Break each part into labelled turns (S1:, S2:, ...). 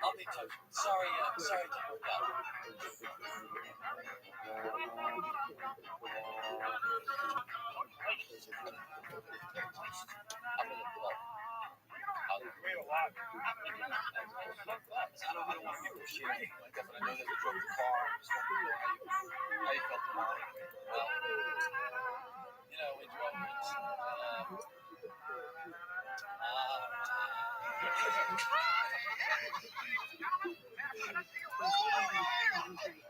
S1: I'll be touched. Sorry to work out. I'm gonna blow. I'll wait a lot. I don't want to give a shit like that, but I know that you drove the car. How you felt about it? Well, we drove it.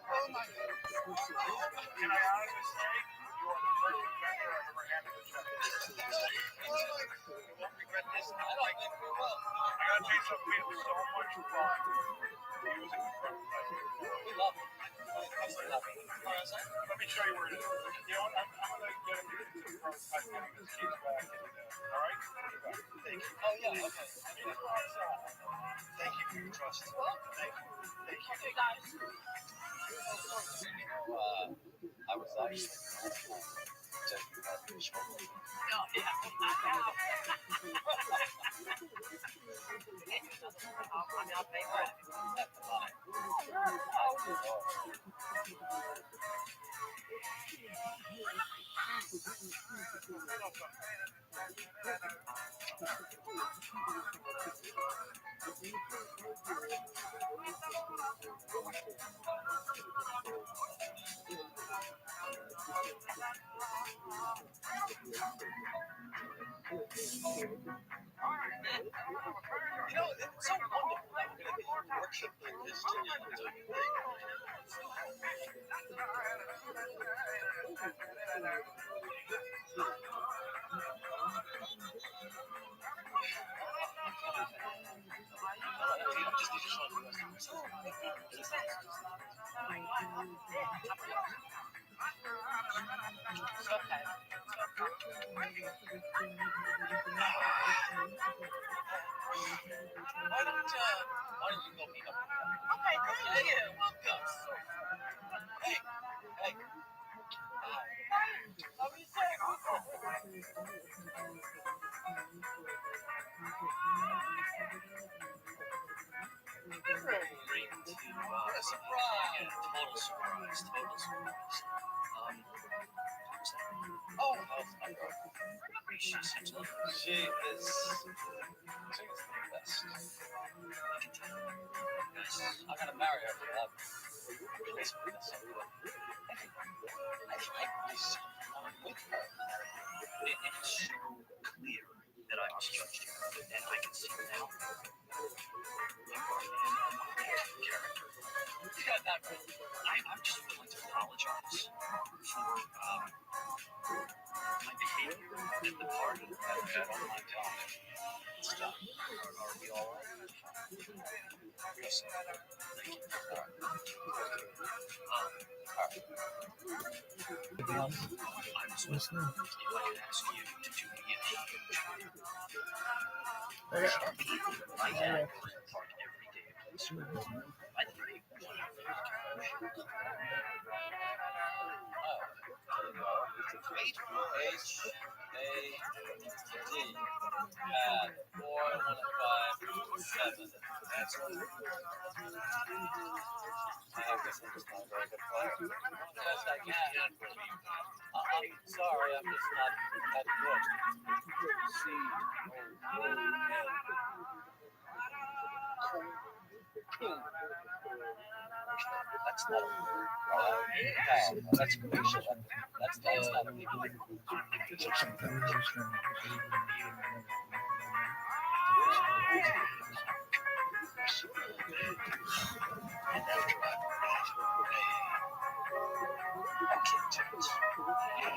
S1: Oh my God. Can I honestly say you are the first inventor I've ever had in the truck? You won't regret this. I don't think we will. I gotta tell you something. We have so much fun using the prototype. We love it. Let me show you where it is. You know what? I'm gonna get him to the prototype, getting his keys back, and all right? Thank you. Oh yeah. Okay. Thank you for your trust. Thank you. Okay, guys. I was actually it's so wonderful that we're going to be worshiping this Why don't you go meet up? Okay, thank you. Welcome. Hey. How are you doing? What a surprise. Total surprise. Oh, how's my girlfriend? She seems lovely. She is the best. I gotta marry her for that. I'm with her. It's so clear that I misjudged you, and I can see it now. You are an character. Yeah, not really. I'm just willing to apologize for my behavior at the party. That's all my time. It's done. Are we all right? Yes, sir. Thank you. All right. Anything else? I was listening. If I could ask you to do me a favor. My dad was in the park every day to play school. I think he won our first competition. H-A-D at 4157. That's what I guess I'm just not a very good player. Yes, I can. I'm sorry, I'm just not that good. C-O-O-N. That's not a word. That's facial. That's not a word. You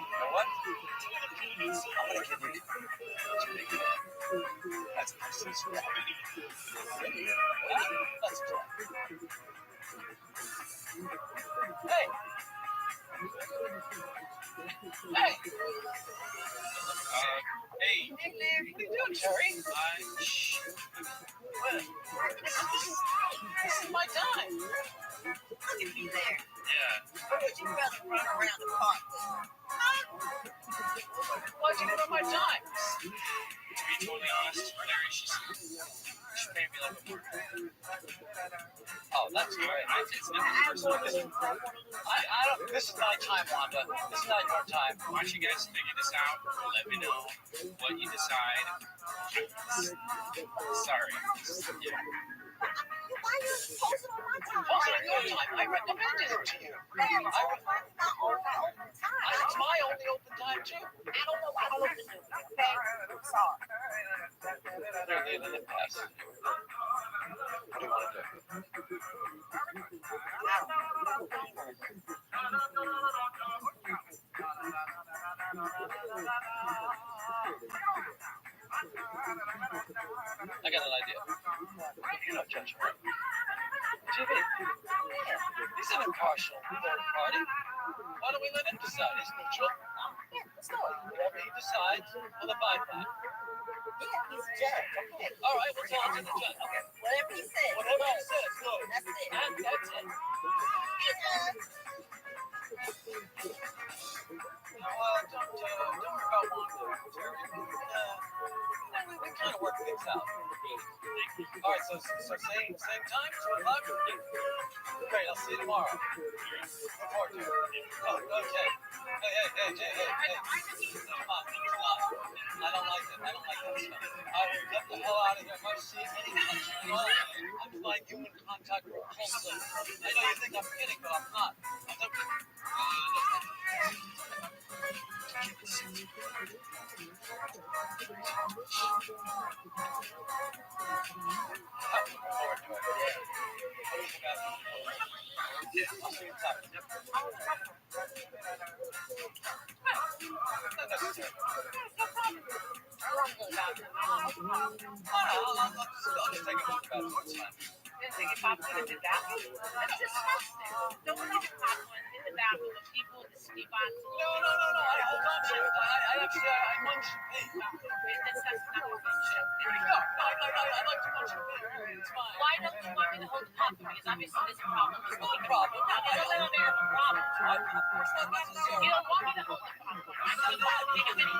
S1: know what? I'm gonna give you. That's Christmas. Let's play. Hey! Hey! Hey there. What are you doing, Terry? This is my time. Look at me there. Yeah. What would you rather run around the park with? Why'd you give up my time? To be totally honest, Larry, she paid me like a mark. That's great. It's never personal. I don't. This is my time, Wanda. This is not your time.
S2: Why don't you guys figure this out? Let me know what you decide. Sorry. Yeah.
S3: Why are you posting on my time?
S1: Post it on your time. I recommended it to you. It's my only open time too.
S3: I don't know why I don't listen to you. Okay? I'm sorry.
S1: They're in the past. What do you want to do? I got an idea. You're not judging me. TV. He's an impartial third party. Why don't we let him decide? He's neutral.
S3: Yeah, let's do it.
S1: Whatever he decides, we'll abide by.
S3: Yeah, he's a judge. Okay.
S1: All right, we'll tell him to the judge. Okay.
S3: Whatever he says.
S1: Whatever he says, good.
S3: That's it.
S1: That's it.
S3: Hey, Judge.
S1: Don't worry about one thing, Jerry. We kind of work things out. All right, so same time, 2 o'clock? Great, I'll see you tomorrow. Look forward to it. Oh, okay. Hey. Come on. I don't like it. I don't like that stuff. I will get the hell out of here. If I see any country I'm flying human contact repulsive. I know you think I'm kidding, but I'm not.
S4: That's disgusting. Don't leave your popcorn in the bathroom with people with the ski box.
S1: No. I hold on to it. I munch and pee.
S4: That's not what we should.
S1: No, I like to munch and pee. It's fine.
S4: Why don't you want me to hold the popcorn? Because obviously there's a problem.
S1: It's not a problem.
S4: No, there's a little bit of a problem.
S1: It's not necessary.
S4: You don't want me to hold the popcorn. I know you want to take a minute.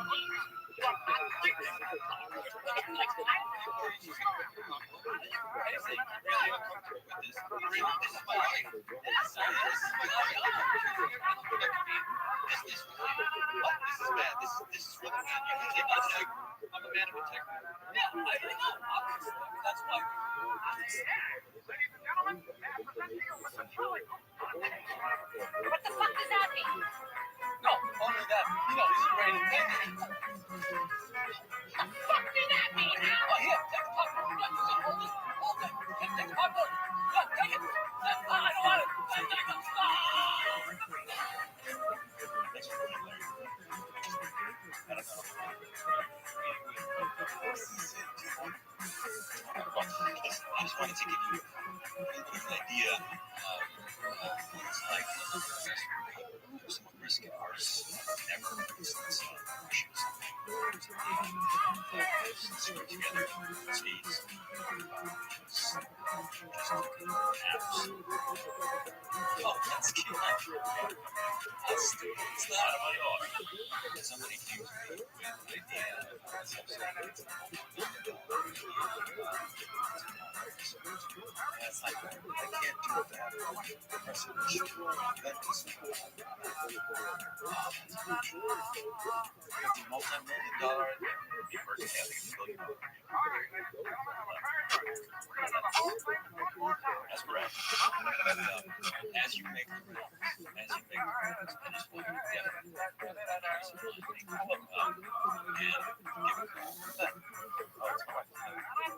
S1: This is really bad. I'm a man of integrity. Yeah, I know. Obviously, that's why.
S4: What the fuck does that mean?
S1: No, only that. He's a great inventor.
S4: What the fuck did that mean?
S1: Oh, here, take the popcorn. Hold it. Take the popcorn. Take it. I don't want it. Take it. I don't know. I just wanted to give you an idea of things like some brisket artists never, for instance, shoot something together, states, that's cute. It's not out of my yard. Somebody came to me with an idea of it's like, I can't do that. It's a multi-million-dollar idea. That's correct. But as you make the rounds, I just want you to get it. And give it back. Oh, it's correct. That's great.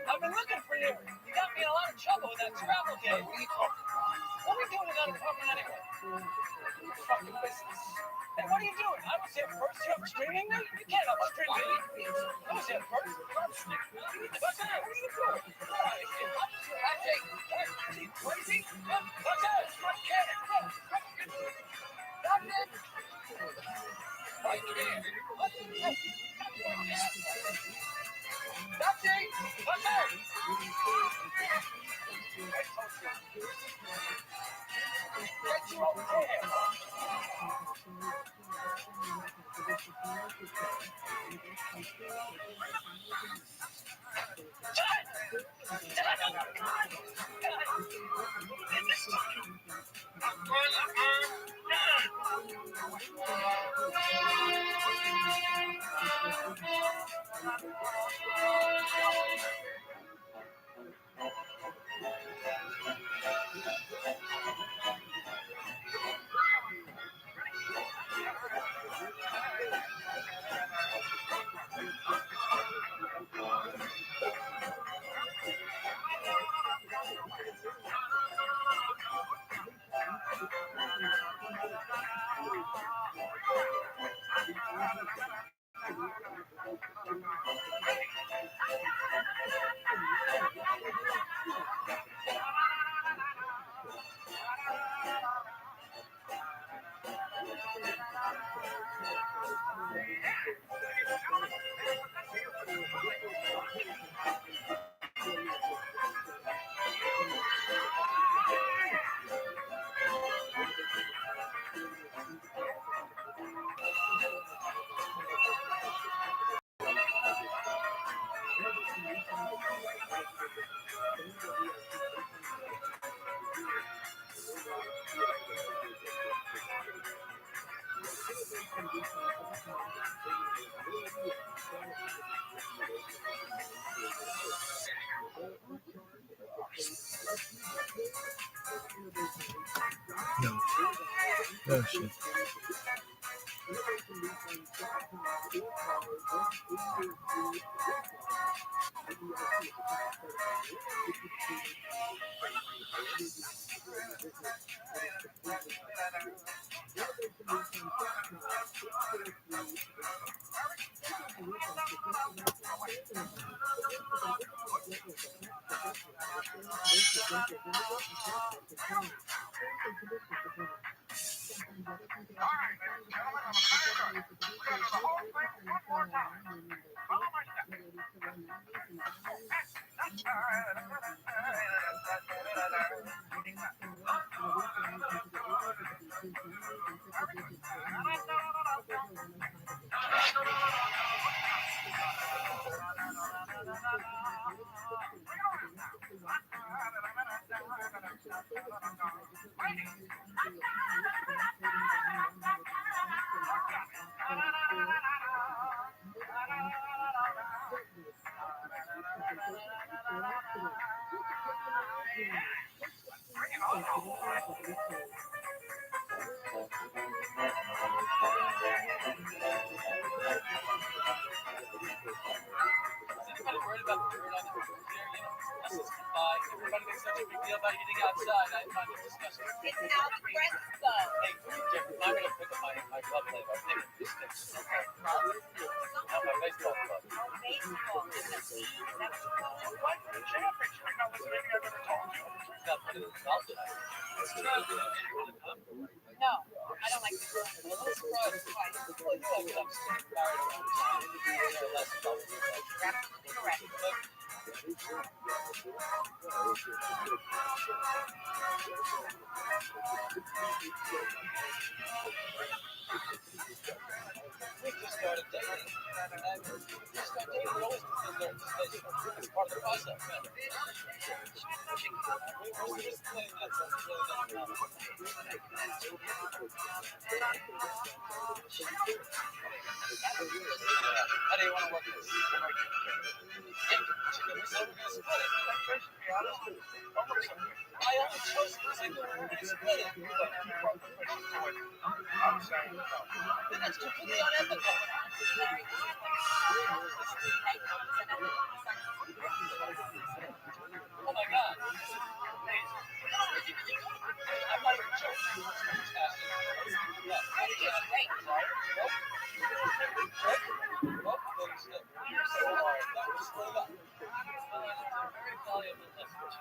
S1: I've been looking for you. You got me in a lot of trouble with that travel game. What are we doing without a problem anyway? Fucking business. Hey, what are you doing? I was here first. You're streaming me? You can't upstream me. I was here first. What's that? What are you doing? Hey,
S5: Oh shit.
S1: Everybody worried about the bird on the roof there, you know? Us is confined. Everybody makes such a big deal about eating outside. I find it disgusting.
S4: It's out of Fresco.
S1: Hey, Jeff, remind me to pick up my club later. I'm thinking this thing.
S4: Okay, club.
S1: Not my baseball club.
S4: Oh, baseball. Is that what you call it?
S2: What? The champions. I know this maybe I've never told you.
S1: You got put in the golf tonight. It's true.
S4: No, I don't like baseball.
S1: I'm a little surprised. Well, you know, I'm sick and tired of all the time. You know, less about it.
S4: You're absolutely correct.
S1: We just started dating. And we start dating. We always do things there. It's part of the process. Man. We're just playing that. So it's really not enough. How do you want to work this? We said we're going to split it.
S2: To be honest, I'll work something.
S1: I only chose to say that we're going to split it.
S2: I'm saying no.
S1: Then that's completely unethical. Oh my God. I'm not even joking. I'm just asking. Yeah.
S4: Wait.
S1: Nope. You're so hard. That was split up. Very valuable message.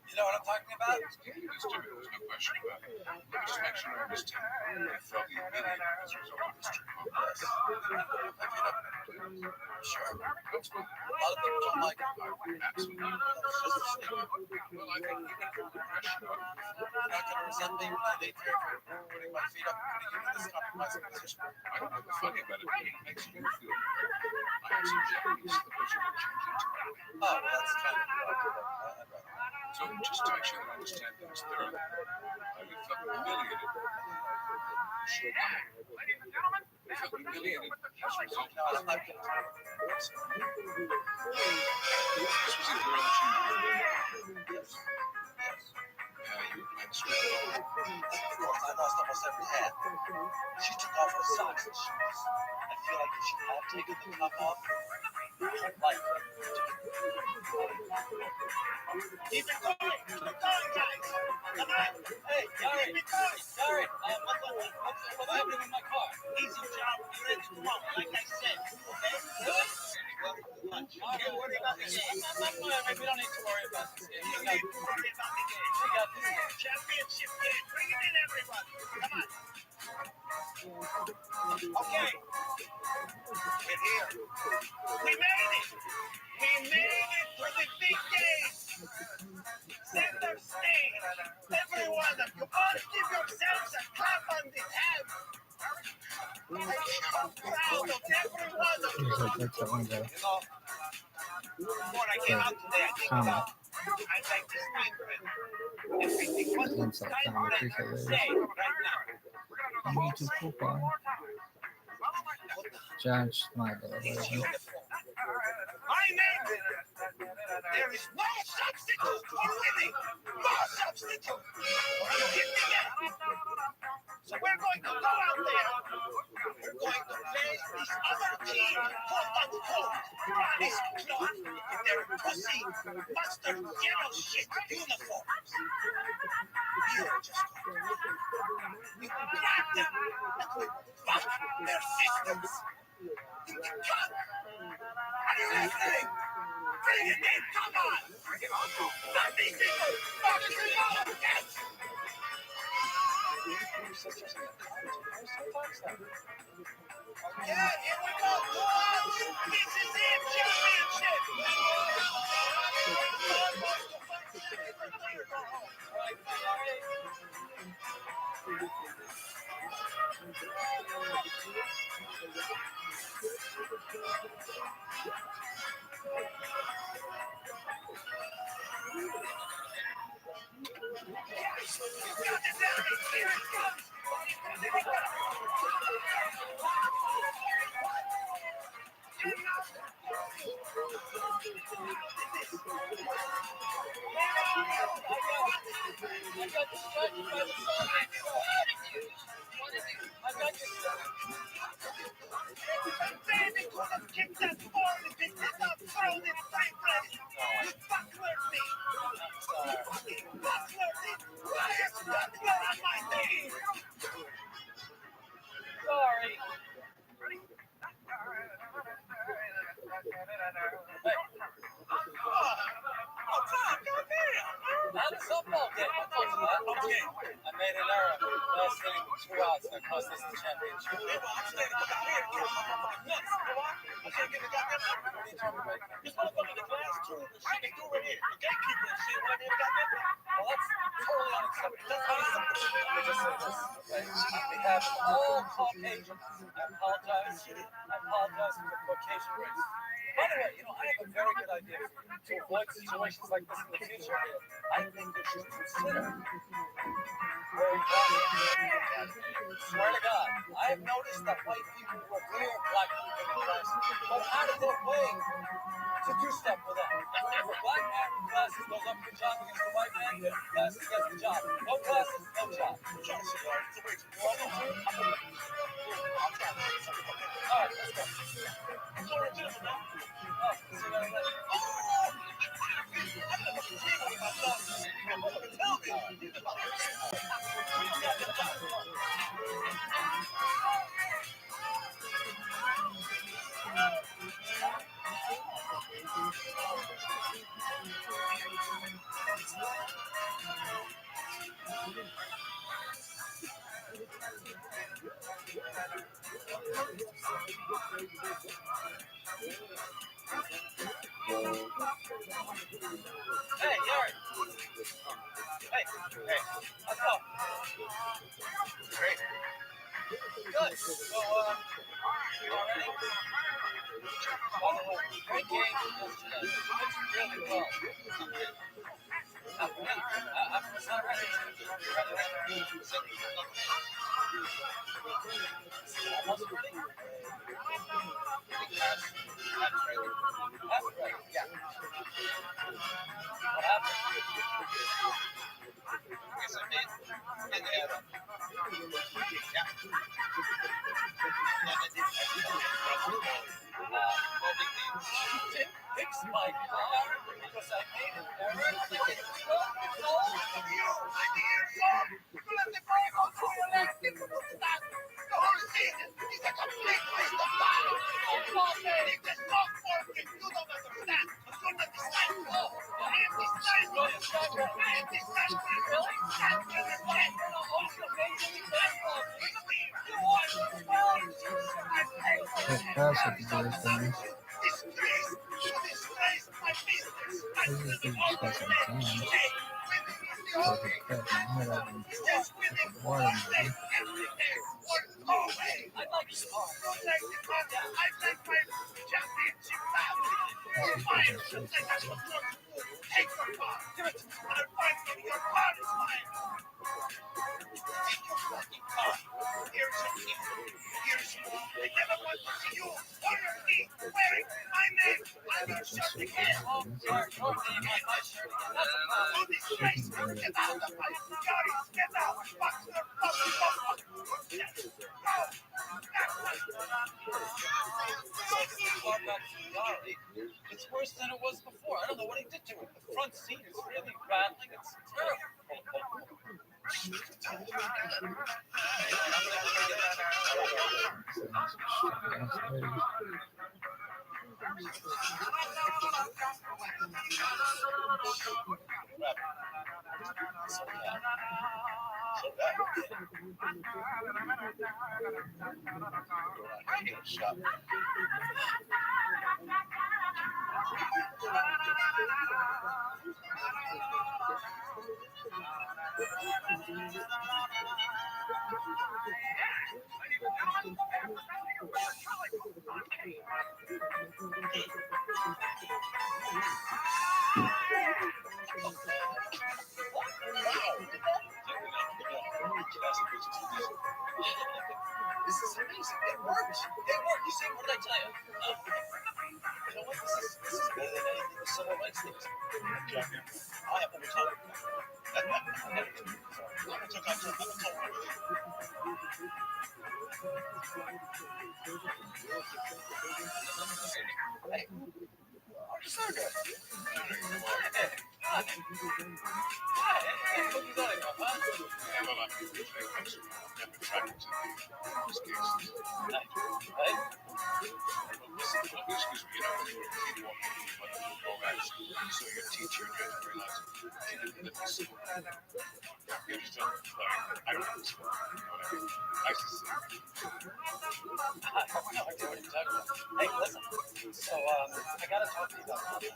S1: You know what I'm talking about?
S2: There's no question about it. Just make sure I understand. I felt humiliated as a result of this trip.
S1: Sure. That's what a lot of people don't like.
S2: Absolutely. Well, I think even from the impression of
S1: You're not going to resent me when I leave here for putting my feet up and putting you in this compromising position.
S2: I don't know what's funny about it, but it makes you feel better. I have some Japanese slippers you can change into.
S1: Oh, that's kind of
S2: So just to make sure that I understand things thoroughly, you felt humiliated. Sure. You felt humiliated as a result of this. This was a girl that you
S1: Yes.
S2: you were playing sweet alone.
S1: I lost almost every hand. She took off her socks and shoes. I feel like if she had taken the cup off, her whole life. Keep it going! Keep it going, guys! Come on! Hey, Gary! Gary! What's happening with my car? Easy job. You're in tomorrow, like I said. Okay? Good? Don't worry about the game. We don't need to worry about this game. We got this game. Championship game. Bring it in, everyone. Come on. Okay. We're here. We made it. We made it for the big game. Center stage. Every one of you. All give yourselves a clap on the head. I'm proud of every one of you. You know, before I get out today, I think about I'd like to thank them. And I think what it's time for them to say right now.
S5: YouTube profile.
S1: What the
S5: Judge model.
S1: This uniform. My name. There is no substitute for winning. No substitute. You hear me now? So we're going to go out there. We're going to play this other team, quote unquote, this club in their pussy, mustard yellow shit uniforms. We are just going to grab them and we fuck their systems. In the cut. Are you listening? Bring it in, come on! Let these people fucking know! Yes! Yeah, here we go, boys! This is it, championship!
S6: Situations like this in the future, I think we should consider wearing black. Swear to God, I have noticed that white people who revere black people in the West go out of their way to do stuff with them. If a black man with glasses goes up to a job against a white man, glasses gets the job. No glasses, no job. All right, let's go. Hey, Gary. Hey, let's go. Great. Good. So, you all ready? Great game yesterday. Pitched really well. I'm not ready. Almost ready? That's ready. Yeah. What happened? I guess I made in the air. Yeah. No big deal. You didn't fix my car because I made an error. You let the brake on through your legs. The whole season is a complete waste of time. It is not working. You don't understand. You're not deciding. I am deciding. I am deciding. Really? I'm going to fight.
S1: never want to see you or your feet wearing my name on your shirt again.
S6: Oh, your name on my shirt. That's a problem.
S1: All these straights, get out of the fight. Yardies, get out. Back to the fucking yes. Go. That way.
S6: Far back from Yari. It's worse than it was before. I don't know what he did to it. The front seat is really rattling. It's terrible.
S1: This is amazing. It worked.
S6: It worked. You see, what did I tell you? You know what? This is better than anything the civil rights things. I have never talked about
S2: So your teacher and you have to realize they didn't let me see. You understand? I don't know. I see.
S6: I have no idea what you're talking about. Hey, listen. So, I gotta talk to you about something.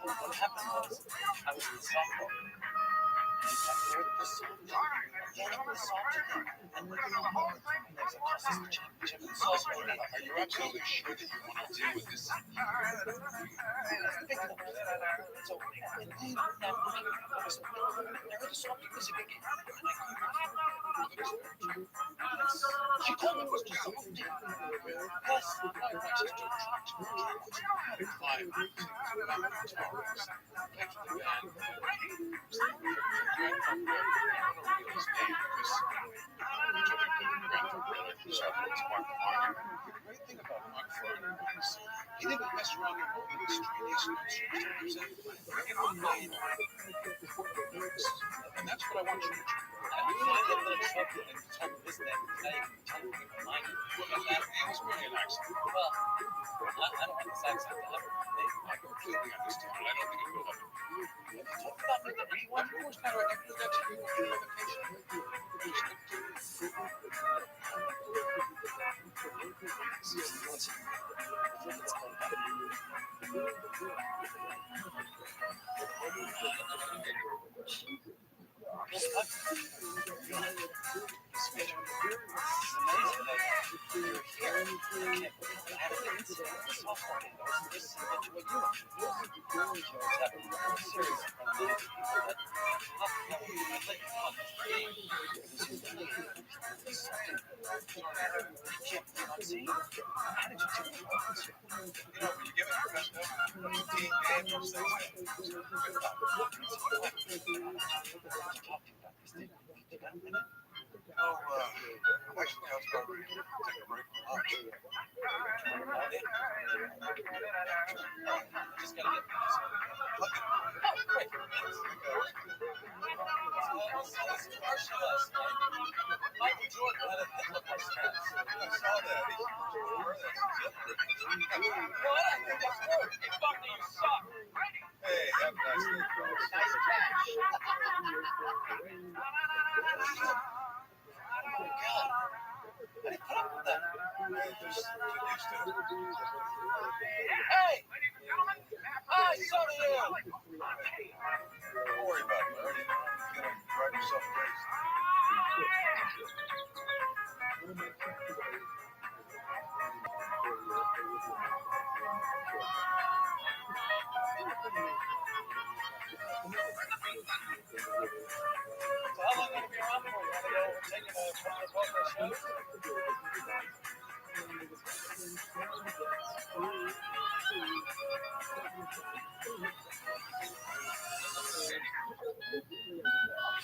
S6: What happened was, I was in softball. And I heard this song. And then the song today. And we're going home. And there's a Christmas championship in softball.
S2: Are you absolutely sure that you want to deal with this?
S6: So, and then now, I was never the song music again. And I couldn't. She told me it was just something. Yes, my sister
S2: The great thing about Mark Farner is he didn't mess around with all the extraneous and that's what I want you to do.
S6: I find it a little trouble and told me this name because I even tell people mine.
S2: Well, that is really an accent.
S6: Well, I don't want this accent to ever make
S2: I completely understand, but I don't think it will ever.
S6: talk about me to anyone.
S2: Of course not. I can do that to you on your vacation.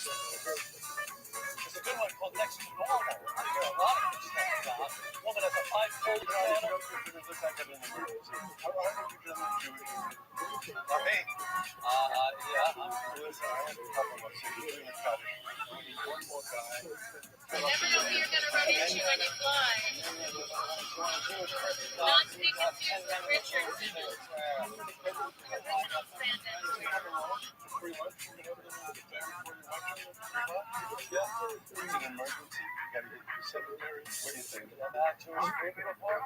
S6: There's a good one called Next to Normal. I hear a lot of good stuff about. Woman has a 5-fold daughter. Yeah, I'm one more guy.
S4: You never know who you're going to run into when you fly. Not to be confused with Richard. Original stand-in.
S6: It's an emergency. You gotta get to secondary. What do you think? I've had tours before.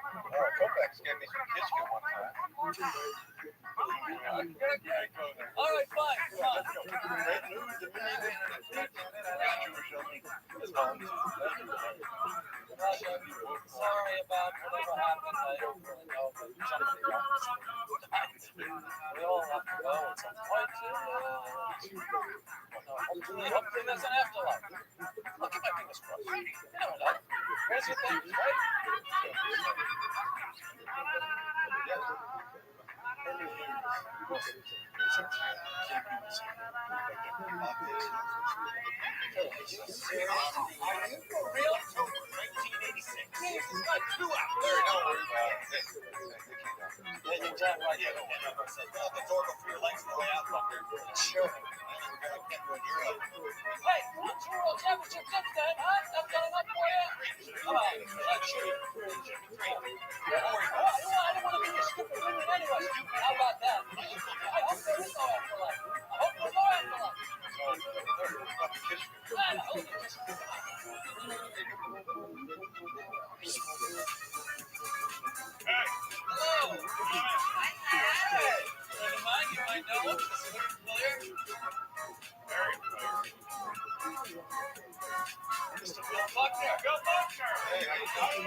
S6: Kovacs gave me some kids one time. All right, fine. Come on. Great news. The sorry about whatever happened. I don't really know, but something else. We all have to go at some point. Hopefully there's an afterlife. Look at my fingers crossed. You never know. Where's your things, right? Are you for real? 1986. It's got 2 out there. Don't worry about it. Right. Yeah, the door for your legs on the way out from there. Sure. Hey, what's your world championship this time, huh? I've got enough for you. Come on, let's shoot. Don't worry about it. I don't want to be your stupid women anyway. How about that? I hope there is no afterlife. I hope there's no afterlife. Hello. Hey. Friend of mine, you might know him. Does he look familiar? Very familiar. Mr. Bill Buckner. Bill Buckner. Hey, how you doing?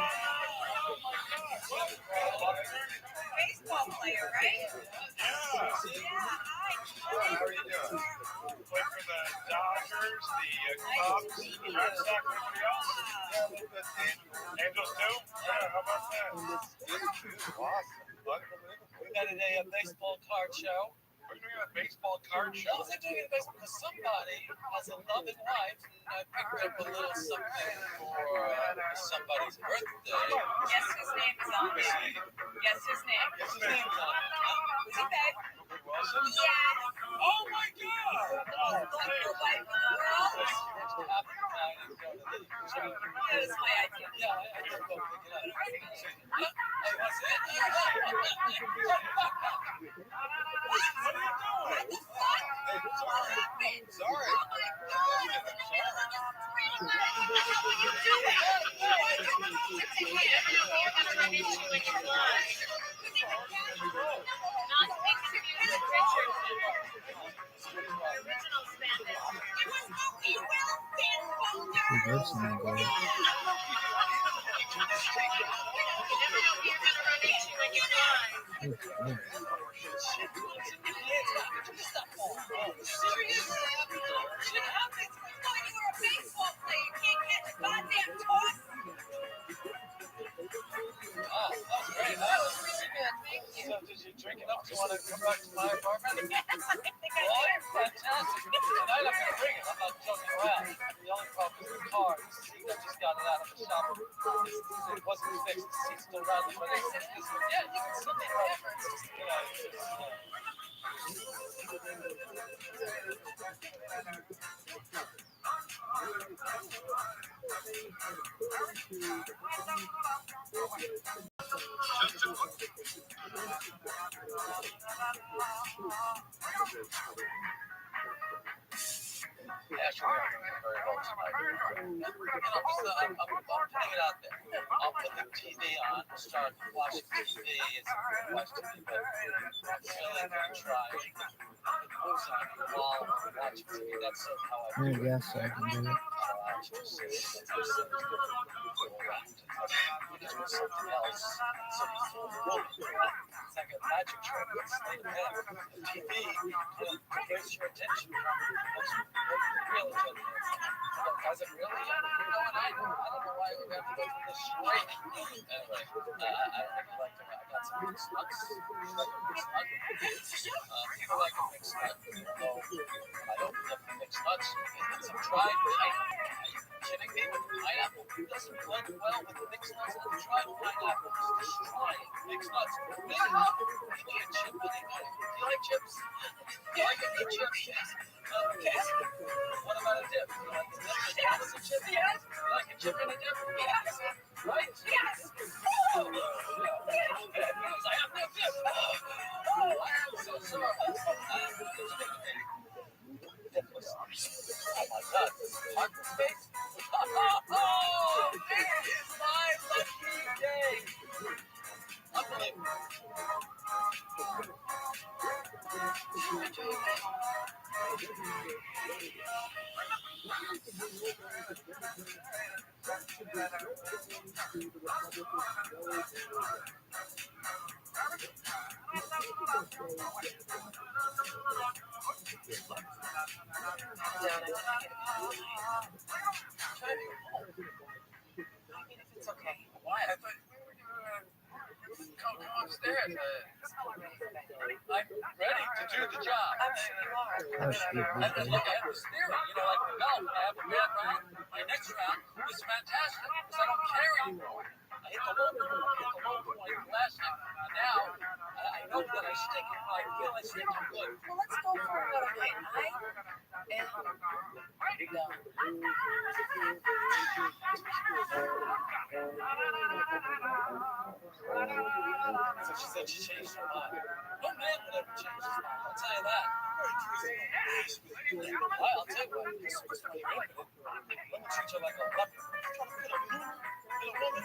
S6: Oh, my gosh.
S3: Baseball player, right?
S2: Yeah.
S3: Hi.
S6: How are you doing?
S2: Play for the Dodgers, the Cubs, the Red Sox, everybody else.
S6: Yeah, a little bit.
S2: Angels too? Yeah, how about that?
S6: Awesome. Unbelievable. We got a baseball card show.
S2: We're doing a baseball card show.
S6: They're doing a baseball because somebody has a loving wife, and I picked up a little something for somebody's birthday.
S3: Guess whose name is on there? Guess his name?
S6: Guess his name's on it.
S3: Is it babe?
S2: Wilson?
S3: Yes.
S2: Oh my God!
S3: Like your wife in the world? That was my idea.
S6: Yeah, I just go pick it up. Hey, what's it?
S2: What are you doing?
S3: What the fuck?
S6: Hey, sorry. Sorry.
S3: Oh my God! It's in the middle of the street. What are you doing?
S4: You never know who you're going to run into when you fly. Not to be confused with Richard. Original stand-in.
S3: It was Loki. Well, Dan Folder.
S5: He lives in the
S4: You never know who you're going to run into when you fly.
S3: Seriously? Shit happens. When you were a baseball player, you can't catch a goddamn toss.
S6: Wow, that was great. That was really good. Thank you. So, did you drink enough to want to come back to my apartment?
S3: Yes, I think I
S6: Well,
S3: did.
S6: fantastic. Tonight I'm going to bring it. I'm not joking around. The only problem is the car. I just got it out of the shop. It wasn't fixed. The seat's still rattling. But yeah, you can send me whatever. It's just, yeah, sure. Very well tonight. I'm putting it out there. I'll put the TV on, start watching TV. It's watch TV, but I'm really going to try. It goes on while I'm watching TV. That's how I do it.
S5: guess I can do it.
S6: Something else. It's like a magic trick. It's like that. The TV diverts your attention from what's real attention. Does it really? I don't know why we have to go through this charade. Anyway, I think I'd like to. I got some mixed nuts. People like a mixed nut, although I don't love the mixed nuts. It's a dried pineapple. Are you kidding me? With the pineapple doesn't blend well with the mixed nuts, and the dried pineapple is destroying mixed nuts. You can't chip anybody. Do you like chips? You like to eat chips? Yes. Okay. What about a dip? You like the dip? Yes. A chip? Yes. You like a chip and a dip? Yes. Right? Yes. Oh, bad news. I have no dip. Oh, I am so sorry. Dipless. Oh my God. Mark this face? Oh, it's my lucky day. Unbelievable.
S4: It's okay.
S6: Why? I thought we were gonna come upstairs. I'm ready to do the job.
S4: I'm sure you are.
S6: And look, I have this theory, you know, like the golf, when I have a bad round, my next round is fantastic because I don't care anymore. I hit the low point last time. Now, I know that I stink, and when I feel I stink, I'm good.
S4: Well, let's go for it. Okay, I am done.
S6: So she said she changed her mind. No man would ever change his mind, I'll tell you that. Well, I'll tell you what, this was pretty good. Let me treat you like a leper. You're trying to put a noodle in a woman?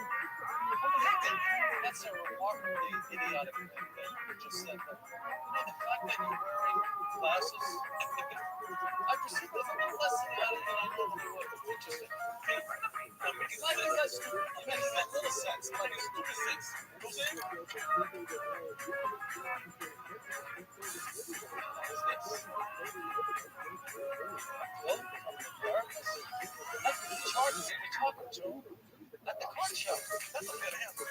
S6: That's a remarkably idiotic thing that you just said. You know, the fact that you're wearing glasses, I perceive it as a little less idiotic than I normally would. Interesting. Because I think that's stupid. It makes little sense, like a stupid sense. You know what I'm saying? Well, that's the charges that you're talking to at the car show. That's a good answer.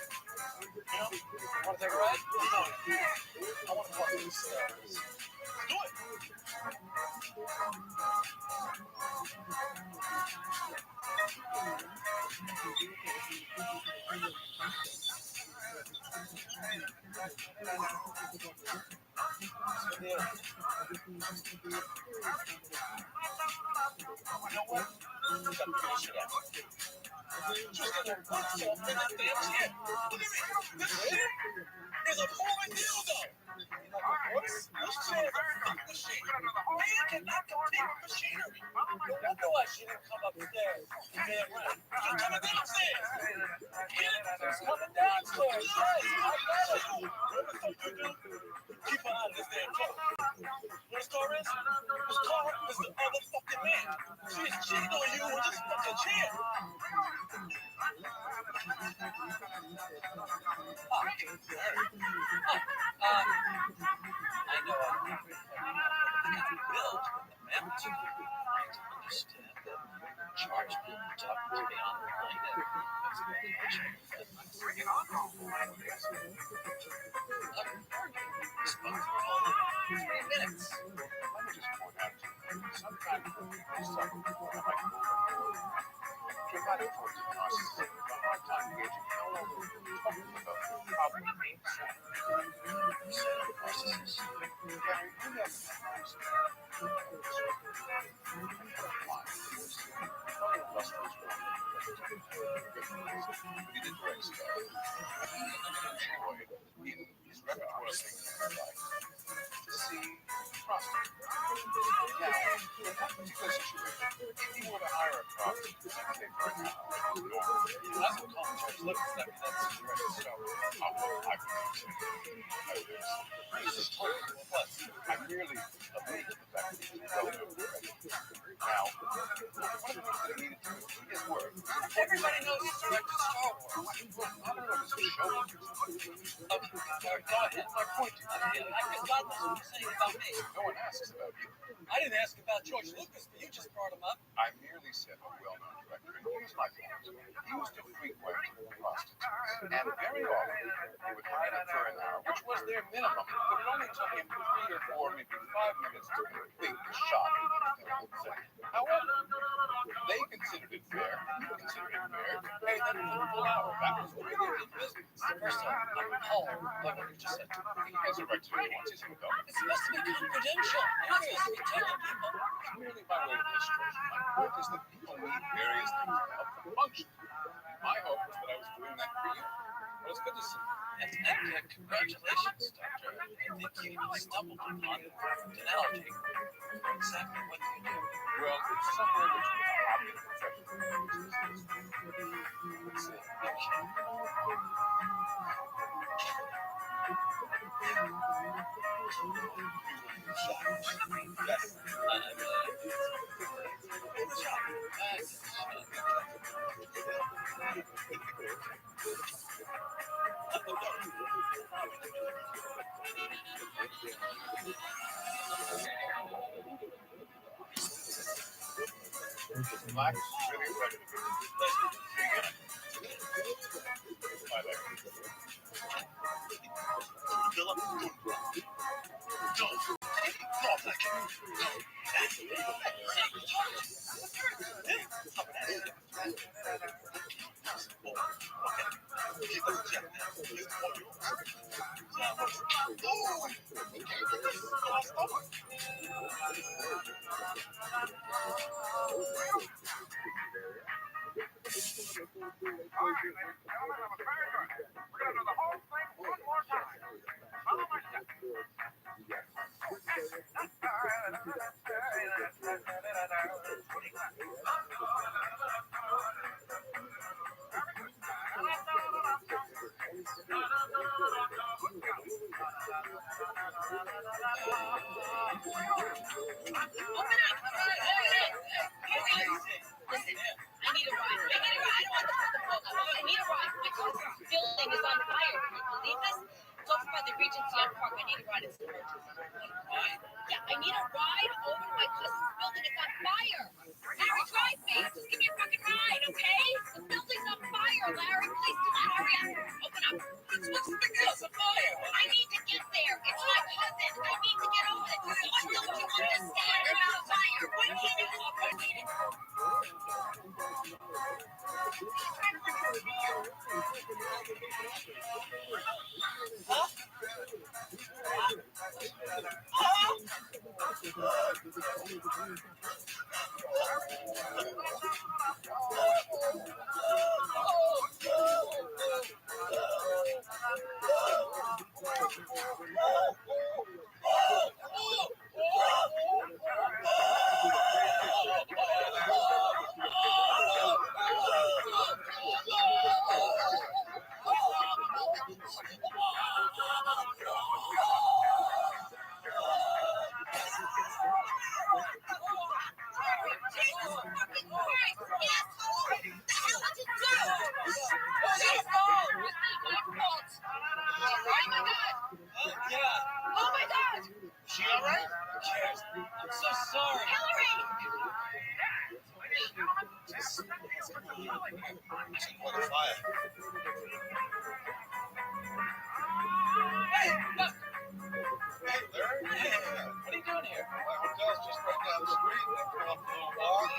S6: You know, want to take a ride? No. I want to talk to these stairs. Do it. You know what? You got bullshit out there. She's gonna put herself in that damn chair. Look at me. This chair is a moving dildo. You know what, boys? This chair is a fucking machine. Man cannot compete with machinery. No wonder why she didn't come upstairs. Man, right. She's coming downstairs. Kid, she's coming downstairs. Yes, I got it. What the fuck you do? Keep her out of this damn car. What this car is? This car is the other fucking man. She's cheating on you with this fucking chair. I know I don't agree with that. Bill, the member to you, I understand that you charge me for talking to me on the line and that's a bad paycheck. We spoke for all of 3 minutes.
S2: Let me just point out to you, sometimes these subjects dramatic towards the narcissist have a hard time gauging how long we're talking about the problem being solved.
S6: You said I'm a narcissist.
S2: Yeah, you never know. He did very well. He enjoyed in his repertoire things like to see prostitutes. Now, in that particular situation, if you were to hire a prostitute, say for an hour, normal,
S6: That's what commentaries look at that situation.
S2: so I
S6: This is totally what?
S2: I'm merely amazed at the fact that he's relatively ready. Now, one of the things that I needed to do is work.
S6: Everybody knows he's directed Star Wars.
S2: I don't know if it's a show or something.
S6: Okay, go ahead. My point is, I guess God knows what you're saying about me.
S2: No one asks about you.
S6: I didn't ask about George Lucas, but you just brought him up.
S2: I merely said a well-known director. And here's my point. He used to frequent prostitutes. And very often, he would hire them for an hour bare minimum, but it only took him 3 or 4, maybe 5 minutes to complete the shot. However, they considered it fair, you considered it fair, hey, that was a full hour. That was the way they did business.
S6: First off, I'm appalled by what you just said.
S2: He has a right to know once he's an adult.
S6: It's supposed to be confidential. You're not supposed to be telling people.
S2: It's merely by way of illustration. My point is that people need various things to help them function. My hope was that I was doing that for you. Well, it's good to see you.
S6: And congratulations, Doctor. I think you stumbled upon an analogy for exactly what you do.
S2: Well, it's somewhere between a hobby and a profession.
S6: It's a
S2: Black, really effective. I like it.
S1: Philip,
S3: Listen, I need a ride. I don't want to put the boat. I need a ride. My cousin's building is on fire. Can you believe this? It's over by the Regency Young Park. I need a ride. It's an emergency. Yeah, I need a ride over to my cousin's building. It's on fire. Larry, drive me. Just give me a fucking ride, okay? The building's on fire. Larry, please do not hurry up. Open up. What's the big deal? It's on fire. I need to get there. It's my cousin. I need to get over it. Why don't you understand about fire? Why can't you operate it?
S6: She all right? Yes. I'm so sorry.
S2: What a fire.
S6: Hey, look.
S2: Hey, Larry.
S6: Hey, what are you doing here?
S2: My hotel's just right down the street. They come up a little bar.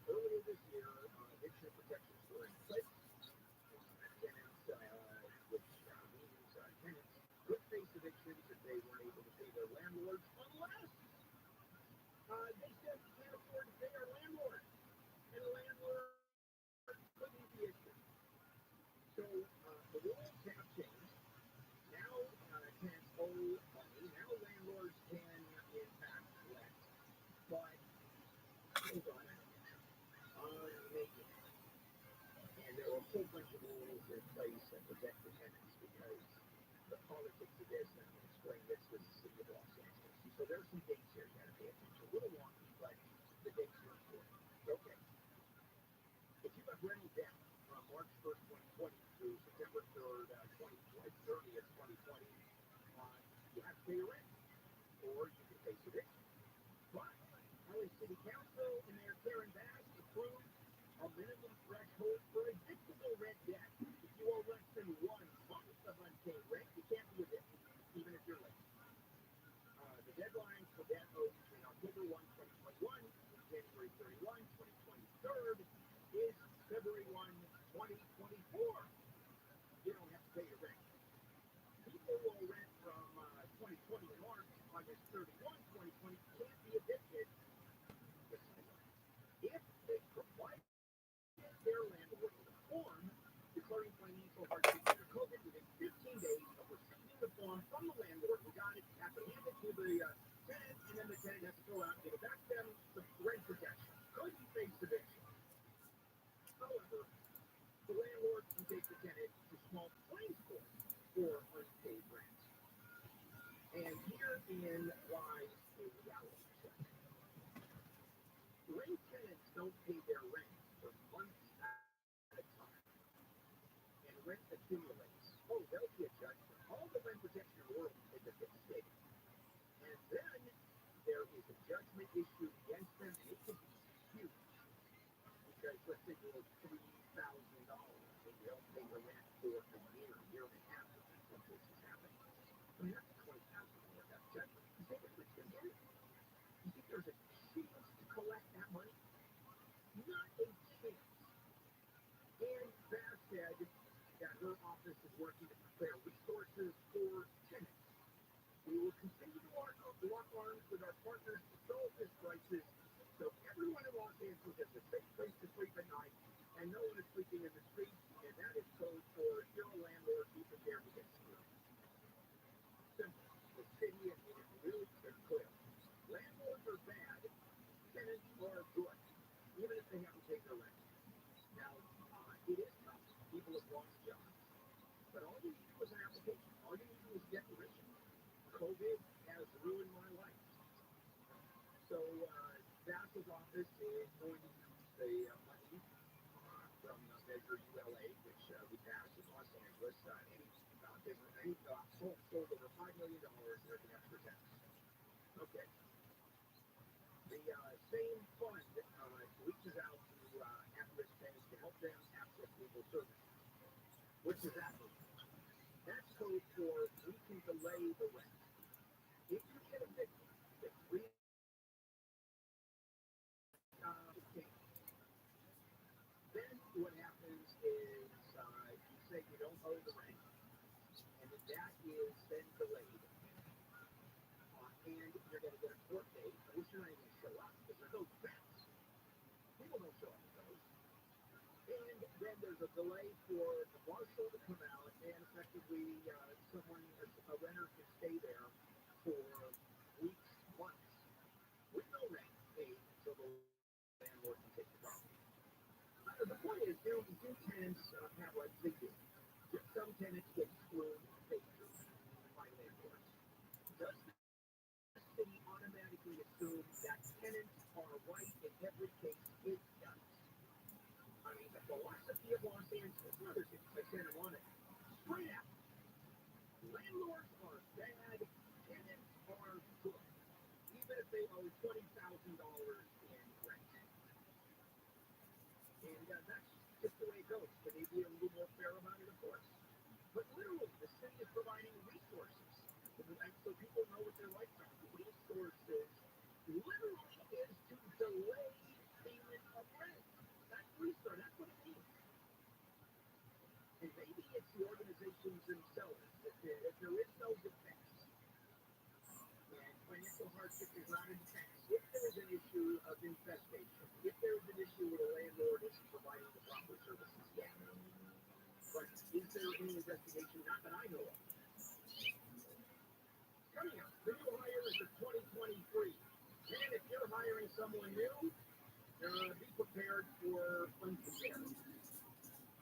S6: Earlier this year, eviction protections were in place. Tenants, which means tenants could face evictions if they weren't able to pay their landlords unless they said we can't afford to pay our landlord, and the landlord couldn't be issued. So the rules have changed. Now tenants owe money. Now landlords can in fact collect, but hold on. And there are a whole bunch of rules in place that protect the tenants because the politics of this, and I'm going to explain this with the city of Los Angeles. So there are some dates here you got to pay attention. A little wonky, but the dates are important. Okay. If you have rental debt from March 1st, 2020 through September 3rd, 30th, 2020, you have to pay your rent, or you can face eviction. But LA City Council in their Karen Bass approved a minimum threshold for evictable rent debt. If you owe less than 1 month of unpaid rent, you can't be evicted, even if you're late. The deadline for debt owed between October 1, 2021 and January 31, 2023 is February 1, 2024. You don't have to pay your rent. People who owe rent from 2020 March, August 31, 2020 can't be evicted if they provide their landlord with a form declaring financial hardship due to COVID within 15 days of receiving the form from the landlord who got it, have to hand it to the tenant, and then the tenant has to go out and give it back to them for rent protection. Could you face eviction? However, the landlord can take the tenant to small claims court for unpaid rent. And herein lies a reality check. When tenants don't pay their rent for months at a time, and rent accumulates, there'll be a judgment. All the rent protection in the world is at stake. And then there is a judgment issued against them, and it could be huge. Because let's say you owe $3,000 and you don't pay your rent for a year and a half, which in some cases happen. I mean, that's $20,000 judgment. You think it's going to get it? You think there's a chance to collect that money? Not a chance. And Bass said that her office is working to prepare resources for tenants. We will continue to lock arms with our partners to solve this crisis so everyone in Los Angeles has a safe place to sleep at night and no one is sleeping in the streets, and that is code for you're a landlord, be prepared to get screwed. Simple. The city is really clear. Landlords are bad, tenants are good, even if they haven't paid their rent. Now, it is tough. People have lost jobs. But all you need to do is an application. All you need to do is get permission. COVID has ruined my life. So, Bass's office is going to use the money from Measure ULA, which we passed in Los Angeles. Any home sold over $5 million, there's an extra tax. Okay. The same fund reaches out to at-risk tenants to help them access legal services. What does that mean? That's code for we can delay the rent. If you get evicted, the three then what happens is you say you don't owe the rent, and that is then delayed. And you're going to get a court date, at least you're not even going to show up because there's no defense. People don't show up at those. And then there's a delay for the marshal to come out, and effectively a renter can stay there for weeks, months, with no rent paid until the landlord can take the property. The point is, do tenants have rights? They do. Some tenants get screwed by landlords. Does the city automatically assume that tenants are right
S1: $20,000 in rent. And that's just the way it goes. Can they be a little more fair about it? Of course. But literally, the city is providing resources. So people know what their rights are. Resources literally is to delay payment of rent. That's resource. That's what it means. And maybe it's the organizations themselves. If there is no defense, and financial hardship is not a defense, if there is an issue of infestation, if there is an issue where the landlord isn't providing the proper services, yeah. But is there any investigation? Not that I know of. Coming up, the new hire is the 2023. And if you're hiring someone new, be prepared for unprepared.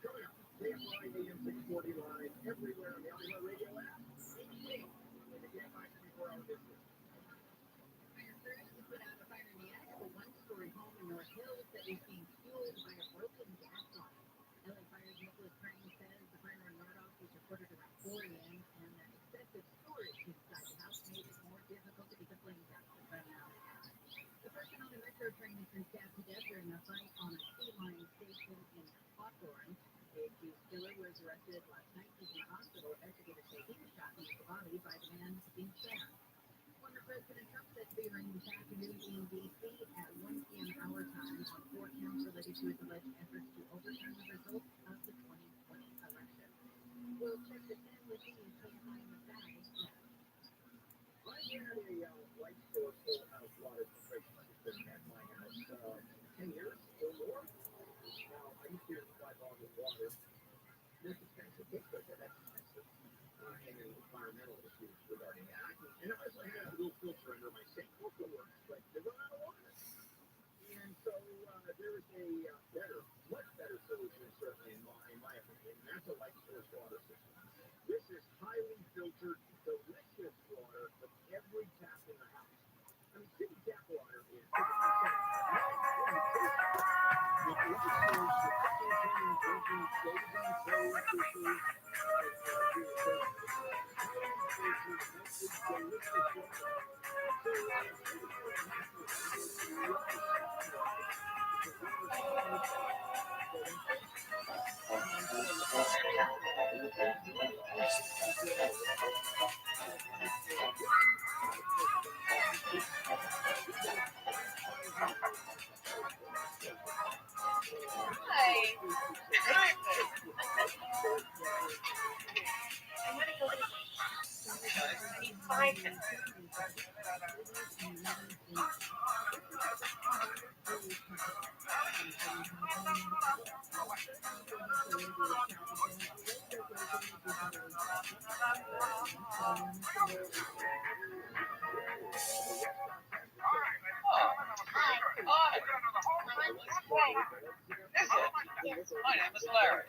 S1: Coming up, KFI AM 640 live everywhere on the Hollywood Radio app. 88 in the KFI 24-hour business. Firefighters put out a fire in the attic of a one-story home in North Hills that is being fueled by a broken gas line. LA Fire's Nicholas Crane says the fire in North Hills was reported around 4 a.m. and that excessive storage inside the house made it more difficult to get the flames out. The person on the metro train has been stabbed to death during a fight on a C-line station in Hawthorne. The accused killer was arrested last night. He's in the hospital. Investigators say he was shot in the body by the man being stabbed. Former President Trump said to be arraigned this afternoon in D.C. at 1 p.m. our time on 4 counts related to his alleged efforts to overturn the results of the 2020 election. We'll check the 10 with you. KFI in the sky. I had a light store full of water filtration system at my house 10 years or more. Now, I used to use 5 bottles of water. This expensive, it's good, but that's expensive. And then environmental issues regarding that. And I also had a little filter under my sink. Also works, but they run out of water. And so there is a better, much better solution, certainly in my opinion, and that's a light source water system. This is highly filtered, delicious water from every tap in the house. I mean, city tap water is 50%. With light source, the cooking, cleaning, drinking, bathing, clothes, dishes, delicious water.
S4: Hi. I'm gonna go to I need 5 minutes.
S6: Hi. Is it? My name is Larry.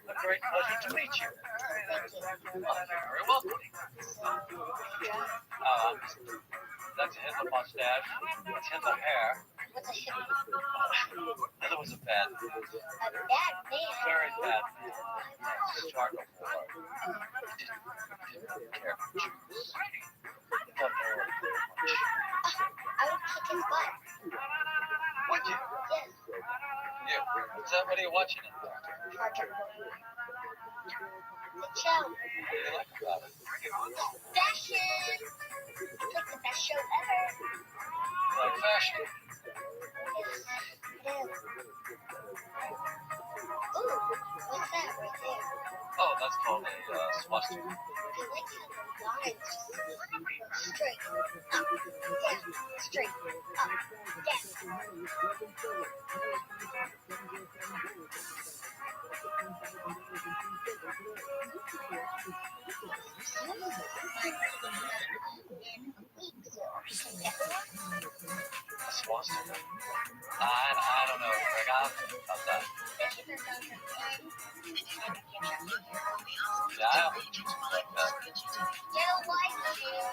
S6: A great pleasure to meet you. You're very welcome. That's a hint of mustache. That's a hint of hair.
S3: What's a shit?
S6: That was a bad man.
S3: A bad man.
S6: Very bad man. Start a war. Didn't care for Jews. But very much.
S3: I would kick his butt.
S6: Would you?
S3: Yes.
S6: Yeah. What are you watching it for?
S3: Good show.
S6: What do you like about it?
S3: Fashion. It's like the best show ever.
S6: You like fashion?
S3: Yes, I do. Ooh, what's that right there?
S6: Oh, that's called a swastika.
S3: I like the lines. Straight up. Yeah, straight up. Yes.
S6: A swastika? I don't know. About that. Yeah, I have a juice like that.
S3: Yellow, white, blue.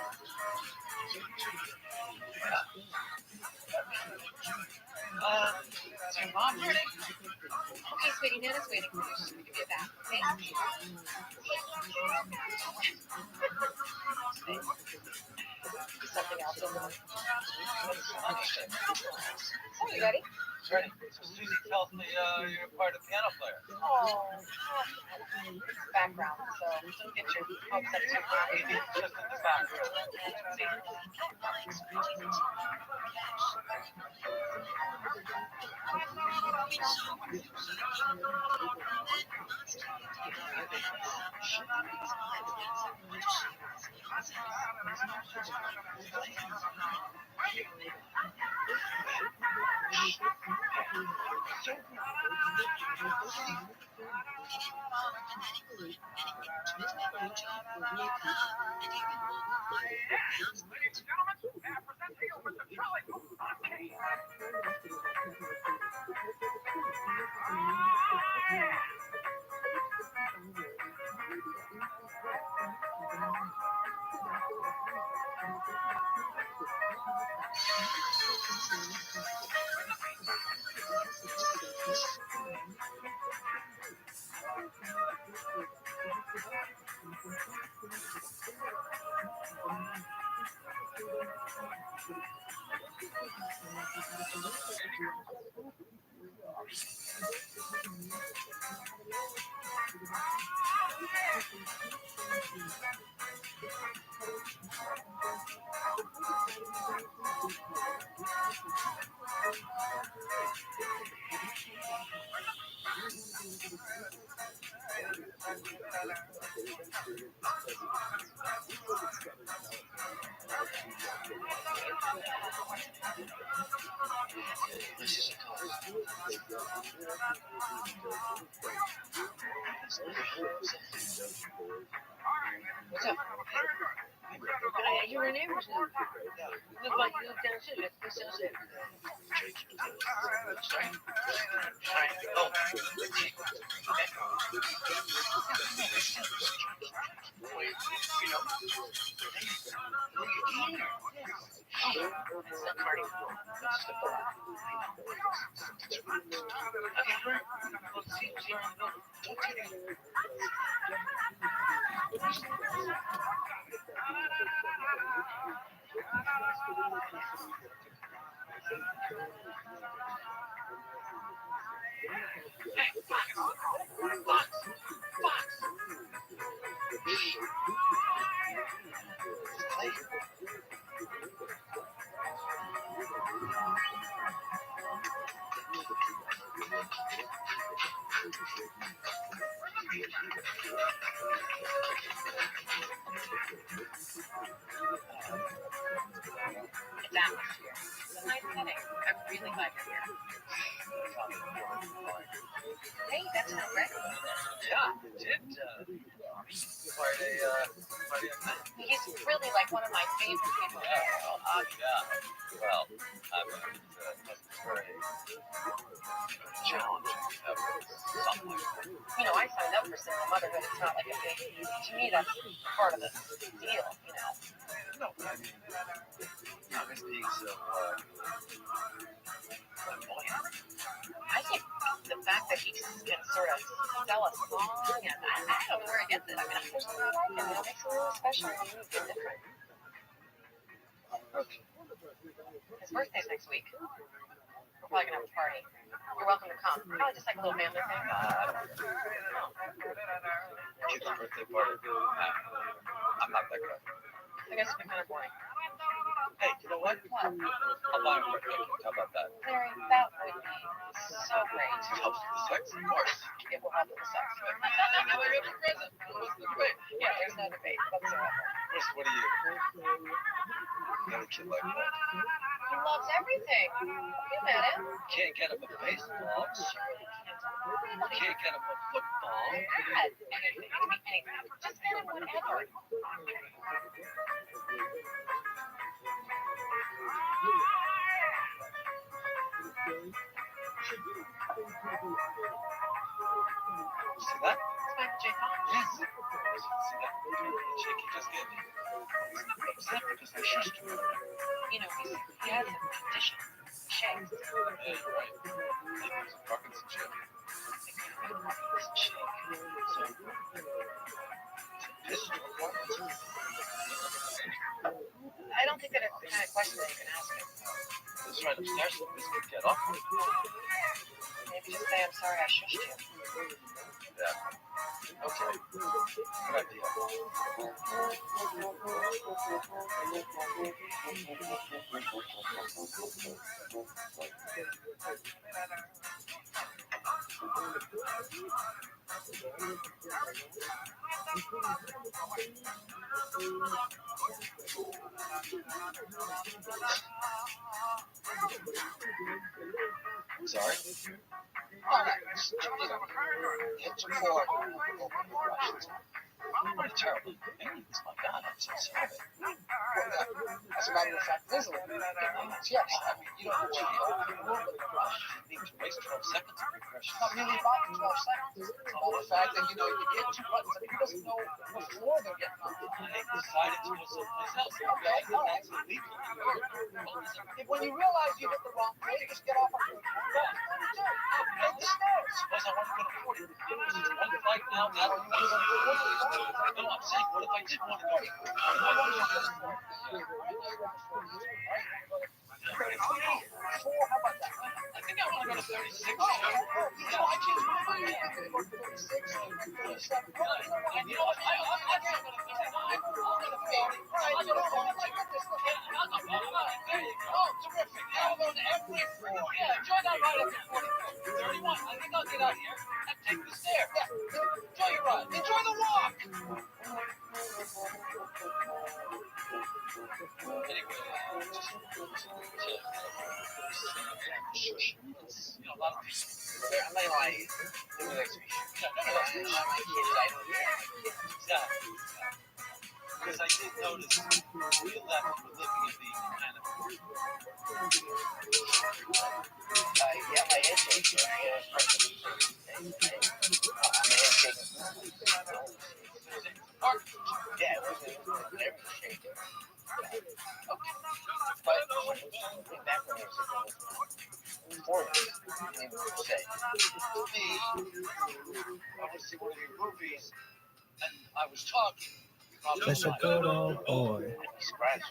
S6: Is your mom ready?
S4: Okay, sweetie, Nana's waiting for you. She's gonna give you a bath. Thanks.
S3: Okay.
S4: Something else over there.
S3: You ready?
S6: Ready? So Susie tells me you're part of the piano player.
S3: Oh, background. So don't get your hopes up too high.
S6: Just in the background.
S1: Ladies and gentlemen, present to you Mr. Charlie Booth.
S3: What's up? You're in neighbors now. Look like you live down too. That's downstairs. It's atmosphere. It's a nice setting. I really like it here. Hey, that's not right.
S6: Yeah, it did. Party of night.
S3: He's really like one of my favorite people.
S6: Yeah. Well, I mean, it's very challenging to have something like that.
S3: You know, I signed up for single motherhood. It's not like a big, to me, that's part of the deal, you know.
S6: No, but I mean, this being so flamboyant.
S3: I think the fact that he can sort of sell a song, and I don't know where it gets it. I mean, I just really like him. It makes him really special and unique and different. His birthday's next week. We're probably going to have a party. You're welcome to come. Probably just like a little family thing.
S6: Kid's birthday party. I'm not that guy.
S3: I guess it'd be kind of boring.
S6: Hey, you know what?
S3: What?
S6: I'll buy him a birthday cake. How about that?
S3: Larry, that would be so great.
S6: It helps with the sex, of course.
S3: It will help with the sex.
S6: Now I got the present. What's the debate?
S3: Yeah, there's no debate whatsoever.
S6: Chris, what do you? Got a kid like that?
S3: He loves everything. You met him.
S6: Can't get him a baseball. Can't get him a football.
S3: Dad, anything. It could be anything. Just get him whatever.
S6: See that?
S3: It's Michael J. Fox.
S6: Yes. See that? Chick he just gave me. He's not upset because the shoes too.
S3: You know, he has a condition. Shakes.
S6: Yeah, you're right. Maybe it was a Parkinson's chick. So, this is what Parkinson's.
S3: I don't think that it's the kind of question that you can ask him.
S6: It's right upstairs. Get off.
S1: Maybe just say I'm sorry I shushed you.
S6: Yeah. Okay. Good idea. Sorry?
S2: Oh, no, it's for Russians.
S6: What a terrible inconvenience. My God, I'm so sorry.
S2: As a matter of fact, there's a little inconvenience. Yes, I mean, you don't cheat a little bit of rush.
S6: You need to waste 12 seconds of your precious.
S2: It's not really about the 12 seconds. It's about the fact that, you hit two buttons. I mean, who doesn't know before they're getting on?
S6: I decided to go someplace else.
S2: Okay, all right.
S6: That's illegal.
S2: When you realize you hit the wrong place, just get off of it. Hit the stairs.
S6: Suppose I want to go to 40. There's one flight now. Now I'm going to go. No, I'm saying, what if I did want to go?
S2: How about that?
S6: I think I want to go to 36.
S2: I changed my mind. I think we're 36 and 37.
S6: And you know what? I'm going to 39. I'm going to 40. I'm going to 40. There you go. Oh, terrific. Now we're going to every floor. Yeah, enjoy that ride up to 40. 31. I think I'll get out here and take the stairs. Yeah. Enjoy your ride. Enjoy the walk. Anyway, a lot of people.
S2: I'm not lying. No, my kids, I don't hear.
S6: Exactly. Because I did notice we left were looking at the kind of.
S2: Yeah, my handshake. Yeah, it was every shake. Okay. But back when it was 4 years, they would say,
S6: Me, obviously one of your movies, and I was talking.
S5: Such a good old boy.
S2: scratch.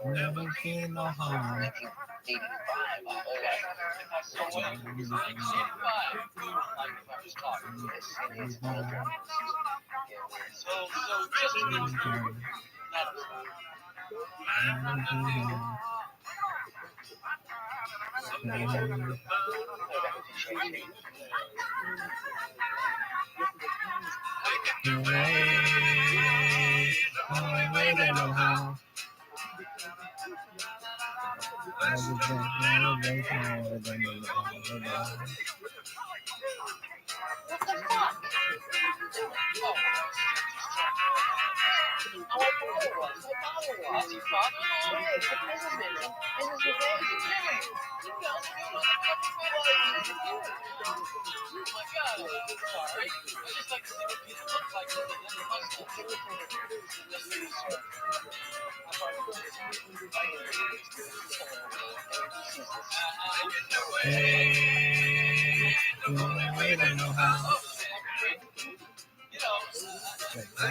S5: Never feel no harm.
S2: 1985.
S6: So when I was 1985, like if I was talking. So just to be clear,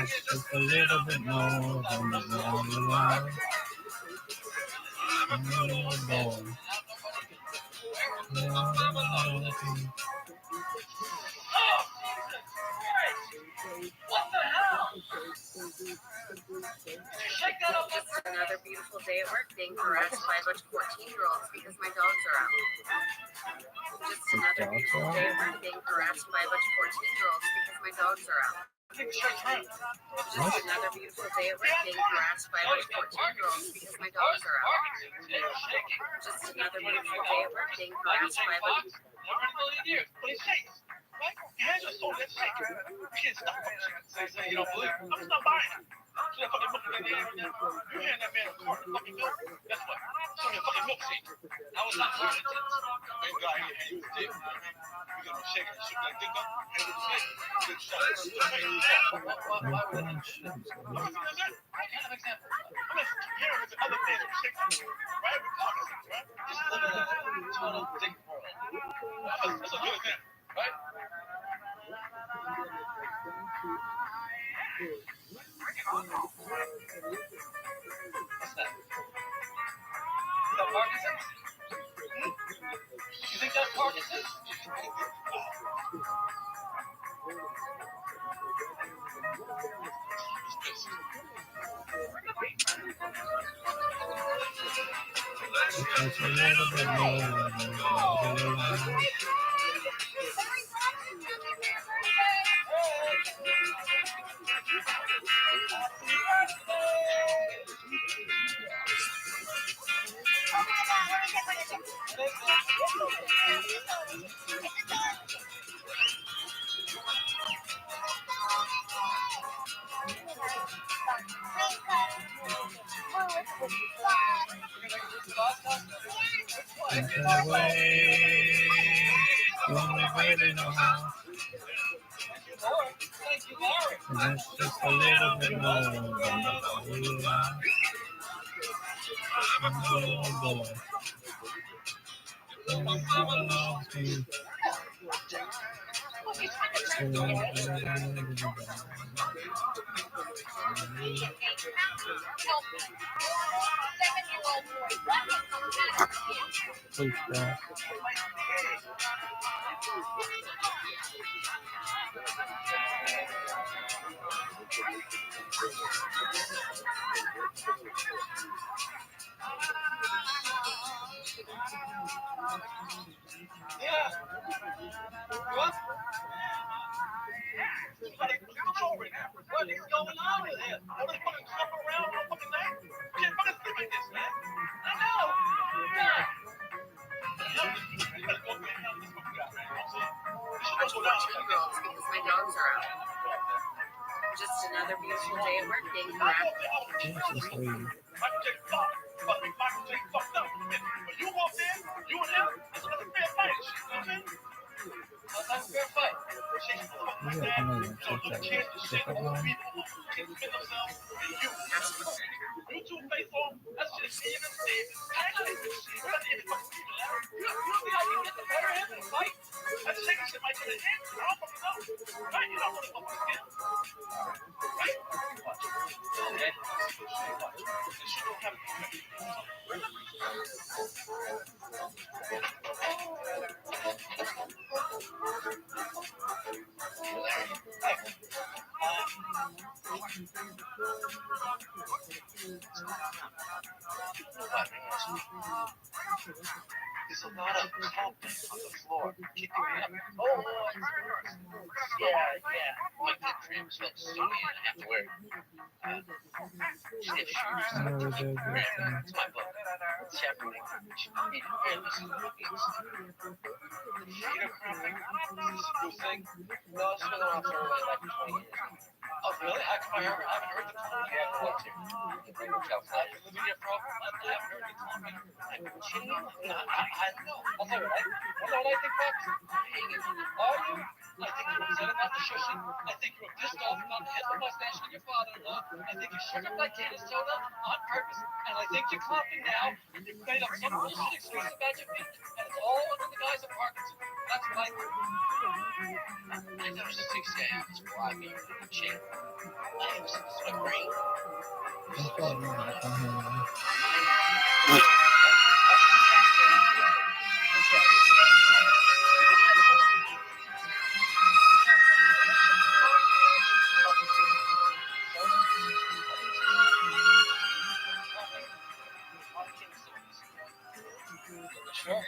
S5: Just a little bit more than the normal.
S3: Another beautiful day at work being harassed by a bunch of 14-year-olds because my dogs are out. Just another beautiful day at work being harassed by a bunch of 14-year-olds because my dogs are out. Just another beautiful day at work being harassed by a bunch of 14-year-olds because my dogs are out. Just another beautiful day at work being harassed by a bunch of...
S6: Right? Your hands are so let's shake it. You can't stop it. Say you don't believe it. I'm not buying it. So that fucking milk in the air. You hand that man a carton of fucking milk. Guess what? Show me a fucking milk seat. I was not holding it. Big guy here, hand you the dick. You gonna shake it, shoot that dick up, hand you the dick. Good shot. Why would that? What kind of example? I'm just hearing with the other things we shake up. Right? We're talking about, right? Just live in a total dick world. That's a good example, right? What's that? Is that Parkinson's?
S5: little bit more than the line. Take it away. You only really know how. And it's just a little bit more than the line. Oh boy. Please stop.
S6: Yeah. What? Come over here. What is going on with him? What is fucking jump around all fucking night? Can't fucking sleep like this, man. I know. God. You better go get him. This fucking guy, man. This should go down.
S7: Girls, because my dogs are out. Just another beautiful day at work, getting wrapped.
S5: Just leave.
S6: Michael J. Fox. Michael J. fucked up. When you walked in, you and him, it's another fair fight. You know what I'm saying? That's not a fair fight.
S5: You got another check that. Check that line.
S6: You two face on, that's just even Steven. You're not even fucking Steven, Larry. You see how you get the better end of the fight? That's shaking shit might get a hit. I don't fucking know. Right? You don't want to fucking skin. Right? Watch. Okay? Watch. This shit don't have to be There's a lot of pumping on the floor. Keep your hand up. Oh, yeah. Like the dreams look so man, I have to wear stiff shoes.
S5: I know they do this thing.
S6: It's my book. It's chaperoning. Hey, listen, Peter cramping. This is a good thing. No, it's been around for like 20 years. Oh, really? I haven't heard the talk yet. What's it? Living here, bro. I haven't heard the talk yet. I'm kidding you? No, I don't know. I'll tell you what I think, Bob? Are you? I think you're upset about the shushing. I think you're pissed off about the Hitler mustache on your father-in-law. I think you shook up like Candace soda on purpose. And I think you're coughing now. You've made up some bullshit excuse about your feet. And it's all under the guise of Parkinson. That's what I think. I know 6 a.m. is why I'm here. Shit. I was in the brain.
S5: That's probably not a phone.
S6: Sure.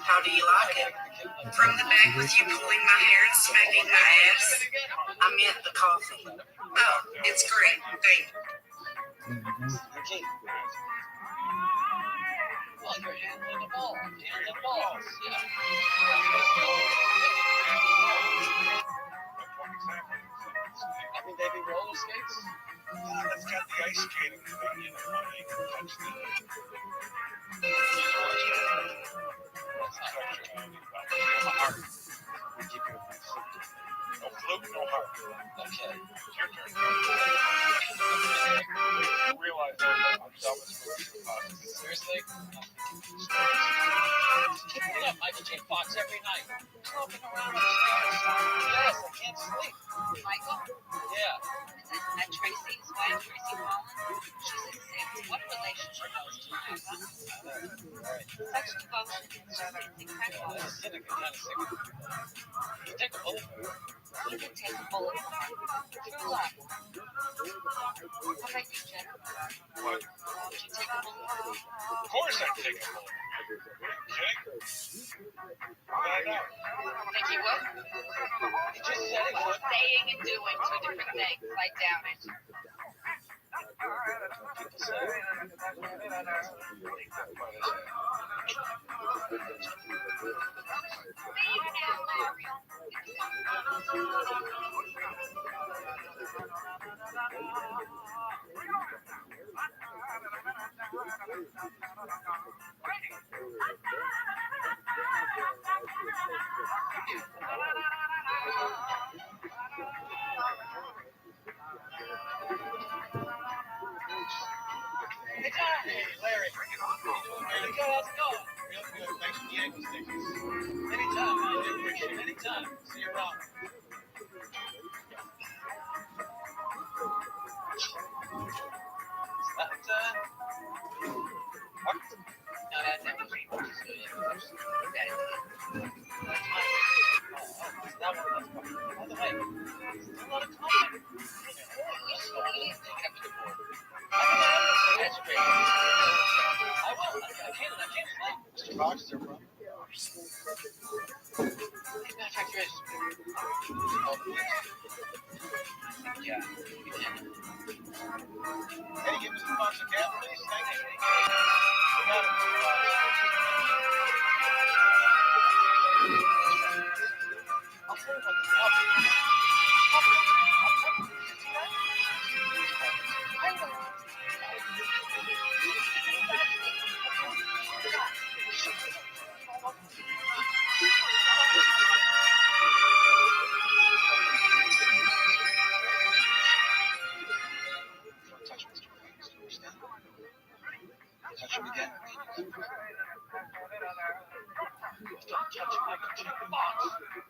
S7: How do you like it? From the back with you pulling my hair and smacking my ass. I meant the coffee. Oh, it's great. Thank you.
S6: Eugene. Well, you're handling the ball. Handling balls. Yeah. Happy baby roller skates?
S2: That's got the ice skating thing in it. You can touch the heart.
S6: We keep your flute.
S2: No flute, no heart.
S6: Okay.
S2: It's your turn. You realize that I'm self-explanatory.
S6: Seriously? Keep me up, Michael J. Fox, every night. Smoking around with yes, I can't sleep.
S3: Michael?
S6: Yeah.
S3: Is that Tracy's wife, Tracy Collins? She's at 6. What a relationship those two have, huh? Such devotion. It's just incredible.
S6: This is cynic and kind of sick. You take a bullet for her.
S3: You can take a bullet for her. True love. What about you, Jennifer?
S2: What?
S3: Would you take a bullet for her?
S2: Of course I'd take a bullet. Okay? How did I know?
S3: Think you would?
S6: You just said it would.
S3: Saying and doing two different things. I doubt it.
S6: People say.
S2: Hey, John. Hey, Larry. Hey, Joe, how's it going? Real good. Thanks for the Yankee stickers. Anytime, man. I appreciate it. Anytime. See you around.
S6: No, that's everything. That one. By the way, a lot of time. That's great. I will. I can't sleep.
S2: Mr. Fox, is there a problem?
S6: As a matter of fact, there is. Oh, yeah. You can.
S2: Hey, give Mr. Fox a cab, please. Thank you. You got it, Mr. Fox.
S6: I'll tell you what the problem is.
S2: Touch Mr. Fox. You understand? Touch him again.
S6: Don't touch Michael J. Fox.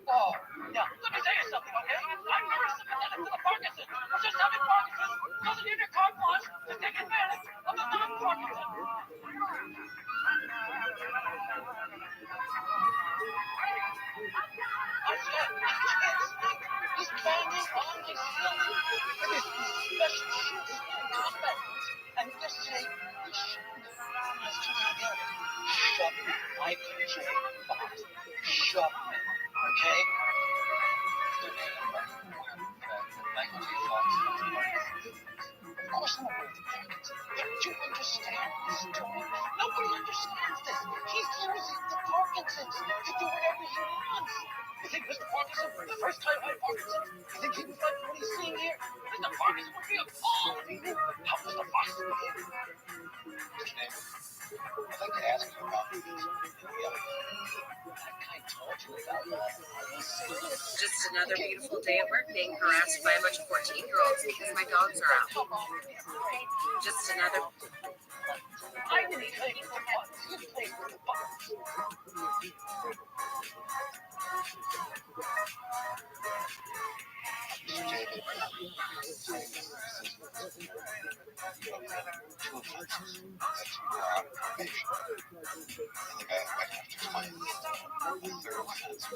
S6: Oh, now, let me tell you something, okay? I'm very sympathetic to the Parkinsons. Just having Parkinson's doesn't give you carte blanche to take advantage of the non-Parkinson. I said, I can't sleep. He's banging on my ceiling with his special shoes and combat boots, and just saying, let's do it together. Shut Michael J. Fox. Shut him, okay? Michael J. Fox. Of course I'm aware of the Parkinson's. Don't you understand this story? Nobody understands this. He's using the Parkinson's to do whatever he wants. You think Mr. Parkinson, the first time I had Parkinson's, you think he would like what he's seeing here? Mr. Parkinson would be appalled if he knew how Mr. Fox is behaving.
S2: Mr. David, I'd like to ask you about these in the other.
S6: I told you about that.
S7: Just another beautiful day at work being harassed by a bunch of 14-year-olds because my dogs are out. Just another.
S6: I didn't play with the buttons. You played with the buttons.
S2: Mr. David, influences. That's your information. And the guy might have to explain this with clear sense.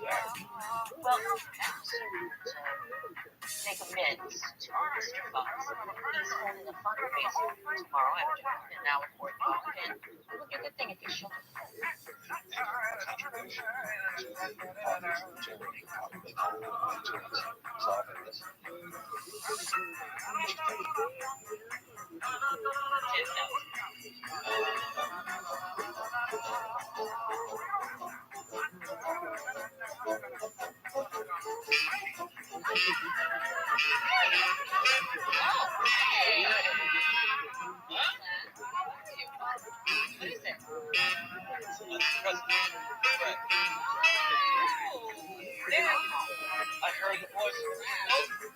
S2: Yes.
S3: Well, perhaps. Make amends to Mr. Fox. He's holding a fundraiser tomorrow afternoon, and now at 4 o'clock, and it would be a good thing if you showed up.
S2: Contribution to the funds generating profit towards solving this.
S6: I heard the voice of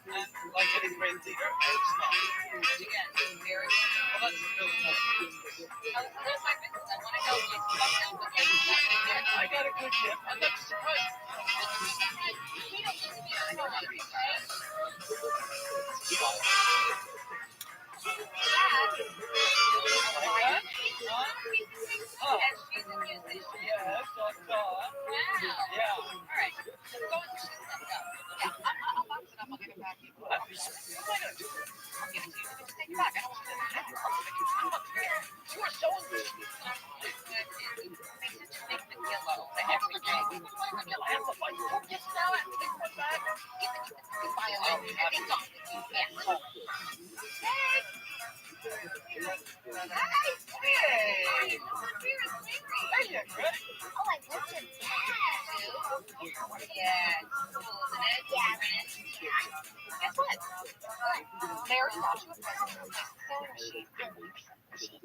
S6: and like any great leader, I was not. Well, that's really nice. I got a good tip. I'd like to surprise you.
S3: Guess what? Larry bought you a present from the sewing machine.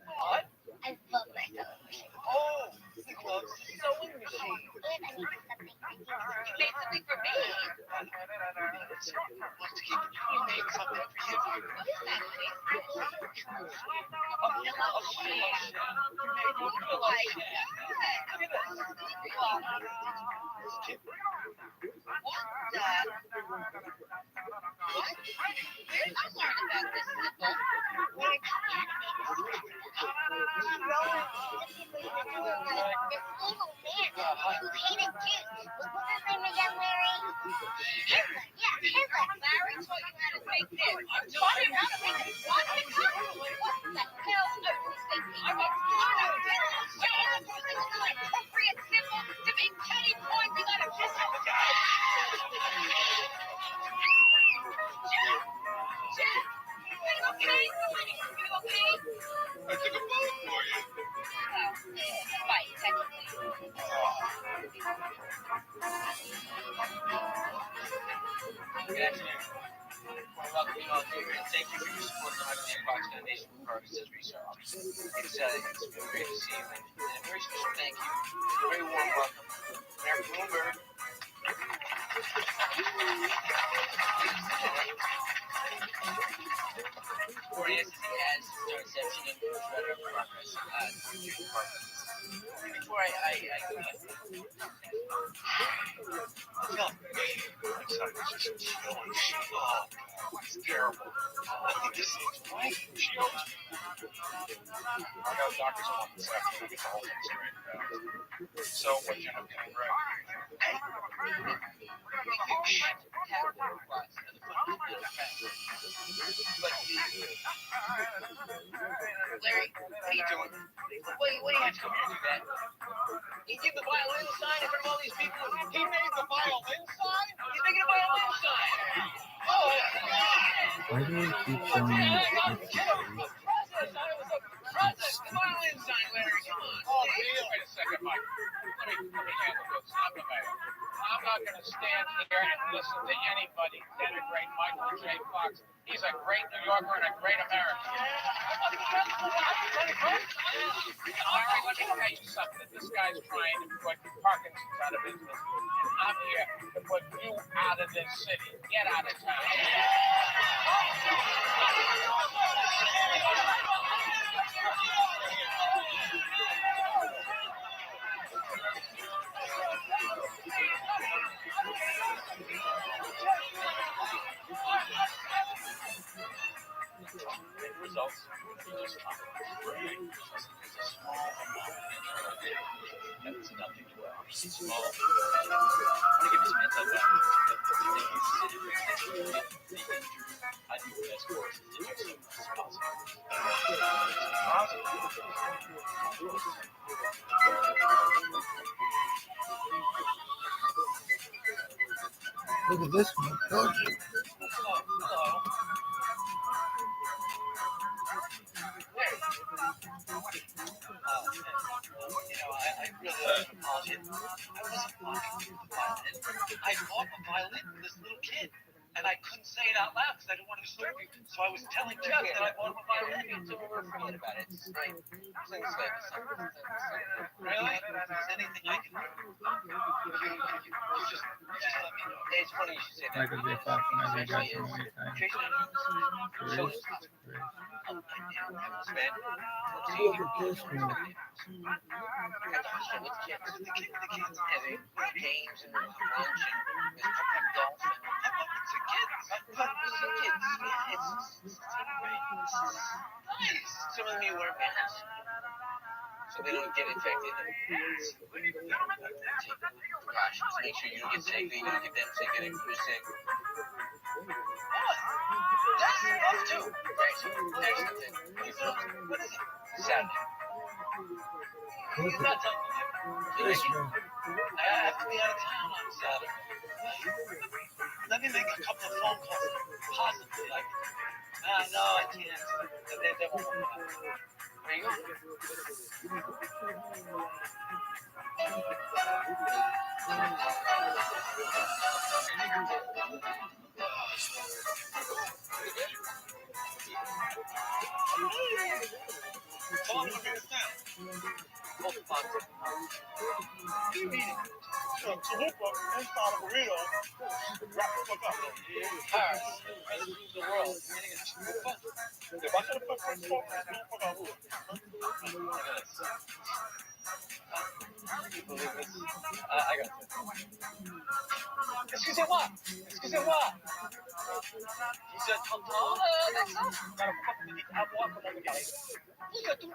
S6: What?
S3: I love my sewing machine.
S6: Oh, he loves the sewing machine.
S3: And I made something for you. You made something for me?
S6: Let's keep it. You made something for you.
S3: What is that, honey? I love your pillow.
S6: A pillow shell. You made your pillow shell. Look at this.
S3: What? I'm learning about this symbol. This evil man who hated Jews. What's his name again, Larry? Hitler. Yeah, Hitler. Larry taught you how to make this. I'm taught you how to make this. What the hell are you thinking? I was born out of this. You're using an inappropriate symbol to make petty points about a physical. Jeff, are you okay? Honey, are you okay?
S2: I took a bullet for you.
S3: Right, technically.
S6: Good afternoon. I want to welcome you all here and thank you for your support of the Michael J. Fox Foundation for Parkinson's Research. It's been great to see you, and a very special thank you. A very warm welcome. Mayor Bloomberg. For yesterday, as our inception and further progress before I go ahead.
S2: It's terrible. I think this is right. She owns me. I got a doctor's appointment this afternoon to get the whole thing straightened out. So what you end up getting right? Hey!
S6: Larry, what are you doing? What do you have to come here and do that? He did the violin sign in front of all these people. He made the violin sign? He's making a violin sign. Oh,
S5: Why do we keep showing
S6: yeah,
S5: this?
S6: I was a process. The violin sign, Larry. Come on. Oh, wait a second, Mike. Let me handle this. I'm the mayor. I'm not going to stand here and listen to anybody denigrate Michael J. Fox. He's a great New Yorker and a great American. Larry, let me tell you something. This guy's trying to put Parkinson's out of business. And I'm here to put you out of this city. Get out of town.
S1: to give you some insight back. I think the best course is to do as much as possible.
S5: Look at this one. Gorgeous.
S1: Hello. I really apologize. I wasn't buying the violin. I bought the violin for this little kid, and I couldn't say it out loud because I didn't want to disturb you. So I was telling Jeff that I bought him a violin. So forget about it. It's right. Please say something. Really? If there's anything I can do, you just let me know. It's funny you should say that.
S5: Like a big fox, my big guy from every time.
S1: Show this. Man.
S5: Look at this one.
S1: The kids having games and lunch and golf. It's a kid. Some of them you wear masks so they don't get infected. Precautions. Make sure you don't get sick. You don't get them sick. You're sick. That's enough too. Excellent. What is it? Saturday.
S5: Look
S1: You're not
S5: at
S1: telling me.
S5: this one.
S1: I have to be out of town on Saturday. Let me make a couple of phone calls. Possibly, like, no, I can't. They won't work out. Where you going? Come on, we'll finish now. Hold the phone. Meeting. So whoop up inside a burrito. Wrap the fuck up. Paris, president of the world. Meeting is fun. If I should have put French sauce, I don't fuck out wood. You believe this? I got it. Excusez-moi. Excusez-moi. He said, gotta fucking eat. I want from the guy. Vous êtes tout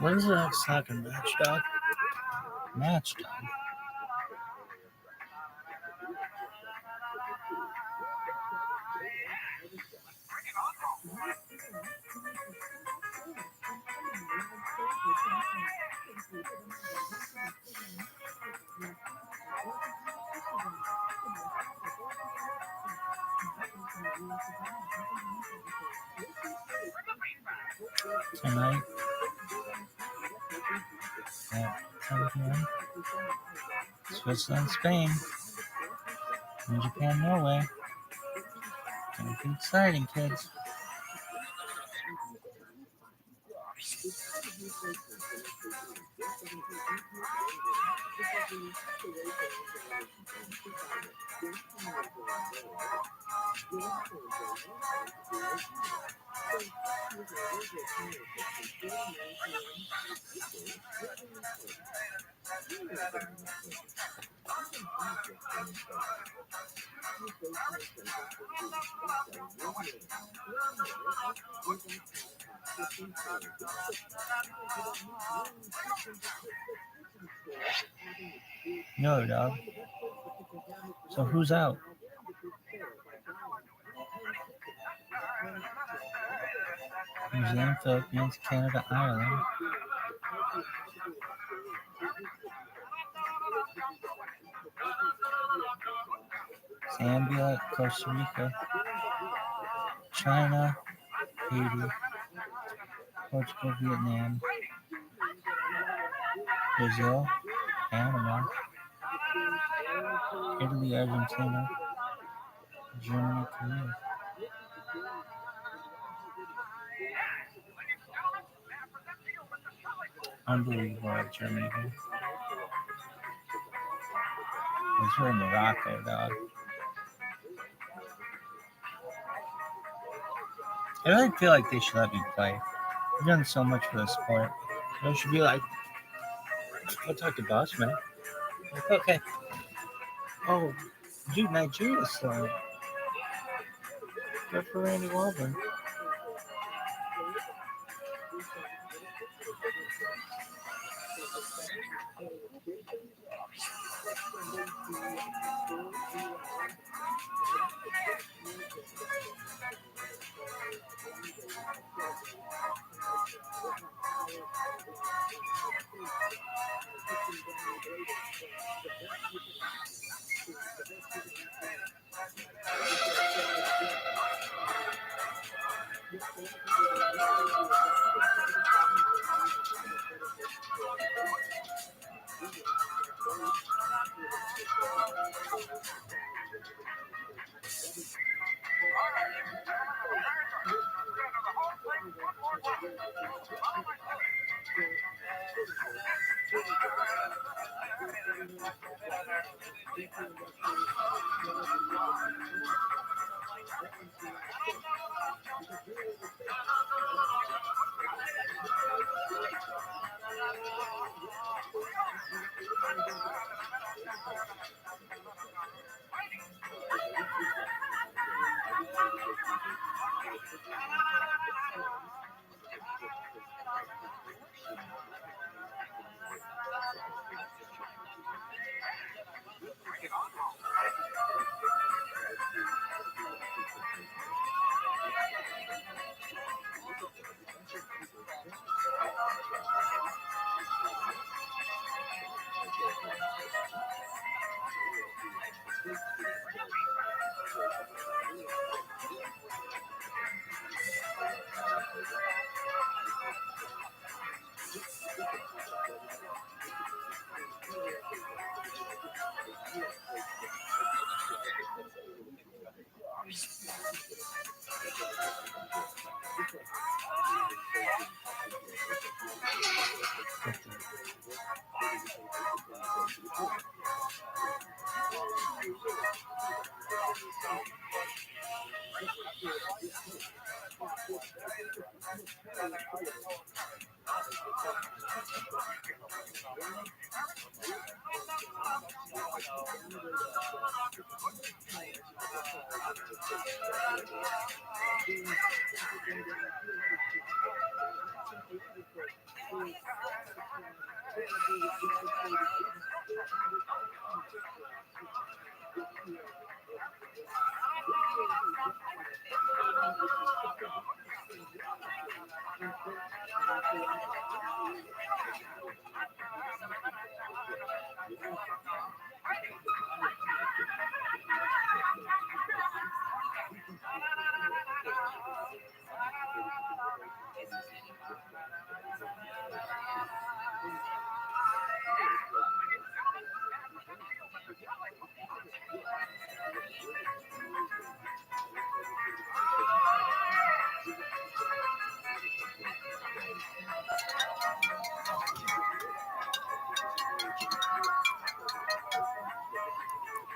S5: When's the next soccer match, dog? Match time. Tonight at 10 p.m. Switzerland, Spain, and Japan, Norway. Gonna be exciting, kids. No, dog. So who's out? New Zealand, Philippines, Canada, Ireland. Zambia, Costa Rica, China, Haiti, Portugal, Vietnam, Brazil, Panama, Italy, Argentina, Germany, Korea. Unbelievable, Germany. It's really Morocco, dog. I really feel like they should let me play. I've done so much for the sport. They should be like, I'll talk to boss, man. Like, okay. Oh, dude, Nigeria's still in. Good for Randy Wahlberg.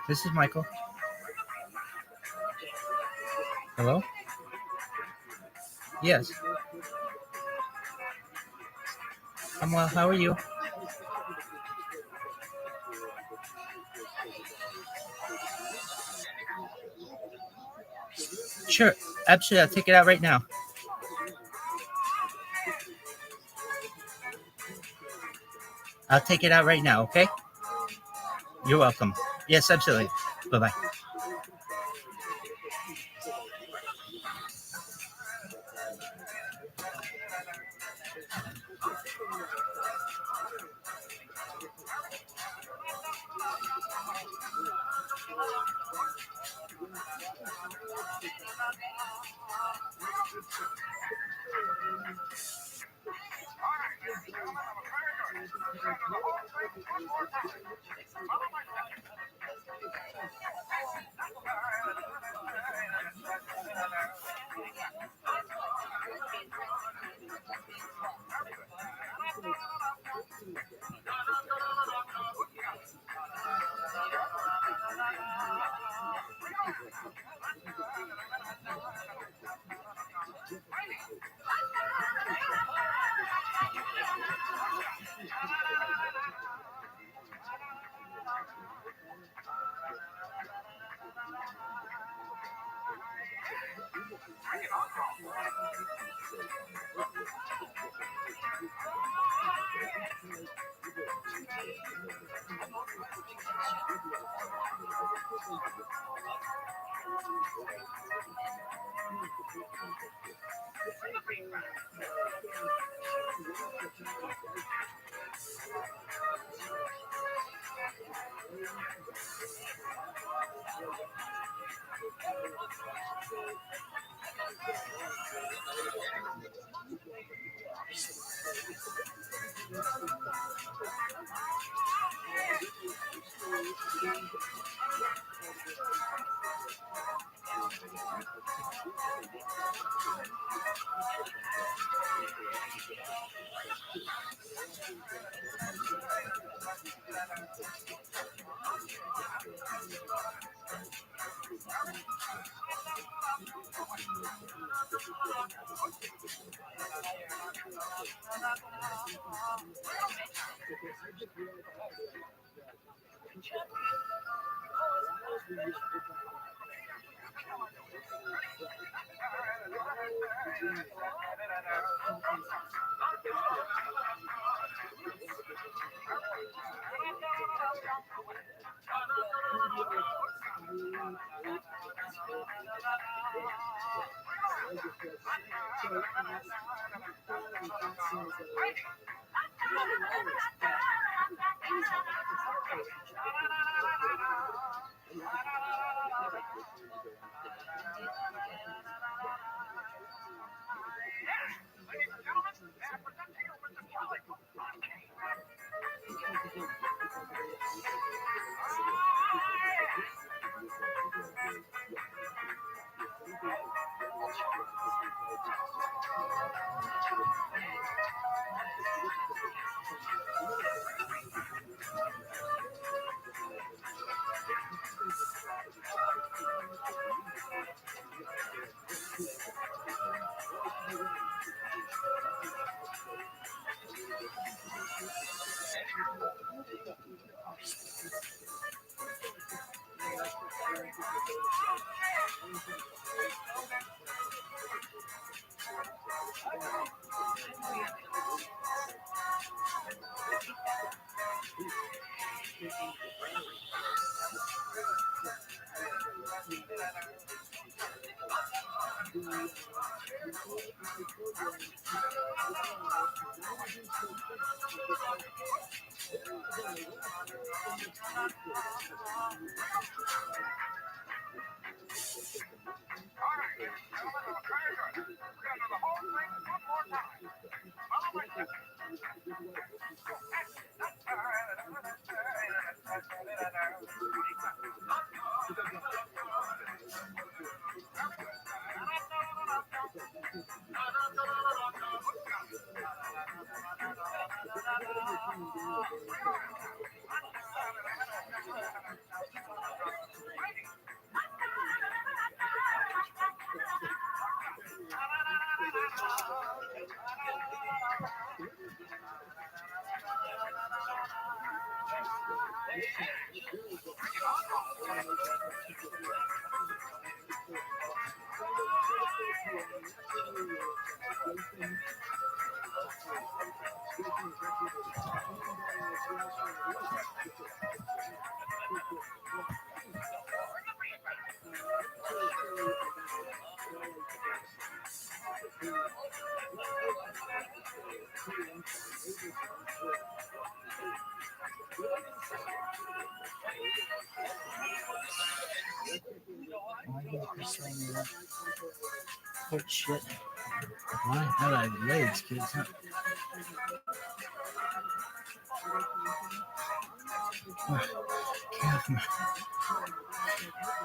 S5: This is Michael. Hello? Yes. I'm well. How are you? Sure. Absolutely. I'll take it out right now. I'll take it out right now, okay? You're welcome. Yes, absolutely. Bye-bye. Why did you say that? Good shit. Why? I like legs, kids. Huh? Lord.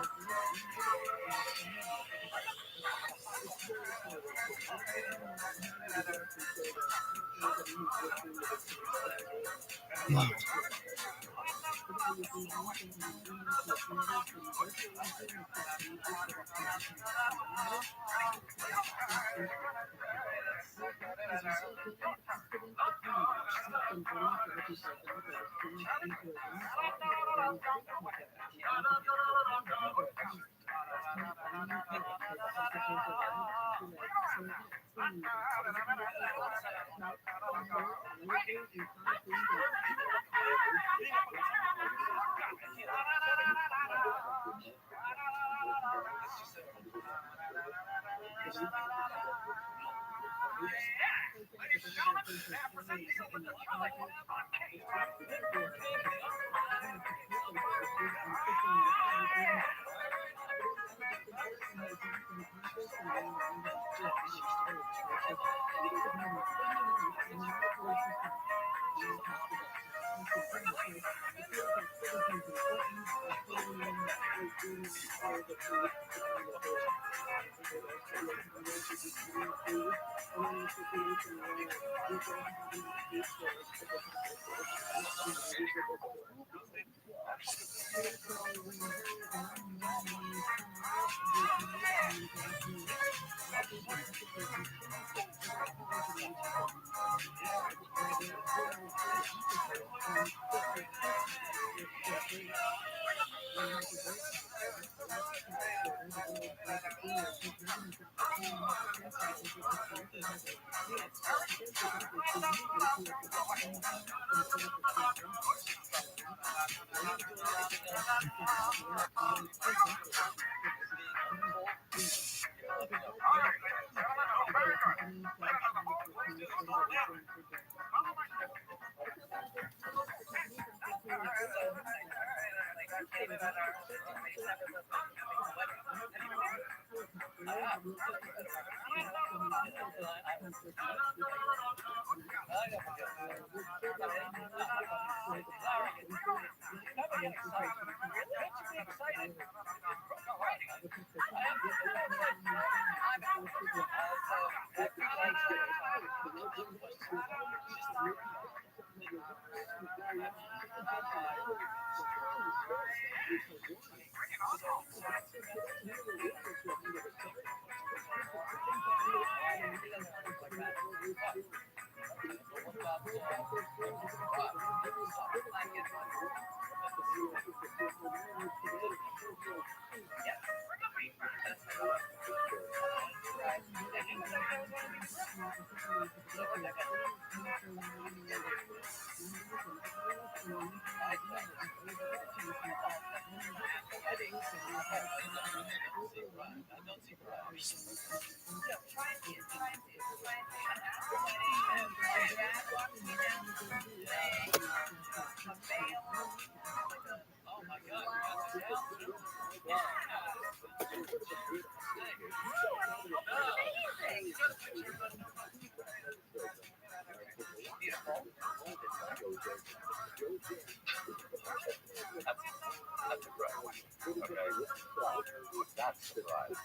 S2: That's the right.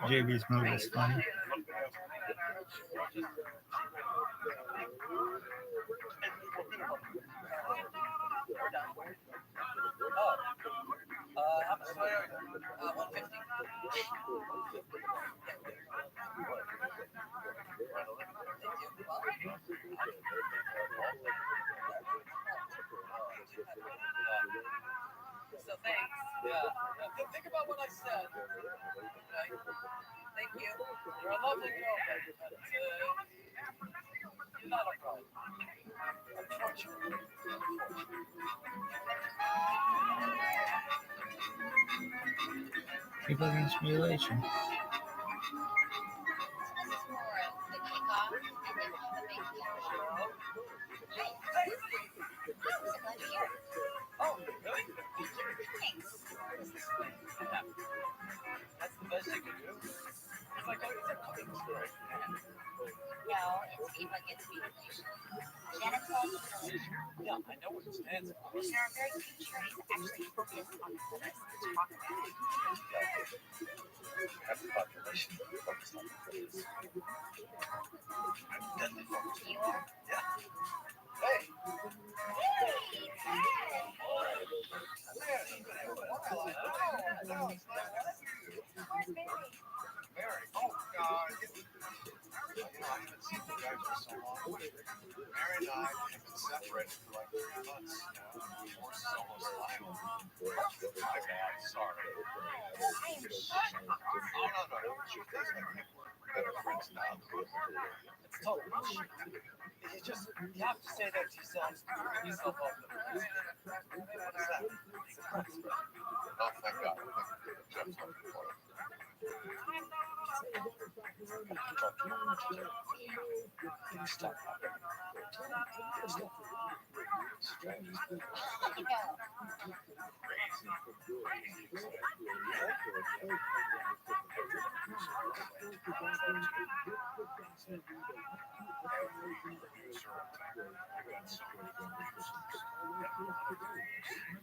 S5: JB's move is funny.
S6: How much sweater? 150. So thanks. Yeah. Think about what I said. Okay. Thank you. You're a lovely girl, but you're not a bride. Unfortunately.
S5: People against mutilation.
S6: Oh, really? That's the best you can do?
S2: great.
S3: No, it's Eva gets me. Janet's called Sterling.
S2: Yeah, I know what it stands for.
S3: There are very few charities that actually focus on the list to talk about it.
S2: Half the population focused on the kids. I'm deadly focused.
S3: You are?
S2: Yeah. Hey! Man, it's been a while. I know. It's nice to see you.
S3: Where's Mary?
S2: Mary. Oh, I haven't seen you guys for so long. Mary and I have been separated for like 3 months now. Divorce is almost final. My bad. Sorry.
S3: I am shocked.
S2: Oh, no. She thinks that we're better friends now. It's totally bullshit. You have to say that to yourself to pick yourself up. What is that? It's a friend. Oh, thank God. Jeff's looking for it. Stop. Strange.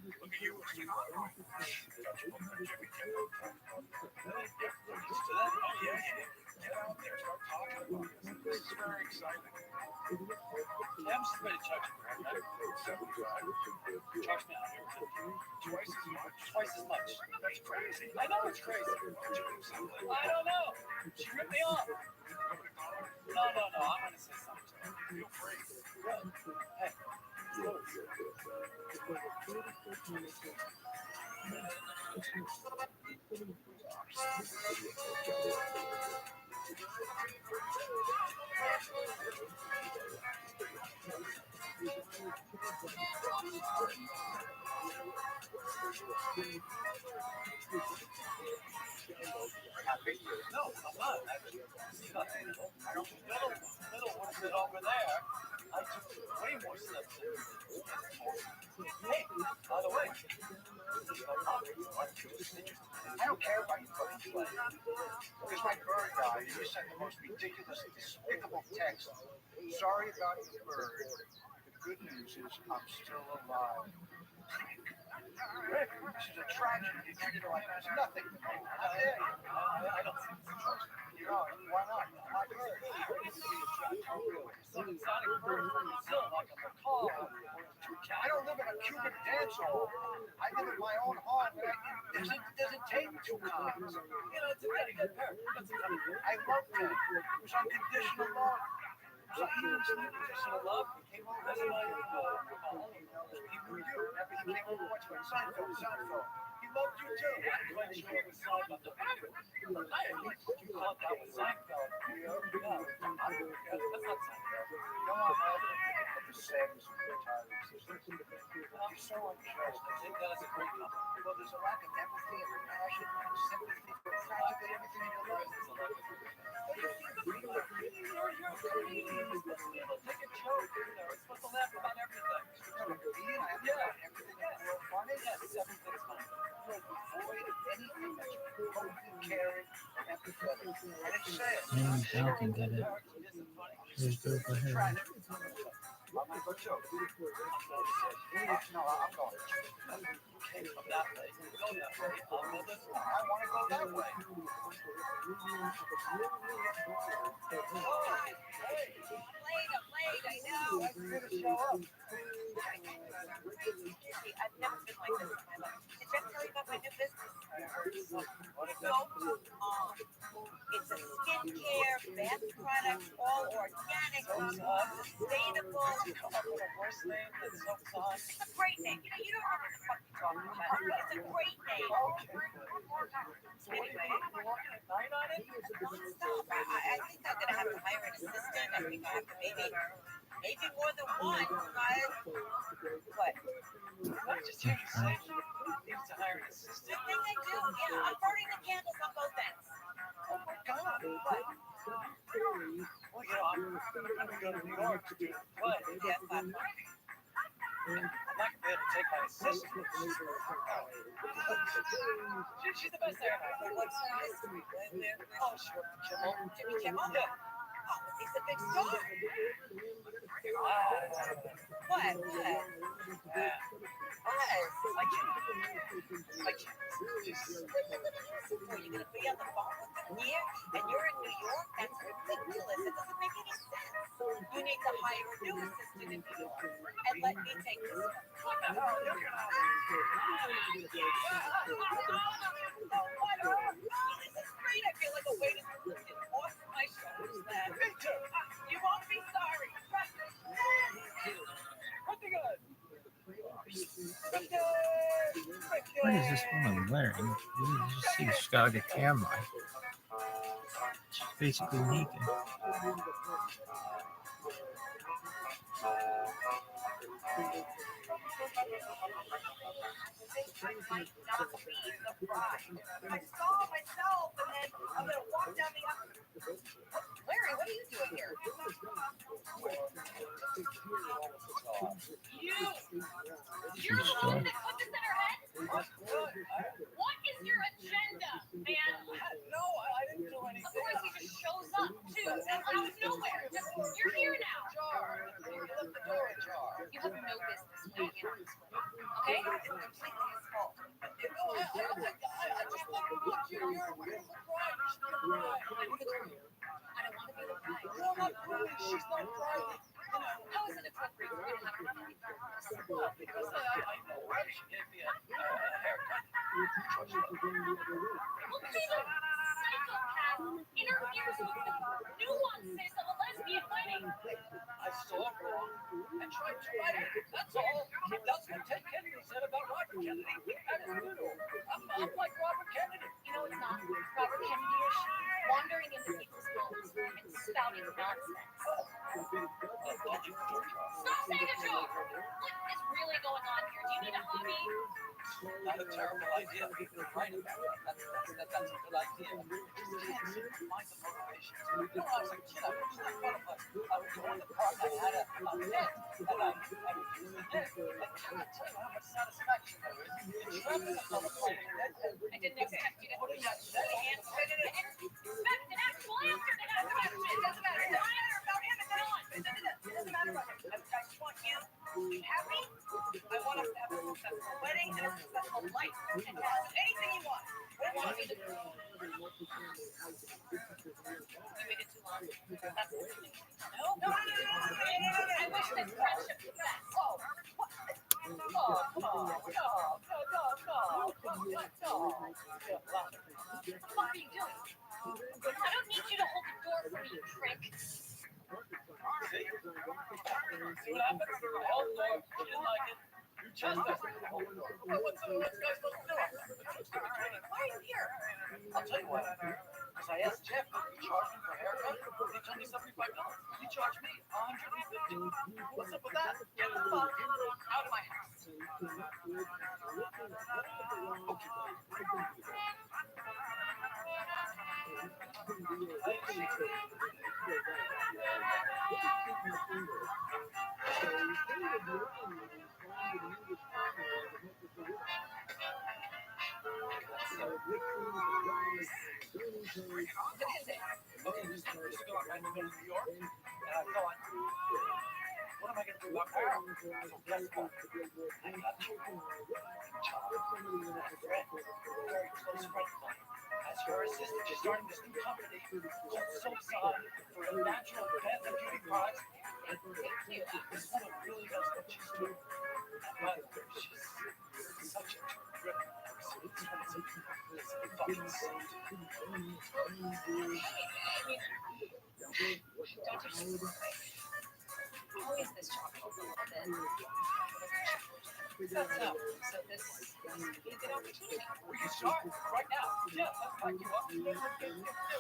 S2: Look at you. Get out there. Start talking about this. This is very exciting. I'm just ready to charge you, right? 75. Charge me out here. Twice as much. Twice as much. That's crazy. I know it's crazy. I don't know. She ripped me off. No. I'm going to say something. Feel free. Hey. No, I'm not. Little one sit over there. I took way more steps. Hey, by the way, I don't care about your fucking play. Because my bird died, and you sent the most ridiculous, despicable text. Sorry about your bird. The good news is I'm still alive. Rick, this is a tragedy. You treated her like it was nothing. How dare you? I don't think it's a tragedy. No, why not? My bird. It's to be a tragedy. Some exotic bird from Brazil, like a macaw. I don't live in a Cuban dance hall. I live in my own home. Doesn't take two times. It's a very good bird. I loved him. It was unconditional love. So he was unconditional love. He came over. That's why he knew you. Remember, he came over once with Seinfeld. He loved you too. When you were with Seinfeld. I you thought that was Seinfeld. No, that's not Seinfeld. No, I'm the same as the entire existence. I'm so impressed. I think that is a great compliment. Well, there's a lack of empathy and compassion and sympathy for practically everything in your life. You're a comedian. You're supposed to be able to take a joke. You're supposed to laugh about everything. You're a comedian. I laugh about everything in the world. Funny? Yes, everything's funny. You're devoid of anything that's important, caring, or empathetic. And it's sad.
S5: I can get it. Just go ahead.
S2: I'm going to go joke. No, I'm going to joke. Okay, come that way. Go that way. I'll go this way. I want to go that way. Hey.
S3: I'm late, I know.
S2: Why did it show up?
S3: I've never been like this in my life. Did Jeff tell you about my new business?
S2: What is
S3: So, it's a skincare, bath product, all organic, sustainable.
S2: Come up with a worse name than Soap's On?
S3: It's a great name. You don't know what the fuck you're talking about. It's a great name. Anyway,
S2: You're working at night on it?
S3: stop. I think I'm gonna have to hire an assistant. I think I have to maybe more than one. Guys, what?
S2: I just hear you say you need to hire an assistant.
S3: I think I do. Yeah, I'm burning the candles on both ends.
S2: Oh my God. What? Well, I'm going to go to New York to do the play.
S3: Yes, I'm.
S6: not gonna be able to take my assistant. She's the best I ever had. Like, seriously, oh, sure, Kimmel. Jimmy Kimmel? Yeah.
S3: Oh, he's a big star. What?
S6: I can't. Just,
S3: Well, you're gonna be on the phone with him here, and you're in New York? That's ridiculous. It doesn't make any sense. You need to hire a new assistant in New York and let me take this one.
S6: what the hell? You're gonna.
S3: This is great. I feel like a weight is lifted off my shoulders, man.
S6: Me too.
S3: You won't be sorry.
S6: Pretty good.
S5: What is this woman wearing? You just see she's got like a camera. She's basically naked.
S3: Might not be the bride. I saw myself, and then I'm gonna walk down the aisle. Larry, what are you doing here?
S4: You're the one that put this in her head? What is your agenda, man?
S6: No, I didn't do
S4: Of
S6: anything.
S4: course, he just shows up, too, and out of nowhere. Just, you're here now.
S6: You left the door ajar.
S3: You have no business weighing in on this woman. Okay? It's completely his fault.
S6: I just want to look you. You're a beautiful bride. You should be a bride.
S3: I don't want to be the bride.
S6: No, not really. She's not bride.
S3: How is it appropriate for me to have a family photo?
S6: Well, because I know her. She gave me a haircut.
S4: Look at the psychopath interviews with the nuances of a lesbian wedding.
S6: I saw it wrong and tried to right it. That's all. That's what Ted Kennedy said about Robert Kennedy at his funeral. I'm like Robert Kennedy.
S3: You know, it's not Robert Kennedy-ish, wandering into people's homes and spouting nonsense.
S4: Stop saying a joke. What is really going on here? Do you need a hobby?
S6: Not a terrible idea. Right about it. That's a good idea. Just can't find the motivation. You know, I was a kid. I was just like, I would go in the park. I had a net, and I would use the net. And I tell you how much satisfaction there is in trapping yourself on the net.
S4: I didn't expect you to putting that steady hand straight in the air. Expect an actual answer to that question.
S3: It doesn't matter.
S4: It's not about him, it's on.
S3: It doesn't matter about him. I just want you to be happy. I want us to have a successful wedding and a successful life. And tell us anything you want. What do you want me to do? You waited too long. That's the thing. No.
S4: I wish this friendship was best.
S6: Oh, what? Oh, come on. No.
S4: What are you doing? I don't need you to hold the door for me, you prick.
S6: See what happened? I held the door. You didn't like it. You chastised me. What's this guy supposed to do?
S3: Why are you here?
S6: I'll tell you what. Because I asked Jeff to charge me for a haircut. He told me $75. He charged me $150. What's up with that?
S3: Get the fuck out of my house. What is it?
S6: Okay, just a years ago, I had to go to New York, and I thought, what am I going to do about Carol? So guess what? I got you. A friend, very close friend of mine. As her assistant, she's starting this new company called Soapside for a natural bath and beauty products. This woman really knows what she's doing. But she's such a terrific person. It's fucking sick.
S3: Don't you how is this chocolate a little bit? So this could be a good opportunity.
S6: We can start right now. Yeah, let's back you up. Get the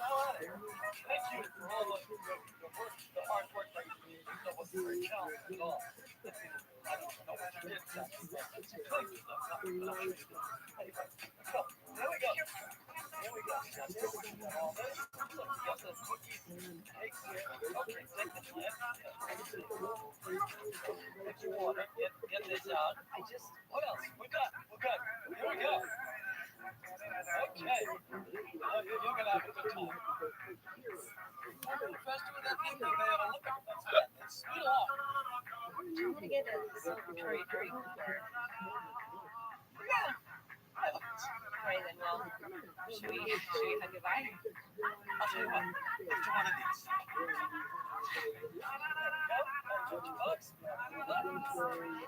S6: hell out of here. Thank you for all the work, the hard work that you know was very challenging at all. I don't know what you did. It's crazy stuff. Anyway, so there we go. Here we go. All this. Look, you got the cookies and cakes here. Okay, take the plant. Get your water. Get this.
S3: I'm gonna get a celebratory drink. Alright then, well, should we hug goodbye?
S6: I'll tell you what, after one of these.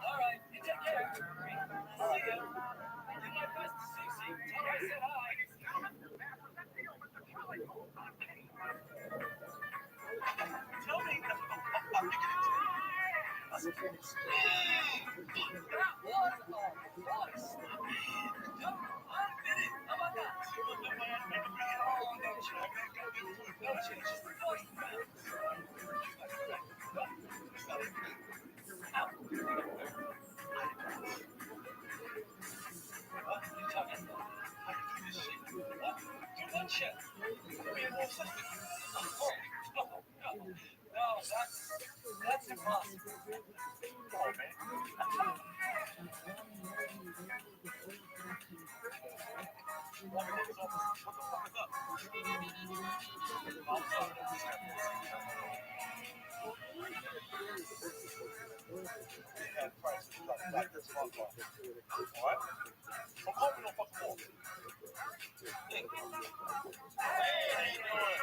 S6: All right, you take care. See you. Do my best to Cece. Tell her I said hi. Tell me what the fuck are you gonna do? That was a voice. No, I admit it. How about that? No, it's just the voice. What are you talking about? I can do this shit. What? Do what shit? Being more suspect. No, that's impossible. Oh, man. What the fuck is up? I'm sorry. Yeah, price is like this month. What? I'm hoping no fucking more. Hey, how you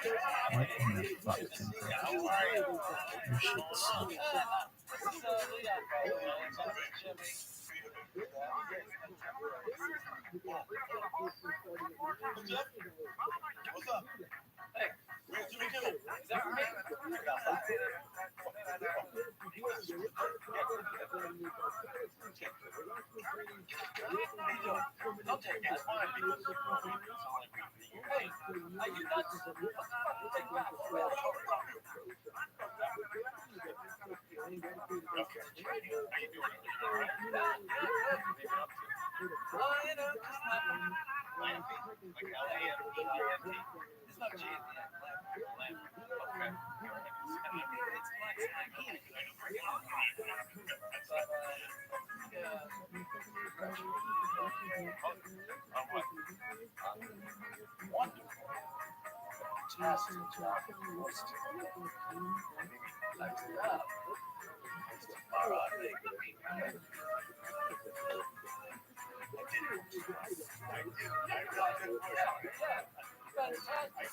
S6: doing?
S5: What in the fuck?
S6: How are you?
S5: Your shit sucks.
S6: This is Leon, by the way. It's on Jimmy. What's up? Hey, where's Jimmy Kimmel? Is that right? Don't take that. Fine, because hey, are you nuts? What the fuck you take that? Okay. How you doing? All right. Oh, you know, just Lamp. Like L-A-M-P-I-N-T. It's not G at the end. Lamp. Okay. It's black slang. Okay. But, yeah. On what? Wonderful. Fantastic job. Most nice job. All right. Fantastic.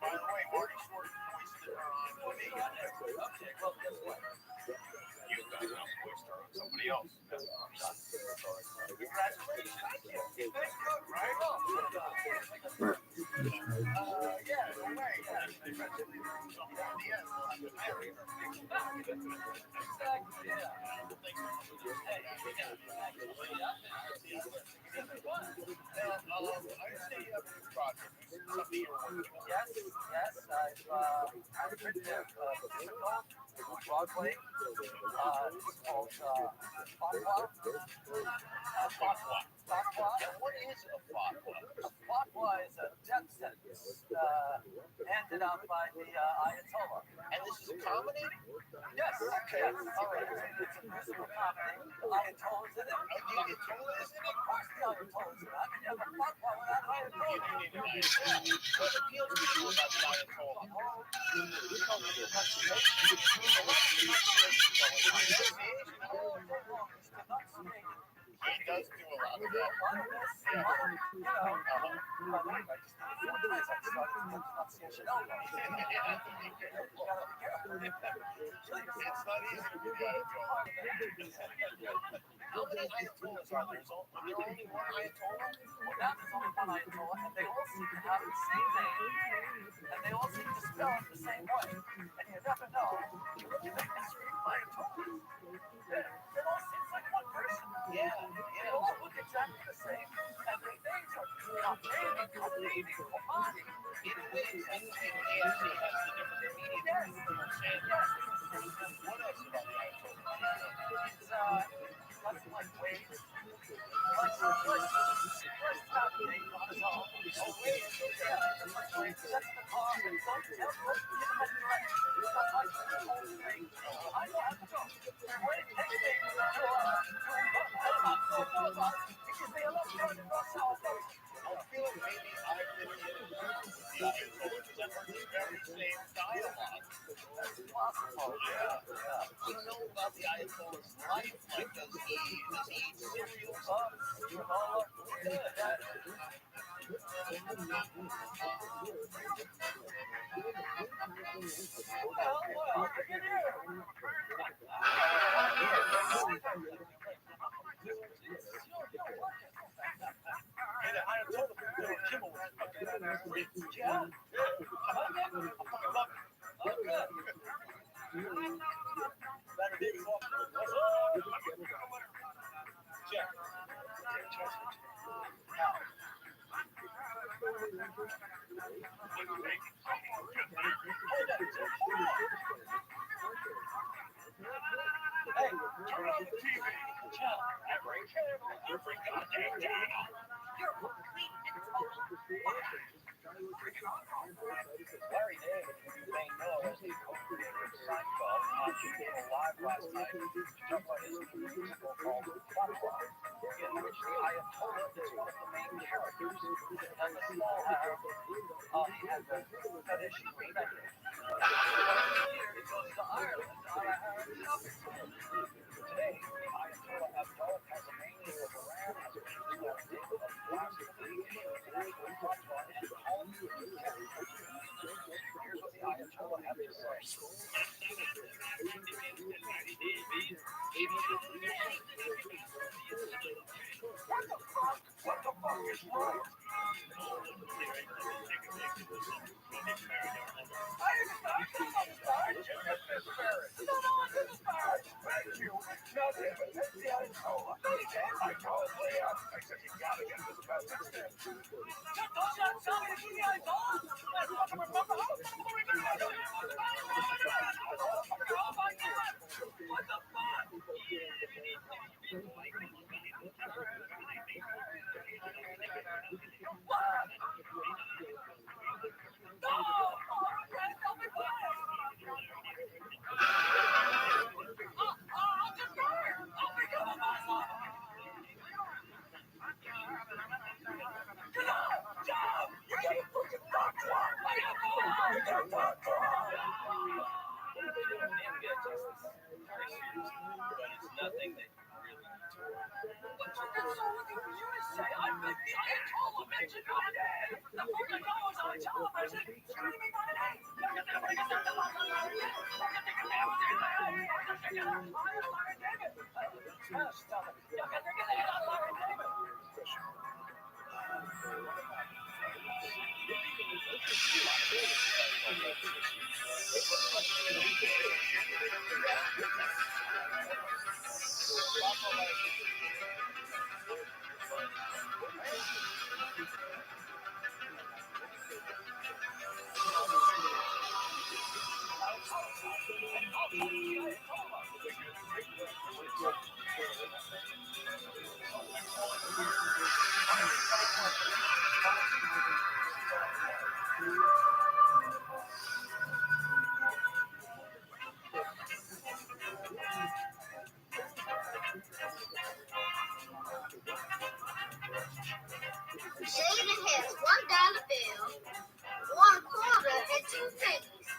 S6: By the way, Marty Short voiced it on me. Okay, well, guess what? You got an voiced her on somebody else. Congratulations. Thank you. That's good, right? Yeah, no way. Eventually, somewhere in the end, we'll have to marry her. Exactly, yeah. I say you have a new project. Something you're working on. Yes, I've written a musical on Broadway. It's called Fatwa. Fatwa. What is a fatwa? A fatwa is a death sentence handed out by the Ayatollah. And this is a comedy? Yes. Okay. Yes. All right. It's a musical comedy. The Ayatollah's in it. The Ayatollah is in it? Of course the Ayatollah's in it. I mean, you have a fatwa without Ayatollah. You need an Ayatollah. What appeals to you about the Ayatollah? He does do a lot of that. It's not easy to be the Ayatollah. How many Ayatollahs are there? Is there only one Ayatollah? Well, now there's only one Ayatollah, and they all seem to have the same name, and they all seem to spell it the same way. And you never know the history of Ayatollahs. It all seems like one person. Yeah. They all look exactly the same, and their names are Khomeini, Khomani. In a way, AFC has the different meaning. Yes. What else about the Ayatollah? It's lots of like waves. Lots of first stop thing on his own. Oh, waves. Yeah. That's the car. Give him a direction. It's like the whole thing. I know how to go. Where it takes me to because they love going to Russell. I feel like maybe I've been in the same dialogue. That's possible. Yeah. You know about the Ayatollah's life? Like, does he eat cereals up? Granola? Yeah. Well, bring it here. Hey, the Ayatollah doing kibble with yeah. I'm fucking love it. Oh, good. Better get you off. What's up? Check. Now. Hey, turn on the TV. Chill. Every cable, every goddamn channel.
S3: You're complete and total.
S6: Larry David, who you may know as the co-creator of Seinfeld, on Channel Live last night to talk about his new musical called Foodporn, in which the Ayatollah is one of the main characters, and the small he has a fetish for begging. He goes to Ireland on a Harris shopping tour. Today, the Ayatollah has a mania with Iran as a result of blasphemy issues and fatwa and home Here's what the Ayatollah had to say. What the fuck is wrong? Thank you. Now, David, take the Ayatollah. I told Leon. I said, you gotta get this message in. What the fuck? Nothing that really but that's all looking for you to say. I think the Ayatollah mentioned my name. The fucking knows on television screaming my name.
S4: David has $1 bill, 1 quarter, and 2 pennies.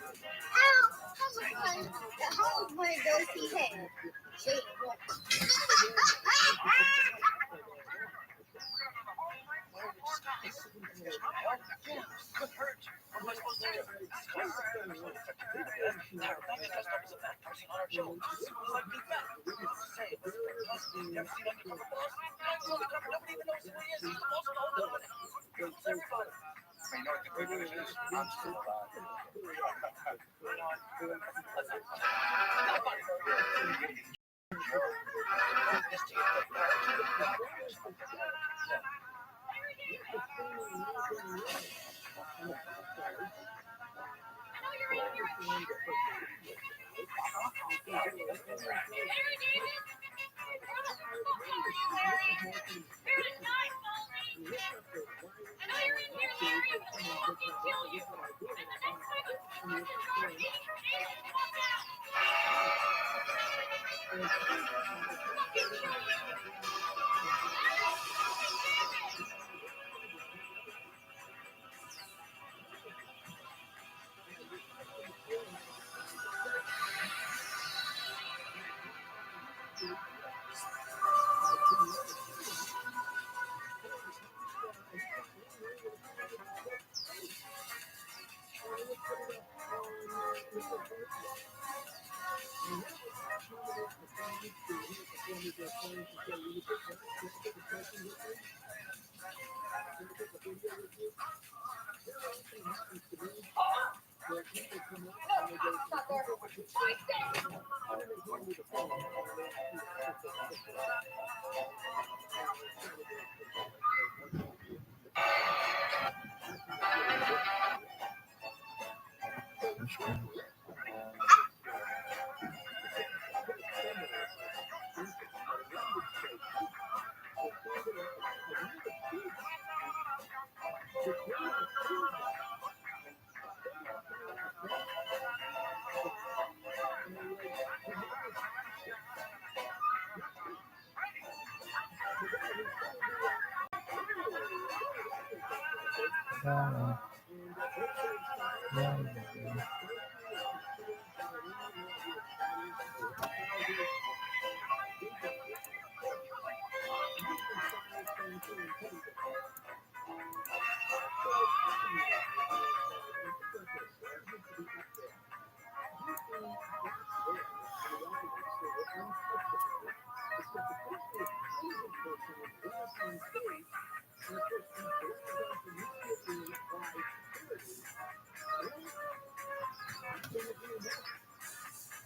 S4: How much money does he have?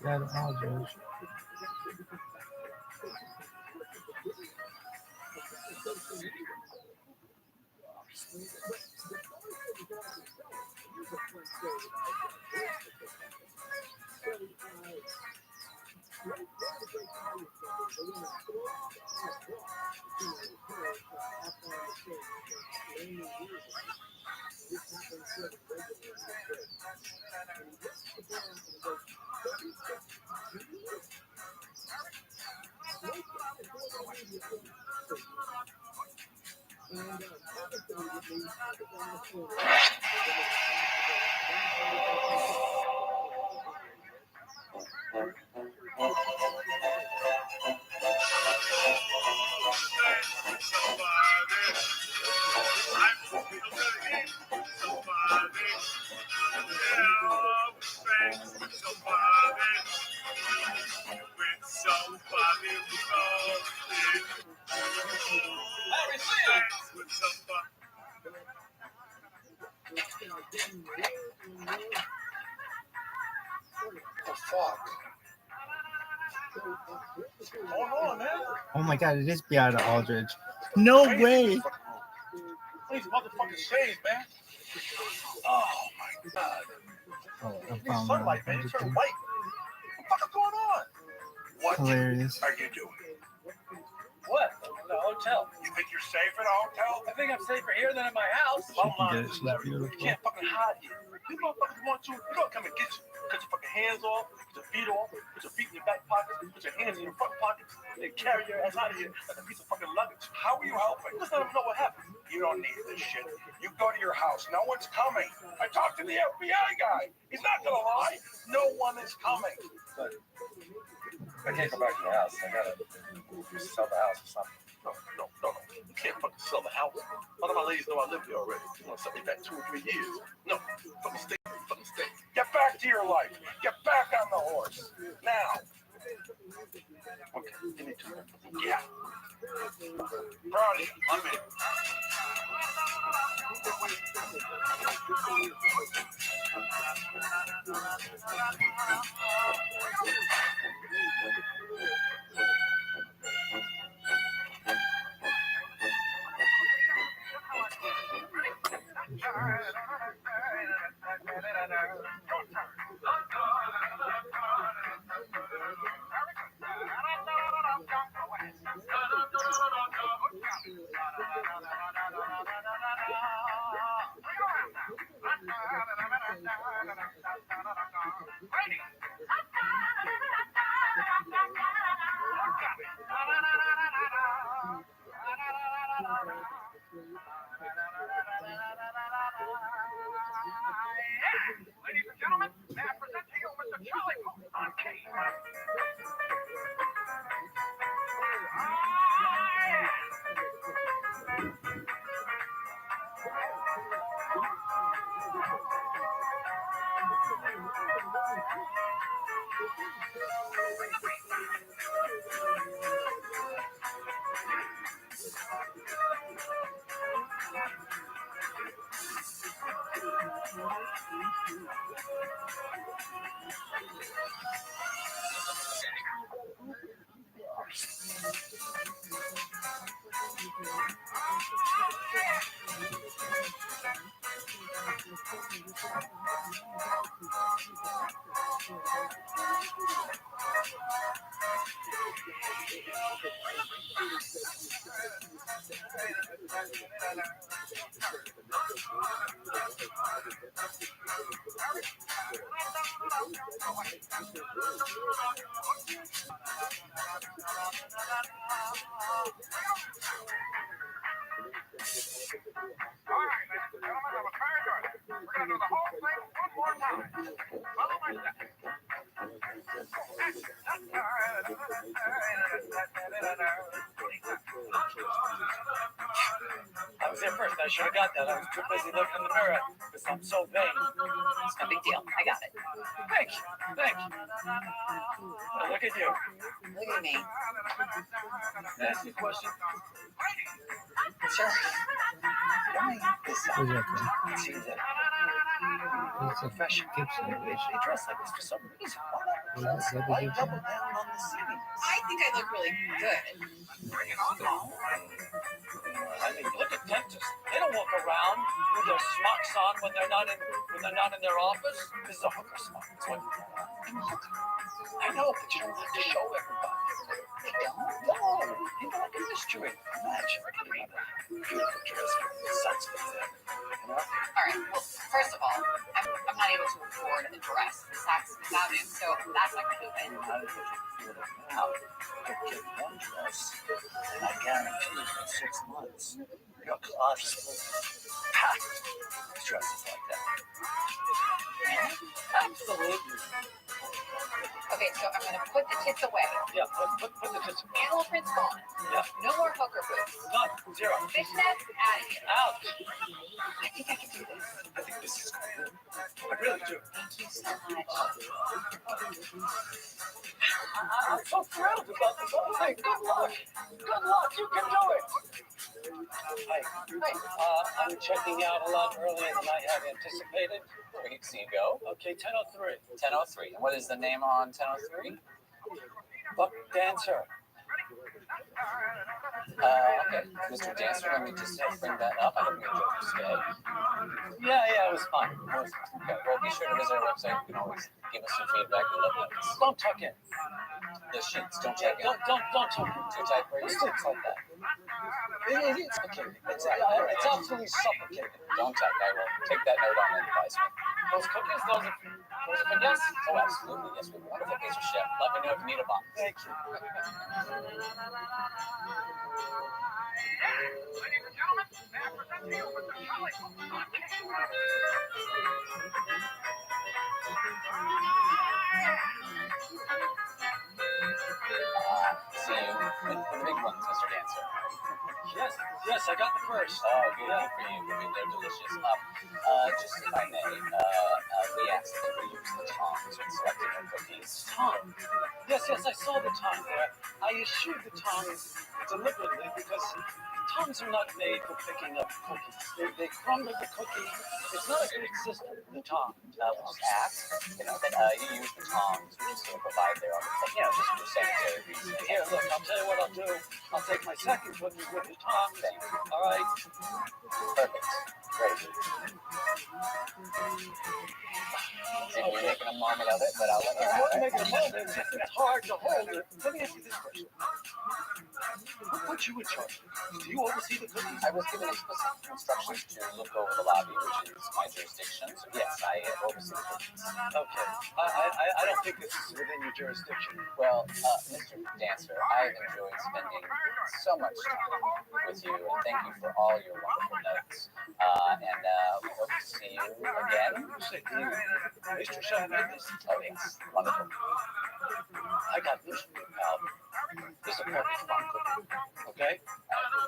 S5: Yeah, the Aldridge. Oh my god, it is Beata Aldridge. No way!
S2: Please motherfucking shave, man. Oh my god.
S5: Oh, I'm
S2: Need
S5: following
S2: sunlight, man. It's turning white. What the fuck is going on? What
S5: Hilarious.
S2: are you doing?
S6: What? The hotel.
S2: You think you're safe in a hotel?
S6: I think I'm safer here than in my house.
S5: She can get it. She's beautiful.
S2: You can't fucking hide here. These motherfuckers want you. They're gonna come and get you. Cut your fucking hands off, put your feet off, put your feet in your back pockets, put your hands in your front pockets, and carry your ass out of here like a piece of fucking luggage. How are you helping? Just let them know what happened. You don't need this shit. You go to your house. No one's coming. I talked to the FBI guy. He's not gonna lie. No one is coming.
S6: But I can't go back to the house. I gotta sell the house or something.
S2: No. You can't fucking sell the house. All of my ladies know I live here already. You want to sell me back 2 or 3 years? No. Fucking stay. Get back to your life. Get back on the horse. Now. Okay. You need to. Yeah. Proud of you. I'm in.
S1: Ladies and gentlemen, may I present to you Mr. Charlie on Key.
S2: All right, ladies and gentlemen, I'm a paragraph. We're going to do the whole thing one more time. Follow my step.
S6: I was there first. I should have got that. I was too busy looking in the mirror because I'm so vain.
S3: It's no big deal. I got it.
S6: Thank you. Thank you. Well, look at you.
S3: Look at me.
S6: Can I ask you a question?
S3: Sure. Why this?
S5: Is that
S6: It seems that
S5: it's a
S6: profession
S5: Gibson?
S6: they dress like this for some reason.
S5: Is that
S6: Why
S5: the
S6: double
S5: Gibson?
S6: down on the seating?
S3: I think I look really good.
S6: I mean, look at dentists. They don't walk around with their smocks on when they're not in their office. This is a hooker smock. That's what I'm a hooker. I know, but you don't have to show everybody. You don't? No. Think like a mystery. Imagine. Beautiful dress for the sunset there. You know?
S3: All right. Well, first of all, I'm not able to afford a dress. The Saks is out in, so that's not going to happen.
S6: How did you feel it now? You get one dress, and I guarantee you for 6 months, your closet will be packed with dresses like that. Absolutely.
S3: Okay, so I'm going to put the tits away.
S6: Yeah, put the tits.
S3: Animal prints gone.
S6: Yeah.
S3: No more hooker boots.
S6: None. Zero.
S3: Fishnets, out of here.
S6: Out.
S3: I think I can do this.
S6: I think this is good. I really do.
S3: Thank you so much.
S6: I'm so thrilled about this whole thing. Good luck. Good luck. You can do it. Hi. I'm checking out a lot earlier than I had anticipated.
S8: We can see you go.
S6: Okay, 10:03.
S8: 10:03. And what is the name on 10:03?
S6: Buck Dancer.
S8: Okay, Mr. Dancer, let me just bring that up. I hope you enjoyed your stay.
S6: Yeah, it was fun.
S8: Okay, well, be sure to visit our website. You can always give us some feedback. We love notes.
S6: Don't tuck in.
S8: The sheets, don't check in.
S6: Don't tuck in.
S8: Too tight for you?
S6: It's like that. It is suffocating. It's absolutely suffocating.
S8: Don't tuck. I will take that note on advisement.
S6: Those cookies, those are for yes?
S8: Oh, absolutely. Yes, we have a wonderful pastry chef. Let me know if you need a bomb.
S6: Thank you.
S2: Ladies and gentlemen, may I present to you Mr. Charlie
S8: See you with the big ones, Mr. Dancer.
S6: Yes, I got the first.
S8: Oh, good for you. They're delicious. Just if I may, we asked that we use the tongs when selecting our cookies.
S6: Tongue. Yes, I saw the tongue there. I eschewed the tongs deliberately because tongs are not made for picking up cookies. They crumble the cookie. It's not a good system, the tongue.
S8: We'll just ask, that you use the tongs, which is to provide their own, just for sanitary reasons.
S6: Here, look, I'll tell you what I'll do. I'll take my second cookie with the tongs. All right?
S8: Perfect. Great. See, you're making a moment of it, but I'll let you
S6: I
S8: have
S6: won't
S8: it.
S6: make a moment. It's hard to hold it. Let me ask you this question. Who put you in charge? Do you oversee the cookies?
S8: I was given explicit instructions to look over the lobby, which is my jurisdiction. So yes, I oversee the cookies.
S6: Okay. I don't think this is within your jurisdiction.
S8: Well, Mr. Dancer, I've enjoyed spending so much time with you, and thank you for all your wonderful notes. And we hope to see you again.
S6: You say Mr. Chef made this?
S8: Oh, it's wonderful.
S6: I got this from your pal.
S2: Just a pepper spot cookie. Okay?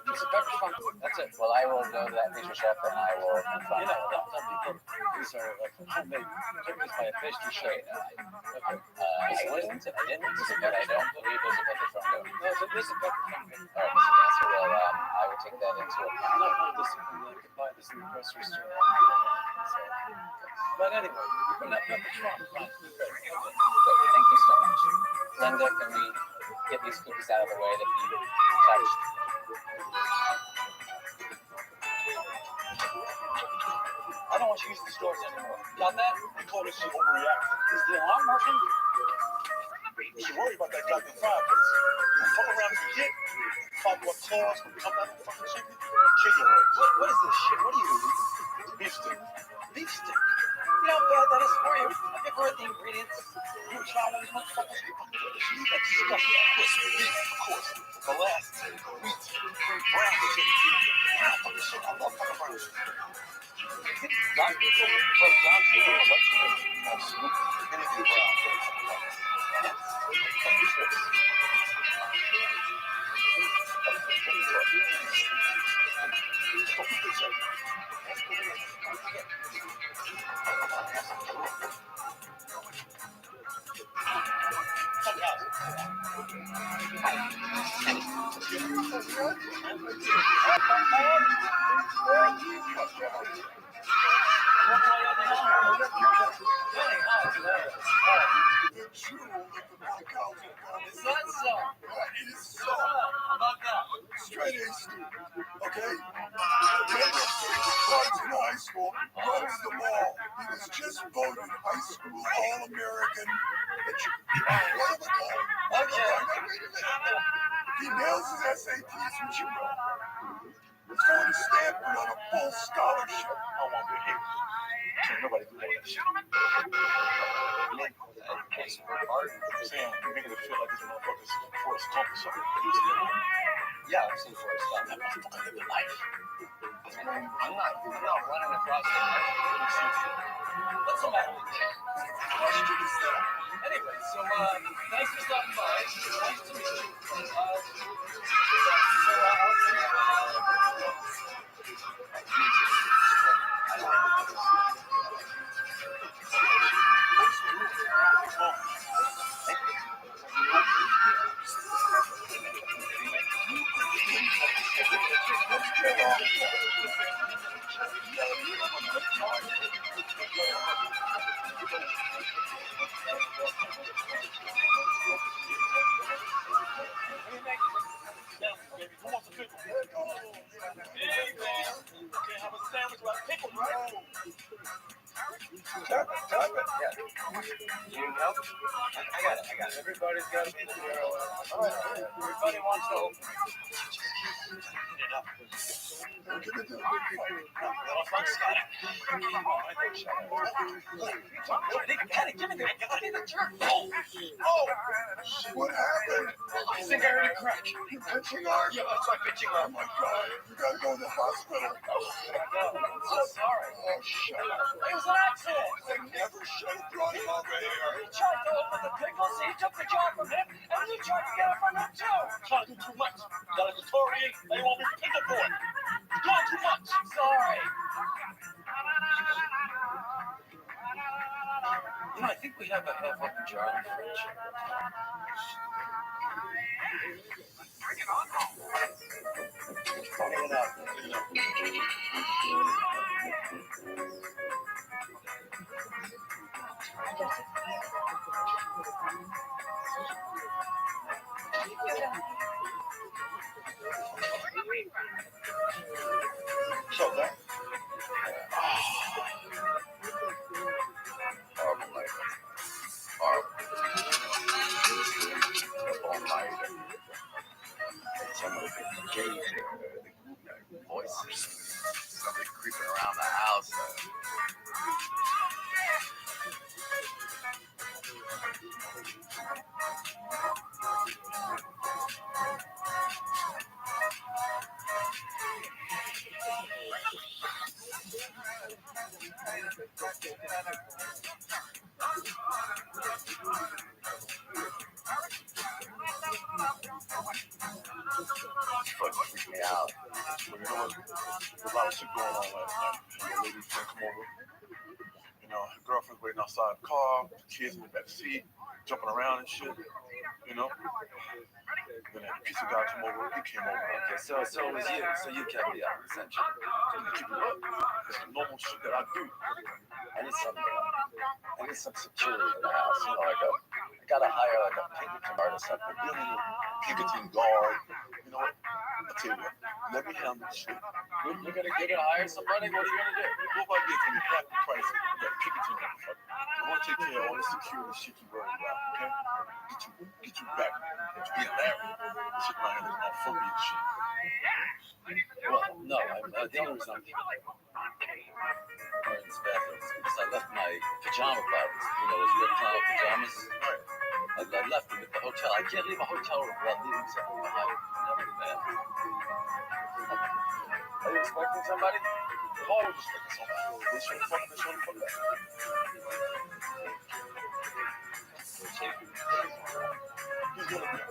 S2: Just a pepper spot cookie. That's it.
S8: Well, I will go to that pastry chef and I will confront him.
S2: These are like homemade cookies by a pastry chef. Okay.
S8: I didn't, but I don't believe there's a pepper from there.
S2: No, there's a pepper spot cookie.
S8: All right, Mr. Dancer, well, I will take that into
S2: I'm
S8: account.
S2: not going to disagree. I could buy this in the grocery store. But anyway, we're not pepper spot. Fine.
S8: Good, thank you so much. Linda, can we get these cookies out of the way that he touched?
S2: I don't want you using the stores anymore. Got that? You call this shit overreaction. Is the alarm working? You should worry about that goddamn fireplace. You fuck around as a kid, pop up claws, come out of the fucking chicken, kill your legs. What is this shit? What are you eating? Beef stick. Beef stick? You know how bad that is for you? Have you ever read the ingredients? You would try one of these motherfuckers? That's disgusting. This beef, of course. Molasses, wheat, brown chicken. Fucking shit. I love fucking brown chicken. Black people love brown chicken or white chicken. Absolutely. Anything brown. Yes. Fucking chips. Is that so?
S9: It is so.
S2: How about that?
S9: Straight A student, okay? Runs in high school, runs the mall. He was just voted high school All-American. What of a guy?
S2: Okay.
S9: Wait a minute. If he nails his SATs, which you know, he's going to Stanford on a full scholarship.
S2: I won't be here. Nobody can do that shit. Sam, you're making it feel like this motherfucker's Forrest Gump or something.
S8: Yeah, I've seen Forrest Gump.
S2: That motherfucker lived a life.
S8: I'm not running across the
S2: What's the matter with you? Question is that. Anyway, so thanks for stopping by. Nice to meet you. I'll see Everybody's got to be there. Everybody wants to open.
S9: What happened?
S2: I think I heard a crack.
S9: You pitching arm?
S2: Yeah, that's my pitching
S9: Oh
S2: arm.
S9: my God, you gotta go to the hospital.
S2: I'm so sorry.
S9: Oh, shut up.
S2: It was an accident.
S9: I never should have brought him over here.
S2: He tried to open the pickles, he took the jar from him, and you tried to get it from him too. Trying to do too much. Gotta deteriorate, they won't be pickle boy. You're doing too much. Sorry. You know, I think we have a half-open jar in the fridge. Clean it up. So that.
S9: Voices. Somebody creeping around the house.
S2: that shit going on last night. The lady friend come over. You know, her girlfriend's waiting outside the car, the kids in the back seat, jumping around and shit. You know. Then that pizza guy come over. He came over.
S6: Okay, so it was you. So you kept me up, essentially.
S2: Keep it up. It's the normal shit that I do.
S6: I need some security in the house. You know, I gotta hire like a Pinkerton guard or something.
S2: You don't need no Pinkerton guard. You know what? I'll tell you what. Let me handle this shit.
S6: You're gonna hire somebody? What are you gonna do?
S2: What about getting half the price of that Pinkerton motherfucker? I want to take care of all the security shit you worry about, okay? Get you back. Being married. Shit around here looking all funky and shit.
S6: Well, no, the only reason I'm going in this bathroom is because I left my pajama bottoms, you know, those red flannel pajamas.
S2: Right.
S6: I left them at the hotel. I can't leave a hotel room without leaving something behind. Never the man. Are you expecting somebody?
S2: Oh, I was just looking somebody. This shit fuck that. He's gonna be alright.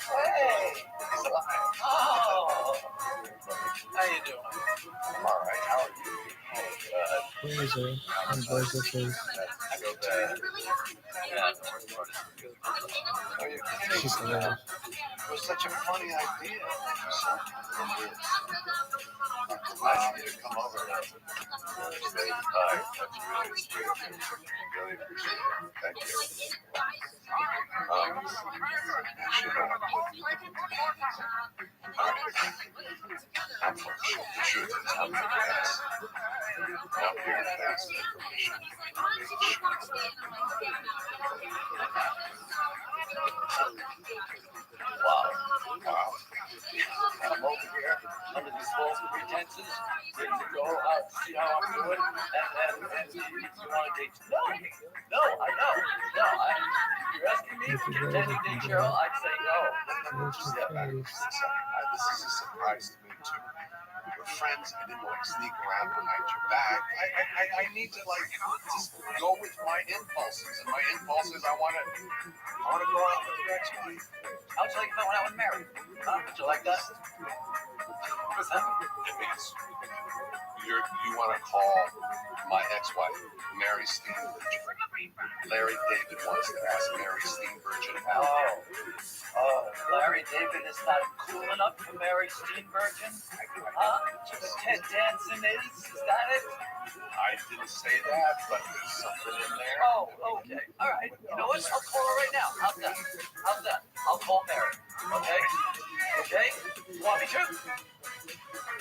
S6: Hey! Oh! How you doing? I'm all right. How are you? Oh,
S5: Where is it? And where's this is? She's hilarious.
S2: It was such a funny idea. Nice of you to come over. That's really sweet. Really appreciate it. Thank you. I'm for sure. The truth is, I'm the best. I'm here to pass the information. Wow.
S6: I'm over here under these false pretenses to go out to see how I'm doing, and you want to take? No, I know. No, you're asking me if you're pretending to Cheryl. I'd say no.
S5: Where's your face?
S2: This is a surprise to me too. We're friends. I didn't like sneak around behind your back. I need to like just go with my impulses, and my impulses I want to go out with the next one.
S6: How'd you like if I went out with Mary? Would you like that? What's that?
S2: It means you want to call my ex-wife Mary Steenburgen. Larry David wants to ask Mary Steenburgen out.
S6: Oh, Larry David is not cool enough for Mary Steenburgen? Huh? Just Ted Danson is that it?
S2: I didn't say that, but there's something in there.
S6: Oh, okay. All right. You know what? I'll call her right now. How's that? I'll call Mary. Okay? You want me to?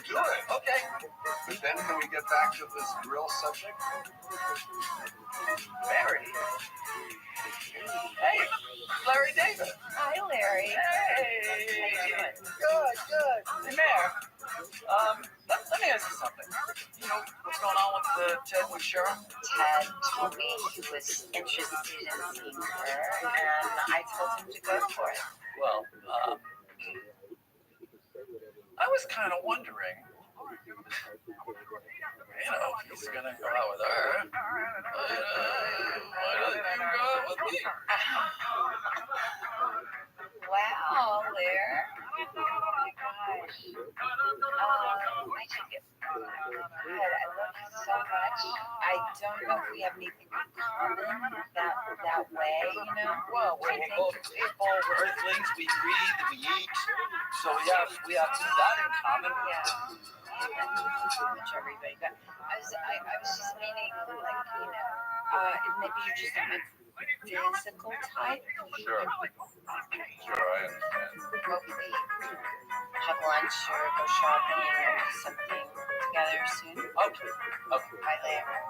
S2: Do it.
S6: Okay.
S2: But then can we get back to this grill subject?
S6: Mary. Hey, Larry David.
S3: Hi, Larry.
S6: Hey. Good. Hey, Mary. Let me ask you something. You know what's going on with Ted with Cheryl?
S3: Ted told me he was interested in seeing her, and I told him to go for it.
S6: Well, I was kind of wondering, if he's going to go out with her, why doesn't he go out with me?
S3: Wow, Larry. Oh my gosh. I should get good. I love you so much. I don't know if we have anything in common that way, you know?
S6: Well, we're both earthlings. We breathe and we eat. So we have that in common.
S3: Yeah. Pretty much everybody. But I was just meaning, like, maybe you're just not my physical type.
S2: Sure, I understand.
S3: Hopefully have lunch or go shopping or do something together soon.
S6: Okay.
S3: Bye, Larry.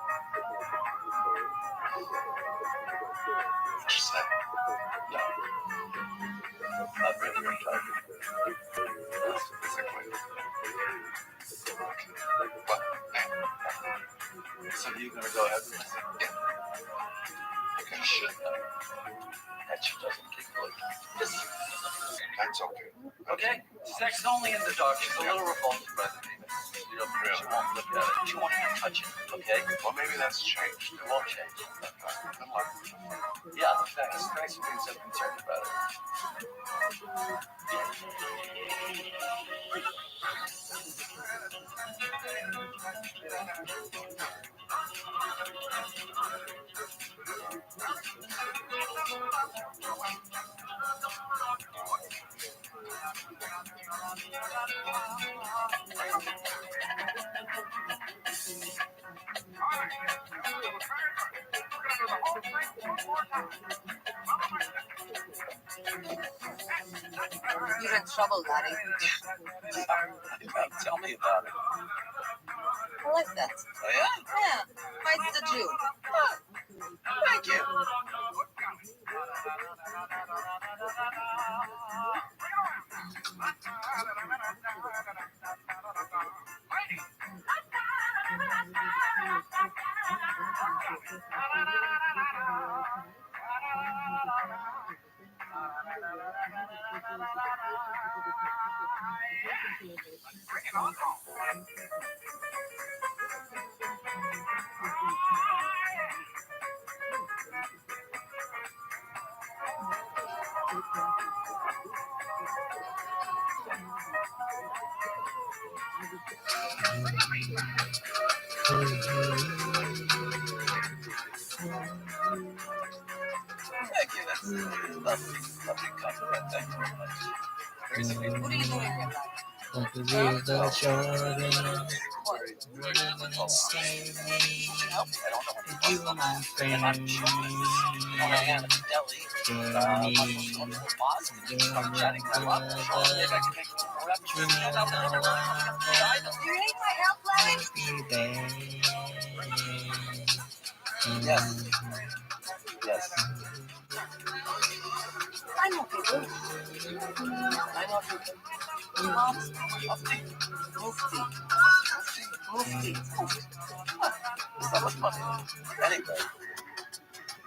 S2: What you say?
S6: No. Not really your type.
S2: Physically. But, So you're gonna go ahead with it? Yeah. You should know that she doesn't get good. That's okay.
S1: Okay? Sex only in the dark. She's a little repulsive by the name. You know, she won't look at it. She won't even touch it. Okay?
S2: Well, maybe that's changed.
S1: It won't change.
S2: Good luck.
S1: Yeah, thanks. Thanks for being so concerned about it.
S3: You're in trouble, Daddy.
S1: Tell me about it.
S3: I like that.
S1: Oh, yeah?
S3: Yeah, fights the Jew.
S1: Thank you. Thank you. That's lovely. Lovely compliment. Thank you very much. Very sweet.
S3: What are you doing here, Daddy?
S5: Like the river Jordan,
S3: What?
S5: save me.
S1: I don't know what
S5: You are my friend.
S1: I am at the deli. Start chatting them up. Maybe I can make
S3: Do you need my help, Daddy?
S1: Yes. Yes.
S3: I know people.
S1: I know people.
S3: Mufti.
S1: That was funny. Anyway.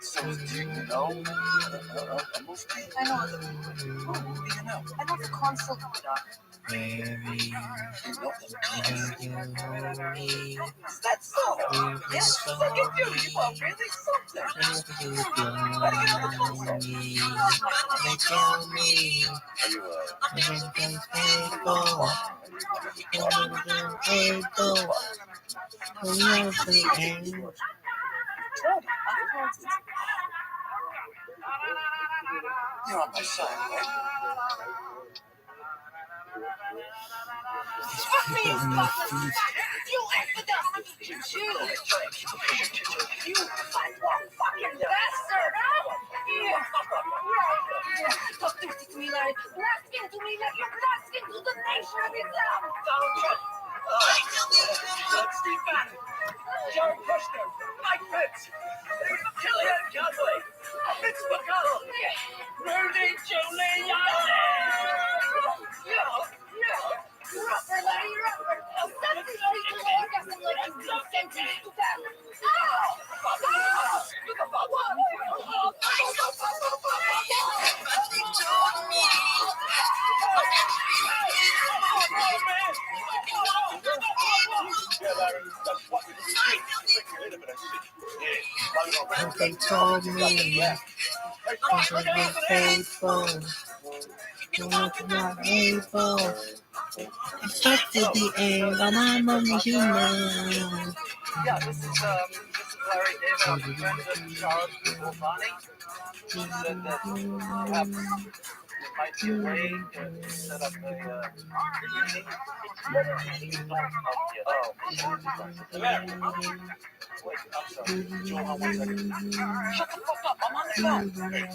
S1: So do you know a mufti?
S3: I know.
S1: Who do you know?
S3: I know the consul.
S5: Baby,
S1: You know the consul.
S3: Is that so?
S1: Yes, look at you. You are really something. How do you know the consul?
S5: they tell me
S1: Are you
S5: everything's able, we are the end.
S1: You're on my side, right?
S5: Put in my feet.
S3: You infidel! You fucking bastard! Talk thirsty to me, Larry. Blasting to me like you're blasting to the nation of Islam! Donald Trump!
S1: Steve Bannon, Jared Kushner, Mike Pence, Kellyanne Conway, Mitch McConnell, Rudy Giuliani.
S3: Rougher, Larry, rougher! Some of these people orgasm like you be sentenced to death!
S2: Yeah, Larry, that's what we do. Wait a minute.
S5: Cause they told me cause I've been faithful, you're not able. It's up to the end, I'm on the human.
S1: Yeah, this is Larry David. I'm friends with Charles Wolfani. He said that perhaps it might be a way to set up a meeting. Wait, I'm sorry. Joe, hold on 1 second. Shut the fuck up, I'm on the phone.
S2: Hey,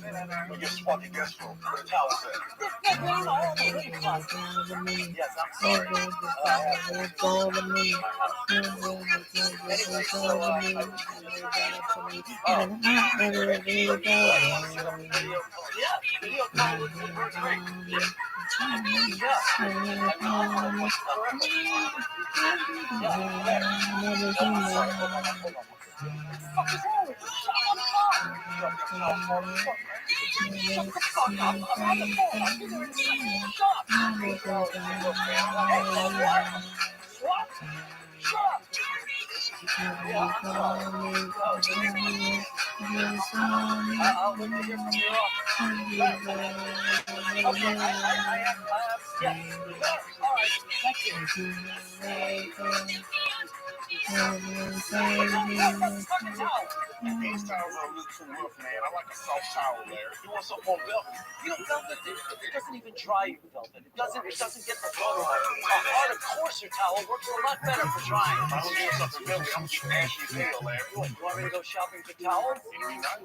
S2: you're squatting guest room. Put a towel there.
S1: Yes, I'm sorry. Video call with me.
S2: These towels are a little too rough, man. I like a soft towel, Larry. You want something more velvet?
S6: You know, velvet, it doesn't even dry velvet. It doesn't get the water off. A harder, coarser towel works a lot better for drying.
S2: If I don't want something velvet, I'm just ashy as hell, Larry.
S6: You want me to go shopping for towels?
S2: It'd be nice.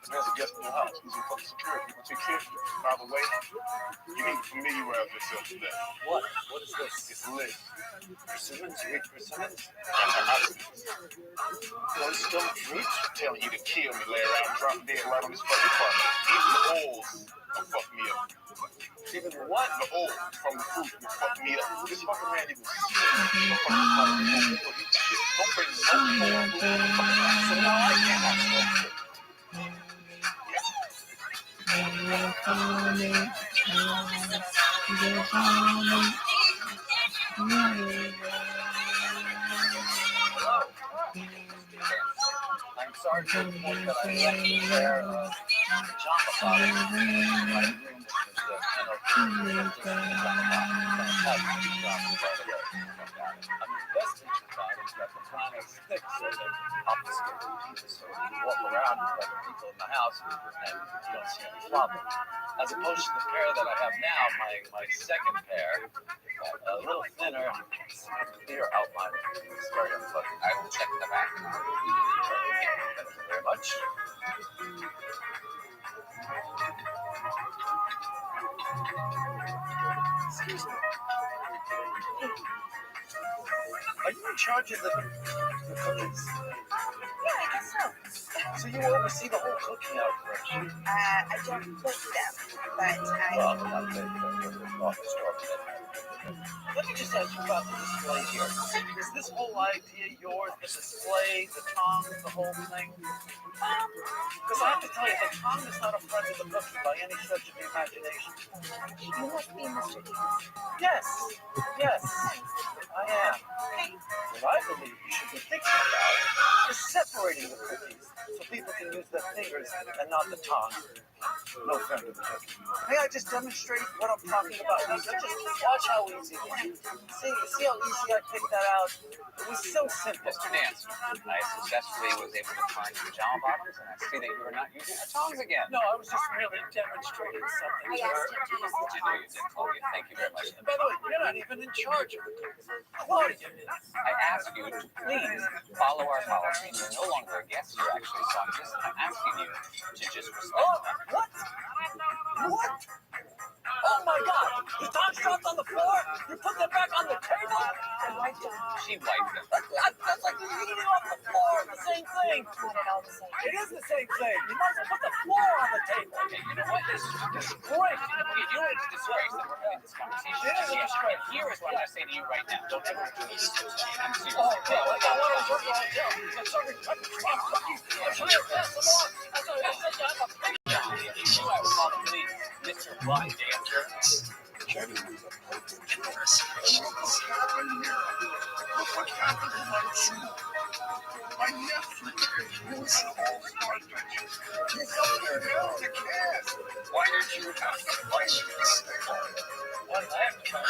S2: There's a guest in your house. He's in fucking security. We'll take care of you. By the way, you need to familiarize yourself with that.
S6: What? What is this?
S2: It's lit.
S6: Persimmons? You eat persimmons?
S2: Those dumb fruits telling you to kill me, Larry. I'll drop dead right on this fucking part. Even the oils will fuck me up.
S6: Even what?
S2: The oil from the fruit will fuck me up. This fucking man even don't bring no food. So now I can't have smoke.
S6: I'm sorry to report that I left the pair of pajama bottoms in my room, which was the best picture bottoms that the planet is thick, so they obfuscate people. So you walk around with other people in the house and you don't see any problem. As opposed to the pair that I have now, my second pair, a little thinner, clear outline. It's very unpleasant. I will check the back. Thank you very much. Excuse me. Are you in charge of the cookies?
S10: Yeah, I guess so.
S6: So you oversee the whole cooking operation?
S10: I don't cook them, but
S6: Well, not the office store. Let me just ask you about the display here. Is this whole idea yours, the display, the tongs, the whole thing? Because I have to tell you, the tongue is not a friend of the cookie by any stretch of the imagination.
S10: you must be Mr. Eaton.
S6: Yes, I am. What I believe you should be thinking about is separating the cookies so people can use their fingers and not the tongue. No friend of the cookie. May I just demonstrate what I'm talking about? Just watch how easy it is. See how easy I picked that out? It was so simple.
S8: Mr. Dancer, I successfully was able to find your pajama bottoms, and I see that you are not using the tongs again.
S6: No, I was just merely demonstrating something.
S10: I asked him to use the
S8: Did you know you did, Chloe? Thank you very much.
S6: And by the way, you're not even in charge of the cookies. Claudia is.
S8: I ask you to please follow our policy. You're no longer a guest here, actually, so I'm just asking you to just respect that.
S6: What? What? Oh my God! The tongs dropped on the floor? You put them back on the table?
S8: She wiped them.
S6: That's like you eating off the floor. The same thing.
S10: Not at all the same.
S6: It is the same thing. You must have put the floor on the table.
S8: Okay, you know what? This is a disgrace. Okay, you know it's a disgrace that we're having this conversation.
S6: It is a disgrace.
S8: And here is what I'm going to say to you right now. Don't ever do this. I'm serious.
S6: Oh, okay. I got one of those hotel. I'm sorry. I'm trying to pass them on. I said I'm a big guy.
S8: You have to call the police, Mr. Blind Dancer.
S9: Kenny was a perfect choice. Look what's happened here. Look what happened to my shoe. My nephew, who was an all-star pitcher, he's up there now in a cast. Why did you have to fight this thing?
S6: What happened?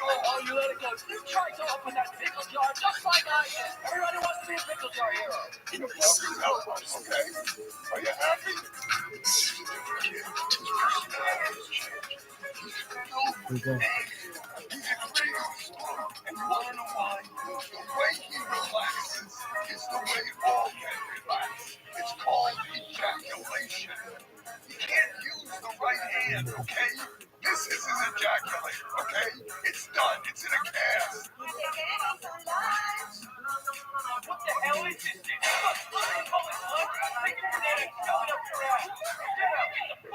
S6: Oh, you let it go. You tried to open that pickle jar just like I did. Everybody wants to be a pickle jar hero.
S9: You fucking help us, okay? Are you happy?
S5: We go.
S9: He's a crazy storm, and you wanna know why? The way he relaxes is the way all men relax. It's called ejaculation. He can't use the right hand, okay? This is his ejaculator, okay? It's done. It's in a cast.
S6: What the hell is this thing? Look, I'm calling Look. I can see it coming up your ass. Get out.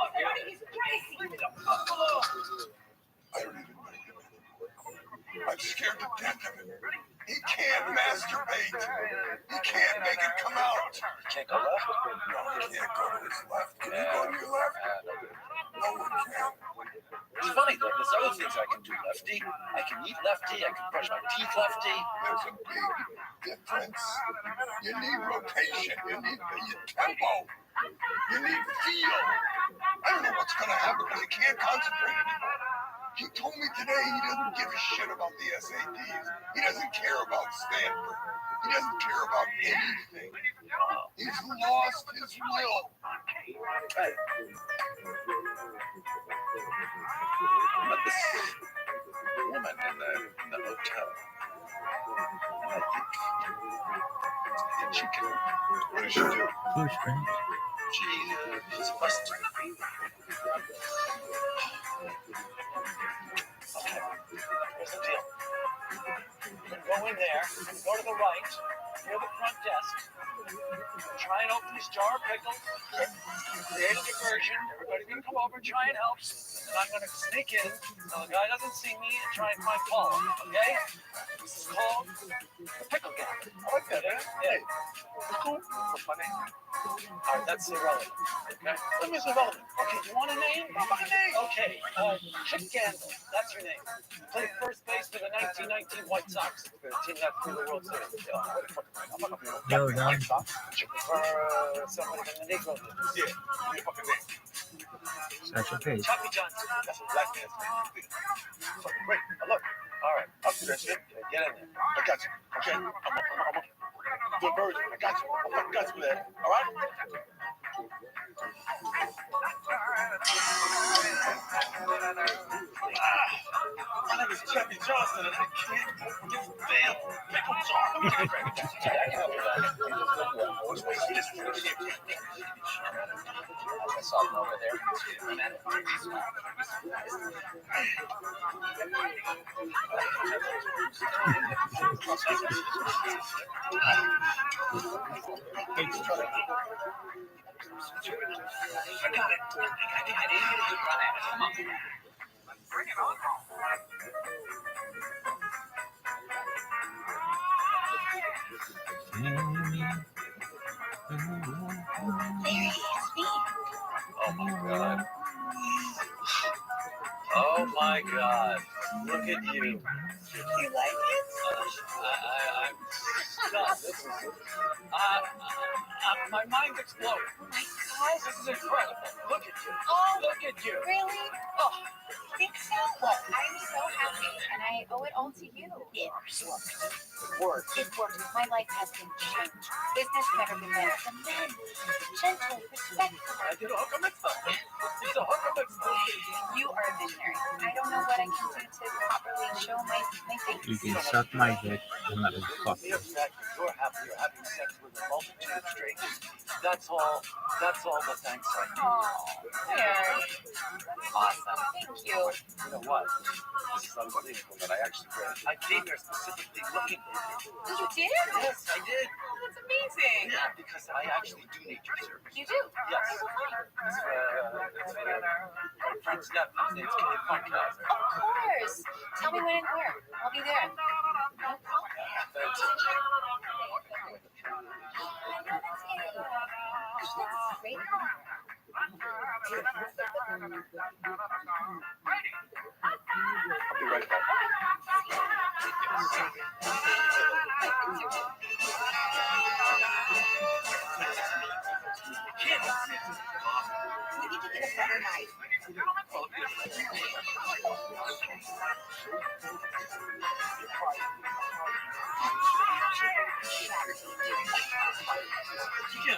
S9: masturbate. You can't make it come out.
S6: Can't go left.
S9: No, you can't go to his left. Can you go to your left? No one can.
S6: It's funny though, there's other things I can do lefty. I can eat lefty, I can brush my teeth lefty.
S9: There's a big difference. You need rotation. You need tempo. You need feel. I don't know what's going to happen because I can't concentrate anymore. He told me today he doesn't give a shit about the SATs. He doesn't care about Stanford. He doesn't care about anything. He's lost his will.
S6: Hey. I met this woman in the hotel. And I think she can.
S9: What does she do?
S5: Who's friend?
S6: She's a Western. Okay, here's the deal. You go in there, go to the right, near the front desk. Try and open this jar of pickles. Create a diversion. Everybody can come over and try and help. And I'm going to sneak in so the guy doesn't see me and try and find Paul. Okay? This is called the pickle gap. I like that, eh? Yeah. Cool. What's my name? All right, that's irrelevant. Okay? Let me irrelevant. Okay, you want a name? I want a name. Okay. Chick Gandil. That's your name. You played first base for the 1919 White Sox. The team that threw the World Series. I'm not going to
S5: Yo, Don.
S6: you prefer somebody from the Negro business?
S9: Yeah, your fucking name.
S5: Special case.
S6: Choppy Johnson. That's a black man's name. Fucking great. Now look. All right. I'll do that shit. Get in there.
S9: I got you. Okay, I'm a diversion. I got you. I fucking got you there. All right?
S6: My name is Choppy Johnson, and I can't get the damn pickle jar. I can help you with that. Which way is this? I saw him over there. I got it. I didn't get a good run at it. Come on. Bring it on. Oh my God. Oh my God. Look at you.
S10: You like it?
S6: I'm stunned. This is, my mind's exploding.
S10: Oh my gosh.
S6: This is incredible. Look at you.
S10: Oh,
S6: Look at you.
S10: really?
S6: Oh,
S10: I think so. Well, I'm so happy, and I owe it all to you. It worked. It worked. My life has been changed. Business never been better. The men, gentle, respectful.
S6: I did a hooker mitzvah. It's a hooker mitzvah.
S10: You are a visionary. I don't know what I can do to properly show my face.
S5: You can suck my dick and let me fuck
S6: The
S5: you.
S6: fact that you're happy, you're having sex with a multitude of strangers. That's all the thanks I need.
S10: Oh, Mary. Awesome. Thank you.
S6: You know what? This is unbelievable that I actually read it. I came here specifically looking for you.
S10: You did?
S6: Yes, I did.
S10: Oh, that's amazing.
S6: Yeah, because I actually do need your service.
S10: You do?
S6: Yes.
S10: Okay, well, fine.
S6: It's for my friend's nephew. His name's Kid Funkhauser.
S10: Of course. Tell me when and where. I'll be there. No problem.
S6: Thanks.
S10: That's great.
S6: I'll be right back.
S10: We need to get a better knife.
S6: You can't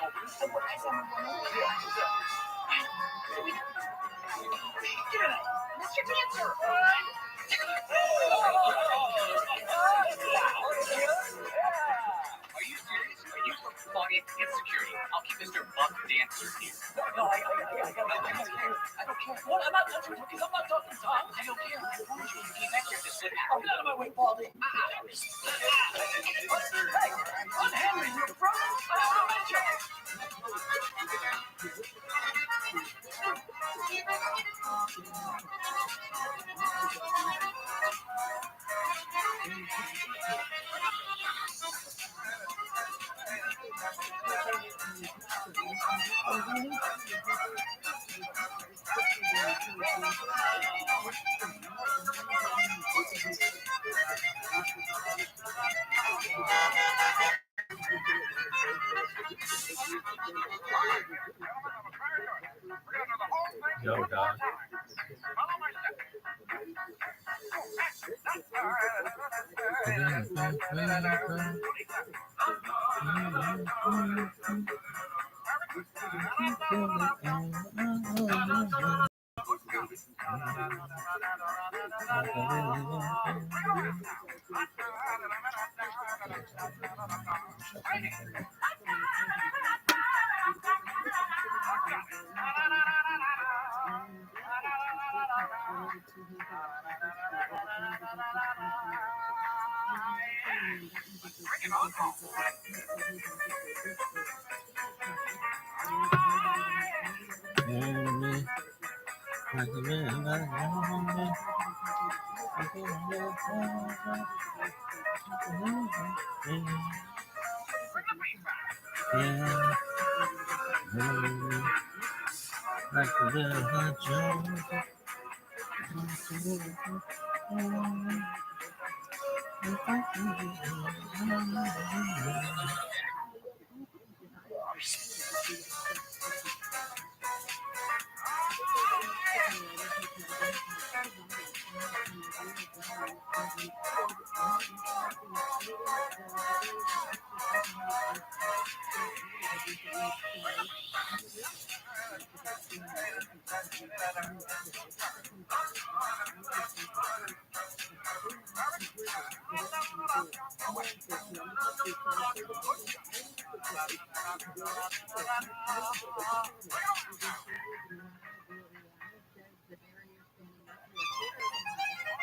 S6: open it.
S10: So what I said,
S6: Give it up.
S10: Mr. Dancer.
S1: Are you serious? Are you from fucking insecurity? I'll keep Mr. Buck Dancer here.
S6: No, I don't care. What? I'm not touching cookies. I'm not talking tongues.
S1: I don't care. I told you came back here to sit
S6: Oh, get out of my way, Baldy. Hey, unhand me, you bro. I don't know what you're.
S5: go, dog.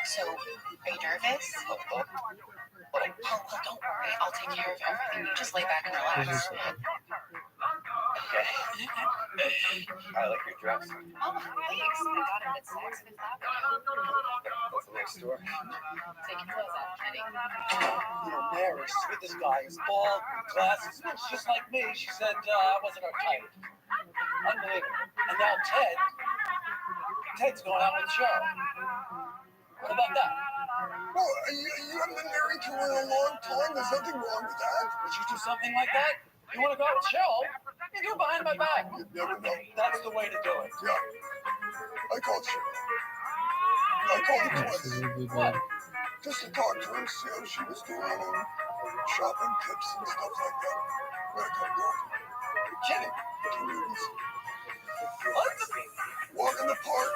S10: So, are you nervous? Oh, don't worry. I'll take care of everything. You just lay back and relax.
S8: Okay. I like your dress.
S10: Oh, thanks. I got it at Saks Fifth Avenue.
S8: What's the next store?
S10: Take your clothes off, Kenny.
S6: Mayor is sweet. This guy is bald, glasses, looks just like me. She said I wasn't her type. Unbelievable. And now Ted's going out with Cheryl. What about that?
S9: Well, you haven't been married to her in a long time. There's nothing wrong with that.
S6: Would you do something like that? You want to go out with Cheryl? You do it behind my back.
S9: You never know.
S6: That's the way to do it.
S9: Yeah. I called Cheryl. I called her twice.
S6: What?
S9: Just to talk to her and see how she was doing and shopping tips and stuff like that. When I come back.
S6: You're kidding.
S9: What? Walk in the park.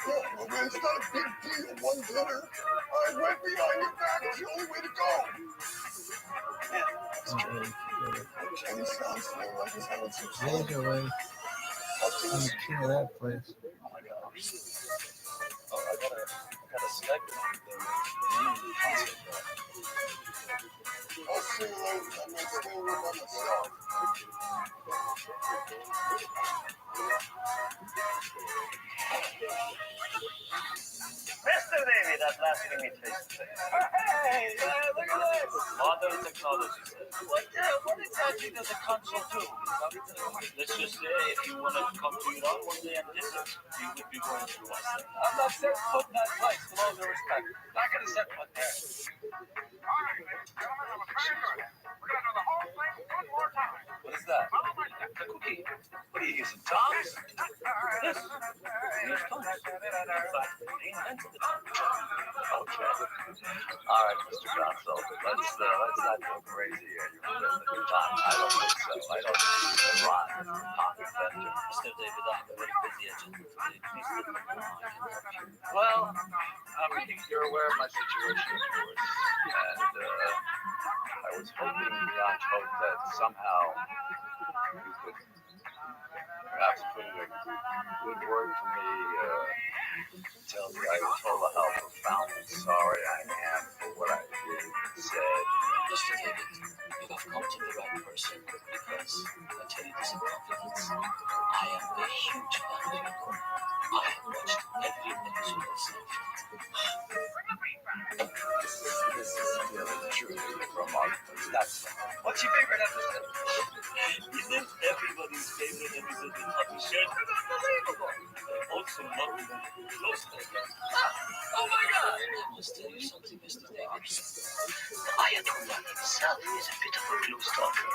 S9: Yeah, well, man, it's not a big deal. One dinner. I went behind your back. It's the only way to go. Kenny sounds to me like he's having some fun.
S5: There's a way.
S9: Up to
S5: I'm
S9: this.
S5: king of that place.
S6: Oh my gosh. Oh, I gotta Skype the name of the concert.
S9: I'll see you later. I'm not staying here by myself.
S1: Mr. David, at last we meet face to face.
S6: Hey, look at this.
S1: Modern technology, sir.
S6: What exactly does a console do?
S1: Let's just say if you wanted to come to Iran one day and visit, you would be going through us.
S6: I'm not set foot in that place, with all due respect. Not gonna set foot there. What is that?
S1: A cookie. What are you using, Tom's? Yes. Use Tom's. In fact, they invented the Tom.
S8: Okay. All right, Mr. Console. Let's not go crazy here. You remember the time? I don't think so. I don't think it's a lot.
S1: Mr. David, I have a very busy agenda today. Please let me know how I can help you.
S8: Well, you're aware of my situation, of course, and I was hoping beyond hope that somehow you could perhaps put in a good word for me, tell me I told how profoundly sorry I am for what I did and said.
S1: Mr. David, you have come to the right person because I tell you this in confidence. I am a huge fan of your work. I have watched every episode of Selfie.
S8: This is really truly remarkable. That's
S6: What's your favorite episode?
S1: Isn't everybody's favorite episode in Happy Shirt? Unbelievable! Old some love. Close talkers. Oh my God! I must tell you something, Mr. Davis. Ayatollah himself is a bit of a close talker.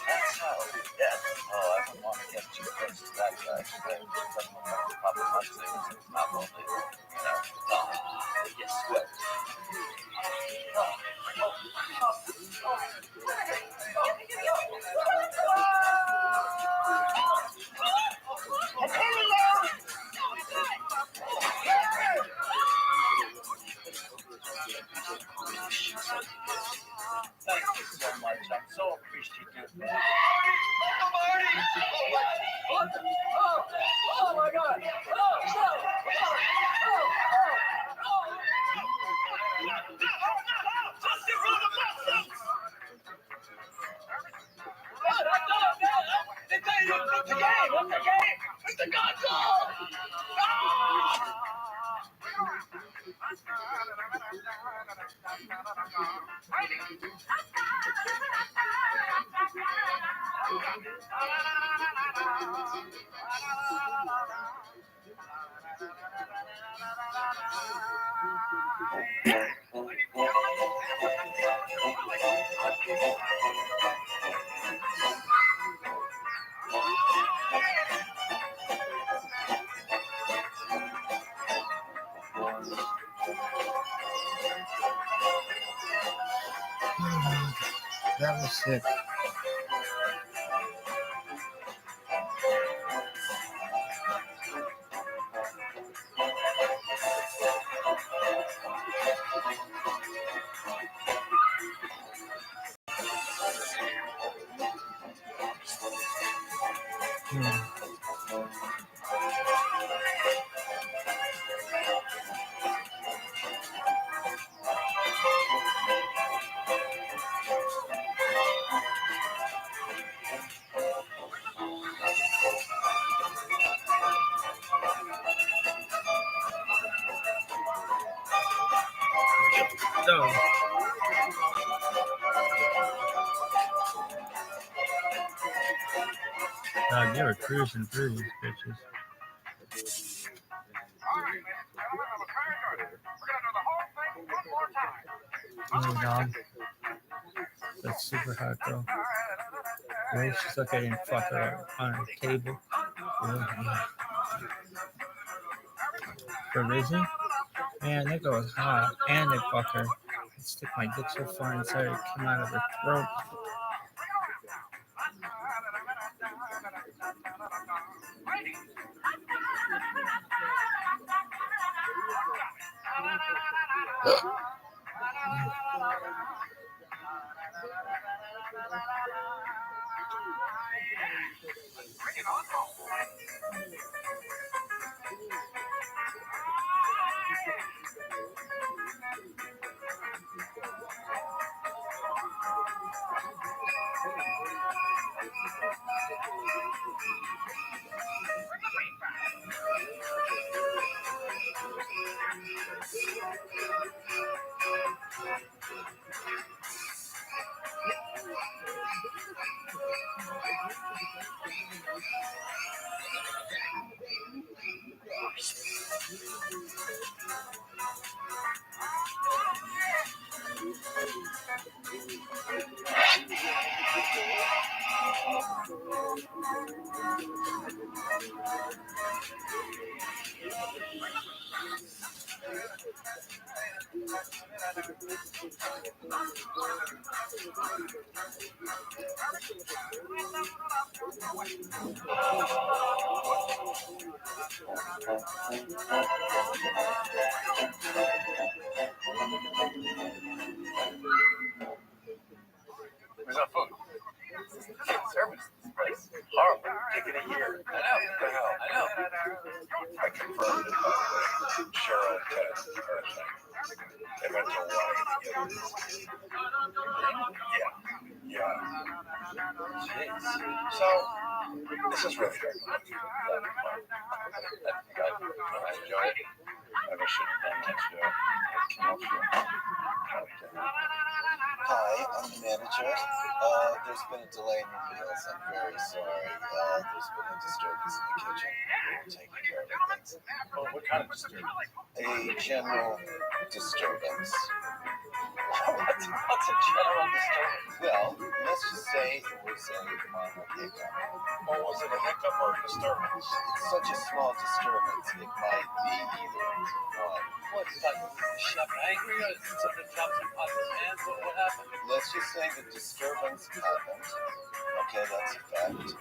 S8: That's how. Yeah. Oh, I don't want to get too close to that guy. That doesn't want to pop up things. It's not only,
S1: Yes, well.
S8: Thank you so much. I'm so appreciative.
S1: Oh my God!
S5: That was sick. So, God, you were cruising through these bitches. Oh, dog. That's super hot, though. Right? She's like I didn't fuck her on a table. For Rizzy? Man, that girl was hot. And they fuck her. I stick my dick so far inside it came out of her throat.
S8: There's no food. Service is horrible. Taking a year. I know. What the hell? I know. I confirmed it, by the way. Cheryl test. They went to Hawaii together. Yeah. Jeez. So, this is really hard. I enjoy it. Maybe I should have done that show.
S2: Hi, I'm the manager. There's been a delay in your meals. I'm very sorry. There's been a disturbance in the kitchen. We're taking care of it. Thanks.
S6: Oh, what kind of disturbance?
S2: A general disturbance.
S6: What's a general disturbance?
S2: Well, let's just say it was a minor hiccup.
S6: Or was it a hiccup or a disturbance?
S2: It's such a small disturbance. It might be either one.
S6: What, is that chef angry or something drops in his hands? What happened?
S2: Let's just say the disturbance happened. Okay, that's a fact.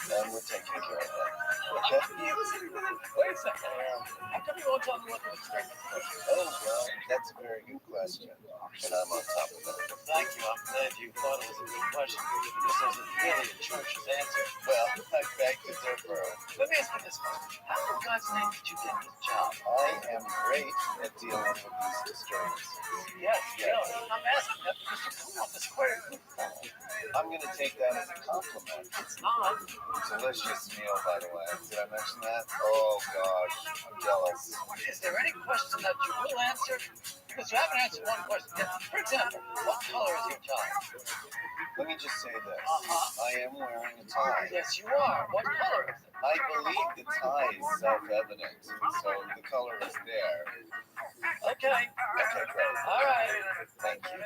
S2: And we're taking care of that. Okay?
S6: Wait a second. How come you won't tell me what the disturbance was?
S2: Oh, well, that's a very good question. And I'm on top of it.
S6: Thank you. I'm glad you thought it was a good question. This isn't really a church's answer.
S2: Well, I beg to differ.
S6: Let me ask you this question. How in God's name did you get this job?
S2: I am great at dealing with these disturbances.
S6: Yes. I'm asking that because you come off as quite a good fellow.
S2: I'm going to take that as a compliment.
S6: It's not.
S2: Delicious meal, by the way. Did I mention that? Oh, gosh. I'm jealous.
S6: Is there any question that you will answer? Because you haven't answered one question. For example, what color is your tie?
S2: Let me just say this. I am wearing a tie.
S6: Yes, you are. What color is it?
S2: I believe the tie is self-evident, so the color is there.
S6: Okay.
S2: Okay, great.
S6: All right.
S2: Thank you.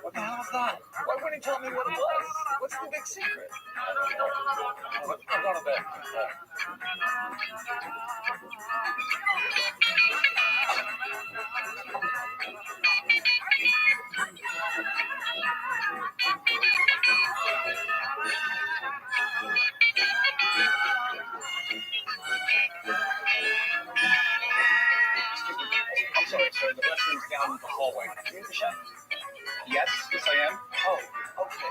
S6: What the hell was that? Why wouldn't you tell me what it was? What's the big secret? I'm going to bed. I'm sorry, sir. The restroom's down the hallway. Are you the chef? Yes, I am. Oh, okay. I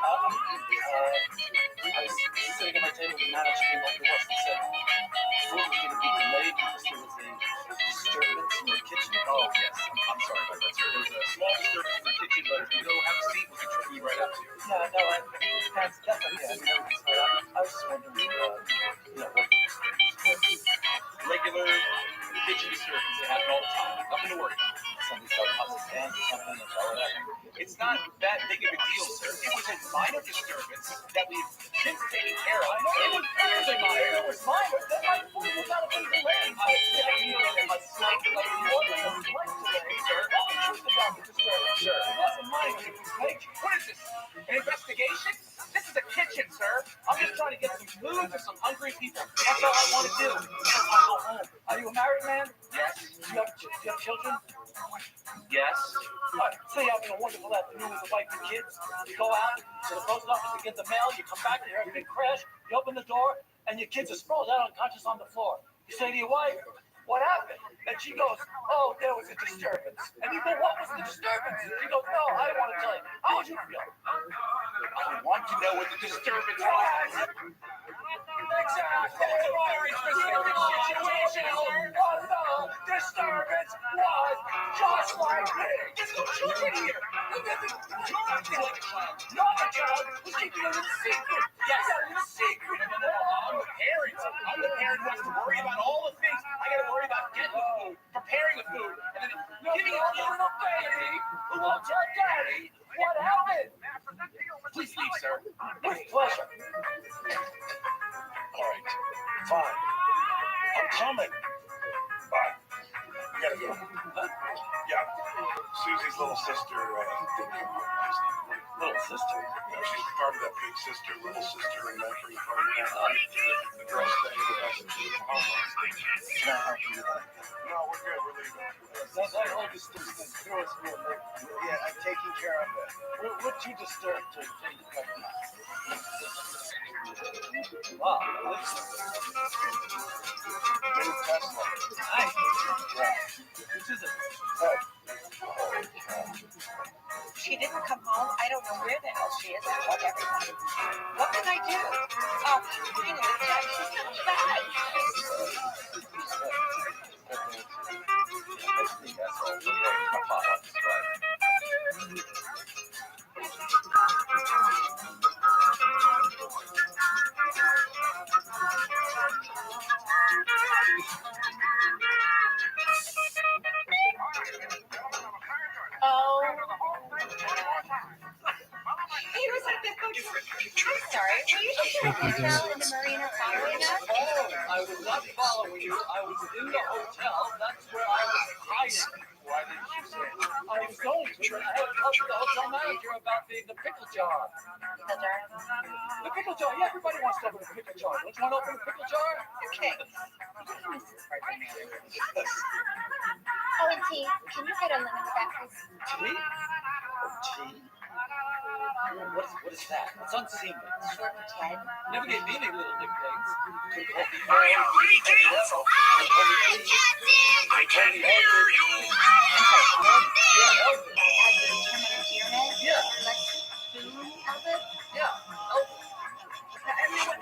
S6: was sitting at my table when the manager came over to us and said food was going to be delayed because there was a disturbance in the kitchen. Oh, yes. I'm sorry about that, sir. There was a small disturbance in the kitchen, but if you go have a seat, we'll get your food right out to you. Yeah, no, that's okay. I mean, everything's fine. I was just wondering, what the disturbance was. Regular kitchen disturbance. They happen all the time. Nothing to worry about. Somebody started tossing pans or something, that's all that. It's not that big of a deal, sir. It was a minor disturbance that we've been taking care of. It was very minor. It was minor. Then my food was out of the way. I was sitting here in a slight delay. You ordered a slight delay, sir. Tell the truth about the disturbance, sir. It wasn't minor. It was major. What is this? An investigation? This is a kitchen, sir. I'm just trying to get some food to some hungry people. That's all I want to do. I'll go home. Are you a married man? Yes. Do you have children? Yes. Say you're having a wonderful afternoon with the wife and kids. You go out to the post office to get the mail. You come back, you hear a big crash. You open the door, and your kids are sprawled out unconscious on the floor. You say to your wife, "What happened?" And she goes, "Oh, there was a disturbance." And you go, "What was the disturbance?" And she goes, "No, I don't want to tell you." How would you feel? I want to know what the disturbance was. Exactly. Very specific situation. What the disturbance was just like this. There's no children here. You're acting like a child. Not a child who's keeping it a secret. Yes, a secret. I'm the parent. I'm the parent who has to worry about all the things. I got to worry about getting the food, preparing the food, and then giving it to the little baby who won't tell daddy what happened. Please leave, sir. With pleasure. All right. Fine. I'm coming.
S9: Bye. We gotta go. Yeah. Susie's little sister didn't come home last night.
S6: Little sister.
S9: She's part of that big sister, little sister, and mentoring program. The girls staying with us and she didn't come home last night.
S2: Can I help you with that?
S9: No, we're good. We're leaving.
S6: That whole disturbance through us real quick.
S2: Yeah, I'm taking care of it.
S6: We're too disturbed to take the pregnant. Wow.
S2: New Tesla.
S6: Nice.
S2: Yeah.
S6: This is a
S2: Hey.
S10: She didn't come home. I don't know where the hell she is. I told everyone. What can I do? Oh, I know. Yeah, she's not bad.
S2: That's all. My father's right.
S5: shaky
S10: Cheryl
S5: there.
S10: and Maureen are following us?
S6: Oh, I was not following you. I was in the hotel. That's where I was hiding. Why didn't you say it? I was going to, but I had to talk to the hotel manager about the pickle jar.
S10: The jar?
S6: The pickle jar. Yeah, everybody wants to open a pickle jar. Don't you want to open a pickle jar?
S10: Okay. Oh, and T, can you get a lemon with that, please?
S6: Tea? Oh, tea? What is that? It's unseemly.
S10: Short and Ted.
S6: Never gave me any little nicknames.
S9: Are you ready, kids? I can hear you.
S6: Yeah.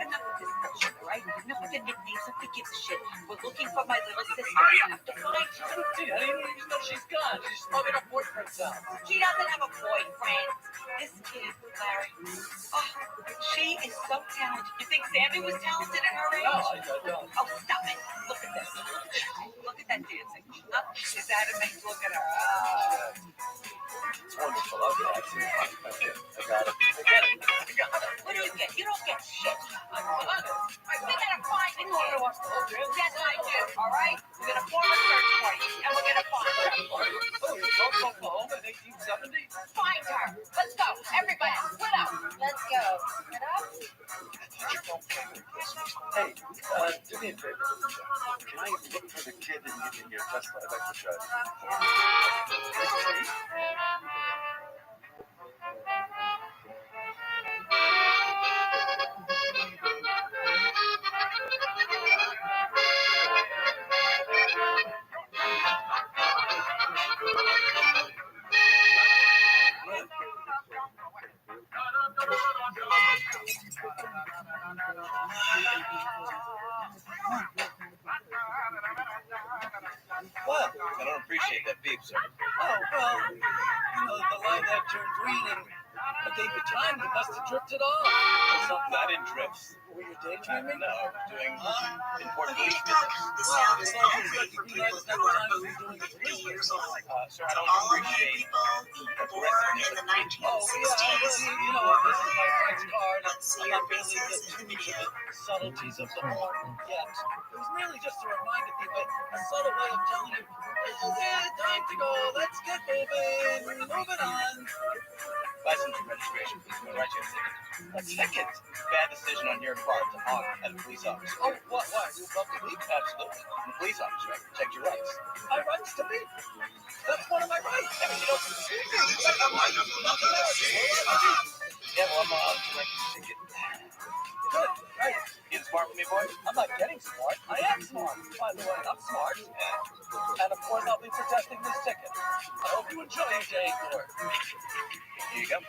S3: Enough of this bullshit, all right? Enough of the nicknames. Nobody gives a shit. We're looking for my little sister. We have to find her.
S6: Gee, I didn't even know she's gone. She's probably her boyfriend's house.
S3: She doesn't have a boyfriend. This kid, Larry. Oh, she is so talented. You think Sammy was talented at her age?
S6: No, I don't.
S3: Oh, stop it. Look at this. Look at that dancing. Is that amazing? Look at her.
S6: It's wonderful. Okay, I got it.
S3: What do you get? You don't get shit.
S6: I got it.
S3: We gotta find the
S6: You want
S3: kid.
S6: to watch the whole dance?
S3: Yes, I do. All right? We're gonna form a search party, and we're gonna find her.
S6: Oh, you drove to Oklahoma in 1870?
S3: Find her. Let's go. Everybody, split up.
S10: Let's go. Get up.
S8: Hey, do me a favor. Can I look for the kid in your test lab exercise?
S6: What? I don't appreciate that beep, sir. Oh, well, the line that turned green and I gave you time. You must have drifted off. Or something. I didn't drift. Were you daydreaming? No, doing important police business.
S9: Sound is accurate for people who are over 50 years old.
S6: Sir, I don't
S9: All of you
S6: appreciate
S9: people born in the 1960s
S6: you know what? This is my friend's card.
S9: Let's see
S6: I'm
S9: your
S6: not really
S9: business
S6: the
S9: certificate.
S6: subtleties of the horn yet. It was merely just a reminder, people, a subtle way of telling you, yeah, time to go. Let's get moving. Moving on. License and registration, please. We'll write you a ticket. A ticket? Bad decision on your part to honor at a police officer. Oh, what? You above the league? Absolutely. I'm a police officer. I protect your rights. My rights to me? That's one of my rights. I mean, you don't see me. Yeah, well, I'm allowed to write this ticket. Good. Right. Getting smart with me, boy? I'm not getting smart. I am smart. By the way, I'm smart. Yeah. And of course, I'll be protesting this ticket. I hope you enjoy your day in court. Here you go. Have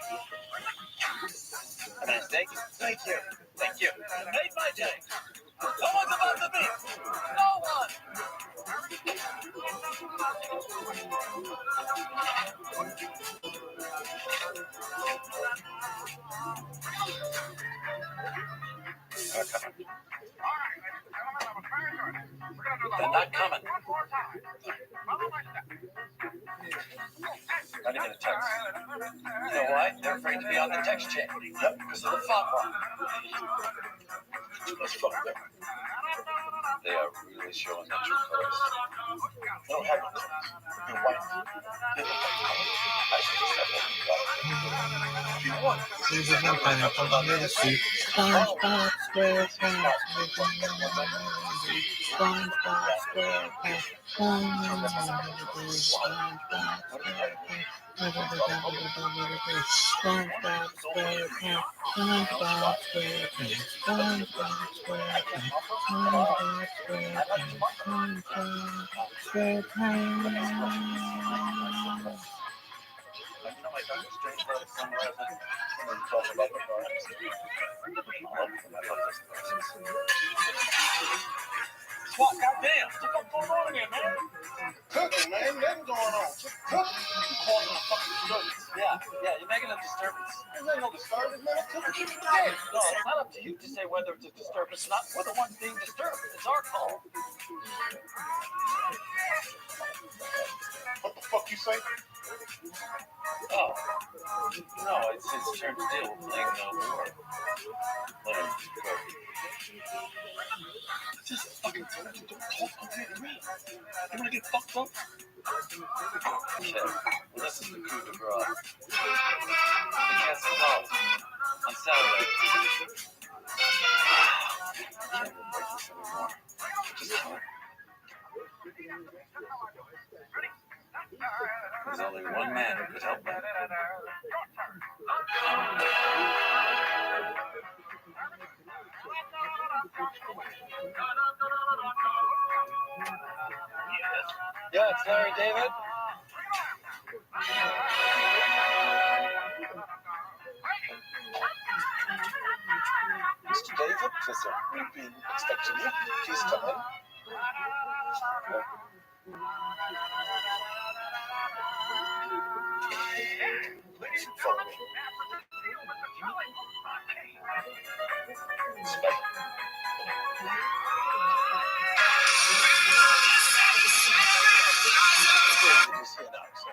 S6: a nice day. Thank you. Thank you. You made my day. No one's about to beat. No one. They're not coming. Not even a text. You know why? They're afraid to be on the text chain. Yep, because of the fatwa. Let's fuck them. They are really showing their true colors. No, have your wife. They look like I should just have one. You want?
S5: There's no pineapple under the sea. SpongeBob SquarePants. SpongeBob SquarePants. SpongeBob SquarePants. SpongeBob SquarePants. SpongeBob SquarePants. SpongeBob SquarePants. SpongeBob SquarePants. SpongeBob SquarePants.
S8: I thought it was strange for the sunrise and then talk about the forest.
S6: What? Goddamn! What's going on here, man?
S9: Cooking, man. Nothing going on. Just cooking.
S6: You causing a fucking disturbance. Yeah, you're making a disturbance.
S9: There's ain't no disturbance, man. I'm cooking.
S6: No, it's not up to you to say whether it's a disturbance or not. We're the ones being disturbed. It's our call.
S9: What the fuck you say?
S6: Oh,
S8: No, it's his turn to deal with playing no more. Let him go.
S9: Just fucking talk all day around. You wanna get fucked up?
S8: Okay, well, this is the coup de grace. Against the Dolls on Saturday. I can't wait this anymore. Just can't. There's only one man who could help me. Yeah, it's Larry David.
S9: Mr. David, yes, sir. We've been expecting you. Please come in. Please follow me. He's here now, so.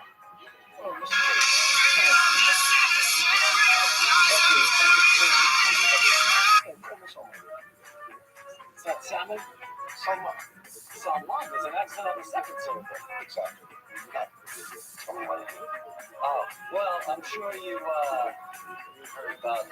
S9: Oh, Mr.
S8: Is that salmon?
S9: Salmon.
S8: Salmon. There's an accent on the second syllable.
S9: Exactly.
S8: Oh, well, I'm sure you heard about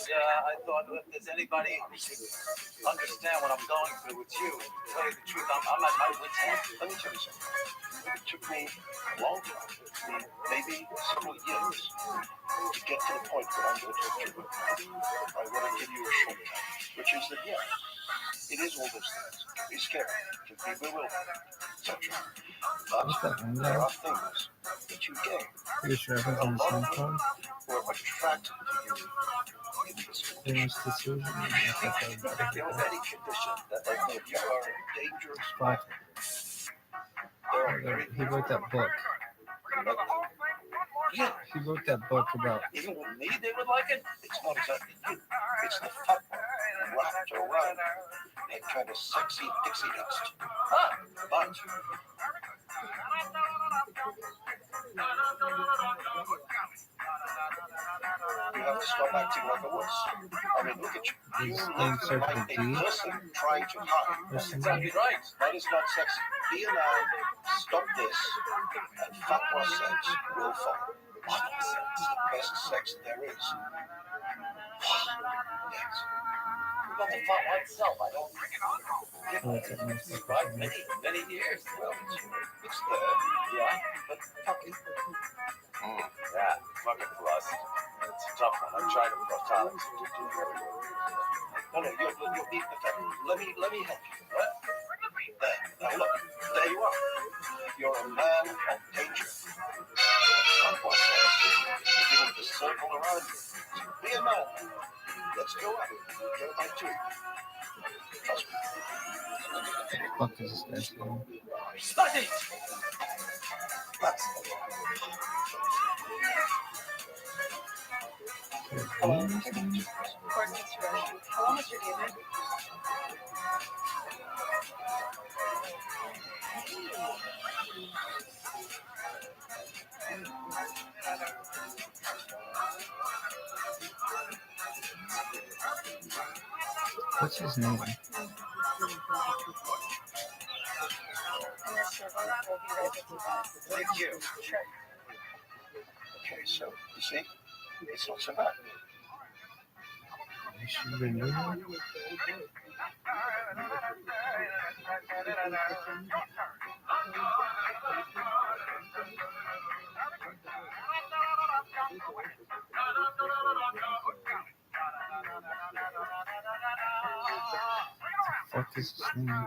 S8: and I thought if there's anybody who can understand what I'm going through with you, to tell you the truth, I'm at my wit's end.
S9: Let me tell you something. It took me a long time, maybe several years, to get to the point where I'm going to talk to you about. I want to give you a shortcut, which is that, yeah, it is all those things. It can be scary, it can be bewildering, etc. But there are things that you gain.
S5: Pretty sure everyone's on the same phone.
S9: Or attracted to you in this
S5: He wants to see them.
S9: you know, any condition that like you are in dangerous
S5: Fuck.
S9: there are very
S5: He wrote that book.
S9: yeah.
S5: He wrote that book about.
S9: Even with me, they would like it. It's not exactly you. It's the fat one wrapped around that kind of sexy pixie dust. But you have to stop acting like a wuss. I mean, look at you. You
S5: His
S9: look
S5: name starts
S9: like
S5: with
S9: a
S5: D.
S9: person trying to hide.
S5: Listen,
S8: Exactly right.
S9: That is not sexy. Be a man, stop this, and fatwa sex will follow. Fatwa sex, the best sex there is. Yes.
S8: What about the thought itself? I don't
S5: oh, it's a nice book.
S8: right many years.
S9: Well, it's there.
S8: Yeah.
S9: But fuck it.
S8: Yeah, fucking lust. It's a tough one. I'm trying to put talent to do very well.
S9: No, you'll be pathetic. Let me help you. What? There. Now look, there you are. You're a man of danger. Fatwa says you begin to circle around you. Be a man. Let's go at it. Get it like two. Trust me.
S5: Fuck is this guy's name?
S8: Study!
S9: That's
S5: Hello?
S10: Of course, Mr. Rabbi. Hello, Mr. David.
S5: What's his name?
S10: And the server will be right with you guys.
S9: Thank you.
S10: Sure.
S9: Okay, so you see, it's not so bad.
S5: You should renew him. What is his name?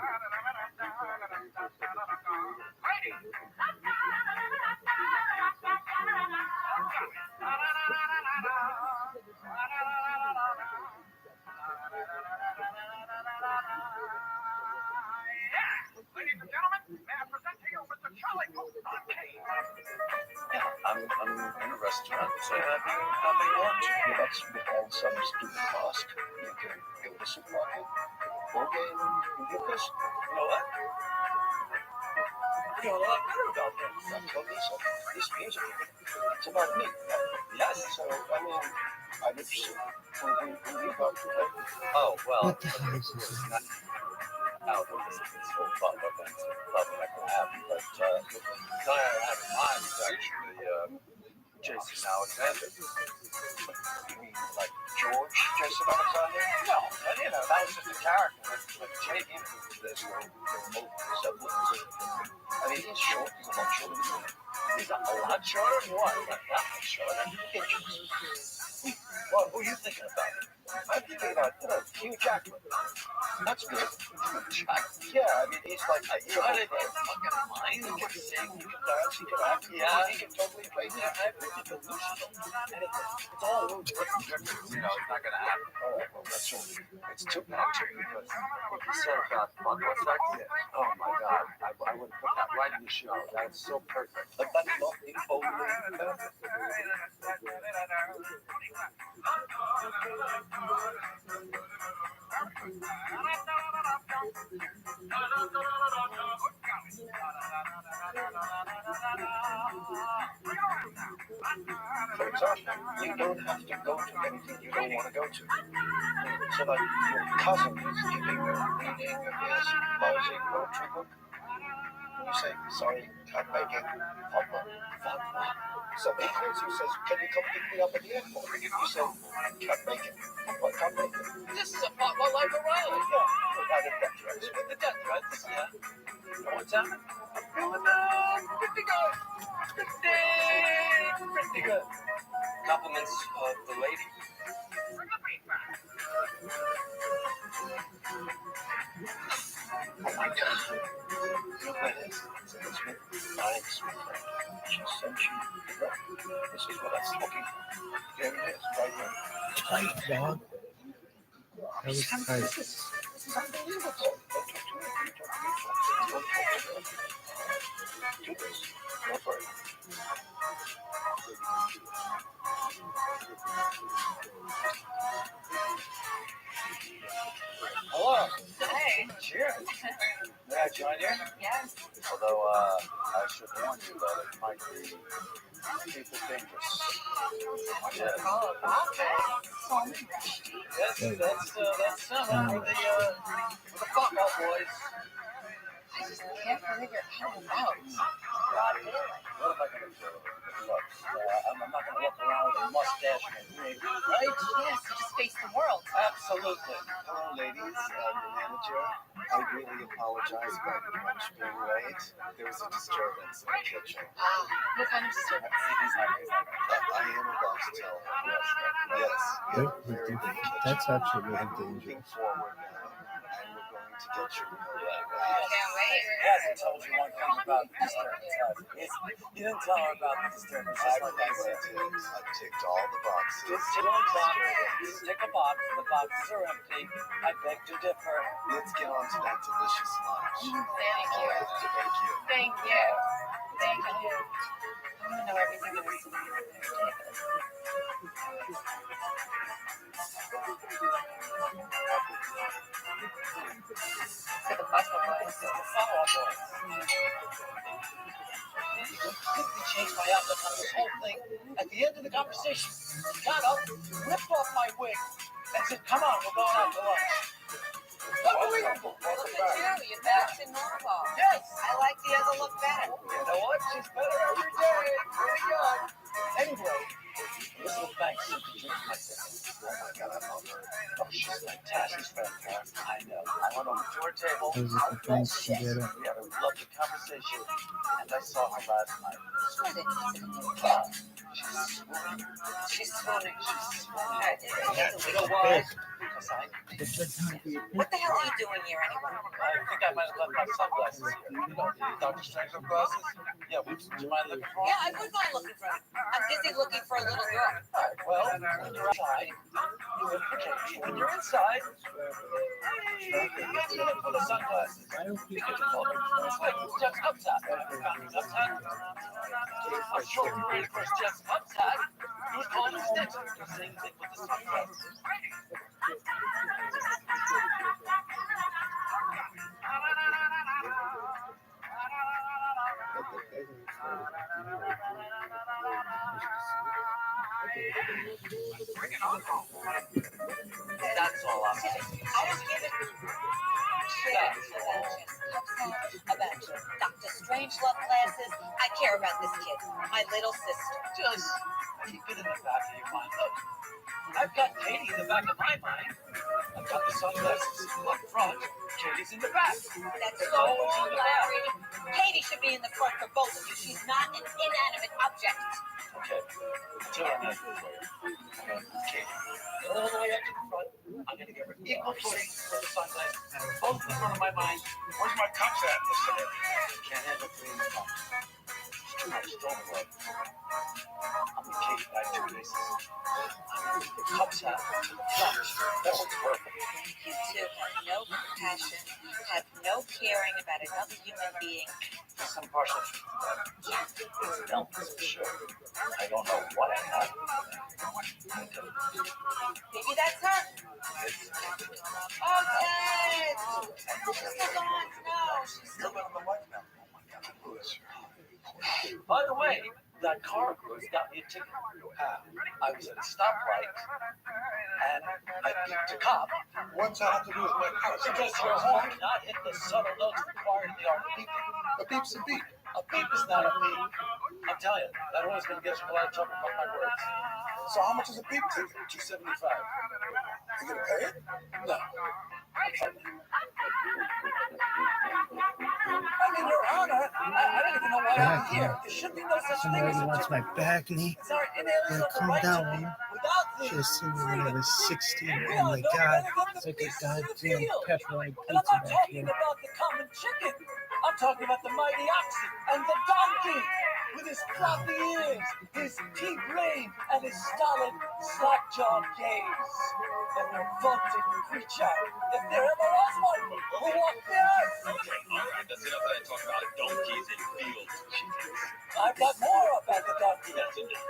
S1: Ladies and gentlemen, may I present to you Mr. Charlie Post-Arcade.
S8: Yeah, I'm in a restaurant having lunch.
S9: Well, that's without some stupid mask. You can go to the supermarket, go game, you get this.
S8: You know what?
S6: feeling a lot better about things.
S2: I told you so. This music, it's about me.
S6: Yes.
S2: So, I mean, I would pursue. Who you got to play?
S6: Oh, well,
S5: What the hell is
S6: it's
S5: this?
S6: not out of this whole fun event club that we're having, but the guy I have in mind is actually Jason Alexander.
S2: You mean like George Jason Alexander?
S6: No, you know, that was just a character. Like Jake,
S2: There's no resemblance. I mean, he's short. He's a lot shorter than me.
S6: he's a lot shorter than what?
S2: Not that much shorter. Inches.
S6: Well, who are you thinking about?
S2: I'm thinking about, Hugh Jackman. That's good.
S6: Jack.
S2: Yeah, I mean, he's like a
S6: I didn't fucking mind.
S2: He can sing, he can dance, he can act.
S6: Yeah.
S2: He can totally play.
S6: Yeah, I think it's delusional. And it's all over the difference. You know, it's not going to happen.
S2: All right, well, that's all. It's too bad, too, because
S6: What you said about bundle sex? Oh my God. I would put that right in the show. That's so perfect.
S2: but that's not the only perfect. For example, you don't have to go to anything you don't want to go to. So like your cousin is giving a reading of his Mosaic poetry book. And you say, sorry, can't make it. Papa. So he calls you, says, can you come pick me up at the airport? You say, can't make it. Papa, can't make it.
S6: This is a Papa Like O'Reilly.
S2: Yeah, without a death threat.
S6: The death threats, yeah. What's happening? Feeling pretty good. Pretty good. Compliments of the lady.
S2: Oh my God. Look at this. It's Smith. Alex Smith. She sent you the book. This is what I was looking for. Here it is, right here.
S5: Tight, dog. That was tight.
S2: This is unbelievable. Don't talk to me. You talk to me. Don't talk to me. Do this. Go for it.
S6: Hello.
S10: Hey.
S6: Cheers. May I join you?
S10: Yes.
S6: Although, I should warn you that it might be super dangerous. Yes.
S10: Oh, okay. So
S6: Yes, that's some for the football boys.
S10: I just can't believe you're out and about.
S6: What am I going to do? Look, I'm not going to walk around with a mustache and a wig, right?
S10: Yes, you just face the world.
S6: Absolutely.
S2: Hello, ladies. I'm the manager. I really apologize about the lunch being late. There was a disturbance in the kitchen.
S10: What kind of disturbance?
S2: I am about to tell her. Yes. Very dangerous.
S5: That's actually really
S2: Moving
S5: dangerous.
S2: forward now, and we're going to get you right.
S10: Can't wait.
S6: Yes, I told you one thing about the disturbance. You didn't tell her about the disturbance. Just like I said.
S2: I ticked all the boxes.
S6: Just tick one box. Just tick a box. The boxes are empty. I beg to differ.
S2: Let's get on to that delicious lunch.
S10: Thank you.
S2: Thank you.
S10: Thank you. Thank you. I want to know everything that was for the pasta place.
S6: Follow-up boys. You completely changed my outlook on this whole thing. At the end of the conversation, you got up, ripped off my wig, and said, come on, we're going out to lunch. Unbelievable.
S10: Look at you. You're back to normal.
S6: Yes.
S10: I like the other look better.
S6: You know what? She's better every day. Pretty good. Anyway, this little thanks for drinking my sister.
S2: Oh my God, I love her.
S6: Oh, she's fantastic. She's fantastic. I know. I went over to her table.
S5: Those are the things to get it.
S6: We had a lovely conversation, and I saw her last night. She's swooning. She's swooning. You know why? Because
S10: What the hell are you doing here anyway?
S6: I think I might have left my sunglasses here. You know, Dr. Strangel's glasses? Yeah, would you mind looking for them?
S10: Yeah, I would mind looking for it. I'm busy looking for a little girl.
S6: All right, well, when you're outside, you look for change. When you're inside, you look for the sunglasses. You can call them. It's like Jeff's Uptop. Uptop. I'm sure the very first Jeff's Uptop, he was calling him Sticks. The same thing with the sunglasses. Bring it on home. That's all I'm saying.
S3: I don't give a shit about your Dr. Strangelove classes. I care about this kid, my little sister.
S6: Just keep it in the back of your mind. Look, I've got Katie in the back of my mind. I've got the sunglasses up front. Katie's in the back.
S3: That's so wrong, Larry. Katie should be in the front for both of you. She's not an inanimate object.
S6: Okay. Until I'm not good for you. I'm going to move Katie all the way up to the front. I'm going to give her equal footing for the sunglasses. Both in front of my mind.
S9: Where's my cups at, Mr. Harry?
S6: Can't handle three in the front. It's too much strong work. I'm with Katie by 2 paces. I'm with the cups out to the front. That works perfect.
S3: You two have no compassion, have no caring about another human being.
S6: Some partial truth to that. It's dumb, for sure. I don't know what I have.
S3: Maybe that's her. Oh, Dad! She's still gone. No, she's still
S6: You're on the mic now. Oh my God.
S9: Bless her.
S6: By the way, that car cruise got me a ticket. I was at a stoplight and I beeped a cop
S9: What's that have to do with my house?
S6: because your horn did not hit the subtle notes required in the art of beeping.
S9: A beep's a beep.
S6: A beep is not a beep. I'm telling you, that always going to get you in a lot of trouble about my words.
S9: So how much is a beep ticket?
S6: $275.
S9: You gonna pay it?
S6: No. I mean, Your Honor, I don't even know why I'm here. There should be no such thing
S5: Somebody
S6: as a
S5: wants my
S6: ticket.
S5: back knee.
S6: It's our inalienable
S5: Calm
S6: right
S5: down,
S6: to
S5: man.
S6: leave without leave.
S5: Should have seen me when I was 16.
S6: We
S5: Oh
S6: all
S5: my
S6: know
S5: God.
S6: better than
S5: It's
S6: the
S5: like a
S6: beasts of the
S5: goddamn
S6: field.
S5: pepperoni
S6: And I'm
S5: pizza
S6: not
S5: back
S6: talking
S5: here.
S6: about the common chicken. I'm talking about the mighty oxen and the donkey with his floppy ears, his deep rein, and his stolid, slack-jawed gaze. And revolting creature, if there ever was one, who walked the earth.
S1: Okay, all right, that's enough of that talk about donkeys and fields.
S6: I've got more about the donkey.
S1: That's enough.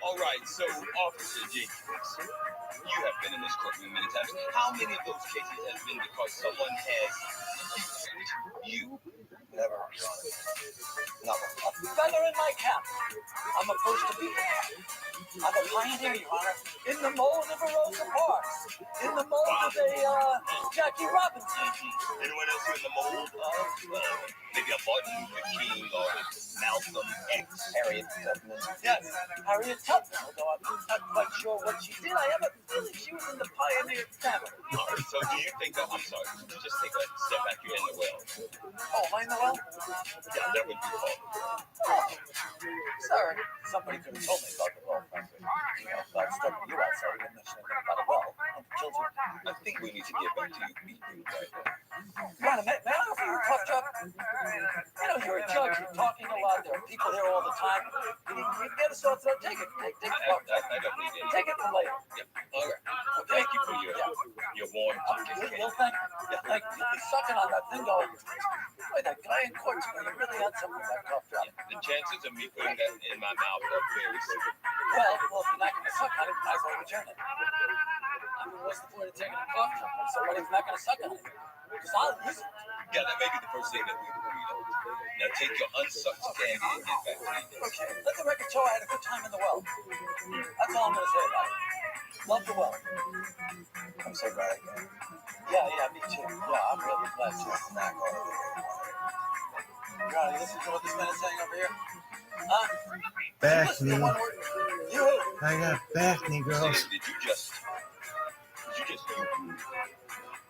S1: All right, so Officer Jenkins, you have been in this courtroom many times. How many of those cases have been because someone has you?
S6: Never, Your Honor. Not a feather in my cap. I'm opposed to people. I'm a pioneer, Your Honor, in the mold of a Rosa Parks, in the mold of a Jackie Robinson.
S1: Anyone else in the mold of maybe a Martin Luther King or Malcolm X?
S6: Harriet Tubman. Yes, Harriet Tubman, although I'm not quite sure what she did. I have a feeling she was in the pioneer family.
S1: All right, so do you think that, I'm sorry, just take a step back, you're in the well.
S6: Oh, am I in the well?
S1: Yeah, that would be called.
S6: Oh, sorry. Somebody could have told me about the well, frankly. You know, if I'd stuck with you outside, I wouldn't have mentioned anything about a well and children.
S1: I think we need to get back to you beating right there.
S6: Your Honor, may I offer you a cough drop? You know, you're a judge, you're talking a lot, there are people here all the time. You get a sore throat, take it. Take a cough drop.
S1: I don't need it.
S6: Take it for later.
S1: Yeah, all right. Well, thank you for your warm pocket.
S6: You'll thank you. Yeah, thank you. You're sucking on that thing going, boy, that guy in court, you really had something with that cough drop.
S1: The chances of me putting that in my mouth are very slim.
S6: Well, if you're not going to suck on it, you might as well return it. I mean, what's the point of taking a cough drop when somebody's not going to suck on it? Because I'll use it.
S1: Yeah, that may be the first thing that we agreed on. Now take your unsucked candy and get back to you.
S6: Okay, let the record show I had a good time in the well. That's all I'm going to say about it. Love the well. I'm so glad I came. Yeah, me too. Yeah, I'm really glad to snack all of it. Your Honor, you listen to what this man is saying over here? Huh?
S5: Back
S6: Listen to
S5: knee.
S6: one word. You who?
S5: I got back knee, girls.
S1: Did you just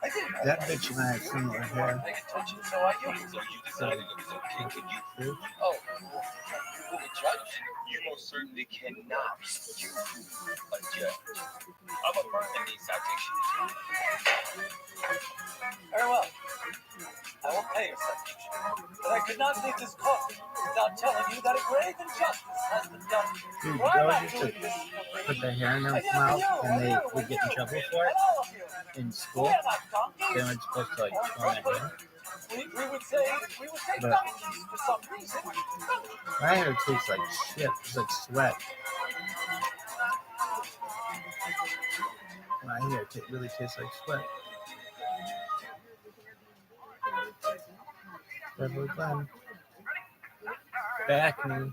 S6: I did.
S5: That bitch and I have similar hair.
S6: Pay attention, so are you.
S1: so you decided it was okay? Could you?
S6: Oh, you will be judged.
S1: You most certainly cannot. You a judge. I'm affirming these citations.
S6: Very well. I will pay your citation. But I could not leave this court without telling you that a grave injustice has been done.
S5: Dude,
S6: For I'm
S5: girls
S6: not
S5: used
S6: doing
S5: to
S6: this for
S5: put
S6: me.
S5: their hair in
S6: I
S5: their
S6: did it for
S5: mouth
S6: you,
S5: and they
S6: you,
S5: would get in
S6: you,
S5: trouble
S6: you,
S5: for it
S6: and all of you.
S5: in school.
S6: We are not donkeys.
S5: They weren't supposed to like comb their hair.
S6: We would say
S5: But-
S6: donkeys for some reason.
S5: My hair tastes like shit. It's like sweat. My hair really tastes like sweat. Beverly Glen. Back knee.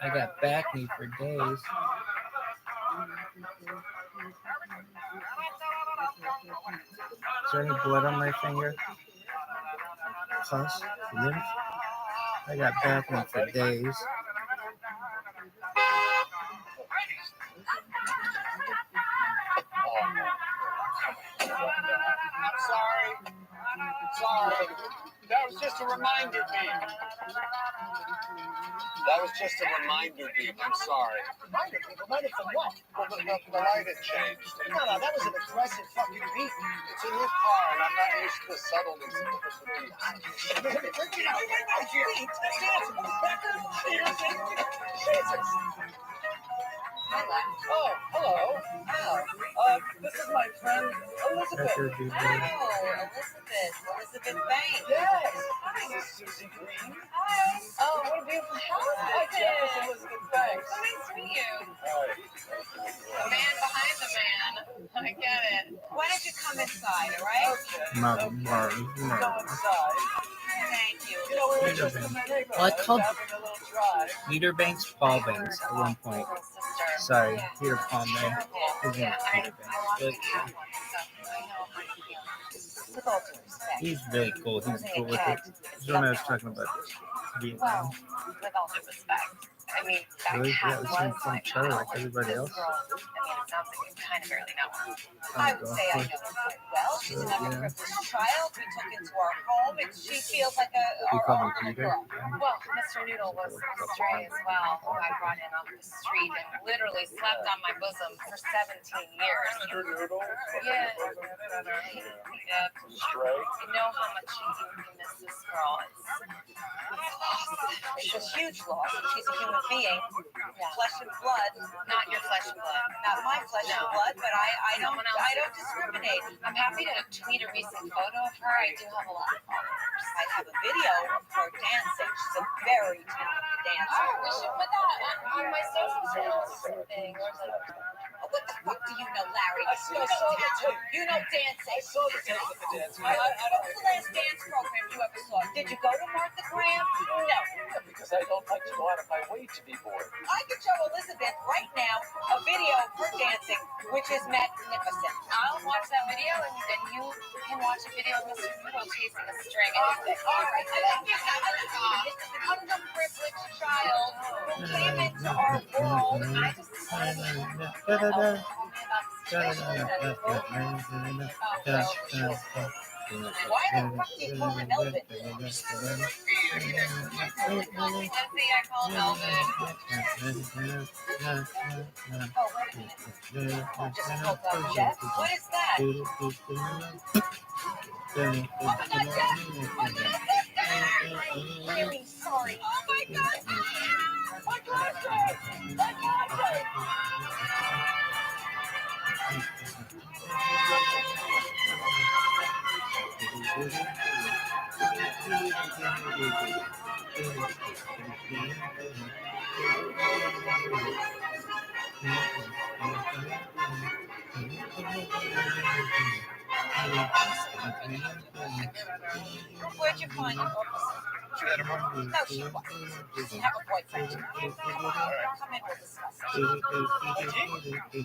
S5: I got back knee for days. Is there any blood on my finger? Pus? Lymph? I got bathroom for days.
S6: I'm sorry. Sorry. That was just a reminder beep. That was just a reminder beep. I'm sorry.
S1: Reminder beep? Reminder from what?
S6: Well, the light had changed.
S1: No, that was an aggressive fucking beep.
S6: It's a new car, and I'm not used to the subtleties of the beeps. Jesus. Oh, hello. Wow. This is my friend Elizabeth.
S5: Becker, dude.
S10: Oh, Elizabeth. Elizabeth Banks.
S6: Yes. This is Susie Green.
S10: Hi. Oh, what a beautiful house
S6: Hi,
S10: this
S6: Jeff.
S10: is.
S6: It's Elizabeth Banks.
S10: So nice to meet you.
S6: Hi.
S10: The man behind the man. I get it. Why don't you come inside, all right?
S6: Okay.
S5: No.
S6: Go inside.
S10: Thank you.
S6: You know, we were
S5: Peter
S6: just in the
S5: Banks.
S6: neighborhood
S5: Well, I called
S6: having a little drive.
S5: Peter Banks, Paul Banks at one point.
S10: Little sister.
S5: Sorry,
S10: Yeah.
S5: Peter Paul Banks. His name is Peter
S10: I
S5: Banks.
S10: want
S5: But
S10: to have one, so I know how you feel. With all due respect.
S5: he's really cool. He's cool with it. This is when I was talking about Vietnam.
S10: Well, with all due respect. I mean, that
S5: Really?
S10: cat
S5: Yeah,
S10: was
S5: from
S10: my
S5: Charlie,
S10: pal.
S5: like everybody
S10: This
S5: else.
S10: girl, I mean, it sounds like you kind of barely know her.
S5: Oh,
S10: I would say I know her quite well. She's an underprivileged child we took into our home, and she feels like
S5: You
S10: our
S5: call
S10: own
S5: him
S10: little
S5: Peter?
S10: girl. Well, Mr. Noodle was a stray as well, who I brought in off the street and literally slept on my bosom for 17 years.
S6: Mr. Noodle.
S10: Yeah. Yeah.
S6: Stray.
S10: You know how much you miss this girl. It's loss. It's a huge loss. She's a human being. Flesh and blood. Not your flesh and blood. Not my flesh and blood, but I don't discriminate. I'm happy to tweet a recent photo of her. I do have a lot of followers. I have a video of her dancing. She's a very talented dancer. Oh, we should put that on my social channels or something. What the fuck do you know, Larry?
S6: I saw the tape.
S10: You know dancing.
S6: I saw the tape of the dance.
S10: What was the last dance program you ever saw? Did you go to Martha Graham? No.
S6: Because I don't like to go out of my way to be bored.
S10: I could show Elizabeth right now a video of her dancing, which is magnificent. I'll watch that video, and then you can watch a video of Mr. Noodle chasing a string. All right. This is an underprivileged child who came into our world, and I just why the fuck do you call him Elvin? Let's see, I call him Elvin. Oh, wait a minute. Just pulled up Jeff. What is that? Oh my God, Jeff! Really sorry. Oh my God! My glasses! My glasses! Where'd you find her?
S6: She had a moment.
S10: No, she wasn't. She doesn't have a boyfriend. Come in, we'll discuss it.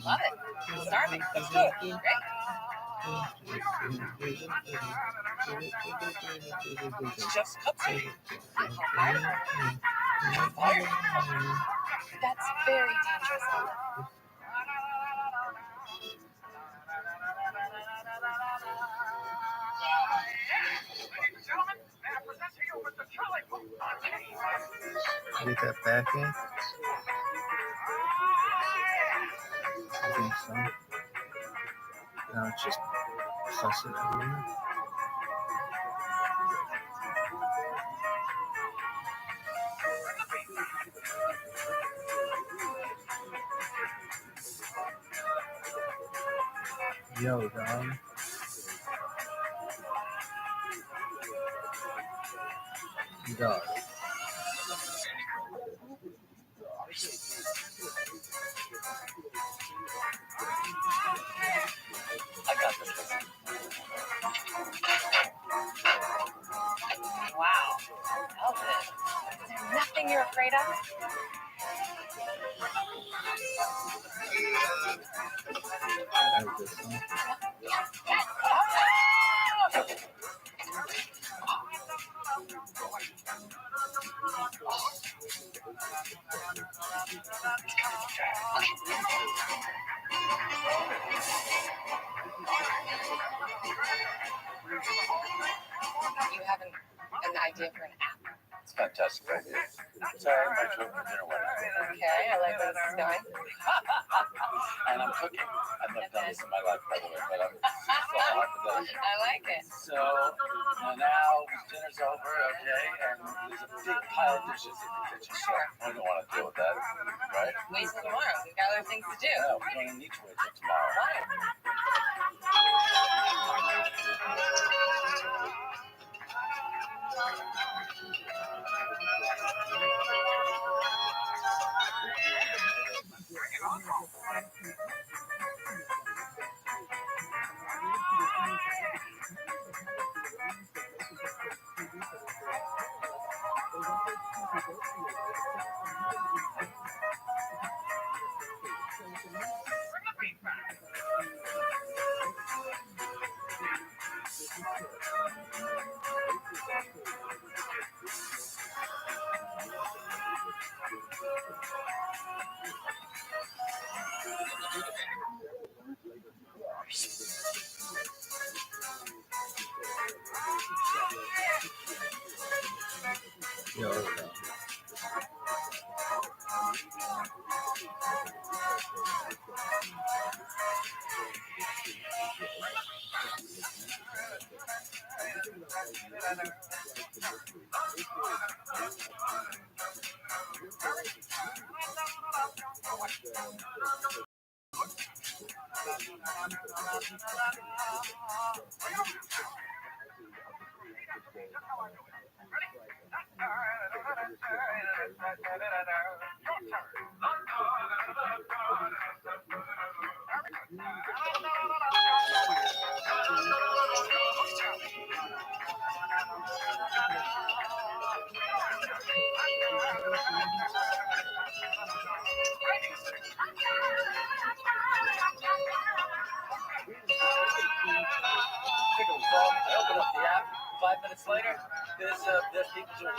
S10: Love it. Starving. That's good. Great.
S6: Jeff's cupcake.
S10: Fire. That's very dangerous.
S5: Get that back in? I think so. No, it's just fussing everywhere. Yo, dog. Dog.
S6: I got this.
S10: Wow. Elvin, is there nothing you're afraid of? You have an idea for an app?
S8: It's a fantastic idea. Sorry, I invite you over for dinner one night.
S10: Okay, I like where this is going.
S8: And I'm cooking. I've never done this in my life, by the way, but I'm so hard for that.
S10: I like it.
S8: So now dinner's over, okay, and there's a big pile of dishes in the kitchen.
S10: Sure.
S8: We don't want to deal with that, right?
S10: Wait till tomorrow. We've got other things to do.
S8: No, we don't need to wait till tomorrow.
S10: Why?
S5: Yo, okay.
S6: I open up the app. 5 minutes later, there's people doing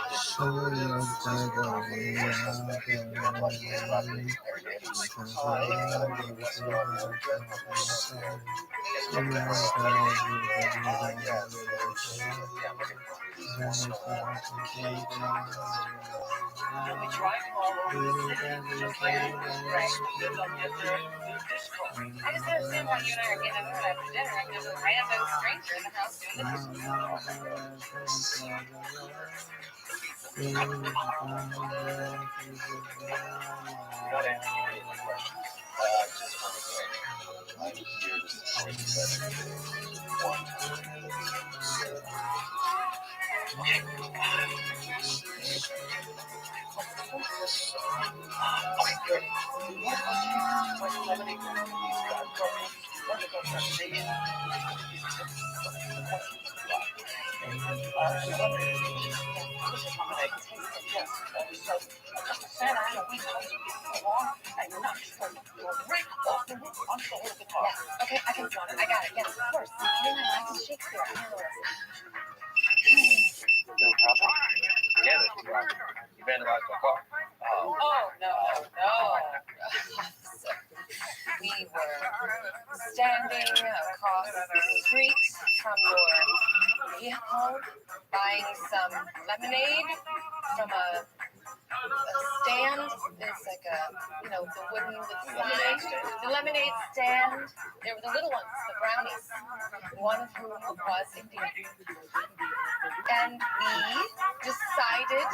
S6: You'll be driving all over the city, just like you they'll get their dish call.
S10: I just don't understand why you and I are getting into that for dinner and there's a random stranger in the house doing
S8: I'm here to support you
S10: Okay, I got it. Yes, of course. Oh, my life is Shakespeare. I know this.
S8: No problem. Get it. You vandalized my car.
S10: Oh, no. We were standing across the street from your vehicle, buying some lemonade from a stand. There's like a, the wooden lemonade. The lemonade stand. There were the little ones, the brownies, one of whom was Indian. And we decided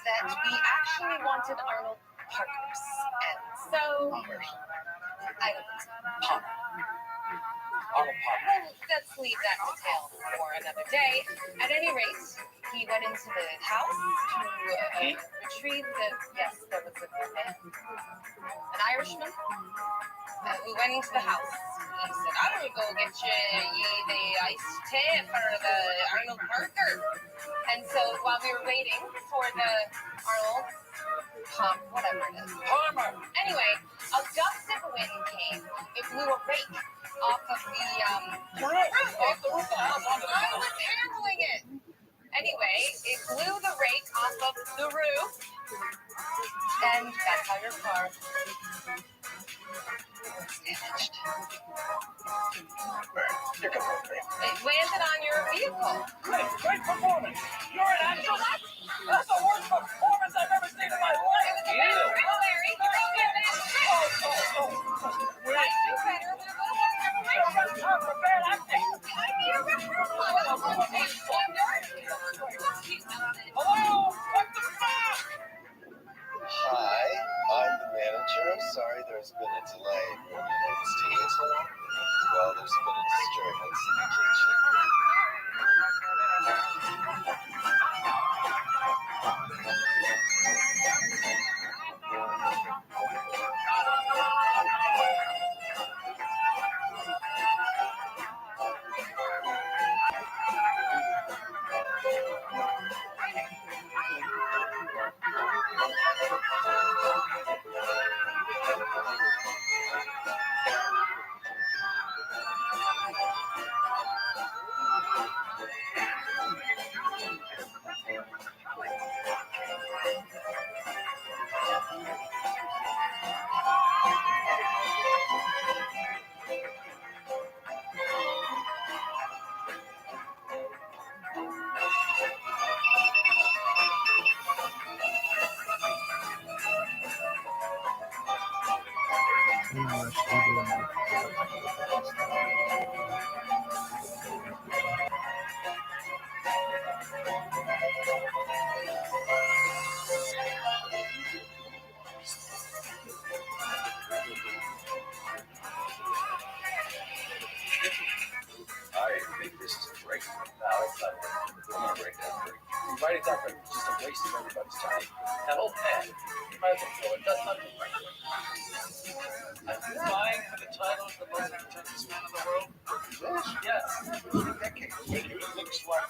S10: that we actually wanted Arnold Parker's. And so, I don't know. Let's leave that detail for another day. At any rate, he went into the house to retrieve yes, there was a man, an Irishman, who went into the house. He said, I'm going to go get you the iced tea for the Arnold Parker. And so while we were waiting for the Arnold Pump, whatever it is, Palmer. Anyway, a gust of wind came. It blew a rake off of the roof of the house. I was handling it. Anyway, it blew the rake off of the roof, and that's how your car
S6: performance. You're an actress? That's the worst performance I've ever seen in my life.
S3: You. Larry, you're a
S6: Wait.
S3: I do better with a little more preparation.
S6: That's not for bad acting.
S3: I need a rehearsal.
S6: Hello? What the fuck?
S11: Hi, I'm the manager. Sorry there's been a delay. What's taking so long? Well, there's been a disturbance in the kitchen.
S8: I think this is great. No, it's not great. I'm not great. That's great. Writing down for just a waste of everybody's time. That whole pen, you might as well throw it. That's not the right way. Are you vying for the title of the most pretentious man in the world? Yes.
S2: Decade. It looks like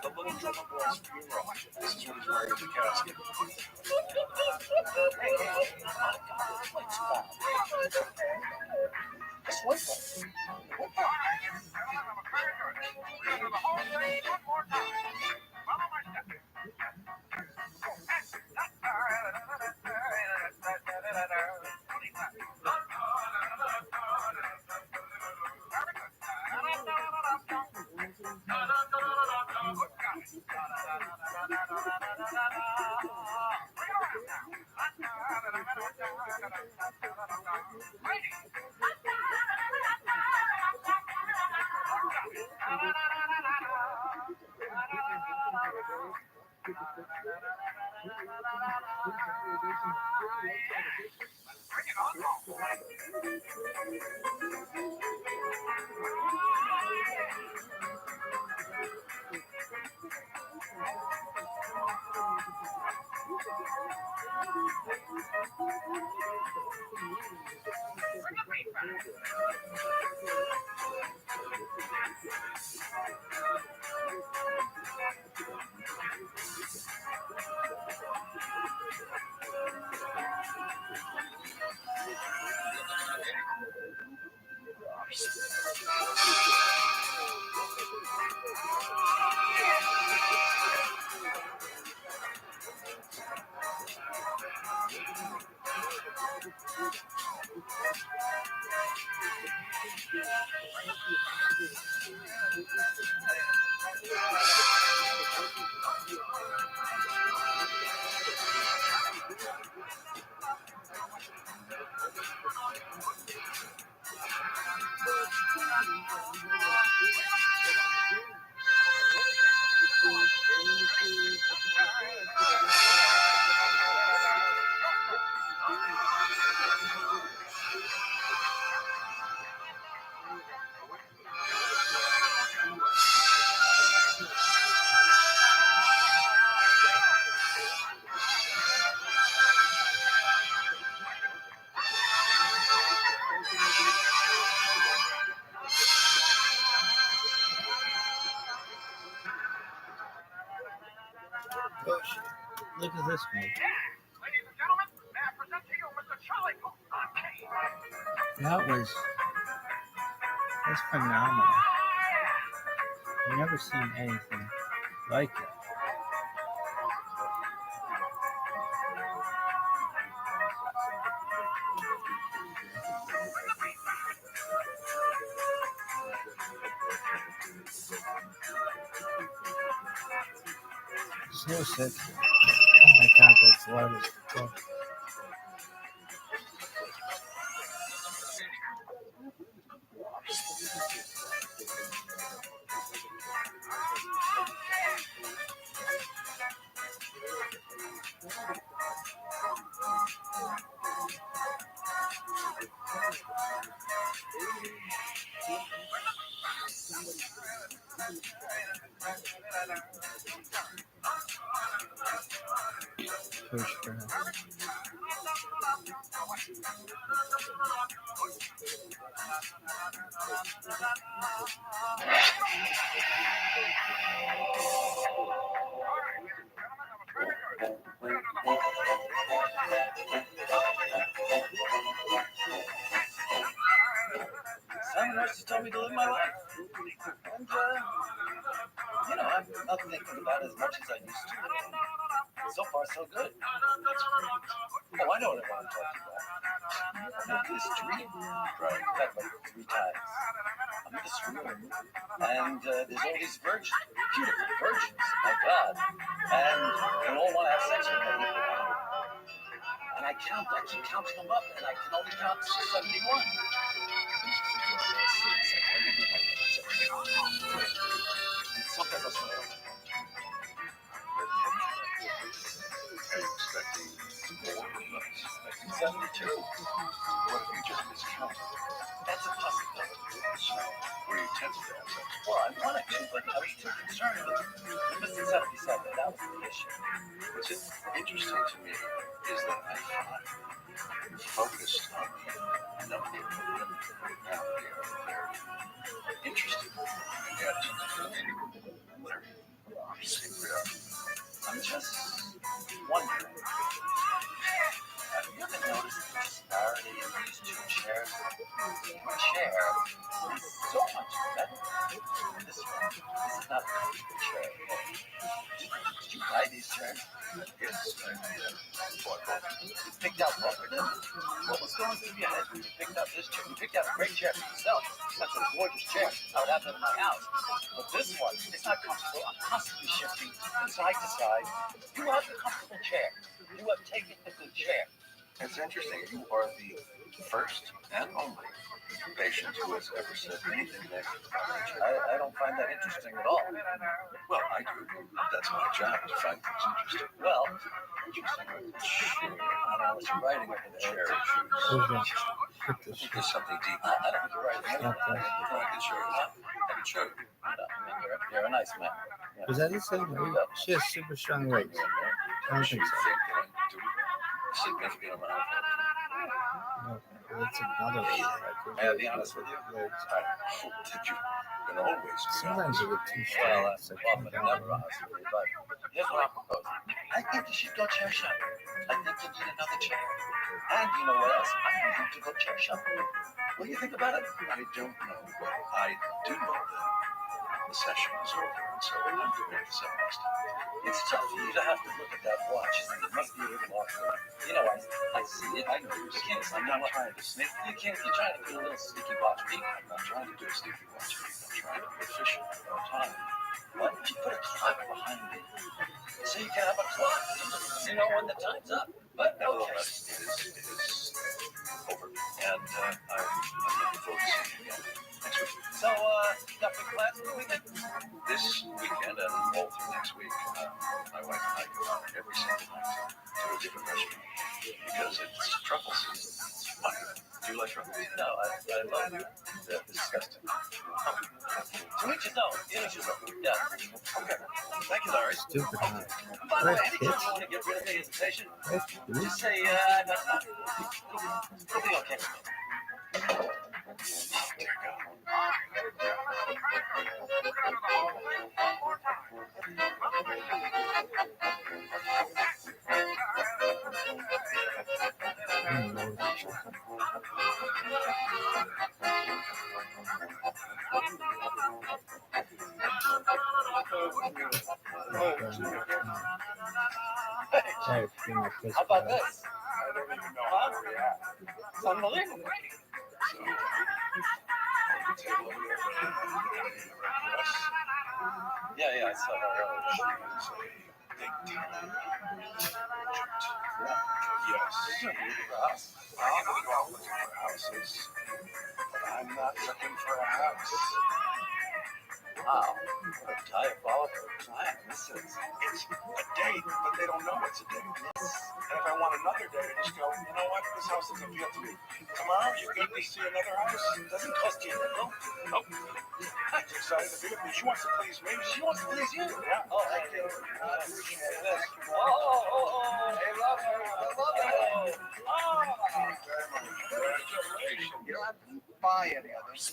S2: the little drummer boy's funeral. This is what he's wearing at the casket.
S6: Hey, my God, this place small. Just wait for it.
S5: Gosh, look at this one.
S6: Ladies and gentlemen, may I present to you Mr. Charlie Cook.
S5: That's phenomenal. I've never seen anything like it. sick. Oh my god, that's loud as fuck. Push for her.
S6: Simon Rush told me to live my life. And, I'm not thinking about it as much as I used to. So far, so good. Oh, I know what I want to talk to you about. I had this dream. Right. In fact, like 3 times. I'm in this room, and there's all these virgins, beautiful virgins, my God. And they all want to have sex with me. And I keep counting them up, and I can only count to 71. Something else.
S2: Are you expecting more or less?
S6: 72.
S2: What if you just miscounted?
S6: That's a possibility.
S2: Were you tempted to have sex?
S6: Well, I wanted to, but I was too concerned with missing 77. That was the issue.
S2: What's interesting to me is that I thought you focused on the number now they are very interesting. And yet, they're secret.
S6: I'm just wondering. Have you ever noticed the disparity in these 2 chairs? Your chair is so much better than this one. This is not a comfortable chair. Did you buy these chairs?
S2: Yes, I bought both.
S6: You picked out both of them? What was going through your head when you picked out this chair? You picked out a great chair for yourself. That's a gorgeous chair. I would have them in my house. But this one, it's not comfortable. I'm constantly shifting from side to side. You have a comfortable chair. You have taken a good chair.
S2: It's interesting. You are the first and only patient who has ever said anything negative about my chair.
S6: I don't find that interesting at all.
S2: Well, I do. That's my job to find things interesting.
S6: Well, interesting. I don't know what you're writing over there.
S2: Chair
S5: Who's
S2: issues.
S5: that? Hit this shit.
S2: There's something deep.
S6: I don't think you're writing
S5: Stop
S6: anything.
S5: that.
S2: I can show you. I can show you.
S6: I mean, you're a nice man. Yeah.
S5: Was that the same? She has super strong legs. I don't
S2: You
S5: think so.
S2: think that I do a significant amount of that?
S5: No, that's another one.
S6: May I be honest with you?
S5: Legs.
S2: Did you? And always.
S5: Sometimes you get too
S6: Well,
S5: strong. It's like,
S6: often never honest with you, but here's what I'm proposing. I think you should go chair shopping. I think you need another chair. And you know what else? I need you to go chair shopping. What do you think about it?
S2: I don't know, but I do know that the session is over, and so I'm going to set next time.
S6: It's tough for you to have to look at that watch. It must be a little awkward. You know, I see it. I know you can't. I'm not trying to sneak. You can't. You're trying to do a little sneaky watch peek.
S2: I'm not trying to do a sneaky watch. I'm trying to be efficient with our time.
S6: Why don't you put a clock behind me? So you can have a clock. You know when the time's up. But okay.
S2: Nevertheless, it is over, and I'm looking forward to seeing you again next week.
S6: So, you got big plans for the weekend?
S2: This weekend and all through next week, my wife and I go out every single night to a different restaurant because it's truffle season. Do you like truffle?
S6: No, I love you. They're disgusting. To each his own. Yeah. Okay. Thank you, Larry.
S5: stupid high.
S6: By the way,
S5: What
S6: anytime
S5: kids?
S6: you want to get rid of the hesitation,
S5: That's good.
S6: just say, that's not. It'll be okay.
S2: Dear God.
S5: Hey, be my kiss.
S6: How about
S5: pal.
S6: this?
S2: I don't even know how to react.
S6: It's unbelievable.
S2: So, on the table over there, the red dress,
S6: Yeah, I saw that earlier.
S2: she is
S9: Big time. Yes. I'm gonna go out looking for houses, but I'm not looking for a house.
S6: Wow, what a diabolical plan this is.
S9: It's a date, but they don't know it's a date. And if I want another date, I just go, you know what? This house doesn't appeal to me. Tomorrow, you good to see another house?
S6: It doesn't cost you a nickel.
S9: Nope. I'm excited to be with me. She wants to please me.
S6: She wants to please you.
S9: Yeah.
S6: Oh, thank you. I appreciate this. Oh, hey, love her. I love it.
S9: Congratulations.
S2: You don't have to buy any others.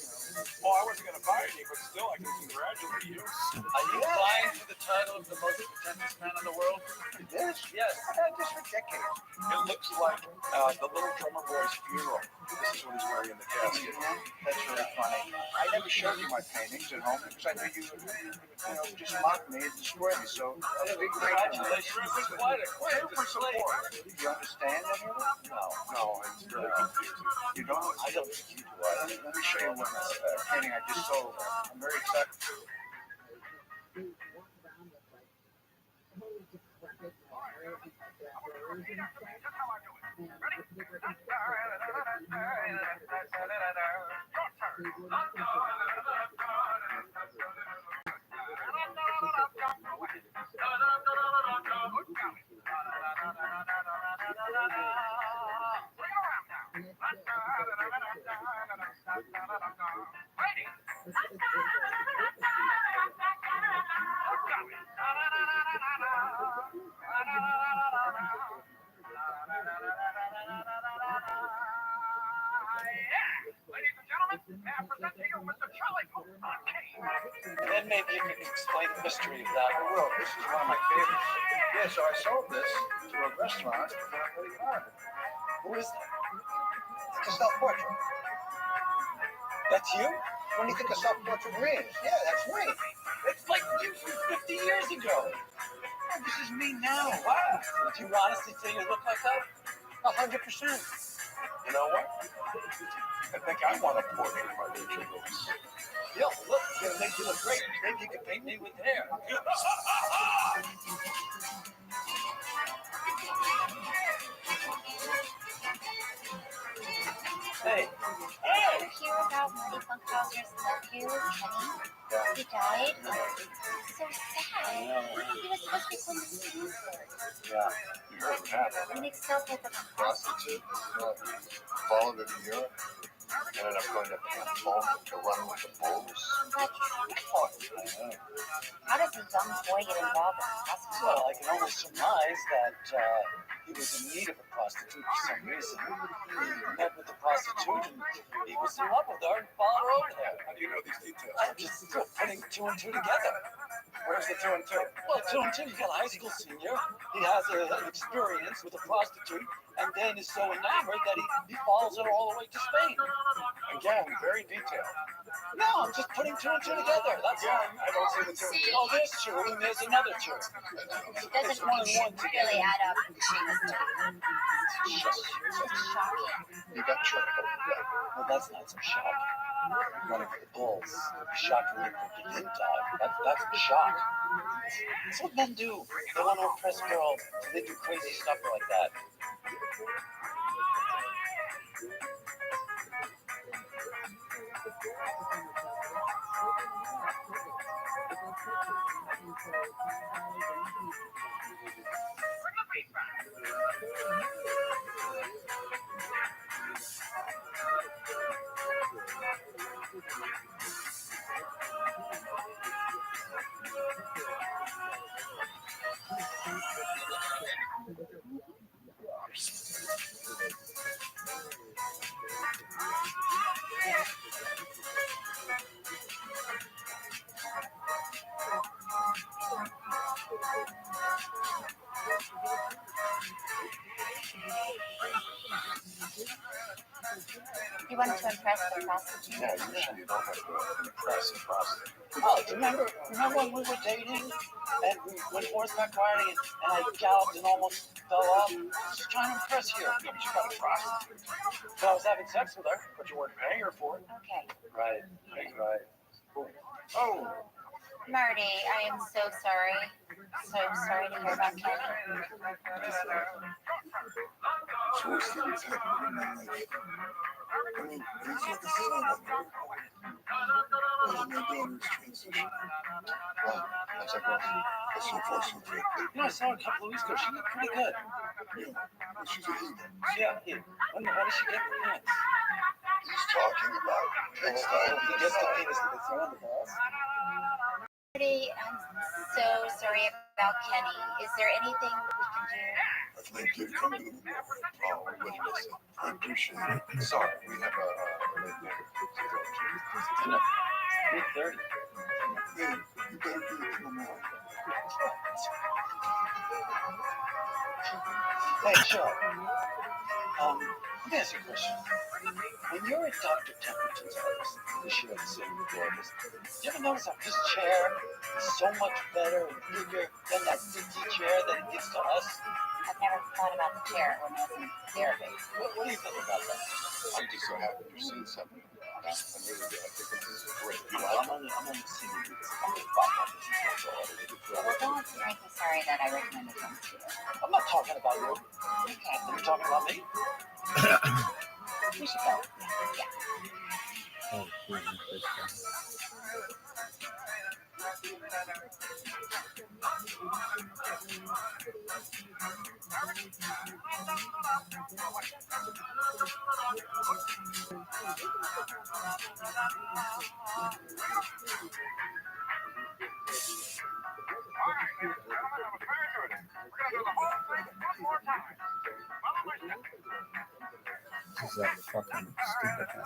S9: Oh, I wasn't going to buy any, but still, I can congratulate you.
S6: Are you vying for the title of the most pretentious man in the world?
S2: This?
S6: Yes.
S2: I've had this for decades.
S9: It looks like the little drummer boy's funeral. This is what he's wearing in the casket.
S2: That's really funny. I never showed you my paintings at home because I knew you would, just mock me and destroy me. So that's a big break.
S6: Congratulations. This is quite a display.
S2: Do you understand any of it?
S9: No, it's very confusing.
S2: You don't?
S6: I don't think you do.
S2: Let me show you one painting I just sold. I'm very excited.
S1: Ladies and gentlemen, may I present to you Mr. Charlie Pope on King.
S6: Then maybe you can explain the mystery of that.
S2: I will. This is one of my favorites. Yeah, so I sold this to a restaurant for $1 million.
S6: Who is that?
S2: It's a self-portrait.
S6: That's you?
S2: When do you think a self-portrait means? Yeah, that's me.
S6: It's like you from 50 years ago.
S2: Oh, this is me now.
S6: Wow. Do you honestly think you look like that?
S2: 100%.
S9: You know what? I think I want a portrait by Rachel Lewis.
S6: Yo, look, it's gonna make you look great. Maybe you can paint me with hair. Hey.
S10: Did you hear about Money Funkhauser's nephew, Kenny? He died. So sad. He was supposed to become a skateboard.
S9: Yeah, you heard what happened.
S10: He mixed up with a
S11: Prostitute. Followed her to Europe. Ended up going to Pantone to run with the bulls.
S10: But
S6: Oh, I know.
S10: how does a young boy get involved in prostitution?
S6: Well, I can only surmise that he was in need of a prostitute for some reason. He met with the prostitute and he was in love with her and followed her over there.
S9: How do you know these details?
S6: I'm just putting two and two together.
S9: Where's the 2 and 2?
S6: Well, two and two, you got a high school senior. He has an experience with a prostitute and then is so enamored that he follows her all the way to Spain.
S9: Again, very detailed.
S6: No, I'm just putting two and two together. That's all.
S9: I don't see the 2 and 2.
S6: Oh, there's two and there's another two.
S10: It doesn't really add up. It's shocking.
S11: You got tricked.
S6: Well, that's not some shock. Running for the bulls. Shocking if you didn't die. That's the shock. That's what men do. They want to impress girls, so they do crazy stuff like that.
S10: He wanted to impress the prostitute.
S11: Yeah, usually you don't have to impress a prostitute.
S6: Oh, remember when we were dating and we went horseback riding and I galloped and almost fell off? Just trying to impress you.
S9: Yeah, but you got a prostitute.
S6: But I was having sex with her.
S9: But you weren't paying her for it.
S10: Okay.
S6: Right.
S9: Oh,
S10: Marty, I am so sorry. So sorry to hear about Kenny.
S9: So what's things happening in my life? I mean, he's like a son of mine. My daughter's transition.
S8: Well, how's that going?
S9: That's so far so good.
S8: I saw her a couple of weeks ago. She looked pretty good.
S9: Yeah, well, she's a heathen.
S8: Yeah. When did she get the penis?
S9: He's talking about next time.
S8: He gets the penis that they throw on the balls.
S10: Marty, I'm so sorry about Kenny. Is there anything we can do?
S9: I'd like you to come to the memorial.
S8: Oh, what did I say?
S9: I appreciate it.
S8: Sorry, we have a dinner. 3:30.
S9: Hey, you better be at the memorial.
S8: Hey, Chuck. Let me ask you a question. When you're at Dr. Templeton's office, this year at the City of Globus, do you ever notice how his chair is so much better and bigger than that dingy chair that he gives to us?
S10: I've never thought about the chair when I was in therapy.
S8: What do you think about that?
S2: I'm just so happy you're seeing something. I really do. I think this is great.
S8: I'm only seeing you because I'm getting back on this. That's all.
S10: Well, don't make me sorry that I recommended him to you.
S8: I'm not talking about you.
S10: Okay.
S8: You're talking about me?
S10: We should go. Yeah.
S5: Oh, Jesus. This is a fucking stupid thing.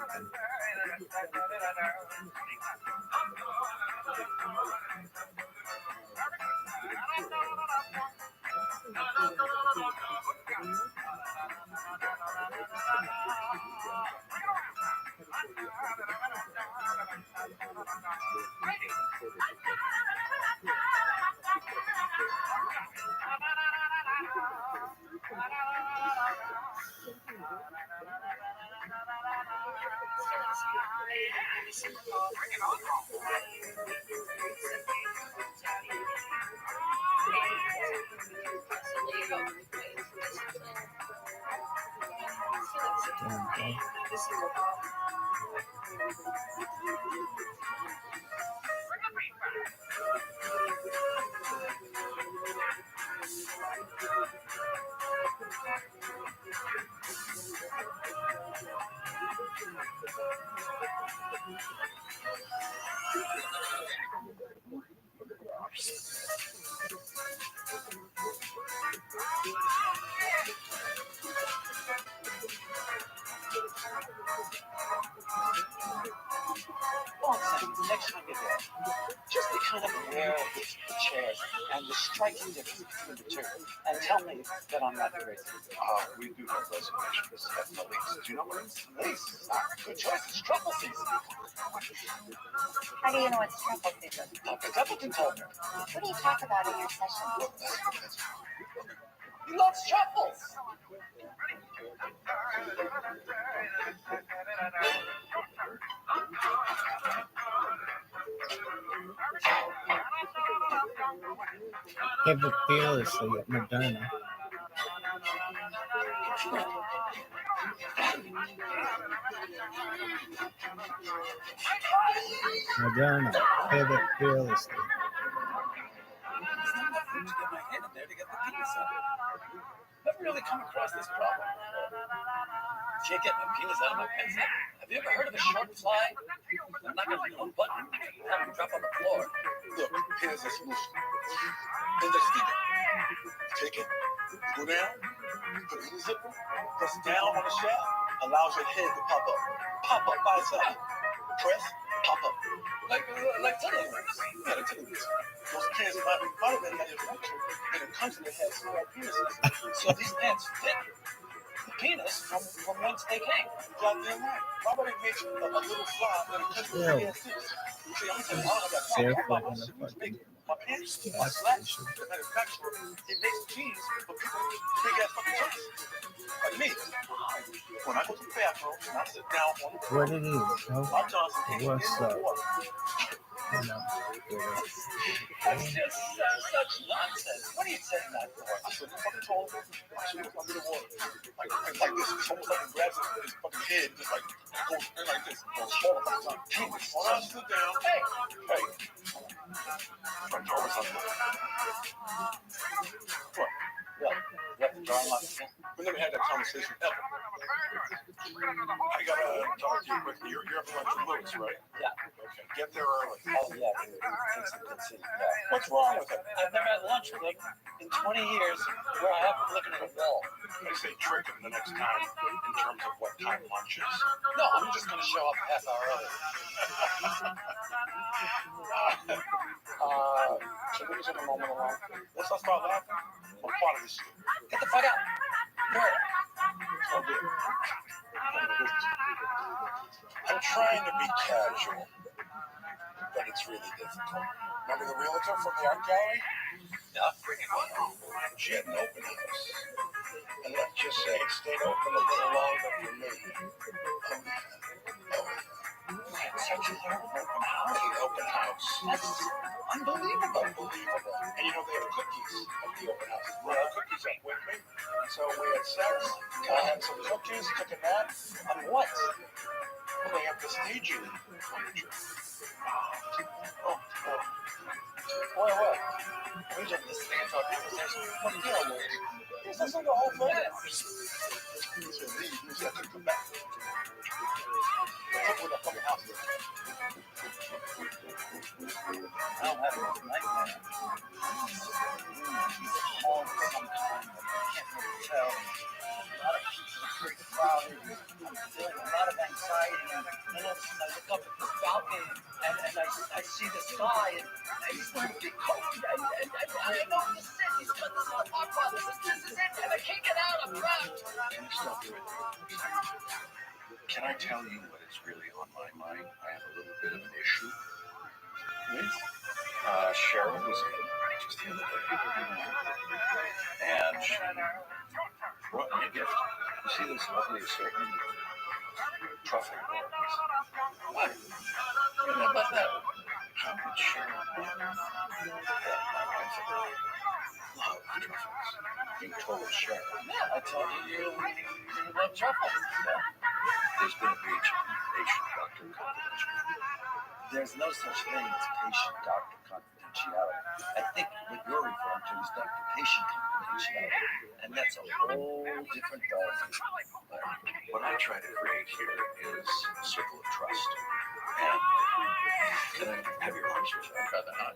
S8: All I'm saying is next time you're there, just be kind of aware of the chairs and the striking difference between the two, and tell me that I'm not crazy.
S2: We do have reservations at the least. Do you know what it's?
S8: Please, good choice. It's truffle season.
S10: How do you know it's truffle season?
S8: Dr. Templeton told me.
S10: What do you talk about in your session?
S8: He loves truffles.
S5: Give it fearlessly at Moderna. Moderna, pivot fearlessly.
S8: To get my hand in there to get the penis out. Never really come across this problem. Can't get my penis out of my pants. Have you ever heard of a short fly? I'm not going to button and have him drop on the floor.
S9: Look, here's a solution. Index finger. Take it, go down, put it in the zipper,
S8: Press down on the shaft, allows your head to pop up. Pop up by itself. Press, pop up. Like tiddly winks. Yeah, like tiddly winks. Those pants might have been manufactured and it comes in the head small penises. So these pants fit the penis from whence they came. Goddamn right. Why would it make a little fly when it comes in the head? See, I'm telling you, I don't have that problem. My pants are slacks. The manufacturer, it makes jeans for people with big ass fucking tits. Like me. When I go to the bathroom and I sit down on the floor,
S5: What it is,
S8: my Johnson takes me
S5: what's
S8: in the
S5: up?
S8: water.
S5: No.
S6: That's just such nonsense. What are you saying that for?
S2: I said, you fucking told me. I said, look under the water. Like this. It's almost like he grabs his fucking head, just like goes in like this. Goes fall off the top. Hey, hold on, sit down.
S6: Hey.
S2: Hey. Front door was on the what?
S6: Yeah, the drawing lots again.
S2: We never had that conversation ever. I gotta talk to you quickly. You're up front from Lewis, right?
S6: Yeah.
S2: Okay. Get there early.
S6: Oh, yeah, dude. Things have been sitting. Yeah.
S2: What's wrong with it?
S6: I've never had lunch with him in 20 years where I haven't been looking at a wall.
S2: I say trick him the next time in terms of what time lunch is.
S6: No, I'm just going to show up a half hour early.
S2: So what is it a moment alone? Let's not start laughing. I'm part of this.
S6: Get the fuck out. Go.
S2: So good. I'm trying to be casual, but it's really difficult. Remember the realtor from the art gallery?
S6: Yeah.
S2: She had an open house. And let's just say it stayed open a little longer for me.
S6: Such a long open house.
S2: An open house.
S6: That's unbelievable.
S2: Unbelievable. And you know, they had cookies at the open house. We had cookies up with me. So we had sex. I had some cookies, took a nap.
S6: On what?
S2: Well, they have the staging furniture.
S6: What? We just listening to our conversation. What deal, lady?
S2: Yes, that's like the whole thing. You said leave. You said to come back. What's up with that fucking house there?
S6: I don't have enough nightmare. He's a home of some kind. I can't really tell. A lot of people are very crowded. I'm feeling a lot of anxiety. And then all of a sudden I look up at this balcony and I see the sky and he's wearing a big coat and I know this is it. He's got this all pop up. This is it. And I can't get out. I'm trapped.
S8: Can you stop doing that? Can I tell you what is really on my mind? I have a little bit of an issue. Cheryl was in just the other day. And she brought me a gift. You see this lovely assortment of truffle balls?
S6: What? You know about that?
S8: How could Cheryl want that? My wife love truffles. You told Cheryl.
S6: Yeah, I told you love truffles.
S8: Yeah. There's been a breach of patient-doctor confidentiality.
S6: There's no such thing as patient-doctor confidentiality. I think what you're referring to is doctor-patient confidentiality, and that's a whole different ballgame.
S8: What I try to create here is a circle of trust. And can I have your arms with me? I'd rather not.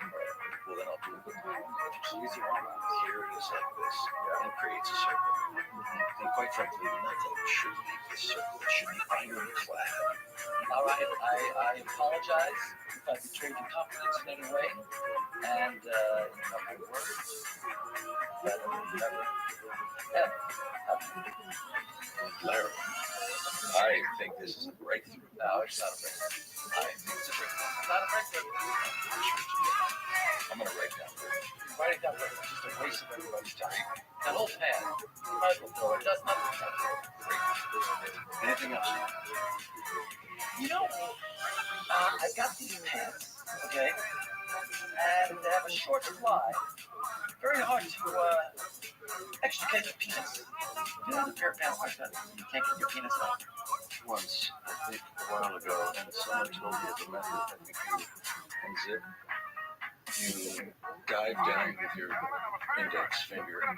S8: Well, then I'll do it with my own. Just use your arm. Here it is like this. And it creates a circle. And quite frankly, nothing should leave this circle. It should be ironclad.
S6: All right, I apologize if I betrayed your confidence in any way, and my words that will never, ever happen.
S8: Larry, I think this is a breakthrough.
S6: No, it's not a breakthrough. I think it's a breakthrough. It's not a breakthrough.
S8: I'm going to write down.
S6: Write it down. It's just a waste of everybody's time. That whole pan, you might as well throw it. It does nothing.
S8: Anything else?
S6: You know, I got these pants, okay, and they have a short fly. Very hard to extricate the penis. You know, the pair of pants like that. You can't get your penis out.
S8: Once, I think a while ago, and someone told me of a method. I think you unzip. You dive down with your index finger and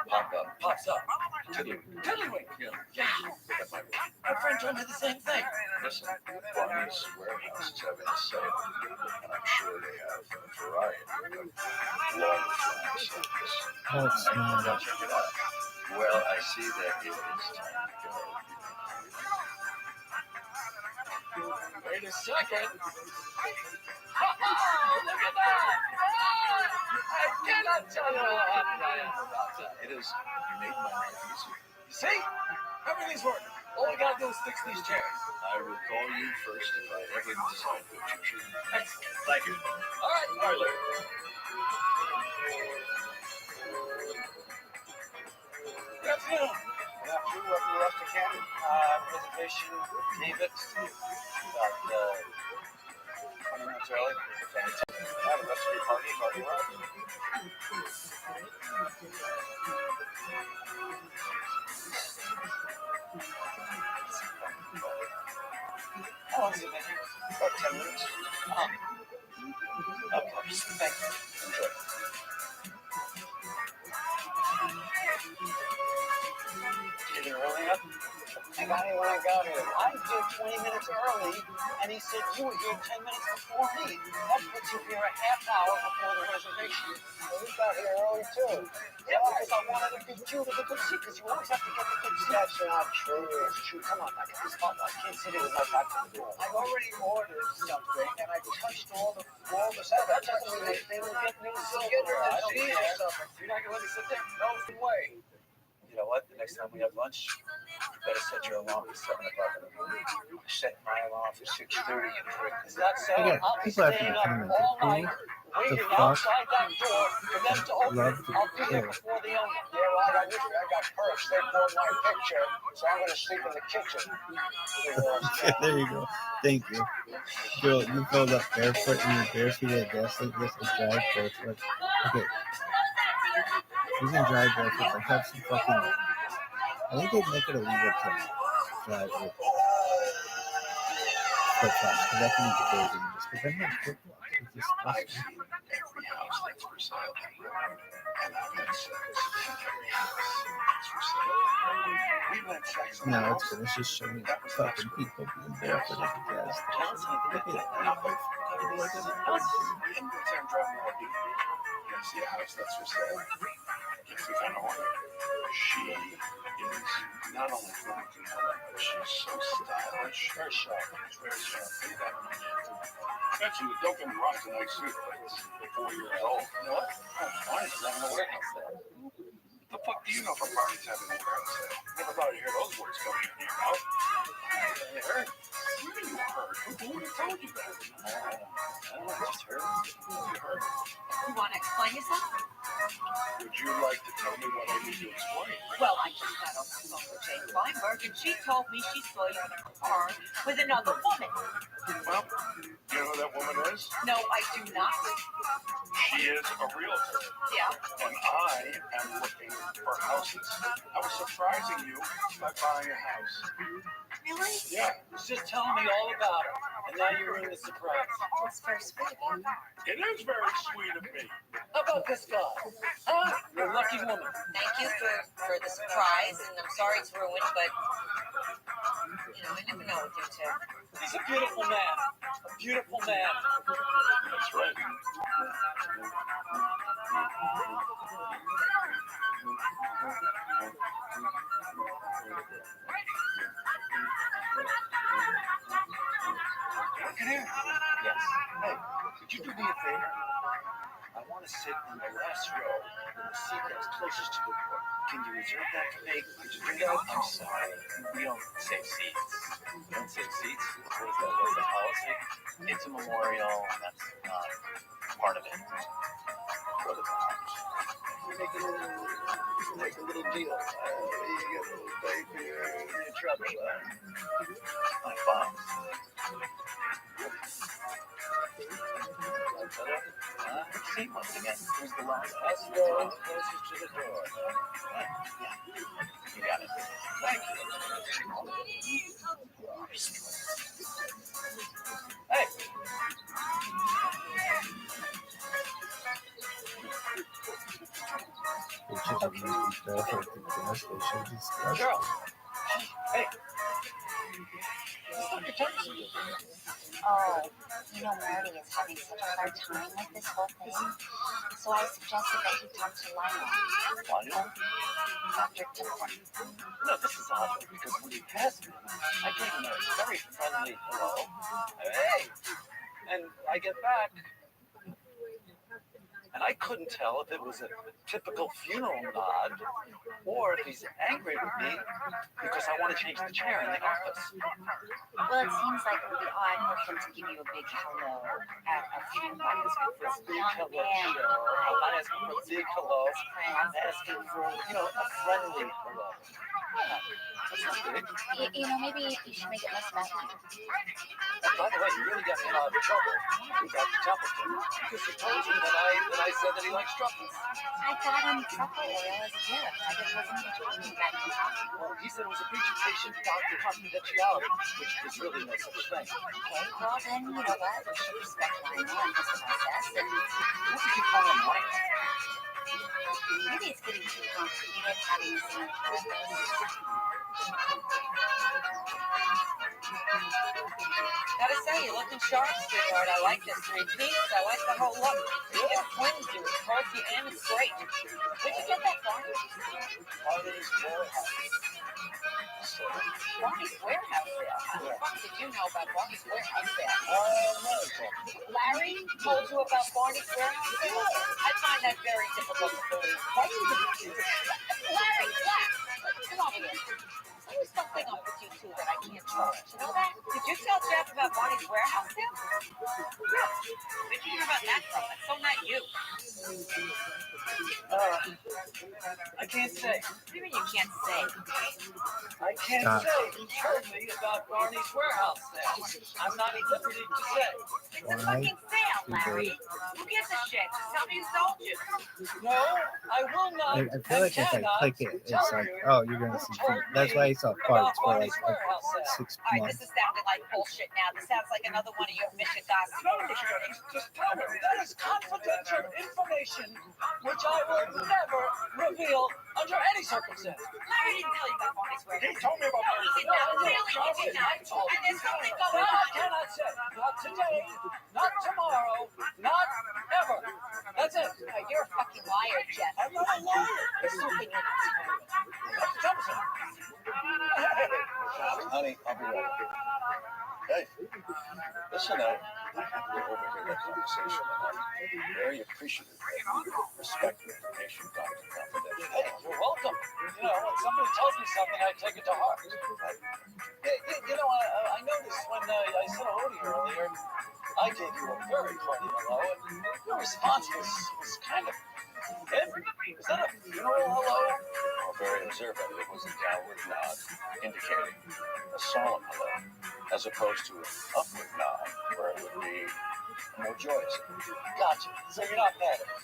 S8: pop up.
S6: Pops up.
S8: Tiddlywink.
S6: Tiddlywink.
S8: Yeah.
S6: Yeah.
S8: That might work.
S6: My friend told me the same thing.
S8: Listen, Bonnie's warehouses have a sale, and I'm sure they have a variety of long fly samples.
S5: Oh, it's not.
S8: Now check it out. Well, I see that it is time to go.
S6: Wait a second. Oh, look at that! I cannot tell you how happy I am about that.
S8: It is. You made my life easier.
S6: You see? Everything's working. All we gotta do is fix these chairs.
S8: I will call you first if I ever decide to choose.
S6: Excellent. Thank you. All right, Larry. Good afternoon. Got you up in the Rustic Canyon? Reservation, David. About 20 minutes early. Yeah, the rest of your party is already arrived. How long has it been here? About 10 minutes. Oh. Of course. Thank you. Enjoy. Getting early up? I got here when I got here. I did 20 minutes early, and he said you were here 10 minutes before me. That puts you here a half hour before the reservation. Well, we got here early, too. Yeah, because I wanted to get you to the good seat, because you always have to get the good seat. That's not true. It's true. Come on, I can't sit here with my back to the door. I've already ordered something, and I touched all the stuff. That doesn't mean a thing will get me to sit there. I don't care. You're not going to let me sit there? No way. You know what? The next time we have lunch, you better set your alarm for 7 o'clock in the morning. Set my alarm for 6:30 and 3. Is that so?
S5: Okay,
S6: I'll be
S5: people have to
S6: staying
S5: be
S6: up
S5: commenting.
S6: all night,
S5: The
S6: waiting
S5: fuck?
S6: outside that door for them to open.
S5: Love
S6: I'll be there before they open. Yeah, well, I got perks. They bought my picture, so I'm going to sleep in the kitchen.
S5: There you go. Thank you. Girl, you filled up barefoot in your bare feet at a gas station just to drive barefoot. Okay. You can drive barefoot, but have some fucking. I think they'd make it illegal to drive with flip flops, because that can be dangerous. But then have flip flops. It's just
S9: I've seen every house that's for sale, and I've had sex in every house that's for sale. We've had sex in
S5: no,
S9: the
S5: it's
S9: house.
S5: good. It's just showing fucking people being barefoot at the gas station. Look at
S9: You see a house that's for sale? Guess we found a woman. She is not only really compelling, but she's so stylish. Very sharp. Very sharp. Actually, don't get me wrong, it's a nice suit, but it's 4 years old. You know what? That's fine. It's having a warehouse sale. The fuck do you know if a party's having a warehouse sale? Never thought I'd hear those words coming in your mouth. You heard? You heard? Who told you that? I don't know. I just heard. You heard?
S10: You want to explain yourself?
S9: Would you like to tell me what I need to explain?
S10: Well, I just got off the phone with Jane Weinberg, and she told me she saw you in a car with another woman.
S9: Well, you know who that woman is?
S10: No, I do not.
S9: She is a realtor,
S10: Yeah.
S9: and I am looking for houses. I was surprising you by buying a house.
S10: Really?
S9: Yeah,
S6: He's just telling me all about it, and now you're ruining the surprise.
S10: That's very sweet of you.
S9: it is very sweet of me.
S6: How about this guy? Huh? You're a lucky woman.
S3: Thank you for the surprise, and I'm sorry it's ruined, but you know, I never know with you two.
S6: He's a beautiful man. A beautiful man.
S9: That's right.
S6: Come here.
S9: Yes.
S6: Hey, could you do me a favor? I want to sit in the last row in the seat that's closest to the door. Can you reserve that for me? Could you bring it out?
S8: I'm sorry. We don't save seats. We don't save seats? What is that? What's the policy? It's a memorial, and that's not part of it.
S6: What about? Make a little deal. You get a little baby, you're in trouble.
S8: My boss. See, once again, who's the last?
S6: Last row closest to the door.
S8: Yeah, you got it.
S6: Thank you. Hey.
S5: Bitches are going to be barefoot at the gas station. Disgusting.
S6: Girl. Hey. This is Dr. Thompson.
S10: Oh, you know, Marty is having such a hard time with this whole thing. So I suggested that he talk to Lionel.
S8: Lionel?
S10: Dr. Thompson.
S8: No, this is awful, because when he passed me, I gave him a very friendly hello.
S6: Hey. And I get back. And I couldn't tell if it was a typical funeral nod or if he's angry with me because I want to change the chair in the office.
S10: Well, it seems like it would be odd for him to give you a big hello at a funeral.
S6: I'm asking for a big hello, Cheryl. I'm not asking for a big hello. I'm asking for, a friendly hello.
S8: That's not big.
S10: You know, maybe you should make it less about you.
S8: And by the way, you really got me in a lot of trouble with Dr. Templeton because he told you that I said that he likes truffles.
S10: I got him truffle oil as a gift. I just wasn't even talking about you.
S8: Well, he said it was a breach of patient doctor confidentiality, which is really no such thing.
S10: Okay, well then, you know what? We should respect one another in this process. And
S8: What did you call him, Mike?
S10: maybe it's getting too complicated having the same
S6: Gotta say, you're looking sharp, sweetheart. I like this three-piece. I like the whole look. It's twins do. It's bulky and it's great. Where'd you get that from?
S8: Barney's Warehouse.
S6: Barney's Warehouse sale. How the fuck did you know about Barney's Warehouse sale? Larry told you about Barney's Warehouse sale? I find that very difficult to believe. Larry, come on here. There's something up with you two that I can't trust. You know that? Did you tell Jeff about Barney's Warehouse sale? Where'd you hear about that from? That's so not you.
S8: I can't say.
S6: What do you mean you can't say?
S8: I can't
S5: Stop.
S8: say. He told me about Barney's Warehouse sale. I'm not at liberty to say.
S6: It's a fucking sale, Larry. Who gives a shit? Just tell me who sold you.
S8: No, I will not.
S5: I feel like if I click it, it's like, oh, you're gonna see feet. That's why I saw parts for like 6
S6: All right,
S5: months.
S6: this is sounding like bullshit now. This sounds like another one of your mission gossip.
S8: Just tell me. That is confidential information which I will never reveal under any circumstance.
S6: Larry didn't tell you about Barney's Warehouse.
S8: He told me about
S6: No, he did not. Really, he did not. And there's something going
S8: I
S6: on.
S8: cannot say. Not today, not tomorrow, not ever. That's it.
S6: You're a fucking liar, Jeff.
S8: I'm not a liar.
S6: There's something in it.
S8: Thompson. Honey, I'll be right back. Hey, listen, I overheard that conversation, and I'm very appreciative that you respect the information Dr. Confidential. Hey, you're welcome. You know, when somebody tells me something, I take it to heart. I noticed when I said hello to you earlier, I gave you a very hearty hello, and your response was kind of heavy. Is that a funeral hello? Oh, very observant. It was a downward nod, indicating a solemn hello, as opposed to an upward nod, where it would be more joyous. Gotcha. So you're not mad at me?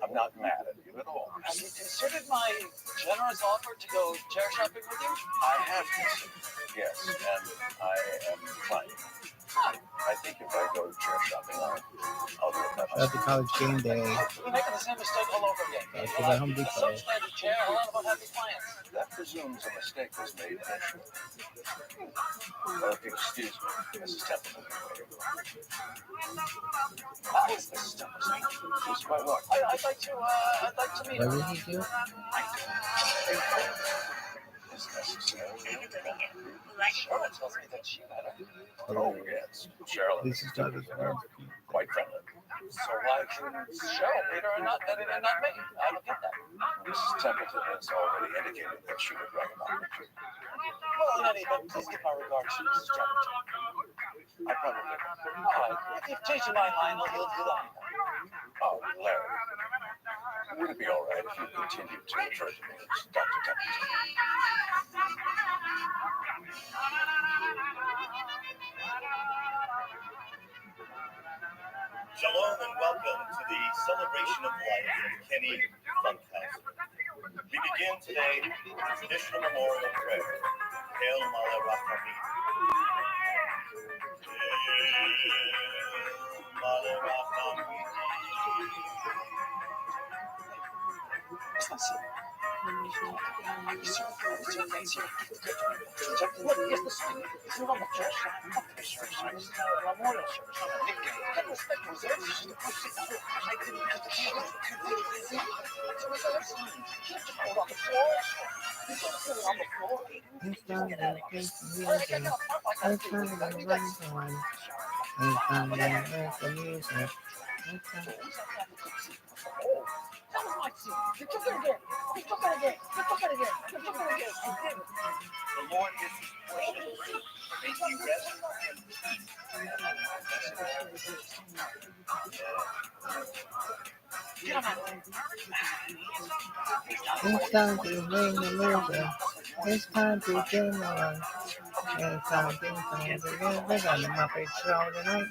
S8: I'm not mad at you at all. Have you considered my generous offer to go chair shopping with you? I have considered, yes, and I am declining. I think if I go chair shopping, I'll do it by
S5: At the
S8: myself.
S5: college game day,
S8: We're making the same mistake all over again.
S5: after the Home
S8: A
S5: Depot.
S8: substandard chair, a lot of unhappy clients. That presumes a mistake was made initially. Well, if you excuse me, Mrs. Templeton. Hi, Mrs. Templeton. She's quite well. I'd like to meet
S5: What
S8: her.
S5: did he do?
S8: Is necessary. Charlotte tells me that she had a... Oh, yes. Charlotte.
S5: This is not his
S8: Quite friendly. So why can Cheryl meet her and not me? I don't get that. Mrs. Templeton has already indicated that she would recommend it. Well, in any event, please give my regards to Mrs. Templeton. I probably will. All right. If you've changed your mind, Lionel, you'll do that. Oh, Larry. Would it be all right if you continued to refer to me as Dr. Templeton?
S1: Shalom and welcome to the celebration of life of Kenny Funkhouse. We begin today with the traditional memorial prayer, Hail Mala Rachamim. Hail Mala Rachamim.
S8: It's not so. Look, here's the screen. It's not on the church. Fuck the church. It's a memorial church. Not a big game. Get respect for reserves. It's just a push it out. I didn't have to show it. It's a reserve sign. You have to put it on the floor. You can't put it on the floor. Get out of here. Oh, that was my seat. You took it again. You took it again. You took it again. You took it again. I did.
S1: The Lord is his portion. Make you rest.
S8: Get him out.
S5: It's time to bring the movement. It's time to bring the light. It's time to bring the we're gonna Muppet Show tonight.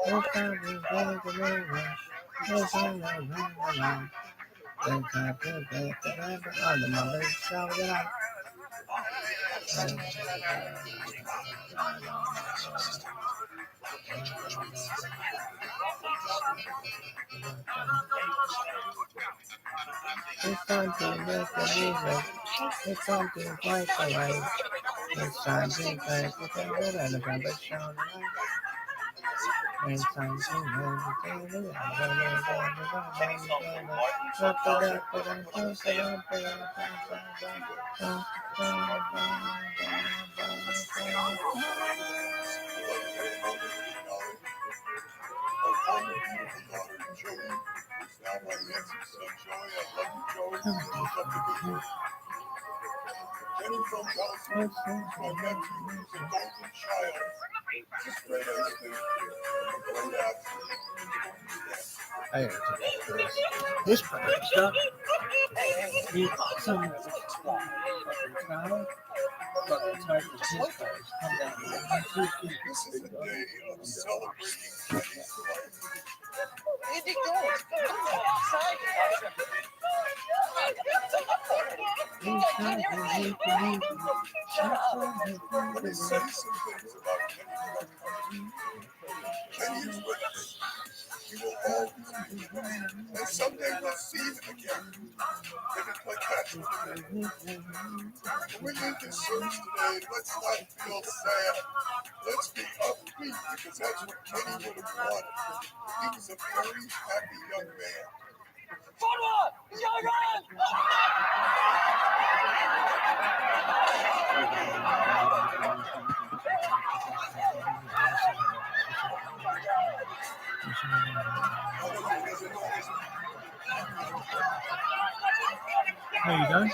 S5: It's time to bring the movement. It's time to bring the light. It's time to bring the Muppet Show tonight. It's time to make the music. It's time to fight the light. It's time to make the we're gonna Muppet Show tonight. It's time to make the
S9: Kenny from California, my nephew, the golden child. Just great as thing. Great athlete.
S5: I gotta take this part of stuff. You some crowd, but it's hard to see cars come down.
S9: This is a day of celebrating Kenny's life.
S6: Where'd you go? Outside.
S9: Let me say some things about Kenny. Kenny is with us. He will always be with us. And someday we'll see him again. And it's like that. When we make this search today, let's not feel sad. Let's be upbeat because that's what Kenny would have wanted. He was a very happy young man.
S6: Forward! Young!
S5: Are you done?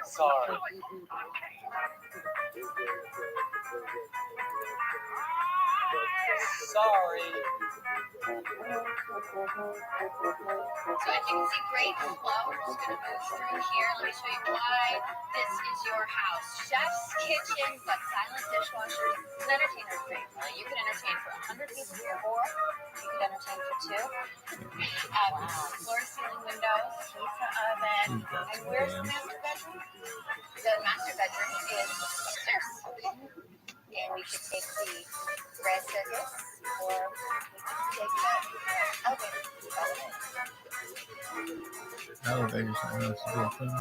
S6: Sorry. Sorry.
S3: So as you can see, great flow. We're just going to move through here. Let me show you why this is your house. Chef's kitchen, but silent dishwashers. It's an entertainer's space. You can entertain for 100 people here, or you could entertain for 2. Floor-to-ceiling windows, pizza oven. And where's the master bedroom? The master bedroom is upstairs. And we could take the red circus, or we could take the elevator.
S5: Elevators are nice to go through.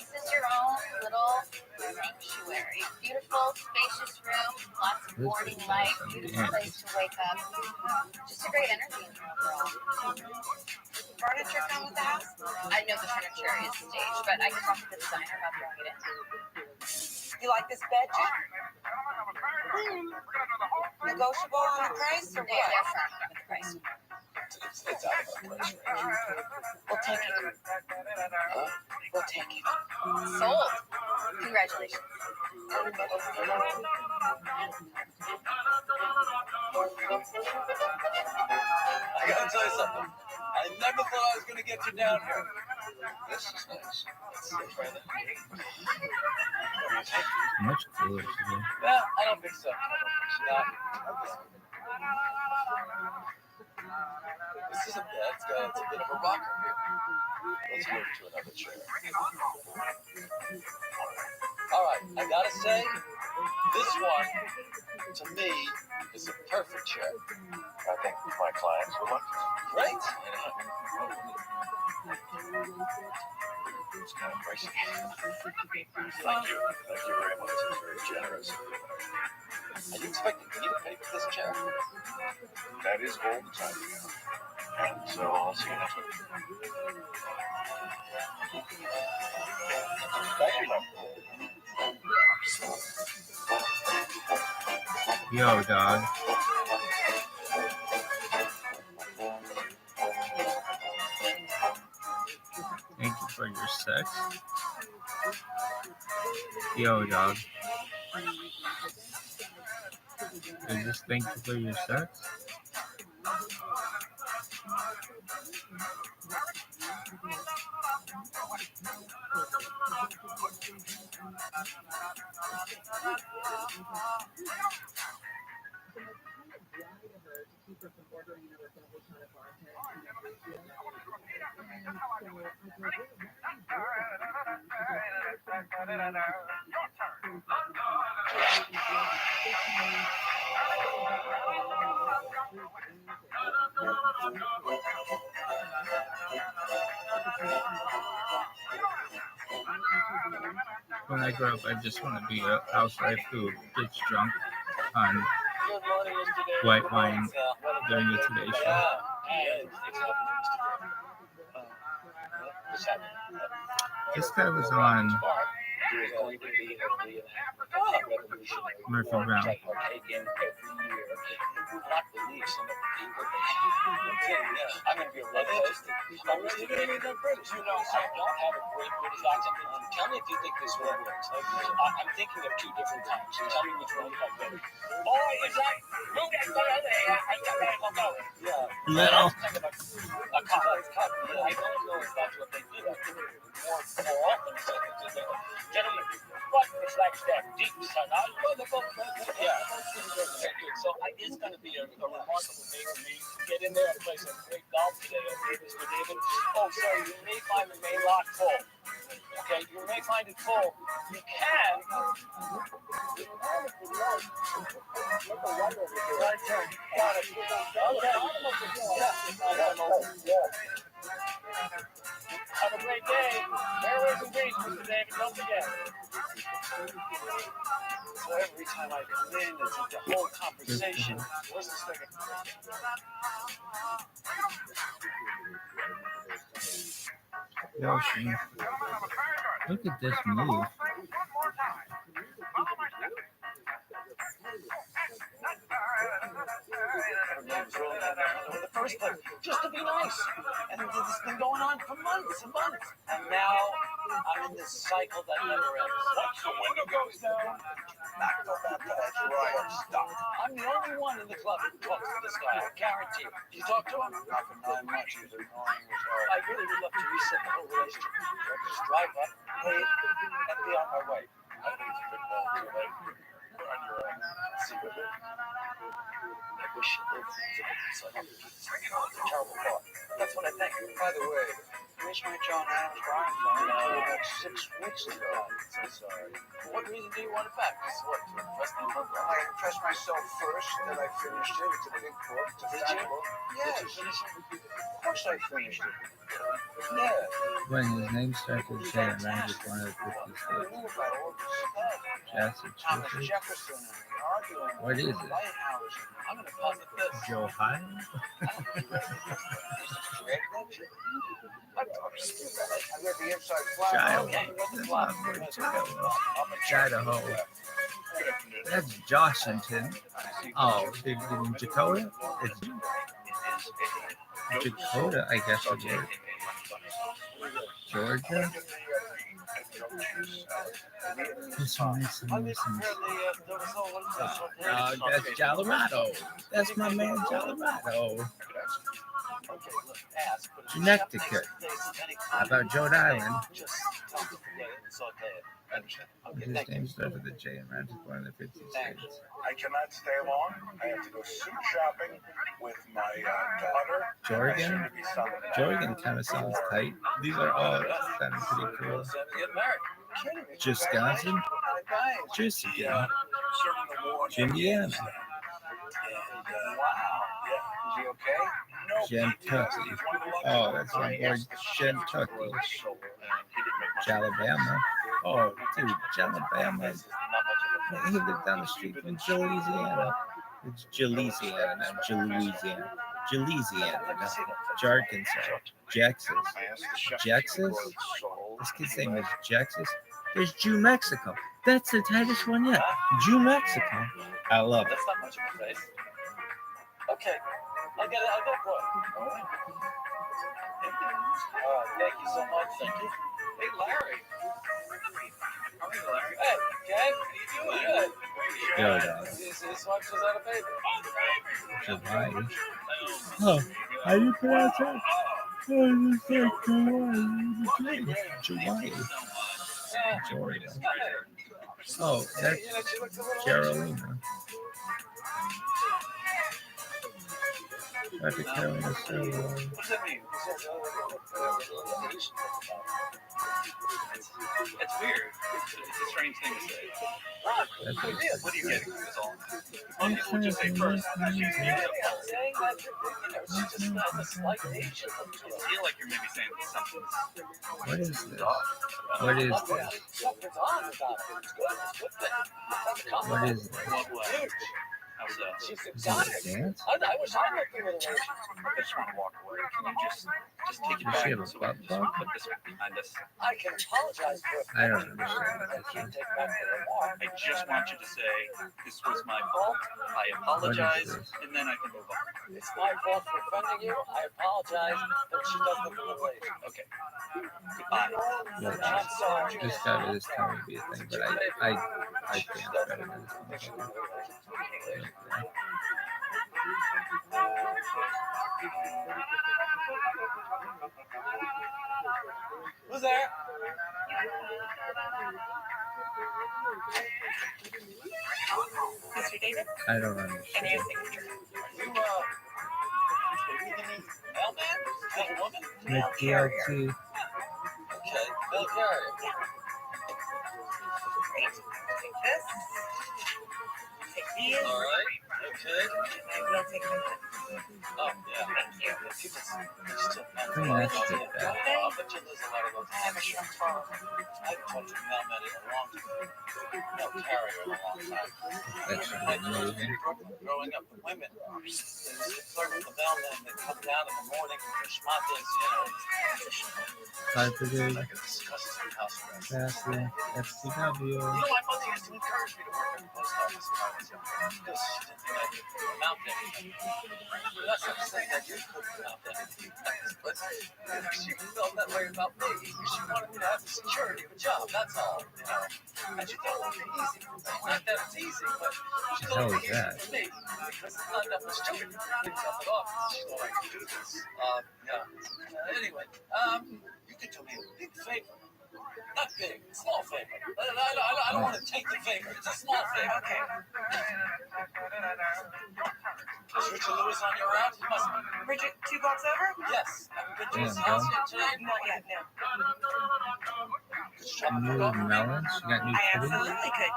S3: This is your own little sanctuary. Beautiful, spacious room, lots of morning light, beautiful place to wake up. Just a great energy in here overall.
S10: Furniture come with the house?
S3: I know the furniture is staged, but I can talk to the designer about throwing it in.
S10: You like this bed, Jim? Negotiable on the price or
S3: They're
S10: what?
S3: firm with the price.
S11: It's out of our price range.
S10: We'll take it. We'll take it.
S3: Sold. Congratulations.
S6: I gotta tell you something. I never thought I was gonna get you down here.
S11: This is nice. Let's try that.
S5: Much cooler today.
S6: Yeah, I don't think so. No. This isn't bad. It's a bit of a rocker here.
S11: Let's move to another chair.
S6: All right, I gotta say, this one, to me, is a perfect chair.
S11: I think my clients would like it.
S6: Great.
S11: It's kind of pricey. Thank you. Thank you very much. It's very generous.
S6: Are you expecting me to pay for this chair?
S11: That is all the time we have. And so I'll see you next week. Thank you, love.
S5: Yo, dog. Thank you for your sex. Yo, dog. Is this thank you for your sex? When I grow up, I just want to be a housewife who gets drunk on white wine during the Today Show. This guy was on Murphy Brown.
S6: I'm going to be a repost. I'm going to be a British. You know, I don't have a great British accent. Tell me if you think this one works. I'm thinking of two different times. Tell me which one I get. Boy, is that move that boy over there. I got that one going. Yeah.
S5: Little.
S6: Kind of a complex cut. I don't know if that's what they do. I think more often. Gentlemen, what is like that deep sun? Yeah. So it's going to be a remarkable day for me. Get in there and play some great golf today, okay, Mr. David? Oh, sorry, you may find the main lock full. Okay, you may find it full. You can. Have a great day. Fairways and greens, Mr. David. Don't forget. So every time I come in, it's like the whole conversation. Where's this thing?
S5: Yoshi, look at this move.
S6: The first place, just to be nice. And this has been going on for months and months. And now I'm in this cycle that never ends. Once the window goes down, knock go back to that dryer stuff. I'm the only one in the club who talks to this guy, I guarantee it. Do you talk to him? Not for 9 months. He's annoying as hell. I really would love to reset the whole relationship. Just drive up, pay, and be on my way. I think it's a good ball too late. You're on your own. Secretly. I wish it was so I don't keep this. It's a terrible thought. That's what I think. By the way, where's my John Adams Brian from? Like 6 weeks ago. I'm so sorry. For what reason do you want it back? Just what? To impress the program? I impressed myself first, then I finished it. It's a big book. It's a fashionable. Yes. Of course I finished it. Yeah.
S5: When his name starts with J and ends with one of the 50 states. Massachusetts.
S6: Jefferson arguing.
S5: What is it?
S6: I'm going to posit this.
S5: Joe High?
S6: I read the inside flag.
S5: Idaho. That's Joshington. Oh, in Dakota? It's Dakota, I guess it is. Georgia? Listen. That's Colorado. That's my man, Colorado. Connecticut. How about Rhode Island? His name starts with a J and ends with one of the 50 states.
S9: I cannot stay long. I have to go suit shopping with my daughter.
S5: Oregon? Oregon kind of sounds tight. These are all sounding pretty cool. Wisconsin? Michigan? Indiana? Kentucky. Oh, that's my boy, Kentucky. Alabama. Oh, dude, Alabama. He lived down the street from Louisiana. It's Louisiana, not Louisiana. Louisiana, Arkansas. Jaxus. This kid's name is Jaxus. There's Jew Mexico. That's the tightest one yet. Jew Mexican. I love it.
S6: That's not much of a face. Okay, I'll get a boy. All right. Thank you so much. Thank you. Hey, Larry.
S8: How are you, Larry?
S6: Hey, gang. How you doing? Good.
S5: Yo, dog.
S6: His wife just had a baby.
S5: July. Oh, how do you pronounce that? Oh, it's like July. July. Oh, that's Carolina. Dr. Carolina Solo.
S6: What does that mean?
S8: It's weird. It's a strange thing to say. What are you getting from this all? Some people would just say first, she's beautiful.
S6: She just has a slight Asian.
S8: I feel like you're maybe saying something.
S5: What is this? What is this?
S6: Something's on about it. It's good. It's good thing.
S5: What is this?
S8: What? How's that?
S6: She's
S5: Is
S6: exotic.
S5: this a dance?
S6: I wish I looked at it.
S8: I just want to walk away. Can you just take it
S5: Does she
S8: back
S5: have a
S8: so we can just
S5: butt
S8: put this behind us?
S6: I can apologize for it.
S5: I don't understand.
S6: I can't take back the remark.
S8: I just want you to say, this was my fault. I apologize, and then I can move on.
S6: It's my fault for offending you. I apologize, but she doesn't believe it.
S8: Okay. Goodbye.
S5: Look,
S6: I'm sorry.
S5: this guy is telling me a thing, but I think better than this one.
S6: Who's there?
S10: Mr. David,
S5: I don't
S10: and
S5: understand.
S10: your signature.
S6: You, mailman? Mailwoman?
S5: With DLT.
S6: Okay, Bill Carrier.
S10: Great. Take this. Take these.
S6: All right, okay.
S10: And we'll take them.
S6: Oh, yeah.
S10: Thank you.
S6: People still
S5: Clean that shit back.
S6: I bet you there's a lot of those. I haven't talked to mailmen in a long time. Mail carrier in a long time.
S5: That should be moving.
S6: Growing up, the women, they flirt with the mailmen. They come down in the morning with their schmatas, you know.
S5: Carpeted,
S6: Like a disgusting house arrest.
S5: Cassie, FCW.
S6: You know, my mother used to encourage me to work at the post office when I was younger because she didn't think I could amount to anything. That's not saying that you couldn't amount to anything, but she felt that way about me. She wanted me to have the security of a job, that's all, you know. And she thought it would be easy. Not that it's easy, but she thought it would be easy for me because it's not that much to it. She tough it off. She thought I could do this. Anyway, you could do me a big favor. Not big, small favor. I don't want to take the favor. It's a small favor.
S10: Okay.
S6: Is Richard Lewis on your route? He must be.
S10: Bridget, 2 blocks over?
S6: Yes. Haven't been to his
S5: Yeah,
S6: house yet today?
S10: Not yet, no.
S6: Could you drop
S5: New
S6: it off?
S5: melons? You got new
S10: I
S5: kitties?
S10: absolutely could.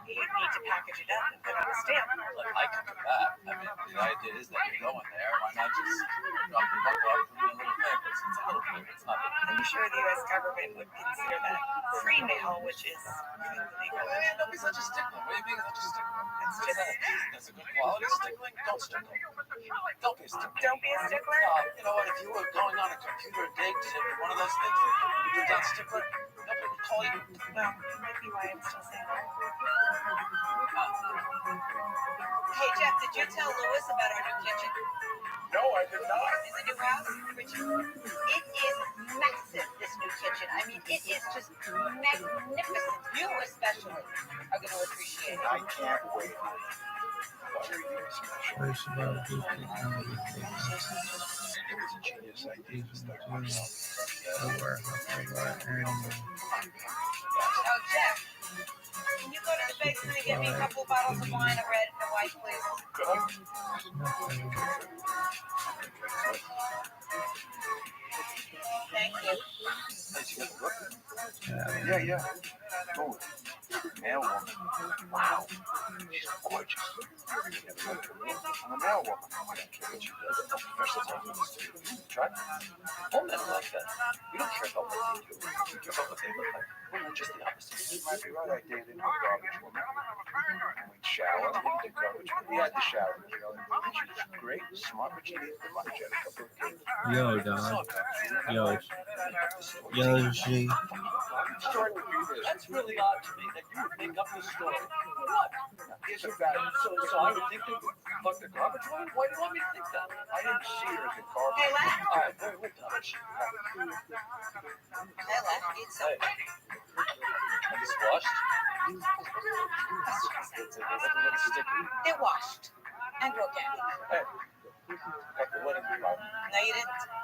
S10: You'd need to package it up and put on a stamp.
S6: Look, I can do that. I mean, the idea is that you're going there. Why not just drop the buck off for me a little favor? It's a little favor. It's not big.
S10: I'm sure the U.S. government would consider that free mail, which is illegal.
S6: Don't be such a stickler. What are you being such a stickler? That's a good quality. Stickling? Don't stickle. Don't be a stickler.
S10: Don't be a stickler.
S6: You know what? If you were going on a computer date to one of those things, you put down stickler, nobody would call you.
S10: Well, that might be why I'm still single. Hey, Jeff, did you tell Louis about our new kitchen?
S9: No, I did not.
S10: In the new house? It is massive, this new kitchen. I mean, it is just magnificent. You especially are going to appreciate it.
S9: I can't wait.
S5: First of all, do
S9: It was a genius idea to start my
S10: Oh, Jeff, can you go to the bakery and get me a couple bottles of wine, a red and a white, please? Thank you.
S9: Yeah. Oh, mailwoman. Wow. She's gorgeous. I'm a mailwoman. I don't care what she does. I'm professional. Try it.
S6: All men are like that. We don't care about what they do. We care about what they look like. Women are just the opposite.
S9: You might be right. I dated a garbage woman. I mean,
S8: shower. Didn't take garbage. He had the shower. You know, she's great, smart, but she needed the money. She had a couple of kids.
S5: Yo, dog. Yo, G.
S6: Story would be this. That's really odd to me that you would make up this story. For what?
S8: Here's a fact.
S6: So I would think that fuck the garbage woman? Why do you want me to think that?
S8: I didn't see her as a garbage.
S3: Hey, Lex.
S6: All right, we're done.
S3: Hey, Lex. Need some.
S8: It's washed. It's a little sticky.
S3: They're washed and organic.
S8: Hey, got the wedding card.
S3: No, you didn't.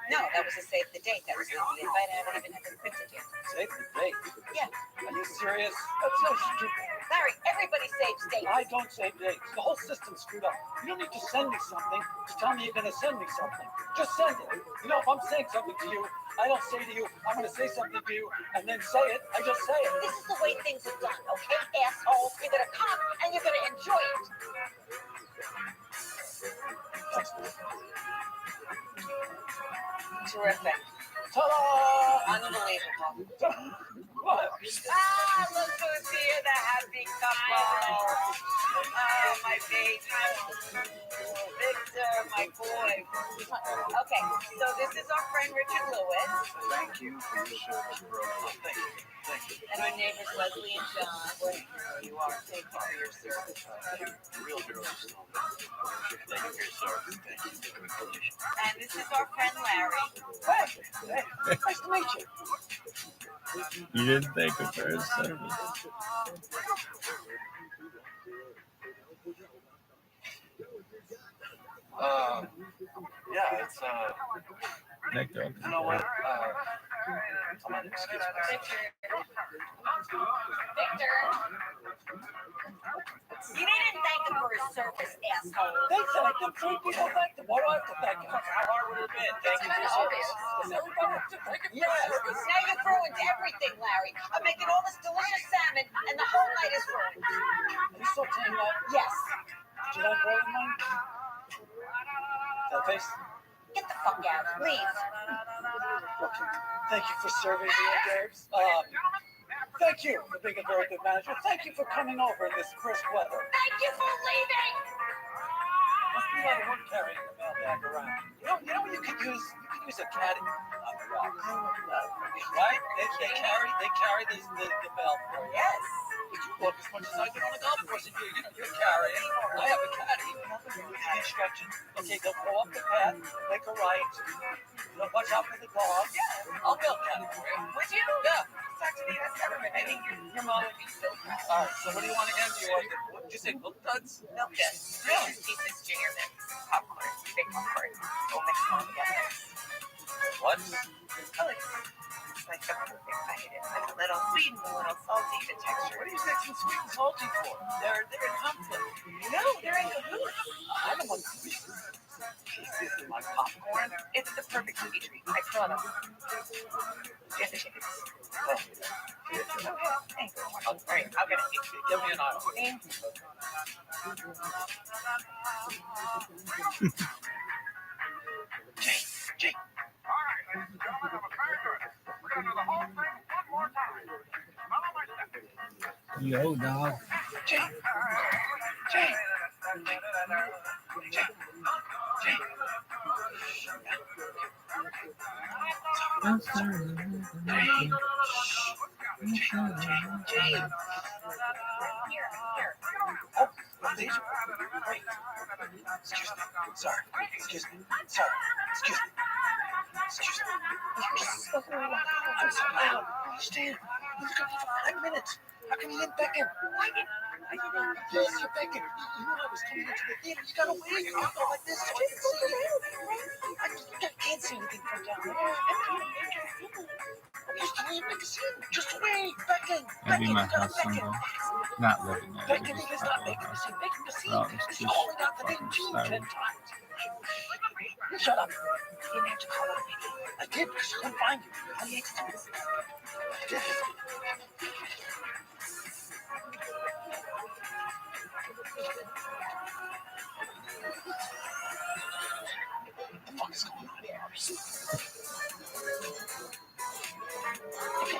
S3: No, that was a save the date. That was the invite. I haven't even had it printed yet.
S6: Save the date.
S3: Yeah.
S6: Are you serious? That's so stupid.
S3: Larry, everybody saves dates.
S6: I don't save dates. The whole system's screwed up. You don't need to send me something to tell me you're going to send me something. Just send it. You know, if I'm saying something to you, I don't say to you, I'm going to say something to you, and then say it. I just say it.
S3: This is the way things are done, okay, asshole? You're going to come and you're going to enjoy it. Terrific.
S6: Ta-da!
S3: Unbelievable.
S6: What?
S3: Look who's here, the happy couple. Oh, my baby. Victor, my boy. Okay, so this is our friend Richard Lewis.
S8: Thank you for your service, bro.
S6: Thank you. Thank you.
S3: And our neighbors Leslie and John. You are. Thank you for your service.
S8: Real heroes. Thank you for your service. Thank you for your information.
S3: And this is our friend Larry.
S6: Hey, nice to meet you.
S5: You didn't thank him for his service.
S8: Yeah, it's
S5: Nectar.
S8: you know what? Excuse me.
S3: Victor. You didn't thank him for his service, asshole.
S6: They thank them. Three people thank them. Why do I have to thank them?
S8: How hard would it have been? Thank you for your service.
S6: Does everybody have to thank him?
S3: Yes. Now you're throwing everything, Larry. I'm making all this delicious salmon, and the whole night is ruined.
S6: Are you still saying that?
S3: Yes.
S6: Did I break mine? That face?
S3: Get the fuck out. Leave.
S6: Okay. Thank you for serving me, James. Thank you for being a very good manager. Thank you for coming over in this brisk weather.
S3: Thank you for leaving.
S6: Must be a lot of work carrying the mailbag around. You know what you could use? You could use a caddy on the rock. Right? They carry the mail for you.
S3: Yes.
S6: You look as much as I do on the golf course, and you're carrying. I have a caddy. You read the instructions. Okay, they'll go up the path, make a right. Watch out for the dogs. I'll mail caddy for you.
S3: Would you?
S6: Yeah.
S3: Talk to the U.S. government. I think your mom would be so proud.
S6: All right. So what do you want again? Do you want what did you say? Milk duds?
S3: Milk duds. Reese's Pieces, Junior Mints, popcorn, big popcorn. We'll mix them all together.
S6: What?
S3: Oh, it's like a perfect bite. It's like a little sweet and a little salty, the texture.
S6: What are you mixing sweet and salty for? They're in conflict.
S3: No, they're in cahoots.
S6: I don't want sweet pieces in my popcorn.
S3: It's the perfect movie treat. I saw them. Get the tickets.
S6: Oh,
S3: Okay, thanks. All right, I'll get it.
S6: give me an aisle.
S3: Thank you.
S6: Jake.
S5: Yo, dog.
S6: Jake. Oh, these are great. Excuse me. Sorry. Excuse me. I'm sorry. I don't understand. You've got 5 minutes. How come you didn't beckon? Yes, you're begging. You knew I was coming into the theater. You gotta wait. You go like this. So I can see you. I can't see anything from down there. I'm just trying to make a scene. Just wait. Beckon.
S5: That'd be my house someday. Not living there.
S6: Beckon
S5: Just
S6: is
S5: not
S6: not
S5: my
S6: making a
S5: house.
S6: scene. Making a scene
S5: Well, it's
S6: is
S5: just
S6: calling out the name
S5: fucking
S6: Gene
S5: started.
S6: 10 times. Shut up. You didn't have to call out me. I did because I couldn't find you. I need to do this. I did this. What the fuck is going on here? Okay.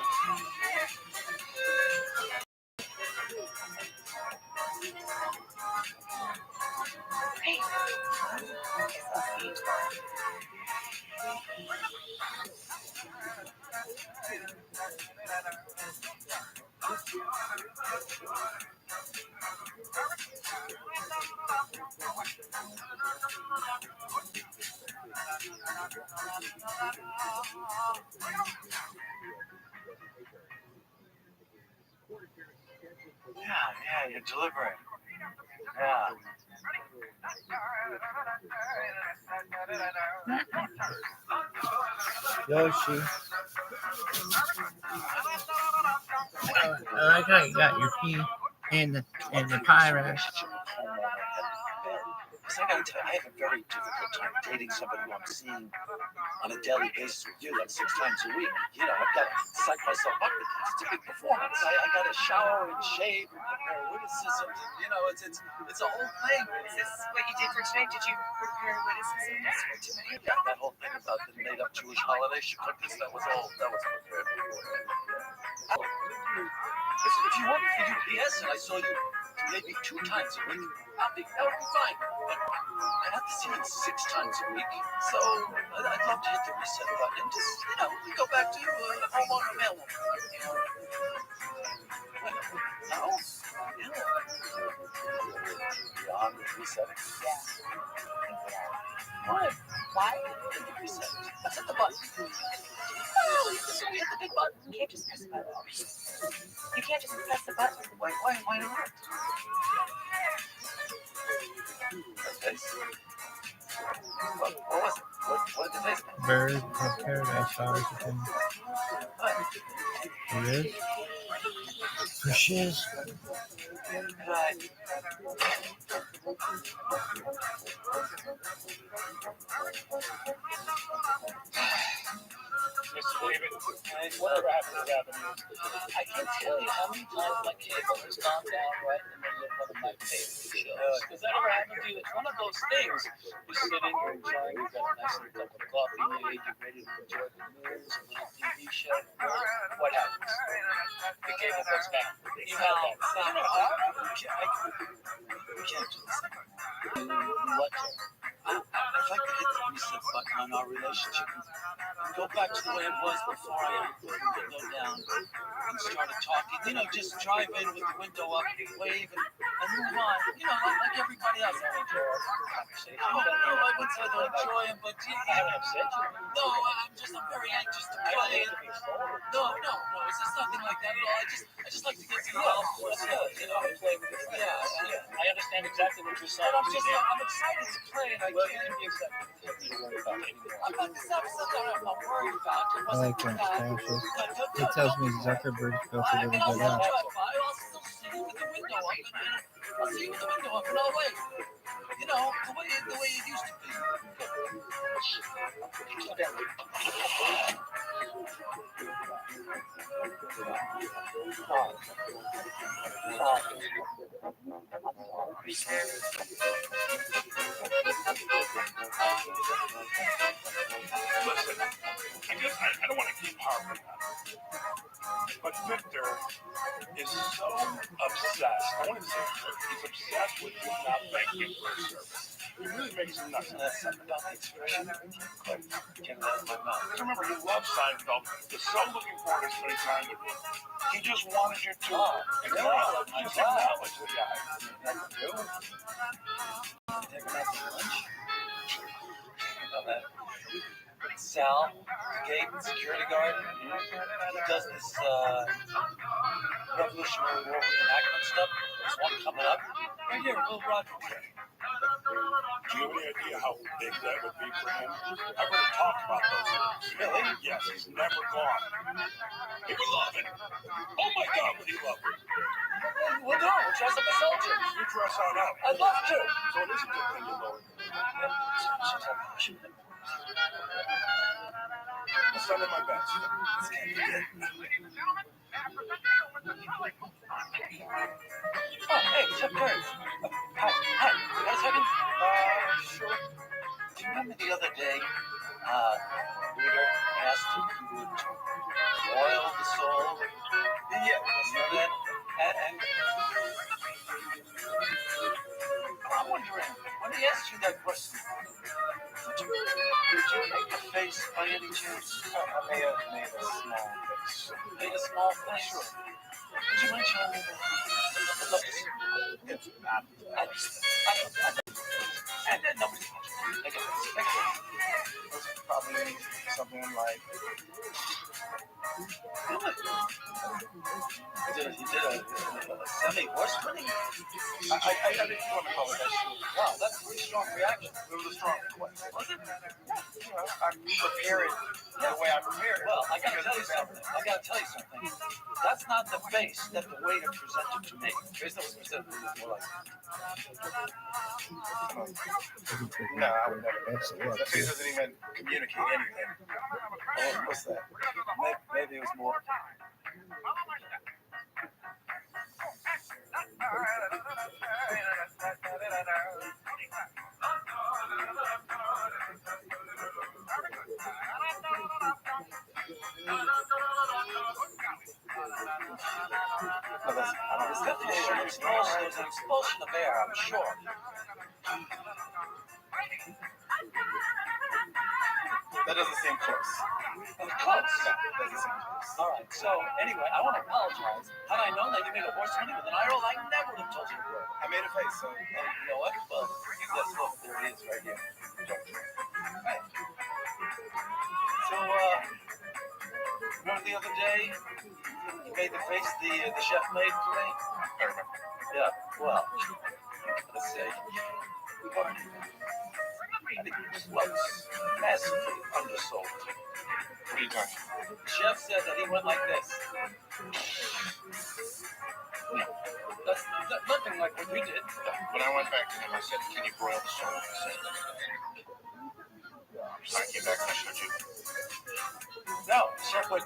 S8: Yeah, you're delivering. Yeah.
S5: Yoshi. I like how you got your pee in the pie rack.
S6: Because I gotta tell you, I have a very difficult time dating somebody who I'm seeing on a daily basis with you, like 6 times a week. You know, I've got to psych myself up. It's a big performance. I got to shower and shave and prepare witticisms. And, you know, it's a whole thing.
S3: Is this what you did for tonight? Did you prepare witticisms for tonight?
S6: Yeah, that whole thing about the made-up Jewish holiday she cooked us, that was prepared before. If you worked for UPS and I saw you maybe 2 times a week, that would be fine. But I have to see you 6 times a week, so I'd love to hit the reset button and just, you know, go back to home on the mail. No? Yeah. Beyond the resetting? Yeah. Why? Hit the reset. Let's hit the button. Oh, you just hit the big button.
S3: You can't just press the button. You can't just press the button.
S6: Why not? Okay. What was it? What did it taste like?
S5: Bird of paradise flowers again. It is. For shiz.
S6: Right.
S2: Mr. David, whatever happened to Rabbi?
S6: I can't tell you how many times my cable has gone down right in the middle of one of my favorite shows. Does that ever happen to you? It's one of those things. You're sitting, you're enjoying, you've got a nice little cup of coffee made, you're ready to enjoy the news, a little TV show. What happens? The cable goes down. You have that. You know, we can't do this. What? I'd like to hit the reset button on our relationship and go back to the way it was before I put the window down and started talking. You know, just drive in with the window up, wave, and move on. You know, like everybody else. I enjoy our conversation. No, I wouldn't say I don't enjoy him, but I haven't upset you. No, I'm very anxious to play. No, it's just nothing like that at all. I just like to get to know. That's good, you know. Yeah. I understand exactly what you're saying. But I'm excited to play, and I can't be excited. I'm not something I'm worried about.
S5: I like that fashion. It tells me Zuckerberg built a really good app.
S6: I'll still see you with the window up. I'll see you with the window up, and I'll wait. You know, the way it used to be.
S2: Listen, I don't want to keep harping on it, but Victor is so obsessed. I want to say he's obsessed with you not thanking you for his service. It really makes him nuts.
S6: That's something about the expression. Came out of my mouth.
S2: Because remember, he loves Seinfeld. He's so looking forward to spending time with you. He just wanted you to acknowledge the guy.
S6: Take him out to lunch. About that. Sal, the gate security guard, he does this Revolutionary War reenactment stuff. There's one coming up. Right here, Will Rogers.
S2: Do you have any idea how big that would be for him? I've already talked about those things.
S6: Really?
S2: Yes, he's never gone. He would love it. Oh my God, would he love it?
S6: Well, no, dress up as soldiers.
S2: You dress on up.
S6: I'd love to.
S2: So it is a good thing you lowered. I'll send him my best.
S6: Oh, hey, Chuck Burns. Hi. You got a second? Sure. Do you remember the other day, Reader asked if you would boil the soul? Yeah. Remember that? And I'm wondering, when he asked you that question, did you make a face by any chance? I may have made a small face. Made a small face? Sure. Would you mind showing me that? I'd love to see it. It's not. And then nobody's watching. Make a face. Those are probably
S2: man, like,
S1: You did a semi-horse running?
S2: I didn't want to call it that shit.
S1: Wow, that's a pretty strong reaction.
S2: It was a strong request.
S1: Was it?
S2: You know, I prepare it the way I prepare it.
S1: Well, I gotta tell you something. That's not the face that the waiter presented to me. The face that was presented to me was more like,
S2: No, I would never. That face doesn't even communicate anything. Oh, what's that?
S1: maybe it was more. There's an expulsion of air, I'm sure.
S2: That doesn't seem close.
S1: Close.
S2: No, it doesn't seem close.
S1: All right, so anyway, I want to apologize. Had I known that you made a horse running with an eye roll, I never would have told you the word.
S2: I made a face, so.
S1: And you know what? Well, yes, look, there it is right here. Right. So, remember the other day you made the face the chef made for me?
S2: I remember.
S1: Yeah, well, let's say, we weren't even close. Massively undersold.
S2: What are you talking about?
S1: The chef said that he went like this. That's nothing like what we did.
S2: When I went back to him, I said, "Can you broil the sole?" He said, I came back and I showed you.
S1: No, the chef went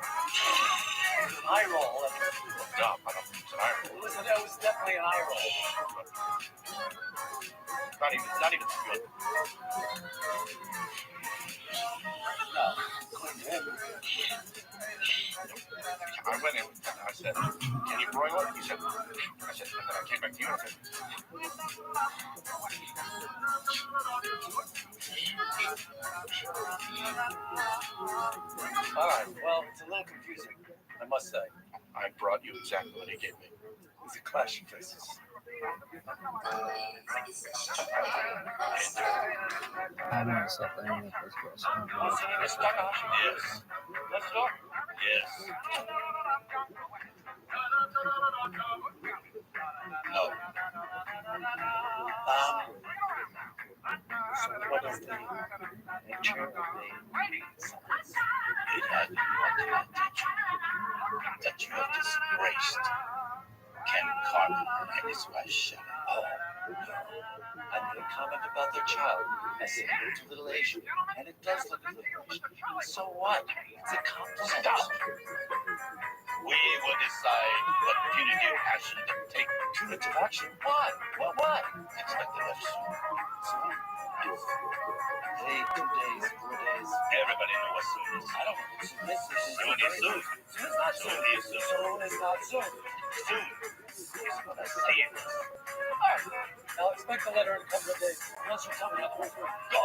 S1: eye roll.
S2: Dumb. I don't think it's an eye roll.
S1: It was definitely an eye roll.
S2: Not even good.
S1: No, according to him.
S2: I went in and I said, "Can you broil it?" He said, I said, and then I came back to you and I said,
S1: All right, well, it's a little confusing, I must say.
S2: I brought you exactly what he gave me.
S1: It's a clash of faces.
S5: I don't know stuff. I don't know if this goes. I don't know.
S1: Yes. Let's talk.
S2: Yes.
S1: No. So what is the nature of the sentence?
S2: It had been brought to my attention that you have disgraced Ken Carter and his wife Shelley.
S1: Oh, no. I made a comment about their child. I said it's a little Asian, and it does look a little Asian. So what? It's a compliment.
S2: Stop! We will decide what punitive action to take.
S1: Punitive action? What? What?
S2: Expect the left soon.
S1: Soon?
S2: Yes.
S1: Hey, 2 days, 4 days.
S2: Everybody knows what soon is.
S1: I don't know what soon is.
S2: Soon is soon.
S1: Soon is not soon.
S2: Soon is soon.
S1: Soon is not soon.
S2: Soon is what I say it is.
S1: All right. I'll expect the letter in a couple of days. Unless you tell me not to wait for it.
S2: Go!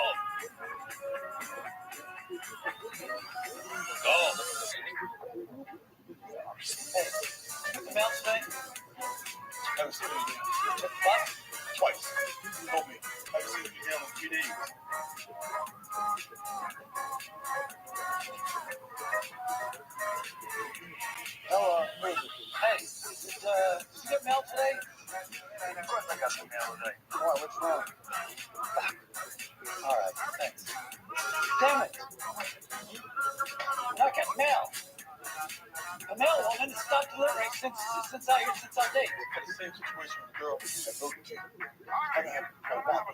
S2: Go!
S1: Hey, the mail today?
S2: Haven't seen him again.
S1: What?
S2: Twice. He told me. Haven't seen him again in 3 days.
S1: Oh, where is it? Hey, did you get mail today?
S2: Of course I got some mail today.
S1: Why, what's wrong? All right, thanks. Damn it! Not getting mail. The mail woman stopped delivering since our date.
S2: Had the same situation with the girl at Burger King. Haven't had a Rabbi.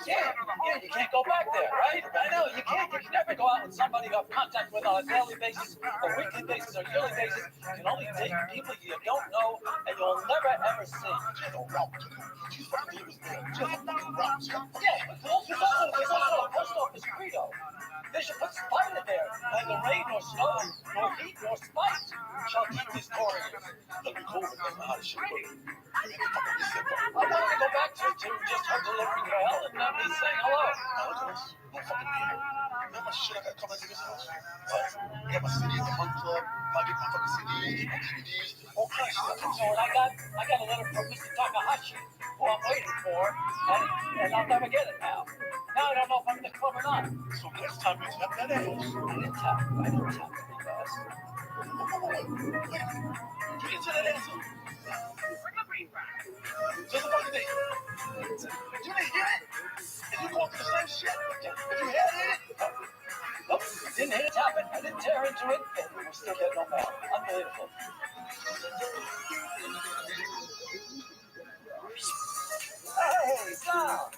S1: Yeah, you can't go back there, right? I know, you can't. You can never go out with somebody you have contact with on a daily basis, or weekly basis, or yearly basis. You can only date people you don't know and you'll never ever see.
S2: She had no route. She's fucking delivers mail. She has a fucking route. She got
S1: Yeah, but there's also a post office credo. They should put spider there. Neither rain nor snow, nor heat nor spite shall keep these warriors.
S2: That'd be cool, but that's not how this shit works.
S1: I wanted to go back to just her delivering mail and not me saying hello.
S2: Now look at this. I'm fucking here. You know how much shit I got coming to this house? What? I got my CD at the hunt club. I get my fucking CDs, my DVDs, all kinds of stuff.
S1: So and I got a letter from Mr. Takahashi, who I'm waiting for, and I'll never get it now.
S6: Now I don't know if I'm in the club or not.
S9: So next time you tap that ass.
S6: I didn't tap any ass.
S9: You get to that asshole. Just a fucking thing. You didn't hit it? And you going through the same shit? If you had hit it?
S6: Nope, didn't hit it, tap it. I didn't tear into it, and we still get no mail. Unbelievable. Hey, Sal!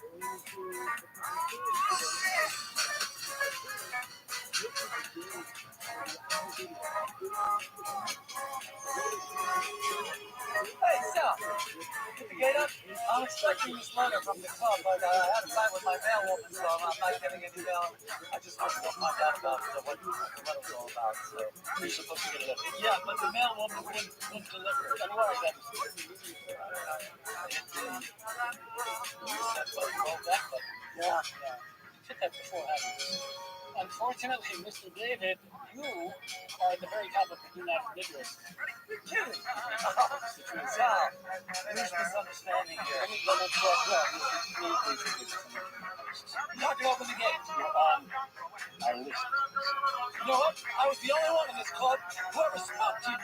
S6: Hey, Sal! Get the gate up? I'm expecting this letter from the club, but I had a fight with my mailwoman, so I'm not getting any mail. I just wanted to find out about what the letter's all about, so you're supposed to get it up. Yeah, but the mailwoman wouldn't deliver it. I'm worried that yeah. You did that before, haven't you? Unfortunately, Mr. David, you are at the very top of the do not forget list. You're kidding. Sal, there's misunderstanding here. Let me check. Knock it open again. You're on our list. You know what? I was the only one in this club who ever spoke to you.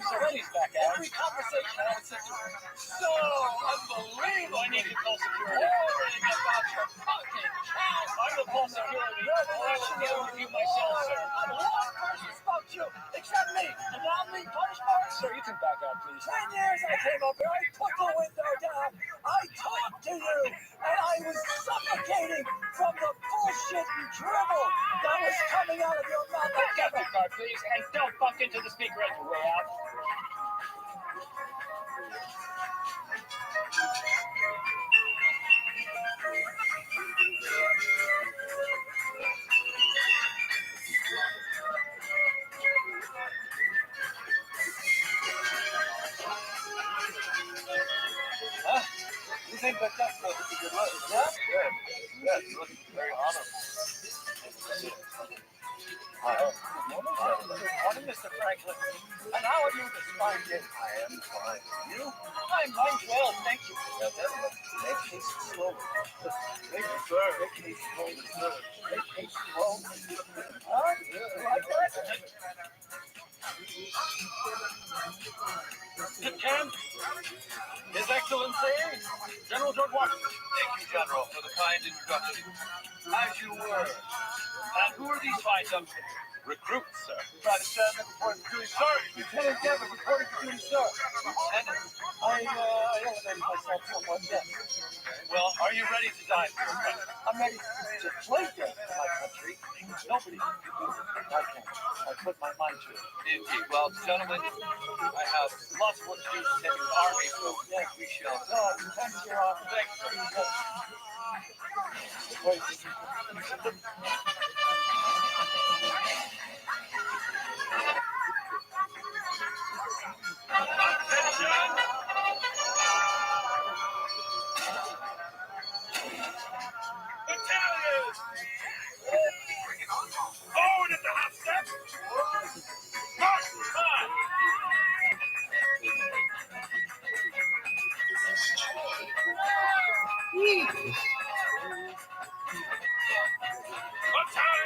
S6: So Reddy's back at every conversation I would say to her. So unbelievable. I need to call security. Worrying about your fucking cat. I'm the call security. I will deal with you myself, sir. I'm the last person who spoke to you, except me. And now I'm being punished for it? Sir, you can back out, please. 10 years I came up here. I put the window down. I talked to you. And I was suffocating from the bullshit and dribble that was coming out of your mouth. Back out the car, please, and don't fuck into the speaker as you way out. Huh? You think that that's a good look? Yeah? Good. Yeah, you look very honorable. Good morning, Mr. Franklin. And how are you this fine day?
S11: I am fine.
S6: You? I'm well, thank you.
S11: Now, gentlemen, make haste slowly.
S9: Thank you, sir.
S11: Make haste slowly, sir.
S6: Make haste slowly. All right, like that.
S9: Ken, His Excellency, General George Washington.
S8: Thank you, General, for the kind introduction. As you were. And who are these fine youngsters?
S9: Recruits, sir.
S6: Private Sergeant, reporting to duty, sir. Lieutenant Devon, reporting to duty, sir.
S8: Lieutenant.
S6: I elevated myself somewhat, yes.
S8: Well, are you ready to die?
S6: I'm ready to play dead for my country. Nobody can do it. I can. I put my mind to it.
S8: Indeed. Well, gentlemen, I have lots of work to do to send you the army, so
S6: Yes,
S8: we shall.
S6: thank you,
S8: Thank you.
S9: Battalions! Forward at the hot step! March! On! Battalions!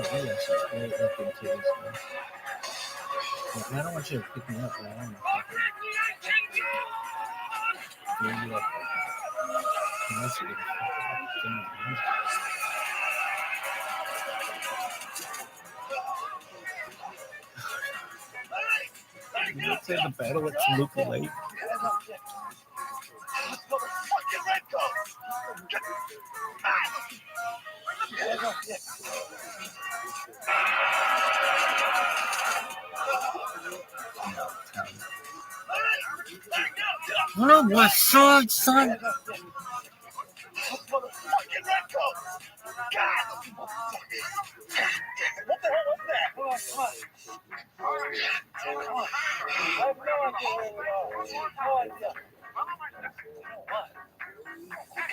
S5: yes, really look into this one. Yeah, I don't want you to pick me up, but I want to fucking you up. Unless you're gonna fucking did it say the battle at Toluca Lake?
S9: Motherfucking redcoats!
S5: Oh, what's up, son?
S9: Motherfucking redcoats! God! What the hell was that? Come on. Come on. I have no idea where we are. No idea. What?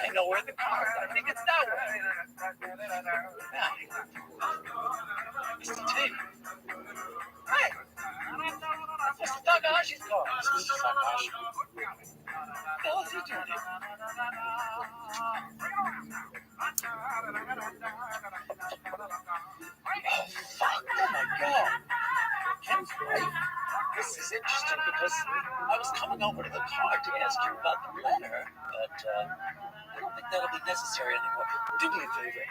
S9: I know where the car is. I think it's that way. Now, Mr. T. Hey! Mr. Takahashi's car. Mr. Takahashi. What the hell is he doing here? Oh, fuck. Oh, my God. Ken's wife. This is interesting because I was coming over to the car to ask you about the letter, but I don't think that'll be necessary anymore. Do me a favor.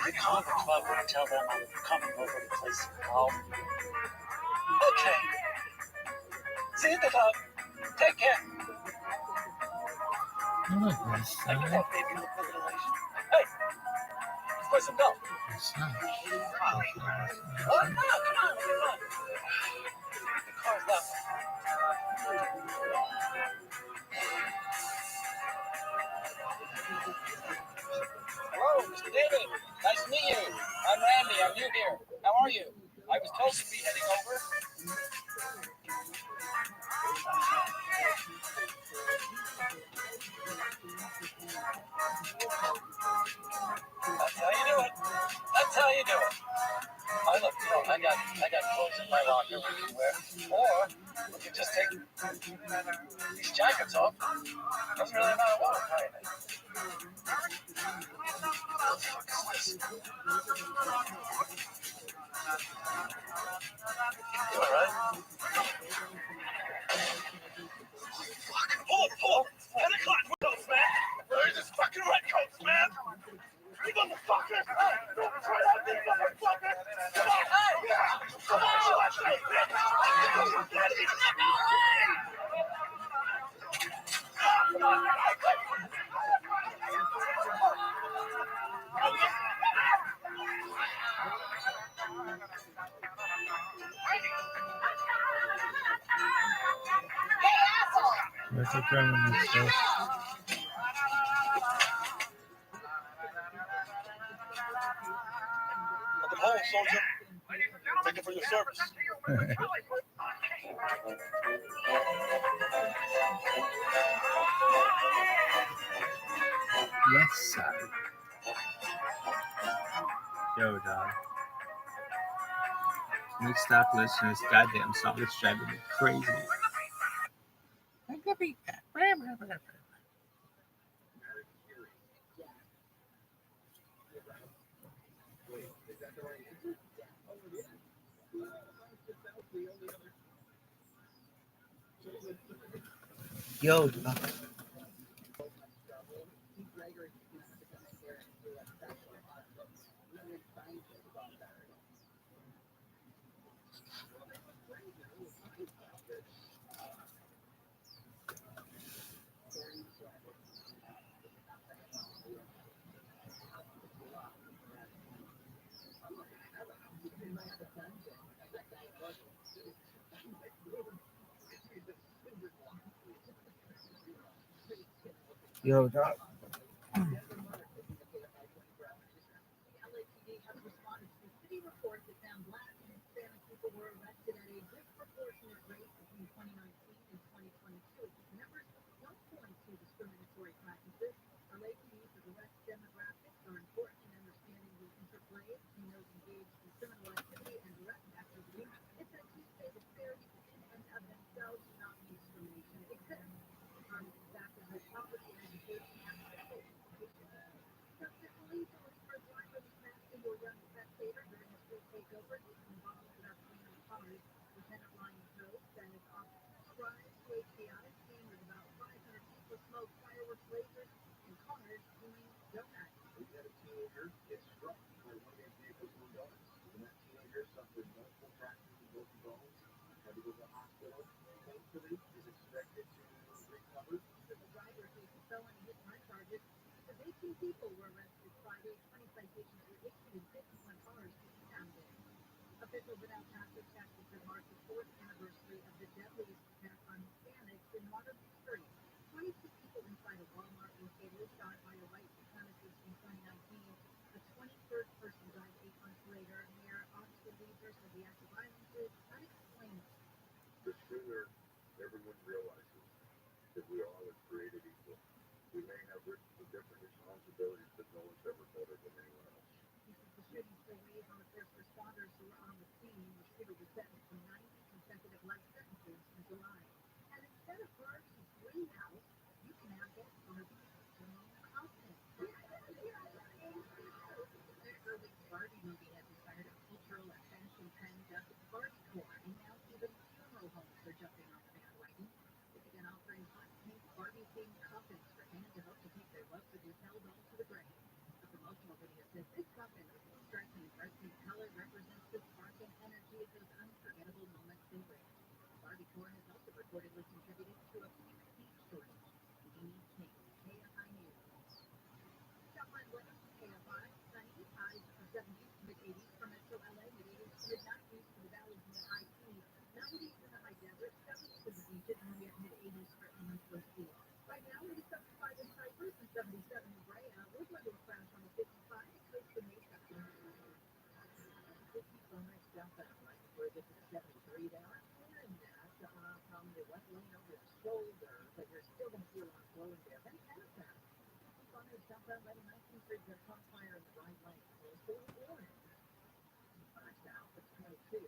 S9: Will you call the club and tell them I'm coming over to play some golf? Okay. See you at the club. Take care.
S5: Oh, what's
S9: I knew
S5: up?
S9: that baby looked a little Asian. Hey, let's play some golf.
S5: What's up?
S9: Oh, no, come on, come on. The car's that way. Hello, Mr. David. Nice to meet you. I'm Randy. I'm new here. How are you? I was told you'd be heading over. That's how you do it. That's how you do it. I look, I got clothes in my locker we can wear. Or we can just take these jackets off. Doesn't really matter what we're playing in. What the fuck is this? You alright? Fuck. Pull up. 10 o'clock windows, man. Where's this fucking redcoats, man? You motherfuckers! Don't try out these motherfuckers! Come on! Come on! Let's go, bitch! Get it! Come on!
S5: Where's the gremlin stuff?
S9: Welcome home, soldier. Thank you for your service.
S5: West Side. Yo, dog. Let me stop listening to this goddamn song. It's driving me crazy. I could be that. Yo, dog. Yo, dog.
S1: Lieutenant Ryan Poe says subscribe to a chaotic scene with about 500 people, smoke, fireworks, lasers, and cars doing donuts.
S2: We had a teenager get struck by one of these vehicles doing donuts. And that teenager suffered multiple fractures of both bones, had to go to the hospital. Thankfully, is expected to recover.
S1: The driver faces felony hit and run charges because 18 people were arrested Friday. 20 citations were issued and 51 cars impounded. Officials in El Paso, Texas have marked the 4th anniversary of the deadliest attack on Hispanics in modern history. 22 people inside a Walmart were fatally shot by a white supremacist in 2019. A 23rd person died 8 months later. Mayor Oscar Weaver said the act of violence is unexplainable.
S2: The sooner everyone realizes that we all are created equal, we may have different responsibilities, but no one's ever better than anyone else.
S1: He says the shooting still weighs on the first responders who were on the scene. The shooter was sentenced to 90 consecutive life sentences in July. And instead of Barbie's greenhouse, you can now get Barbie's own coffin. The early Barbie movie has inspired a cultural and fashion trend dubbed Barbiecore, and now even funeral homes are jumping on the bandwagon. They began offering hot pink Barbie-themed coffins for fans who hope to take their loved ones held all to the grave. A promotional video says this coffin, with its striking bright pink color, represents the spark and energy of those unforgettable moments they lived. Barbiecore has also reportedly contributed to a pink pink shortage. Amy King, KFI News. Southline weather, KFI, sunny, highs of 70s to mid-80s for metro LA, mid-80s to mid-90s for the valleys and the IP, 90s in the high desert, 70s for the beaches, and we have mid-80s for inland Coast. Right now, it is 75 in Cypress and 77 in Brea. We're going to a crash on the 55 at Costa Mesa. 54 nights southbound, right before it gets to 73. They are clearing that from the west lane over the shoulder, but you're still going to see a lot of flowing there. Then past that, 54 nights southbound, right in 19th Street, there's crossfire in the right lane. So it's orange. 5 south, it's 22.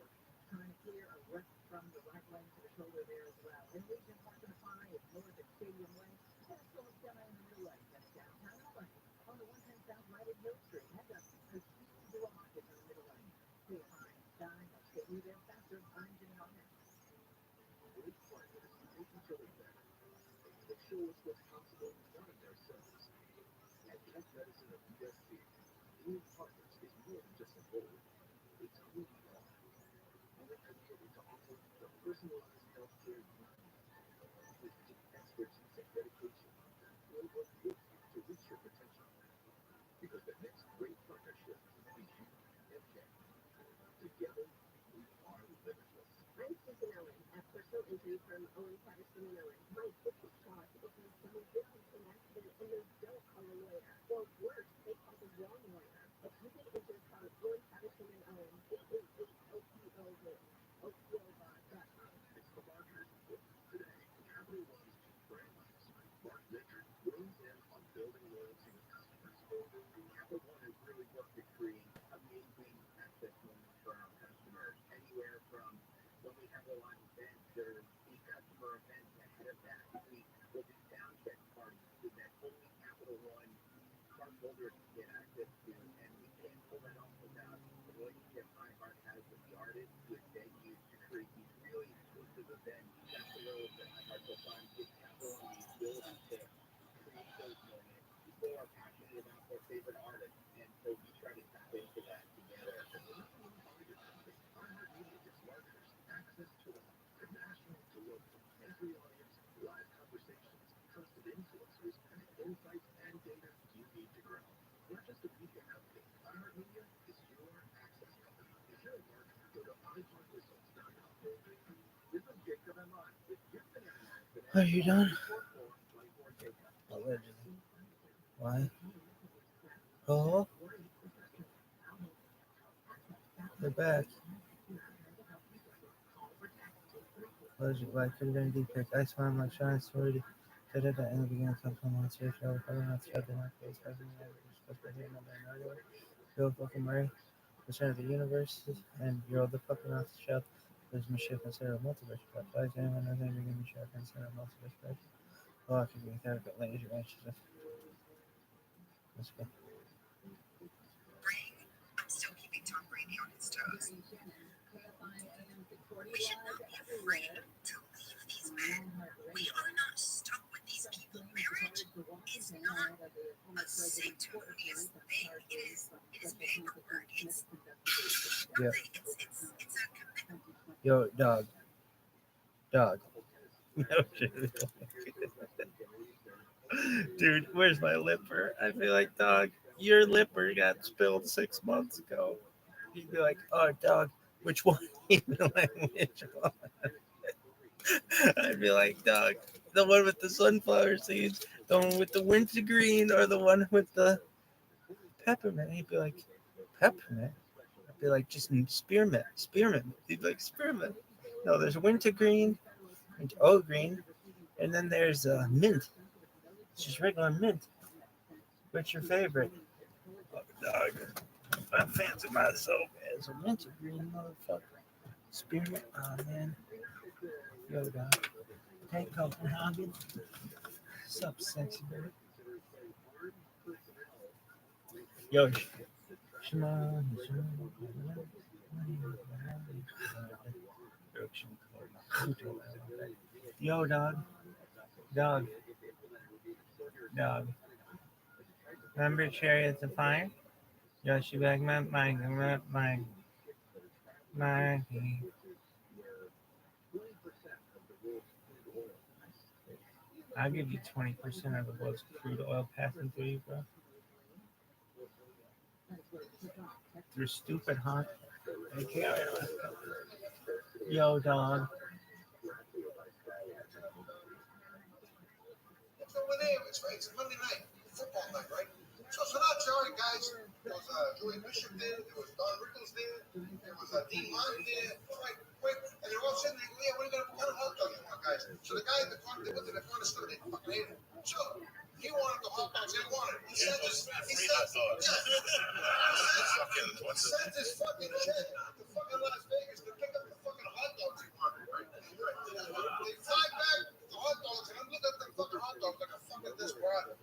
S1: Trying to clear a west from the right lane to the shoulder there as well. In Legion Park and Apply, it's north at Stadium Way. And it's still down in the middle lane, then downtown LA. On the 110 south, right at Hill Street. Head up a huge block in the middle lane. KFI, dying, I'll get you there faster. I'm Jimmy Harmon.
S2: Great partners make each other better. They show us what's possible beyond ourselves. At Tech Medicine of USC, being partners is more than just a goal. It's who we are. We're committed to offer the personalized healthcare you need. With deep expertise and dedication, we'll work with you to reach your potential. Because the next great partnership is you and Tech. Together, we are limitless.
S1: I'm Susan Owen, a personal injury from Owen Patterson and Owen. My hip was shot because someone did an accident and they don't call a lawyer. Or worse, they call the wrong lawyer. If you get injured, call Owen Patterson and Owen, 888-OPO-WIN, OPO.com.
S2: It's the marketers book today. Capital One's two brands, Mark Ledger, runs in on building loyalty with customers. Capital One has really worked to create amazing access moments for our customers. Anywhere from when we have a live event, there's the customer events ahead of that. We will do sound check parties that only Capital One cardholders can get access to, and we can't pull that off without the relationship iHeart has with the artists, with venues to create these really exclusive events. That's the role that iHeart took on, gives Capital One the ability to create those moments. People are passionate about their favorite artists, and so we try to tap into that together. And we're not the only marketing company. iHeartMedia gives marketers access to us, from national to local, every audience, live conversations, trusted influencers, and insights and data you need to grow. We're not just a media company. iHeartMedia is your access company. If you're a marketer, go to iHeartResults.com. This is Jacob and Ron. If you've been in an accident,
S5: Are you done?
S2: 24 Jacob.
S5: Allegedly. Why? Oh, they're back. Allegedly, Black could have deep pick. I swear my shine sorority. In the beginning, some on stage show, probably not shut in my face, having discussed right here, no man, Bill fucking Murray, the center of the universe, and you're the fucking off the shelf. There's my ship and center of multiverse. But why is anyone knows anything in the ship and center of multiverse? Oh, I could be there, but later, let's go.
S7: Ring. I'm still keeping Tom Brady on his toes. We should not be afraid to leave these men. We are not stuck with these people. Marriage is not a sanctimonious thing. It is paperwork. It's
S5: Yeah.
S7: it's a commitment.
S5: Yo, dog. Dude, where's my lipper? I feel like, dog, your lipper got spilled 6 months ago. You'd be like, oh, dog, which one? You'd be like, which one? I'd be like, dog, the one with the sunflower seeds, the one with the wintergreen, or the one with the peppermint? He'd be like, peppermint? I'd be like, just spearmint. He'd be like, spearmint. No, there's wintergreen, green, and then there's mint. It's just regular mint. What's your favorite? Oh, dog. I fancy myself as a wintergreen motherfucker. Spearmint. Oh, man. Yo, dog. Hey, Copenhagen. What's up, sexy baby? Yo, Shimon. Yo, dog. Dog. Remember Chariots of Fire? Yo, she back my. I'll give you 20% of the world's crude oil passing through you, bro. You're stupid, huh? Yo, dog.
S9: It's over there. It's Monday night, football night, right? So Sinatra, all right, guys. There was Joey Bishop there. There was Don Rickles there. There was Dean Martin there. All right, quick. And they're all sitting there. Yeah, what kind of hot dog you want, guys? So the guy in the corner, they went to the corner store. They fucking ate it. So he wanted the hot dogs. He wanted it. He sent this. He sent this fucking check to fucking Las Vegas to pick up the fucking hot dogs he wanted, right? They fly back the hot dogs, and I'm looking at the fucking hot dogs like a fucking desperado.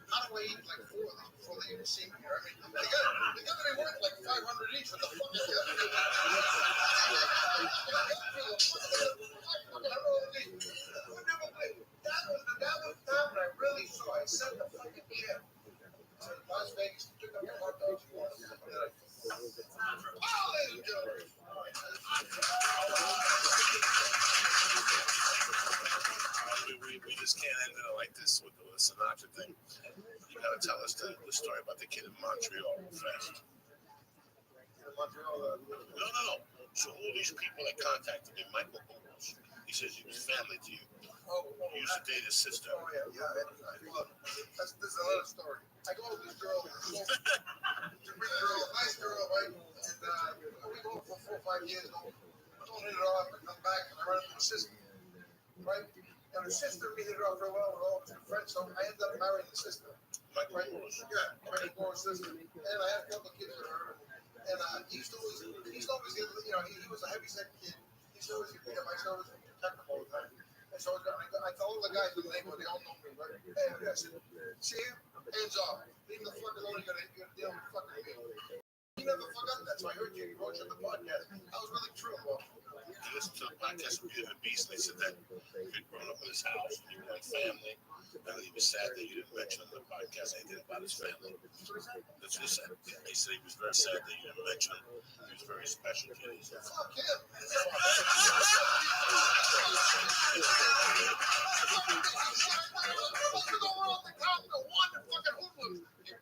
S9: How do I eat like 4 of them before they even see me here? I mean, they got to be worth like 500 each for the fucking That was the time when I really saw. I sent the fucking check to Las Vegas to pick up the hot dogs. Oh, ladies and gentlemen.
S12: We just can't end it like this with the Sinatra thing. You gotta tell us the story about the kid in Montreal fast. No. So all these people that contacted me, Michael Bowles, he says he was family to you. He used to date his sister.
S9: Oh, yeah. Look, this is another story. I go with this girl. She's a great girl, nice girl, right? And we go for 4 or 5 years. Don't hit it off and come back and I run into her sister, right? And her sister, we hit it off real well. We're all good friends, so I ended up marrying the sister.
S12: Michael Bowles.
S9: Yeah, Michael Bowles' sister. And I had a couple of kids with her. And he used to always, he was a heavy-set kid. He used to always get beat up. I used to always protect him all the time. And so I told all the guys in the neighborhood, they all know me, right? And I said, see him? Hands off. Leave him the fuck alone. You're gonna deal with fucking me. He never forgot that, so I heard you wrote you on the podcast. I was really true about it.
S12: You listened to the podcast with Beauty and the Beast, and they said that you had grown up in his house and you were like family. And he was sad that you didn't mention on the podcast anything about his family. That's what he said. He said he was very sad that you didn't mention him. He was very special to you.
S9: Fuck him.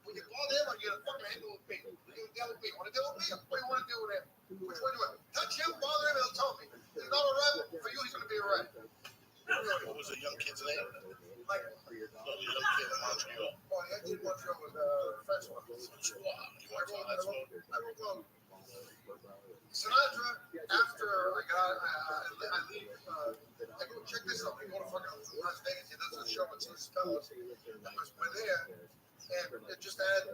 S9: When you call him, or you gonna fucking handle with me? You deal with me. Want to deal with me? Or you want to deal with him? Which one do you want? Touch him, bother him, he'll tell me. He's not a rebel. For you, he's gonna be a rebel.
S12: What was the young kid's name?
S9: Like,
S12: No, the young kid in Montreal.
S9: oh, I did Montreal with French one.
S12: You want to tell that story?
S9: I wrote Sinatra, after I leave, I go check this out. I go to fucking Las Vegas. He does a show with his fellows. We're there, and just to add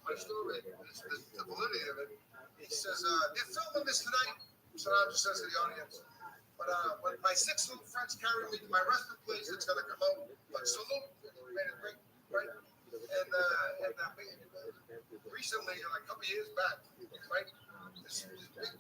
S9: my story, the validity of it. He says, they're filming this tonight. Sinatra says to the audience. But when my 6 little friends carry me to my resting place, it's gonna come out. But salute, made it great, right? And recently, like a couple years back, right? This big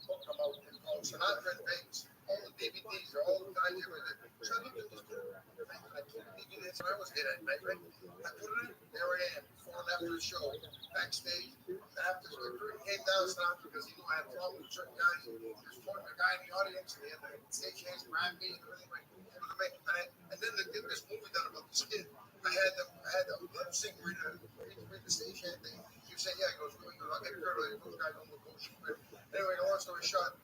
S9: book come out called Heartburn Bakes, all the DVDs, all the guys everything. So I looked at this dude. I put the DVDs when I was here at night, right? I put it in, there I am, before and after the show, backstage. After the curtain came down, stopped because he knew I had a problem with certain guys. He was pointing a guy in the audience, and he had the stage hands grab me and everything. Right? And then they did this movie done about this kid. I had the lip sync read the stage hand thing. He said, yeah, he goes, I'll get Kurt, those guys don't look bullshit. Anyway, long story short,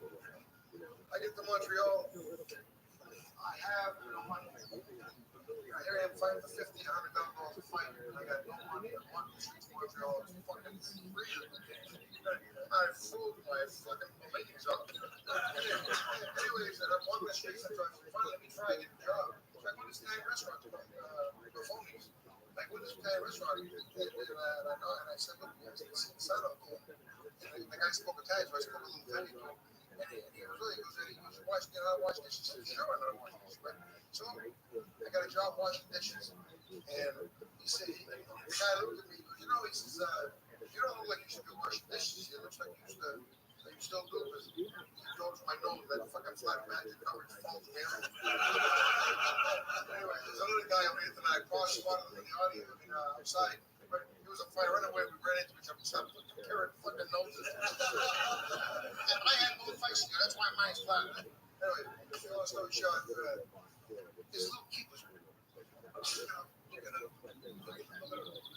S9: I get to Montreal. I have no money. Here I am fighting for $50, $100 a fight, and I got no money. I'm on the streets of Montreal. It's fucking real. I fooled my fucking beliefs up. Anyways, and I'm on the streets. I finally let me try and get a job. So I go to this Italian restaurant, the phonies. I go to this Italian restaurant, and I said, look, it's the son of the guy spoke Italian, so I spoke a little Italian to him. And he was watching, watch dishes. He said, sure, I know how to wash dishes. Right? So I got a job washing dishes. And he said, the guy looked at me, he goes, he says, you don't look like you should be washing dishes. It looks like you still do, because he goes my nose, that fucking flat magic coverage falls down. Anyway, there's another guy over here tonight, cross spotted him in the audience, outside. But he was a fire runaway. We ran into each other. Stopped carrying fucking noses. And I had no fights here. That's why mine's flat. Anyway, long story short, his little kid was looking at him.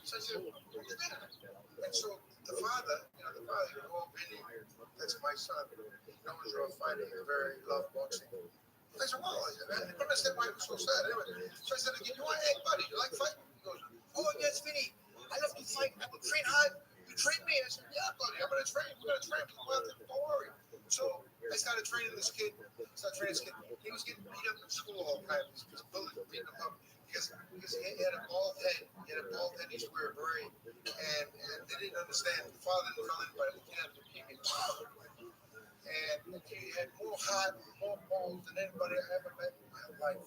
S9: So I said, what is that? And so the father, he would go up in him. That's my son. He knows you're fighting. He very love boxing. I said, well, I couldn't understand why he was so sad. Anyway, so I said, you know what, hey, buddy, you like fighting? He goes, oh, yes, Vinny. I love to fight. I will train hard. You train me? I said, yeah, buddy, I'm going to train. We're going to train. Don't worry. So I started training this kid. He was getting beat up in school all the time. His bullies were beating him up because he had a bald head. He used to wear a beret. And they didn't understand. The father didn't tell anybody. The kid had leukemia. And he had more heart, more balls than anybody I ever met in my life.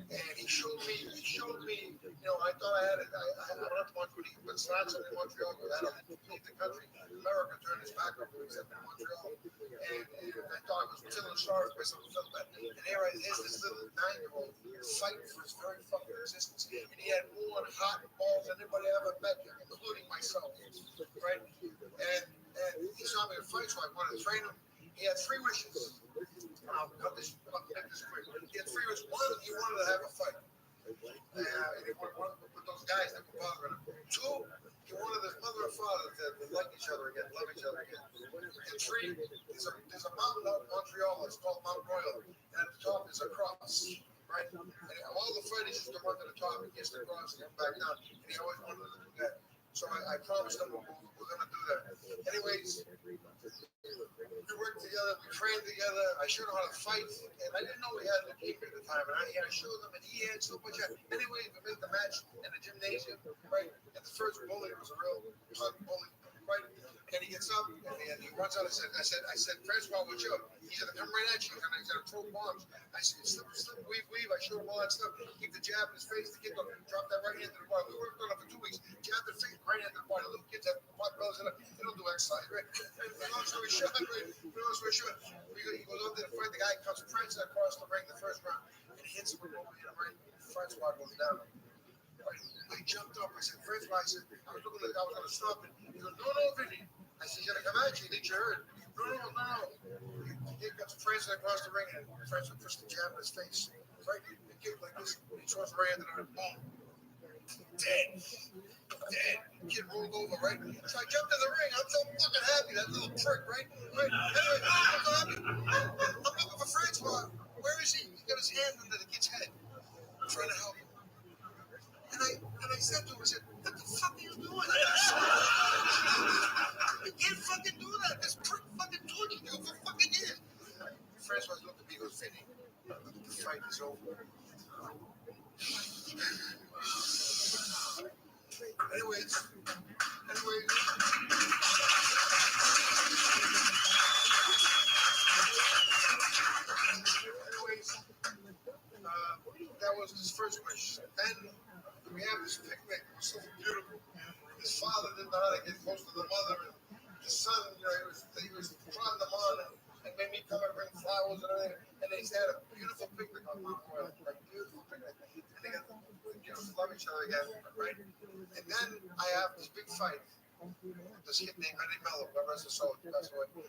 S9: And he showed me, I thought I had it. I don't have to watch what he, but Slots in Montreal, I had to leave the country. America turned his back on me, except in Montreal. And I thought I was feeling sorry for myself. And here is this little 9-year-old fighting for his very fucking existence. And he had more hot balls than anybody I ever met, including myself. Right? And he saw me in a fight, so I wanted to train him. He had 3 wishes. I'll make this quick. He had 3 wishes. One, he wanted to have a fight. With those guys that were bothering him. 2, he wanted his mother and father to like each other again, love each other again. And 3, there's a mountain out in Montreal that's called Mount Royal, and at the top is a cross, right? And all the fighters used to run to the top and kiss the cross and come back down, and he always wanted to do that. So I promised him we're going to do that. Anyways, we worked together, we trained together. I showed him how to fight, and I didn't know he had leukemia at the time. And I showed him, and he had so much. Anyway, we made the match in the gymnasium, right? And the first bully was a real bully, right? And he gets up, and he runs out. I said, Francois, what's up? He's going to come right at you. He's going to throw bombs. I said, slip, weave. I showed him all that stuff. Keep the jab in his face. The kid drop that right hand to the body. We worked on it for 2 weeks. Jab the face right hand to the body. Little kids have pot bellies in it. They don't do exercise, right? And long story short, he goes out there to fight. The guy comes prancing across the ring the first round, and he hits him with over here, right? Francois goes down. I jumped up. I said, Francois, I was going to stop it. He goes, no, Vinny. I said, he's going to come at you. Did you heard? No. He comes prancing across the ring, and Francois pushed the jab in his face. Right? He kicked like this. He throws the right hand and boom. Dead. Kid rolled over, right? So I jumped in the ring. I'm so fucking happy. That little prick, right? Anyway, I'm so happy. I'm looking for Francois. Where is he? He got his hand under the kid's head. I'm trying to help him. And I said to him, what the fuck are you doing? You can't fucking do that. This prick fucking tortured you for fucking years. Francois looked at me and goes, Vinny, the fight is over. Anyways, that was his first wish. Then we have this picnic. It was so beautiful. His father didn't know how to get close to the mother, and his son, he was prodding them on and made me come
S2: flowers and everything. And they had a beautiful picnic on Mount Royal, like beautiful picnic. And they got, love each other again, right? And then I have this big fight. This kid named Eddie Mello, God rest his soul, passed away. And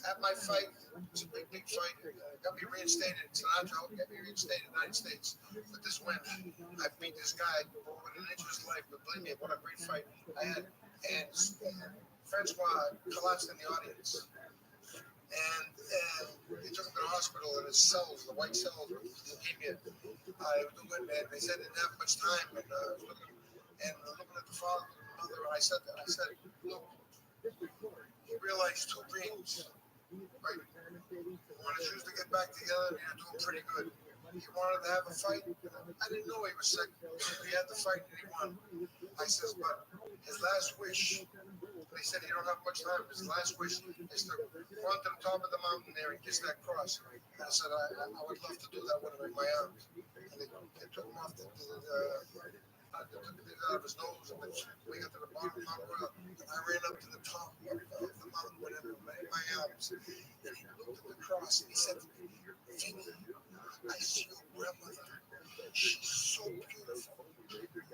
S2: at my fight, it was a big fight. Got me reinstated in Sinatra, got me reinstated in the United States. But this win, I beat this guy within an inch of his life. But believe me, what a great fight I had. And Francois collapsed in the audience. And they took him to the hospital, and his cells, the white cells, were leukemia. They said they didn't have much time. And looking at the father and the mother, I said, look, he realized two dreams, right? He wanted to choose to get back together, and you're doing pretty good. He wanted to have a fight. I didn't know he was sick. He had the fight, and he won. I says, but his last wish, they said he don't have much time. His last wish is to run to the top of the mountain there and kiss that cross. And I said, I would love to do that with him in my arms. And they took him off the out of his nose, and then we got to the bottom of Mount Royal, and I ran up to the top of the mountain with him in my arms, and he looked at the cross, and he said to me, Vinny, I see your grandmother. She's so beautiful.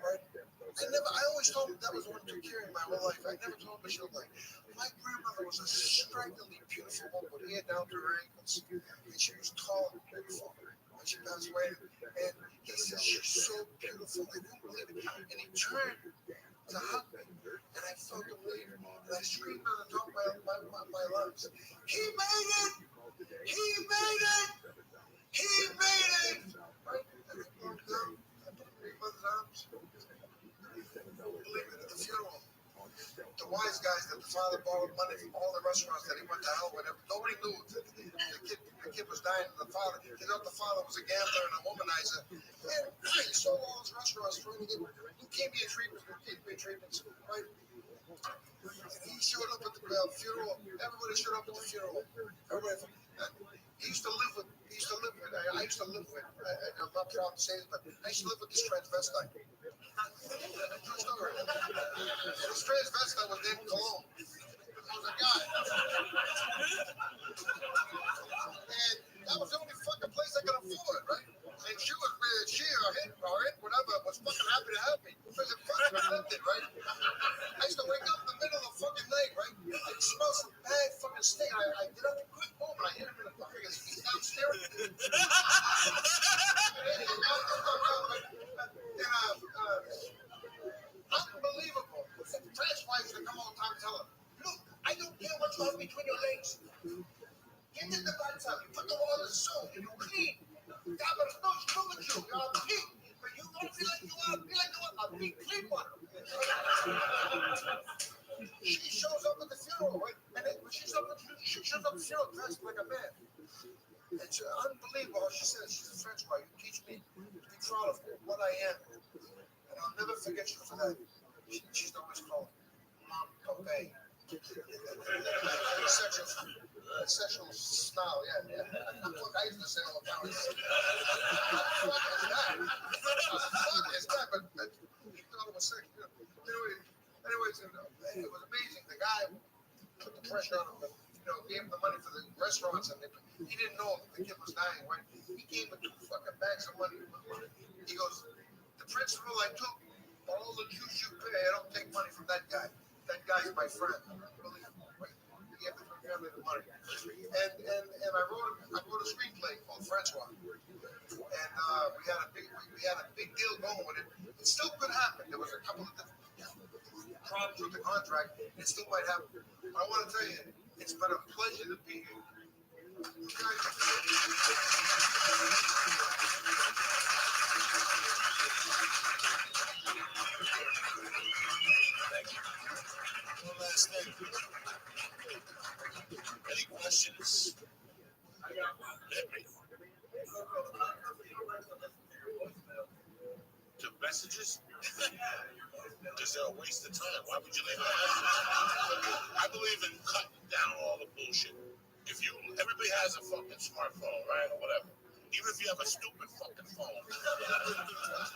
S2: Right? I always told him that was the one who took care of me my whole life. I never told him she looked like. My grandmother was a strikingly beautiful woman with hair down to her ankles, and she was tall and beautiful. When she passed away, and he said, she's so beautiful, I couldn't believe it. And he turned to hug me, and I felt him leave, and I screamed on the top of my lungs, he made it! He made it! He made it! Right? And I broke down, I put him in my mother's arms. Believe it, at the funeral, the wise guys that the father borrowed money from all the restaurants that he went to hell with. Nobody knew the kid was dying. They thought the father was a gambler and a womanizer. And he sold all his restaurants trying to get leukemia treatments, right? And he showed up at the funeral. Everybody showed up at the funeral. He used to live with. I used to live with. I'm not proud to say this, but I used to live with this transvestite. True story. This transvestite was named Cologne. He was a guy. And that was the only fucking place I could afford, right? And she or it, whatever, was fucking happy to have me. Because it fucking accepted, right? I used to wake up in the middle of the fucking night, right? I smell some bad fucking steak. I get up and quick home, and I hear him in the fucking, he's downstairs. Unbelievable. The French wives would come all the time and tell her, look, I don't care what you have between your legs. Get in the bathtub, you put the water in soap, and you clean. God, but no, look at you, you're a pig. But you don't feel like you are, feel like you are a big clean one. She shows up at the funeral, right? And then when she shows up at the funeral dressed like a man. It's unbelievable how she says she's a French wife. You teach me to be proud of what I am. And I'll never forget you for that. She's always called Mom Copain. Sexual style, yeah. Look, I used to say all the time. Fuck is that? But she thought it was sex. Anyways, it was amazing. The guy put the pressure on him, but, gave him the money for the restaurants, and he didn't know the kid was dying, right? He came with 2 fucking bags of money. He goes, the principal I took, all the juice you pay, I don't take money from that guy. That guy's my friend. Really, right? He gave the family the money. And I wrote a screenplay called Francois. And we had a big deal going with it. It still could happen. There was a couple of problems with the contract. It still might happen. I want to tell you, it's been a pleasure to be here.
S12: Thank you. One last thing. Any questions? To messages? Because they're a waste of time. Why would you leave that? I believe in cutting down all the bullshit. Everybody has a fucking smartphone, right? Or whatever. Even if you have a stupid fucking phone.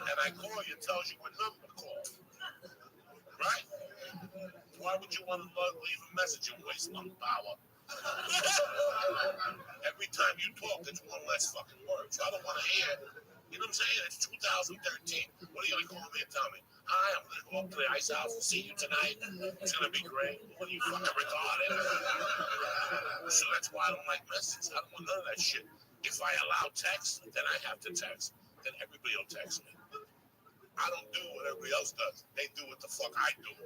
S12: And I call you, it tells you what number to call. Right? Why would you want to leave a message and waste 1 power? less fucking words. I don't want to hear, you know what I'm saying? It's 2013. What are you going to call me and tell me? Hi, I'm going to go up to the ice house and see you tonight. It's going to be great. What are you fucking retarded? So that's why I don't like messages. I don't want none of that shit. If I allow text, then I have to text. Then everybody will text me. I don't do what everybody else does. They do what the fuck I do. You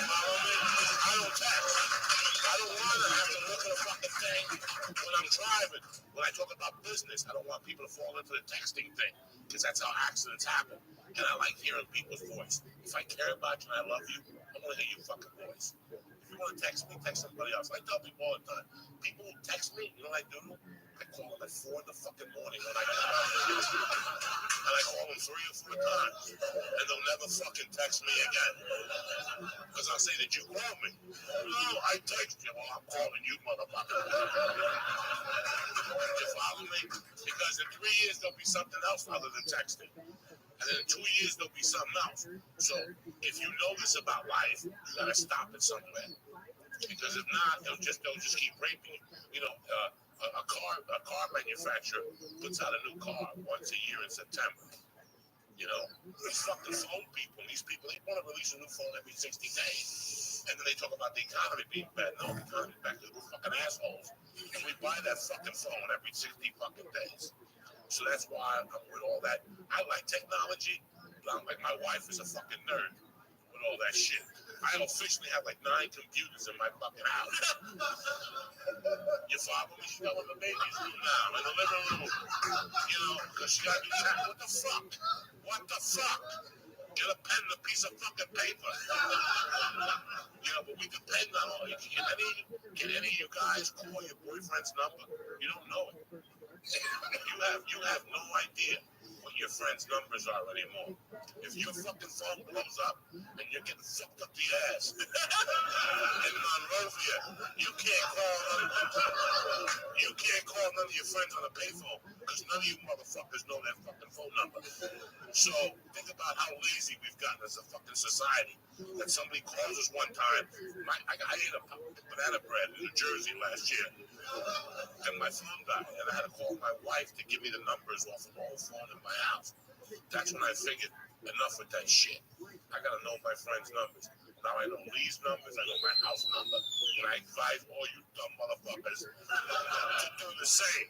S12: follow me? I don't text. I don't want to have to look at a fucking thing when I'm driving. When I talk about business, I don't want people to fall into the texting thing because that's how accidents happen. And I like hearing people's voice. If I care about you and I love you, I want to hear your fucking voice. If you want to text me, text somebody else. I tell people all the time. People who text me, you know what I do? I call them at 4 in the fucking morning when I get up. And I call them 3 or 4 times. And they'll never fucking text me again. Because I'll say, did you call me? No, I text you. Well, I'm calling you, motherfucker. You follow me? Because in 3 years, there'll be something else other than texting. And then in 2 years, there'll be something else. So if you know this about life, you got to stop it somewhere. Because if not, they'll just keep raping you. You know, a car manufacturer puts out a new car once a year in September. You know, these fucking phone people, these people, they want to release a new phone every 60 days. And then they talk about the economy being bad. No, the economy's back to the fucking assholes. And we buy that fucking phone every 60 fucking days. So that's why I'm with all that. I like technology, but I'm like, my wife is a fucking nerd with all that shit. I officially have like 9 computers in my fucking house. You follow me? She got one of the babies now in the living room. You know, because she got to do that. What the fuck? What the fuck? Get a pen and a piece of fucking paper. You know, but we depend on all. Can any of you guys call your boyfriend's number? You don't know it. You have no idea what your friends' numbers are anymore. If your fucking phone blows up and you're getting fucked up the ass in Monrovia, you can't call none of your friends on a payphone because none of you motherfuckers know their fucking phone number. So think about how lazy we've gotten as a fucking society. That somebody calls us one time. I ate a banana bread in New Jersey last year. And my phone died, and I had to call my wife to give me the numbers off of the old phone in my house. That's when I figured, enough with that shit. I gotta know my friends' numbers. Now I know Lee's numbers, I know my house number, and I advise all you dumb motherfuckers to do the same.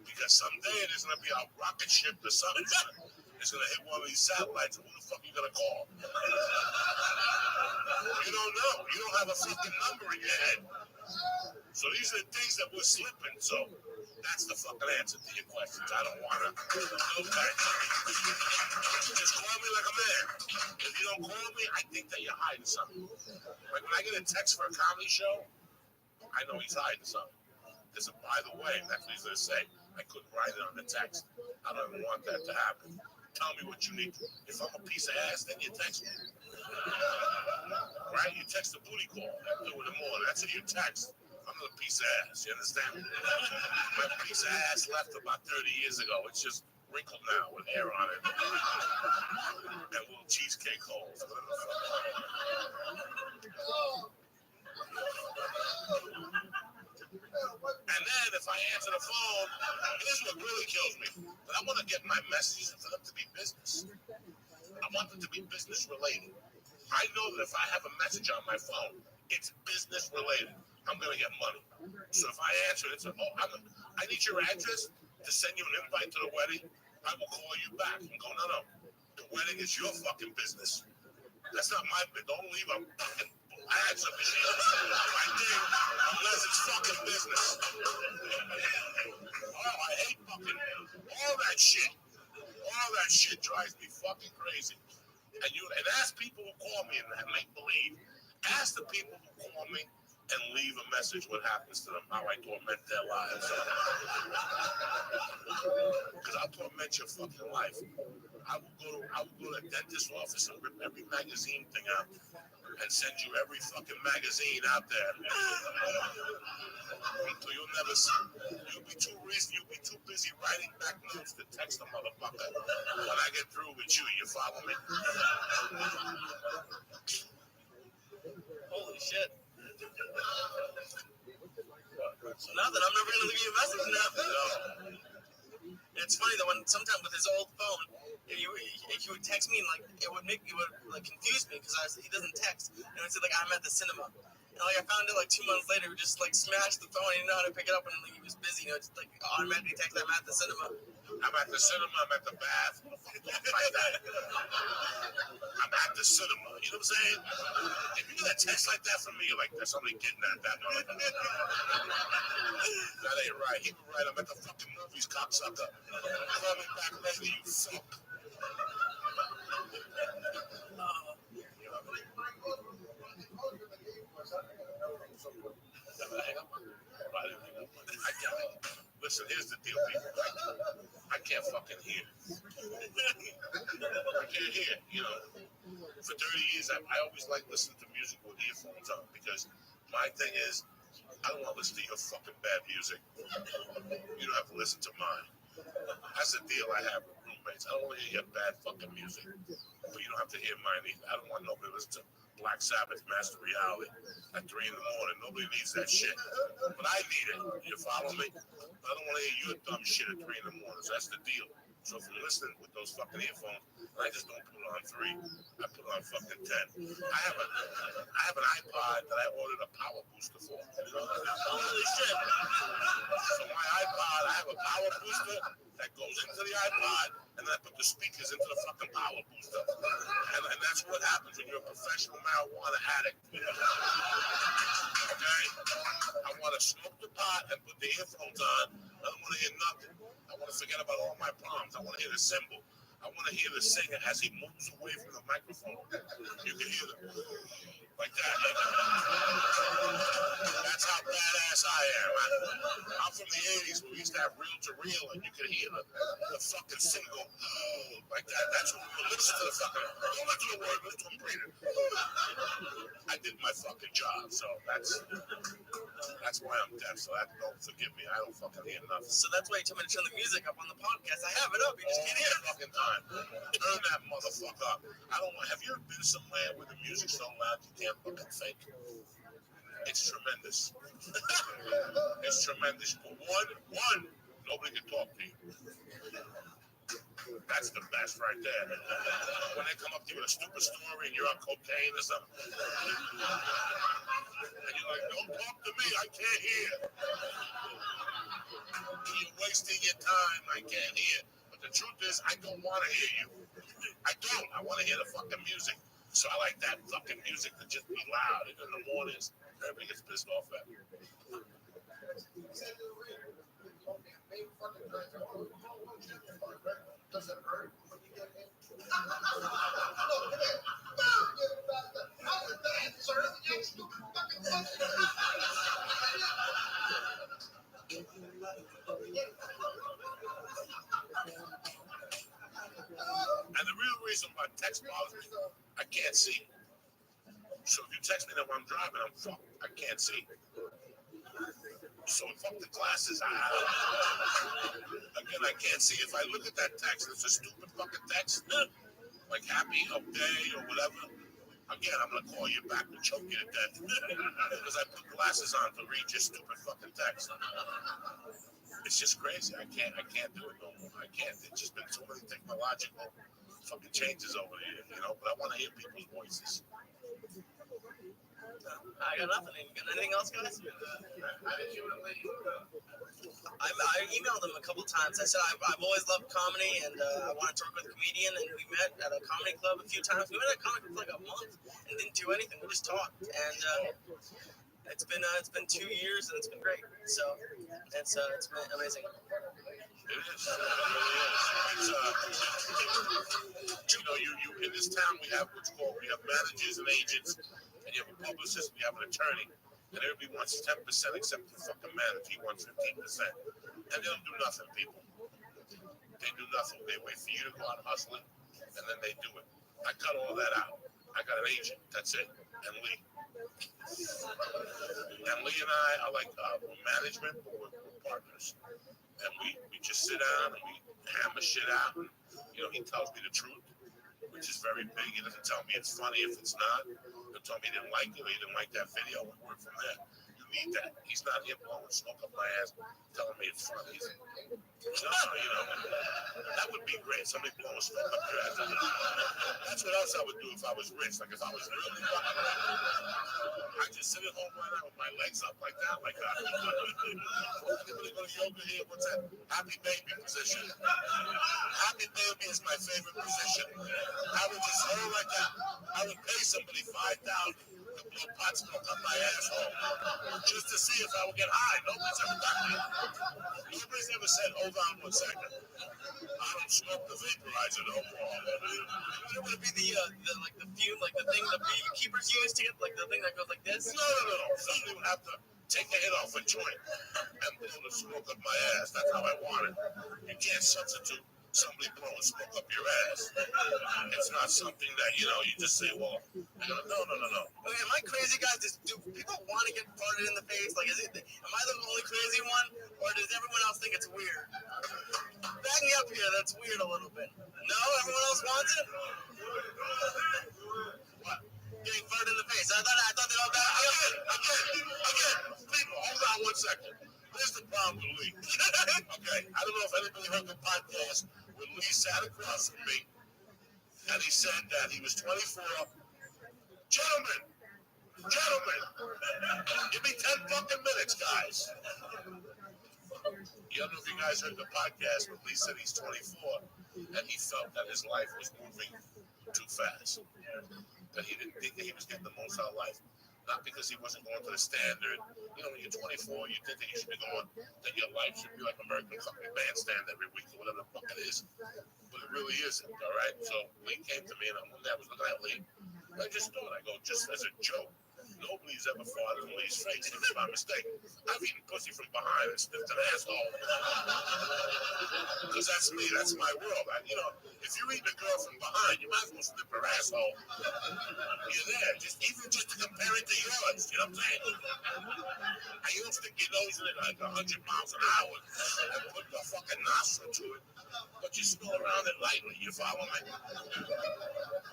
S12: Because someday there's gonna be a rocket ship or something. It's gonna hit one of these satellites, and who the fuck are you gonna call? You don't know. You don't have a fucking number in your head. So these are the things that we're slipping. So that's the fucking answer to your questions. I don't want to. Okay. Just call me like a man. If you don't call me, I think that you're hiding something. Like when I get a text for a comedy show, I know he's hiding something. Because by the way, that's what he's going to say. I couldn't write it on the text. I don't even want that to happen. Tell me what you need. If I'm a piece of ass, then you text me. Right? You text a booty call at 2 in the morning. That's what you text. I'm not a piece of ass. You understand? My piece of ass left about 30 years ago. It's just wrinkled now with hair on it. And little cheesecake holes. And then if I answer the phone, this is what really kills me. But I want to get my messages for them to be business. I want them to be business related. I know that if I have a message on my phone, it's business related. I'm going to get money. So if I answer it, it's I need your address to send you an invite to the wedding. I will call you back and go, no. The wedding is your fucking business. That's not my business. Don't leave a fucking answer machine on my thing unless it's fucking business. Oh, I hate fucking all that shit. All that shit drives me fucking crazy. And ask people who call me and make believe. Ask the people who call me and leave a message what happens to them, how I torment their lives. Because I'll torment your fucking life. I will go to the dentist's office and rip every magazine thing out and send you every fucking magazine out there. So you'll be too busy writing back notes to text a motherfucker when I get through with you. You follow me? Holy shit.
S1: So nothing. I'm never gonna leave you a message. Nothing. No. It's funny that when sometimes with his old phone, he would text me and like it would like confuse me because he doesn't text and it would say like I'm at the cinema. And like I found it like 2 months later, he just like smashed the phone. He didn't know how to pick it up and like, he was busy. You know, just like automatically text I'm at the cinema.
S12: I'm at the cinema. I'm at the bath. Like that. I'm at the cinema. You know what I'm saying? If you get a text like that from me, you're like, there's somebody kidnapped that motherfucker. That ain't right. He was right. I'm at the fucking movies, cocksucker. Call me back later, you fuck. Listen, here's the deal, people. I can't fucking hear. I can't hear, you know. For 30 years, I always like listening to music with earphones on because my thing is, I don't want to listen to your fucking bad music. You don't have to listen to mine. That's the deal I have with roommates. I don't want to hear your bad fucking music, but you don't have to hear mine either. I don't want nobody to listen to Black Sabbath, Master Reality at 3 in the morning. Nobody needs that shit. But I need it. You follow me? I don't want to hear your dumb shit at 3 in the morning. So that's the deal. So if you're listening with those fucking earphones, I just don't put it on 3. I put it on fucking 10. I have an iPod that I ordered a power booster for. Holy shit. So my iPod, I have a power booster that goes into the iPod, and then I put the speakers into the fucking power booster. And that's what happens when you're a professional marijuana addict. Okay? I want to smoke the pot and put the earphones on. I don't want to hear nothing. I want to forget about all my problems. I want to hear the cymbal. I want to hear the singer as he moves away from the microphone. You can hear them. Like that. That's how badass I am. I'm from the 80s when we used to have reel to reel and you could hear the fucking single. Like that. That's what we listen to the fucking. Don't listen to the word, listen to him breathing. I did my fucking job, so that's why I'm deaf. So don't forgive me. I don't fucking hear nothing.
S1: So that's why you told me to turn the music up on the podcast. I have it up. You just can't hear it.
S12: Fucking time. Turn that motherfucker up. I don't want. Have you ever been somewhere where the music's so loud you can't fucking think? It's tremendous. It's tremendous. But one, nobody can talk to you. That's the best right there. When they come up to you with a stupid story and you're on cocaine or something. And you're like, don't talk to me, I can't hear. You're wasting your time, I can't hear. But the truth is, I don't want to hear you. I don't. I want to hear the fucking music. So I like that fucking music to just be loud. And in the mornings, everybody gets pissed off at me.
S9: Does it hurt when you get hit?
S12: And the real reason why text bothers me, I can't see. So if you text me that when I'm driving, I'm fucked. I can't see. So fuck the glasses. Again, I can't see. If I look at that text, it's a stupid fucking text, like happy day or whatever. Again, I'm gonna call you back and choke you to death because I put glasses on to read your stupid fucking text. It's just crazy. I can't do it no more. I can't. It's just been so many technological fucking changes over here, you know. But I want to hear people's voices.
S1: I got nothing. You got anything else, guys? I emailed him a couple times. I said I've always loved comedy and I wanted to work with a comedian. And we met at a comedy club a few times. We met at a comedy club for like a month and didn't do anything. We just talked. And it's been 2 years and it's been great. So it's been amazing.
S12: It is. It's, you know, you in this town we have managers and agents, and you have a publicist, and you have an attorney, and everybody wants 10% except the fucking manager. He wants 15%, and they don't do nothing, people. They do nothing. They wait for you to go out hustling, and then they do it. I cut all that out. I got an agent. That's it. And Lee. And Lee and I are like we're management, but we're partners. And we just sit down and we hammer shit out. And, you know, he tells me the truth, which is very big. He doesn't tell me it's funny if it's not. He'll tell me he didn't like it or he didn't like that video. We work from there. You need that. He's not here blowing smoke up my ass, telling me it's funny. That would be great. Somebody blowing smoke up your ass. That's what else I would do if I was rich. Like if I was really I just sit at home right now with my legs up like that, like anybody go to yoga here? What's that? Happy baby position. Happy baby is my favorite position. I would just hold like that. I would pay somebody $5,000 to blow pot smoke up my asshole just to see if I would get high. Nobody's ever done that. Nobody's ever said, hold on 1 second. I don't smoke the vaporizer no more.
S1: It would be the fume, like the thing the beekeepers use to get like the thing that goes like this.
S12: No. Somebody would have to take the head off a joint and blow the smoke up my ass. That's how I want it. You can't substitute somebody blowing smoke up your ass. It's not something that, you just say, well, no.
S1: Okay, am I crazy, guys? Do people want to get farted in the face? Like, am I the only crazy one, or does everyone else think it's weird? Back me up here. That's weird a little bit. No, everyone else wants it. What? Getting farted in the face. I thought they all back me up.
S12: Again, people, hold on 1 second. Here's the problem with Lee. Okay, I don't know if anybody heard the podcast when Lee sat across from me and he said that he was 24. Gentlemen, give me 10 fucking minutes, guys. You don't know if you guys heard the podcast when Lee said he's 24 and he felt that his life was moving too fast. That he didn't think that he was getting the most out of life. Not because he wasn't going to the standard. When you're 24, you think that you should be going, that your life should be like American Company Bandstand every week or whatever the fuck it is. But it really isn't, all right? So Lee came to me and one day I was looking at Lee. I just thought, I go, just as a joke, nobody's ever farted in Lee's face. It was my mistake. I've eaten pussy from behind and sniffed an asshole. Because that's me. That's my world. If you're eating a girl from behind, you might as well sniff her asshole. You're there. Even just to compare it to yours. You know what I'm saying? And you don't stick your nose in it like 100 miles an hour and put the fucking nostril to it. But you smell around it lightly. You follow me?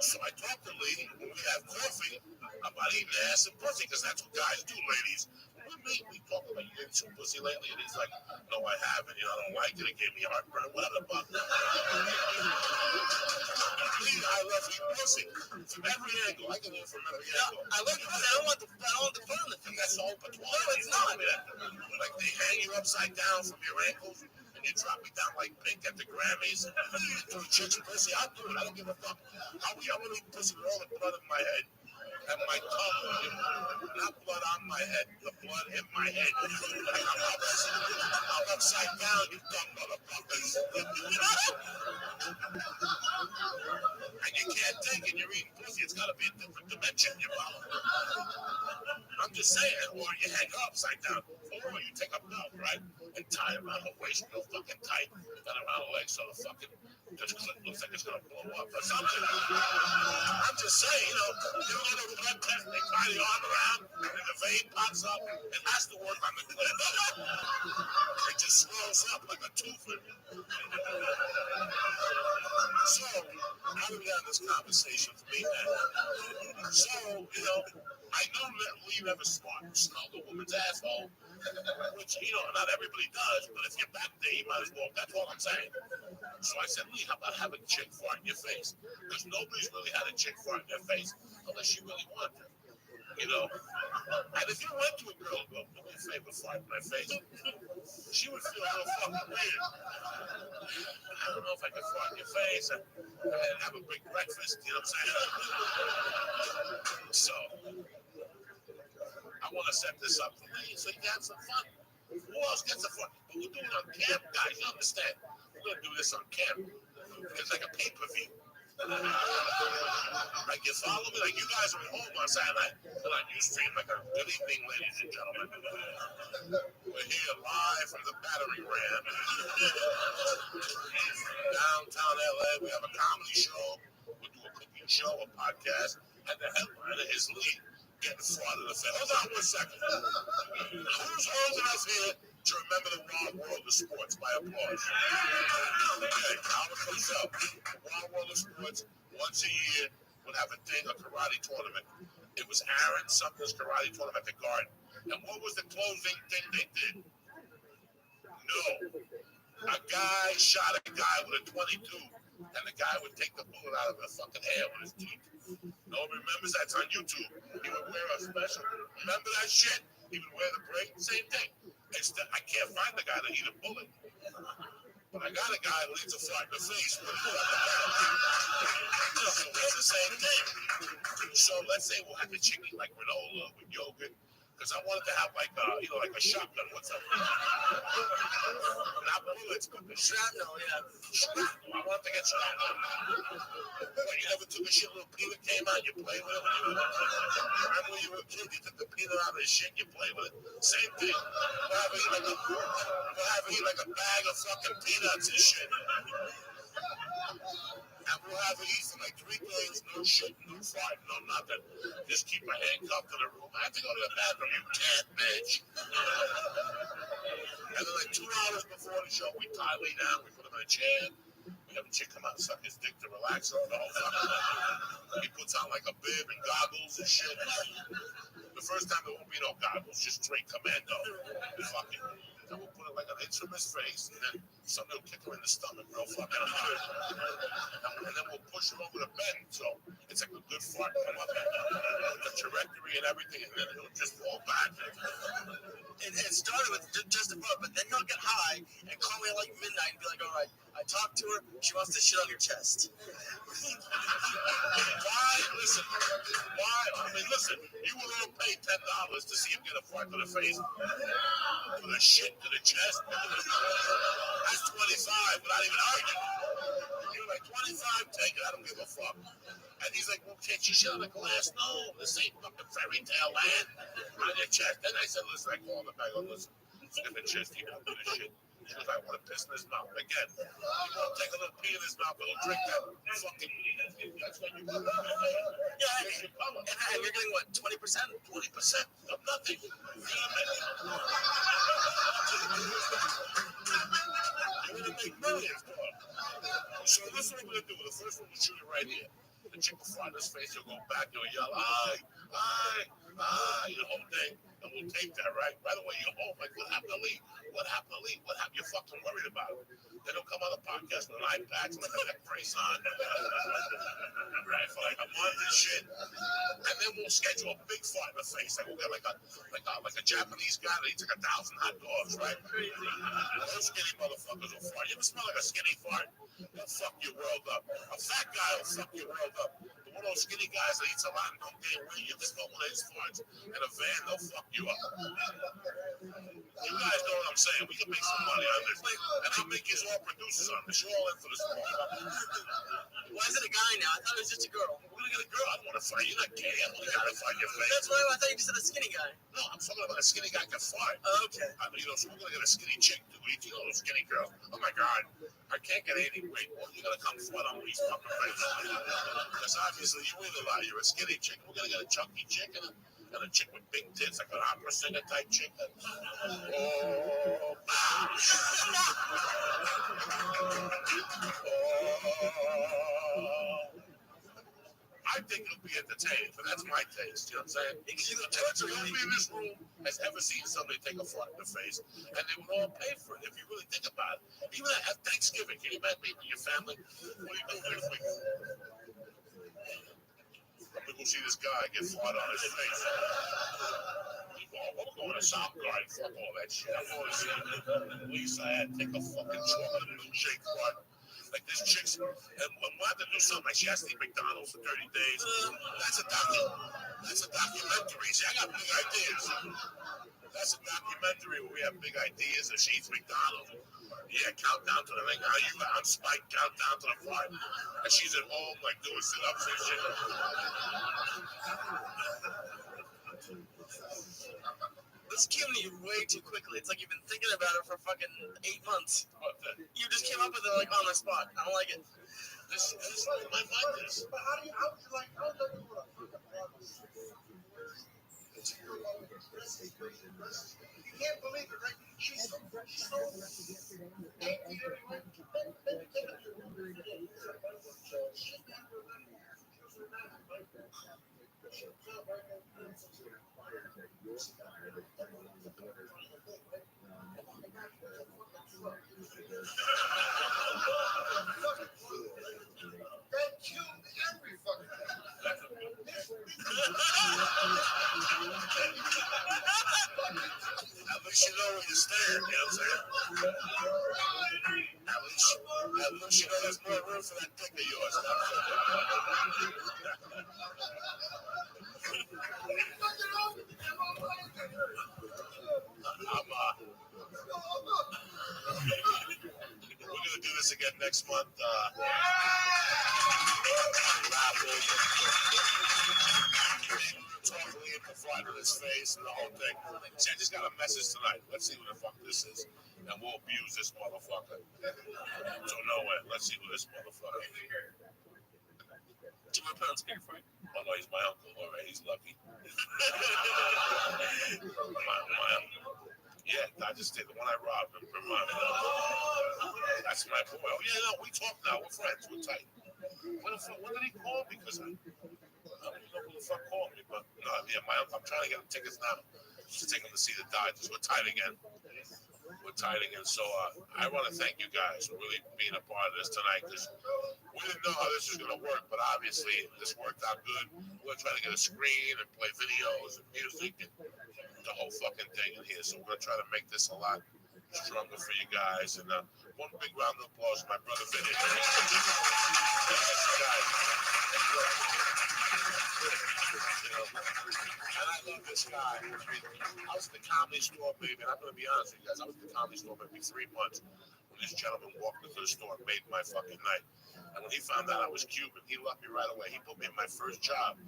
S12: So I talked to Lee when we have coffee about eating ass and pussy, because that's what guys do, ladies. When we meet, we talk about you eating some pussy lately, and he's like, no, I haven't. I don't like it. It gave me heartburn, whatever. But Lee, I love eating pussy from every angle. I can eat from every angle.
S1: I love pussy. I don't want the fun on the
S12: And that's all but one.
S1: No, it's not.
S12: Like they hang you upside down from your ankles, and you drop me down like Pink at the Grammys. Do chicks pussy? I'll do it. I don't give a fuck. I'm gonna eat pussy with all the blood in my head. And my tongue, not blood on my head, the blood in my head. I'm upside down, you dumb motherfuckers. And you can't take it, you're eating pussy, it's gotta be a different dimension, you follow? I'm just saying, or you hang upside down, or you take a belt, right, and tie it around the waist real fucking tight, then around the leg so the fucking just looks like it's gonna blow up or something. I'm just saying, you go to a blood test, they tie the arm around, and the vein pops up, it has to work on the clip. It just swells up like a tooth. So, how do we have this conversation for me, man? So, I know that Lee never smelled a woman's asshole, which, not everybody does, but if you're back there, you might as well. That's all I'm saying. So I said, Lee, how about having a chick fart in your face? Because nobody's really had a chick fart in their face unless you really want to. And if you went to a girl and go, do me a favor, fart in my face, she would feel a little fucking weird. I don't know if I could fart in your face. I didn't have a big breakfast, you know what I'm saying? So, I want to set this up for Lee so you can have some fun. Who else gets the fun? But we're doing it on camp, guys, you understand? We're going to do this on camp. It's like a pay-per-view. Like, you follow me? Like, you guys are at home on Saturday night, and on Ustream, like, a good evening, ladies and gentlemen. We're here live from the Battery Ram. Downtown LA, we have a comedy show. We'll do a cooking show, a podcast, and the headliner is Lee getting farted in the face. Hold on 1 second. Who's old enough here to remember the Wild World of Sports by applause? Okay, Howard comes up. Wild World of Sports, once a year, would have a thing, a karate tournament. It was Aaron Sumner's karate tournament at the Garden. And what was the closing thing they did? No. A guy shot a guy with a 22, and the guy would take the bullet out of the fucking hair with his teeth. No one remembers that's on YouTube. He would wear a special. Remember that shit? He would wear the braid. Same thing. I can't find the guy that eat a bullet. But I got a guy who eats a fart in the face. So it's the same thing. So let's say we'll have a chicken like granola with yogurt. Because I wanted to have like a shotgun. What's up? Not bullets, but the shrapnel, yeah. Shrapnel. I want to get shrapnel. But you never took a shit, little peanut came out, you played with it. Remember when you were a kid, you took the peanut out of the shit, you played with it. Same thing. We'll have it like a bag of fucking peanuts and shit. And we'll have it eat for like 3 days, no shit, no fart, no nothing. Just keep my handcuffed in the room. I have to go to the bathroom, you can't, bitch. And then like 2 hours before the show, we tie Lee down, we put him in a chair. We have a chick come out and suck his dick to relax him the whole fucking. He puts on like a bib and goggles and shit. The first time there won't be no goggles, just straight commando. Fucking. And we'll put it like an inch from his face, and then something will kick him in the stomach real fucking hard. And then we'll push him over the bend, so it's like a good fart come up with the trajectory and everything, and then he'll just fall back.
S6: It started with just a foot, but then he'll get high and call me at like midnight and be like, all right, I talked to her, she wants to shit on your chest.
S12: Why? Listen. Why? I mean, listen, you will all pay $10 to see him get a fart to the face. For the shit to the chest. That's 25 without even arguing. You're like, 25, take it, I don't give a fuck. And he's like, well, can't you shit on the glass? No, this ain't fucking fairy tale land on your chest. Then I said, listen, I called him, I go, listen, if the chest, he don't do the shit. She goes, I want to piss in his mouth. Again, he won't take a little pee in his mouth, but he'll drink that fucking, that's when you want to
S6: Yeah, and you're getting what, 20%?
S12: 20% of nothing. You know what I mean? You're going to make millions, boy. So this is what we're going to do. The first one, we'll shoot it right here. The chick will fly in his face, he'll go back, he'll yell, aye, the whole thing. And we'll tape that, right? By the way, you're home, like, what happened to Lee? What happened to Lee? What happened? You're fucking worried about it. Then he'll come on the podcast with an eye patch and a neck brace on. Right, for like a month and shit. And then we'll schedule a big fart in the face. Like we'll get like a Japanese guy that eats like 1,000 hot dogs, right? Those skinny motherfuckers will fart. You ever smell like a skinny fart? They'll fuck your world up. A fat guy will fuck your world up. But one of those skinny guys that eats a lot and don't gain weight, you ever smell one of his farts in a van, they'll fuck you up. You guys know what I'm saying. We can make some money on this. And I'll make you all producers on this. You're all in for this.
S6: Why is it a guy now? I thought it was just a girl.
S12: We're gonna get a girl. I don't want to fight. You're not gay. I don't want to gotta fight your face.
S6: That's why I thought you just said a skinny guy.
S12: No, I'm talking about a skinny guy can fight.
S6: Oh, okay.
S12: I mean, so we're gonna get a skinny chick, dude. You know, a skinny girl. Oh my God, I can't get any weight. Well, you're gonna come flood on these fucking face. Because obviously you eat a lot. You're a skinny chick. We're gonna get a chunky chick and a chick with big tits, like an opera singer type chick. I think it'll be entertaining, but that's my taste. You know what I'm saying? Nobody in this room has ever seen somebody take a fart in the face, and they would all pay for it if you really think about it. Even at Thanksgiving, can you imagine meeting your family? What are you doing this week? I'm gonna go see this guy get fart on his face. I'm going to South Garden. Fuck all that shit. I'm going to see Lisa had take a fucking chocolate milkshake fart. Like this chick's, and we'll have to do something like she has to eat McDonald's for 30 days. That's a documentary. See, I got big ideas. That's a documentary where we have big ideas and she eats McDonald's. Yeah, countdown to the thing. I'm Spike, countdown to the fart. And she's at home, like, doing sit-ups and shit.
S6: This came to you way too quickly. It's like you've been thinking about it for fucking 8 months. You just came up with it like on the spot. I don't like it.
S12: This is my mind is.
S9: But how would you like, how would you want to you can't believe it, right? She's so
S12: understand, you know what I'm saying? At least you know there's more room for that dick of yours. We're gonna do this again next month. Talk Liam fly to his face and the whole thing. See, I just got a message tonight. Let's see what the fuck this is. And we'll abuse this motherfucker. So nowhere. Let's see who this motherfucker is.
S1: 200 pounds air fry.
S12: Oh no, he's my uncle. All right, he's lucky. my uncle. Yeah, I just did the one I robbed him from that's my boy. Oh yeah, no, we talk now. We're friends. We're tight. When did he call me? Because I don't know who the fuck called me, but no, yeah, I'm trying to get him tickets now to take him to see the Dodgers. We're tight again. So I want to thank you guys for really being a part of this tonight, because we didn't know how this was going to work, but obviously this worked out good. We're trying to get a screen and play videos and music and the whole fucking thing in here, so we're going to try to make this a lot stronger for you guys. And one big round of applause for my brother Vinny. And I love this guy. I was at the Comedy Store, baby, and I'm going to be honest with you guys. I was at the Comedy Store maybe 3 months when this gentleman walked into the store and made my fucking night. And when he found out I was Cuban, he loved me right away. He put me in my first job.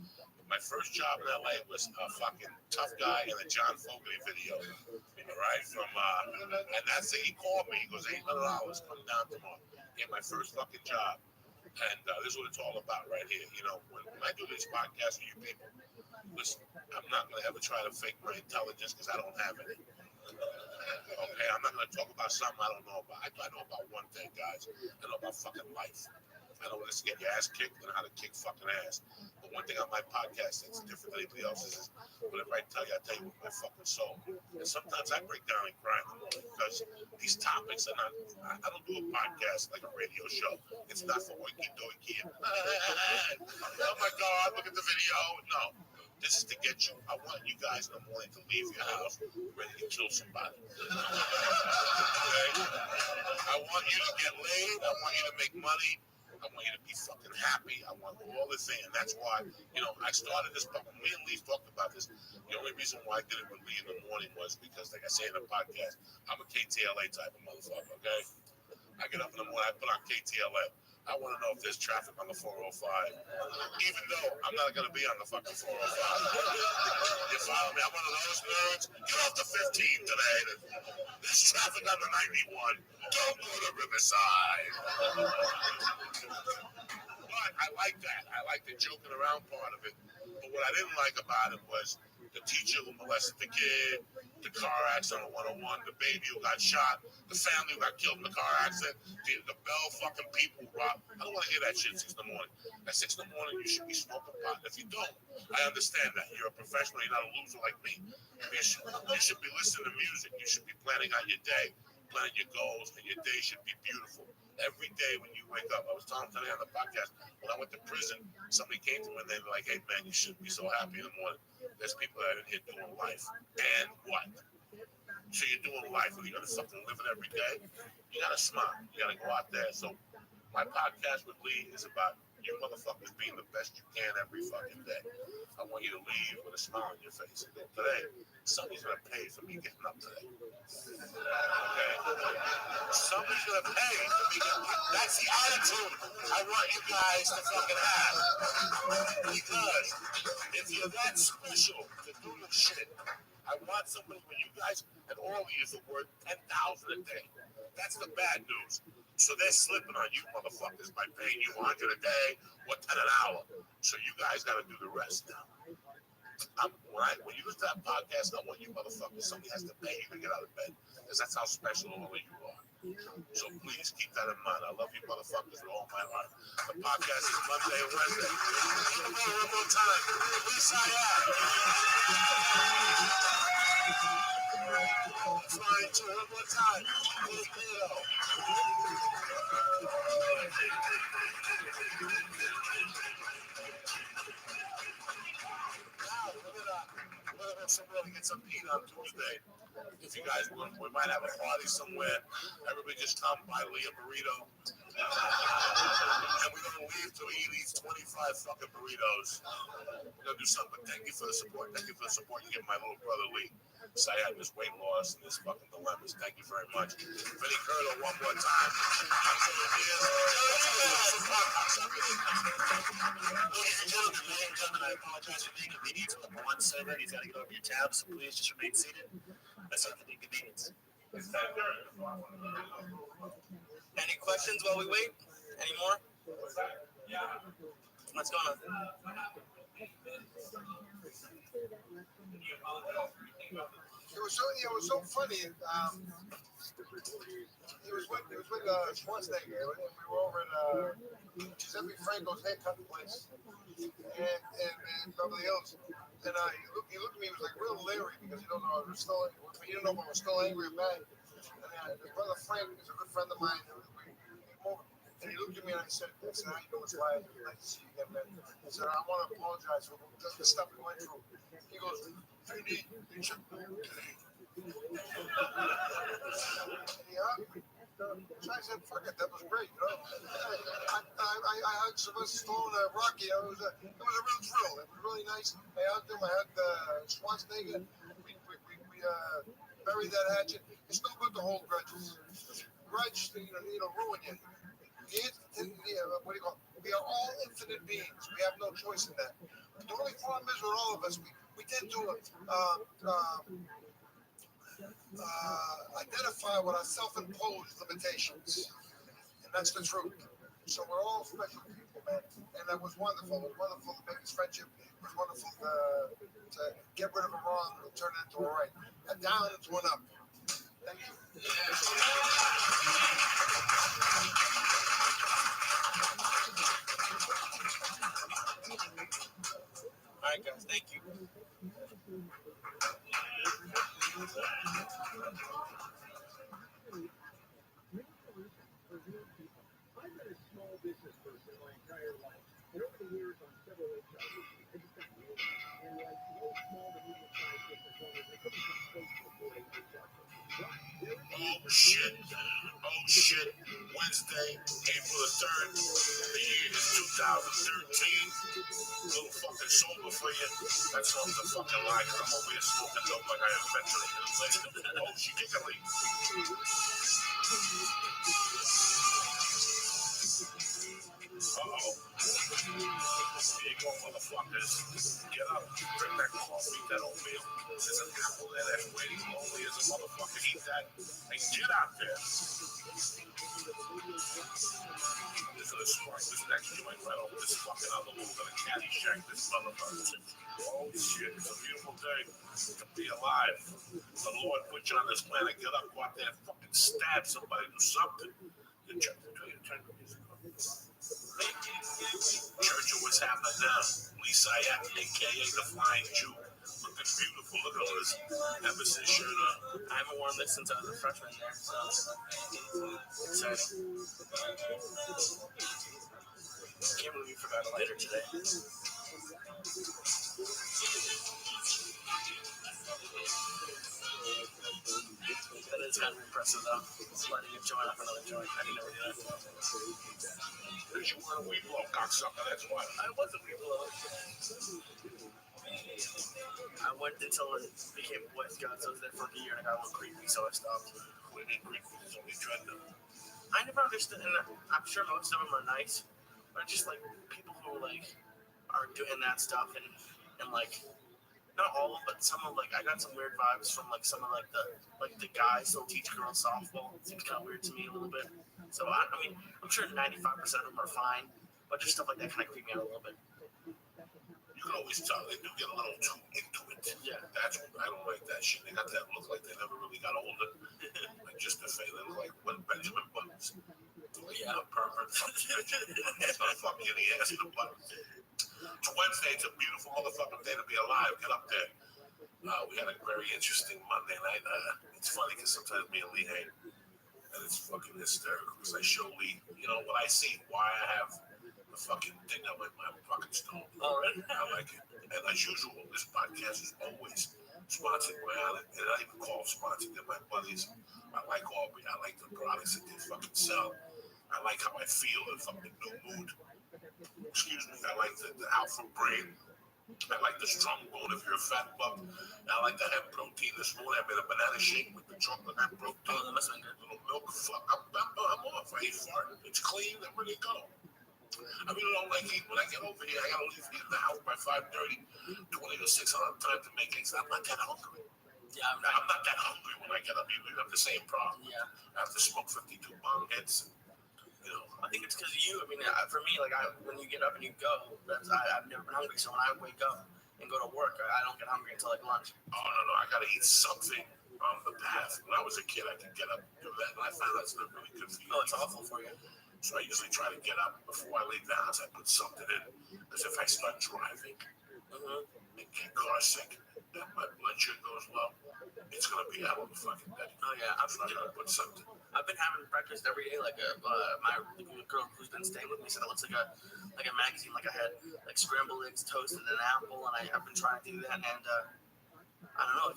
S12: My first job in LA was a fucking tough guy in the John Fogerty video. All right, and that's it. He called me. He goes, $800, come down tomorrow. Get my first fucking job. And this is what it's all about right here. You know, when I do these podcasts with you people, listen, I'm not going to ever try to fake my intelligence because I don't have any. Okay, I'm not going to talk about something I don't know about. I know about one thing, guys. I know about fucking life. I know when to get your ass kicked and how to kick fucking ass. But one thing on my podcast that's different than anybody else's is whatever I tell you with my fucking soul. And sometimes I break down and cry because these topics are not, I don't do a podcast like a radio show. It's not for oinky doinky. Oh my God, look at the video. No. This is to get you. I want you guys in the morning to leave your house ready to kill somebody. Okay? I want you to get laid. I want you to make money. I want you to be fucking happy. I want all the things. And that's why, you know, I started this. Me and Lee talked about this. The only reason why I did it with Lee in the morning was because, like I say in the podcast, I'm a KTLA type of motherfucker, okay? I get up in the morning, I put on KTLA. I want to know if there's traffic on the 405, even though I'm not going to be on the fucking 405. You follow me? I'm one of those nerds. Get off the 15 today. There's traffic on the 91. Don't go to Riverside. But I like that. I like the joking around part of it. But what I didn't like about it was the teacher who molested the kid, the car accident on 101, the baby who got shot, the family who got killed in the car accident, the Bell fucking people who robbed. I don't want to hear that shit at 6 in the morning. At 6 in the morning, you should be smoking pot. If you don't, I understand that. You're a professional. You're not a loser like me. You should be listening to music. You should be planning out your day, planning your goals, and your day should be beautiful. Every day when you wake up, I was telling today on the podcast, when I went to prison, somebody came to me and they were like, hey, man, you shouldn't be so happy in the morning. There's people that are in here doing life. And what? So you're doing life, and you're going to fucking live it every day? You got to smile. You got to go out there. So my podcast with Lee is about you motherfuckers being the best you can every fucking day. I want you to leave with a smile on your face. And today, somebody's going to pay for me getting up today. Okay? Somebody's going to pay for me getting up. That's the attitude I want you guys to fucking have. Because if you're that special to do your shit, I want somebody, when you guys, and all of you use the word 10,000 a day. That's the bad news. So they're slipping on you motherfuckers by paying you 100 a day or 10 an hour. So you guys got to do the rest now. When you listen to that podcast, I want you motherfuckers, somebody has to pay you to get out of bed. Because that's how special all of you are. So please keep that in mind. I love you motherfuckers with all my heart. The podcast is Monday and Wednesday. Come on, one more time. Please I am. Flying to one more time. Now, we're gotta go somewhere to get some peanut today. If you guys want, we might have a party somewhere. Everybody just come buy Lee a burrito. And we don't leave till we eat these 25 fucking burritos. We're gonna do something. But thank you for the support. Thank you for the support you give my little brother Lee. So I had this weight loss and this fucking dilemmas. Thank you very much. Vinny Curto, one more time.
S1: Ladies and gentlemen, I apologize for the inconvenience. But the one server, he's got to get over your tabs, so please just remain seated. That's not the inconvenience. Any questions while we wait? Any more? What's going on?
S2: It was so funny. He was with Schwarzenegger. We were over at Giuseppe Franco's haircut place in Beverly Hills. And he looked at me. He was like real leery because he didn't know if I was still angry or mad. And his brother Frank is a good friend of mine. And he looked at me and I said, how you doing? It's Nice to see you again, man. I said, I want to apologize for the stuff we went through. He goes, and he hugged me. So I said, fuck it, that was great. You know? I hugged Sylvester Stallone and Rocky. It was a real thrill. It was really nice. I hugged him. I hugged Schwarzenegger. We buried that hatchet. It's no good to hold grudges. Grudge, ruin you. What do you call it? We are all infinite beings. We have no choice in that. The only problem is with all of us, we tend to identify with our self-imposed limitations, and that's the truth. So we're all special people, man, and that was wonderful. It was wonderful to make this friendship. It was wonderful to get rid of a wrong and turn it into a right. A down into an up. Thank you.
S1: All right, guys, thank you.
S13: I've been a small business person my entire life, and over the years on several occasions, I just got old. And like most small to medium-sized business owners, I couldn't come close to affording successful.
S12: Oh shit. Wednesday, April the 3rd. The year is 2013. Little fucking sober for you. That song's a fucking lie, because I'm over here smoking dope like I am mentally. Oh, she giggly. Uh-oh. Here you go, motherfuckers. Get up, drink that coffee, that oatmeal. There's an apple there that's waiting lonely as a motherfucker. Eat that and get out there. This is a spark, this next joint right over this fucking other one. We're gonna caddy shack this motherfucker. Oh shit, it's a beautiful day to be alive. The Lord put you on this planet. Get up, go out there and fucking stab somebody, do something. Turn the music on. Churchill, what's happening now? Lisa Ayat, aka the Flying Jew. Looking beautiful. Look at all this Emerson shirt on.
S1: I haven't worn this since I was a freshman there, so exciting. Can't believe you forgot a lighter today. That is kind of impressive, though. Lighting a joint off another joint. I can never do that.
S12: Because you were a weed blow cocksucker, that's why.
S1: I was a weed blow. I went until it became Boy Scouts. I was there for a year and I got a little creepy, so I stopped.
S12: We need creepy, it's only trending.
S1: I never understood, and I'm sure most of them are nice, but just like people who like are doing that stuff and like not all of them, but some of like I got some weird vibes from like some of like the guys who teach girls softball. It seems kind of weird to me a little bit. So I mean, I'm sure 95% of them are fine, but just stuff like that kind of creeped me out a little bit.
S12: You can always tell they do get a little too into it.
S1: Yeah.
S12: That's what I don't like that shit. They got that look like they never really got older. Like just to say they look like when Benjamin Buttons.
S1: Yeah, pervert.
S12: It's gonna fuck you in the ass in the butt. It's Wednesday. It's a beautiful motherfucking day to be alive. Get up there. We had a very interesting Monday night. It's funny because sometimes me and Lee hate, and it's fucking hysterical because I show Lee, what I see, why I have the fucking thing on my fucking stone.
S1: All right.
S12: I like it. And as usual, this podcast is always sponsored by Alan. And I even call sponsored. They're my buddies. I like Aubrey. I like the products that they fucking sell. I like how I feel if I'm in new mood. Excuse me. I like the alpha brain. I like the strong bone if you're a fat buck. I like to have protein. This morning I made a banana shake with the chocolate and protein. A little milk. Fuck, I'm off. I ate fart. It's clean. I'm ready to go. I really don't like eating. When I get over here, I gotta leave the house by 5:30, 20 to 6. I don't have time to make eggs. I'm not that hungry.
S1: Yeah,
S12: I'm not that hungry when I get up. You have the same problem.
S1: Yeah.
S12: I have to smoke 52 bong hits. You know.
S1: I think it's because of you. I mean, for me, like when you get up and you go, I've never been hungry. So when I wake up and go to work, I don't get hungry until like lunch.
S12: Oh no, I gotta eat something on the path. When I was a kid, I could get up and do that, and I found that's not really good for you.
S1: Oh, it's awful for you.
S12: So I usually try to get up before I leave the house. I put something in, because if I start driving and get car sick, and my blood sugar goes low, it's gonna be out of the fucking bed.
S1: Oh yeah,
S12: I'm gonna put something.
S1: I've been having breakfast every day. Like my girl who's been staying with me said it looks like a magazine. Like I had like scrambled eggs, toast, and an apple, and I've been trying to do that. And I don't know.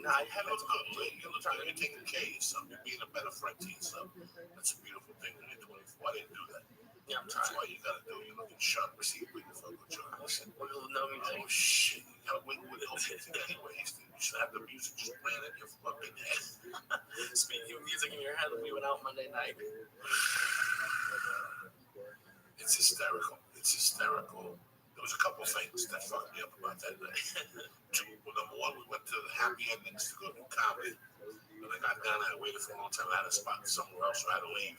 S1: I haven't.
S12: You look like you're taking care of yourself. You're being a better friend to yourself. That's a beautiful thing. When you're 24, I didn't do that.
S1: Yeah, I'm
S12: That's
S1: trying.
S12: why you gotta do. You're looking sharp. Receive with your phone.
S1: Oh shit! We'll know me.
S12: Oh shit! You gotta wait with it anyways. You should have the music just playing in your fucking head.
S1: Speaking of music in your head, we went out Monday night.
S12: It's hysterical. It's hysterical. There was a couple things that fucked me up about that night. Well, number one, we went to the Happy Endings to go do comedy. When I got down, I waited for a long time. I had a spot somewhere else, so I had to leave.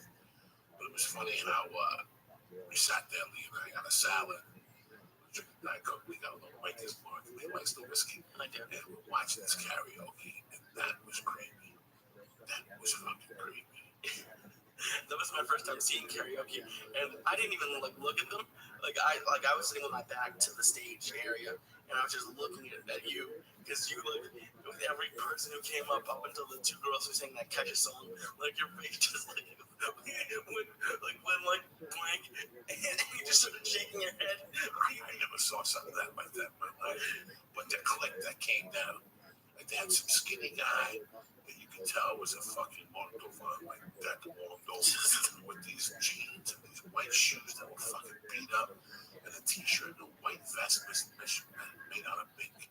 S12: But it was funny how we sat there, Lee and I got a salad. Drinking Diet Coke. We got a little white this morning. We likes the whiskey.
S1: I do.
S12: And we're watching this karaoke, and that was creepy. That was fucking creepy.
S1: That was my first time seeing karaoke, and I didn't even like look at them. I was sitting with my back to the stage area, and I was just looking at you because you like with every person who came up until the two girls who sang that catchy song, like your face just like went blank, and you just started shaking your head.
S12: I never saw something like that in my life. But the click that came down, like they had some skinny guy that you could tell was a fucking Moldovan, like that Moldova, with these jeans and these white shoes that were fucking beat up, and a t-shirt and a white vest made out of mink.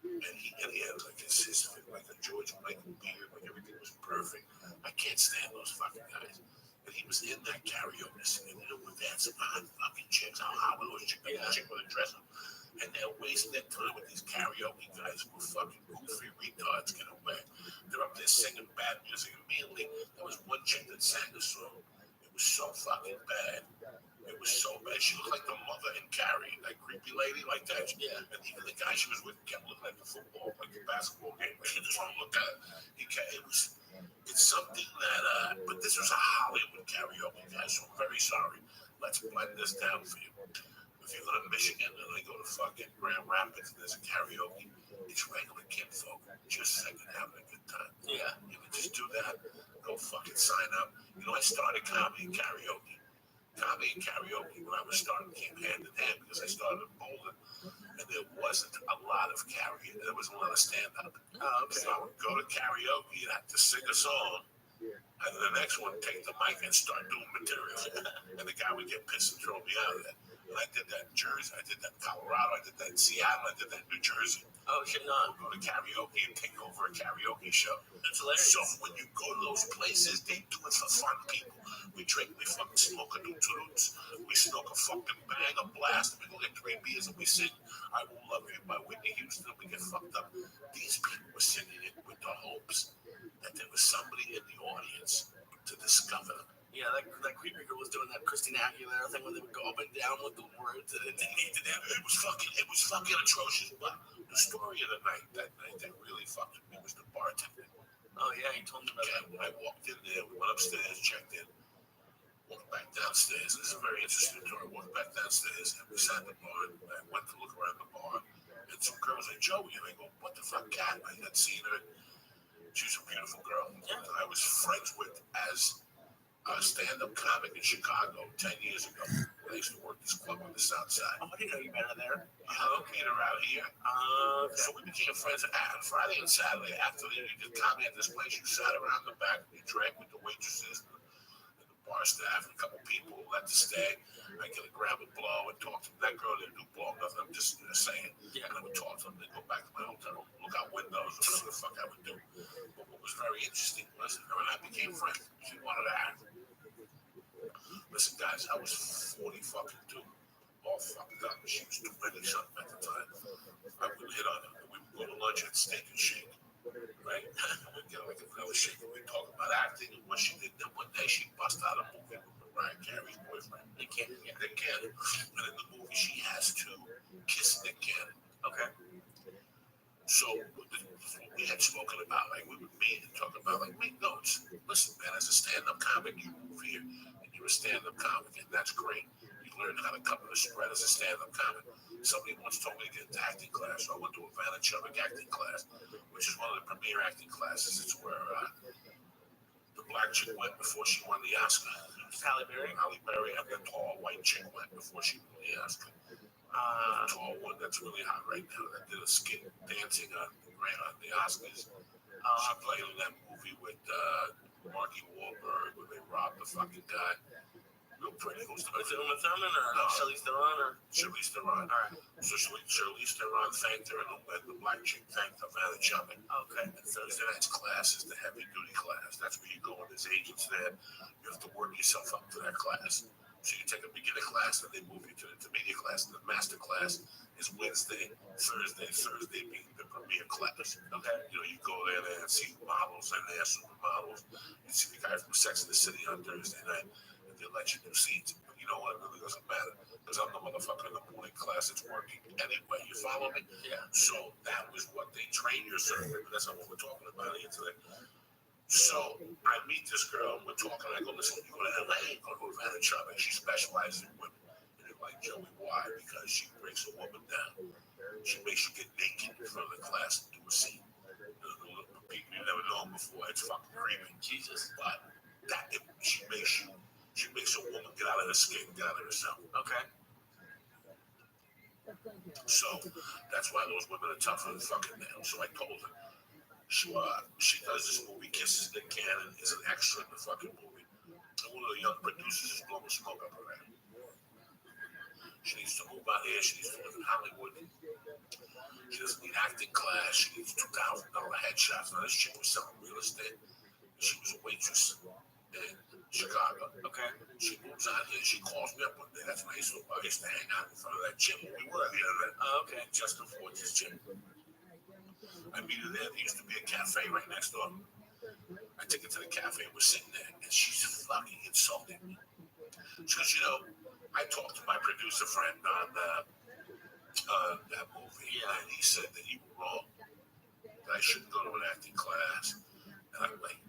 S12: And he had like his like a George Michael beard, like everything was perfect. I can't stand those fucking guys. And he was in that karaoke singing, and we're dancing behind fucking chicks. How were those chicks? Like a chick with a dress on. And they're wasting their time with these karaoke guys who are fucking goofy retards. Get away. They're up there singing bad music. Immediately, there was one chick that sang the song. It was so fucking bad. It was so bad. She looked like the mother in Carrie, that creepy lady like that.
S1: Yeah.
S12: And even the guy she was with kept looking at the football, like the basketball game. He just want to look at it. It's something that, but this was a Hollywood karaoke, guys, so I'm very sorry. Let's blend this down for you. If you go to Michigan and they go to fucking Grand Rapids and there's a karaoke, it's regular kinfolk just singing, having a good time.
S1: Yeah.
S12: You can just do that. Go fucking sign up. You know, I started comedy and karaoke. Comedy and karaoke, when I was starting, came hand in hand because I started in Boulder, and there wasn't a lot of karaoke. There wasn't a lot of stand-up. So I would go to karaoke and have to sing a song, and then the next one, take the mic and start doing material. And the guy would get pissed and throw me out of there. And I did that in Jersey, I did that in Colorado, I did that in Seattle, I did that in New Jersey.
S1: Oh shit, no.
S12: Go to karaoke and take over a karaoke show.
S1: That's hilarious.
S12: So when you go to those places, they do it for fun, people. We drink, we fucking smoke a new toots, we smoke a fucking bang, a blast, we go get 3 beers and we sing I Will Love You by Whitney Houston and we get fucked up. These people were singing it with the hopes that there was somebody in the audience to discover them.
S1: Yeah, that creepy girl was doing that Christina Aguilera thing where they would go up and down with the words that it didn't need to do.
S12: It was fucking atrocious. But the story of the night, that really fucked with me was the bartender.
S1: Oh yeah, you told me about that.
S12: When I walked in there, we went upstairs, checked in, walked back downstairs. This is a very interesting story. Walked back downstairs and we sat in the bar. And I went to look around the bar, and some girl was like, Joey, and I go, what the fuck, cat? I had seen her. She was a beautiful girl that I was friends with as a stand-up comic in Chicago 10 years ago. And I used to work this club on the south side.
S1: Oh, I didn't know you met her there.
S12: You know, meet her out here.
S1: Okay.
S12: So we became friends Friday and Saturday. After you just come at this place, you sat around the back, you drank with the waitresses and the bar staff and a couple people who let to stay. I could grab a blow and talk to them. That girl didn't do blow nothing. I'm just saying.
S1: Yeah.
S12: And I would talk to them. They'd go back to my hotel, look out windows, whatever the fuck I would do. But what was very interesting was her and I became friends. She wanted to act. Listen, guys, I was 40 fucking 2. All fucked up. She was 20 something at the time. I would hit on her. We would go to lunch at Steak and Shake. Right? We'd get like a vanilla shake and we'd talk about acting and what she did. Then one day she bust out a movie with Mariah Carey's boyfriend. Nick Cannon. Yeah, Nick Cannon. And in the movie she has to kiss Nick Cannon.
S1: Okay.
S12: So we had spoken about, like, we would meet and talk about, like, make notes. Listen, man, as a stand-up comic, you move here and you're a stand-up comic, and that's great. You learn how to cover the spread as a stand-up comic. Somebody once told me to get into acting class, so I went to a Vanichovic acting class, which is one of the premier acting classes. It's where the black chick went before she won the Oscar.
S1: Halle Berry?
S12: Halle Berry, and the tall white chick went before she won the Oscar. The tall one that's really hot right now that did a skit dancing on the Oscars. She played in that movie with Marky Wahlberg where they robbed the fucking guy. Real pretty. Who's the
S1: Is it Uma Thurman or Charlize Theron?
S12: Charlize Theron.
S1: All right.
S12: So Charlize Theron thanked her, and the black chick thanked the Vanichovic.
S1: Okay.
S12: And Thursday night's class is the heavy duty class. That's where you go and there's agents there. You have to work yourself up to that class. So you take a beginner class, and they move you to the intermediate class. And the master class is Wednesday, Thursday being the premier class. Okay. You know, you go there and see models and they're supermodels. You see the guy from Sex and the City on Thursday night. They let you do scenes, but you know what? It really doesn't matter because I'm the motherfucker in the morning class that's working anyway. You follow me?
S1: Yeah.
S12: So that was what they train you. So that's not what we're talking about here today. So I meet this girl and we're talking. I go, listen, you go to LA, go to a Vanichovic. She specializes in women. And they're like, Joey, why? Because she breaks a woman down. She makes you get naked in front of the class and do a scene. People you never know before. It's fucking creepy.
S1: Jesus.
S12: But she makes a woman get out of her skin, get out of herself.
S1: Okay.
S12: So that's why those women are tougher than fucking nails. So I told her. She does this movie, Kisses Nick Cannon, is an extra in the fucking movie. And one of the young producers is blowing smoke up her ass. She needs to move out here. She needs to live in Hollywood. She doesn't need acting class. She needs $2,000 headshots. Now, this chick was selling real estate. She was a waitress in Chicago.
S1: Okay.
S12: She moves out here. She calls me up one day. That's when I used to hang out in front of that gym. We were the other day.
S1: Okay.
S12: Justin Ford's gym. I meet her there. There used to be a cafe right next door. I took her to the cafe and we're sitting there, and she's fucking insulting me. She goes, you know, I talked to my producer friend on that movie, and he said that you were wrong, that I shouldn't go to an acting class. And I'm like,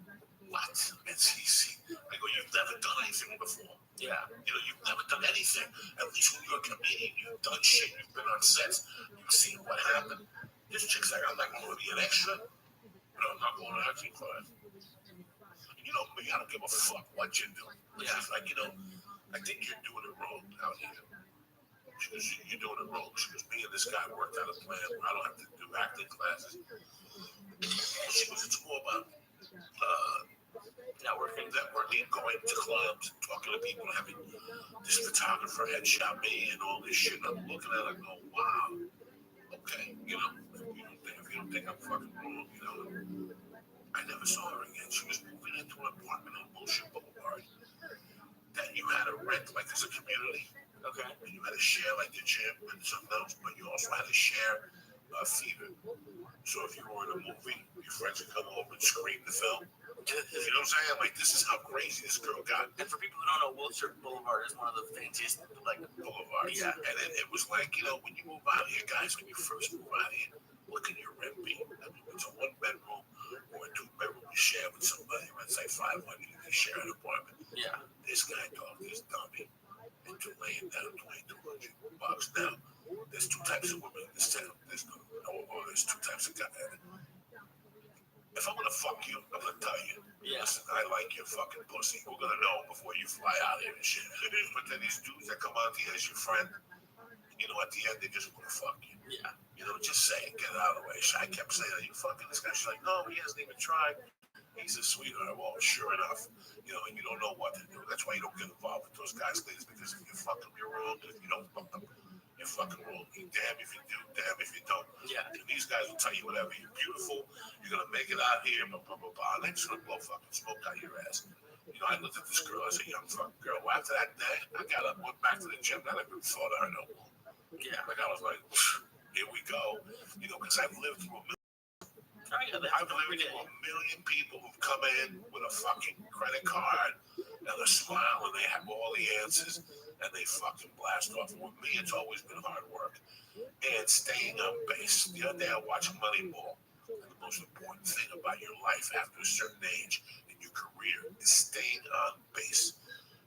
S12: what? And I go, you've never done anything before.
S1: Yeah.
S12: You know, you've never done anything. At least when you're a comedian, you've done shit. You've been on sets. You've seen what happened. This chick's like, I'm not going to be an extra, but I'm not going to acting class. You know me, I don't give a fuck what you're doing. She's like, you know, I think you're doing it wrong out here. She goes, you're doing it wrong. She goes, me and this guy worked out a plan where I don't have to do acting classes. She goes, it's more about networking, going to clubs, talking to people, having this photographer headshot me and all this shit. And I'm looking at it and go, wow. Okay, you know, if you don't think I'm fucking wrong, you know, I never saw her again. She was moving into an apartment on Ocean Boulevard that you had to rent like as a community. Okay. And you had to share like the gym and something else, but you also had to share theater. So if you were in a movie, your friends would come over and screen the film. You know what I'm saying? Like, this is how crazy this girl got.
S1: And for people who don't know, Wilshire Boulevard is one of the fanciest, like,
S12: boulevards.
S1: Yeah.
S12: And it was like, you know, when you move out here, guys, when you first move out here, what can your rent be? I mean, it's a 1-bedroom or a 2-bedroom you share with somebody. It's like $500 if you share an apartment.
S1: Yeah.
S12: This guy talked this dummy into laying down $2,200. Now, there's two types of women in this town. There's two types of guys. If I'm gonna fuck you, I'm gonna tell you.
S6: Yeah.
S12: Listen, I like your fucking pussy. We're gonna know before you fly out here and shit. But then these dudes that come out here as your friend, you know, at the end they just wanna fuck you.
S6: Yeah.
S12: You know, just say it, get it out of the way. I kept saying, are you fucking this guy? She's like, no, he hasn't even tried. He's a sweetheart. Well, sure enough, you know, and you don't know what to do. That's why you don't get involved with those guys, ladies, because if you fuck them, you're wrong. If you don't fuck them, you're fucking wrong. You damn if you do, damn if you don't.
S6: Yeah.
S12: And these guys will tell you whatever. You're beautiful. You're gonna make it out here. Blah blah blah blah. And they're just gonna blow fucking smoke out your ass. You know, I looked at this girl as a young fucking girl. Well, after that day, I got up, went back to the gym. I never thought of her no more.
S6: Yeah.
S12: Like I was like, here we go. You know, because I've lived through a million. I've lived through a million people who've come in with a fucking credit card and a smile, and they have all the answers, and they fucking blast off. And with me, it's always been hard work and staying on base. The other day, I watched Moneyball, and the most important thing about your life after a certain age in your career is staying on base.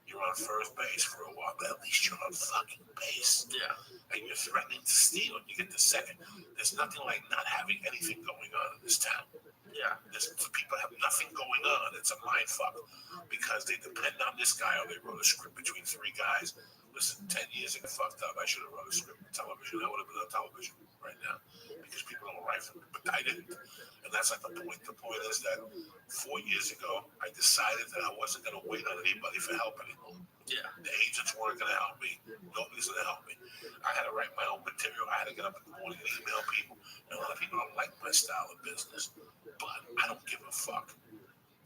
S12: You're on first base for a while, but at least you're on fucking base.
S6: Yeah.
S12: And you're threatening to steal, and you get the second. There's nothing like not having anything going on in this town.
S6: Yeah.
S12: People have nothing going on. It's a mind fuck because they depend on this guy, or they wrote a script between three guys. Listen, 10 years ago, fucked up. I should have wrote a script for television. I would have been on television right now because people don't write for me, but I didn't. And that's like the point. The point is that 4 years ago, I decided that I wasn't going to wait on anybody for help anymore.
S6: Yeah.
S12: The agents weren't going to help me. Nobody's going to help me. I had to write my own material. I had to get up in the morning and email people. And a lot of people don't like my style of business. But I don't give a fuck.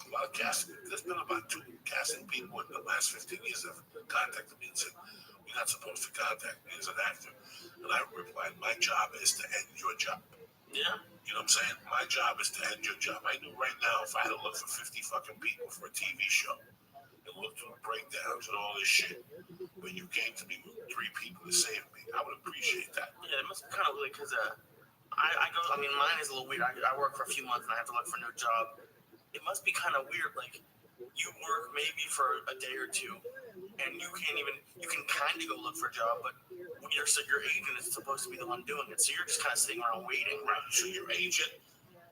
S12: A lot of casting. There's been about 2 casting people in the last 15 years that have contacted me and said, you're not supposed to contact me as an actor. And I replied, my job is to end your job.
S6: Yeah.
S12: You know what I'm saying? My job is to end your job. I knew right now if I had to look for 50 fucking people for a TV show and look through the breakdowns and all this shit, but you came to me with 3 people to save me, I would appreciate that.
S6: Yeah, it must be kind of weird because I mean, mine is a little weird. I work for a few months and I have to look for a new job. It must be kind of weird. Like, you work maybe for a day or 2 and you can kind of go look for a job, but your agent is supposed to be the one doing it. So you're just kind of sitting around waiting.
S12: Right. So your agent,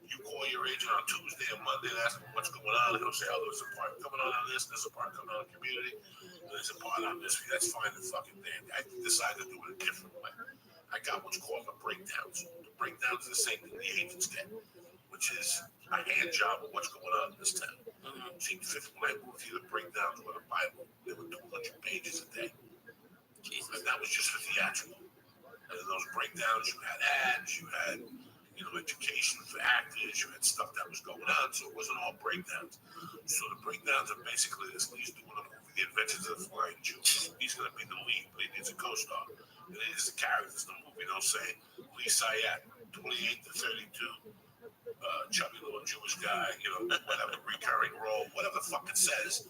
S12: you call your agent on Tuesday and Monday and ask him what's going on. And he'll say, oh, there's a part coming on this, there's a part coming on community, there's a part on this. That's fine and fucking damn. I decided to do it a different way. I got what's called the breakdowns. The breakdowns are the same thing the agents get, which is a hand job of what's going on in this town. See, when I moved here, the breakdowns were the Bible. They were 200 pages a day. Jesus. And that was just for theatrical. And in those breakdowns, you had ads, you had, you know, education for actors, you had stuff that was going on, so it wasn't all breakdowns. So the breakdowns are basically this: he's doing a movie, The Adventures of the Flying Jew. He's going to be the lead, but he needs a co-star. And it is the characters in the movie. They'll say, Lee Sayat, 28 to 32, chubby little Jewish guy, you know, whatever, recurring role, whatever the fuck it says.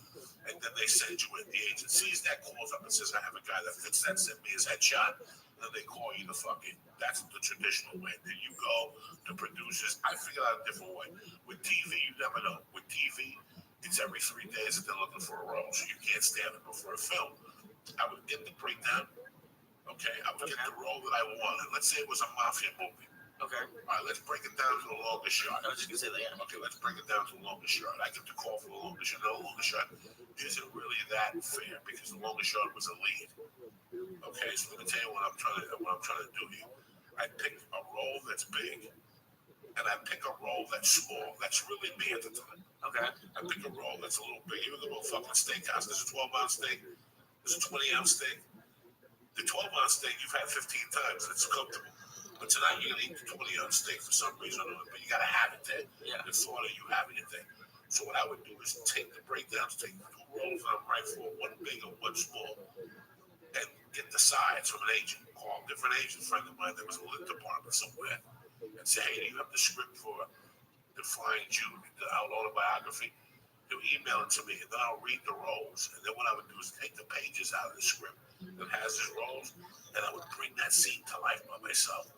S12: And then they send you in. The agent sees that, calls up and says, I have a guy that fits that, send me his headshot. And then they call you the fucking, that's the traditional way. Then you go to producers. I figured out a different way. With TV, you never know. With TV, it's every 3 days that they're looking for a role, so you can't stand it before a film. I would get the breakdown. Okay, I would get the role that I wanted. Let's say it was a mafia movie.
S6: Okay.
S12: All right, let's break it down to the longest shot.
S6: I was just going to say that, yeah.
S12: Okay, let's break it down to the longest shot. I get the call for the longest shot. No, the longest shot isn't really that fair because the longest shot was a lead. Okay, so let me tell you what I'm trying to do here. I pick a role that's big, and I pick a role that's small. That's really me at the time.
S6: Okay.
S12: I pick a role that's a little big. Even the fucking steakhouse. There's a 12-ounce steak. There's a 20-ounce steak. The 12-ounce steak you've had 15 times. It's comfortable. But tonight you're gonna eat the 20-ounce steak for some reason or another. But you gotta have it there.
S6: Yeah.
S12: The thought of you having it there. So what I would do is take the breakdowns, take the 2 roles that I'm right for, one big and one small, and get the sides from an agent. Call a different agent friend of mine that was in the lit department somewhere, and say, hey, do you have the script for The Flying Jew, the autobiography? He'll email it to me, and then I'll read the roles. And then what I would do is take the pages out of the script that has his roles, and I would bring that scene to life by myself.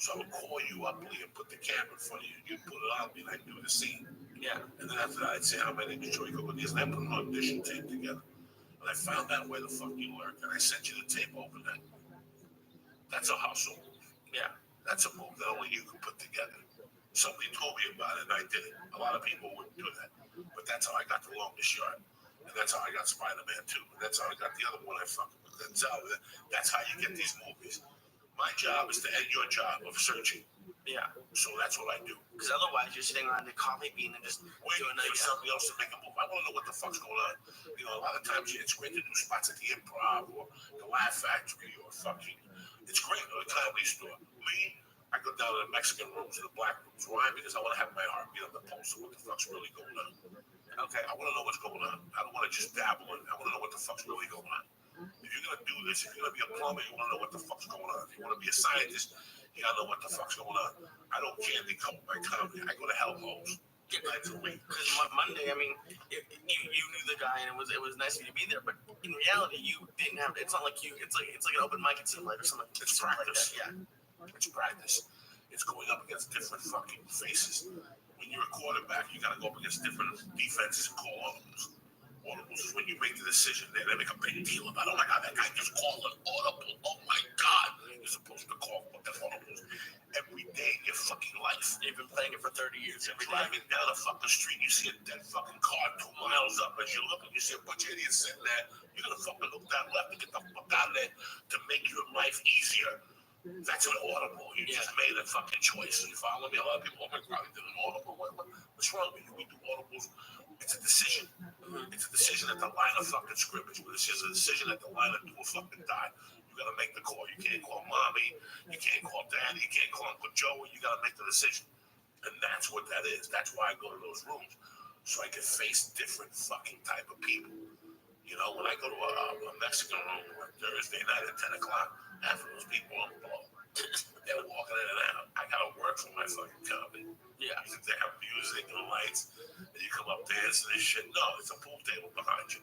S12: So I would call you up, Lee, and put the camera in front of you. You'd put it on me, and I'd do the scene.
S6: Yeah.
S12: And then after that, I'd say, how many did you go with these? And I put an audition tape together. And I found out where the fuck you were, and I sent you the tape over there. That's a hustle move.
S6: Yeah.
S12: That's a move that only you can put together. Somebody told me about it and I did it. A lot of people wouldn't do that. But that's how I got the longest yard. And that's how I got Spider-Man 2. And that's how I got the other one I fucking with. That's how you get these movies. My job is to end your job of searching.
S1: Yeah.
S12: So that's what I do.
S1: Because otherwise you're sitting around the coffee bean and just
S12: waiting for somebody else to make a move. I want to know what the fuck's going on. You know, a lot of times it's great to do spots at the Improv or the Laugh Factory or fucking. It's great at a comedy store. Me, I go down to the Mexican rooms and the black rooms. Why? Because I want to have my heartbeat on the pulse of what the fuck's really going on.
S1: Okay.
S12: I want to know what's going on. I don't want to just dabble in it. I want to know what the fuck's really going on. If you're going to do this, if you're going to be a plumber, you want to know what the fuck's going on. If you want to be a scientist, you got to know what the fuck's going on. I don't candy coat my comedy. I go to hellholes.
S1: Because Monday, I mean, you knew the guy and it was nice of you to be there, but in reality, you didn't have. It's not like you. It's like an open mic. It seemed like or something.
S12: It's practice.
S1: Like
S12: It's practice. It's going up against different fucking faces. When you're a quarterback, you got to go up against different defenses and call audibles. Audibles is when you make the decision. They make a big deal about, oh my God, that guy just called an audible. Oh my God. You're supposed to call fucking audibles every day in your fucking life.
S1: You've been playing it for 30 years.
S12: You're driving down a fucking street, you see a dead fucking car 2 miles up. As you look and you see a bunch of idiots sitting there, you're going to fucking look down left and get the fuck out of there to make your life easier. That's an audible. You just made a fucking choice. You follow me? A lot of people, oh my God, did an audible. What's wrong with you? We do audibles. It's a decision. It's a decision at the line of fucking scrimmage. It's just a decision at the line of do or fucking die. You gotta make the call. You can't call mommy. You can't call daddy. You can't call Uncle Joe. You gotta make the decision. And that's what that is. That's why I go to those rooms. So I can face different fucking type of people. You know, when I go to a Mexican room on Thursday night at 10 o'clock, half of those people are blown. They're walking in and out. I gotta work for my fucking comedy.
S1: Yeah.
S12: You think they have music and lights, and you come up dancing and shit. No, it's a pool table behind you.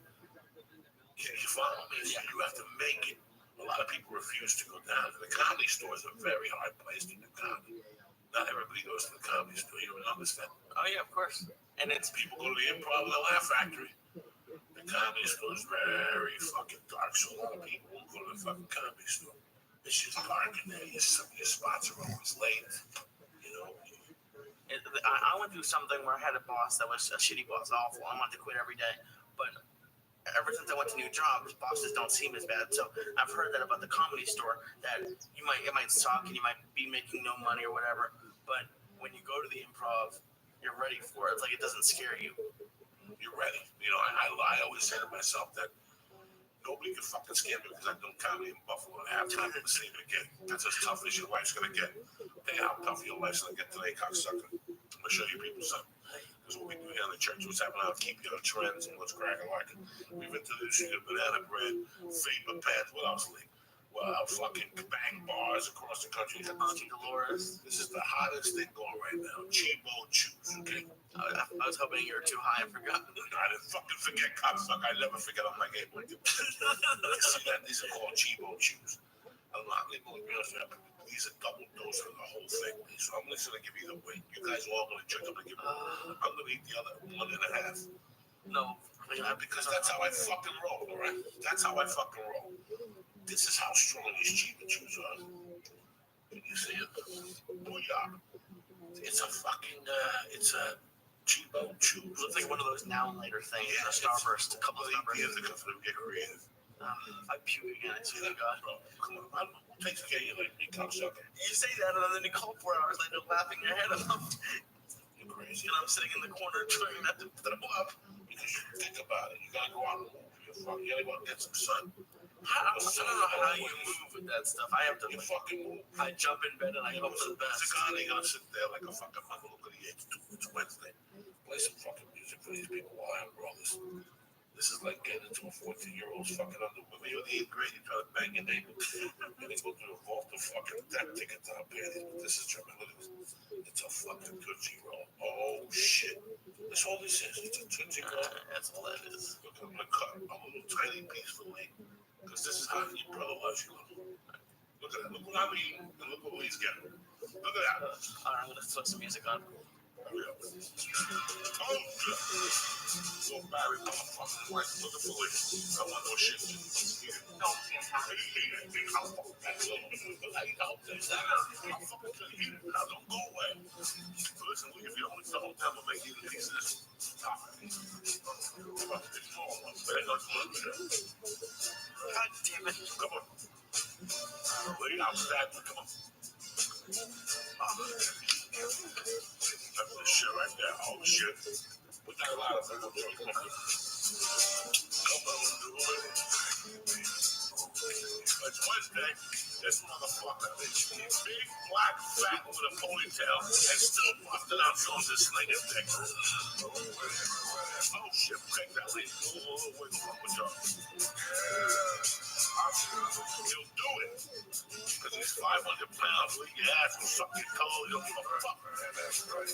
S12: Can you follow me? Yeah. You have to make it. A lot of people refuse to go down. And the comedy store is a very hard place to do comedy. Not everybody goes to the comedy store. You don't understand.
S1: Oh, yeah, of course. And it's
S12: people go to the Improv and the Laugh Factory. The comedy store is very fucking dark, so a lot of people won't go to the fucking comedy store. It's just dark in there. Your spots are always late. You know.
S1: I went through something where I had a boss that was a shitty boss, awful. I wanted to quit every day, but ever since I went to new jobs, bosses don't seem as bad. So I've heard that about the comedy store, that it might suck and you might be making no money or whatever, but when you go to the Improv, you're ready for it. It's like it doesn't scare you.
S12: You're ready. You know, I always say to myself that nobody can fucking scare me because I've done comedy in Buffalo and I have time to see it again. That's as tough as your life's gonna get. Think how tough your life's gonna get today, cocksucker. I'm gonna show you people something. Because what we do here in the church, what's happening, I'll keep you on trends and what's cracking like. We've introduced you to banana bread, vapor pads, what else, Lee? Well, fucking bang bars across the country.
S1: Dolores.
S12: This is the hottest thing going right now. Chibo chews, okay?
S1: I was hoping you were too high. I forgot.
S12: I didn't fucking forget, cocksucker. I never forget on my game like this. See that? These are called Chibo chews. I'm not going to be honest with you. These are double dose for the whole thing. So I'm just going to give you the weight. You guys are all going to check. I'm going to eat the other 1.5.
S1: No.
S12: Yeah, because that's how I fucking roll, all right? That's how I fucking roll. This is how strong these Chibo chews are. Can you see it? Booyah. It's a fucking, it's a Chibo chew.
S1: It looks like one of those now and later things. Yeah, a Starburst, a couple of Starbursts.
S12: Years ago for them to get creative.
S1: If I puke again, I swear to God.
S12: Bro, come on, takes care of you like me, cocksucker.
S1: You say that, and then you call 4 hours later laughing your head off.
S12: You're crazy.
S1: And I'm sitting in the corner trying not to throw up.
S12: Because you think about it. You gotta go out and move. You gotta go out and get some sun.
S1: I don't know how you move with that stuff. I have to.
S12: You fucking move.
S1: I jump in bed and I hope for the best.
S12: They're gonna sit there like a fucking mother. Look at the age. It's Wednesday. Play some fucking music for these people while I'm brothers. This is like getting into a 14-year-old's fucking underwear. You're in the 8th grade, you try to bang your neighbor. And they go through a vault of fucking death tickets on panties. But this is German. Look at this. It's a fucking Tootsie Roll. Oh, shit. That's all this is. It's a Tootsie Roll.
S1: That's all that is.
S12: Look, I'm going to cut a little tiny piece for me. Because this is how your brother loves you. Look at that. Look what I'm eating. And look what he's getting. Look at that.
S1: All right, I'm going to throw some music on.
S12: Little Barry motherfucker, like for the police. I want no shit. No, I'm don't go away. Listen, if you don't never make it pieces. God damn it. Come on. Lay out that. Come on. That's the shit right there. Oh, shit. We got a lot of people. Come on, do it. It's Wednesday. This motherfucker is big, black, fat with a ponytail and still busted out showing this slinging dick. Oh shit, take that lead. Wait, what's up? He'll do it. Because he's 500 pounds. Leave your ass and suck your toe. He'll give a fuck. That's right.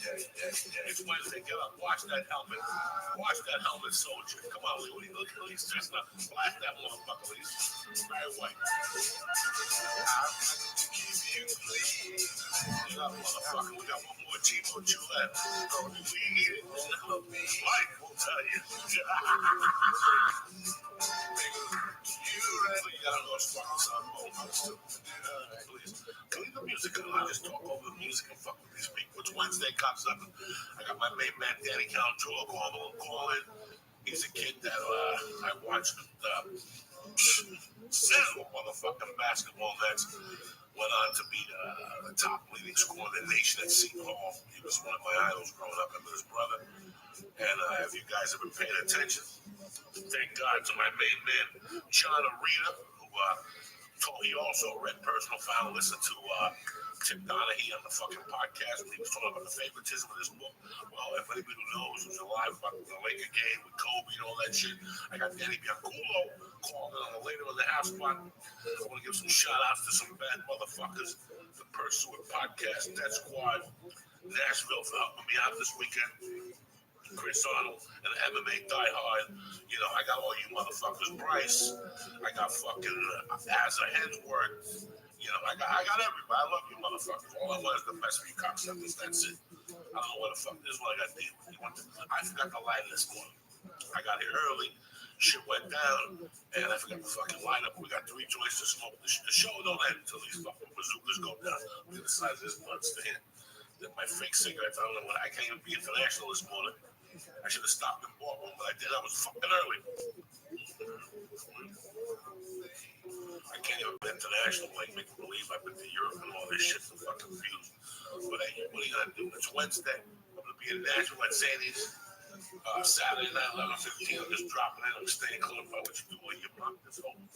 S12: Yeah. It's Wednesday. Get up. Watch that helmet. Watch that helmet, soldier. Come on, Lee. Look at Lee's just not. Blast that motherfucker, Lee. Very white. Get up, motherfucker. We got one more team on you left. We need it. Mike will tell you. You gotta go strong, son. Please. Leave the music on. I just talk over the music and fuck with these people. It's Wednesday, cops up. I got my main man, Danny Counturo, calling. He's a kid that I watched several motherfucking basketball nets. Went on to be the top leading scorer in the nation at Seton Hall. He was one of my idols growing up, and his brother. And if you guys have been paying attention, thank God to my main man, John Arena, who he also read personal file, listened to Tim Donahue on the fucking podcast when he was talking about the favoritism of this book. Well, if anybody who knows who's alive about the Laker game with Kobe and all that shit, I got Danny Bianculo calling on the later in the half spot. I want to give some shout outs to some bad motherfuckers. The Pursuit Podcast, Death Squad, Nashville for helping me out this weekend. Chris Arnold, and MMA Die Hard. You know, I got all you motherfuckers. Bryce. I got fucking Asa Hensworth. You know, I got everybody. I love you motherfuckers. All I want is the best for you cocksuckers. That's it. I don't know what the fuck. This is what I got to deal with. I forgot the light this morning. I got here early. Shit went down, and I forgot the fucking lineup. We got 3 joints to smoke. The show don't end until these fucking bazookas go down. Look at the size of this blunts to hit. My fake cigarettes. I don't know what. I can't even be international this morning. I should have stopped and bought one, but I did. I was fucking early. I can't even be international, like make believe I've been to Europe and all this shit to fucking views. But hey, what are you gonna do? It's Wednesday. I'm gonna be in Nashville at Sadie's. Saturday night, 11:15. I'm just dropping in. I'm staying close by what you do when you block this home.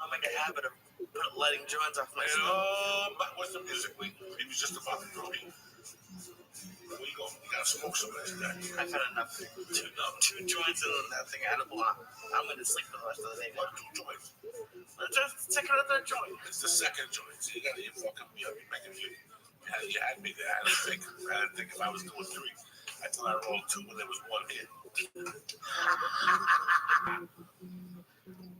S1: I'll make a habit of lighting joints off my
S12: What's the music? He was just about to throw me. Where you go? You gotta smoke some of that.
S1: I've had enough. 2 joints and that thing edible. I'm gonna sleep for the rest of the day.
S12: What 2 joints?
S1: Just take another joint.
S12: It's the second joint. So you gotta fucking me up. You had me there. I didn't think if I was doing 3. I thought I rolled 2 when there was 1 hit.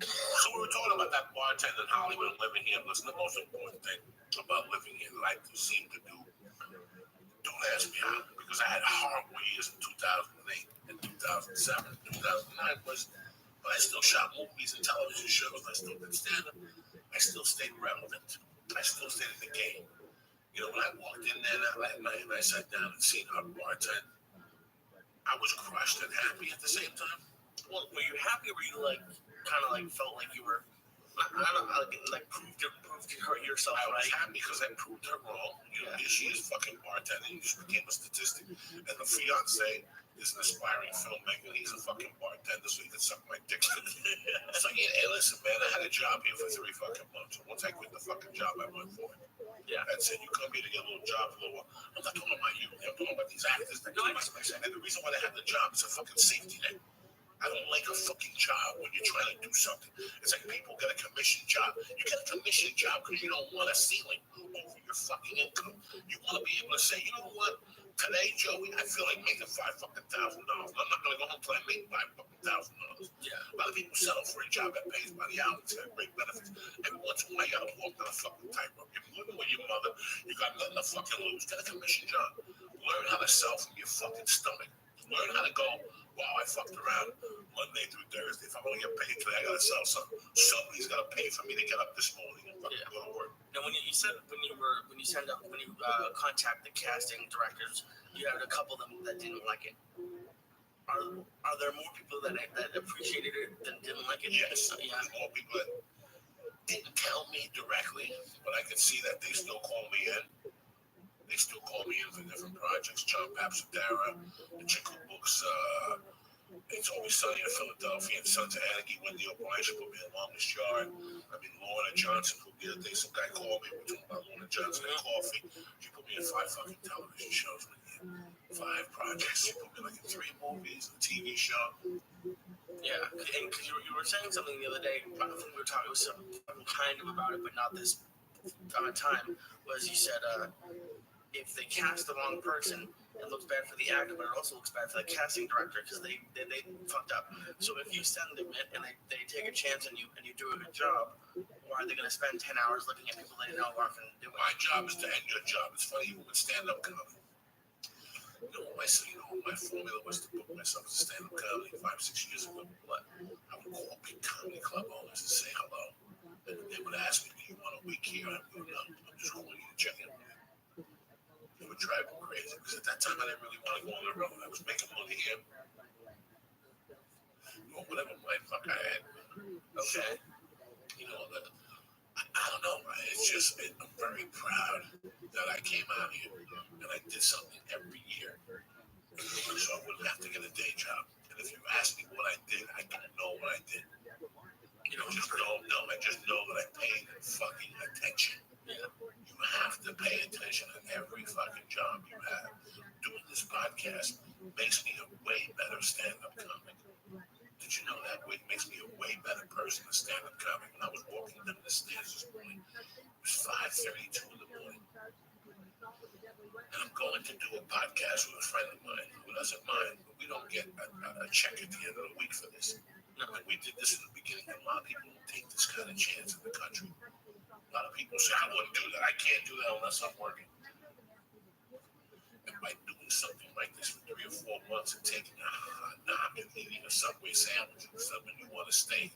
S12: So we were talking about that bartender in Hollywood and living here. Listen, the most important thing about living here that I seem to do, don't ask me how, because I had horrible years in 2008 and 2007. 2009 was, but I still shot movies and television shows. I still did stand-up. I still stayed relevant. I still stayed in the game. You know, when I walked in there that night and I sat down and seen our bartender, I was crushed and happy at the same time.
S1: Well, were you happy or were you like, kind of like felt like you were, I don't know, like proved yourself
S12: I was
S1: right?
S12: happy because I proved her wrong. You know, she is fucking bartending. You just became a statistic. And the fiance is an aspiring filmmaker. He's a fucking bartender, so he can suck my dick. So, hey, listen, man, I had a job here for 3 fucking months. And once I quit the fucking job, I went for it.
S1: Yeah.
S12: That's it. You come here to get a little job, a little while. I'm not talking about you. I'm talking about these actors. And the reason why they have the job is a fucking safety net. I don't like a fucking job when you're trying to do something. It's like people get a commission job. You get a commission job because you don't want a ceiling over your fucking income. You want to be able to say, you know what? Today, Joey, I feel like making $5,000. I'm not gonna go home till I make $5,000.
S1: Yeah.
S12: A lot of people settle for a job that pays by the hour. It's got great benefits. Every once in a while, you gotta walk down a fucking tightrope. You're living with your mother. You got nothing to fucking lose. Get a commission job. Learn how to sell from your fucking stomach. Learn how to go. Wow, I fucked around Monday through Thursday. If I'm gonna get paid today, I gotta sell something. Somebody's gotta pay for me to get up this morning and fucking go to work.
S1: Now, when you said when you contact the casting directors, you had a couple of them that didn't like it. Are there more people that appreciated it than didn't like it?
S12: Yes,
S1: Yeah.
S12: there's more people that didn't tell me directly, but I can see that they still call me in. They still call me in for different projects. John Papsadera, the chick who books It's Always Sunny in Philadelphia, and Sons of Anarchy, Wendy O'Brien, she put me in Longest Yard. I mean, Lorna Johnson, who the other day, some guy called me, we're talking about Lorna Johnson and coffee. She put me in 5 fucking television shows with me. 5 projects. She put me like in 3 movies, a TV show.
S1: Yeah, and because you were saying something the other day, I think we were talking kind of about it, but not this time, was you said if they cast the wrong person, it looks bad for the actor, but it also looks bad for the casting director because they fucked up. So if you send them in and they take a chance on you and you do a good job, why are they going to spend 10 hours looking at people they know aren't going to do it?
S12: My job is to end your job. It's funny, even with stand-up comedy. My formula was to book myself as a stand-up comedy 5-6 years ago. But I would call big comedy club owners and say hello. And they would ask me, do you want a week here? I would go, no, I'm just calling you to check in. It would drive me crazy because at that time I didn't really want to go on the road. I was making money here. Whatever mind fuck I had. Okay. I don't know. It's just, I'm very proud that I came out here and I did something every year. So I wouldn't have to get a day job. And if you ask me what I did, I don't know what I did. I just know that I paid fucking attention. Yeah. You have to pay attention to every fucking job you have. Doing this podcast makes me a way better stand-up comic. Did you know that? It makes me a way better person than stand-up comic. When I was walking down the stairs this morning, it was 5:32 in the morning. And I'm going to do a podcast with a friend of mine who doesn't mind, but we don't get a check at the end of the week for this. And we did this in the beginning, and a lot of people don't take this kind of chance in the country. A lot of people say, I wouldn't do that. I can't do that unless I'm working. And by doing something like this for 3 or 4 months and taking a hot knock and eating a Subway sandwich and stuff when you want to stay,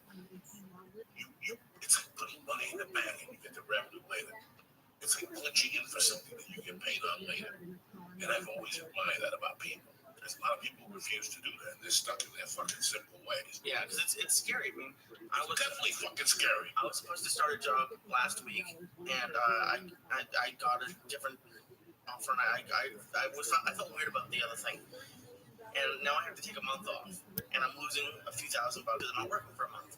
S12: it's like putting money in the bank and you get the revenue later. It's like punching in for something that you get paid on later. And I've always admired that about people. There's a lot of people who refuse to do that, and they're stuck in their fucking simple ways.
S1: Yeah, because it's scary. I mean, I was
S12: definitely fucking scary.
S1: I was supposed to start a job last week, and I got a different offer, and I felt weird about the other thing. And now I have to take a month off, and I'm losing a few $1,000 because I'm not working for a month.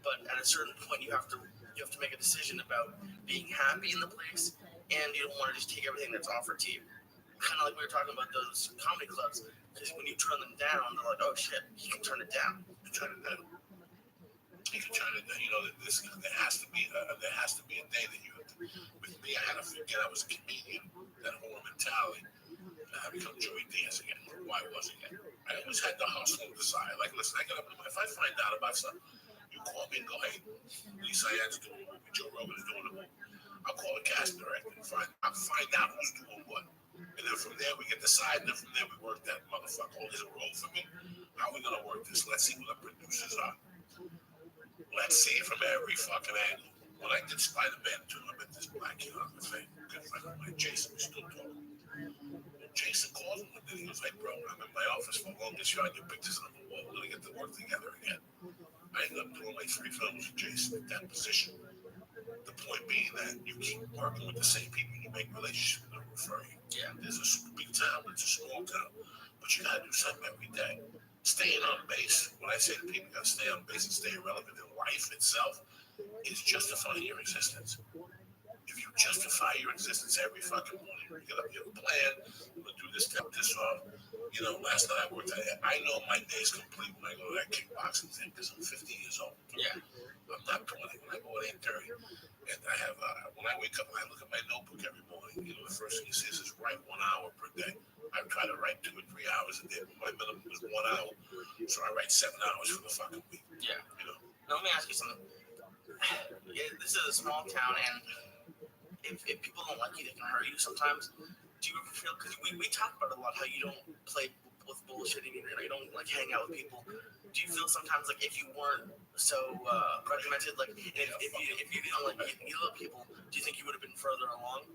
S1: But at a certain point, you have to make a decision about being happy in the place, and you don't want to just take everything that's offered to you. Kind of like we were talking about those comedy clubs, because when you turn them down, they're like, oh shit, you can turn it down.
S12: You can turn it down. There has to be a day that you have to. With me, I had to forget I was a comedian. That whole mentality. I become Joey Diaz again. Why wasn't it? I always had the hustle and desire. Like, listen, I got up. If I find out about something, you call me and go, hey, Lisa Ann's doing a movie, Joe Rogan's doing a movie. I'll call the cast director and I'll find out who's doing what. And then from there, we get the side, and then from there, we work that motherfucker. Oh, there's a role for me. How are we going to work this? Let's see who the producers are. Let's see it from every fucking angle. When I did Spider-Man 2, I met this black kid on the thing. Good friend of mine, Jason. We still talking. And Jason calls me, and then he was like, bro, I'm in my office for Longest Yard. Your pictures on the wall. We're going to get to work together again. I ended up doing like 3 films with Jason at that position. The point being that you keep working with the same people, you make relationships with them, refer you. Yeah, there's a big town, it's a small town, but you gotta do something every day. Staying on base. When I say to people, you gotta stay on base and stay relevant in life itself is justifying your existence. If you justify your existence every fucking morning, you get up, you have a plan, I'm gonna do this, cut this off. You know, last night I worked at. I know my day's complete when I go to that kickboxing thing because I'm 50 years old.
S1: Yeah.
S12: I'm not 20. When I go at 8:30, and I have when I wake up, I look at my notebook every morning. You know, the first thing it says is write 1 hour per day. I try to write 2 or 3 hours a day. But my minimum is 1 hour, so I write 7 hours for the fucking week.
S1: Yeah.
S12: You know.
S1: Now let me ask you something. Yeah, this is a small town, and if people don't like you, they can hurt you sometimes. Do you ever feel, because we talk about it a lot, how you don't play with bullshit and you don't like hang out with people. Do you feel sometimes like if you weren't so regimented, like if you didn't like you love people, do you think you would have been further along?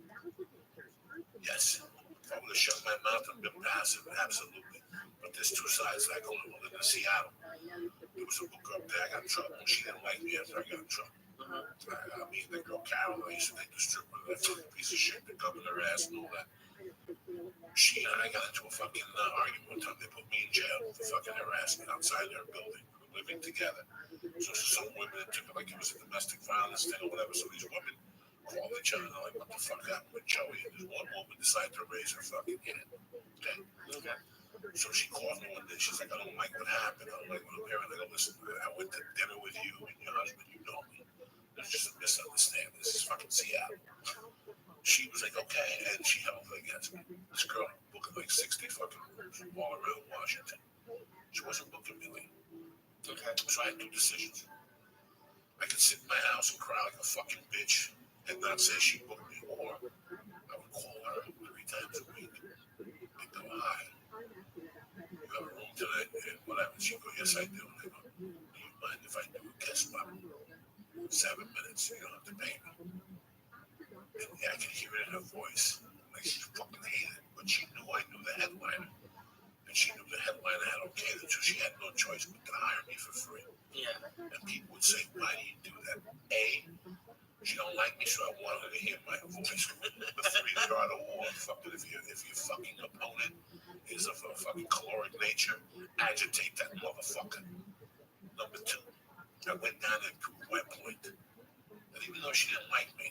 S12: Yes. If I would have shut my mouth and been passive, absolutely. But there's two sides. I go to live in Seattle. There was a book up there. I got in trouble. She didn't like me after I got in trouble. I mean, the girl Carol, I used to take the stripper, that fucking piece of shit that come in her ass and all that. She and I got into a fucking argument one time. They put me in jail for fucking harassment outside their building. We were living together. So some women took it like it was a domestic violence thing or whatever. So these women called each other like, what the fuck happened with Joey? And this one woman decided to raise her fucking hand. Okay. So she called me one day. She's like, I don't like what happened. I don't like what I'm hearing. I go, listen, I went to dinner with you and your husband. You know me. There's just a misunderstanding. This is fucking Seattle. She was like, okay, and she held it against me. This girl booking like 60 fucking rooms all around Washington. She wasn't booking me late. Okay. So I had 2 decisions. I could sit in my house and cry like a fucking bitch and not say she booked me, or I would call her 3 times a week and go, hi, you have a room tonight and whatever. She'd go, yes, I do. And I go, do you mind if I do a guest spot? 7 minutes, you don't have to pay me. And I could hear it in her voice. Like she fucking hated it. But she knew I knew the headliner. And she knew the headliner had okayed it, so she had no choice but to hire me for free. Yeah. And people would say, why do you do that? A, she don't like me, so I want her to hear my voice. The 3 art of war. Fucking if your fucking opponent is of a fucking caloric nature, agitate that motherfucker. Number 2, I went down and proved my point. And even though she didn't like me,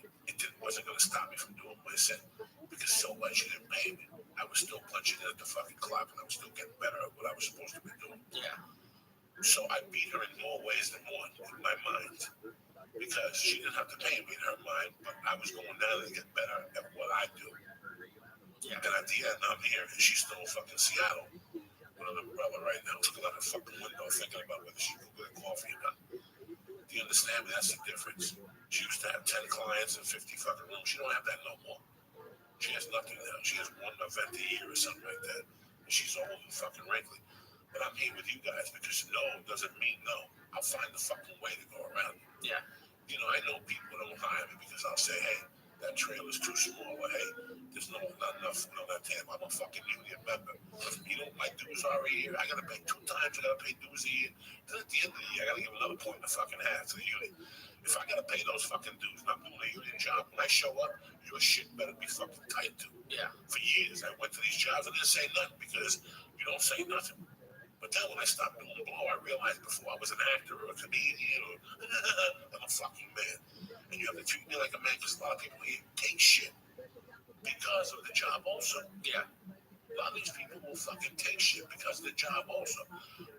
S12: wasn't going to stop me from doing what I said. Because so what? She didn't pay me. I was still punching in at the fucking clock, and I was still getting better at what I was supposed to be doing. Yeah. So I beat her in more ways than one in my mind. Because she didn't have to pay me in her mind, but I was going down to get better at what I do. Yeah. And at the end, I'm here, and she's still in fucking Seattle with an umbrella right now, looking out her fucking window, thinking about whether she could get a coffee or not. Do you understand me? That's the difference. She used to have 10 clients and 50 fucking rooms. She don't have that no more. She has nothing now. She has 1 event a year or something like that. And she's old and fucking wrinkly. But I'm here with you guys because no doesn't mean no. I'll find the fucking way to go around it. Yeah. You know, I know people don't hire me because I'll say, hey, that trailer's too small. Or hey, there's not enough on that table. I'm a fucking union member. If you don't, my dues are a year. I gotta pay 2 times. I gotta pay dues a year. Then at the end of the year, I gotta give another point and a fucking half to the union. If I gotta pay those fucking dues and I'm doing a union job, when I show up, your shit better be fucking tight too. Yeah. For years, I went to these jobs and didn't say nothing because you don't say nothing. But then when I stopped doing the blow, I realized before I was an actor or a comedian or I'm a fucking man. And you have to treat me like a man because a lot of people here take shit because of the job also. Yeah. A lot of these people will fucking take shit because of the job also.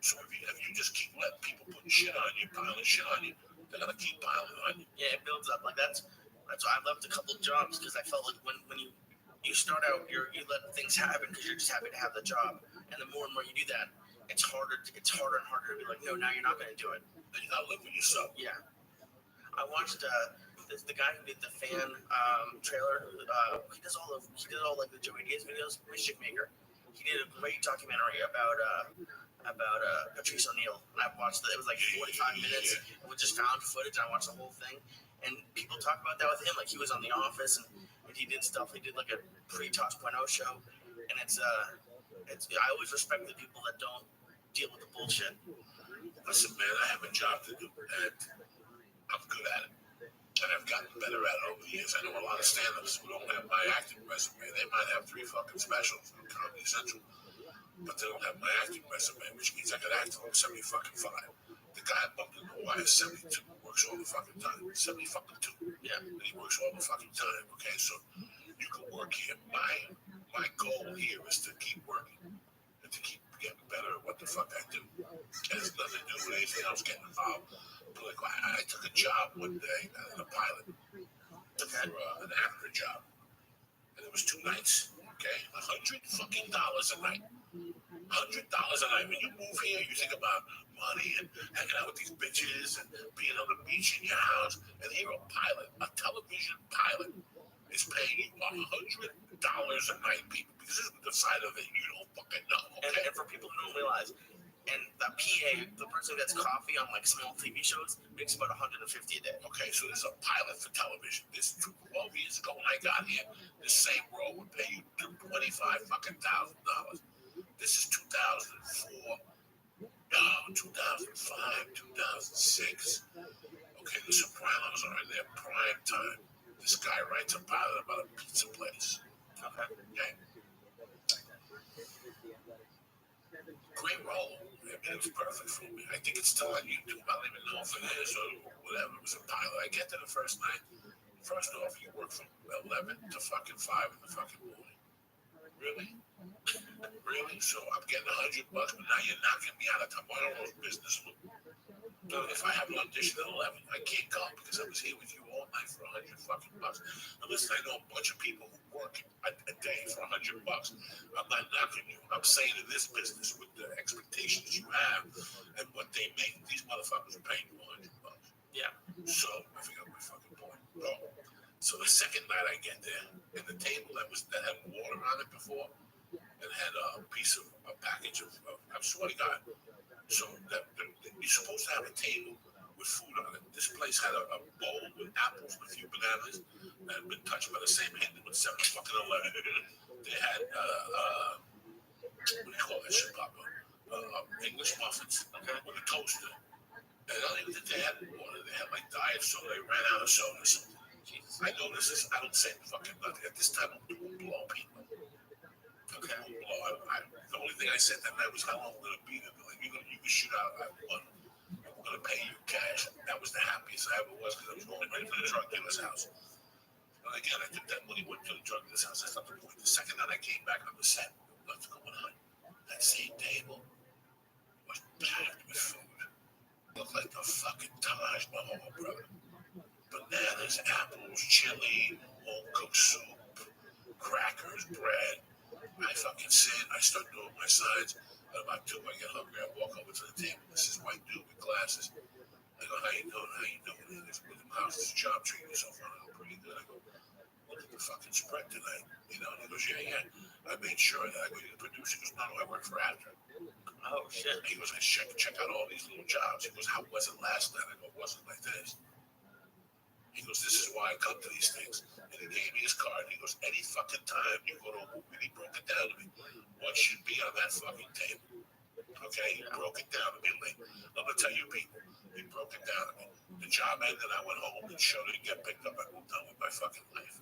S12: So if you just keep letting people putting shit on you, piling shit on you, they're gonna keep piling on you. Yeah, it builds up. Like that's why I left a couple of jobs because I felt like when you start out, you let things happen because you're just happy to have the job, and the more and more you do that, it's harder and harder to be like, no, now you're not gonna do it. Then you gotta live with yourself. Yeah. I watched the guy who did the fan trailer. He did all like the Joey Diaz videos. Mischief Maker. He did a great documentary about Patrice O'Neal. And I watched it. It was like 45 minutes. And we just found footage. And I watched the whole thing. And people talk about that with him. Like he was on The Office and he did stuff. He did like a pre-Tosh.0 show. And it's I always respect the people that don't deal with the bullshit. Listen, man, I have a job to do, and I'm good at it. And I've gotten better at it over the years. I know a lot of stand-ups who don't have my acting resume. They might have 3 fucking specials on Comedy Central, but they don't have my acting resume, which means I could act till I'm 75. The guy bumped into Hawaii is 72, works all the fucking time. 70 fucking 2. Yeah. And he works all the fucking time, okay? So you can work here. My goal here is to keep working and to the fuck I do. It has nothing to do with anything else getting involved. But like, I took a job one day as a pilot for an actor job. And it was 2 nights, okay? $100 fucking a night. $100 a night. When you move here, you think about money and hanging out with these bitches and being on the beach in your house. And here a pilot, a television pilot, is paying you $100 a night, people, because this is the side of it you don't fucking know. Okay?
S1: And for people who don't realize, and the PA, the person who gets coffee on like small TV shows, makes about $150 a day.
S12: Okay, so there's a pilot for television. This 12 years ago when I got here, the same role would pay you $25,000. This is 2004, 2005, 2006. Okay, the Sopranos are in their prime time. This guy writes a pilot about a pizza place. Okay. Great role. It was perfect for me. I think it's still on YouTube. I don't even know if it is or whatever. It was a pilot. I get there the first night. First off, you work from 11 to fucking 5 in the fucking morning. Really? Really? So I'm getting $100, but now you're knocking me out of tomorrow's business. If I have an audition at 11, I can't go because I was here with you all night for $100 fucking bucks. Now listen, I know a bunch of people who work a day for $100 bucks. I'm not knocking you. I'm saying in this business with the expectations you have and what they make, these motherfuckers are paying you $100 bucks.
S1: Yeah.
S12: So I forgot my fucking point. Oh. So the second night I get there, and the table that had water on it before, and had a package of I swear to God. So you're supposed to have a table with food on it. This place had a bowl with apples and a few bananas that had been touched by the same hand with 7 fucking 11. They had what do you call that shit, Papa? English muffins with a toaster. And I don't even think they had water. They had like diet soda. They ran out of soda or something. I know this is, I don't say fucking nothing. At this time, I'm doing blow people. Okay, the only thing I said that night was how long we're going to be there. Like, you can shoot out at 1. I'm going to pay you cash. That was the happiest I ever was because I was going right to the drug dealer's house. And again, I think that money went to the drug dealer's house. That's not the point. The second night I came back on the set, what's going on? That same table was packed with food. Looked like the fucking Taj Mahal, brother. Bananas, apples, chili, home-cooked soup, crackers, bread. I fucking sit, I start doing my signs. At about 2, I get hungry, I walk over to the table. This is white dude with glasses. I go, how you doing? How you doing? How's this job treating you so far? I go, pretty good. I go, look at the fucking spread tonight. You know, and he goes, yeah. I made sure that I go to the producer. He goes, no, I work for After.
S1: Oh, shit.
S12: He goes, I check out all these little jobs. He goes, how was it last night? I go, it wasn't like this. He goes, this is why I come to these things. And he gave me his card. He goes, any fucking time you go to a movie, he broke it down to me. What should be on that fucking table? Okay, he broke it down to me. I'm going to tell you people, he broke it down to me. The job ended, I went home, and show didn't get picked up. I moved on with my fucking life.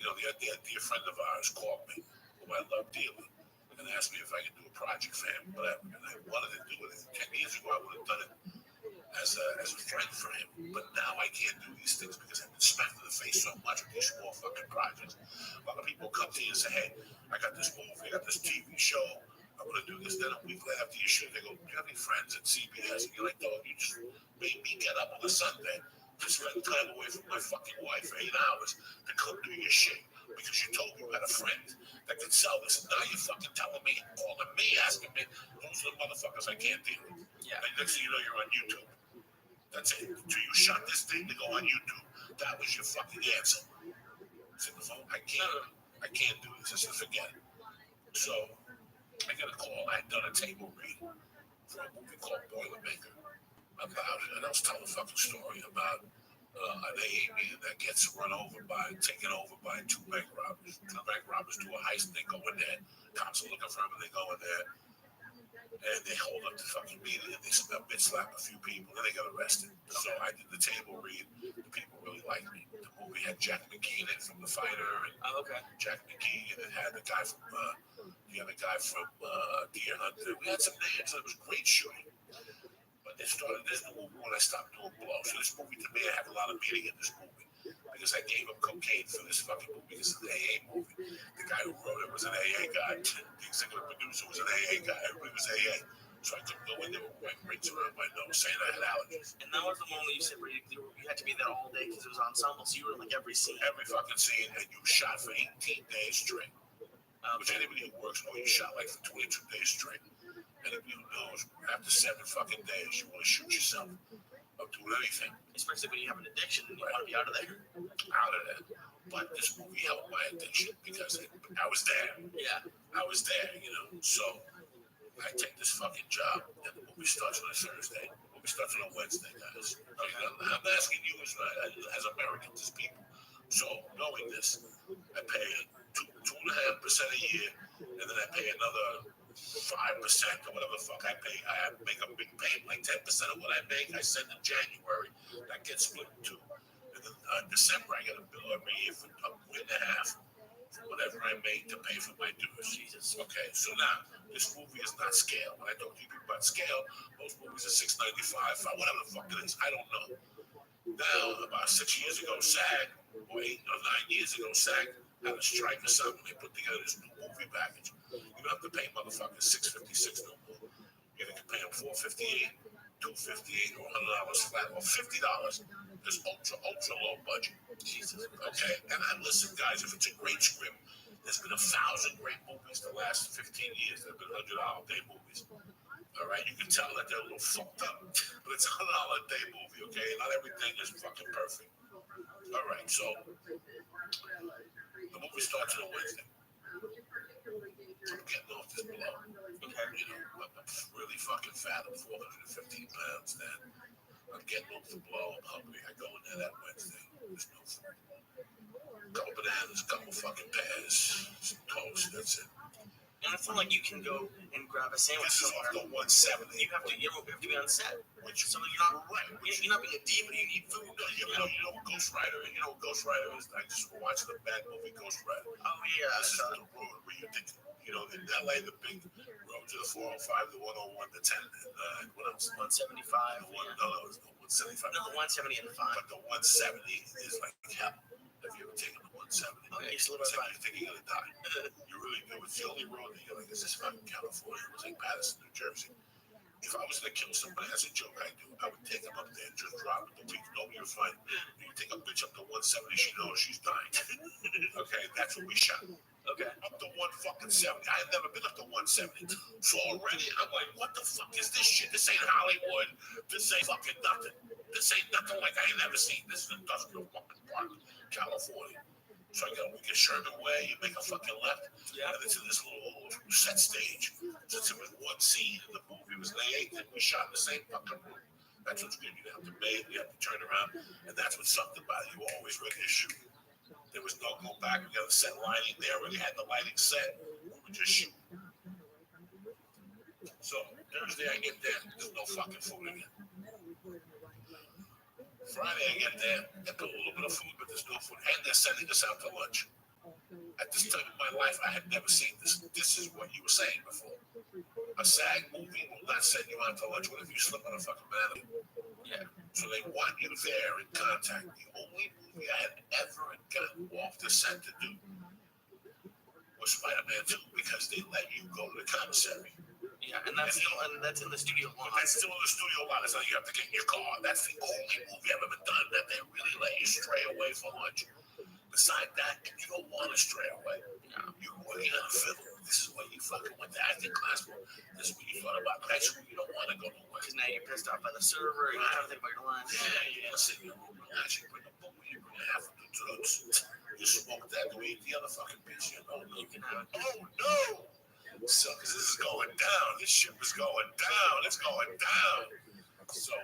S12: You know, the dear friend of ours called me, who I love dearly, and asked me if I could do a project for him. But I wanted to do it. 10 years ago, I would have done it as a friend for him. But now I can't do these things because I've been smacked in the face so much with these small fucking projects. A lot of people come to you and say, hey, I got this movie, I got this TV show, I'm going to do this. Then a week later after you shoot, they go, do you have any friends at CBS? And you're like, dog, you just made me get up on a Sunday to spend time away from my fucking wife for 8 hours to come do your shit because you told me you had a friend that could sell this. And now you're fucking telling me, calling me, asking me, those are the motherfuckers I can't deal with. Yeah. And next thing you know, you're on YouTube. That's it. So you shot this thing to go on YouTube. That was your fucking answer. Said the phone, I can't do this. I said, forget it. So I got a call. I had done a table read for a movie called Boilermaker about it. And I was telling a fucking story about an AA man that gets taken over by 2 bank robbers. 2 bank robbers do a heist and they go in there. Cops are looking for them and they go in there. And they hold up the fucking meeting and they slap a few people and they got arrested. So I did the table read. The people really liked me. The movie had Jack McKee in it from The Fighter. And Jack McKee, and it had the guy from Deer Hunter. We had some names and it was great shooting. But this is the movie when I stopped doing blow. So this movie, to me, I have a lot of meaning in this movie. Because I gave him cocaine for this fucking movie. Because it's an AA movie. The guy who wrote it was an AA guy. The executive producer was an AA guy. Everybody was AA. So I couldn't go in there with my rings around my nose saying I had allergies.
S1: And that was the moment you said where you had to be there all day because it was ensemble, so you were in like every scene.
S12: Every fucking scene, and you shot for 18 days straight. Which anybody who works knows you shot like for 22 days straight. Anybody who knows, after 7 fucking days, you want to shoot yourself or do anything.
S1: Especially when you have an addiction and you want to be out of there.
S12: Out of there. But this movie helped my addiction because I was there.
S1: Yeah.
S12: I was there, you know. So I take this fucking job, and the movie starts on a Thursday. The movie starts on a Wednesday, guys. I'm asking you as Americans, as people. So knowing this, I pay 2.5% a year, and then I pay another 5% or whatever the fuck I pay. I make a big payment, like 10% of what I make. I send in January. That gets split in 2. And then December, I get a bill every year for $1.5 for whatever I make to pay for my dues. Jesus. Okay, so now this movie is not scale. When I talk to you about scale, most movies are $6.95, whatever the fuck it is. I don't know. Now, about 6 years ago, SAG, or 8 or 9 years ago, SAG had a strike or something. They put together this new movie package. You don't have to pay motherfuckers $6.56 no more. You can pay them $4.58, $2.58, or $100 flat, or $50. This ultra low budget. Jesus. Okay, and listen, guys, if it's a great script, there's been 1,000 great movies the last 15 years. There've been $100 day movies. All right, you can tell that they're a little fucked up, but it's a $100 day movie. Okay, not everything is fucking perfect. All right, so the movie starts on a Wednesday. I'm getting off this blow. Okay, you know, I'm really fucking fat. I'm 415 pounds then. I'm getting off the blow. I'm hungry. I go in there that Wednesday. There's no food. A couple bananas, a couple fucking pears, some toast. That's it.
S1: And it's not like you can go and grab a sandwich
S12: This is
S1: somewhere.
S12: off the 170.
S1: You have to be on set.
S12: Which
S1: So you're not
S12: right.
S1: you're not being a diva. You need food.
S12: You know what Ghost Rider is? I just watched the bad movie Ghost Rider.
S1: Oh yeah.
S12: This is the road where you think, you know, in LA, the big roads are the 405, the 101, the 10, and what else?
S1: 175.
S12: No, it's the 175.
S1: No, the 170 and the 5.
S12: But the 170 is like hell. Have you ever taken the 170?
S1: Oh, yeah, you still
S12: It's
S1: live
S12: like you think you're gonna die. You really do. It's the only road that you're like, is this fucking California? It was like Madison, New Jersey. If I was gonna kill somebody, that's a joke I do. I would take them up there and just drop it. The week nobody would find. You take a bitch up to 170, she knows she's dying. Okay, that's what we shot.
S1: Okay.
S12: Up to 170. I've never been up to 170. So already I'm like, what the fuck is this shit? This ain't Hollywood. This ain't fucking nothing. This ain't nothing like I ain't never seen. This is industrial fucking park, California. So we get Sherman Way, you make a fucking left, and it's in this little set stage. So it's in one scene in the movie. It was late, and we shot in the same fucking room. That's what's good. You have to bathe, you have to turn around, and that's what's something about it. You were always ready to shoot. There was no go back. We got the set lighting there. We had the lighting set. We would just shoot. So Thursday I get there. There's no fucking food again. Friday I get there. They put a little bit of food, but there's no food. And they're sending us out to lunch. At this time in my life, I had never seen this. This is what you were saying before. A SAG movie will not send you out to lunch whenever you slip on a fucking banana. Yeah. So they want you there in contact. The only movie I had ever gotten off the set to do was Spider-Man 2 because they let you go to the commissary.
S1: Yeah, and that's in the studio lot.
S12: That's still in the studio lot. It's not you have to get in your car. That's the only movie I've ever done that they really let you stray away for lunch. Besides that, you don't want to stray away. You're working on a film. This is what you fucking went to acting class for. This is what you thought about high school. You don't want to go nowhere.
S1: Because now you're pissed off by the server. You have to think about your lines.
S12: Yeah, sit in your room, relax. You bring a book, you bring half of the drugs. You smoke that, you eat the other fucking piece. You know, you can have it. Oh, no! So, because this is going down. This ship is going down. It's going down. So,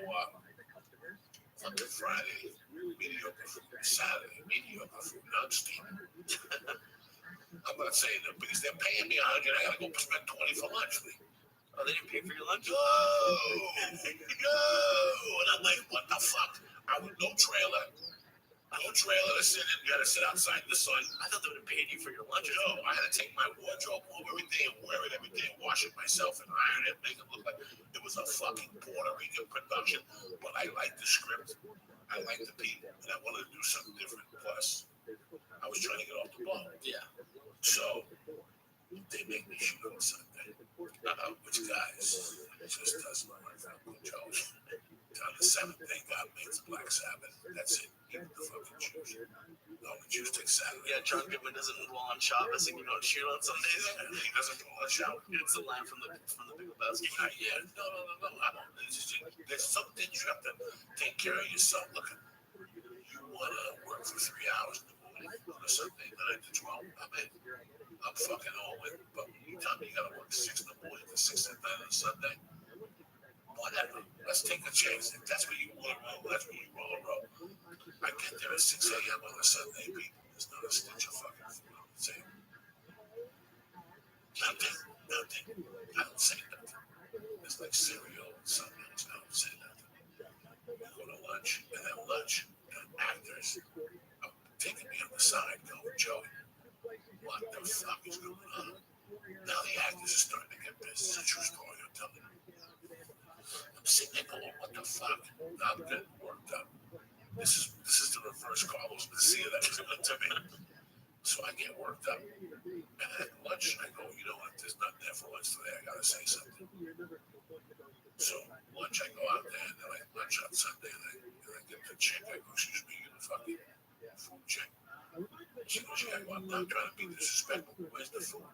S12: fucking Friday, mediocre food. Saturday, mediocre food. Now I'm steaming. I'm not saying that because they're paying me $100. I gotta go spend $20 for lunch.
S1: Oh, they didn't pay for your lunch?
S12: No! And I'm like, what the fuck? I with no trailer. No trailer to sit in. You had to sit outside in the sun.
S1: I thought they would have paid you for your lunch.
S12: No, I had to take my wardrobe home every day and wear it every day and wash it myself and iron it, make it look like it was a fucking Puerto Rican production. But I liked the script. I liked the people. And I wanted to do something different. Plus, I was trying to get off the blow.
S1: Yeah.
S12: So, they make me shoot on Sunday. Which guys just doesn't work out with Joe. On the seventh day, God made the Black Sabbath. That's it. Even the fucking Jews. No, the Jews take Saturday.
S1: Yeah, John Goodman doesn't roll on Shabbos and you don't shoot on Sundays.
S12: He doesn't roll on Shabbos.
S1: It's a line from the Big Lebowski.
S12: Yeah, no. I don't. There's some things you have to take care of yourself. Look, you want to work for 3 hours in the morning on a Sunday, 9 to 12. I'm fucking all in. But you tell me you got to work 6 in the morning to 6 at night on Sunday. Whatever. Let's take a chance. If that's where you want to roll, that's where you roll. I get there at 6 a.m. on a Sunday, people. There's not a stitch of fucking food on the table. Nothing. I don't say nothing. It's like cereal and something else. I don't say nothing. We go to lunch, and at lunch, the actors are taking me on the side going, Joey, what the fuck is going on? Now the actors are starting to get pissed. It's a true story, I'm telling you. I'm sitting there going, what the fuck? I'm getting worked up. This is the reverse Carlos Mencia that was doing to me. So I get worked up. And at lunch, I go, you know what? There's nothing there for lunch today. I got to say something. So lunch, I go out there, and then I lunch on Sunday, and I get the chick. I go, excuse me, you the fucking food chick. She goes, yeah, well, I'm not trying to be disrespectful. Where's the food?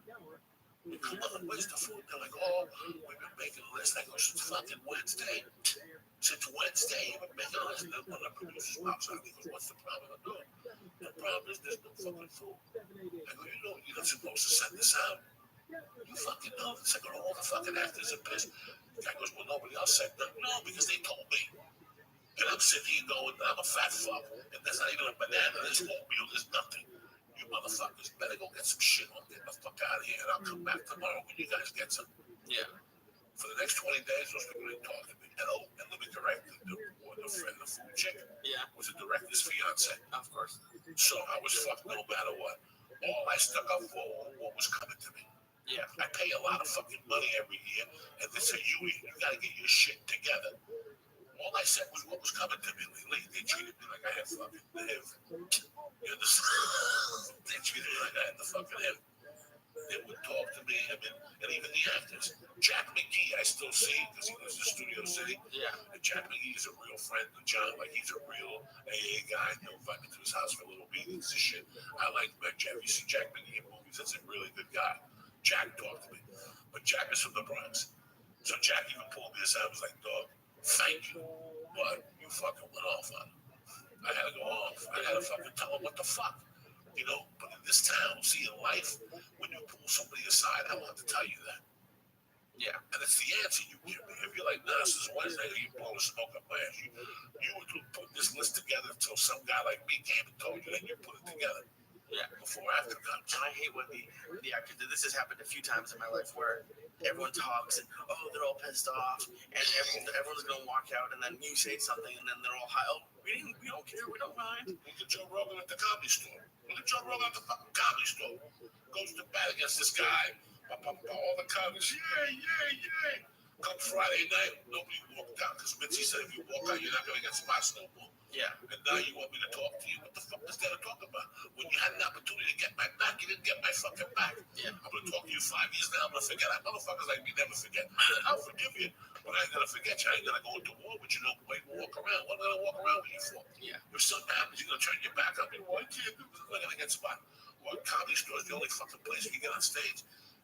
S12: Come on, where's the food? They're like, oh, we've been making a list. I go, since fucking Wednesday. Since Wednesday, you've been making a list. And then one of the producers pops out. He goes, what's the problem? I go, the problem is there's no fucking food. I go, you're not supposed to send this out. You fucking know this. I go, all the fucking actors are pissed. The guy goes, well, nobody else said that. No, because they told me. And I'm sitting here going, I'm a fat fuck. And there's not even a banana. There's oatmeal. There's nothing. You motherfuckers better go get some shit on. Get the fuck out of here. And I'll come back tomorrow when you guys get some.
S1: Yeah.
S12: For the next 20 days, those people didn't talk to me. And let me correct it. The friend, the food chick, was the director's fiance.
S1: Of course.
S12: So I was fucked no matter what. All I stuck up for what was coming to me.
S1: Yeah.
S12: I pay a lot of fucking money every year, and this is you gotta get your shit together. All I said was what was coming to me. They treated me like I had fucking HIV. You understand? They treated me like I had the fucking HIV. They would talk to me, and even the actors. Jack McGee, I still see, because he lives in Studio City.
S1: Yeah.
S12: And Jack McGee is a real friend of John. Like, he's a real AA guy. He'll invite me to his house for little meetings and shit. I like Jack. You see Jack McGee in movies, that's a really good guy. Jack talked to me. But Jack is from the Bronx. So Jack even pulled me aside. I was like, dog, thank you. But you fucking went off on him. I had to go off. I had to fucking tell him what the fuck. You know, but in this town, see, in life, when you pull somebody aside, I want to tell you that.
S1: Yeah.
S12: And it's the answer you give me. If you're like, nah, this is Wednesday, you blow the smoke up my ass. You would put this list together until some guy like me came and told you, then you put it together.
S1: Yeah.
S12: Before after comes.
S1: And I hate when the actor did. This has happened a few times in my life where everyone talks and they're all pissed off and everyone's gonna walk out and then you say something and then they're all high. Oh, we don't care, we don't mind.
S12: Look at Joe Rogan at the Comedy Store. Look at Joe Rogan at the fucking Comedy Store. Goes to bat against this guy. All the comics, yeah. Come Friday night, nobody walked out because Mitzi said if you walk out, you're not gonna get spots no more.
S1: Yeah.
S12: And now you want me to talk to you? What the fuck is there to talk about? When you had an opportunity to get my back, you didn't get my fucking back.
S1: Yeah.
S12: I'm gonna talk to you 5 years now. I'm gonna forget. Motherfuckers like me never forget. I'll forgive you, but I ain't gonna forget you. I ain't gonna go into war with you. No way. Walk around. What am I gonna walk around with you for?
S1: Yeah.
S12: If something happens, you're gonna turn your back on me. Well, I can't do this. I'm gonna get spot. Well, Comedy Store is the only fucking place you can get on stage.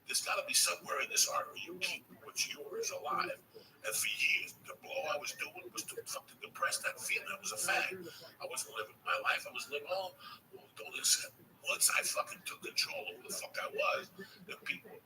S12: There's got to be somewhere in this art where you keep what's yours alive. And for years, the blow I was doing was to fucking depress that feeling. I was a fag. I wasn't living my life. I was living, don't accept. Once I fucking took control of who the fuck I was, then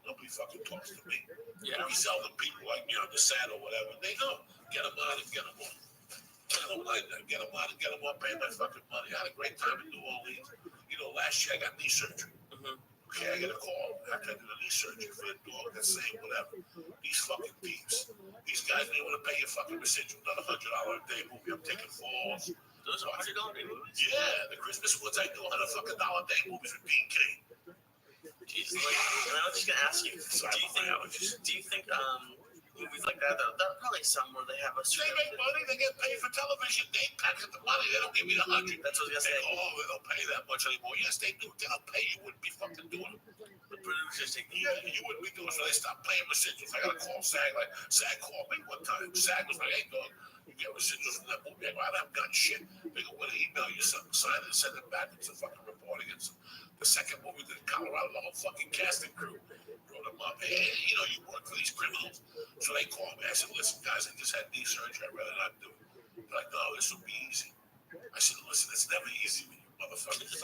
S12: nobody fucking talks to me.
S1: Yeah.
S12: We sell the people like me on the set or whatever. They know. Get them on and get them on. I don't like that. Get them on and get them on. Pay my fucking money. I had a great time in New Orleans. You know, last year I got knee surgery.
S1: Mm-hmm.
S12: Okay, I get a call after I did a knee surgery for a dog that's saying whatever. These fucking peeps. These guys didn't want to pay your fucking residual, not $100 a day movie. I'm taking falls.
S1: Those are $100 day movies?
S12: Yeah, the Christmas ones I do $100 day movies with Dean King.
S1: Jesus, and I was just gonna ask you, do you think movies like that, they'll probably some where they have a
S12: They make money, they get paid for television, they packet the money, they don't give me the 100.
S1: That's what I was gonna say.
S12: They don't pay that much anymore. Yes, they do. They'll pay you, wouldn't be fucking doing it. The producers say, yeah, you wouldn't be doing so. They stopped paying residuals. I got to call SAG. Like, SAG called me one time. SAG was like, hey, dog, you get residuals from that movie. I go, I haven't gotten shit. They go, we're going to email you something, sign it, and send it back. It's a fucking report against them. The second movie did in Colorado, the whole fucking casting crew wrote them up. Hey, you know, you work for these criminals. So they called me. I said, listen, guys, I just had knee surgery. I'd rather not do it. They're like, no, this will be easy. I said, listen, it's never easy when you motherfuckers.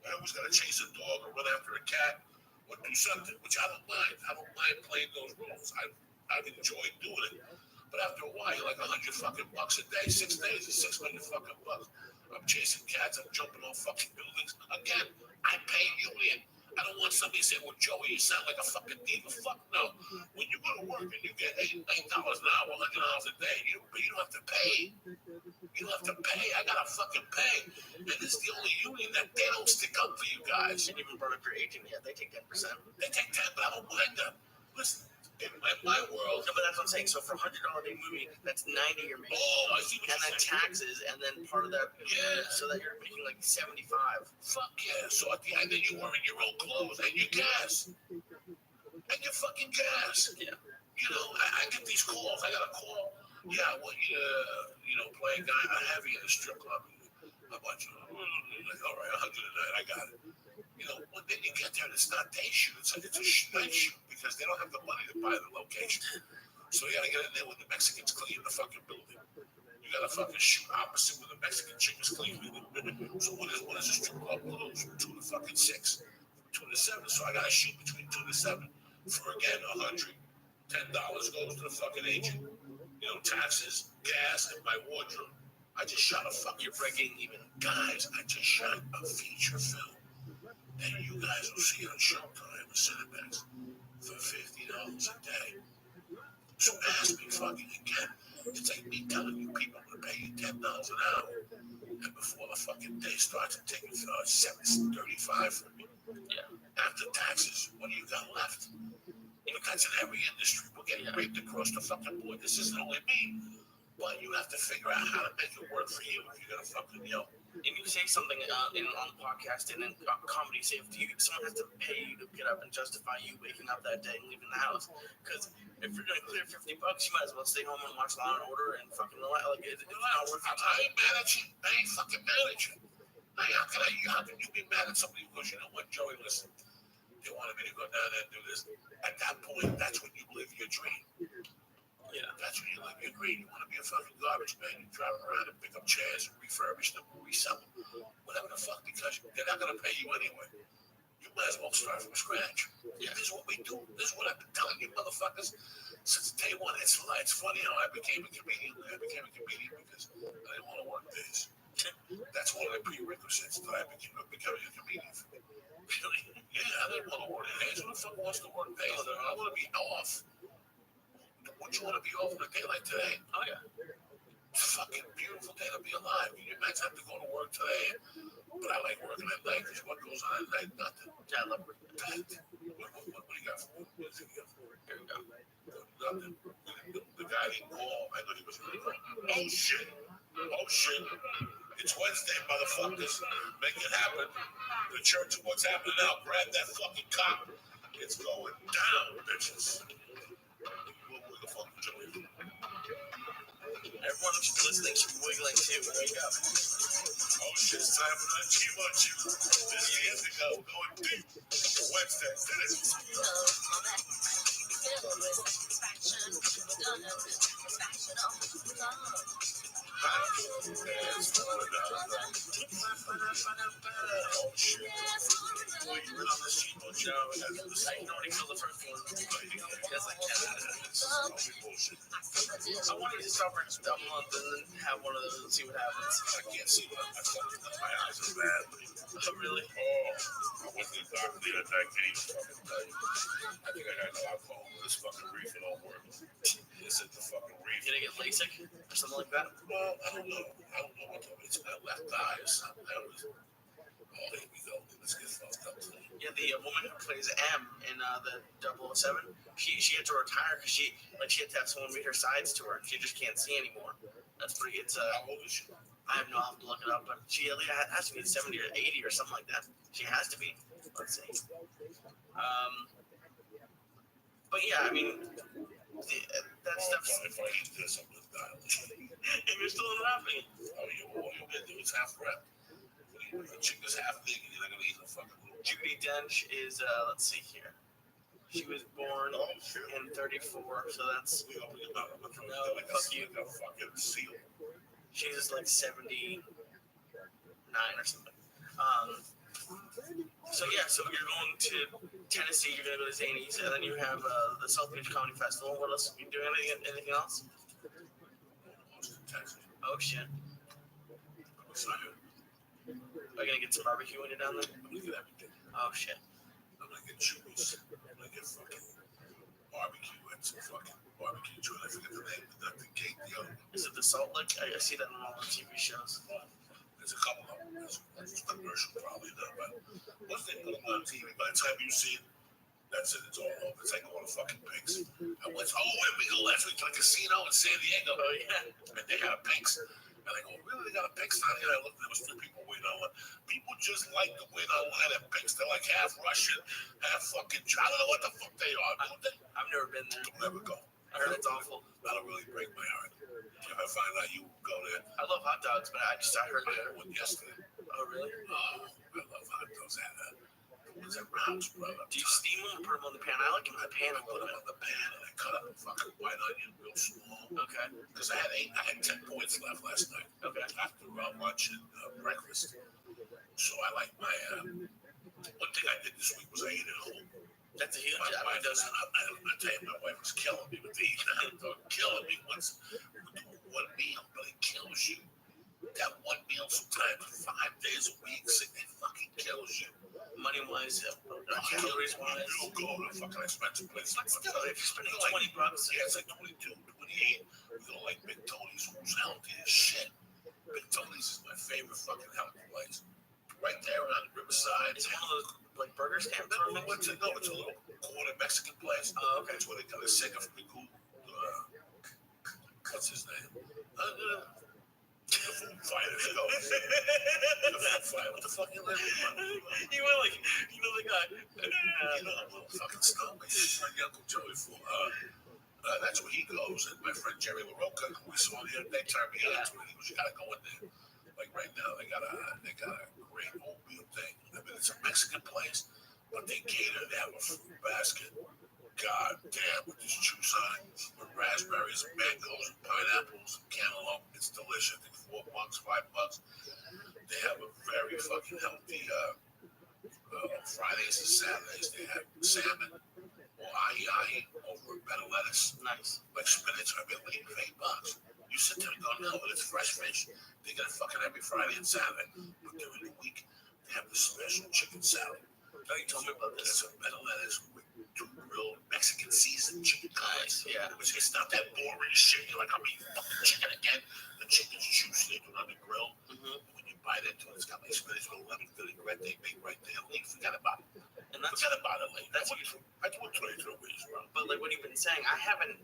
S12: I always got to chase a dog or run after a cat or do something, which I don't mind. I don't mind playing those roles. I've enjoyed doing it. But after a while, you're like $100 fucking bucks a day. 6 days is $600 fucking bucks. I'm chasing cats. I'm jumping off fucking buildings. Again, I pay you in. I don't want somebody to say, well, Joey, you sound like a fucking diva. Fuck no. When you go to work and you get $8 an hour, $100 a day, you don't have to pay. You don't have to pay. I gotta fucking pay. And it's the only union that they don't stick up for you guys.
S6: And even brought up your agent, yeah, they take 10%.
S12: They take 10, but I don't mind them. Listen, in my world.
S6: No, but that's what I'm saying. So for $100 a day movie, that's 90 you're making.
S12: Oh, I see what
S6: and then
S12: you're
S6: taxes, and then part of that, so that you're making like 75.
S12: Fuck yeah. So at the end, then you're wearing your own clothes and your gas. And your fucking gas.
S6: Yeah.
S12: You know, I get these calls. I got a call. Yeah, I want you to, play a guy. I have you in a strip club. How much? Like, all right, $100 a night. I got it. You know, when then you get there, it's not day shoot. It's a night shoot because they don't have the money to buy the location. So you got to get in there when the Mexicans clean the fucking building. You got to fucking shoot opposite when the Mexican chick is cleaning it. So when is the strip club closed? From 2 to fucking 6. From 2 to 7. So I got to shoot between 2 to 7 for, again, $110 goes to the fucking agent. You know, taxes, gas, and my wardrobe. I just shot a fucking.
S6: You're breaking even.
S12: Guys, I just shot a feature film that you guys will see on Showtime or Cinemax for $50 a day. So ask me fucking again. It's like me telling you people I'm going to pay you $10 an hour. And before the fucking day starts, I'm taking $7.35 from me.
S6: Yeah.
S12: After taxes, what do you got left? You know, that's in every industry. We're getting raped across the fucking board. This isn't only me. But you have to figure out how to make it work for you if you're going to fucking yell.
S6: And you say something on the podcast and in comedy, say if someone has to pay you to get up and justify you waking up that day and leaving the house. Because if you're going to clear $50, you might as well stay home and watch Law and Order and fucking like it's not worth your time.
S12: I ain't mad at you. I ain't fucking mad at you. How can you be mad at somebody who goes, you know what, Joey, listen, they wanted me to go down there and do this. At that point, that's when you live your dream. Yeah, that's when you live your dream. You want to be a fucking garbage man. You drive around and pick up chairs and refurbish them and resell them. Whatever the fuck, because they're not going to pay you anyway. You might as well start from scratch. Yeah, this is what we do. This is what I've been telling you motherfuckers since day one. It's funny how I became a comedian. I became a comedian because I didn't want to work days. That's one of the prerequisites that I became becoming a comedian. Really? Yeah, I didn't want to work days. Who the fuck wants to work days? I want to be off. Would you want to be off on a day like today?
S6: Oh, yeah.
S12: It's a fucking beautiful day to be alive. You might have to go to work today, but I like working at night because what goes on at night? Nothing.
S6: Yeah, I love working at night.
S12: What do you got for? What do you got for?
S6: Here we go.
S12: Nothing. The guy didn't call. I thought he was going to call. Oh, shit. Oh, shit. It's Wednesday, motherfuckers. Make it happen. The church of what's happening now. Grab that fucking cop. It's going down, bitches.
S6: Everyone who's listening should be wiggling too. Wake up.
S12: Oh shit, it's time for the G-Munch. This year's to go. Going deep. Wednesday. Oh shit. Well, you've been on the G-Munch show.
S6: I can already feel the first one. Because I can't.
S12: Bullshit.
S6: I want you to stop for a month and then have one of those and see what happens.
S12: I can't see what my eyes are bad.
S6: Oh, really?
S12: Oh, I went to the doctor the other day. I can't even fucking tell you. I think I got glaucoma. This fucking reefer don't work. This is the fucking reefer.
S6: Did I get LASIK or something like that?
S12: Well, I don't know. What it's my left eye or something. Oh, here we go. Let's get fucked up.
S6: Yeah, the woman who plays M in the 007, she had to retire because she had to have someone read her sides to her. She just can't see anymore. That's pretty.
S12: How old is she?
S6: I have no. I'll have to look it up, but she has to be 70 or 80 or something like that. She has to be.
S1: Let's see. But yeah, I mean, that stuff's.
S12: If I eat this, I'm gonna die.
S1: And you're still laughing.
S12: Oh, all you get is half rep. The chicken's half naked. You're not gonna eat the fucking little.
S1: Judy Dench is, let's see here. She was born in 34, so that's.
S12: We open your mouth. I'm gonna throw
S1: No,
S12: like
S1: fuck you.
S12: a fucking seal.
S1: She's like 79 or something. So yeah, so you're going to Tennessee, you're gonna go to Zany's, and then you have the South Beach Comedy Festival. What else? You doing anything else? Oh shit!
S12: I'm excited.
S1: Are you gonna get some barbecue when you're down there?
S12: I'm gonna get everything.
S1: Oh shit!
S12: I'm gonna get chewies. I'm gonna get fucking barbecue and some fucking barbecue joint. I forget the name. The cake, the other one.
S1: Is it the Salt Lick? I see that in all the TV shows.
S12: There's a couple of them. There's a commercial probably though, but once they put them on TV, by the time you see it, that's it. It's all over. It's like all the fucking pigs. I went, and we go last week to a casino in San Diego.
S1: Oh yeah.
S12: And they had pigs. And I go, really? They got a pig down here? I looked, there was 3 people waiting on one. People just like to wait online at pigs. They're like half Russian, half fucking. I don't know what the fuck they are.
S1: I've never been there.
S12: Don't ever go.
S1: I heard it's awful.
S12: That'll really break my heart. If I find out you go there.
S1: I love hot dogs, but I heard
S12: I
S1: that.
S12: had one yesterday.
S1: Oh really?
S12: Oh, I love hot dogs. What's that rounds, brother?
S1: Do you steam them or put them on the pan? I like them in the pan a
S12: Put
S1: little
S12: them
S1: bit.
S12: on the pan and I cut up a fucking white onion real small.
S1: Okay.
S12: Because I had 10 points left last night.
S1: Okay.
S12: After lunch and breakfast. So I like my. One thing I did this week was I ate at home.
S1: That's a huge
S12: My
S1: job.
S12: wife doesn't. I tell you, my wife was killing me with these. Killing me once. One meal, but it kills you. That one meal sometimes 5 days a week, it fucking kills you.
S1: Money wise, calories wise.
S12: You don't go to a fucking expensive place.
S1: But still, if you're spending
S12: like,
S1: $20,
S12: yeah, it's like 22, 28. You go like Big Tony's, who's healthy as shit. Big Tony's is my favorite fucking healthy place. Right there on the riverside.
S1: It's one of those like burger stands.
S12: No, it's a little corner Mexican place.
S1: Oh, okay.
S12: That's where they got a singer from the group. What's his name? The Foo Fighters. The Foo Fighters. What the fuck you living with?
S1: You were like, you know the guy.
S12: You know, I'm a little fucking stomach. My Uncle Joey Foo. That's where he goes. And my friend Jerry LaRocca, who we saw the other day, turned me on to it. He goes, you gotta go in there. Like right now, they got a great oatmeal thing. I mean, it's a Mexican place, but they cater. They have a fruit basket. God damn, with this juice on it, with raspberries and mangoes and pineapples and cantaloupe. It's delicious. I think $4, $5. They have a very fucking healthy. Fridays and Saturdays they have salmon or ahi over better lettuce.
S1: Nice.
S12: Like spinach. I mean, like $8. You sit there and go, no, but it's fresh fish. They get it fucking every Friday and Saturday. But during the week, they have this special chicken salad.
S1: Oh, you told me about this.
S12: It's a better lettuce with 2 grilled Mexican seasoned chicken thighs.
S1: Yeah.
S12: Which is not that boring shit. You're like, I'm eating fucking chicken again. The chicken's juicy. They do it on the grill.
S1: Mm-hmm.
S12: When you bite into it, it's got like spinach with lemon vinaigrette. They make right there. Like, forget about it.
S1: And that's
S12: Forget about it, like. That's what I do it 23 weeks, bro.
S1: But like what you've been saying, I haven't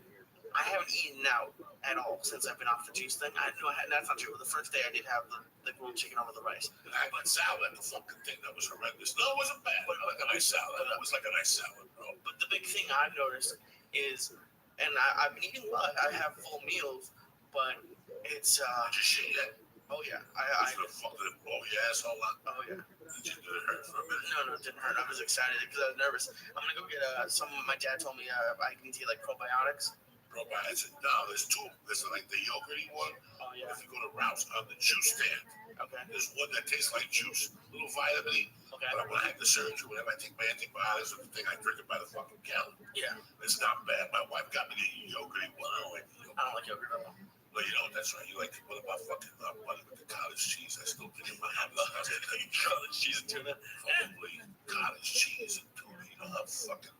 S1: eaten out at all since I've been off the juice thing. I know that's not true. The first day I did have the grilled chicken over the rice.
S12: And I had salad, the fucking thing that was horrendous. No, it wasn't bad. But like a nice salad. It was like a nice salad, bro.
S1: But the big thing I've noticed is, and I've been eating well. I have full meals, but it's
S12: just shit yet.
S1: Oh yeah,
S12: I fucking blow your asshole out.
S1: Oh yeah.
S12: Did it hurt for a minute?
S1: No, it didn't hurt. I was excited because I was nervous. I'm gonna go get some. My dad told me I can take like probiotics.
S12: Probiotics. No, there's 2. There's like the yogurty one.
S1: Oh yeah.
S12: If you go to Ralph's on the juice stand,
S1: okay.
S12: There's one that tastes like juice, little vitamin.
S1: Okay.
S12: But when I had the surgery, whenever I take my antibiotics or the thing, I drink it by the fucking gallon.
S1: Yeah.
S12: It's not bad. My wife got me the yogurty one.
S1: I don't like yogurt at all.
S12: Well, you know, that's right. You like what about fucking money with the cottage cheese? I still think in my hand. Cottage cheese and tuna. Fucking cottage cheese and tuna. You know how fucking.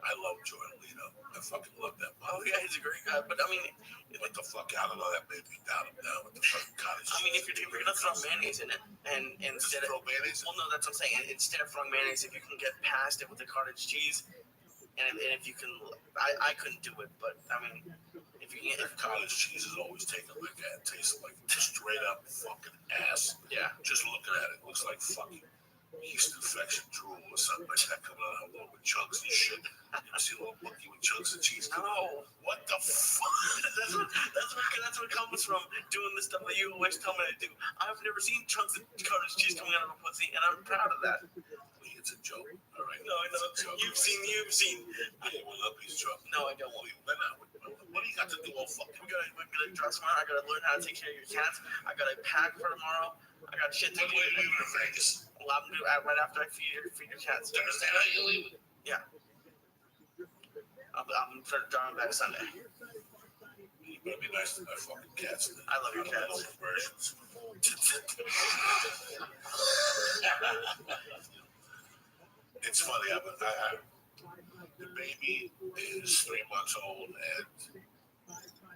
S12: I love Jordan Lino. I fucking love that.
S1: Oh yeah, he's a great guy. But I mean,
S12: what the fuck? I don't know. That made me down him down with the fucking cottage cheese.
S1: I mean, if you're gonna throw mayonnaise in it, and instead of
S12: mayonnaise,
S1: well, no, that's what I'm saying. Instead of throwing mayonnaise, if you can get past it with the cottage cheese, and if you can, I couldn't do it, but I mean. If
S12: cottage cheese is always taken like that. It tastes like straight up fucking ass.
S1: Yeah.
S12: Just looking at it, looks like fucking yeast infection, drool, or something like that coming out of her with chunks and shit. You see a little monkey with chunks of cheese coming out. What the fuck?
S1: That's what comes from doing the stuff that you always tell me to do. I've never seen chunks of cottage cheese coming out of a pussy, and I'm proud of that.
S12: It's a joke, all right?
S1: No, I know. You've seen.
S12: I will love these jokes.
S1: No, I don't.
S12: What do you got to do all fucking?
S1: We gotta dress tomorrow. I gotta learn how to take care of your cats. I gotta pack for tomorrow. I got shit to do.
S12: When are you leaving to Vegas?
S1: Well, I'm gonna do it right after I feed your cats.
S12: Do you understand how you leave?
S1: Yeah. I'm driving back Sunday.
S12: You better be nice to my fucking cats.
S1: I love your cats.
S12: Versions. It's funny. The baby is 3 months old, and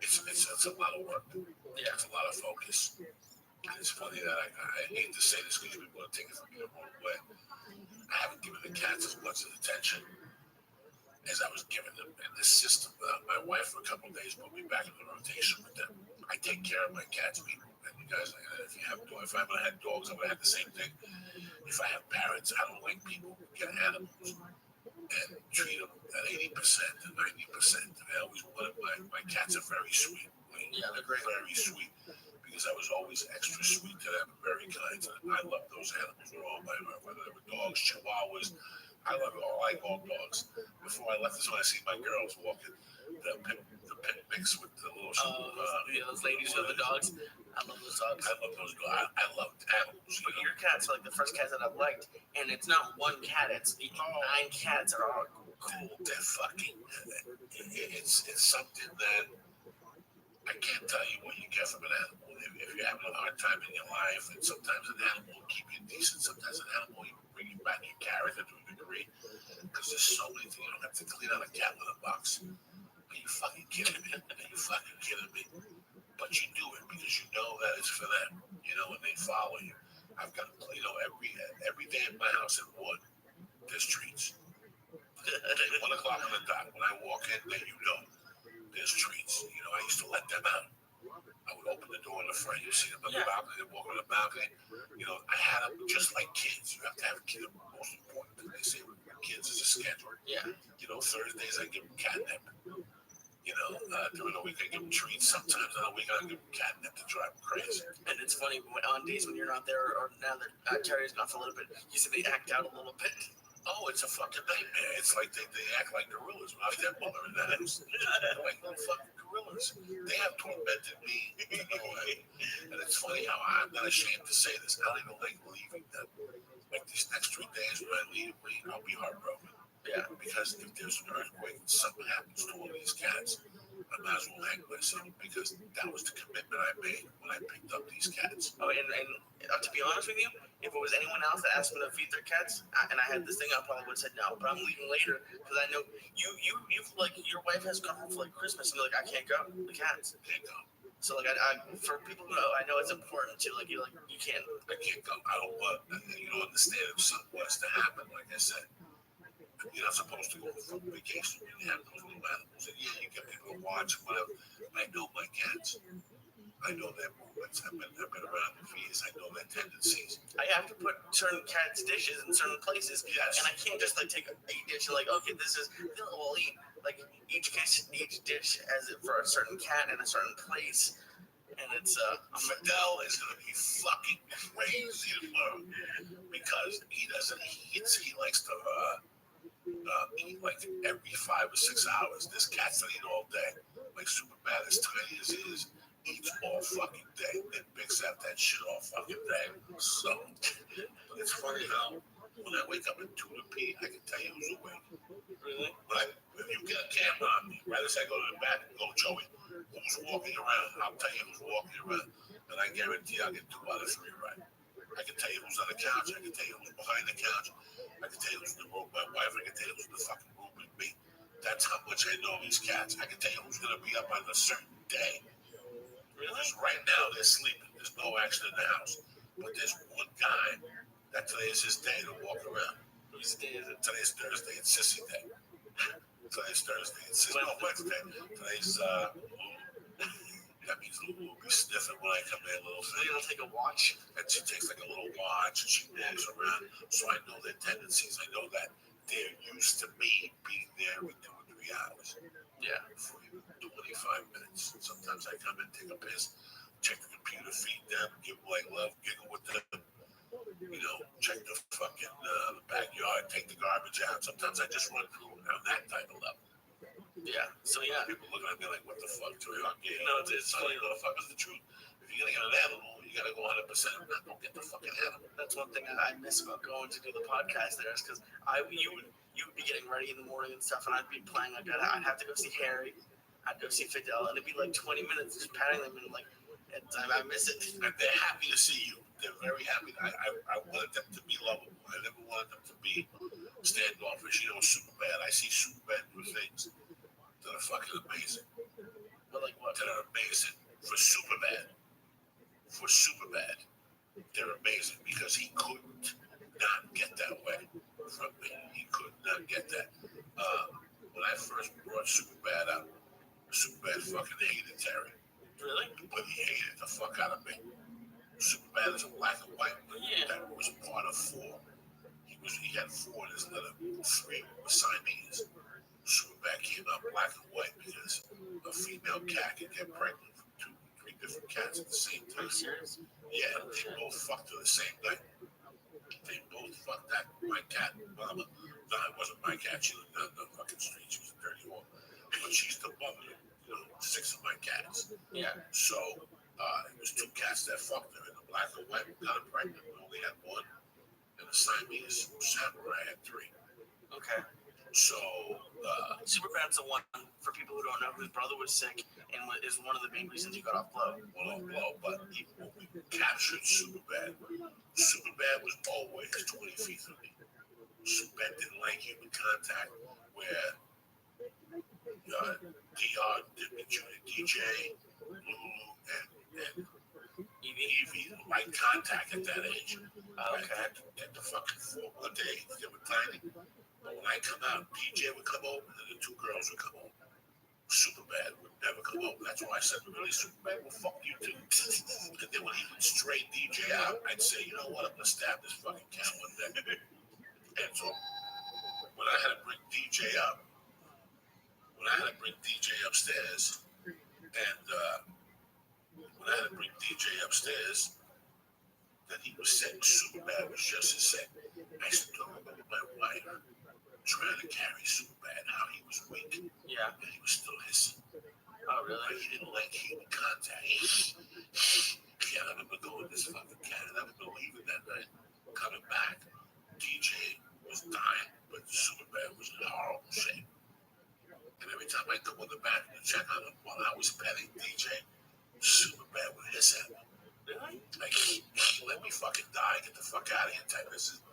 S12: it's a lot of work. Yeah, it's a lot of focus. And it's funny that I hate to say this because people are taking it from me the wrong way. I haven't given the cats as much attention as I was giving them in this system. My wife, for a couple of days, put me back in the rotation with them. I take care of my cats, people. And you guys, if I ever had dogs, I would have the same thing. If I have parrots, I don't like people who get animals and treat them at 80% and 90%. I always wanted my cats are very sweet.
S1: Yeah, they're great.
S12: Very sweet. Because I was always extra sweet to them, very kind to them. I love those animals with all my heart, whether they were dogs, chihuahuas. I love it all. I like all dogs. Before I left this one, I see my girls walking the pit mix with the little
S1: those ladies with the dogs. I love those dogs.
S12: I love those dogs. I love animals.
S1: But your cats are like the first cats that I've liked, and it's not one cat. It's 9 cats that are all cool.
S12: They're fucking. It's something that I can't tell you what you get from an animal. If you're having a hard time in your life, and sometimes an animal will keep you decent, sometimes an animal will bring you back your character to a degree. Because there's so many things. You don't have to clean out a cat litter box. Are you fucking kidding me? But you do it because you know that it's for them. You know, and they follow you. I've got, every day in my house at Wood, there's treats. At 1 o'clock on the dot, when I walk in, then you know there's treats. You know, I used to let them out. I would open the door in the front. You see them on the balcony. They walk on the balcony. You know, I had them just like kids. You have to have kids. The most important thing they say with kids is a schedule.
S1: Yeah.
S12: You know, Thursdays I give them catnip. You know, during the week I give them treats. Sometimes on the week I give them catnip to drive them crazy.
S1: And it's funny on days when you're not there, or now that Terry's gone for a little bit, you see they act out a little bit.
S12: Oh, it's a fucking nightmare. It's like they act like gorillas without their mother in the house. They're like little fucking gorillas. They have tormented me. You know, and it's funny how I'm not ashamed to say this. I don't even like leaving them. Like these next 3 days when I leave, I'll be heartbroken. Yeah. Because if there's an earthquake and something happens to all these cats, I might as well hang myself because that was the commitment I made when I picked up these cats.
S1: Oh, and to be honest with you, if it was anyone else that asked me to feed their cats, and I had this thing, I probably would have said no. But I'm leaving later because I know you've like your wife has gone home for like Christmas, and you're like, I can't go. The cats
S12: can't go.
S1: So like I for people who know, I know it's important to you can't.
S12: I can't go. I don't want. You don't understand if something was to happen. Like I said, you're not supposed to go on vacation and have those little animals. And yeah, you can go watch whatever. I know my cats. I know their movements. I've been around them for years. I know their tendencies.
S1: I have to put certain cats' dishes in certain places.
S12: Yes.
S1: And I can't just like take a dish and like, okay, they'll all eat. Like each dish has it for a certain cat in a certain place. And it's
S12: Fidel is gonna be fucking crazy tomorrow because he doesn't eat. He likes to eat like every 5 or 6 hours. This cat's that eat all day. Like Superman, as tiny as he is, eats all fucking day and picks out that shit all fucking day. So it's funny how when I wake up at 2 to pee, I can tell you who's awake.
S1: really.
S12: But if you get a camera on me, right as I go to the back, go Joey, who's walking around? I'll tell you who's walking around, and I guarantee I'll get 2 out of 3 right. I can tell you who's on the couch. I can tell you who's behind the couch. I can tell you who's in the room with my wife. I can tell you who's in the fucking room with me. That's how much I know these cats. I can tell you who's gonna be up on a certain day. Because right now they're sleeping. There's no action in the house. But there's one guy that today is his day to walk around. Whose day is it? Today's Thursday. It's Sissy Day. Today's Thursday. It's Wednesday. Today's That means Lulu will be sniffing when I come in, little thing. I'll take a watch. And she takes like a little watch and she walks around. So I know their tendencies. I know that they're used to me being there with 2 or 3 hours. Yeah. For 25 minutes. Sometimes I come in, take a piss, check the computer, feed them, give them like love, giggle with them. You know, check the fucking the backyard, take the garbage out. Sometimes I just run through on that type of level. Yeah. So yeah, people looking at me like, "What the fuck, Joey?" You know, it's funny, motherfuckers. The truth. If you're gonna get an animal, you gotta go 100%. Don't get the fucking animal. That's one thing I miss about going to do the podcast there, is because you would be getting ready in the morning and stuff, and I'd be playing like that. I'd have to go see Harry. I'd go see Fidel, and it'd be like 20 minutes just patting them, and like, I miss it. And they're happy to see you. They're very happy. I wanted them to be lovable. I never wanted them to be standoffish. You know, super bad. I see super bad do things that are fucking amazing. But like what? That are amazing for super bad. For super bad. They're amazing because he couldn't not get that way from me. He could not get that. When I first brought Superbad out, Superbad fucking hated Terry. Really? But he hated the fuck out of me. Superbad is a black and white, but that was part of 4. He had 4 in his litter. 3 were Siamese. Superbad came out black and white because a female cat can get pregnant from 2 or 3 different cats at the same time. Are you serious? Yeah, they both fucked her the same night. They both fucked that my cat mama. No, it wasn't my cat. She lived down the fucking street. She was a dirty woman. But she's the mother, 6 of my cats. Yeah. So it was 2 cats that fucked her, and the black and white got her pregnant. We only had 1, and the Siamese samurai had 3. Okay. So Superbad's the one, for people who don't know, whose brother was sick and is one of the main reasons he got off blow. Well, off blow, but when we captured Superbad, Superbad was always 20 feet from me. Superbad didn't like human contact, where DR, DJ, Lulu, and Evie like contact at that age. At the fucking 4 one day, they were tiny. But when I come out, DJ would come over, and the 2 girls would come over. Superbad would never come over. That's why I said, really, Superbad, well, fuck you too. And then when he would straight DJ out, I'd say, you know what, I'm gonna stab this fucking cat one day. And so when I had to bring DJ upstairs, and when I had to bring DJ upstairs, then he was sick. Superbad was just as sick. I still remember my wife trying to carry Superbad, how he was weak. Yeah. And he was still hissing. Oh, really? But he didn't like human contact. Yeah, I remember going this fucking cat, and I remember leaving that night. Coming back, DJ was dying, but Superbad was in horrible shape. And every time I go in the back to check on him while I was petting DJ, Superbad would hiss at me. Really? Like, let me fucking die, get the fuck out of here type. This is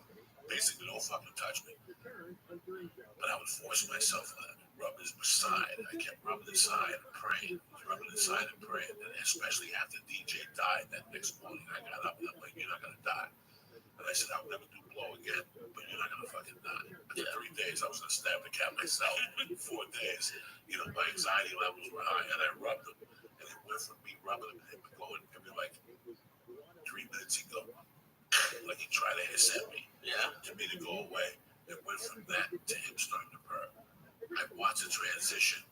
S12: basically don't fucking touch me. But I would force myself to rub his side. I kept rubbing his side and praying. And especially after DJ died that next morning, I got up and I'm like, you're not gonna die. And I said, I'll never do blow again, but you're not gonna fucking die. After 3 days, I was gonna stab the cat myself. 4 days, my anxiety levels were high, and I rubbed him. And it went from me rubbing him and him going every like 3 minutes he'd go, like he tried to hiss at me. Yeah. To me to go away. It went from that to him starting to purr. I watched the transition,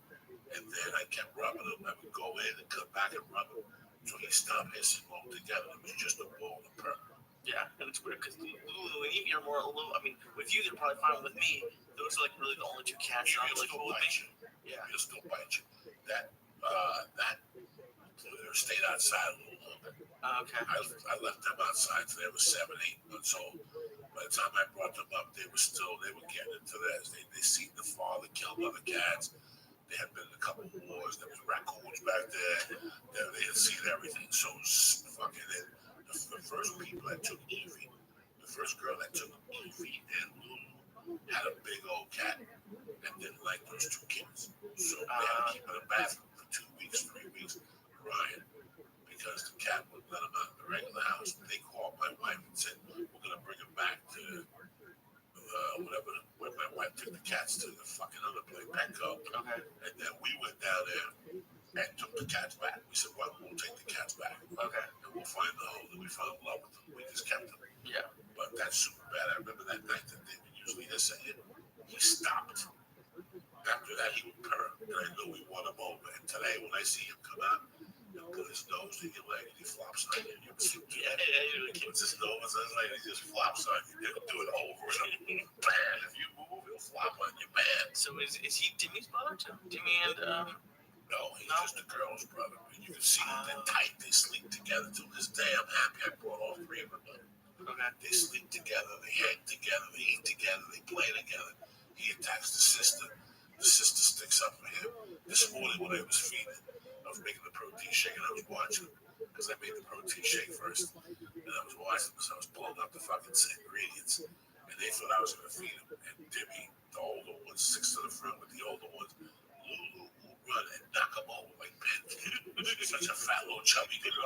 S12: and then I kept rubbing him. I would go in and come back and rub him. So he stopped hissing altogether. It was just a blow and purr. Yeah, and it's weird because Lulu and Evie are more a little. I mean, with you, they're probably fine. With me, those are like really the only 2 cats that I'm really cool with me. Yeah, he'll still bite you. That stayed outside a little bit. Okay. I left them outside till they were 7, 8 months old. By the time I brought them up, they were getting into this. They seen the father kill other cats. There had been a couple of wars. There was raccoons back there. They had seen everything. So fucking the first people that took Evie, the first girl that took Evie and Lulu had a big old cat and didn't like those 2 kids. So they had to keep her in the bathroom for 2 weeks, 3 weeks, crying. Because the cat wouldn't let him out of the regular house. They called my wife and said, we're going to bring him back to where my wife took the cats to the fucking other place, Petco. Okay. And then we went down there and took the cat's back. We said, well, we'll take the cats back.
S1: Okay.
S12: And we'll find the home. And we fell in love with them. We just kept them.
S1: Yeah.
S12: But that's super bad. I remember that night that they would usually just say it. He stopped. After that, he would purr. And I knew we won him over. And today, when I see him come out, he'll put his nose in your leg and he flops on you. You see, he puts his nose on his leg and he just flops on you. He'll do it over and over. Bam! If you move, he'll flop on you, man.
S1: So is he Timmy's brother too? Timmy and
S12: No, he's just a girl's brother. And you can see that they're tight. They sleep together. To this day, I'm happy I brought all three of them.
S1: Okay.
S12: They sleep together. They hang together. They eat together. They play together. He attacks the sister. The sister sticks up for him. This morning when I was feeding, I was making the protein shake and I was watching because I made the protein shake first. And I was watching because I was pulling up the fucking ingredients. And they thought I was going to feed them. And Dimmy, the older one, sticks to the front with the older ones. Lulu will run and knock them over like pins. She's such a fat little chubby girl.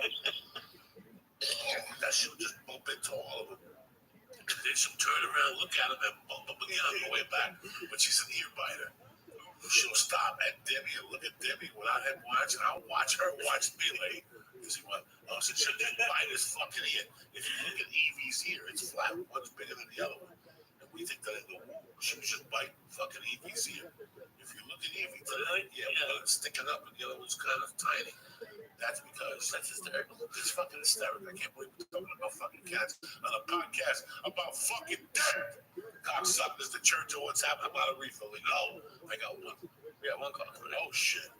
S12: That she'll just bump into all of them. And then she'll turn around, look at them, and bump them again on the way back. But she's an ear biter. She'll stop at Debbie and look at Debbie without him watching. I'll watch her watch me like, because he went, oh, so she'll just bite his fucking ear. If you look at Evie's ear, it's flat. One's bigger than the other one. And we think that in the womb, she was just biting fucking Evie's ear. If you look at Evie today, one is sticking up and the other one's kind of tiny. That's because that's hysterical. It's fucking hysterical. I can't believe we're talking about fucking cats on a podcast about fucking death. Cocksuckers, the church or what's happening about a refill. No, I got one.
S1: We got one call.
S12: Oh shit.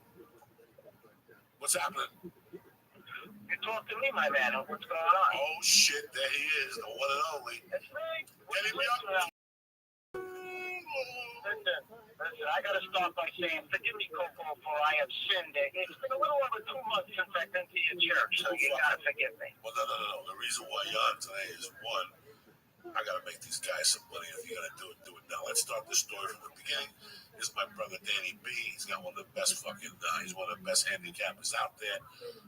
S12: What's happening?
S6: You talk to me, my man. What's going on?
S12: Oh shit, there he is, the one and only.
S6: That's me.
S12: Get him up.
S6: Listen, I gotta start by saying, forgive me, Coco, for I have sinned. It's been a little over 2 months since I've been to your church, so you gotta forgive me.
S12: Well, no. The reason why you're on today is one, I gotta make these guys some money. If you're gonna do it now. Let's start the story from the beginning. This is my brother Danny B. He's got one of the best fucking, he's one of the best handicappers out there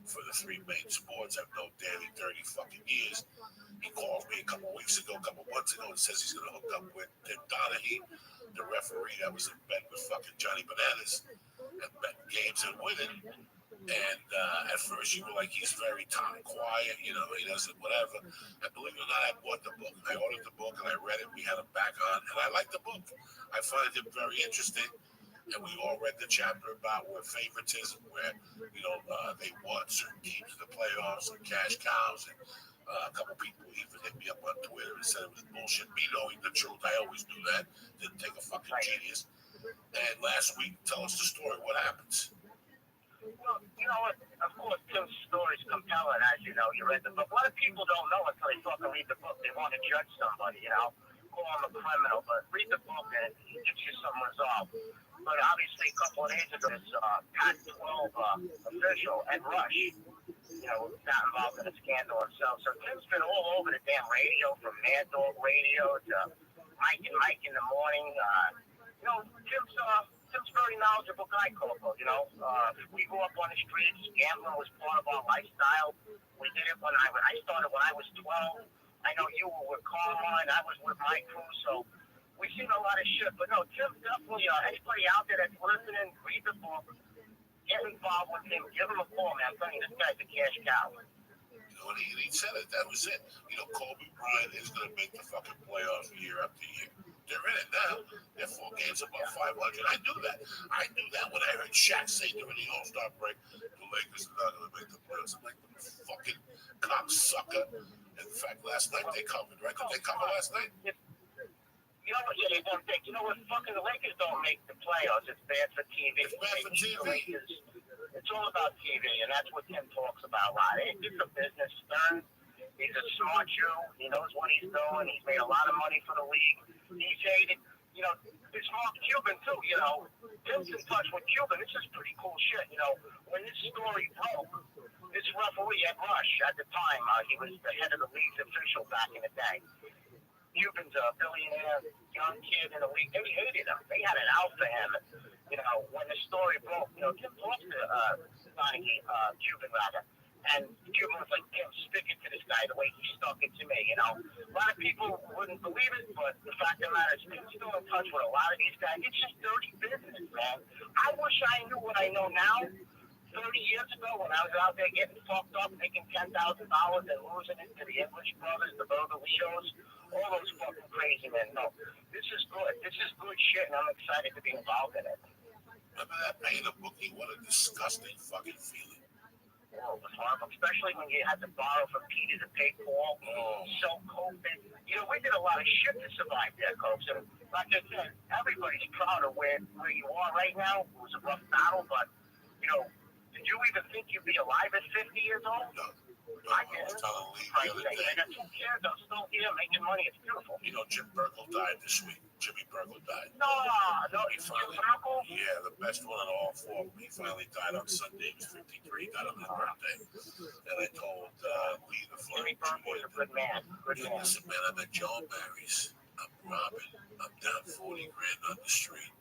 S12: for the three main sports. I've known Danny 30 fucking years. He called me a couple months ago, and says he's gonna hook up with Tim Donahue, the referee that was in bed with fucking Johnny Bananas and betting games and winning. And at first you were like, he's very quiet, he doesn't whatever. And believe it or not, I bought the book. I ordered the book and I read it. We had him back on, and I like the book. I find it very interesting. And we all read the chapter about where favoritism, where they want certain teams in the playoffs and cash cows. And a couple people even hit me up on Twitter and said it was bullshit. Me knowing the truth, I always knew that. Didn't take a fucking genius. And last week, tell us the story. What happens?
S6: Well, you know what? Of course, Tim's story is compelling, as you know. You read the book. A lot of people don't know until they fucking read the book. They want to judge somebody, call him a criminal. But read the book and it gives you some resolve. But obviously, a couple of days ago, this Pac-12 official, Ed Rush, got involved in a scandal himself. So Tim's been all over the damn radio, from Mad Dog Radio to Mike and Mike in the morning. Tim's very knowledgeable guy, Coco. We grew up on the streets. Gambling was part of our lifestyle. We did it when I started when I was 12. I know you were with Carmine. I was with my crew. So we've seen a lot of shit. But no, Tim definitely, anybody out there that's listening, read the book, get involved with him, give him a call, man. I'm telling you, this guy's a cash cow.
S12: And he said it. That was it. Kobe Bryant is going to make the fucking playoffs year after year. They're in it now. They're 4 games above 500. I knew that. I knew that when I heard Shaq say during the All-Star break, the Lakers are not going to make the playoffs. I'm like, fucking cocksucker. In fact, last night they covered, right? Did they cover last night?
S6: You know what? Yeah, they won't think. You know what? Fucking the Lakers don't make the playoffs. It's bad for TV.
S12: It's bad for TV.
S6: It's all about TV, and that's what Tim talks about a lot. It's a business. Stern, he's a smart Jew. He knows what he's doing. He's made a lot of money for the league. He's hated. It's Mark Cuban, too. Tim's in touch with Cuban. This is pretty cool shit. When this story broke, this referee, Ed Rush, at the time, he was the head of the league's official back in the day. Cuban's a billionaire, young kid in the league. They hated him. They had it out for him. When the story broke, Tim talked to Cuban, rather. And Cuban was like, Tim, stick it to this guy the way he stuck it to me, A lot of people wouldn't believe it, but the fact of the matter is, Tim's still in touch with a lot of these guys. It's just dirty business, man. I wish I knew what I know now
S1: 30 years ago when I was out there getting fucked up, making $10,000 and losing it to the English brothers, the Beverly shows, all those fucking crazy men. No, this is good. This is good shit, and I'm excited to be involved in it.
S12: Remember that paying a bookie? What a disgusting fucking feeling.
S1: Oh, it was horrible, especially when you had to borrow from Peter to pay Paul. So COVID. You know, we did a lot of shit to survive there, Copes. And like I said, everybody's proud of where you are right now. It was a rough battle, but, you know, did you even think you'd be alive at 50 years old?
S12: No.
S1: I didn't. I got 2 kids. I'm still here making money. It's beautiful.
S12: You know, Jim Burkle died this week. Jimmy Burkle died.
S1: No,
S12: He finally, yeah, the best one of all 4. He finally died on Sunday. He was 53. He died on his birthday. And I told Lee the
S1: Jimmy Burkle was a good man. Good man.
S12: Listen, man, I'm at John Barry's. I'm robbing. I'm down 40 grand on the street.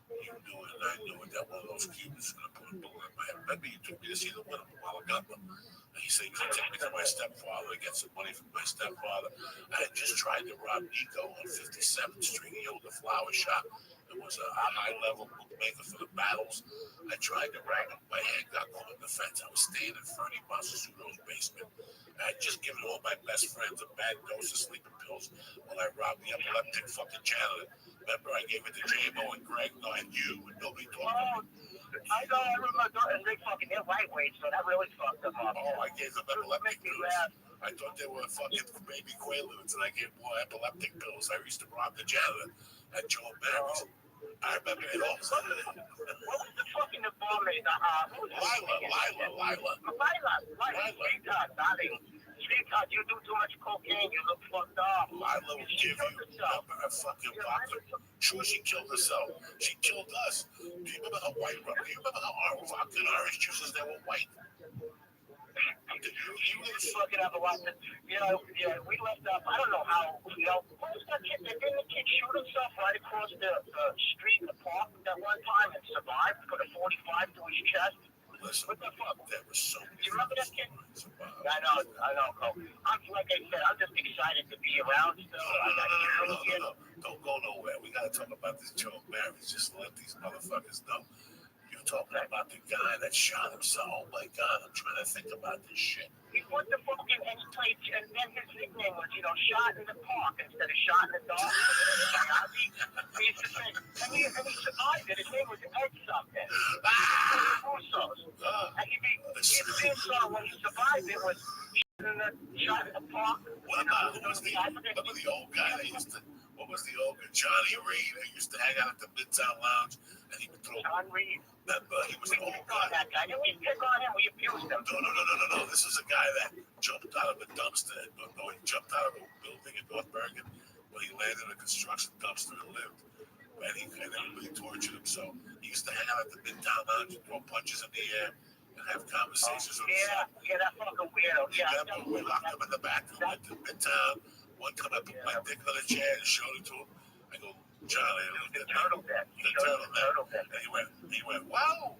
S12: You knew it, and I knew it. That one of those Cubans was going to put a bullet in my head. Remember, you took me to see the one while I got them. And he said he was going to take me to my stepfather to get some money from my stepfather. I had just tried to rob Nico on 57th Street. He owned a flower shop. It was a high-level bookmaker for the battles. I tried to rag him. My hand got caught in the fence. I was staying in Fernie Masusudo's basement. I had just given all my best friends a bad dose of sleeping pills when I robbed the epileptic fucking janitor. Remember, I gave it to J-Mo and Greg, and you, and nobody talked to me.
S1: I know, I remember, and they fucking, they're lightweight, so that really fucked them up.
S12: Oh, I gave them epileptic pills. I thought they were fucking baby quaaludes, and I gave more epileptic pills. I used to rob the janitor at Joe Barry's. I remember it all.
S1: What was the fucking informant? Lila. Sweetheart, you do too much cocaine, you look fucked up.
S12: Lila would give you a fucking vodka. Sure, she killed herself. She killed us. Do you remember how white? Do you remember how our vodka and orange juices, they were white?
S1: You fucking have a lot to, we left up, I don't know how, what was that kid, didn't the kid shoot himself right across the street in the park that one time and survived, put a 45 to his chest?
S12: Listen,
S1: what the fuck?
S12: There was so many.
S1: Do you remember that kid? I know, Cole. I'm, like I said, I'm just excited to be around still.
S12: No. Don't go nowhere. We gotta talk about this Joe Barry's. Just let these motherfuckers know. You're talking about the guy that shot himself. Oh my God, I'm trying to think about this shit.
S1: He put the fucking and he played, and then his nickname was, shot in the park instead of shot in the dark. He used to say, and he survived it. His name was Ed something. Russo's. And his theme song when he survived it was shot in the park.
S12: What about, who was the old guy that used to, what was the old guy? Johnny Reed, who used to hang out at the Midtown Lounge, and he would throw.
S1: John Reed.
S12: Remember, he was an old guy.
S1: That guy. Didn't we pick on him? We abused him.
S12: No. This is a guy that jumped out of a dumpster. No, he jumped out of a building in North Bergen, but he landed in a construction dumpster and lived. And everybody tortured him. So he used to hang out at the Midtown Lounge and throw punches in the air and have conversations with himself.
S1: Yeah, that fucking weirdo. Yeah,
S12: remember, we locked him in the bathroom at the Midtown. One time I put my dick on a chair and showed it to him. I go, Johnny,
S1: the turtle bit.
S12: And he went, wow.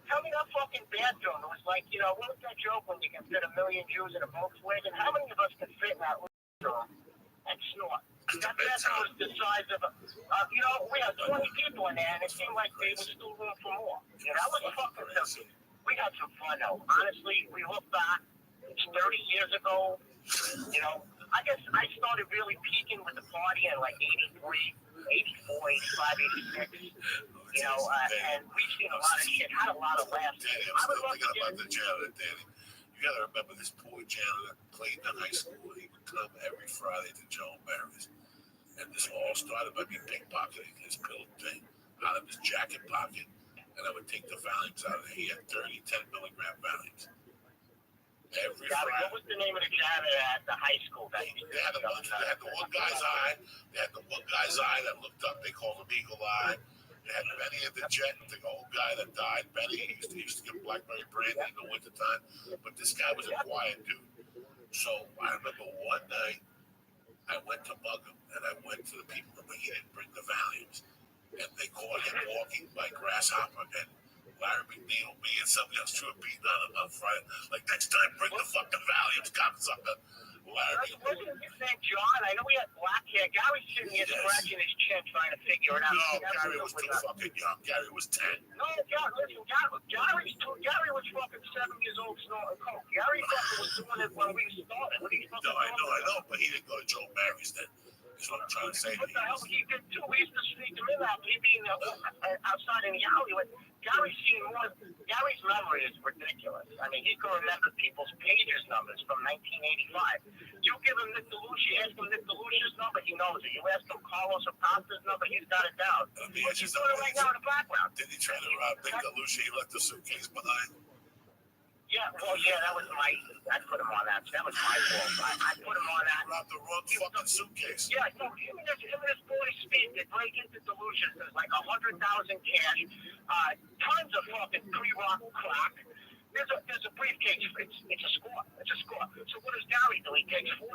S1: Tell me that fucking bathroom. It was like, what was that joke when you can fit 1 million Jews in a Volkswagen? How many of us can fit in that room and snort? That bathroom was the size of we had 20 people in there, and it seemed like there was still room for more. That was fucking something. We had some fun, though. Honestly, we look back. It's 30 years ago. I guess I started really peaking with the party in like 83, 84, 85, 86. And we've seen a lot of shit, had a lot of laughs.
S12: I would love to get about the janitor, Danny. You gotta remember this poor janitor played in high school. He would come every Friday to Joe Barry's. And this all started by me pickpocketing his pill thing out of his jacket pocket. And I would take the Valiums out of it. He had 30 10 milligram Valiums. Every Friday.
S1: What was the name of the janitor at the high school?
S12: They had the one guy's eye. They had the one guy's eye that looked up. They called him Eagle Eye. They had Benny at the jet, the old guy that died. Benny used to get blackberry brandy in the wintertime. But this guy was a quiet dude. So I remember one night I went to bug him, and I went to the people, but he didn't bring the Valiums. And they caught him walking by Grasshopper, and Larry McNeil, me and somebody else threw a beat on him on Friday. Like, next time, bring the fucking Valiums, cocksucker. Larry.
S1: Wasn't his name John? I know he had black hair. Gary's sitting here scratching his chin trying to figure it out.
S12: No, Gary was too fucking young. Gary was 10.
S1: No, Gary was fucking 7 years old snorting coke. Gary fucking was doing it when we started. What are you fucking
S12: I know, but he didn't go to Joe Mary's then. That's what I'm trying to say.
S1: What the hell he did too? We used to sneak him in out. He'd be outside in the alleyway. Gary's memory is ridiculous. I mean, he can remember people's pages numbers from 1985. You give him Nick DeLucia, ask him Nick DeLucia's number, he knows it. You ask him Carlos Acosta's number, he's got it down. He's doing it right now in the background.
S12: Did he try to rob Nick DeLucia? He left the suitcase behind.
S1: Yeah, that was I put him on that. That was my fault. I put him on that.
S12: Robbed the wrong fucking suitcase.
S1: Yeah, no, him and his boy Speed, they break into Delusions. There's like 100,000 cash, tons of fucking pre-rock crack. There's a briefcase. It's a score. It's a score. So what does Gary do? He takes $40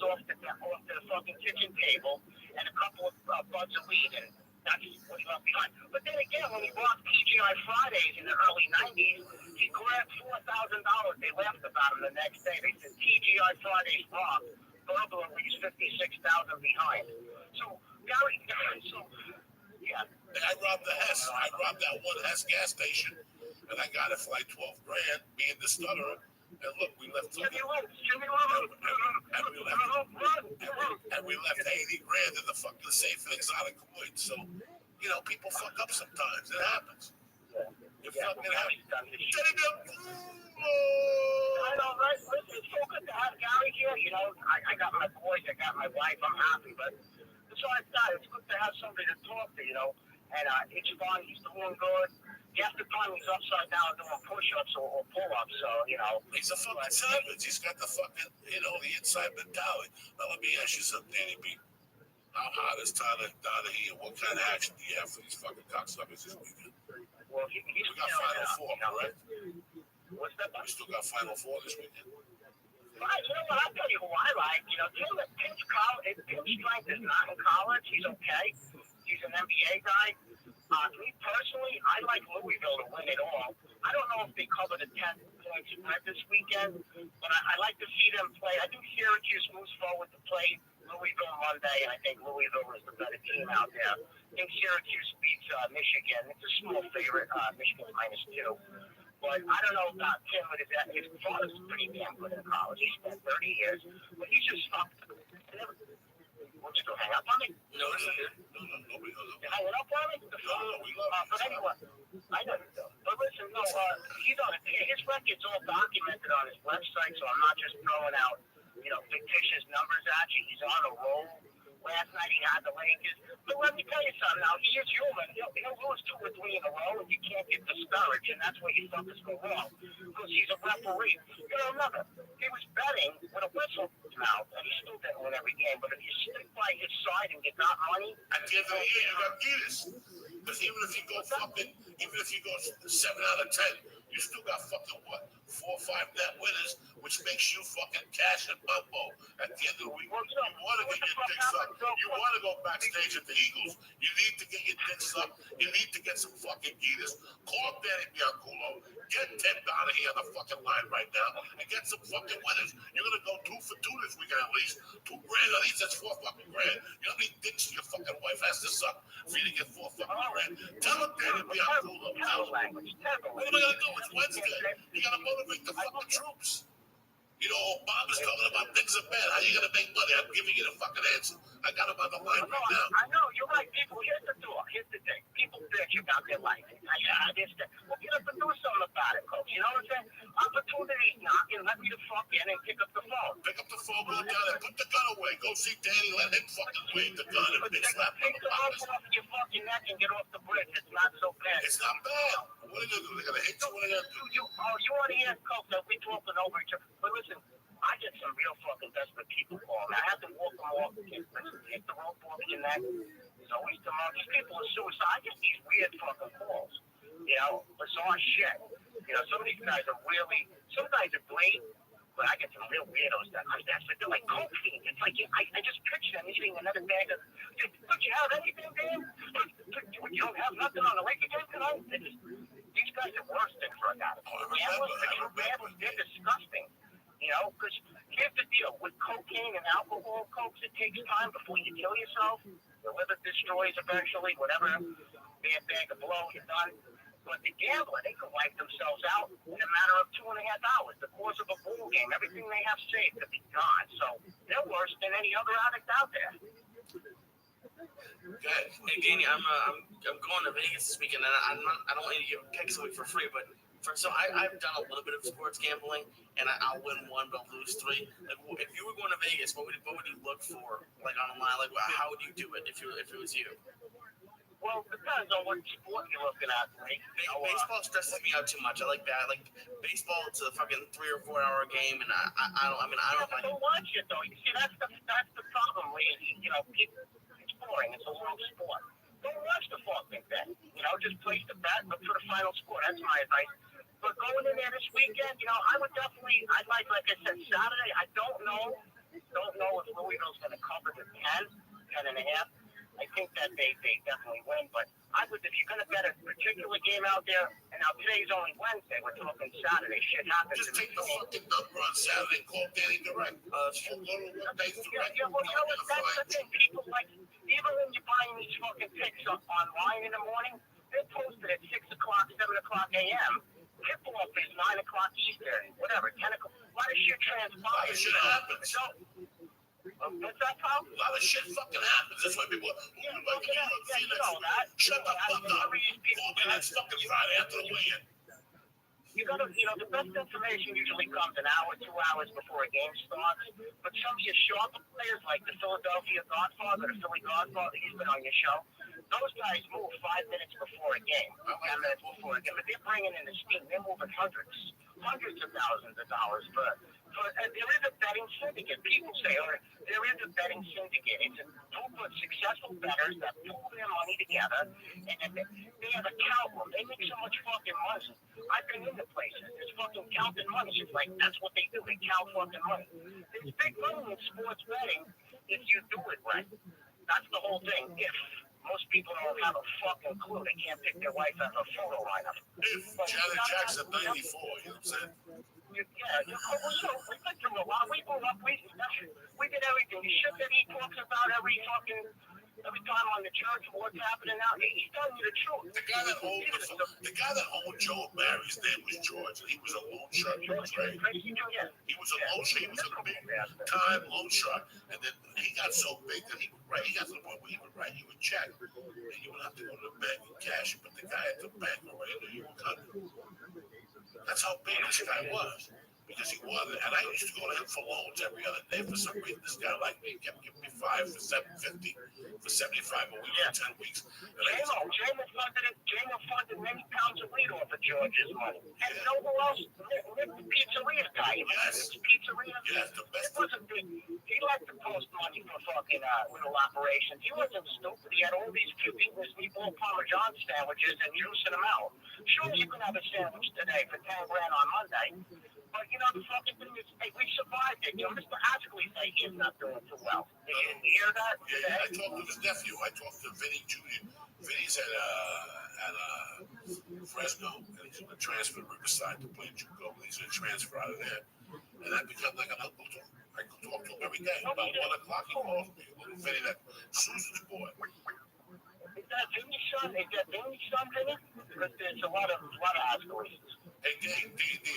S1: off the fucking kitchen table and a couple of buds of weed, and that's what he left behind. But then again, when he robbed TGI Fridays in the early 90s, he grabbed $4,000. They laughed about him the next day. They said TGI Fridays robbed, burglar leaves $56,000 behind. So Gary, yeah.
S12: I robbed the Hess. I robbed that one Hess gas station, and I got it for like $12,000. Me and the stutterer. And look, we left. And we left $80,000 in the fucking safe and exotic coins. So, you know, people fuck up sometimes. It happens. It fucking happens.
S1: I know, right? Listen, it's so good to have Gary here. You know, I got my boys, I got my wife. I'm happy, but that's all I thought. It's good to have somebody to talk to, you know. And it's fun. He's doing good. Half the time he's upside down doing push-ups or pull-ups, so, you know.
S12: He's a fucking savage. He's got the fucking, you know, the inside mentality. Now, let me ask you something, Danny B. How hot is Tyler here? What kind of action do you have for these fucking cocksuckers this weekend?
S1: Well, we
S12: got Final Four, correct?
S1: What's that?
S12: We still got Final Four this weekend.
S1: Right, you know what? I'll tell you who I like. You know, Tim's strength is not in college. He's okay. He's an NBA guy. Me personally, I like Louisville to win it all. I don't know if they cover the 10-point spread this weekend, but I like to see them play. I think Syracuse moves forward to play Louisville Monday, and I think Louisville is the better team out there. I think Syracuse beats Michigan. It's a small favorite. Michigan's -2. But I don't know about Tim, but his father's pretty damn good in college. He spent 30 years, but he's just stopped. Won't you go hang up on me?
S12: No, nobody knows.
S1: You hanging up on me?
S12: No, we love
S1: But anyway, I know you do. But listen, no, he's on his record's all documented on his website, so I'm not just throwing out, you know, fictitious numbers at you. He's on a roll. Last night he had the Lakers. But let me tell you something now. He is human. He'll lose 2 or 3 in a row, and you can't get discouraged, and that's where you fuckers go wrong. Because he's a referee. You know, remember, he was betting with a whistle mouth, and he still didn't win every game. But if you stick by his side and get that money,
S12: at the end of the year, you got Guinness. Because even if you go 7 out of 10, you still got fucking what? 4 or 5 net winners, which makes you fucking cash and bumbo at the end of the week. You want to get your dicks up. You want to go backstage at the Eagles. You need to get your dicks up. You need to get some fucking Guinness. Call Danny Bianculo. Get Tim out of here on the fucking line right now and get some fucking winners. You're going to go 2 for 2 this weekend at least. $2,000 at least. That's $4 fucking grand. You know how many dicks your fucking wife has to suck for you to get $4 fucking grand? Tell him Danny Bianculo. Tell him. What am I going to do? It's Wednesday. You got to motivate the fucking troops. You know, Obama's talking about things are bad. How you going to make money? I'm giving you the fucking answer. I got him on the line right now.
S1: I know. You're right. People, here's the door. Here's the thing. People bitch about their life. Well, get up and do something about it, Coach. You know what I'm saying? Opportunity's knocking. Let me the fuck in and pick up the phone.
S12: Pick up the phone, go down there. Put the gun away. Go see Danny. Let him fucking wave the gun and bitch slap him.
S1: Take the rope off your fucking neck and get off the bridge. It's not so bad.
S12: It's not bad. What are they going to do? They're going to hit you? What are they going to do?
S1: You want to hear, Coach, that we talking over each other. But listen, I get some real fucking desperate people calling. I have to walk them off. Take the rope off your neck. There's always tomorrow. These people are suicide. I get these weird fucking calls. You know, bizarre shit. You know, some of these guys are really, some guys are great, but I get some real weirdos that are desperate. They're like coke fiends. It's like, I just picture them eating another bag of, don't you have anything, Dan? You don't have nothing on the Laker game tonight? These guys are worse than drug addicts. They're disgusting. You You know, because here's the deal. With cocaine and alcohol, folks, it takes time before you kill yourself. Your liver destroys eventually, whatever bad bag of blow you've done. But the gambler, they can wipe themselves out in a matter of 2.5 hours. The course of a ball game, everything they have saved could be gone. So they're worse than any other addict out there.
S6: Good. Hey, Danny, I'm going to Vegas this weekend, and I don't want you to give picks away for free, but I've done a little bit of sports gambling, and I'll win one but I'll lose three. Like, if you were going to Vegas, what would you look for, like on the line? Like, how would you do it if it was you?
S1: Well, it depends on what sport you're looking at, right?
S6: Baseball stresses me out too much. I like that. Like baseball, it's a fucking 3 or 4 hour game, and I don't like.
S1: Don't watch it though. You see, that's the problem. Where it's boring. It's a long sport. Don't watch the fucking bet. You know, just place the bet, look for the final score. That's my advice. But going in there this weekend, you know, I would definitely. I'd like I said, Saturday. I don't know if Louisville's going to cover the 10 and a half. I think that they definitely win, but I would, if you're going to bet a particular game out there, and now today's only Wednesday, we're talking Saturday, shit happens.
S12: Just take the fucking number on Saturday, call Danny direct.
S1: Well, you know what, that's the thing, people like, even when you're buying these fucking picks up online in the morning, they're posted at 6 o'clock, 7 o'clock a.m. Tip-off is 9 o'clock Eastern, whatever, 10 o'clock, a lot of shit transpires.
S12: A lot of shit happens.
S1: What's that, Tom?
S12: A lot of shit fucking happens. That's why people.
S1: You know that.
S12: Shut the fuck up. Call me next fucking Friday after the weigh-in.
S1: The best information usually comes an hour, 2 hours before a game starts. But some of your sharper players, like the Philadelphia Godfather, the Philly Godfather, he's been on your show. Those guys move 5 minutes before a game, 10 minutes before a game. But they're bringing in the steam. They're moving hundreds of thousands of dollars for there is a betting syndicate. People say, there is a betting syndicate. It's a group of successful bettors that pool their money together, and they have a count room. They make so much fucking money. I've been into places. It's fucking counting money. It's like, that's what they do. They count fucking money. There's big money in sports betting if you do it right. That's the whole thing. If most people don't have a fucking clue, they can't pick their wife as a photo lineup.
S12: If Janet Jackson 94, you know what I'm saying?
S1: We went through a lot. We grew up. We did everything. The shit that he talks about every time on the church, what's happening now, he's telling you the truth.
S12: The guy that owned Joe Mary's name was George, and he was a loan shark. He was a loan shark. He was a big time loan shark, and then he got so big that he got to the point where he would write you a check, and you would have to go to the bank and cash it. But the guy at the bank already knew you were coming. That's how big this guy was. Because he wanted it. And I used to go to him for loans every other day. For some reason, this guy liked me. He kept giving me $5 for $750, for $75 a week for 10 weeks. Jamal
S1: funded many pounds of weed off of George's money. And you know who else? The pizzeria guy.
S12: Yes.
S1: Pizzeria.
S12: Yes, the best.
S1: It wasn't big. He liked to post money for fucking little operations. He wasn't stupid. He had all these cubic meatball Parmesan sandwiches and juicing them out. Sure, you can have a sandwich today for $10 grand on Monday. But, you know, the fucking thing is, hey, we survived it. You know, Mr. Ashley say he's not doing too well. Did you hear that?
S12: Yeah, I talked to his nephew. I talked to Vinny Jr. Vinny's at Fresno, and he's going to transfer to Riverside to play JUCO. He's going to transfer out of there. And I become like an uncle to him. I talk to him every day. About 1 o'clock, he calls me. Little Vinny, that Susan's boy.
S1: Is that Vinny's son? Vinny? Because there's a lot of escalations.
S12: Hey, D,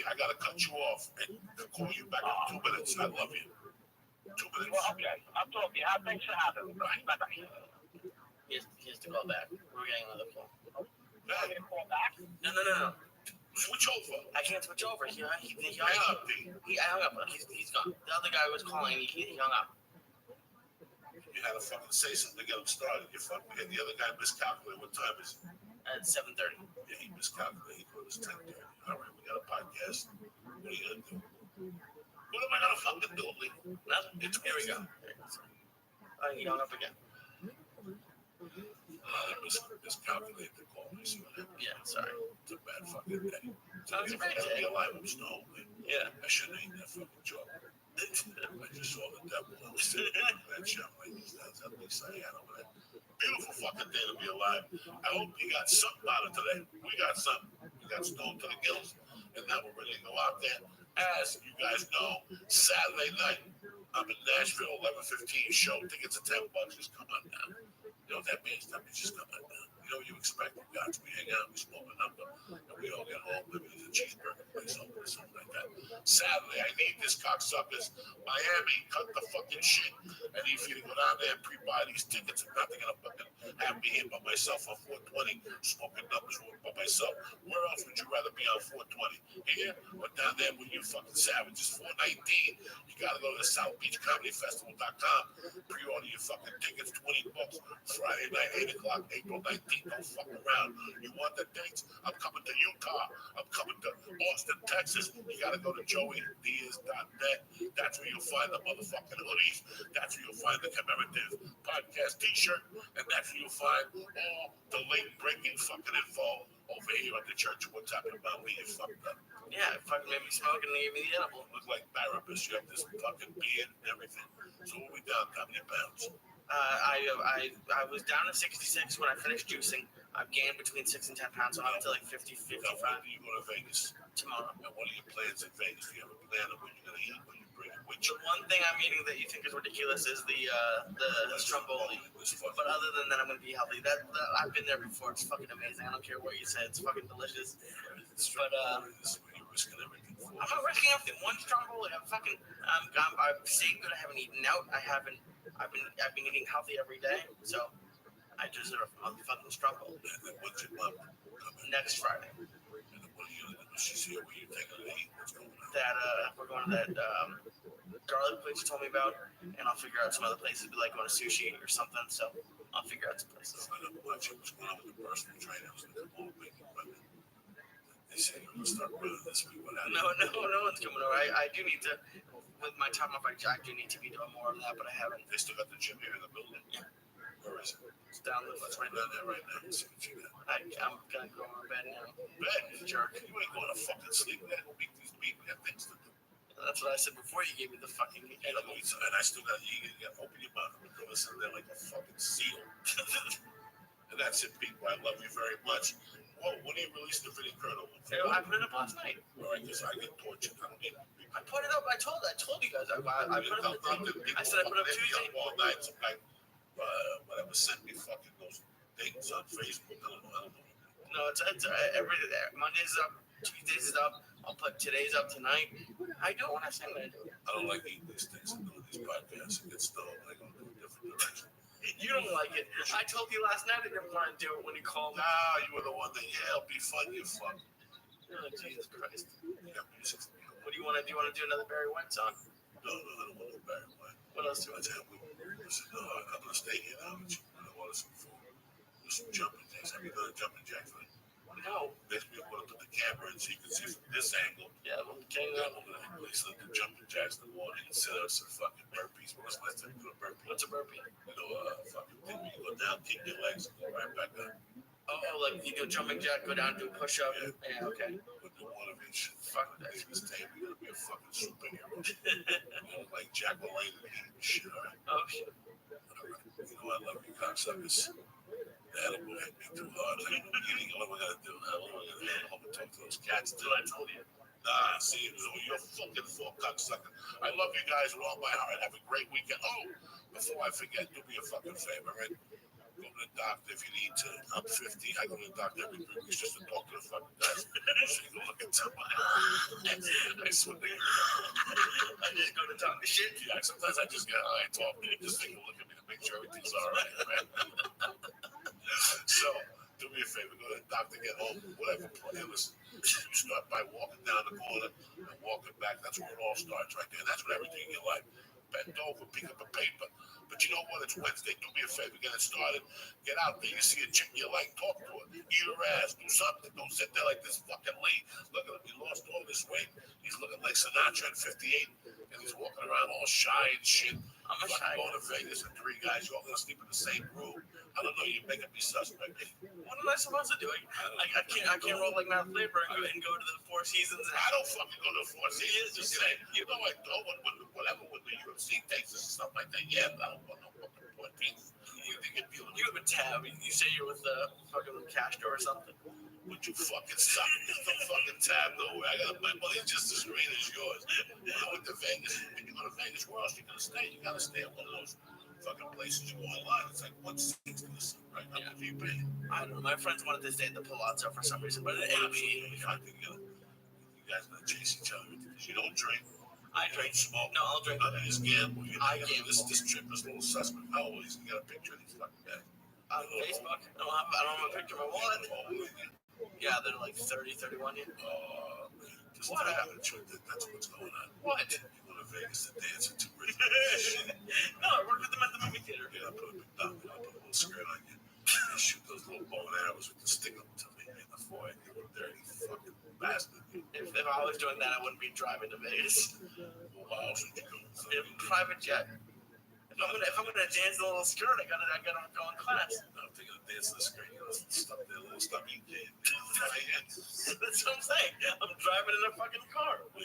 S12: I gotta cut you off and call you back in 2 minutes. I love you. 2 minutes.
S1: Well, okay. I'll talk to you. Thanks for having me. Bye-bye.
S6: He has to call back. We're getting another call.
S1: You want me to call back?
S6: No.
S12: Switch over.
S6: I can't switch over. He hung up. I hung up. He's gone. The other guy was calling. He hung up.
S12: You had to fucking say something to get him started. You fucking and the other guy miscalculated. What time is it?
S6: At 7:30.
S12: Yeah, he miscalculated. He thought it was 10:30. All right, we got a podcast. What are you gonna do? What am I gonna fucking do, Lee? Nothing. Here we go.
S6: He hung up again.
S12: Miscalculated the call. You see what happened?
S6: Yeah, sorry.
S12: It's a bad fucking day.
S6: It's a great day.
S12: Alive with snow.
S6: Yeah.
S12: I shouldn't have eaten that fucking job. I just saw the devil. I was sitting that shop like these guys. At least I had over there. Beautiful fucking day to be alive. I hope you got something out of today. We got something. We got stoned to the gills. And now we're ready to go out there As you guys know, Saturday night, I'm in Nashville, 11:15 show. Tickets are $10. Just come on down. You know what that means? That means just come on down. You know what you expect from guys. We hang out, we smoke a number, and we all get home. Maybe there's a cheeseburger place open or something like that. Saturday, I need this cocksuckers. Miami, cut the fucking shit. I need for you to go down there and pre-buy these tickets. If not, they're gonna fucking have me here by myself on 420, smoking numbers by myself. Where else would you rather be on 420? Here or down there with you fucking savages? 419. You gotta go to the South Beach Comedy Festival.com. Pre-order your fucking tickets, $20. Friday night, 8 o'clock, April 19th. Don't fuck around. You want the dates? I'm coming to Utah. I'm coming to Austin, Texas. You gotta go to joeydiaz.net. That's where you'll find the motherfucking hoodies. That's where you'll find the commemorative podcast t-shirt. And that's where you'll find all the late breaking fucking info over here at the Church of What's Happening About Me. You fucked up.
S6: Yeah, it fucking made me smoke and gave me the edible.
S12: Look like Barabbas. You have this fucking beard and everything. So we'll be down how many pounds?
S6: I was down to 66 when I finished juicing. I've gained between 6 and 10 pounds, so I'm up to like 50, 55.
S12: When do you go to Vegas?
S6: Tomorrow.
S12: And what are your plans in Vegas? Do you have a plan of what you're going to eat when you bring it with
S6: The
S12: you?
S6: one thing I'm eating that you think is ridiculous is the stromboli. But other than that, I'm going to be healthy. I've been there before. It's fucking amazing. I don't care what you say. It's fucking delicious. But
S12: You're risking everything for.
S6: I'm not risking everything. One stromboli. I'm staying good. I haven't eaten out. I've been eating healthy every day. So I deserve a motherfucking stromboli.
S12: And then what's your mom?
S6: Next Friday.
S12: And then what are you going to do? She's here. What are you taking to eat? What's going on?
S6: That we're going to that garlic place you told me about, and I'll figure out some other places, like going to sushi or something. So I'll figure out some places.
S12: I'm watching what's going on with the personal trainers and the whole big equipment. They say you're going to start running this week. What happened?
S6: No one's coming over. I do need to, with my time off, I do need to be doing more of that, but I haven't.
S12: They still got the gym here in the building?
S6: Yeah.
S12: Where is it?
S6: It's down the
S12: Let's right down there right now and see what you got.
S6: I'm gonna go on bed now.
S12: Bed? Jerk. You ain't going to fucking sleep. Man. We'll beat these people. We have things to do.
S6: That's what I said before you gave me the fucking
S12: And I still got you got to open your mouth and go listen there like a fucking seal. And that's it, people. I love you very much. Whoa, when do you release the video, Colonel?
S6: I put it up last night.
S12: All right, because I get tortured. I don't need
S6: I put it up. I told you guys. I put it up. I said I put it up Tuesday.
S12: All night. Some guy, whatever, sent me fucking those things on Facebook. I don't know.
S6: No, it's every Monday's up, Tuesdays is up. I'll put today's up tonight. I do what I say I'm gonna do.
S12: I don't like eating these things and doing these podcasts. It gets dull. I go in a different direction.
S6: You don't like it. I told you last night I didn't want to do it when you called me.
S12: Nah, you were the one that, it'll be fun, you fuck.
S6: Oh, Jesus Christ.
S12: Yeah, music.
S6: What do you want to do? You want to do another Barry White song?
S12: No, I don't want to Barry White.
S6: What else do you want to do?
S12: I said, no, I'm going to stay here now with you. I want some food. Do some jumping jacks. Have you done a jumping jack for me?
S6: No.
S12: Next week, I'm going to put the camera in so you can see from this angle.
S6: Yeah, well, can
S12: Then I'm going to place the jumping jacks in the morning and set up some fucking burpees. When was the last time you did a burpee?
S6: What's a burpee?
S12: You know, fucking thing where you go down, kick your legs, and go right back up.
S6: Oh, like you do a jumping jack, go down, do a push up. Yeah, okay.
S12: We'll do one of each.
S6: Fuck that.
S12: This day, we're going to be a fucking superhero. Like Jack LaLanne and shit, all right?
S6: Oh, shit.
S12: You know, I love you, cocksuckers. That'll hit me too hard. Like, eating, what am I going to do? I'm going to talk to those cats.
S6: That's what I told you.
S12: Nah, see, you're fucking full cocksucker. I love you guys with all my heart. Have a great weekend. Oh, before I forget, do me a fucking favor, right? Go to the doctor if you need to. I'm 50. I go to the doctor every 3 weeks just to talk to the fucking guys. So you can look into my I swear to God.
S6: I just go to talk to shit.
S12: Yeah, sometimes I just get high and talk to you. Just take a look at me to make sure everything's all right, man. So, do me a favor. Go to the doctor, get home, whatever. Listen, you start by walking down the corner and walking back. That's where it all starts right there. That's what everything in your life. Bend over, pick up a paper. But you know what? It's Wednesday. Do me a favor. Get it started. Get out there. You see a chick you like, talk to her. Eat her ass. Do something. Don't sit there like this fucking Lee. Look at him. He lost all this weight. He's looking like Sinatra at 58. And he's walking around all shy and shit.
S6: I'm a shy.
S12: Going to Vegas and 3 guys. You're all going to sleep in the same room. I don't know. You're making me suspect.
S6: What am I supposed to do? I can't roll like Matt Flavor and go to the Four Seasons.
S12: I don't fucking go to the Four Seasons. Just saying. You know, I don't want whatever when the UFC takes us and stuff like that. Yeah, but I don't want no fucking point. You think you're dealing
S6: you have a tab. You say you're with the fucking Castro or something.
S12: Would you fucking stop the fucking tab though? I got my money just as green as yours. When I went to Vegas, when you go to Vegas, where else you gonna stay? You gotta stay at one of those fucking places you go online. It's like $160 or something, right? How much do you pay?
S1: I don't know. My friends wanted to stay at the Palazzo for some reason, but it'll be fine.
S12: You guys gonna chase each other because you don't drink.
S1: I drink.
S12: Smoke.
S1: No, I'll drink.
S12: Nothing is gamble.
S1: I gamble.
S12: This trip is a little suspect. How old is he? You got a picture of these fucking guys?
S1: On Facebook? No, I don't have a picture of my wallet. Yeah, they're like 30, 31 years.
S12: Just what happened? That's what's going on.
S1: What?
S12: You go to Vegas to dance with two rich
S1: No, I worked with them at the movie theater.
S12: Yeah, I put a little skirt on you. They shoot those little bow and arrows with the stick up to me in the forehead. You little dirty fucking bastard.
S1: If I was doing that, I wouldn't be driving to Vegas.
S12: Well, how else would you go?
S1: In private jet. If I'm gonna dance in a little skirt, I gotta go in class.
S12: I'm thinking of dancing the skirt. You know, stuff that little stuff you did.
S1: That's what I'm saying. I'm driving in a fucking car.
S12: Well,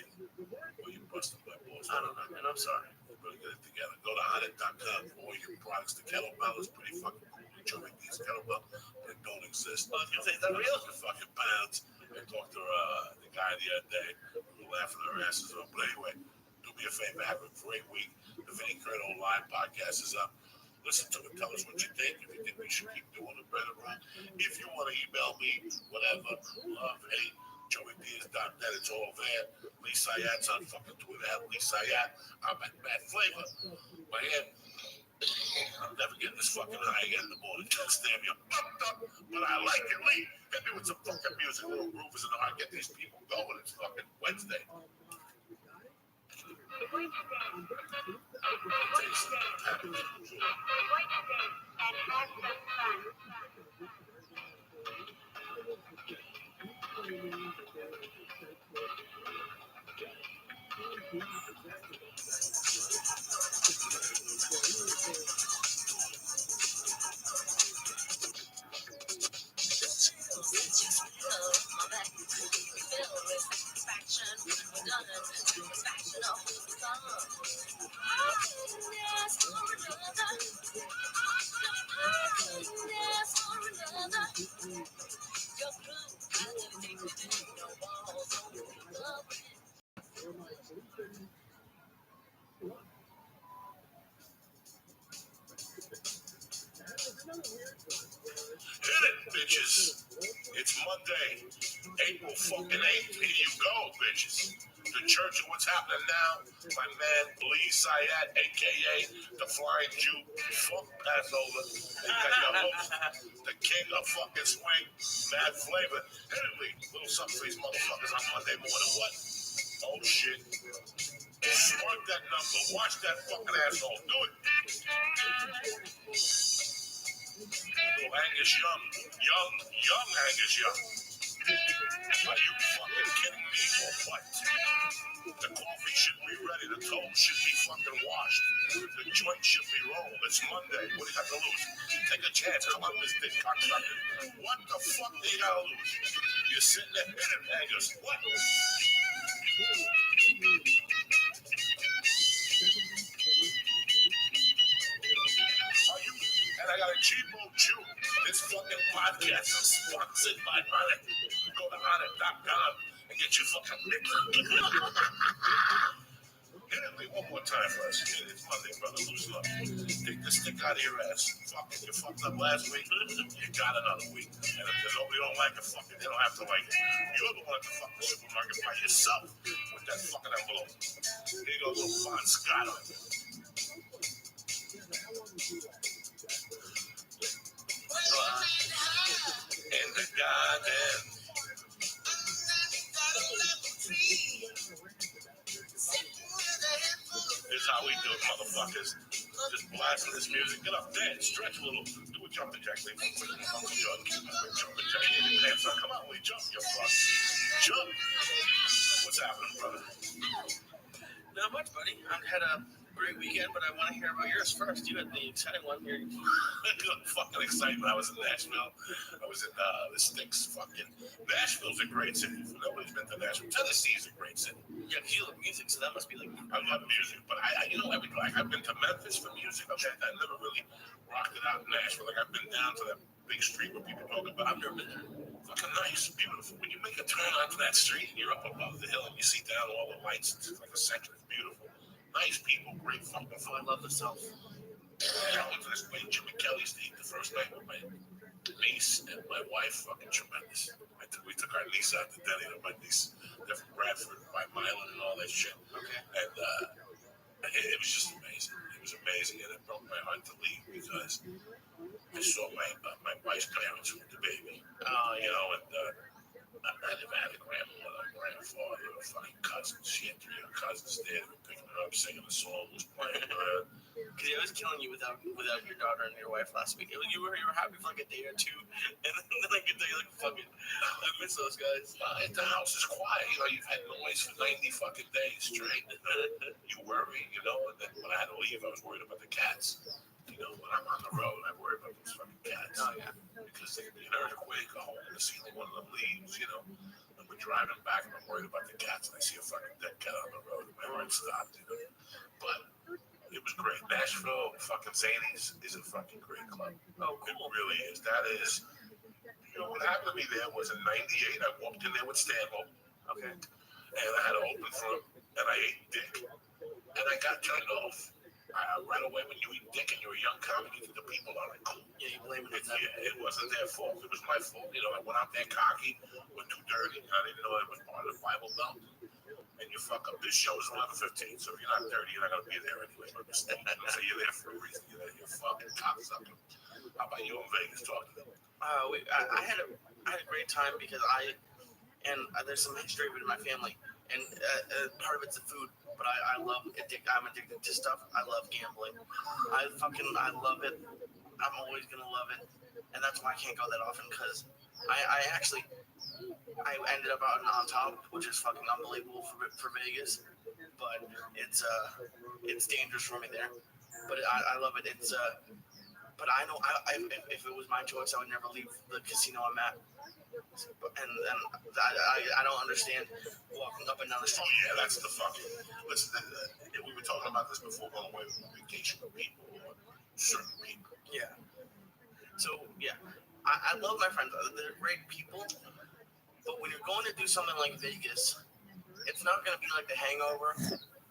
S12: you busted my balls.
S1: I don't know, man. I'm sorry.
S12: We're gonna get it together. Go to honey.com for all your products. The kettlebell is pretty fucking cool. You make these kettlebell that don't exist.
S1: I was gonna say, is that real?
S12: The fucking pounds. I talked to the guy the other day. We were laughing our asses off. But anyway, do me a favor. Have a great week. The Vinny Curtin Online podcast is up. Listen to it. Tell us what you think. If you think we should keep doing it better, wrong. If you want to email me, whatever, love, hate, joeybeers.net, it's all there. Lee Sayat's on fucking Twitter at Lee Sayat. I'm at Matt Flavor. My head, I'm never getting this fucking high again in the morning. Can't stand me. I'm fucked up, but I like it, Lee. Hit me with some fucking music, little groovers, and I get these people going. It's fucking Wednesday. Hit it, bitches. It's Monday, April fucking 8th. Here you go, bitches. The Church of What's Happening Now. My man, Lee Sayat, a.k.a. the Flying Jew. Fuck Passover. You got your host, the king of fucking swing, Mad Flavor. Hit it, Lee. Little something for these motherfuckers on Monday morning. What? Oh, shit. Spark that number. Watch that fucking asshole. Do it. Little Angus young Angus Young. Are you fucking kidding me or what? The coffee should be ready. The toast should be fucking washed. The joint should be rolled. It's Monday. What do you got to lose? Take a chance. Come on, this big cocksucker. What the fuck do you got to lose? You're sitting there hitting Angus. What? And I got a cheapo chew. This fucking podcast is sponsored by Honey. Go to honey.com and get your fucking Hit it, Lee, one more time for us. It's Monday, brother. Loosen up. Take the stick out of your ass. Fuck it. You fucked up last week. You got another week. And if nobody don't like it, fuck it. They don't have to like it. You're the one at the fucking supermarket by yourself with that fucking envelope. Here you go, little Bon Scott on you. In the garden. Here's how we do it, motherfuckers. Just blasting this music. Get up, dance, stretch a little. Do a jumping jack. Leave a quick jumping jack. Hands up. Come on, we jump, you fuck. Jump. What's happening, brother?
S1: Not much, buddy. I had a great weekend, but I want to hear about yours first. You had the exciting one here.
S12: Fucking excitement. I was in Nashville. I was in the sticks. Fucking Nashville's a great city. If nobody's been to Nashville, Tennessee's a great city.
S1: Yeah, you love music, so that must be like.
S12: I love music, but I you know, I've been to Memphis for music. Okay, I never really rocked it out in Nashville. Like I've been down to that big street where people talk about.
S1: I've never been there.
S12: fucking nice, beautiful. When you make a turn onto that street and you're up above the hill and you see down all the lights, it's like a section. It's beautiful. Nice people, great fucking
S6: So
S12: fun.
S6: I love the South.
S12: I went to this place, Jimmy Kelly's, to eat the first night with my niece and my wife. Fucking tremendous. We took our niece out to dinner. My niece, they're from Bradford, by Milan and all that shit.
S6: Okay.
S12: And it was just amazing. It was amazing, and it broke my heart to leave because I saw my wife's parents with the baby.
S6: Oh,
S12: You know, and I never had a grandmother, grandfather, or fucking cousins. She had 3 other cousins there. They were picking her up, singing the song, was playing her.
S6: Because I was killing you without your daughter and your wife last week. You were happy for like a day or two, and then I could tell you like fucking, I miss those guys.
S12: The house is quiet. You know, you've had noise for 90 fucking days straight. You worry, you know. And then when I had to leave, I was worried about the cats. You know, when I'm on the road, I worry about those fucking cats.
S6: Oh yeah.
S12: Because they could be an earthquake, a hole in the ceiling, one of them leaves, you know. And we're driving back, and I'm worried about the cats, and I see a fucking dead cat on the road, and my heart stopped, you know. But it was great. Nashville, fucking Zanies is a fucking great club.
S6: Oh,
S12: It
S6: cool.
S12: really is. That is, you know, what happened to me there was in '98, I walked in there with Stanhope,
S6: Okay.
S12: and I had to open for him, and I ate dick. And I got turned off. Right away, when you eat dick and you're a young comic, you think the people aren't cool.
S6: Yeah, you blame it on them.
S12: It wasn't their fault. It was my fault. You know, I went out there cocky, went too dirty. I didn't know it was part of the Bible Belt. And you fuck up. This show is 11:15, so if you're not dirty, you're not going to be there anyway. So you're there for a reason. You're there. You're fucking cocksucker. How about you in Vegas? Talk to them.
S6: I had a great time because there's some history with my family, and part of it's the food. But I'm addicted to stuff. I love gambling. I love it. I'm always gonna love it, and that's why I can't go that often because I ended up out on top, which is fucking unbelievable for Vegas. But it's dangerous for me there. But I love it. But I know if it was my choice, I would never leave the casino I'm at. And I don't understand walking up and down the street.
S12: Oh, yeah, that's the fucking. Listen, we were talking about this before going away on vacation with people or certain people.
S6: Yeah. So, yeah. I love my friends. They're great people. But when you're going to do something like Vegas, it's not going to be like The Hangover,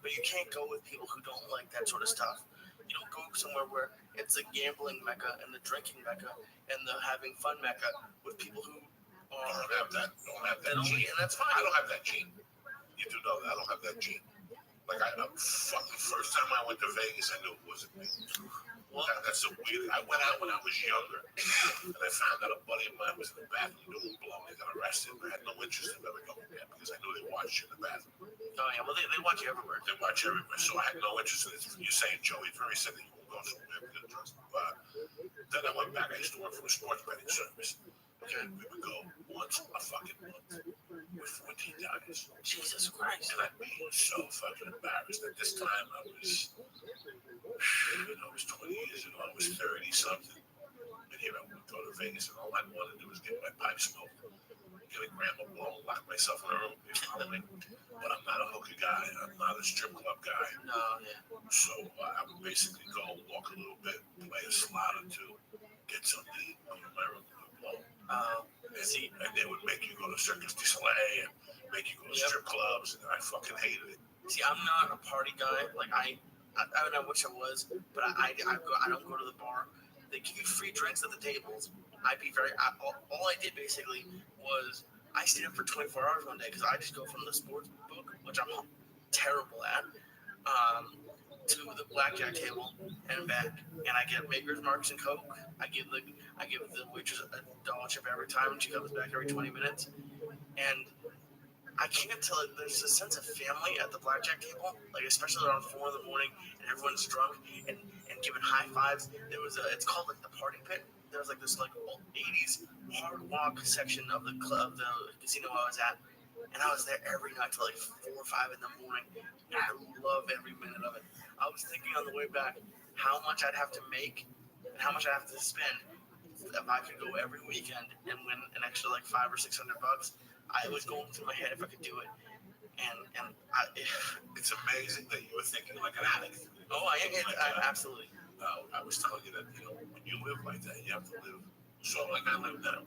S6: but you can't go with people who don't like that sort of stuff. You don't go somewhere where it's the gambling mecca and the drinking mecca and the having fun mecca with people who
S12: Don't have that gene.
S6: And that's fine.
S12: I don't have that gene. You do know that. I don't have that gene. Like, fucking first time I went to Vegas, I knew it wasn't me. Well, that's so weird. I went out when I was younger, and I found out a buddy of mine was in the bathroom doing blow. They got arrested. I had no interest in ever going there because I knew they watched you in the bathroom.
S6: Oh, yeah. Well, they watch you everywhere.
S12: They watch everywhere, so I had no interest in it. You're saying Joey very said that you won't go somewhere because then I went back. I used to work for a sports betting service. Okay, we would go once a fucking month with 14 guys.
S6: Jesus Christ.
S12: And I'd be so fucking embarrassed. At this time, I was 20 years ago, I was 30 something. And here I would go to Vegas, and all I wanted to do was get my pipe smoked, get a gram of blow, lock myself in a room. You follow me? But I'm not a hooker guy. I'm not a strip club guy.
S6: No, yeah.
S12: So I would basically go walk a little bit, play a slot or two, get something to eat, go to my room, blow. And they would make you go to Circus du Soleil and make you go to strip clubs, and I fucking hated it.
S6: See, I'm not a party guy. Like I wish I was, but I don't go to the bar. They give you free drinks at the tables. All I did basically was I stayed up for 24 hours one day because I just go from the sports book, which I'm terrible at, to the blackjack table and back, and I get Maker's Marks and Coke. I give the waitress a dollar chip every time, and she comes back every 20 minutes. And I can't tell it. There's a sense of family at the blackjack table, like especially around 4 in the morning, and everyone's drunk and giving high fives. It's called like the party pit. There was like this like old 80s hard walk section of the casino I was at, and I was there every night till like 4 or 5 in the morning. And I love every minute of it. I was thinking on the way back how much I'd have to make and how much I'd have to spend if I could go every weekend and win an extra like $500 or $600. I was going through my head if I could do it, and
S12: it's amazing that you were thinking like an addict.
S6: Oh, I absolutely.
S12: I was telling you that when you live like that, you have to live so like I live now.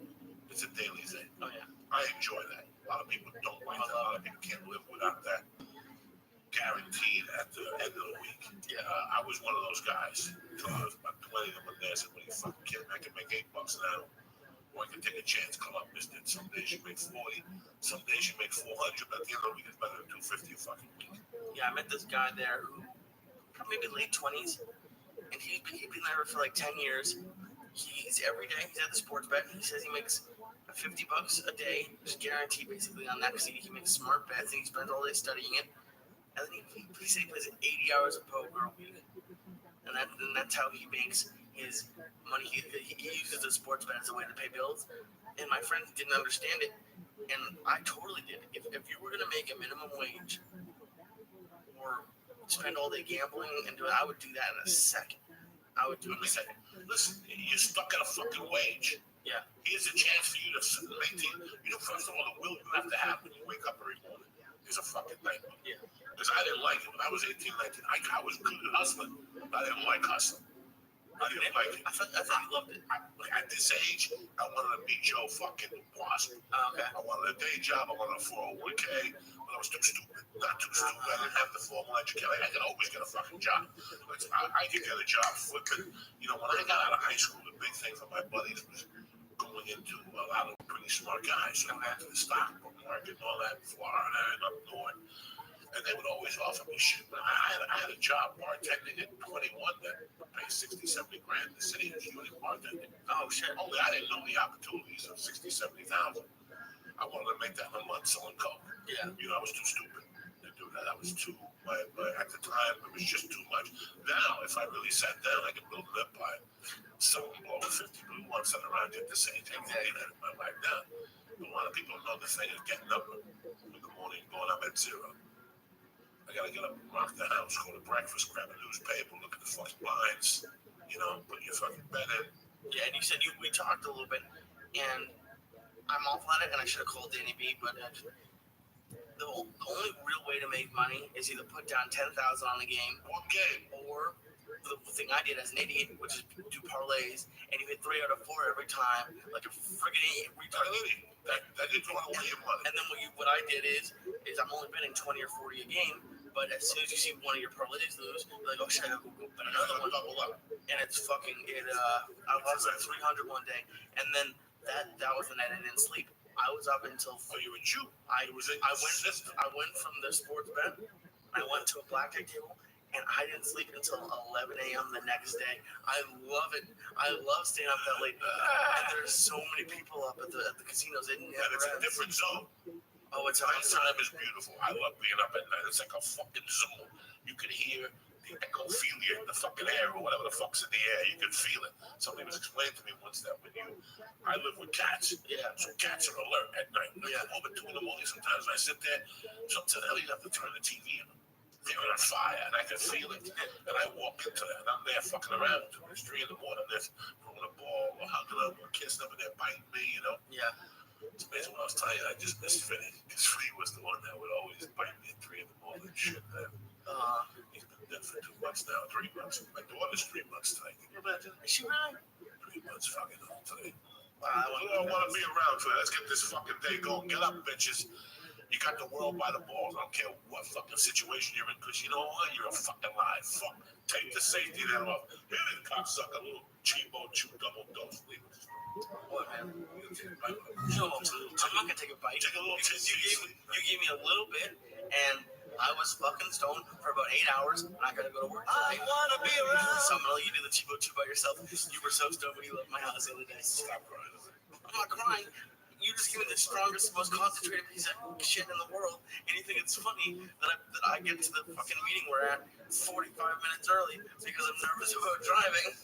S12: It's a daily thing.
S1: Oh yeah.
S12: I enjoy that. A lot of people don't like that. A lot of people can't live without that. Guaranteed at the end of the week.
S1: Yeah.
S12: I was one of those guys until I was about 20 and one day I said, "What are you fucking kidding? I can make $8 an hour. Or I can take a chance, come up, mister. Some days you make 40, some days you make 400, but at the end of the week it's better than 250 a fucking week."
S1: Yeah, I met this guy there who maybe late 20s, and he'd been there for like 10 years. He's every day, he's at the sports bet. He says he makes $50 a day, just guaranteed basically on that, because he makes smart bets and he spends all day studying it. And then he said he plays 80 hours of poker a week. And that's how he makes his money. He uses the sports bet as a way to pay bills. And my friend didn't understand it. And I totally did. If you were going to make a minimum wage or spend all day gambling and do it, I would do that in a second. I would do it in a second.
S12: Listen, you're stuck at a fucking wage.
S1: Yeah.
S12: Here's a chance for you to maintain. You know, first of all, the will you have to have when you wake up every morning is a fucking nightmare.
S1: Yeah.
S12: Because I didn't like it. When I was 18, 19, I was good at hustling, but I didn't like hustling. I didn't like it.
S1: I thought you loved it.
S12: At this age, I wanted to be Joe fucking Boston.
S1: Okay.
S12: I wanted a day job. I wanted a 401k. But I was too stupid. Not too stupid. I didn't have the formal education. I could always get a fucking job. I could get a job flipping. You know, when I got out of high school, the big thing for my buddies was going into a lot of pretty smart guys. So I went to the stock market and all that in Florida and up north. And they would always offer me shit. But I had a job bartending at 21 that paid 60, 70 grand in the city as union bartending.
S1: Oh, shit.
S12: Only I didn't know the opportunities of 60, 70,000. I wanted to make that in a month selling coke.
S1: Yeah.
S12: You know, I was too stupid to do that. I was too, but at the time, it was just too much. Now, if I really sat down, I could build an empire. Someone blowing 50 blue ones around you at the same time. I that in my life now. But a lot of people know the thing is getting up in the morning, going up at zero. I gotta get up and rock the house, go to breakfast, grab a newspaper, look at the fucking blinds, you know, put your fucking bed in.
S1: Yeah, and you said we talked a little bit, and I'm awful at it, and I should have called Danny B, but the only real way to make money is either put down $10,000 on the game,
S12: One game.
S1: or the thing I did as an idiot, which is do parlays, and you hit 3 out of 4 every time, like a friggin' retard.
S12: That didn't throw away your money.
S1: And then what I did is I'm only betting 20 or 40 a game, but as soon as you see one of your parlays lose, you're like, oh shit, I'll go bet another one.
S12: Double up.
S1: And it's fucking I lost like 300 one day, and then that was the night I didn't sleep. I was up until.
S12: Oh, you were Jew.
S1: I went from the sports bet. I went to a blackjack table, and I didn't sleep until 11 a.m. the next day. I love it. I love staying up that late. And there's so many people up at the casinos. It never
S12: And it's a
S1: ends.
S12: different zone.
S1: Oh, it's
S12: Nighttime is beautiful. I love being up at night. It's like a fucking zoo. You can hear the ecophilia in the fucking air or whatever the fuck's in the air. You can feel it. Somebody was explaining to me once that I live with cats.
S1: Yeah.
S12: So cats are alert at night.
S1: Yeah.
S12: Over 2 in the morning sometimes I sit there. Sometimes you have to turn the TV on. They're on fire and I can feel it. And I walk into that and I'm there fucking around until it's 3 in the morning. They're throwing a ball or hugging them or kissing them and they're biting me, you know?
S1: Yeah.
S12: It's amazing what I was telling you. I just missed Finney because Finney was the one that would always bite me at 3 in the morning. Shit, man. He's been dead for 2 months now, 3 months. My daughter's 3 months today. Can you imagine?
S1: Is she really?
S12: 3 months fucking old today.
S1: Wow,
S12: I want to be around for that. Let's get this fucking day going. Get up, bitches. You got the world by the balls. I don't care what fucking situation you're in, because you know what? You're a fucking lie. Fuck. Take the safety net off. Hit it, cocksucker. Little cheapo, chew double dose. Leave it.
S1: What, man? No, I'm not gonna take a bite.
S12: Take a little
S1: because you gave me a little bit, and I was fucking stoned for about 8 hours, and I gotta go to work today. I wanna be around. Somehow you did the cheapo chew by yourself. You were so stoned when you left my house the other day.
S12: Stop crying.
S1: I'm not crying. You just give me the strongest, most concentrated piece of shit in the world, and you think it's funny that I get to the fucking meeting we're at 45 minutes early because I'm nervous about driving.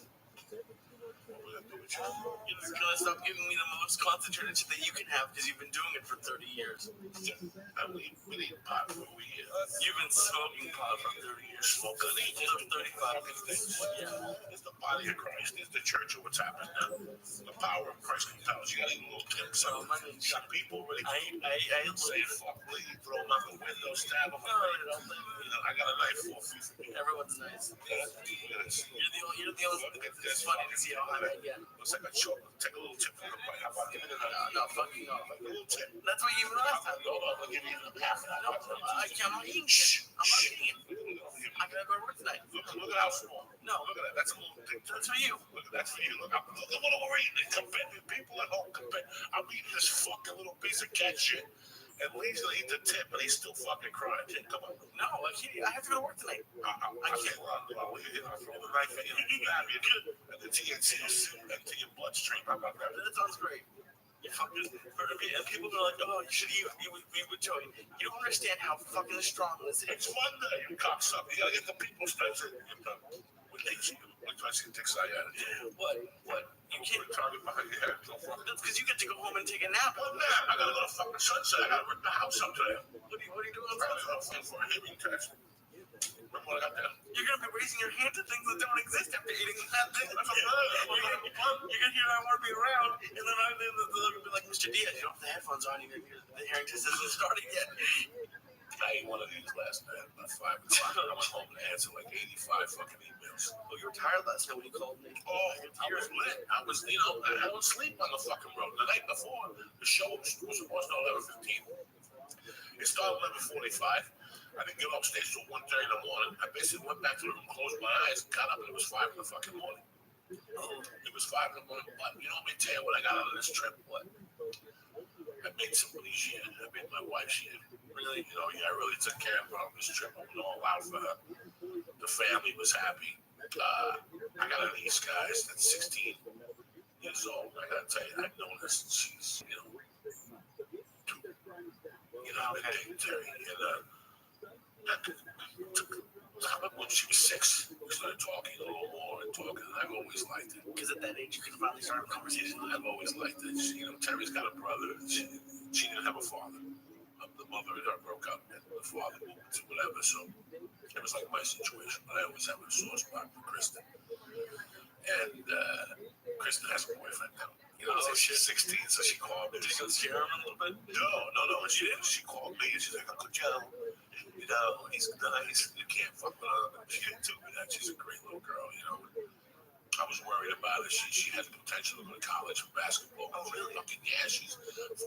S1: You're just gonna stop giving me the most concentrated shit that you can have because you've been doing it for 30 years.
S12: We need pot for a year.
S1: You've been smoking pot for 30 years.
S12: Smoking
S1: it for 35 years.
S12: Yeah. It's the body of Christ. It's the church of what's happening now. The power of Christ compels. You got any little tips?
S1: Oh, my God.
S12: Got people ready.
S1: I
S12: say fuck, please throw them out the window, stab them. You know, I got a knife for you.
S1: Everyone's nice.
S12: Look at this.
S1: You're the only. It's funny to see how high I get.
S12: Looks like a chocolate. Take a little tip from the bite. How about giving it a fuck you know, like a little tip?
S1: That's what you gave me last time.
S12: No, I'm gonna give you half of that.
S1: I can't. I'm not eating shit. I'm not eating it. I gotta go to work tonight.
S12: Look at how small.
S1: No.
S12: Look at that. That's a little thing.
S1: That's for you.
S12: Look at that's for you. Look at what we're eating. Compare people at home. Compare. I'm eating this fucking little piece of cat shit. And Lee's gonna eat the tip, but he's still fucking crying. Kid, come on.
S1: No, I can't. I have to go to work tonight.
S12: I can't. Well, you know, throw the knife in you. You grab your kid, and the TNT into your bloodstream. How about that?
S1: That sounds great. Yeah, fucking. And people are like, oh, you should eat with Joey. You don't understand how fucking strong this is.
S12: It's Monday, you cocksucker. You gotta get the people started. What they see? What do I see? Dicks I had it.
S1: What? You can't.
S12: Target behind your head.
S1: That's because you get to go home and take a nap.
S12: What nap? I gotta go to fucking Sunset. I gotta rip the house up today.
S1: What are you doing on
S12: I
S1: Sunday?
S12: was for a hearing test. Remember what I got there?
S1: You're gonna be raising your hand to things that don't exist after eating that thing.
S12: That's
S1: You're gonna hear that word being around, and then they'll be like, Mr. Diaz, you don't have the headphones on. The hearing test hasn't started yet.
S12: I ate one of these last night about 5 o'clock. I went home and answered like 85 fucking emails.
S1: Oh, you were tired last night when you called me.
S12: Oh, I was lit. I was, I don't sleep on the fucking road. The night before, the show was supposed to 11:15. It started 11:45. I didn't get upstairs till 1:30 in the morning. I basically went back to the room, closed my eyes, got up, and it was 5 in the fucking morning. Oh, it was 5 in the morning. But you know what I tell you what I got out of this trip? What? I made somebody's year. I made my wife's year. Really, I really took care of her on this trip. I went all out for her. The family was happy. I got a niece, guys, that's 16 years old. I gotta tell you, I've known her since she's, Terry. And when she was 6, we started talking a little more and talking. And I've always liked it.
S1: Because at that age, you can finally start a conversation.
S12: I've always liked it. Terry's got a brother. She didn't have a father. The mother and her broke up, and the father moved to whatever. So it was like my situation. But I always have a sore spot for Kristen. And Kristen has a boyfriend now. She's 16, so she called me.
S1: Did you scare him a little bit?
S12: No. She didn't. She called me, and she's like, Uncle Joe, he's nice. You can't fuck with her. She didn't tell me that. She's a great little girl, I was worried about her. She had the potential to go to college for basketball. Oh, really? Fucking yeah, she's 4.0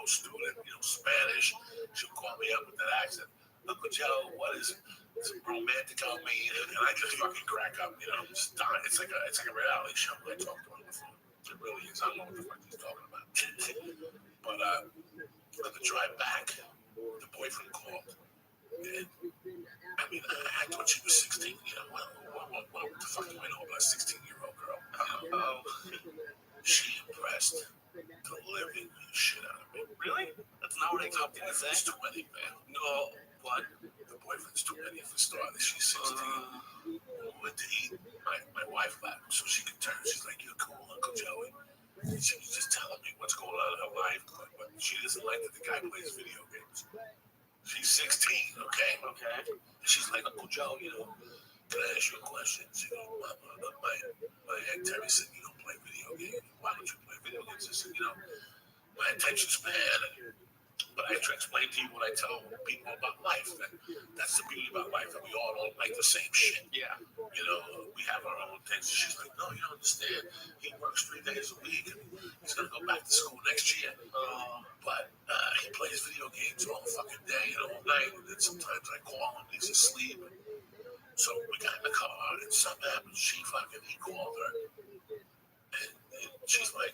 S12: student, Spanish. She'll call me up with that accent. Uncle Joe, what is it? It's romantic on me, and I just fucking crack up, just dying. It's like a reality show. I talked to her on the phone. It really is. I don't know what the fuck he's talking about. But on the drive back, the boyfriend called. And, I thought she was 16. What the fuck do I know about a 16-year-old girl? She impressed the living shit out of me.
S1: Really? That's not what I thought you were saying.
S12: It's too many, man.
S1: No, what?
S12: The boyfriend's too many for starters. She's 16. We went to eat. My wife left, so she could turn. She's like, "You're cool, Uncle Joey." And she was just telling me what's going on in her life, but she doesn't like that the guy plays video games. She's 16, okay?
S1: Okay.
S12: She's like, Uncle Joe, can I ask you a question? My Aunt Terry said you don't play video games. Why don't you play video games? I said, my attention span. But I try to explain to you what I tell people about life. And that's the beauty about life, that we all don't like the same shit.
S1: Yeah.
S12: We have our own things. She's like, no, you don't understand. He works 3 days a week. And he's going to go back to school next year. But he plays video games all fucking day and all night. And then sometimes I call him. He's asleep. So we got in the car, and something happened. He called her. And she's like,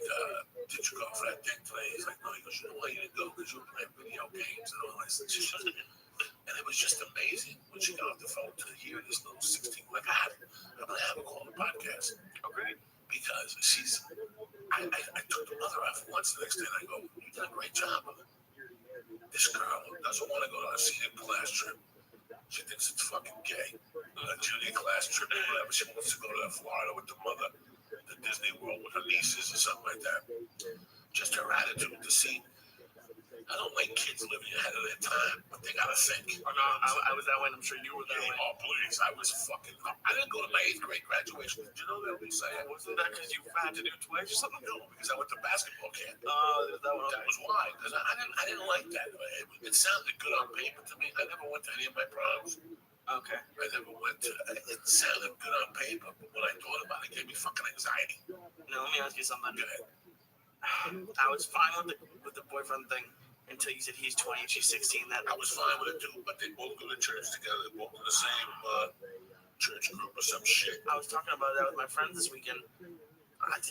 S12: did you go for that thing today? He's like, no. He goes, you know why you didn't go? Because you were playing video games and all that stuff. And it was just amazing when she got off the phone to hear this little 16. Like, I'm going to have her call the podcast.
S1: Okay.
S12: Because I took the mother out for once the next day, and I go, you did a great job of it. This girl doesn't want to go on a senior class trip. She thinks it's fucking gay. A junior class trip or whatever. She wants to go to Florida with the mother, the Disney World with her nieces or something like that. Just her attitude to see. I don't like kids living ahead of their time, but they gotta think.
S1: Oh, no, I was that way, and I'm sure you were that way.
S12: Oh, please. I was fucking. I didn't go to my 8th grade graduation. Did you know that?
S1: Wasn't that because you had to do it twice or something?
S12: No, because I went to basketball camp.
S1: That
S12: was why. Because I didn't like that. It sounded good on paper to me. I never went to any of my proms.
S5: Okay.
S12: I never went to. It sounded good on paper, but when I thought about it, it gave me fucking anxiety.
S5: Now let me ask you something.
S12: Go ahead.
S5: I was fine with the boyfriend thing until you said he's 20 and she's 16. That
S12: I was fine with it too, but they both go to church together. They both in the same church group or some shit.
S5: I was talking about that with my friends this weekend. But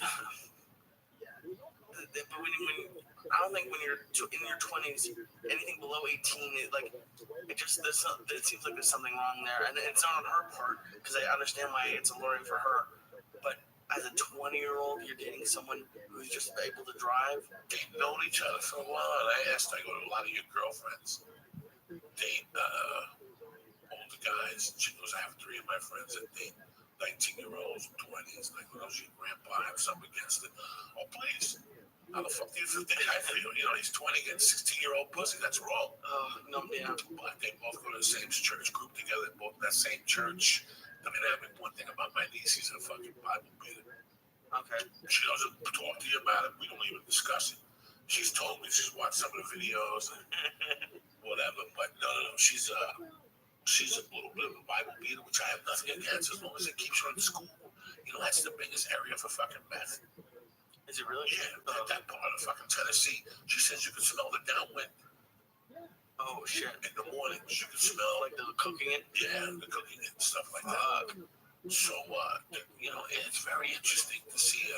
S5: I don't think when you're in your 20s, anything below 18, it seems like there's something wrong there, and it's not on her part because I understand why it's alluring for her. But as a 20-year-old, you're dating someone who's just able to drive.
S12: They've known each other for a while, and I go to a lot of your girlfriends. Date older guys. She goes, I have 3 of my friends that date 19-year-olds, 20s. Like, what else your grandpa have something against it? Oh, please. How the fuck do you think I feel? You know, he's 20 getting 16-year-old pussy. That's wrong.
S5: No, yeah.
S12: But they both go to the same church group together, both in that same church. I mean, one thing about my niece, he's a fucking Bible beater.
S5: Okay.
S12: She doesn't talk to you about it. We don't even discuss it. She's told me she's watched some of the videos and whatever, but no. She's a little bit of a Bible beater, which I have nothing against as long as it keeps her in school. You know, that's the biggest area for fucking meth.
S5: Is it really?
S12: Yeah, that part of fucking Tennessee. She says you can smell the downwind.
S5: Oh, shit.
S12: In the mornings, you can smell
S5: like the cooking it?
S12: Yeah, the cooking it and stuff like that. So, you know, it's very interesting to see.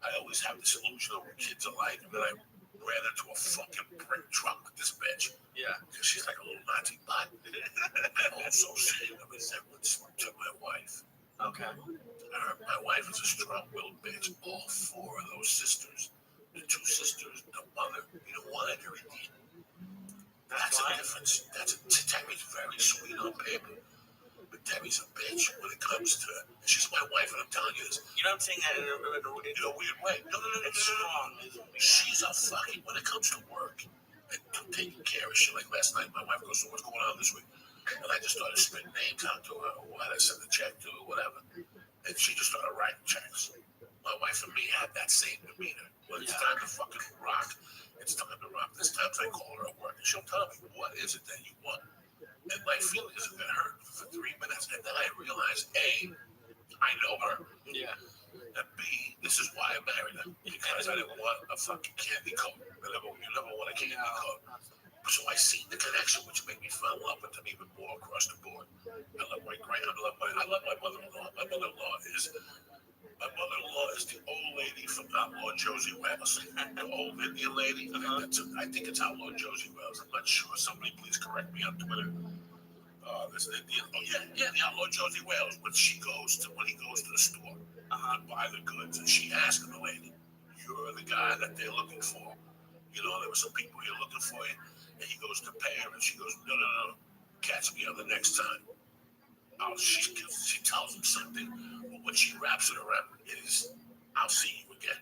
S12: I always have this illusion of what kids are like, and then I ran into a fucking brick truck with this bitch.
S5: Yeah.
S12: Because she's like a little Nazi butt. I also see a resemblance to my wife.
S5: Okay.
S12: My wife is a strong-willed bitch. All 4 of those sisters, the 2 sisters, the mother, you don't want her to redeem. That's a difference. Tammy's very sweet on paper, but Tammy's a bitch when it comes to. She's my wife, and I'm telling you this.
S5: You're not saying that in
S12: a weird way. No.
S5: It's strong.
S12: She's a fucking when it comes to work and taking care of shit. Like last night, my wife goes, "So what's going on this week?" And I just started spitting names out to her, or what I sent the check to, or whatever. And she just started writing checks. My wife and me had that same demeanor. When it's time to fucking rock, it's time to rock. There's times I call her at work and she'll tell me, what is it that you want? And my feelings have been hurt for 3 minutes. And then I realize, A, I know her.
S5: Yeah.
S12: And B, this is why I married her. Because I didn't want a fucking candy coat. You never want a candy coat. So I see the connection, which made me fall in love with them even more across the board. I love my mother-in-law. My mother-in-law is the old lady from Outlaw Josie Wells. The old Indian lady. I think it's Outlaw Josie Wells. I'm not sure. Somebody please correct me on Twitter. There's an Indian. Oh yeah, the Outlaw Josie Wells. When he goes to the store to buy the goods, and she asks the lady, "You're the guy that they're looking for. You know, there were some people here looking for you." And he goes to pay her, and she goes, no. Catch me on the next time. She tells him something, but what she wraps it around is, I'll see you again.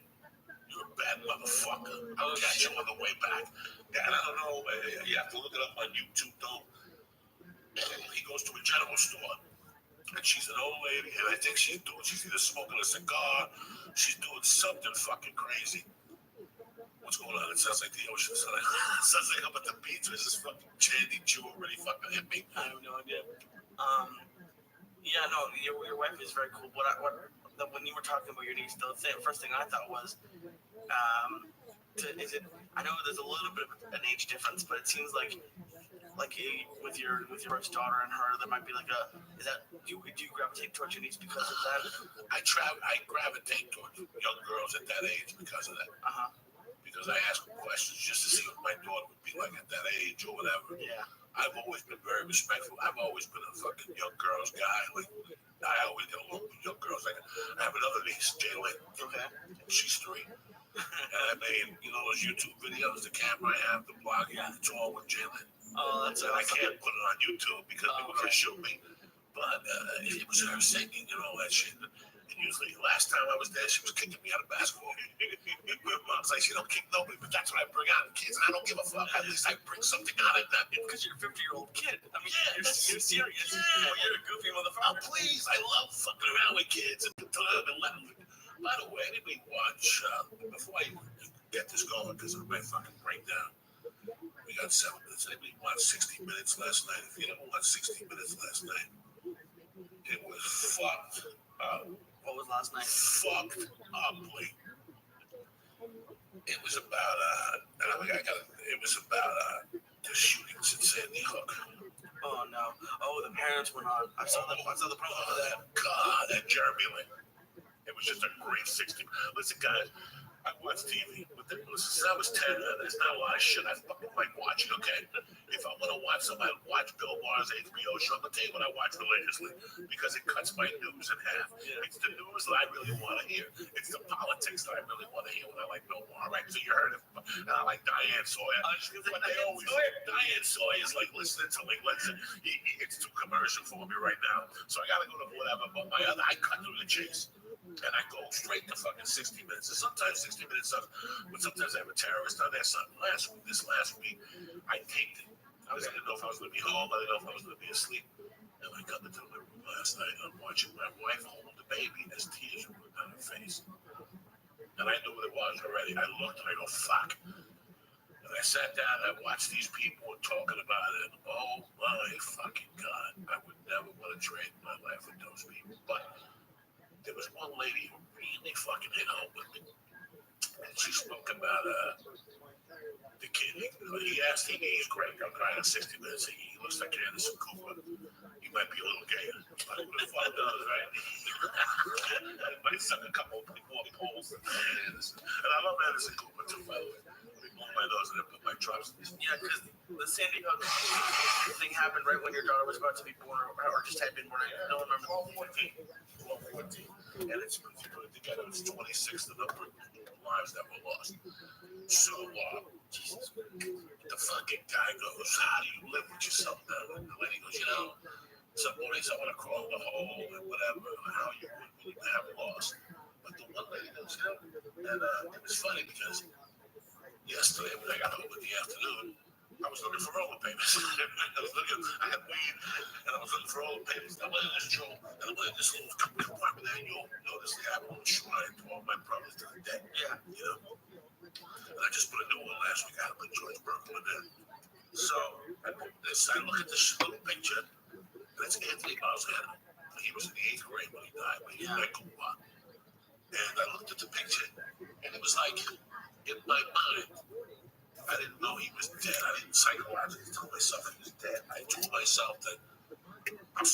S12: You're a bad motherfucker. I'll catch you on the way back. Dad, I don't know. You have to look it up on YouTube, though. He goes to a general store, and she's an old lady, and I think she's either smoking a cigar, she's doing something fucking crazy. What's going on? It sounds like the ocean. It sounds like I'm at the beach. There's this fucking Chandy Jew already fucking hit me.
S5: I have no idea. Yeah, no, your wife is very cool. When you were talking about your niece, the first thing I thought was, I know there's a little bit of an age difference, but it seems like with your first daughter and her, there might be like do you gravitate towards your niece because of that?
S12: I gravitate towards young girls at that age because of that. Because I ask questions just to see what my daughter would be like at that age or whatever.
S5: Yeah.
S12: I've always been very respectful. I've always been a fucking young girls guy. Like, I always get along with young girls. Like, I have another niece, Jalen.
S5: Okay.
S12: She's 3. And I made, those YouTube videos, the camera I have, the blog, it's all with Jalen.
S5: Oh, that's
S12: I can't put it on YouTube because people can shoot me. But it was her singing and all that shit. And usually, last time I was there, she was kicking me out of basketball. Mom's like, she don't kick nobody, but that's what I bring out in kids, and I don't give a fuck. At least I bring something out of them.
S5: Because you're a 50-year-old kid. I mean,
S12: you're
S5: serious.
S12: Yeah.
S5: You're a goofy motherfucker.
S12: Oh, please. I love fucking around with kids and letting them. By the way, did we watch, before I get this going, because it might fucking break down, we got 7 minutes. Anybody watched 60 Minutes last night? If you didn't watch 60 Minutes last night, it was fucked up.
S1: What was last night?
S12: Fucked uply. It was about the shootings in Sandy Hook.
S1: Oh no! Oh, the parents went on. I saw the promo for that.
S12: God, that Jeremy Lin. It was just a great 60. Listen, guys, I watch TV. Since I was 10, there's not a lot of shit I fucking like watching, okay? If I want to watch something, I watch Bill Maher's HBO show. I'll tell you what I watch religiously because it cuts my news in half. It's the news that I really want to hear. It's the politics that I really want to hear when I like Bill Maher, right? So you heard it. And I like Diane Sawyer. But they always, Diane Sawyer is like listening to me. It's too commercial for me right now. So I got to go to whatever. But I cut through the chase. And I go straight to fucking 60 Minutes. And sometimes 60 Minutes sucks, but sometimes I have a terrorist on there. This last week, I taped it. I didn't know if I was going to be home. I didn't know if I was going to be asleep. And I got into the room last night. I'm watching my wife hold the baby, and there's tears rolling down her face. And I knew what it was already. I looked, and I go, fuck. And I sat down, and I watched these people talking about it. And oh, my fucking God. I would never want to trade my life with those people. But there was one lady who really fucking hit home with me. And she spoke about the kid. He's great. I'm crying in 60 Minutes. He looks like Anderson Cooper. He might be a little gay. But who the fuck does, right? But he sucked a couple more poles than Anderson. And I love Anderson Cooper too, by the way. He blew my nose and I put my trust in his.
S1: Yeah, because the Sandy Hook thing happened right when your daughter was about to be born, or just had been born. I don't remember.
S12: 12-14. And it's when you put it together, it's 26 the number of lives that were lost. So, the fucking guy goes, how do you live with yourself now? And the lady goes, some mornings I want to crawl in the hole and whatever, how you would when you have lost. But the one lady goes, and it was funny because yesterday when I got home in the afternoon, I was looking for roller papers. I had weed, and I was looking for roller papers. I went in this drawer, and I went in this little compartment there, and you'll notice they have a little shrine to all my brothers to the dead. Yeah. And I just put a new one last week. I had to put George Berkeley in there. So I look at this little picture, and it's Anthony Bowser. He was in the 8th grade when he died, but he was like Cuba. And I looked at the picture, and it was like, in my mind, I didn't know he was dead. I didn't psychologically tell myself he was dead. I told myself that I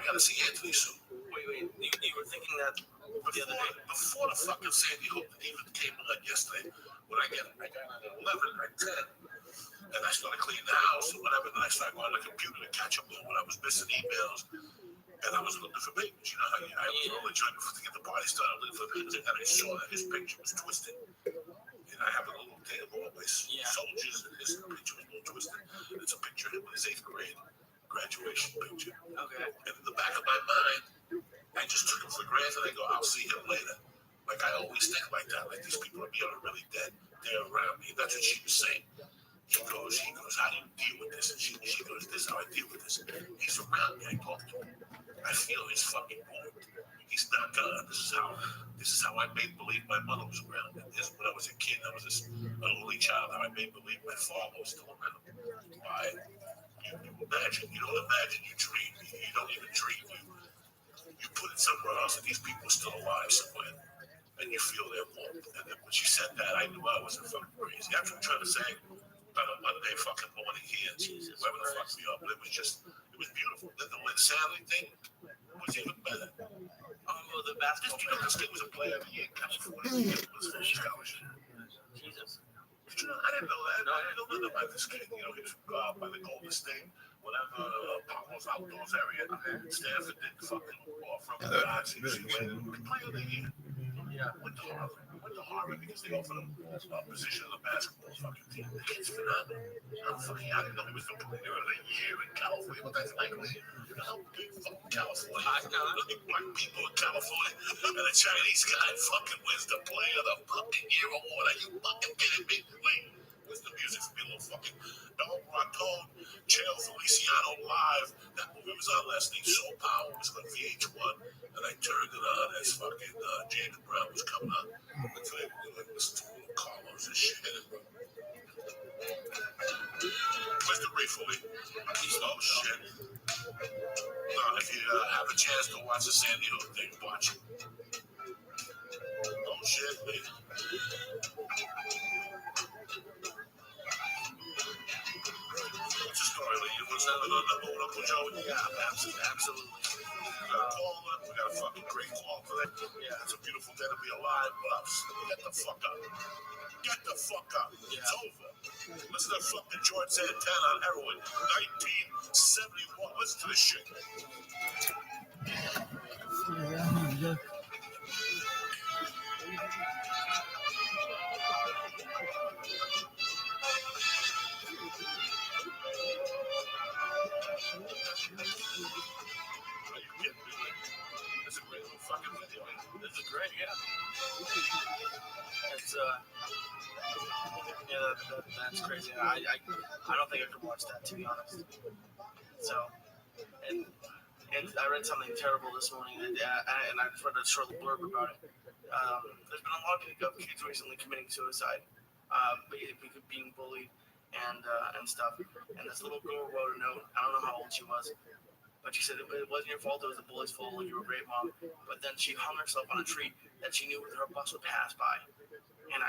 S12: gotta see Anthony soon.
S1: Wait. You were thinking that the other day?
S12: Before the fucking Sandy Hook even came on yesterday, when I got at 11 or 10, and I started cleaning the house and whatever, and I started going on the computer to catch up on when I was missing emails, and I was looking for papers. You know how I was rolling joint before to get the party started, looking for papers, and I saw that his picture was twisted. And I have a little table of my soldiers, and his picture was a little twisted. And it's a picture of him in his 8th grade graduation picture.
S1: Okay.
S12: And in the back of my mind, I just took him for granted. I go, I'll see him later. Like I always think like that. Like these people are really dead. They're around me. That's what she was saying. He goes, how do you deal with this? And she goes, this is how I deal with this. He's around me. I talk to him. I feel his fucking wound. He's not gone. This is how I made believe my mother was around. And this, when I was a kid, I was an only child. How I made believe my father was still around. Why? You imagine. You don't imagine. You dream. You don't even dream. You put it somewhere else, and these people are still alive somewhere. And you feel their warmth. And then when she said that, I knew I wasn't fucking crazy. That's what I'm trying to say. On a Monday fucking morning here, whoever the fuck we are, but it was beautiful. Then the Lynn Sadley thing was even better.
S1: Oh, the basketball player.
S12: This kid was a player of the year in California.
S1: Jesus.
S12: Did you know? I didn't know that. No, I didn't know nothing about this kid. He was from by the Golden State, whatever, Pablo's outdoors area. Stanford did fucking from the Nazi. He went player of the year. Yeah. Went to Harvard because they offered him a position on the basketball fucking team. The kid's phenomenal. I didn't know he was the player of the year in California. What that's like? How big fucking California? Black people in California. And the Chinese guy fucking wins the player of the fucking year award. Are you fucking kidding me? Wait. Where's the music for me, little fucking El Raton, Chael Feliciano live? That movie was on last night. Soul Power was on VH1, and I turned it on as fucking James Brown was coming on. And today we were listening to Carlos and shit. gratefully. Oh shit. No, if you have a chance to watch the Sandy Hook thing, watch it. Oh shit, man. What's the story, Lee? What's that on Uncle Joe?
S6: Yeah, absolutely.
S12: We got a caller. We got a fucking great call today. Yeah, it's a beautiful day to be alive, but get the fuck up. Get the fuck up. It's over. Listen to fucking George Santana on heroin. 1971. Listen to this shit. Are you kidding me? It's a great little fucking video. This is great, yeah.
S6: It's that's crazy. I don't think I could watch that, to be honest. So, and I read something terrible this morning, and I just read a short blurb about it. There's been a lot of kids recently committing suicide, being bullied and stuff. And this little girl wrote a note. I don't know how old she was, but she said it wasn't your fault. It was the bully's fault. You were a great mom. But then she hung herself on a tree that she knew her bus would pass by, and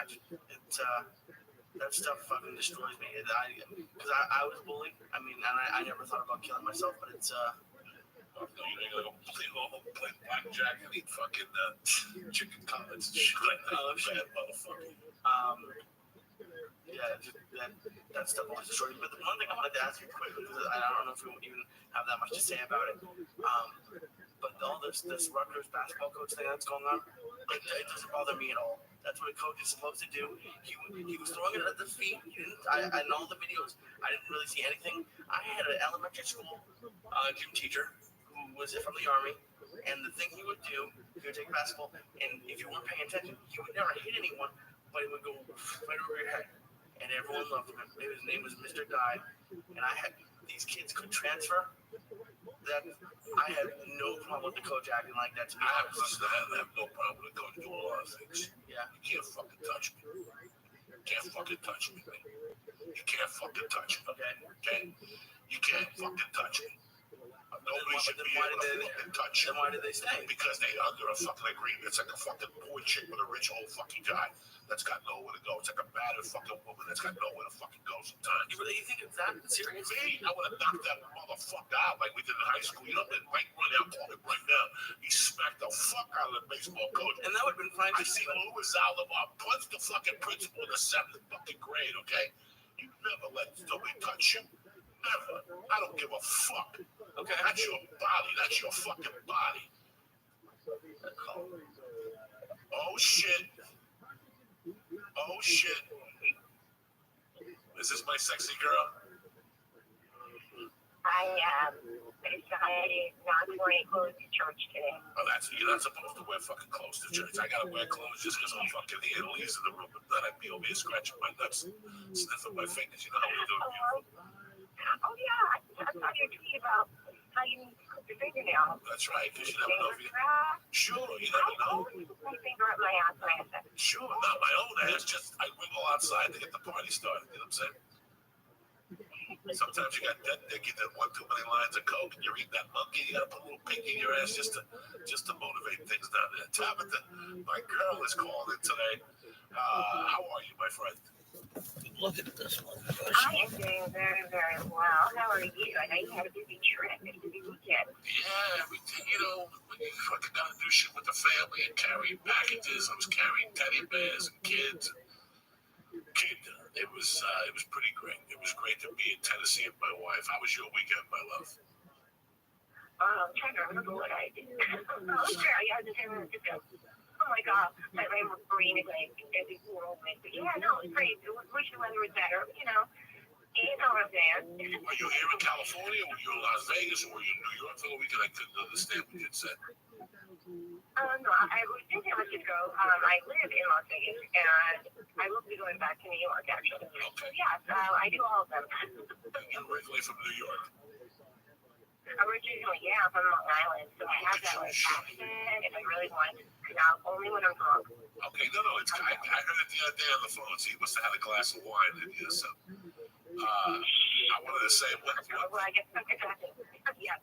S6: that stuff fucking destroys me. Because I was bullied. I mean, and I never thought about killing myself, but it's
S12: You ain't gonna play blackjack and eat fucking chicken cutlets and shit like that. Oh, shit. Bad motherfucker.
S6: Yeah, that stuff always destroys me. But the one thing I wanted to ask you quickly, because I don't know if we even have that much to say about it, but all this Rutgers basketball coach thing that's going on, it doesn't bother me at all. That's what a coach is supposed to do. He was throwing it at the feet. In all the videos, I didn't really see anything. I had an elementary school gym teacher who was from the Army, and the thing he would do, he would take basketball, and if you weren't paying attention, he would never hit anyone, but it would go right over your head, and everyone loved him. His name was Mr. Guy, and these kids could transfer. That I have no problem with the coach acting like that, to be honest.
S12: I have no problem with the coach doing a lot of things.
S6: Yeah.
S12: You can't fucking touch me. You can't fucking touch me, man. You can't fucking touch me. Okay? You can't fucking touch me. Nobody should be able to fucking touch you.
S6: Then why did they stay?
S12: Because they under a fucking agreement. It's like a fucking poor chick with a rich old fucking guy that's got nowhere to go. It's like a battered fucking woman that's got nowhere to fucking go sometimes.
S6: You really think it's that serious?
S12: Me, I would have knocked that motherfucker out like we did in high school. You know, right now, call it right now. He smacked the fuck out of the baseball coach.
S6: And that would have been fine.
S12: I see Louis Alabama punch the fucking principal in the 7th fucking grade, okay? You never let somebody touch you. Never. I don't give a fuck.
S6: Okay.
S12: That's your body. That's your fucking body. Oh, shit. Oh, shit. Is this my sexy girl?
S10: I decided not to wear clothes to church today.
S12: Oh, you're not supposed to wear fucking clothes to church. I gotta wear clothes just because I'm fucking here. Leaves in the room, but then I'd be over here scratching my nuts, sniffing my fingers. You know how we do it, beautiful.
S10: Oh, yeah. I saw your tweet about how you need to clip your fingernails.
S12: That's right, because you never know if you... Sure, you never
S10: I
S12: know.
S10: always put my finger up my ass when I have sex.
S12: Sure, not my own ass. Just I wiggle outside to get the party started. You know what I'm saying? Sometimes you got that dick, you did one too many lines of coke, and you're eating that monkey. You got to put a little pinky in your ass just to motivate things down there. Tabitha, my girl is calling in today. How are you, my friend?
S5: Look at this one.
S10: I am doing very, very well. How are you? I know you had a busy trip, a busy weekend.
S12: Yeah, we did, you know, we fucking got to do shit with the family and carrying packages. I was carrying teddy bears and kids. It was pretty great. It was great to be in Tennessee with my wife. How was your weekend, my love?
S10: I'm trying to remember what I did. Oh, sure. I had to San Francisco. Oh my God, my brain was green again every moment. But yeah, no, it was great. Wish the weather was better, you know. You know what I'm saying?
S12: Were you here in California? Were you in Las Vegas? Or were you in New York for the weekend? I couldn't understand what you said.
S10: No, I was in San Francisco. I live in Las Vegas, and I will be going back to New York, actually.
S12: Okay.
S10: Yeah, so I do all of them.
S12: You're originally from New York?
S10: Originally, yeah, from Long Island, so I have that like accent if I really want to come out, only when I'm drunk.
S12: Okay, no, I heard it the other day on the phone, so you must have had a glass of wine in you, so. I wanted to say
S3: Well, I guess yeah.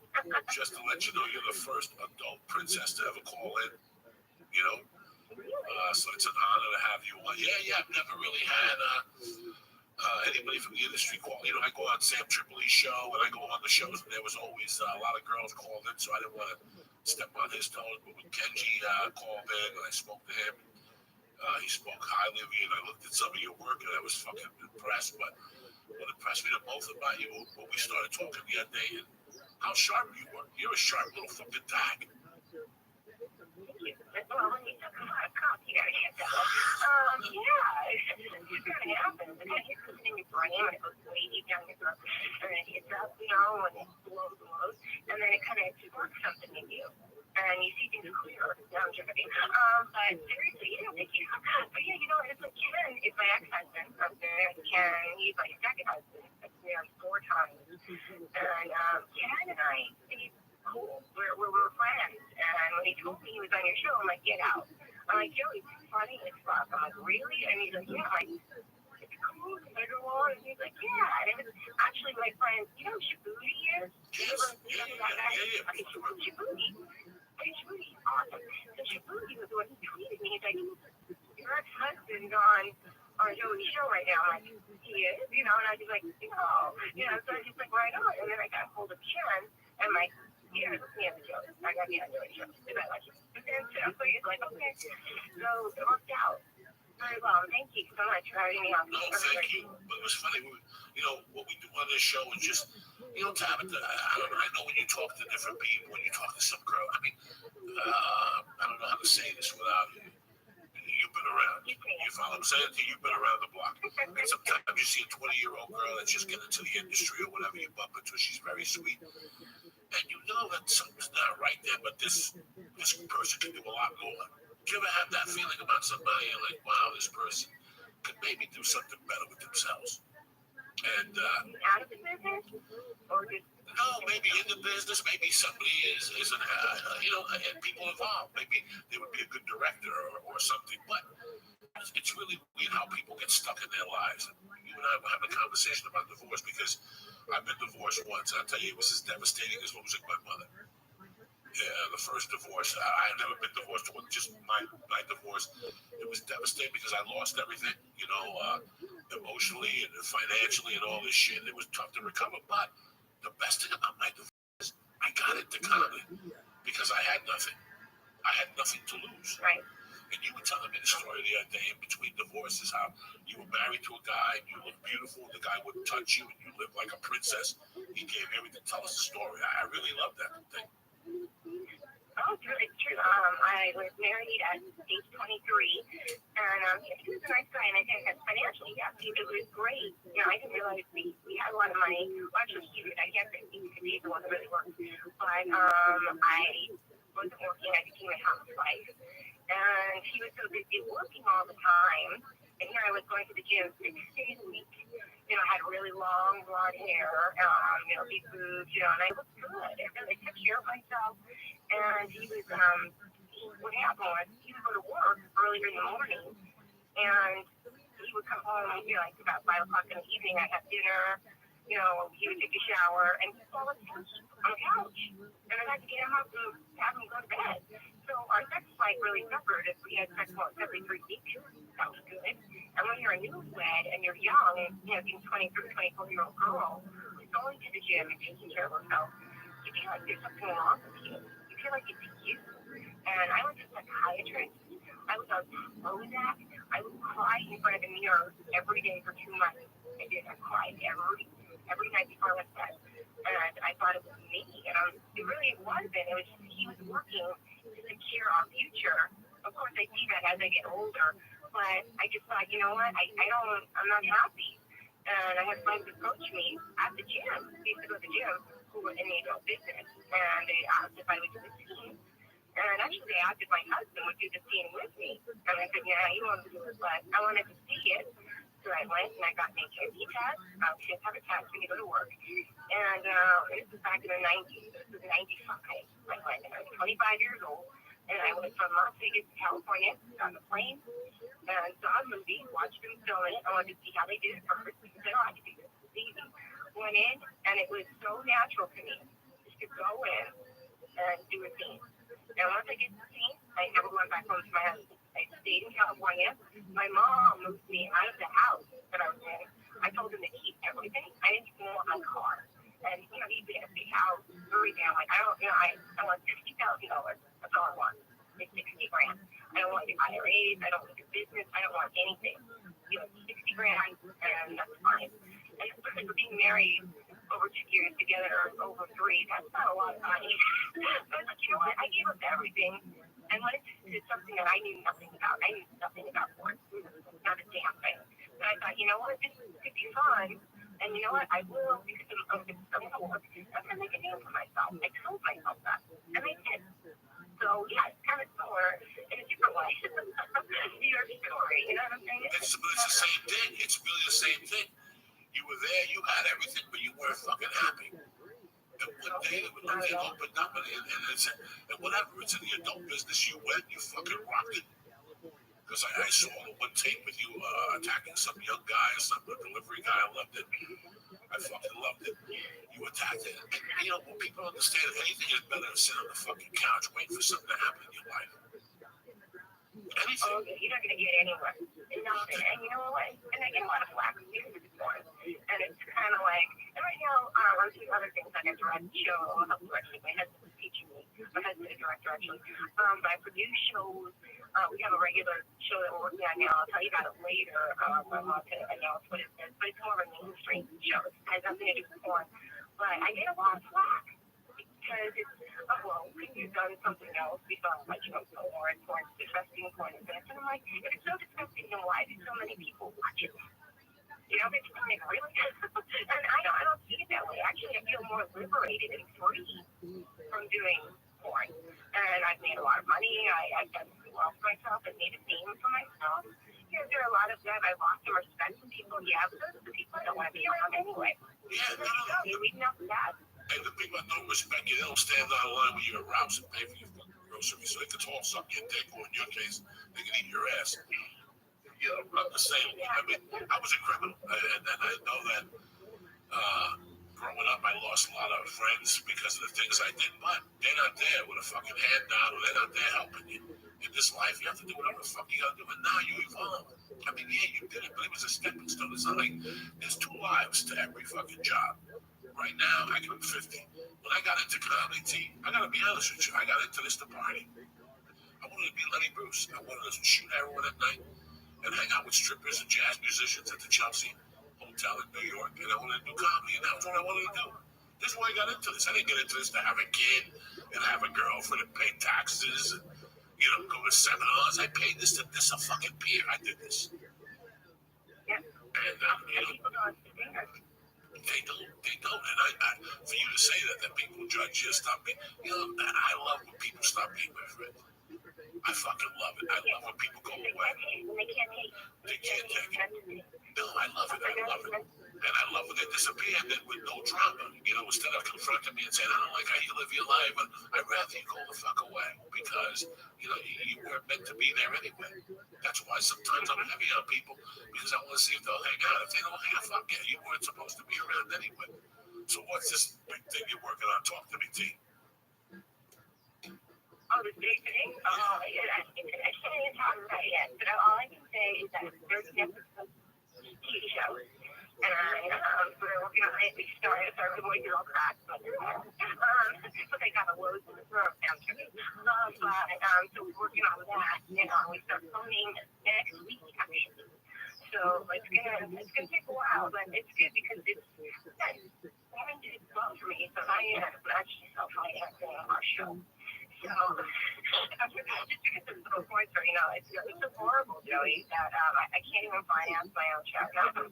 S12: just to let you know, you're the first adult princess to ever call in. You know, so it's an honor to have you on. Yeah. I've never really had anybody from the industry call. You know, I go on Sam Tripoli's show, and I go on the shows, and there was always a lot of girls called in, so I didn't want to step on his toes. But when Kenji called in, and I spoke to him, he spoke highly of you, and I looked at some of your work, and I was fucking impressed. But what impressed me the most about you when we started talking the other day, and how sharp you were. You're a sharp little fucking tag.
S3: Well, when you took a lot of cops, you gotta get that. It's gonna happen. It kind of hits something in your brain, and it goes way deep down your throat, and it hits up, you know, and it blows, and then it kind of sparks something in you. And you see things clearer. No, I'm joking. But seriously, you don't think you. But yeah, you know, it's like Ken is my ex-husband. Ken, he's my second husband. I've been married 4 times. And Ken and I stayed cool. We're friends. And when he told me he was on your show, I'm like, get out. I'm like, Joey, it's funny as fuck. I'm like, really? And he's like, yeah. I'm like, it's cool. I go on. And he's like, yeah. And it was actually my friend, you know who Shabuti is?
S12: Yeah.
S3: Shabuti. It's really awesome. So Shabuti was the one who tweeted me. He's like, your ex-husband's on Joey's show right now. I'm like, he is? You know, and I was like, no. You know, so I was just like, right on. And then I got hold of Ken, and I'm like, yeah, look me at the show. I got me on Joey's show. Because I like him. And so he's like, okay. So it worked out very well. Thank you so much for having me on.
S12: No, thank you. But it was funny. You know, what we do on this show is just, you know, Tabitha, I know when you talk to different people, when you talk to some girl, I mean, I don't know how to say this without you. You've been around. You follow what I'm saying to you? You've been around the block. And sometimes you see a 20-year-old girl that's just getting into the industry or whatever, you bump into her, she's very sweet. And you know that something's not right there, but this person can do a lot more. Do you ever have that feeling about somebody? You're like, wow, this person could maybe do something better with themselves. And
S3: out of the business, or just
S12: no, maybe in the business, maybe somebody isn't, you know, and people involved. Maybe they would be a good director or something. But it's really weird how people get stuck in their lives. And you and I were having a conversation about divorce because I've been divorced once. I'll tell you, it was as devastating as losing my mother. Yeah, the first divorce. I've never been divorced. Just my divorce. It was devastating because I lost everything, you know, emotionally and financially and all this shit. It was tough to recover. But the best thing about my divorce is I got into comedy because I had nothing. I had nothing to lose.
S3: right.
S12: And you were telling me the story the other day in between divorces, how you were married to a guy and you looked beautiful, and the guy wouldn't touch you, and you lived like a princess. He gave everything. Tell us the story. I really love that thing.
S3: Oh, it's true. I was married at age 23, and he was a nice guy, and I think that financially, yeah, it was great. You know, I didn't realize we had a lot of money. Well, actually, he did. I guess he could be the one that really worked. But I wasn't working. I became a housewife, and he was so busy working all the time. And here I was going to the gym 6 days a week. You know, I had really long blonde hair, you know, big boobs, you know, and I looked good. I really took care of myself. And he was, what happened was he would go to work earlier in the morning, and he would come home, you know, like about 5 o'clock in the evening. I'd have dinner, you know, he would take a shower, and he'd fall asleep on the couch. And I had to get him up and have him go to bed. So our sex life really suffered as we had sex once every 3 weeks. That was good. And when you're a newlywed and you're young, you know, being 23, 24-year-old girl, who's going to the gym and taking care of herself, you feel like there's something wrong with you. You feel like it's you. And I went to a psychiatrist. I was on Prozac. I would cry in front of the mirror every day for 2 months. I did. I cried every night before I went to bed. And I thought it was me. And it really wasn't. It was just he was working to secure our future. Of course, I see that as I get older. But I just thought, you know what? I'm not happy. And I had friends approach me at the gym. They used to go to the gym who were in the adult business. And they asked if I would do the scene. And actually, they asked if my husband would do the scene with me. And I said, yeah, he wants to do it, but I wanted to see it. So I went and I got an HIV test. We didn't have a test when you go to work. And this was back in the 90s. This was 95. I went. I was 25 years old. And I went from Las Vegas to California, got on the plane, and saw a movie, watched them film it. I wanted to see how they did it first, because I don't have to do this. It's easy. went in, and it was so natural to me just to go in and do a scene. And once I did the scene, I never went back home to my husband. I stayed in California. My mom moved me out of the house that I was in. I told him to keep everything. I didn't even want my car. And, you know, he'd be in a big house, everything. I'm like, I want $60,000. That's all I want. It's 60 grand. I don't want the IRAs. I don't want the business. I don't want anything. You know, 60 grand, and that's fine. And especially for being married over 2 years together, over 3, that's not a lot of money. So I was like, you know what? I gave up everything and went into something that I knew nothing about. I knew nothing about porn. Not a damn thing. But I thought, you know what? This could be fun. And you know what? I will, because I'm going to work. I'm going to make a name for myself. I told myself that. And I did. So, yeah, it's kind of similar in a different way to your story. You know what I'm saying?
S12: It's the same thing. It's really the same thing. You were there, you had everything, but you weren't fucking happy. And one day, one thing opened up, and whatever, it's in the adult business, you went, you fucking rocked it. Because I saw the one tape with you attacking some young guy or some delivery guy. I loved it. I fucking loved it. You attacked it. And, you know, when people understand that anything is better than sitting on the fucking couch waiting for something to happen in your life. Anything.
S3: Oh, you're not going to get anywhere. Nothing. And you know what? And I get a lot of flack for this morning. And it's kind of like, and right now, I'm doing other things like a direct show, help directing. My husband's teaching me. My husband's a director, actually. But I produce shows. We have a regular show that we're working on now. I'll tell you about it later. I'm not going to announce what it is, but it's more of a mainstream show. It has nothing to do with porn. But I get a lot of flack because it's, well, couldn't you have done something else besides, like, you know, porn, disgusting porn and this? And I'm like, if it's so disgusting, then why do so many people watch it? You know, it's like, really? And I don't see it that way. Actually, I feel more liberated and free from doing porn. And I've made a lot of money. I've done really well for myself. I've made a name for myself. You know, there are a lot of them. I lost some respect from people. Yeah, but those are the people I don't want to be around anyway.
S12: Yeah,
S3: so there you go. You're leading up to that.
S12: And the people that don't respect you, they don't stand on the line when you're at Ralph's and pay for your fucking groceries. So they can talk suck your dick, or in your case, they can eat your ass. You know, I'm the same. I mean, I was a criminal, and I know that growing up, I lost a lot of friends because of the things I did, but they're not there with a fucking hand down, or they're not there helping you. In this life, you have to do whatever the fuck you gotta do, and now you evolve. I mean, yeah, you did it, but it was a stepping stone. It's not like there's 2 lives to every fucking job. Right now, I give 50. When I got into comedy, I gotta be honest with you, I got into this to party. I wanted to be Lenny Bruce. I wanted to shoot heroin at night and hang out with strippers and jazz musicians at the Chelsea Hotel in New York, and I wanted to do comedy, and that was what I wanted to do. This is why I got into this. I didn't get into this to have a kid and have a girlfriend and pay taxes and, you know, go to seminars. I paid this to this a fucking peer. I did this.
S3: Yeah.
S12: And, you know, they don't. And for you to say that people judge you, stop being, you know, I love when people stop being my friend. I fucking love it. I love when people go away. They can't take it. No, I love it. And I love when they disappear with no drama. You know, instead of confronting me and saying, I don't like how you live your life, but I'd rather you go the fuck away because, you know, you weren't meant to be there anyway. That's why sometimes I'm heavy on people because I want to see if they'll hang out. If they don't hang out, fuck yeah, you weren't supposed to be around anyway. So what's this big thing you're working on? Talk to me, T.
S3: Oh, the big thing? Oh, yeah, I can't even talk about it yet. But all I can say is that there's an episode TV show. And we're working on it. We started the boy girl crack. But they got a load in the throat down to me. So we're working on that. And we start filming next week, actually. So it's gonna take a while, but it's good because it's women did well for me. So I actually self-financing our show. So just because of the points, you know, it's so horrible, Joey, that I can't even finance my own show. But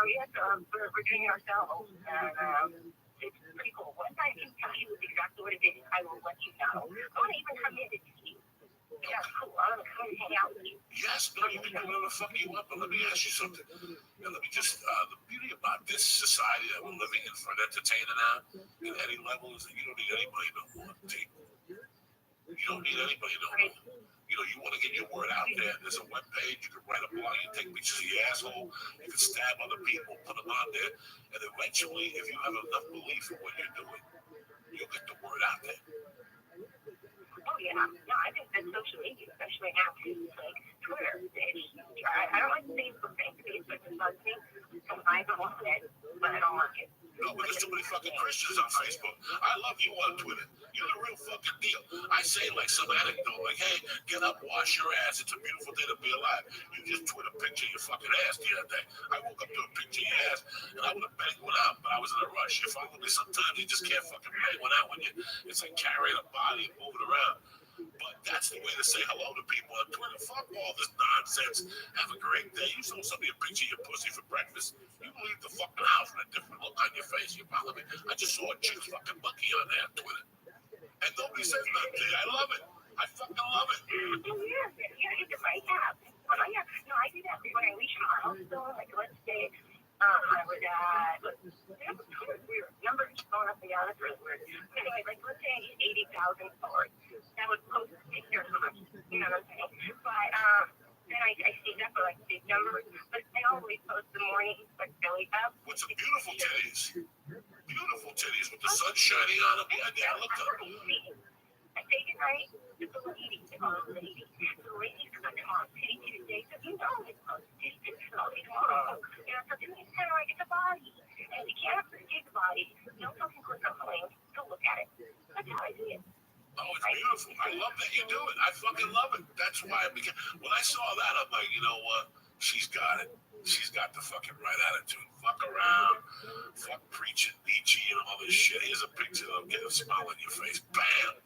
S3: yes, we're doing it ourselves, and it's pretty cool. Once I can tell you exactly what it is, I will let you know. I want to even come in to see you. Yeah, cool. I want to come and hang out with you.
S12: Yes, no, you can do whatever the fuck you want, but let me ask you something. Now, let me just, the beauty about this society that we're living in for an entertainer now, in any level, is that you don't need anybody no more. You don't need anybody no more. You you want to get your word out there. There's a webpage. You can write a blog. You take pictures of your asshole. You can stab other people, put them on there. And eventually, if you have enough belief in what you're doing, you'll get the word out there.
S3: Oh, yeah. No, I think that social media, especially now, like Twitter, it's huge. I don't like Facebook. Facebook just bugs me. I don't want it, but I don't like it.
S12: No, but there's too many fucking Christians on Facebook. I love you on Twitter. You're the real fucking deal. I say like some anecdote, like, hey, get up, wash your ass. It's a beautiful day to be alive. You just tweet a picture of your fucking ass the other day. I woke up to a picture of your ass, and I would have banged one out, but I was in a rush. You follow me? Sometimes you just can't fucking bang one out when you, it's like carrying a body and moving around. But that's the way to say hello to people on Twitter. Fuck all this nonsense. Have a great day. You show somebody a picture of your pussy for breakfast, you leave the fucking house with a different look on your face. You follow me? I just saw a chick's fucking monkey on there on Twitter. And nobody says nothing. I love it. I fucking love it.
S3: Yeah, it's right now. Well, yeah, no, I do that when I reach a milestone. Like, let's say, I would, weird numbers going up and down. It's really weird. Anyway, like, let's say I need 80,000 followers. I would post a picture of them. You know what I'm saying? But, then I see that for, like, big numbers. But I always post the morning, like, belly up.
S12: With some beautiful titties. Beautiful titties with the sun shining on them. Yeah, look up.
S3: I say goodnight to the ladies. The ladies are come on, titty Tuesday. So you know it's supposed to titty Tuesday tomorrow. You know, so to me, it's kind of like it's a body. And if you can't appreciate the body, don't fucking click on the link to look at it. That's how I see it.
S12: Oh, it's beautiful. I love that you do it. I fucking love it. That's why I began. When I saw that, I'm like, you know what? She's got it. She's got the fucking right attitude. Fuck around. Fuck preaching Nietzsche and all this shit. Here's a picture of get a smile on your face. Bam!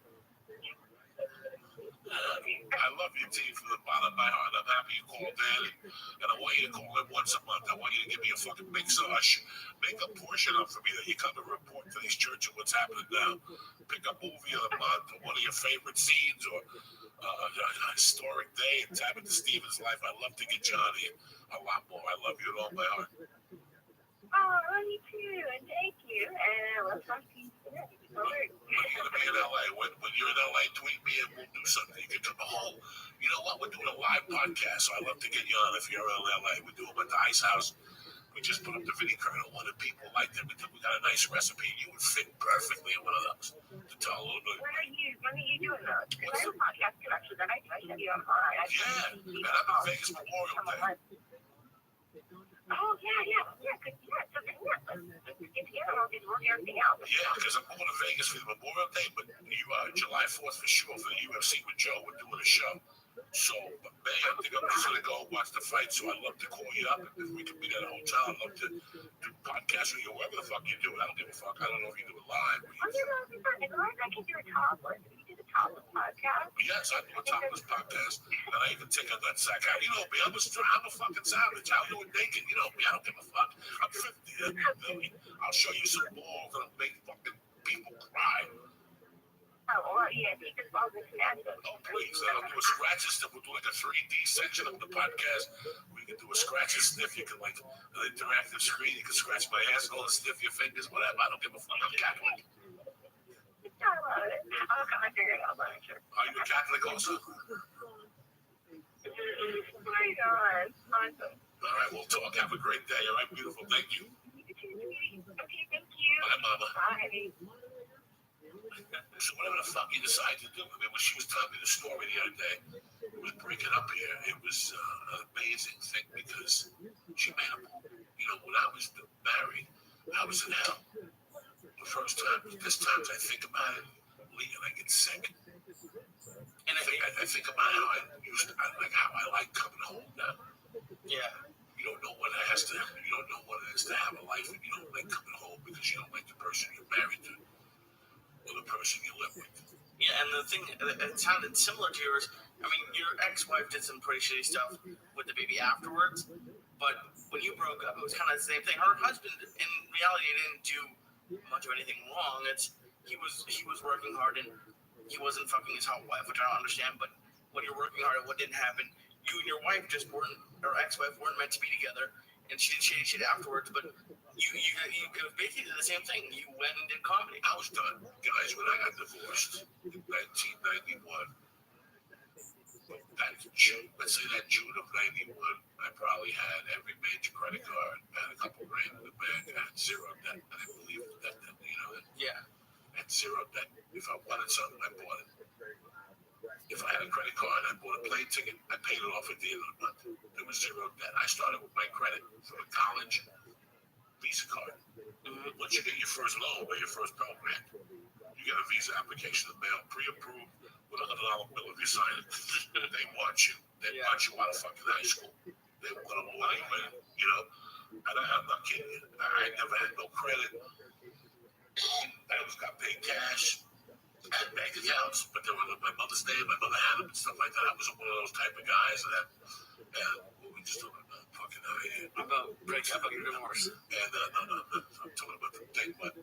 S12: I love you, T, from the bottom of my heart. I'm happy you called in, and I want you to call in once a month. I want you to give me a fucking big sauce. Make a portion up for me that you come to report to these churches what's happening now. Pick a movie of the month, or one of your favorite scenes, or a historic day and tap into Stephen's life. I'd love to get you on here a lot more. I love you with all my heart.
S3: Oh, me too, and thank you. And I love talking to you today.
S12: When you're going to be in LA, when you're in LA, tweet me and we'll do something. You can come home. You know what? We're doing a live podcast, so I'd love to get you on if you're in LA. We do them at the Ice House. We just put up the video kernel one, and people like them. We got a nice recipe. You would fit perfectly in one of those. To tell a little bit.
S3: When are you doing those? Because I have a podcast too, actually, that I have you on mine.
S12: Yeah, and I'm in Vegas Memorial Day.
S3: Oh, yeah. Good. Yeah, so then, let's get together and I'll just work everything out.
S12: Yeah, because I'm going to Vegas for the Memorial Day, but you July 4th for sure for the UFC with Joe. We're doing a show. So, man, I think I'm just going to go and watch the fight. So I'd love to call you up if we could meet at a hotel. I'd love to do podcasts with you, whatever the fuck you do. I don't give a fuck. I don't know if you do it live.
S3: As long as I can do a topless. You do the topless podcast?
S12: Yes, I do a topless podcast. And I even take a nutsack out. You know me, I'm a fucking savage. I'll do it naked. You know me, I don't give a fuck. I'm 50. I'll show you some balls that'll make fucking people cry.
S3: Oh, well, yeah, you just love this natural.
S12: Oh, please. I'll do a scratch and sniff. We'll do like a 3D section of the podcast. We can do a scratch and sniff. You can like an interactive screen. You can scratch my asshole and sniff your fingers, whatever. I don't give a fuck. I'm Catholic.
S3: I love it. I'll come and figure it out later.
S12: Are you a Catholic also?
S3: Right on. Awesome.
S12: All right, we'll talk. Have a great day. All right, beautiful. Thank you.
S3: Okay, thank you.
S12: Bye, Mama.
S3: Bye.
S12: So whatever the fuck you decide to do. I mean, when she was telling me the story the other day, with breaking up here, it was an amazing thing because she made a move. You know, when I was married, I was in hell. The first time, this time I think about it, Lee, and I get sick. And I think about how I used to, how I like coming home now.
S5: Yeah.
S12: You don't know what it is to have a life, and you don't like coming home because you don't like the person you're married to or the person you live with.
S5: Yeah, and the thing, it sounded similar to yours. I mean, your ex-wife did some pretty shitty stuff with the baby afterwards, but when you broke up, it was kind of the same thing. Her husband, in reality, didn't do much of anything wrong. He was working hard, and he wasn't fucking his hot wife, which I don't understand, but when you're working hard at what didn't happen, you and your wife just weren't, or ex-wife weren't meant to be together, and she did shitty shit afterwards, but you basically did the same thing. You went and did comedy.
S12: I was done. Guys, when I got divorced in 1991, let's say that June of '91, I probably had every major credit card, had a couple grand in the bank, I had zero debt, and I believe that,
S6: Yeah.
S12: I had zero debt. If I wanted something, I bought it. If I had a credit card, I bought a plane ticket, I paid it off at the end of the month. There was zero debt. I started with my credit from a college Visa card. Once you get your first loan or your first program, you get a Visa application in the mail, pre-approved, with a $100 bill if you sign it. They want you. They want you out of fucking high school. They want to know how you win, you know? And I'm not kidding you. I never had no credit. I always got paid cash. I had bank accounts, but they were my mother's name, my mother had them and stuff like that. I wasn't one of those type of guys that, what we just talking about, fucking
S6: about breaking up your divorce.
S12: And no, I'm talking about the thing, but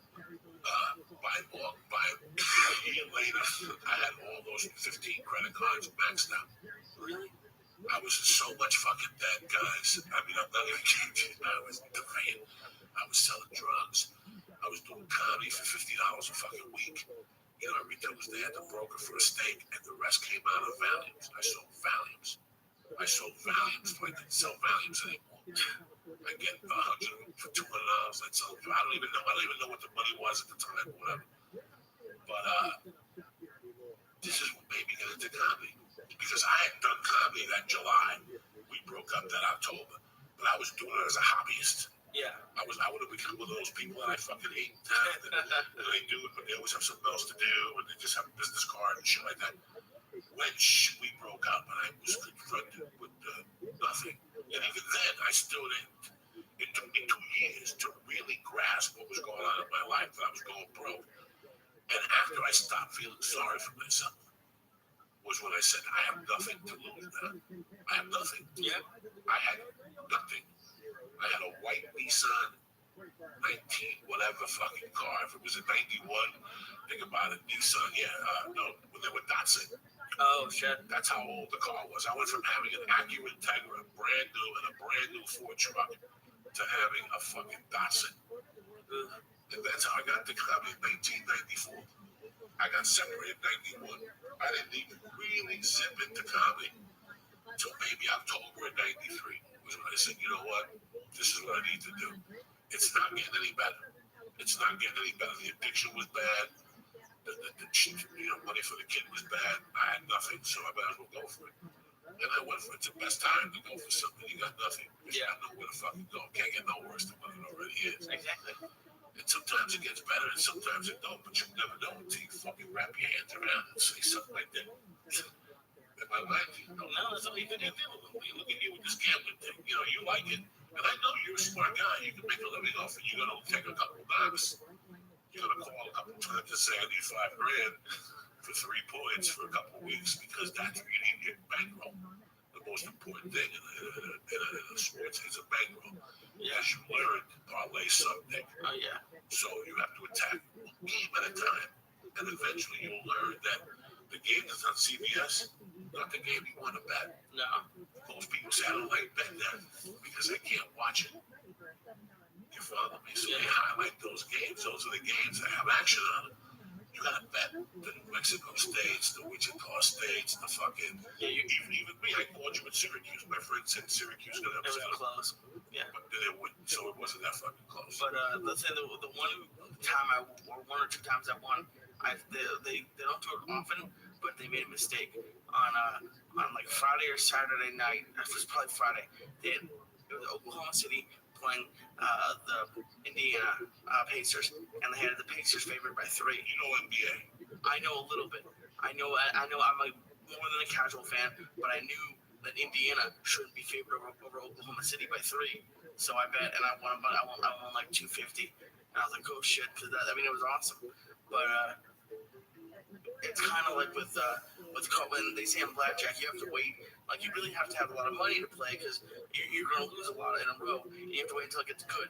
S12: by a year later, I had all those 15 credit cards maxed out.
S6: Really?
S12: I was in so much fucking debt, guys. I mean, I'm not even kidding you. I was dying. I was selling drugs. I was doing comedy for $50 a fucking week. You know, every Tuesday at the broker for a steak, and the rest came out of Valiums. I sold Valiums. So I didn't sell Valiums anymore. I get 100 for $200. I'd sell. I don't even know what the money was at the time, whatever. But this is what made me get into comedy, because I had done comedy that July. We broke up that October, but I was doing it as a hobbyist.
S6: Yeah.
S12: I would have become one of those people that I fucking hate and they do it, but they always have something else to do, and they just have a business card and shit like that. When we broke up, and I was confronted with nothing, and even then, I still didn't. It took me 2 years to really grasp what was going on in my life, that I was going broke. And after I stopped feeling sorry for myself, was when I said, I have nothing to lose now. I have nothing.
S6: Yeah.
S12: I had nothing. I had a white Nissan 19 whatever fucking car. If it was a 91, think about it. Nissan, no, when they were Datsun.
S6: Oh, shit.
S12: That's how old the car was. I went from having an Acura Integra, brand new, and a brand new Ford truck, to having a fucking Datsun. And that's how I got to comedy in 1994. I got separated in 91. I didn't even really zip into comedy until maybe October of 93. Was when I said, you know what? This is what I need to do. It's not getting any better. The addiction was bad. The money for the kid was bad. I had nothing, so I might as well go for it. And I went for it. It's the best time to go for something. You got nothing. You got nowhere to fucking go. Can't get no worse than what it already is.
S6: Exactly.
S12: And sometimes it gets better, and sometimes it don't. But you never know until you fucking wrap your hands around and say something like that. In my life, no, that's all you can do. Look at you with this gambling thing. You know, you like it. And I know you're a smart guy. You can make a living off it. You're going to take a couple knocks. You're going to call a couple times and say, I need $5,000 for 3 points for a couple of weeks, because that's where you need your bankroll. The most important thing in a sports is a bankroll. As you learn, parlay something.
S6: Oh, yeah.
S12: So you have to attack one game at a time. And eventually you'll learn that the game that's on CBS, not the game you want to bet.
S6: No.
S12: Most people say, I don't like betting that because I can't watch it. You follow me? So they highlight those games. Those are the games that have action on them. You got to bet the New Mexico States, the Wichita States, the fucking... Yeah, even me, I called you in Syracuse. My friend said Syracuse going to
S6: upset. It was close. Yeah.
S12: But they wouldn't, so it wasn't that fucking close.
S6: But let's say the one time or 1 or 2 times I won, they don't do it often, but they made a mistake on like Friday or Saturday night. It was probably Friday. It was Oklahoma City playing the Indiana Pacers, and they had the Pacers favored by 3.
S12: You know NBA?
S6: I know a little bit. I know. I'm like more than a casual fan, but I knew that Indiana shouldn't be favored over Oklahoma City by 3. So I bet, and I won like $250. And I was like, oh shit, because it was awesome. But it's kind of like with when they say in blackjack, you have to wait. Like, you really have to have a lot of money to play, because you're going to lose a lot in a row. You have to wait until it gets good.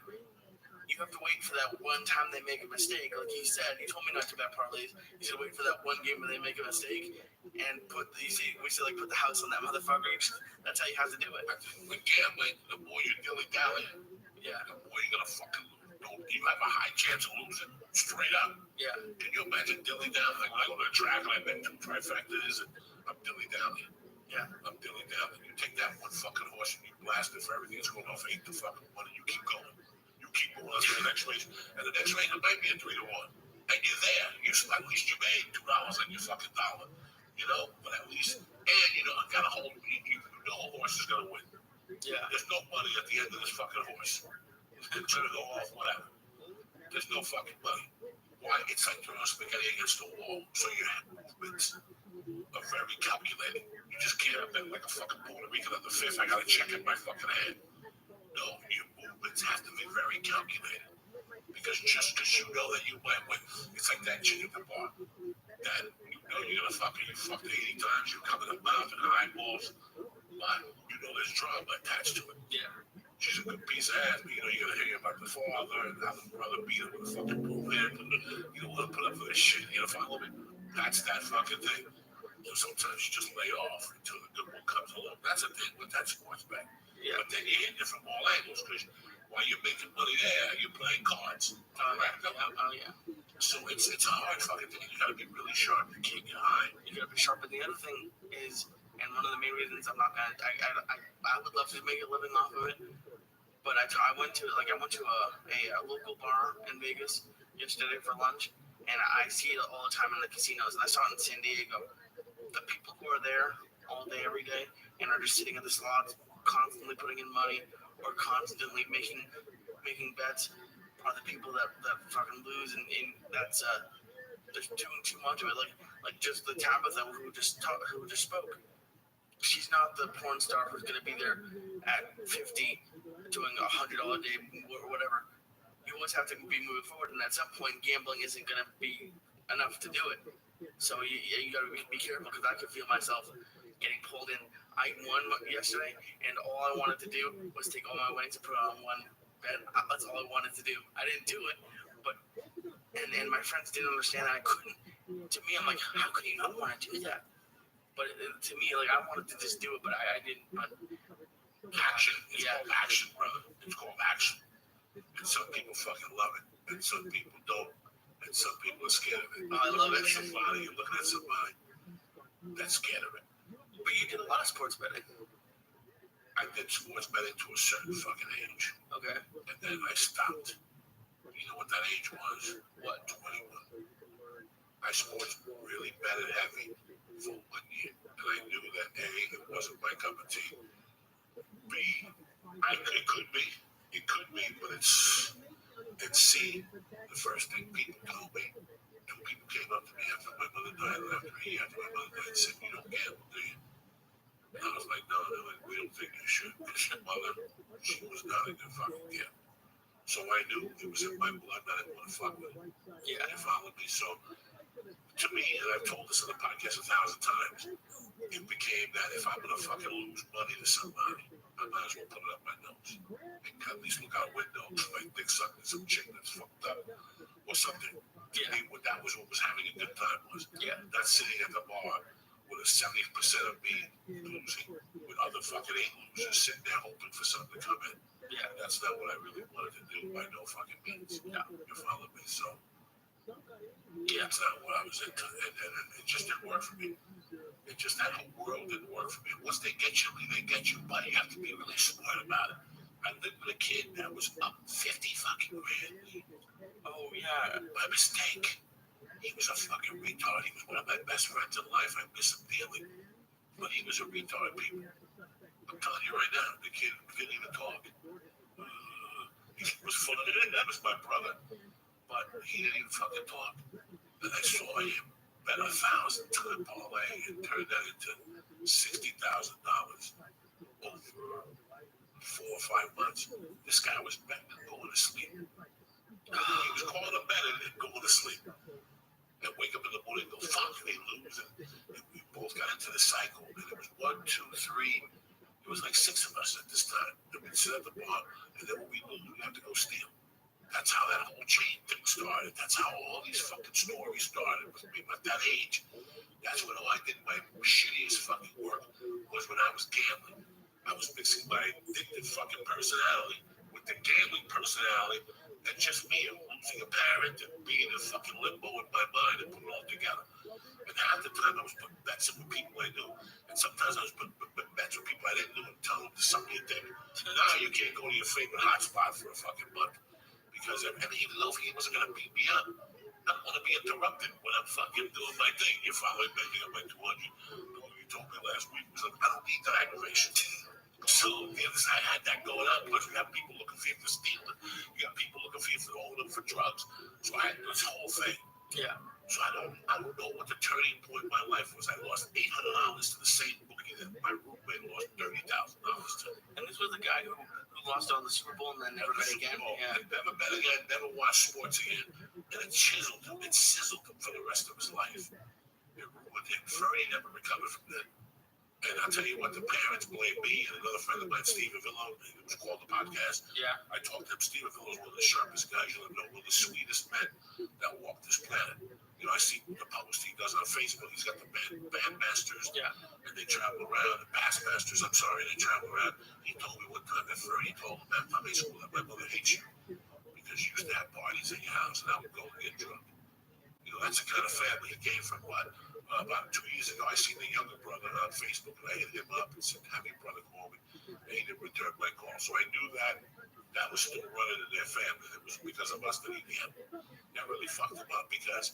S6: You have to wait for that one time they make a mistake. Like he said, he told me not to bet parlays. He said wait for that one game where they make a mistake and put the house on that motherfucker. That's how you have to do it.
S12: With gambling, the more you dilly-dally, the more you're going to fucking lose. You have a high chance of losing straight up.
S6: Yeah.
S12: Can you imagine dilly-dallying? Like, I go to a track and I bet 2 trifectas and I'm dilly-dallying. Yeah, I'm dilly down. And you take that one fucking horse and you blast it for everything it's going off, ain't the fucking one, and you keep going. You keep going on to the next race. And the next race, it might be a 3-1. And you're there. At least you made $2 on your fucking dollar. You know? But at least, and you know, gotta hold, you know a horse is gonna win. Yeah. There's no money at the end of this fucking horse. It's gonna go off, whatever. There's no fucking money. Why? It's like throwing spaghetti against the wall. So your movements are very calculated. You just can't have been like a fucking Puerto Rican on the fifth. I gotta check in my fucking head. No, your movements have to be very calculated. Because just because you know that you went with, it's like that chick at the bar. That you know you're gonna fuck her, you fucked her 80 times, you cover the mouth and eyeballs. But you know there's drama attached to it. Yeah. She's a good piece of ass, but you know you're gonna hear about the father and how the brother beat her with a fucking broom handle. You don't want to put up for this shit, you know, follow me? That's that fucking thing. So sometimes you just lay off until the good one comes along. That's a thing, but that's sports bet. Yeah. But then you hit it from all angles, because while you're making money there, you're playing cards. Correct? Oh, yeah. So it's a hard fucking thing. You gotta be really sharp to keep your eye. You gotta be sharp. But the other thing is, and one of the main reasons I'm not gonna, I would love to make a living off of it. But I went to a local bar in Vegas yesterday for lunch, and I see it all the time in the casinos. And I saw it in San Diego. The people who are there all day, every day, and are just sitting at the slots, constantly putting in money or constantly making bets, are the people that fucking lose, and that's there's doing too much of it. Like just the Tabitha who just spoke. She's not the porn star who's gonna be there at 50 doing $100 a day or whatever. You always have to be moving forward, and at some point, gambling isn't gonna be enough to do it. So you gotta be careful, because I could feel myself getting pulled in. I won yesterday, and all I wanted to do was take all my winnings and put it on one bet. That's all I wanted to do. I didn't do it, but and my friends didn't understand that I couldn't. To me, I'm like, how could you not want to do that? But to me, like, I wanted to just do it, but I didn't. But action, it's called action, brother. It's called action. And some people fucking love it, and some people don't. And some people are scared of it. I love it. Somebody, you're looking at somebody that's scared of it. But you did a lot of sports betting. I did sports betting to a certain fucking age. Okay. And then I stopped. You know what that age was? What? 21. I sports really betted heavy for 1 year. And I knew that A, it wasn't my cup of tea. B, it could be. It could be, but it's. And C, the first thing people told me, 2 people came up to me after my mother died, after a year after my mother died, and said, you don't gamble, do you? And I was like, no, like, we don't think you should. Because your mother, she was not a good fucking gamble. So I knew it was in my blood that I didn't want to fuck with it. Yeah, you followed me. So to me, and I've told this on the podcast 1,000 times, it became that if I'm going to fucking lose money to somebody, I might as well put it up my nose. And at least look out a window, like dick sucking some chick that's fucked up or something. Yeah. I mean, that was what was having a good time was. Yeah. Not sitting at the bar with a 70% of me losing, with other fucking 8 losers sitting there hoping for something to come in. Yeah, that's not what I really wanted to do by no fucking means. Yeah. You follow me? So, yeah, that's not what I was into. And it just didn't work for me. It just, that whole world didn't work for me. Once they get you, but you have to be really smart about it. I lived with a kid that was up 50 fucking grand. Oh, yeah. By mistake. He was a fucking retard. He was one of my best friends in life. I miss him dearly. But he was a retard, people. I'm telling you right now, the kid didn't even talk. He was full of it. That was my brother. But he didn't even fucking talk. And I saw him bet 1,000 to the parlay and turned that into $60,000 over 4 or 5 months. This guy was betting and going to sleep. He was calling a bet and going to sleep. And wake up in the morning and go, fuck, they lose. And we both got into the cycle. And it was 1, 2, 3. It was like 6 of us at this time. And we'd sit at the bar, and then when we lose, we'd have to go steal. That's how that whole chain thing started. That's how all these fucking stories started with me at that age. That's when I did my shittiest fucking work, was when I was gambling. I was mixing my addictive fucking personality with the gambling personality, and just me, a losing a parent and being in fucking limbo in my mind and put it all together. And half the time I was putting bets in with people I knew. And sometimes I was putting bets with people I didn't know and telling them to suck me a dick. Now you can't go to your favorite hotspot for a fucking month. Because even though he wasn't going to beat me up, I don't want to be interrupted when I'm fucking doing my thing. You're following me, you got my 200. You told me last week, was like, I don't need that aggravation. So the other side had that going on. Plus, we have people looking for you for stealing. You got people looking for you for holding for drugs. So I had this whole thing. Yeah. So I don't know what the turning point in my life was. I lost $800 to the same bookie that my roommate lost $30,000 to. And this was the guy who lost on the Super Bowl and then never bet again. Yeah. Never bet again. Never watched sports again. And it chiseled him. It sizzled him for the rest of his life. It ruined him. Furry never recovered from that. And I'll tell you what, the parents blame me and another friend of mine, Stephen Villo. It was called The Podcast. Yeah. I talked to him. Stephen Villo is one of the sharpest guys you'll ever know, one of the sweetest men that walk this planet. You know, I see the post he does on Facebook. He's got the bandmasters. Yeah. And they travel around. The bassmasters, I'm sorry, they travel around. He told me one time that Furry told him that time in school that my mother hates you because you used to have parties in your house and I would go and get drunk. You know, that's the kind of family he came from. But about 2 years ago, I seen the younger brother on Facebook, and I hit him up and said, have your brother call me. And he didn't return my call. So I knew that was still running in their family. It was because of us that he gambled. That really fucked him up because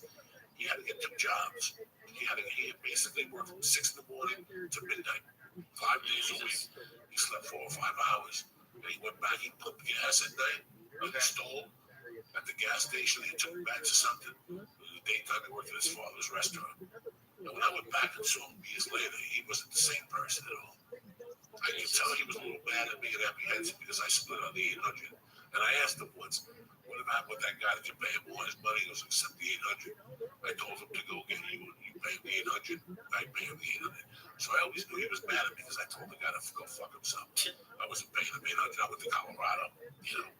S12: he had to get 2 jobs. He basically worked from 6 in the morning to midnight, 5 days a week. He slept 4 or 5 hours. And he went back, he pumped gas at night, and he stole at the gas station. He took back to something. Daytime he worked at his father's restaurant. And when I went back and saw him years later, he wasn't the same person at all. I could tell he was a little mad at me and apprehensive because I split on the 800. And I asked him once, what about with that guy that you pay him all his money? He goes, except the 800. I told him to go get you pay him the 800. I pay him the 800. So I always knew he was mad at me because I told the guy to go fuck himself. I wasn't paying him 800. I went to Colorado, you know.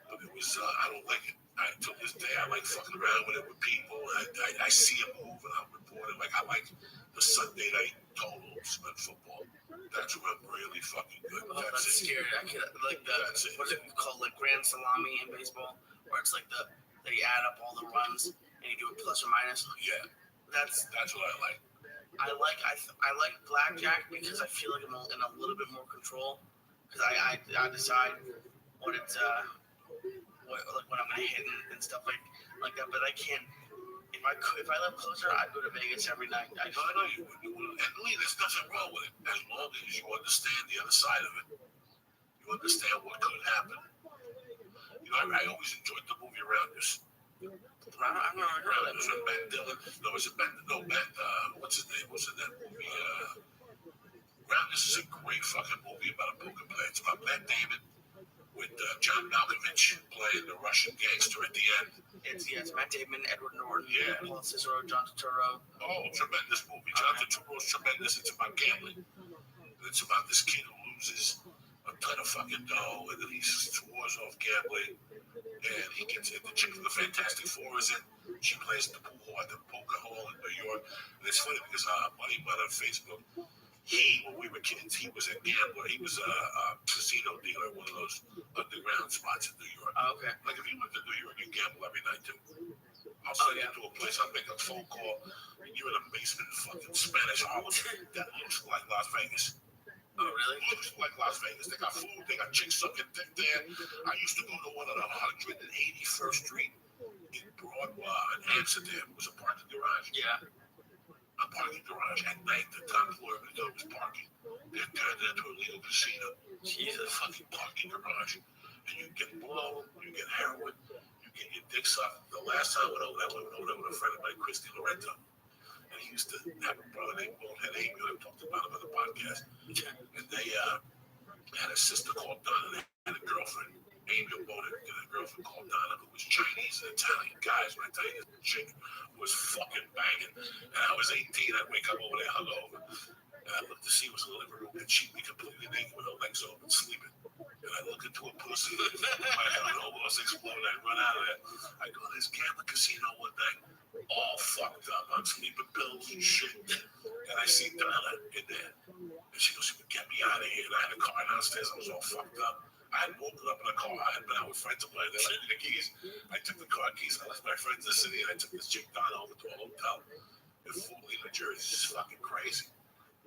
S12: But it was, I don't like it. To this day, I like fucking around with it with people. I see them move and I'm reporting. Like, I like the Sunday night totals on football. That's where I'm really fucking good.
S1: Oh, that's scary. I could, like what's it called, like grand salami in baseball, where it's like they add up all the runs and you do a plus or minus.
S12: Yeah,
S1: that's
S12: what I like.
S1: I like blackjack because I feel like I'm in a little bit more control because I decide what it's what I'm gonna hit and stuff like that. But I can't. If I live closer, I'd go to Vegas every night.
S12: I know you would. And Lee, there's nothing wrong with it as long as you understand the other side of it. You understand what could happen. You know, I always enjoyed the movie Rounders.
S1: I've never heard of
S12: Rounders with Matt Dillon. What's his name? What's in that movie? Rounders is a great fucking movie about a poker player. It's about Matt Damon with John Malkovich playing the Russian gangster at the end.
S1: It's Matt Damon, Edward Norton, Paul Cicero, John Turturro.
S12: Oh, tremendous movie. John Turturro is tremendous. It's about gambling. And it's about this kid who loses a ton of fucking dough, and then he swears off gambling. And he gets it. The chick from the Fantastic Four is in. She plays the pool hall at the poker hall in New York. And it's funny because buddy on Facebook, when we were kids, he was a gambler. He was a casino dealer, one of those underground spots in New York.
S1: Oh, okay.
S12: Like if you went to New York, you gamble every night too. I'll send you to a place, I'll make a phone call. You're in a basement in fucking Spanish Harlem. That looks like Las Vegas.
S1: Oh, really?
S12: It looks like Las Vegas. They got food, they got chicks sucking dick there. I used to go to one on 181st Street in Broadway in Amsterdam. It was a parking garage.
S1: Yeah.
S12: A parking garage at night, the top floor of it was parking. They turned it into a legal casino.
S1: Jesus.
S12: Fucking parking garage. And you get blow, you get heroin, you get your dick sucked. The last time I went over there with a friend of mine, Christy Lorenzo. And he used to have a brother named Bonehead Amy. I talked about him on the podcast. And they had a sister called Donna. They had a girlfriend, Amy Bonehead, and a girlfriend called Donna who was Chinese and Italian. Guys, when I tell you this chick was fucking banging. And I was 18, I'd wake up over there hungover. And I looked to see what's in the living room, and she'd be completely naked with her legs open, sleeping. And I look into a pussy, my head almost exploded. I'd run out of there. I go to this gambling casino one night, all fucked up on sleeping pills and shit. And I see Donna in there. And she goes, get me out of here. And I had a car downstairs, I was all fucked up. I had woken up in a car. I had been out with friends of mine. They left me the keys. I took the car keys. I left my friends in the city, and I took this chick down over to a hotel in Fort Lee, New Jersey. It's just fucking crazy.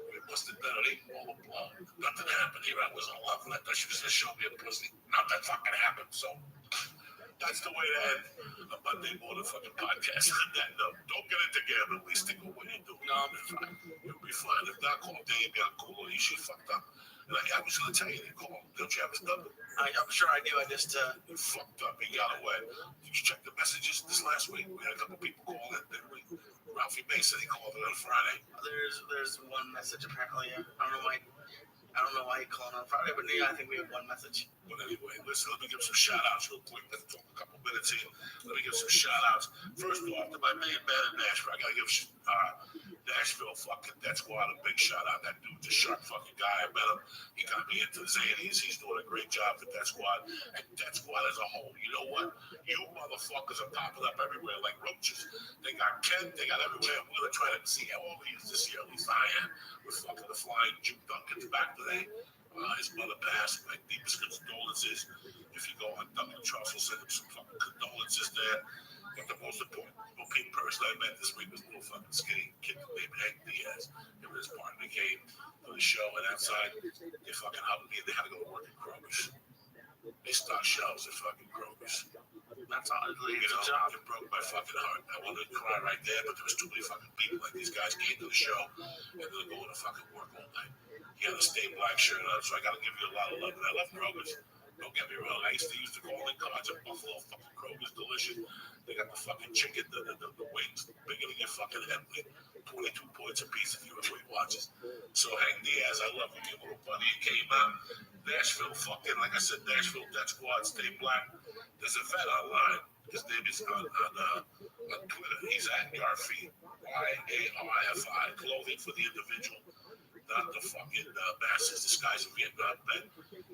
S12: We busted down an 8 ball of blood. Nothing happened here. I was on love. I thought she was gonna show me a pussy. Nothing fucking happened. So that's the way to end a Monday morning fucking podcast. On that note, don't get it together. At least think of what you're doing. No, I'm fine. You'll be fine. If not, call Dave. I'll call you. She fucked up. And I was gonna tell you to call him. Don't you have his number?
S6: I'm sure I do. I just
S12: You fucked up. He got away. Did you check the messages this last week? We had a couple people call in. Didn't we? Ralphie Mason, he called it on Friday.
S6: there's one message apparently. I don't know why he called on Friday, but yeah, I think we have one message.
S12: But anyway, listen, let me give some shout outs real quick. Let's talk a couple minutes here. Let me give some shout outs. First off, to my main man in Nashville, I gotta give Nashville fucking Death Squad a big shout out. That dude's a sharp fucking guy. I met him. He got me into the Zanies. He's doing a great job for Death Squad. And Death Squad as a whole, you know what? You motherfuckers are popping up everywhere like roaches. They got Ken, they got everywhere. We're gonna try to see all these this year, at least I am, with fucking the flying Juke Duncan's back today. His mother passed. My deepest condolences. If you go on Duncan Truss, will send him some fucking condolences there. But the most important person I met this week was a little fucking skinny kid named Hank Diaz. Him and his partner came to the show, and outside, they fucking hugged me, and they had to go to work at Kroger's. They stock shelves at fucking Kroger's.
S6: That's all.
S12: It's a job. It broke my fucking heart. I wanted to cry right there, but there was too many fucking people. Like, these guys came to the show, and they're going to fucking work all night. He had a stained black shirt on, so I got to give you a lot of love. And I love Kroger's. Don't get me wrong. I used to use the calling cards at Buffalo. Fucking Kroger's delicious. They got the fucking chicken, the wings bigger than your fucking head. 22 points a piece if you have Weight Watchers. So Hank Diaz, I love you, little buddy. He came out. Nashville, fucking, like I said, Nashville Death Squad, stay black. There's a vet online. His name is on Twitter. He's at Yarfi, YARFI, clothing for the individual, not the fucking masses disguised in Vietnam vet.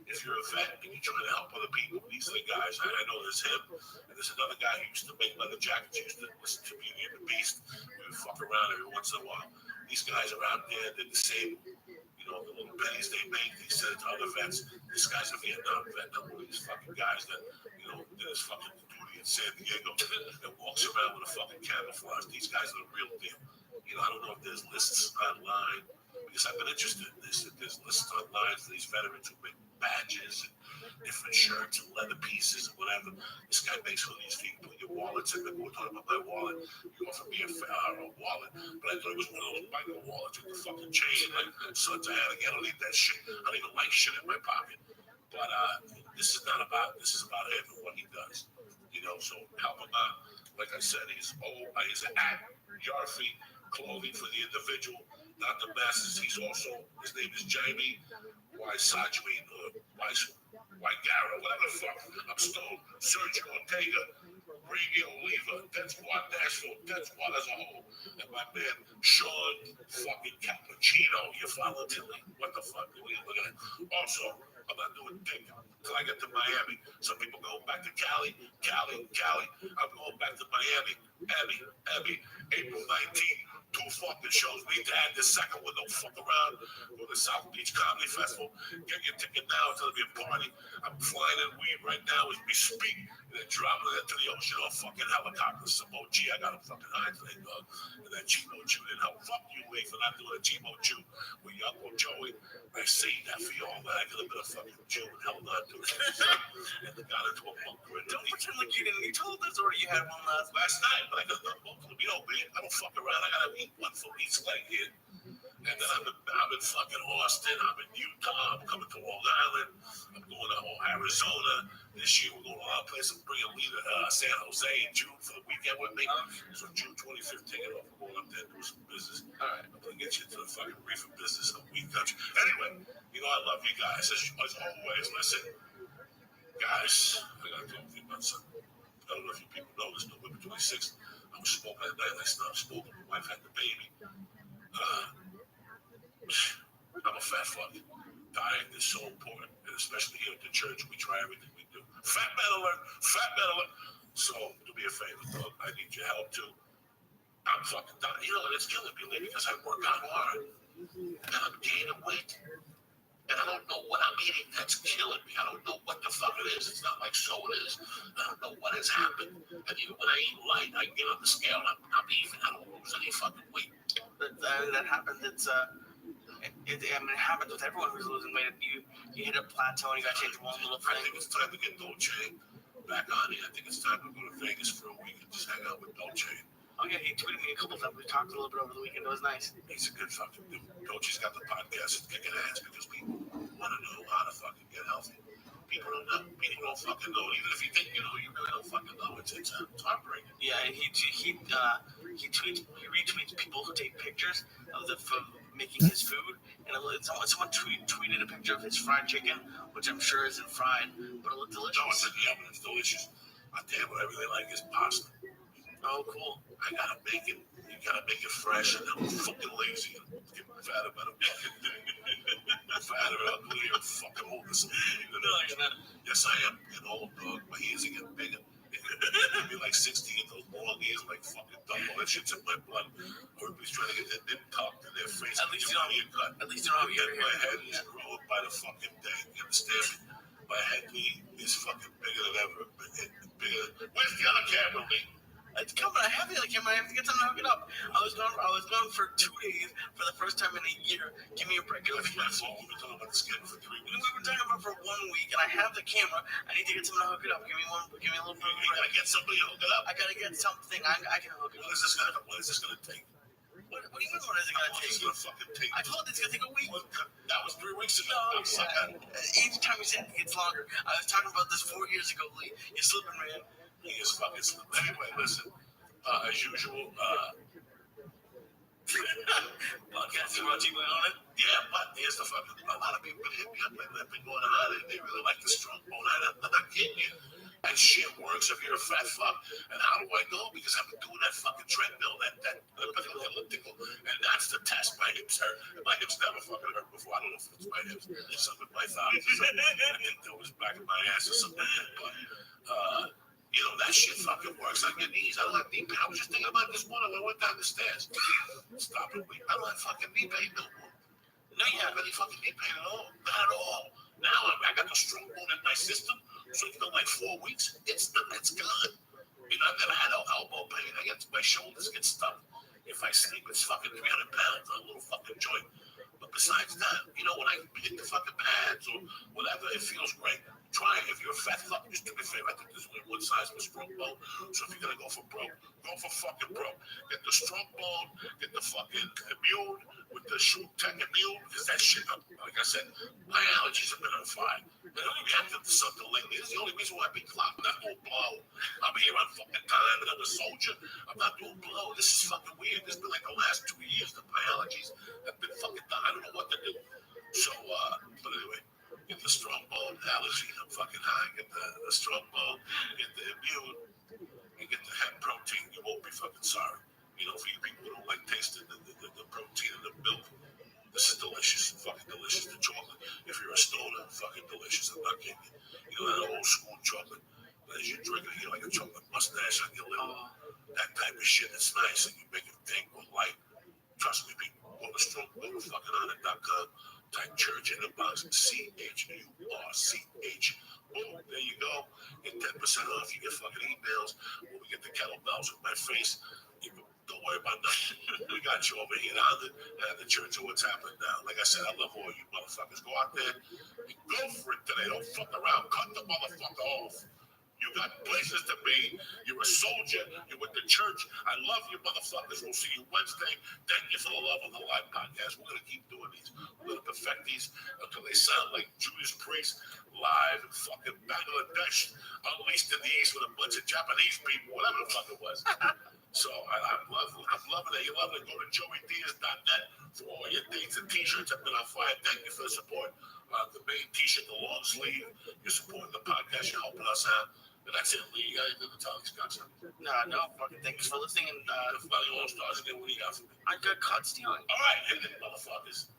S12: If you're a vet and you're trying to help other people, these are the guys. I know there's him, and there's another guy who used to make leather jackets. He used to listen to Beauty and the Beast. We would fuck around every once in a while. These guys are out there. They're disabled. You know, the little pennies they make, they send it to other vets. This guy's a Vietnam vet, not one of these fucking guys that, you know, did his fucking duty in San Diego and walks around with a fucking camouflage. These guys are the real deal. You know, I don't know if there's lists online, because I've been interested in this. If there's lists online for these veterans who make badges and different shirts and leather pieces and whatever. This guy makes one of these things. Put your wallets in. We're talking about my wallet. You offered me a wallet, but I thought it was one of those biker wallets with the fucking chain. Like, sons I had again, I don't need that shit. I don't even like shit in my pocket. But this is about him and what he does. You know, so help him out. Like I said, he's at Yarfi, clothing for the individual, not the masses. He's also, his name is Jamie Wysajwin, Wygara, whatever the fuck. I'm Stone, Sergio Ortega, Brady Oliva, Death Squad Nashville, Death Squad as a whole, and my man Sean fucking Cappuccino. You follow Tilly? What the fuck? What are you looking at? Also, I'm not doing dick until I get to Miami. Some people going back to Cali. I'm going back to Miami. Abby, April 19th. 2 fucking shows. We need to add the second one. Don't fuck around. Go to South Beach Comedy Festival. Get your ticket now. It's going to be a party. I'm flying in weed right now as we speak. And then dropping it into the ocean on fucking helicopter. Some OG. I got a fucking high today, dog. And that Chimo Jew didn't help. Fuck you, Lee, for not doing a Chimo Jew with your Uncle Joey. I saved that for y'all, man. I could have been a fucking Jew and held on to it. And got into a bunker.
S6: Don't pretend like you didn't. You told us already you had one last
S12: night, but I got another one. You know me. I don't fuck around. I gotta eat one for each leg here. And then I'm in fucking Austin. I'm in Utah. I'm coming to Long Island. I'm going to Arizona. This year we're going to a lot of places. I'm bringing Lee to San Jose in June for the weekend with me. So June 25th, take it off. I'm going up there and do some business. All right, I'm going to get you into the fucking reefer business of weed country. Anyway, you know I love you guys. As always, listen. Guys, I got to talk to you about something. I don't know if you people know this, November 26th, I was smoking at night. I stopped smoking. My wife had the baby. I'm a fat fuck. Diet is so important, and especially here at the church, we try everything we do. Fat man alert. So, do me a favor, dog. I need your help too. I'm fucking dying. You know, and it's killing me lately because I work out hard, and I'm gaining weight. and I don't know what I'm eating that's killing me. I don't know what the fuck it is. It's not like so it is. I don't know what has happened. And even when I eat light, I get on the scale, I'm even. I don't lose any fucking weight.
S6: That happens. It happens with everyone who's losing weight. You hit a plateau and you got to change one little
S12: I
S6: thing.
S12: think it's time to get Dolce back on here. I think it's time to go to Vegas for a week and just hang out with Dolce.
S6: Oh yeah, he tweeted me a couple times. We talked a little bit over the weekend. It was nice.
S12: He's a good fucking dude. Dolce's got the podcast. It's kicking ass because people want to know how to fucking get healthy. People don't know. People don't fucking know. Even if you think you know, you really don't fucking know. It's heartbreaking.
S6: Yeah, and he retweets people who take pictures of making his food, and someone tweeted a picture of his fried chicken, which I'm sure isn't fried, but it looked delicious.
S12: No, it's in the oven. It's delicious. I tell you what I really like is pasta.
S6: Oh, cool.
S12: I gotta make it. You gotta make it fresh, and I'm fucking lazy and get fat about a fucking fat or ugly or fucking old or something. Yes, I am getting old, dog. My ears are getting bigger. I'll be like 60 and those long ears like fucking double. That shit's in my blood. Everybody's trying to get their dip tucked in their face.
S6: At least you don't have cut. At least you don't have your
S12: My head is growing by the fucking day. You understand me? My head is fucking bigger than ever. Bigger. Where's the other camera, Lee?
S6: It's coming. I have the other camera. I have to get something to hook it up. I was gone for 2 days for the first time in a year. Give me a break.
S12: If you we've been talking about the skin for 3 weeks.
S6: We've been talking about it for 1 week, and I have the camera. I need to get something to hook it up. Give me a little bit.
S12: You gotta get somebody to hook it up.
S6: I gotta get something. I can hook it up.
S12: What is this gonna take?
S6: What do you mean? What is it gonna take?
S12: It's gonna fucking take.
S6: I told you it's gonna take a week.
S12: That was 3 weeks ago.
S6: No, each time you say it gets longer. I was talking about this 4 years ago, Lee. You're slipping, man.
S12: He is fucking slipping. Anyway, listen. As usual,
S6: podcasting brought to you by on it.
S12: Yeah, but here's the fucking. A lot of people hit me up like they've been going on it. They really like the strong bone. I'm not kidding you. And shit works if you're a fat fuck. And how do I know? Because I've been doing that fucking treadmill, that elliptical, and that's the test. My hips hurt. My hips never fucking hurt before. I don't know if it's my hips. There's something in my thighs. I think that was back in my ass or something. But you know, that shit fucking works on your knees. I don't have knee pain. I was just thinking about this morning when I went down the stairs. Stop it. I don't have fucking knee pain no more. No, you have any fucking knee pain at all? Not at all. Now I got the strong bone in my system. So it's been like 4 weeks. It's gone. You know, I've never had elbow pain. My shoulders get stuck. If I sleep, it's fucking 300 pounds on a little fucking joint. But besides that, you know, when I hit the fucking pads or whatever, it feels great. Try it. If you're a fat fuck, just do me a favor. I think there's only one size for strong bone. So if you're gonna go for broke, go for fucking broke. Get the strong bone, get the fucking immune with the shoot tech immune, because that shit, like I said, my allergies have been on fire. I don't react to something lately. It's the only reason why I've been clocked. I'm not doing blow. I'm here on fucking time and I'm a soldier. I'm not doing blow. This is fucking weird. This has been like the last 2 years that my allergies have been fucking done. I don't know what to do. So, but anyway. Get the strong bone allergy, I'm fucking high. Get the strong bone, get the immune, and get the hemp protein. You won't be fucking sorry. You know, for you people who don't like tasting the protein in the milk, this is delicious. Fucking delicious. The chocolate. If you're a stoner, fucking delicious. I'm not kidding you. You know, that old school chocolate. As you drink it, you like a chocolate mustache on your lip. That type of shit is nice, and you make it tingle light. Trust me, people. Go to strongbonefuckingonit.com. Type church in the box, CHURCH. Boom, there you go. Get 10% off. You get fucking emails. When we get the kettlebells with my face, don't worry about nothing. We got you over here at the church of what's happening now. Like I said, I love all you motherfuckers. Go out there and go for it today. Don't fuck around. Cut the motherfucker off. You got places to be. You're a soldier. You're with the church. I love you, motherfuckers. We'll see you Wednesday. Thank you for the love of the live podcast. We're going to keep doing these. We're going to perfect these until they sound like Judas Priest live in fucking Bangladesh. Unleashed the knees with a bunch of Japanese people, whatever the fuck it was. So I'm loving it. You're loving it. Go to joeydiaz.net for all your things and t-shirts. I've been on fire. Thank you for the support. The main t-shirt, the long sleeve. You're supporting the podcast. You're helping us out. And that's it, Lee. You got anything to tell these guys?
S6: No, fucking thanks for listening. And
S12: Finally, all stars again. What do you got for me?
S6: I got caught stealing.
S12: All right, hit it, motherfuckers.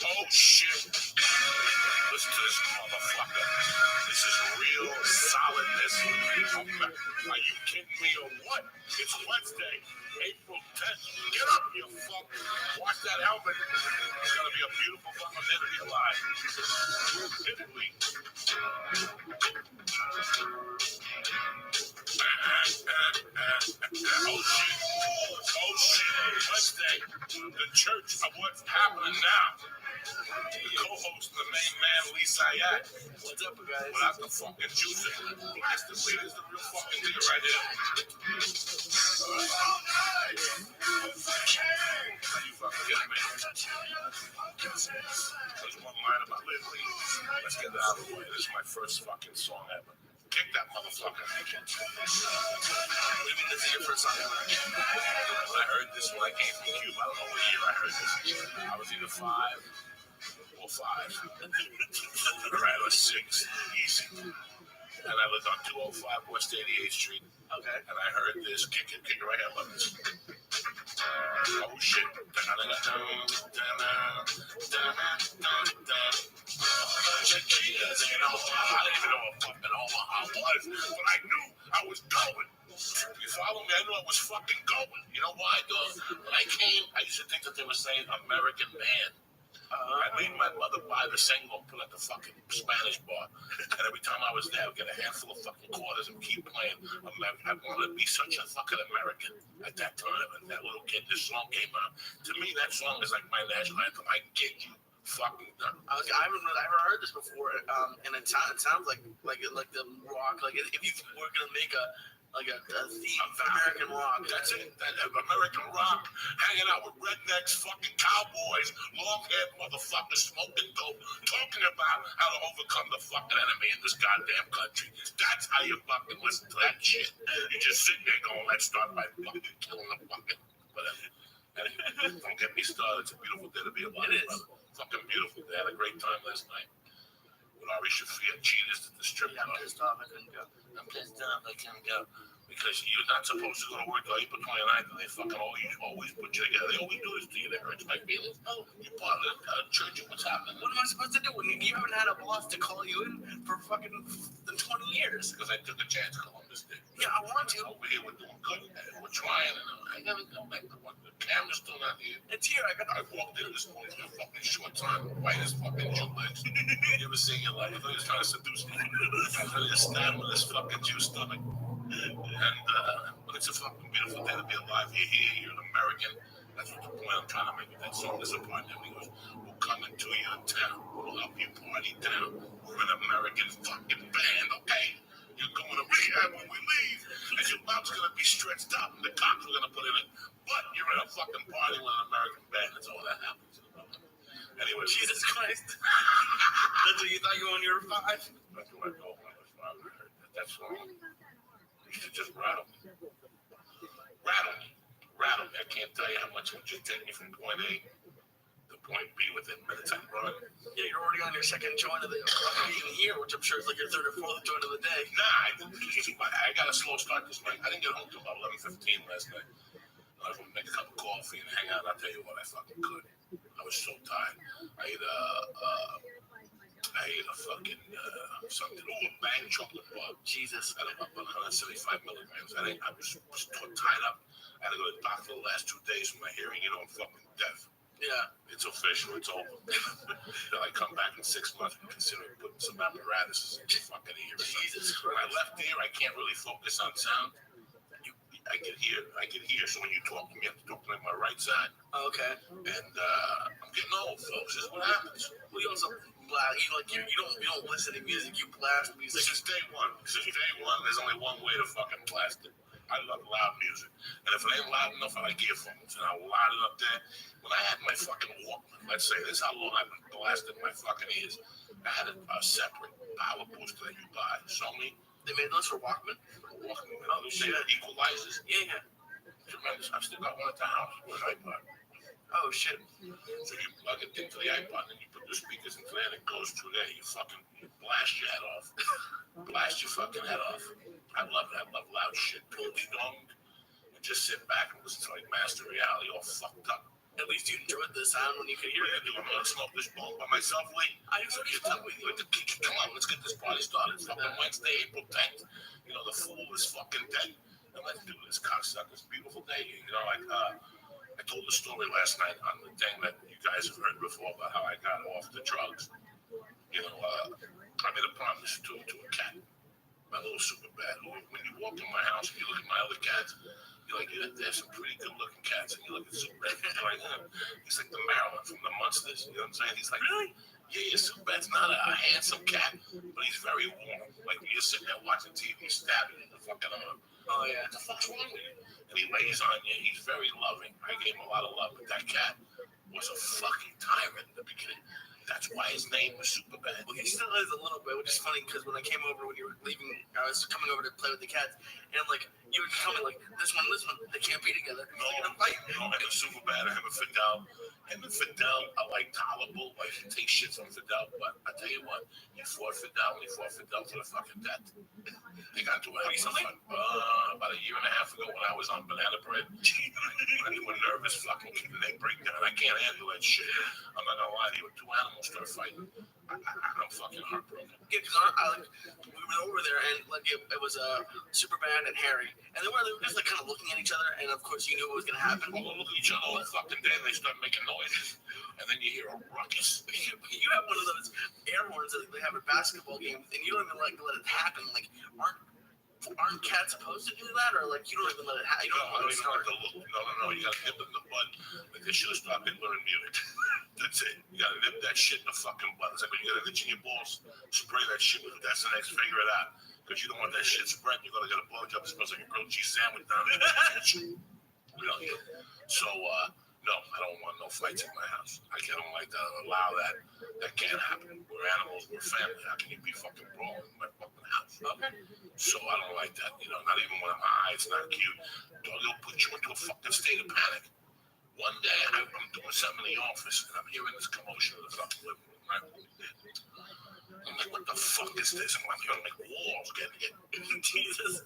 S12: Oh shit. Listen to this motherfucker. This is real solidness. Are you kidding me or what? It's Wednesday, April 10th. Get up, you fuck. Watch that helmet. It's gonna be a beautiful fucking day to be alive. Typically. Oh shit. Wednesday. The church of what's happening now. The co-host, the main man, Lee Sayat. What's up, guys? Without the fucking juice. Blasted weed is the real fucking nigga right here. How you fucking kidding me? There's one line about Lee. Let's get that out of the way. This is my first fucking song ever. Kick that motherfucker. What do you mean this is your first song ever? I heard this when I came from Cuba. I don't know what year I heard this. I was either 5 or 5. Right, or 6. Easy. And I lived on 205 West 88th Street. Okay. And I heard this. Kick it right here. Love this. Oh shit. Chiquitas ain't Omaha. I didn't even know what fucking Omaha was, but I knew I was going. You follow me? I knew I was fucking going. You know why, though? When I came, I used to think that they were saying American man. I made my mother buy the single, put at the fucking Spanish bar, and every time I was there, I would get a handful of fucking quarters and keep playing. I wanted to be such a fucking American at that time, and that little kid, this song came out. To me, that song is like my national anthem. I get you fucking done.
S6: I haven't heard this before, and it sounds like the rock. Like if you were gonna make a theme of American rock.
S12: That's it. American rock, hanging out with rednecks, fucking cowboys, long-haired motherfuckers smoking dope, talking about how to overcome the fucking enemy in this goddamn country. That's how you fucking listen to that shit. You just sit there going, let's start by fucking killing the fucking whatever. And don't get me started. It's a beautiful day to be alive. It is. Brother. Fucking beautiful day. I had a great time last night. With Ari Shafir, cheaters at the strip club.
S6: I'm pissed off I couldn't go.
S12: Because you're not supposed to go to work till April 29th, and they fucking always put you together. They always do this to you. That hurts my feelings. Oh, you're part of the church. What's happening?
S6: What am I supposed to do when you haven't had a boss to call you in for fucking 20 years?
S12: Because I took a chance Columbus did.
S6: Yeah, I want to.
S12: Over here, we're doing good. We're trying. And I never come back to one. The camera's still not here.
S6: It's here.
S12: I walked in this morning in a fucking short time, white as fucking Jew legs. You ever seen your life? I thought he was trying to seduce me. I thought he was stabbing with his fucking Jew stomach. But it's a fucking beautiful day to be alive. You're here, you're an American. That's what the point I'm trying to make with that song. There's a part that goes, we'll come into your town. We'll help you party down. We're an American fucking band, okay? You're going to rehab when we leave, and your mouth's going to be stretched out, and the cops are going to put in it. But you're in a fucking party with an American band. That's all that happens. Anyway,
S6: Jesus Christ. That's what you thought you were when you were 5?
S12: That's what I thought when I was 5. I heard that song. You should just rattle me. Rattle me. I can't tell you how much it would just take me from point A to point B within minutes. I'm running.
S6: Yeah, you're already on your second joint of the being here, which I'm sure is like your third or fourth joint of the day.
S12: Nah, I got a slow start this night. I didn't get home till about 11:15 last night. I was going to make a cup of coffee and hang out. I'll tell you what, I fucking could. I was so tired. I ate a fucking something. Oh, a bang chocolate bar.
S6: Jesus.
S12: At about 175 milligrams. I was tied up. I had to go to the doctor the last 2 days for my hearing. You know, I'm fucking deaf.
S6: Yeah.
S12: It's official. It's over. Then I come back in 6 months and consider putting some apparatus in the fucking ear.
S6: Jesus Christ.
S12: My left ear, I can't really focus on sound. I can hear. So when you talk, you have to talk to my right side.
S6: Okay.
S12: And I'm getting old, folks. This is what happens.
S6: Well, you also blast. You don't listen to music. You blast music.
S12: This is day one. There's only one way to fucking blast it. I love loud music. And if it ain't loud enough, I like earphones. And I'll loud it up there. When I had my fucking Walkman, let's say this is how long I've been blasting my fucking ears. I had a separate power booster that you buy. Sony.
S6: They made those for Walkman?
S12: Walkman. Oh, shit. Equalizers.
S6: Yeah.
S12: Tremendous. I've still got one at the house with an iPod.
S6: Oh, shit.
S12: So you plug it into the iPod and you put the speakers in there and it goes through there. You blast your head off. Blast your fucking head off. I love it. I love loud shit. Totally stoned. And just sit back and listen to like Master Reality all fucked up.
S6: At least you enjoyed the sound when you could hear it.
S12: I'm gonna smoke this bone by myself, Lee.
S6: I used to
S12: Come on, let's get this party started. It's fucking Wednesday, April 10th. You know, the fool is fucking dead. And let's do this cocksucker's beautiful day. You know, like, I told the story last night on the thing that you guys have heard before about how I got off the drugs. You know, I made a promise to a cat, my little super bad. When you walk in my house and you look at my other cats, you're like, yeah, there's some pretty good looking cats. And you look at super bad, you're like, he's like the Maryland from the Munsters. You know what I'm saying? He's like, really? Yeah, super bad's not a handsome cat, but he's very warm. Like when you're sitting there watching TV, stabbing in the fucking arm. Oh, yeah. What the fuck's wrong with you? And he lays on you. He's very loving. I gave him a lot of love, but that cat was a fucking tyrant in the beginning. That's why his name was Superbad.
S6: Well, he still is a little bit, which is funny because when I came over, when you were leaving, I was coming over to play with the cats, and I'm like, you would tell me, like, this one, they can't be together.
S12: No, I have a Superbad, I have a Fidel, and the Fidel are like tolerable. Like, he takes shit from Fidel, but I tell you what, he fought Fidel to the fucking death. They got to it recently, about a year and a half ago when I was on banana bread. When you were nervous, fucking neck breakdown. I can't handle that shit. I'm not gonna lie to you. Two animals start fighting. I'm fucking heartbroken.
S6: Yeah, because we were over there, and like it was Superbad and Harry, and they were just like kind of looking at each other, and of course you knew what was gonna happen.
S12: Well, they look at each other all fucking day, and they start making noises, and then you hear a ruckus.
S6: You have one of those air horns that they have at basketball games, and you don't even like let it happen. Like, aren't cats supposed to do that, or like you don't even let it happen?
S12: I don't even like the look. No. You gotta nip it in the bud. Like they should have stopped Hitler and Munich. That's it. You gotta nip that shit in the fucking blood. It's like when you got an itch in your balls, spray that shit with it. That's the next. Figure it out. Because you don't want that shit spread. You're gonna get a blowjob. It smells like a grilled cheese sandwich down there. Really. So, no, I don't want no fights in my house. I don't like that. Allow that. That can't happen. We're animals. We're family. How can you be fucking brawling in my fucking house? Okay. So I don't like that. You know, not even when I'm high. It's not cute. They'll put you into a fucking state of panic. One day, I'm doing something in the office, and I'm hearing this commotion in the fucking living room, right? I'm like, what the fuck is this? I'm hearing like walls getting hit. Jesus.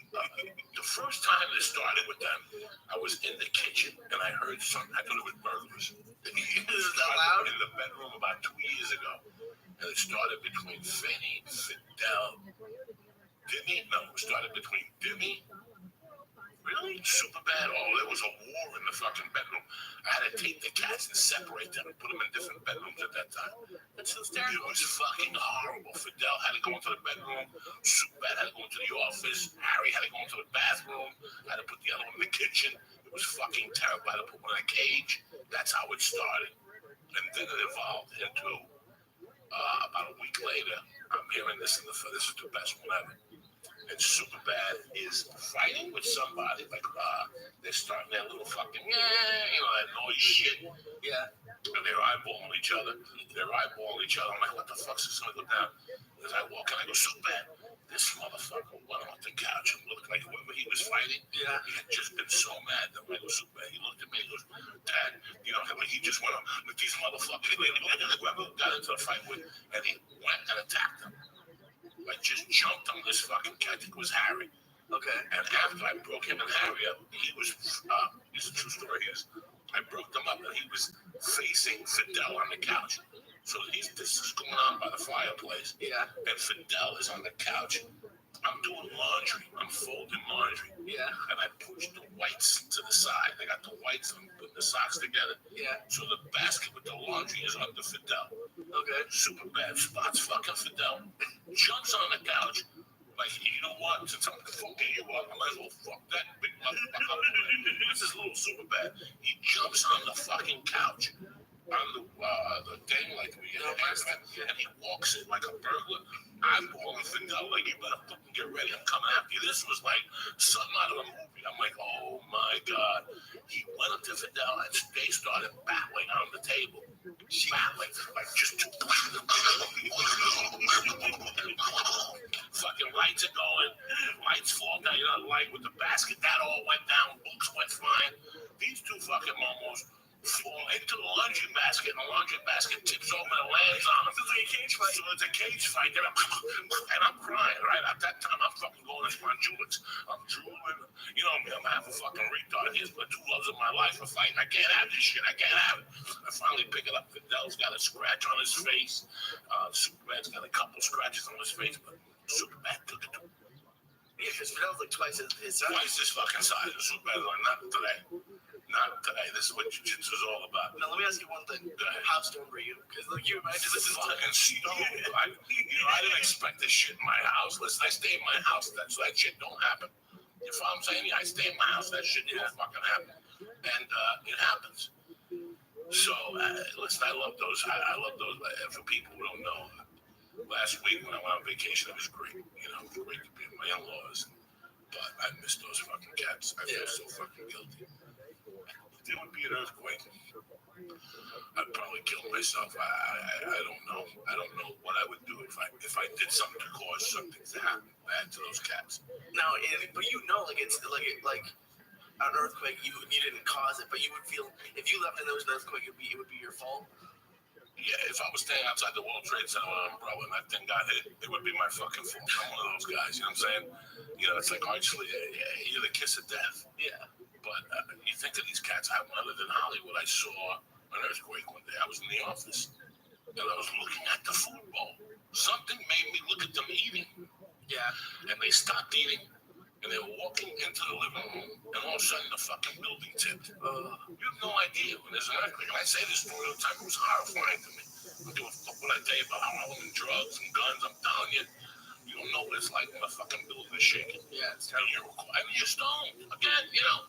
S12: The first time this started with them, I was in the kitchen, and I heard something. I thought it was burglars. It started in the bedroom about 2 years ago, and it started between Finny, Fidel, Dimmy. No, it started between Dimmy. Really? Superbad. Oh, there was a war in the fucking bedroom. I had to take the cats and separate them and put them in different bedrooms at that time. That's hysterical. It was fucking horrible. Fidel had to go into the bedroom. Superbad had to go into the office. Harry had to go into the bathroom. I had to put the other one in the kitchen. It was fucking terrible. I had to put one in a cage. That's how it started. And then it evolved into about a week later. I'm hearing this this is the best one ever. And Superbad is fighting with somebody, like they're starting their little fucking, that noise shit. Yeah. And they're eyeballing each other. I'm like, what the fuck's this gonna go down? As I walk in, I go, Superbad, this motherfucker went off the couch and looked like whoever he was fighting. Yeah. He had just been so mad that when I go, Superbad, he looked at me and goes, Dad, like he just went up with these motherfuckers. Whoever got into the fight with, and he went and attacked them. I just jumped on this fucking cat. It was Harry. Okay. And after I broke him and Harry up, he was, it's a true story. I broke them up and he was facing Fidel on the couch. So this is going on by the fireplace. Yeah. And Fidel is on the couch. I'm doing laundry. I'm folding laundry. Yeah. And I pushed the whites to the side. I got the whites. I'm putting the socks together. Yeah. So the basket with the laundry is under Fidel. Okay. Superbad. Spots fucking Fidel. Jumps on the couch. Like, you know what? Since I'm fucking you up, I might as well fuck that big motherfucker. This is a little Superbad. He jumps on the fucking couch. On the thing, like we and he walks in like a burglar. I'm calling Fidel like, you better fucking get ready. I'm coming after you. This was like the laundry basket tips over and lands on him. It's like a cage fight. So it's a cage fight. And I'm crying, right? At that time, I'm fucking going to my Jewish. I'm drooling. You know me, I'm half a fucking retard. Here's my two loves of my life are fighting. I can't have this shit. I can't have it. I finally pick it up. Fidel's got a scratch on his face. Superman's got a couple scratches on his face, but Superman took it.
S1: Yeah, because Fidel's like twice his size.
S12: Twice this fucking size. Superman's like, not today. Not today. This is what jiu-jitsu is all about.
S1: Now, let me ask you one thing. How stoned were you? Because, like, you imagine this is
S12: fucking stoned. I didn't expect this shit in my house. Listen, I stay in my house. That shit don't happen. You know what I'm saying? I stay in my house. That shit don't fucking happen. And it happens. So, listen, I love those. I love those. For people who don't know, last week when I went on vacation, it was great. You know, it was great to be with my in-laws. But I miss those fucking cats. I feel so fucking guilty. There would be an earthquake. I'd probably kill myself. I don't know. I don't know what I would do if I did something to cause something to happen bad to those cats.
S1: Now, but you know, like it's like an earthquake. You didn't cause it, but you would feel if you left and there was an earthquake, it would be your fault.
S12: Yeah, if I was standing outside the World Trade Center with an umbrella and that thing got hit, it would be my fucking fault. I'm one of those guys. You know what I'm saying? You know, it's like actually, you're the kiss of death.
S1: Yeah.
S12: But you think of these cats. I lived in Hollywood. I saw an earthquake one day. I was in the office, and I was looking at the food bowl. Something made me look at them eating.
S1: Yeah.
S12: And they stopped eating, and they were walking into the living room, and all of a sudden the fucking building tipped. You have no idea when there's an earthquake. And I say this story all the time. It was horrifying to me. I don't give a fuck what I tell you about Harlem and drugs and guns. I'm telling you. You don't know what it's like when the fucking building is shaking.
S1: Yeah, it's terrible.
S12: You're stoned. Again, you know,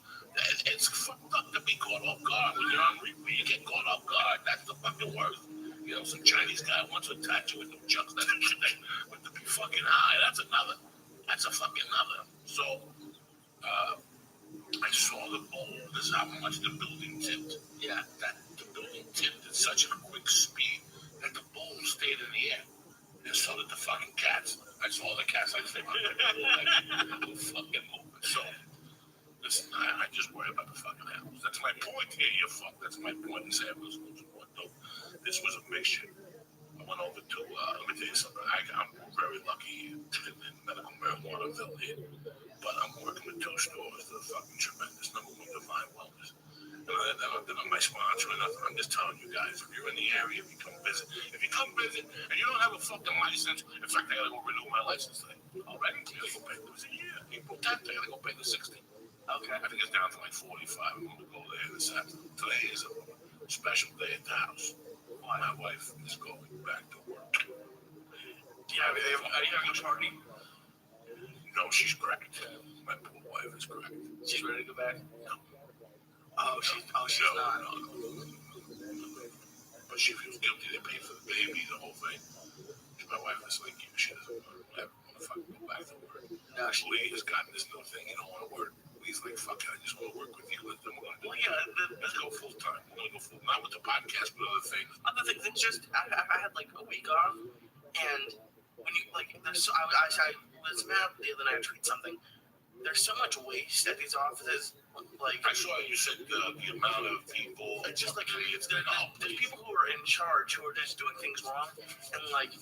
S12: it's fucked up to be caught off guard. When you're on replay, you get caught off guard. That's the fucking worst. You know, some Chinese guy wants to attack you with them chucks that with to be fucking high. That's a fucking another. So, I saw the bowl. This is how much the building tipped. Yeah, that the building tipped at such a quick speed that the bowl stayed in the air. And so did the fucking cats. I saw the cats. I said, I'm fucking moving. So, listen, I just worry about the fucking animals. That's my point here, you fuck. That's my point in San Francisco's point, though. This was a mixture. I went over to, let me tell you something. I'm very lucky in medical marijuana here. But I'm working with two stores that are fucking tremendous. Number one, Divine Wellness. They're not my sponsor or nothing. I'm just telling you guys, if you're in the area, if you come visit, and you don't have a fucking license, in fact, I gotta go renew my license today. Already? I gotta go pay. It was a year. April 10th, I gotta go pay the 60. Okay. I think it's down to like 45. I'm gonna go there this afternoon. Today is a special day at the house. My wife is going back to work.
S1: Yeah, are you having a party?
S12: No, she's cracked. My poor wife is cracked.
S1: She's ready to go back?
S12: No.
S1: She's not.
S12: No. But she feels guilty. They pay for the baby, the whole thing. My wife is like, she doesn't want to fucking go back to work.
S1: No,
S12: Lee has gotten this new thing. You don't want to work. Lee's like, fuck it. I just want to work with you. Then we're going to do it. Let's go full time. We're going to go full time. Not with the podcast, but other things.
S1: Other things. It's just, I had like a week off. And when you, like, there's so, I was mad the other night. I tweeted something. There's so much waste at these offices. Like,
S12: I saw you said the amount of people.
S1: It's just like there's people who are in charge who are just doing things wrong, and like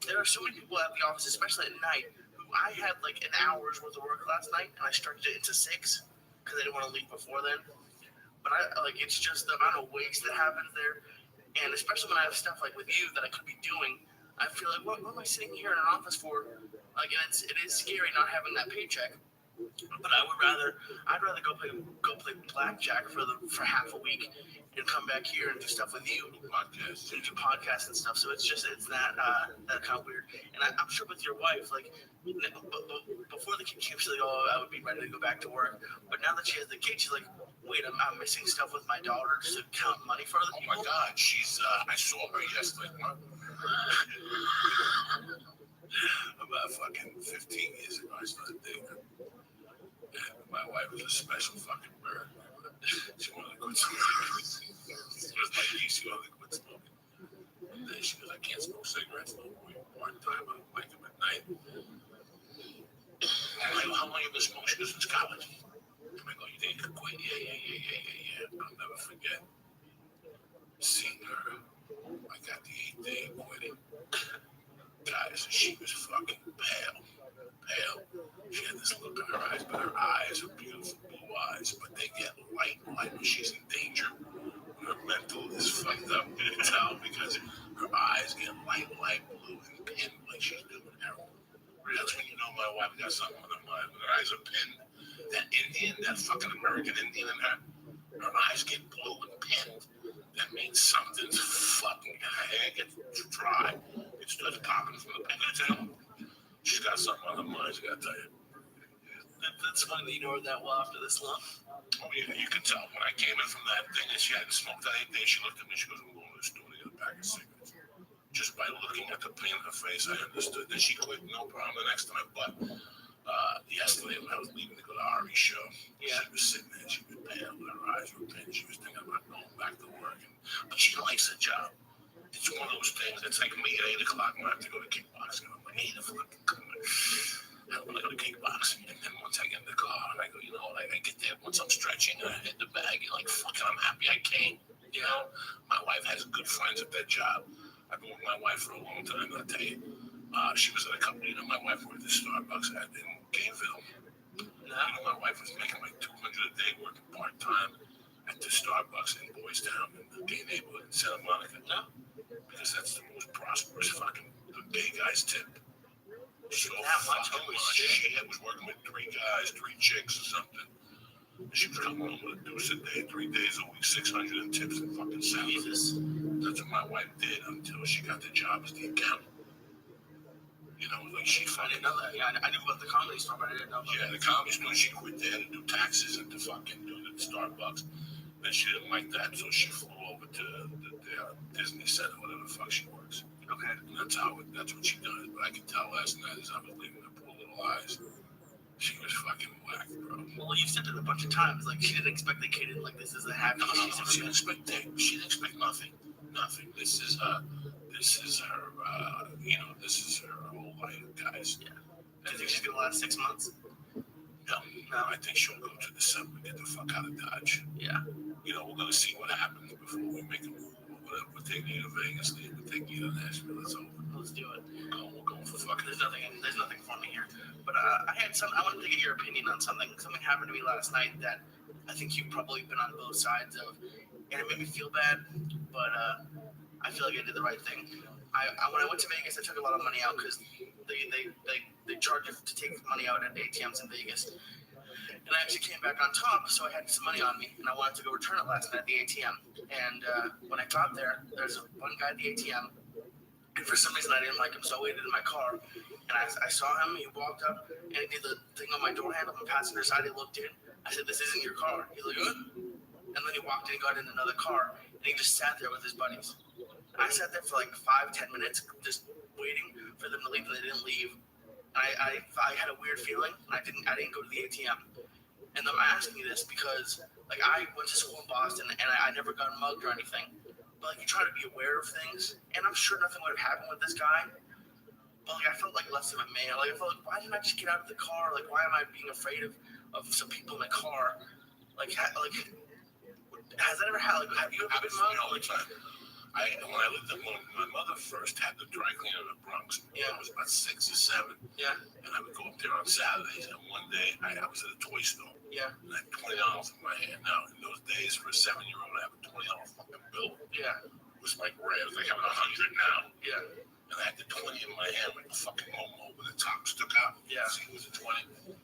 S1: there are so many people at the office, especially at night. Who I had like an hour's worth of work last night, and I started it into 6 because I didn't want to leave before then. But it's just the amount of waste that happens there, and especially when I have stuff like with you that I could be doing. I feel like what am I sitting here in an office for? Like, and it is scary not having that paycheck. But I'd rather go play blackjack for half a week and come back here and do stuff with you, do podcasts and stuff. So it's that kind of weird. And I'm sure with your wife, like before the kid came, she's like, oh, I would be ready to go back to work. But now that she has the kid, she's like, wait, I'm missing stuff with my daughter to count money for other people.
S12: Oh my God, she's I saw her yesterday. About fucking 15 years ago, I started dating her. And my wife was a special fucking bird. She wanted to quit smoking. She was like me, she wanted to quit smoking. One day she goes, I can't smoke cigarettes no more. Part time, I don't like them at night. I'm like, how long you been smoking? She goes, since college. I go, you think you could quit? Yeah. I'll never forget. seen her like at the 8th day of quitting. Guys, she was fucking pale. She had this look in her eyes, but her eyes are beautiful blue eyes, but they get light when she's in danger. Her mental is fucked up, you can tell, because her eyes get light blue and pinned like she's doing heroin. That's when you know my wife got something on her mind. When her eyes are pinned, that Indian, that fucking American Indian in her eyes get blue and pinned. That means something's fucking, her hair gets dry. It starts popping from the pigtail. She's got something on her mind, I gotta tell you.
S1: That's funny that you know her that well after this long.
S12: Oh, yeah, you can tell. When I came in from that thing and she hadn't smoked that 8 days, she looked at me, she goes, I'm going to the store to get a pack of cigarettes. Just by looking at the pain on her face, I understood. Then she quit, no problem, the next time. But yesterday, when I was leaving to go to Ari's show, she was sitting there, she was pale, her eyes were pinned, she was thinking about going back to work. But she likes her job. It's one of those things. It's like me at 8 o'clock when I have to go to kickboxing. I'm like, 8 o'clock, I don't want to go to kickboxing. And then once I get in the car and I go, you know what, I get there, once I'm stretching and I hit the bag, you're like, fucking, I'm happy I came. You know, my wife has good friends at that job. I've been with my wife for a long time, I'll tell you. She was at a company that my wife worked at Starbucks in Gainesville. You know, my wife was making like $200 a day working part-time at the Starbucks in Boys Town in the gay neighborhood in Santa Monica. No. Because that's the most prosperous fucking gay guys tip. So fucking much. She was working with 3 guys, 3 chicks or something. She was coming home with a deuce a day, 3 days a week, 600 in tips and fucking salaries. That's what my wife did until she got the job as the accountant. You know, like she
S1: I didn't know that. Yeah, I knew about the comedy store, but I didn't know about
S12: the comedy store. She quit there to do taxes and to fucking do the Starbucks. Then she didn't like that, so she flew over to the Disney Center, whatever the fuck she works. Okay. And that's what she does. But I could tell last night as I was leaving her poor little eyes, she was fucking whacked, bro.
S1: Well, you've said it a bunch of times. Like, she didn't expect the kid, like, this is a happy.
S12: No, she didn't expect nothing. Nothing. This is her, you know, this is her whole life, guys.
S1: Yeah. Do you think she's gonna last 6 months?
S12: No, I think she'll go to December and get the fuck out of Dodge.
S1: Yeah.
S12: You know, we're gonna see what happens before we make a move or whatever. We're taking you to Vegas, we're taking you to Nashville. It's over.
S1: Let's do it.
S12: We're going for fucking.
S1: There's nothing funny here. But I wanted to get your opinion on something. Something happened to me last night that I think you've probably been on both sides of, and it made me feel bad. But I feel like I did the right thing. When I went to Vegas, I took a lot of money out because they charge you to take money out at ATMs in Vegas. And I actually came back on top, so I had some money on me, and I wanted to go return it last night at the ATM. And when I got there, there's one guy at the ATM, and for some reason I didn't like him, so I waited in my car. And I saw him, he walked up, and he did the thing on my door handle on the passenger side. He looked in. I said, "This isn't your car." He's like, And then he walked in and got in another car, and he just sat there with his buddies. I sat there for like 5-10 minutes, just waiting for them to leave, and they didn't leave. I had a weird feeling, and I didn't go to the ATM. And I'm asking you this because, like, I went to school in Boston, and I never got mugged or anything. But like, you try to be aware of things, and I'm sure nothing would have happened with this guy. But like, I felt like less of a man. Like, I felt like, why didn't I just get out of the car? Like, why am I being afraid of some people in the car? Like, has that ever happened? Like, have you ever been mugged?
S12: All the time. When I lived when my mother first had the dry cleaner in the Bronx, I was about 6 or 7.
S1: Yeah.
S12: And I would go up there on Saturdays, and one day I was at a toy store.
S1: Yeah.
S12: And I had $20 in my hand. Now, in those days, for a 7-year-old, I have a $20 fucking bill.
S1: Yeah.
S12: It was like rare. It was like having 100 now.
S1: Yeah.
S12: And I had the 20 in my hand, like a fucking Momo, where the top stuck out.
S1: Yeah.
S12: See, it was a 20.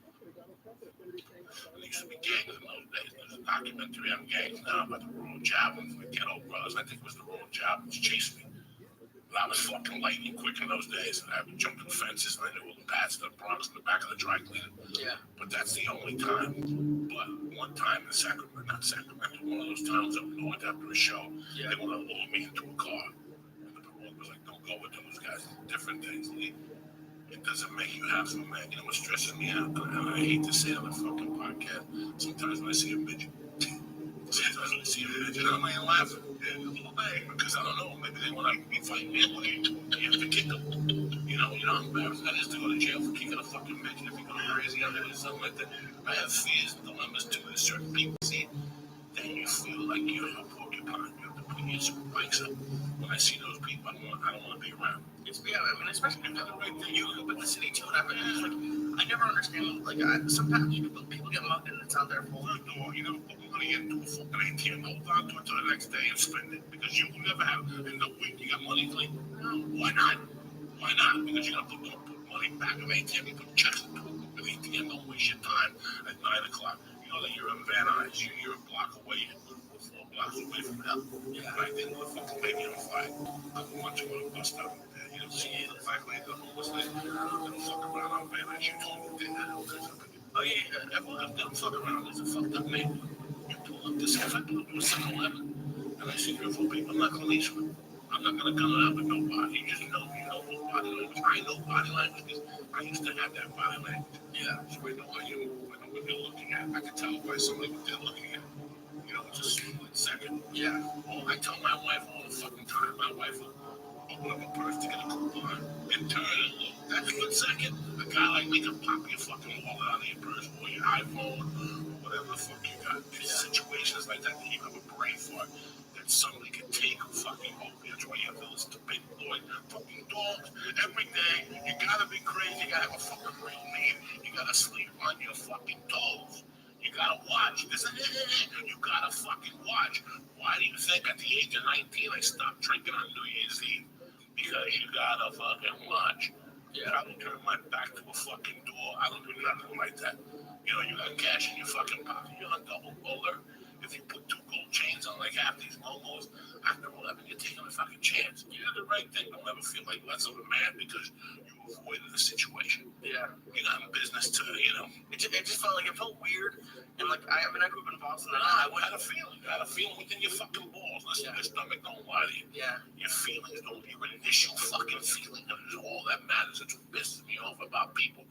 S12: There used to be gangs in those days. There's a documentary on gangs now about the Royal Javelins and the Ghetto Brothers. I think it was the Royal Javelins chased me. But I was fucking lightning quick in those days. And I would jump in fences, and I knew all the paths to the Bronx in the back of the dry cleaner.
S1: Yeah.
S12: But that's the only time. But one time in Sacramento, one of those towns up north after a show, they want to lure me into a car. And the parole was like, don't go with those guys. Different things. It doesn't make you half a man. You know what stresses me out? And I hate to say it on a fucking podcast. Sometimes when I see a midget, I'm like laughing. Because I don't know, maybe they want to be fighting me. You have to kick them. You know how embarrassing that is to go to jail for kicking a fucking midget if you go crazy on it or something like that. I have fears and dilemmas too. There's certain people see, then you feel like you're a porcupine. You have to put fucking get super bikes up. When I see those people, I don't want to be around.
S1: Yeah, I mean, especially if you're the right thing. You live in the city too, and I mean, like, I never understand. Like, sometimes people get mugged and it's on their fault.
S12: First of all, you never put money into a fucking ATM. Hold on to it till the next day and spend it because you will never have. In the week, you got money to leave. Why not? Why not? Because you're gonna put money back in the ATM. You put checks into an ATM. Don't waste your time at 9 o'clock. You know that you're in Van Nuys. You're a block away. 4 blocks away from hell. Yeah, right there with a fucking baby on fire. I'm watching on a bus stop. You don't see the black lady, the homeless lady. They don't fuck around on Van Nuys. You told me they oh yeah, everyone don't fuck around. It's a fucked up neighborhood. You pull up this, if I pull up to a 7-Eleven and I see beautiful people, I'm not gonna leave them. I'm not gonna come out with nobody. You just know, those body language. I know body language because I used to have that body language. Yeah, so I know what you're looking at. I can tell by somebody what they're looking at. You know, just a split second. Yeah. Oh, I tell my wife all the fucking time. My wife will open up a purse to get a coupon and turn and look. That split second, a guy like me can pop your fucking wallet out of your purse or your iPhone or whatever the fuck you got. There's situations like that you have a brain for that somebody can take a fucking over. That's why you have to listen to Big Lloyd fucking dogs every day. You gotta be crazy. You gotta have a fucking real name. You gotta sleep on your fucking toes. You gotta watch. You gotta fucking watch. Why do you think at the age of 19 I stopped drinking on New Year's Eve? Because you gotta fucking watch. Yeah. I don't turn my back to a fucking door. I don't do nothing like that. You know, you got cash in your fucking pocket. You're on double bowler. If you put 2 gold chains on like half these momos, after 11, you're taking a fucking chance. You did the right thing. Don't ever feel like less of a man because you avoided the situation. Yeah. You're not in business to,
S1: It just felt like it felt weird. And like, I grew up in Boston. And
S12: I had a feeling. I had a feeling within your fucking balls. Listen, your stomach don't lie to you.
S1: Yeah.
S12: Your feelings don't. Your initial fucking feeling is all that matters. It's what pisses me off about people.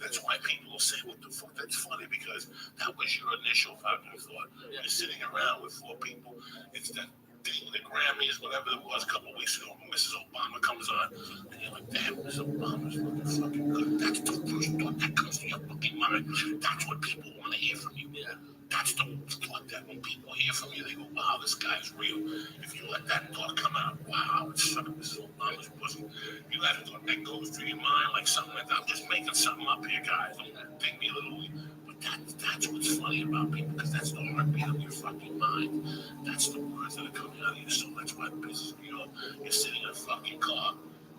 S12: That's why people will say, what the fuck? That's funny because that was your initial fucking thought. Yeah. You're sitting around with 4 people. It's that thing, the Grammys, whatever it was, a couple of weeks ago, when Mrs. Obama comes on, and you're like, damn, Mrs. Obama's looking fucking good. That's the first thought that comes to your fucking mind. That's what people want to hear from you. Yeah. That's the thought that when people hear from you, they go, wow, this guy's real. If you let that thought come out, wow, it's fucking Mrs. Obama's pussy. You let a thought that goes through your mind like something like that. I'm just making something up here, guys. Don't think me literally. But that's what's funny about people, because that's the heartbeat of your fucking mind. That's the words that are coming out of you. So that's why it pisses me off. You're sitting in a fucking car,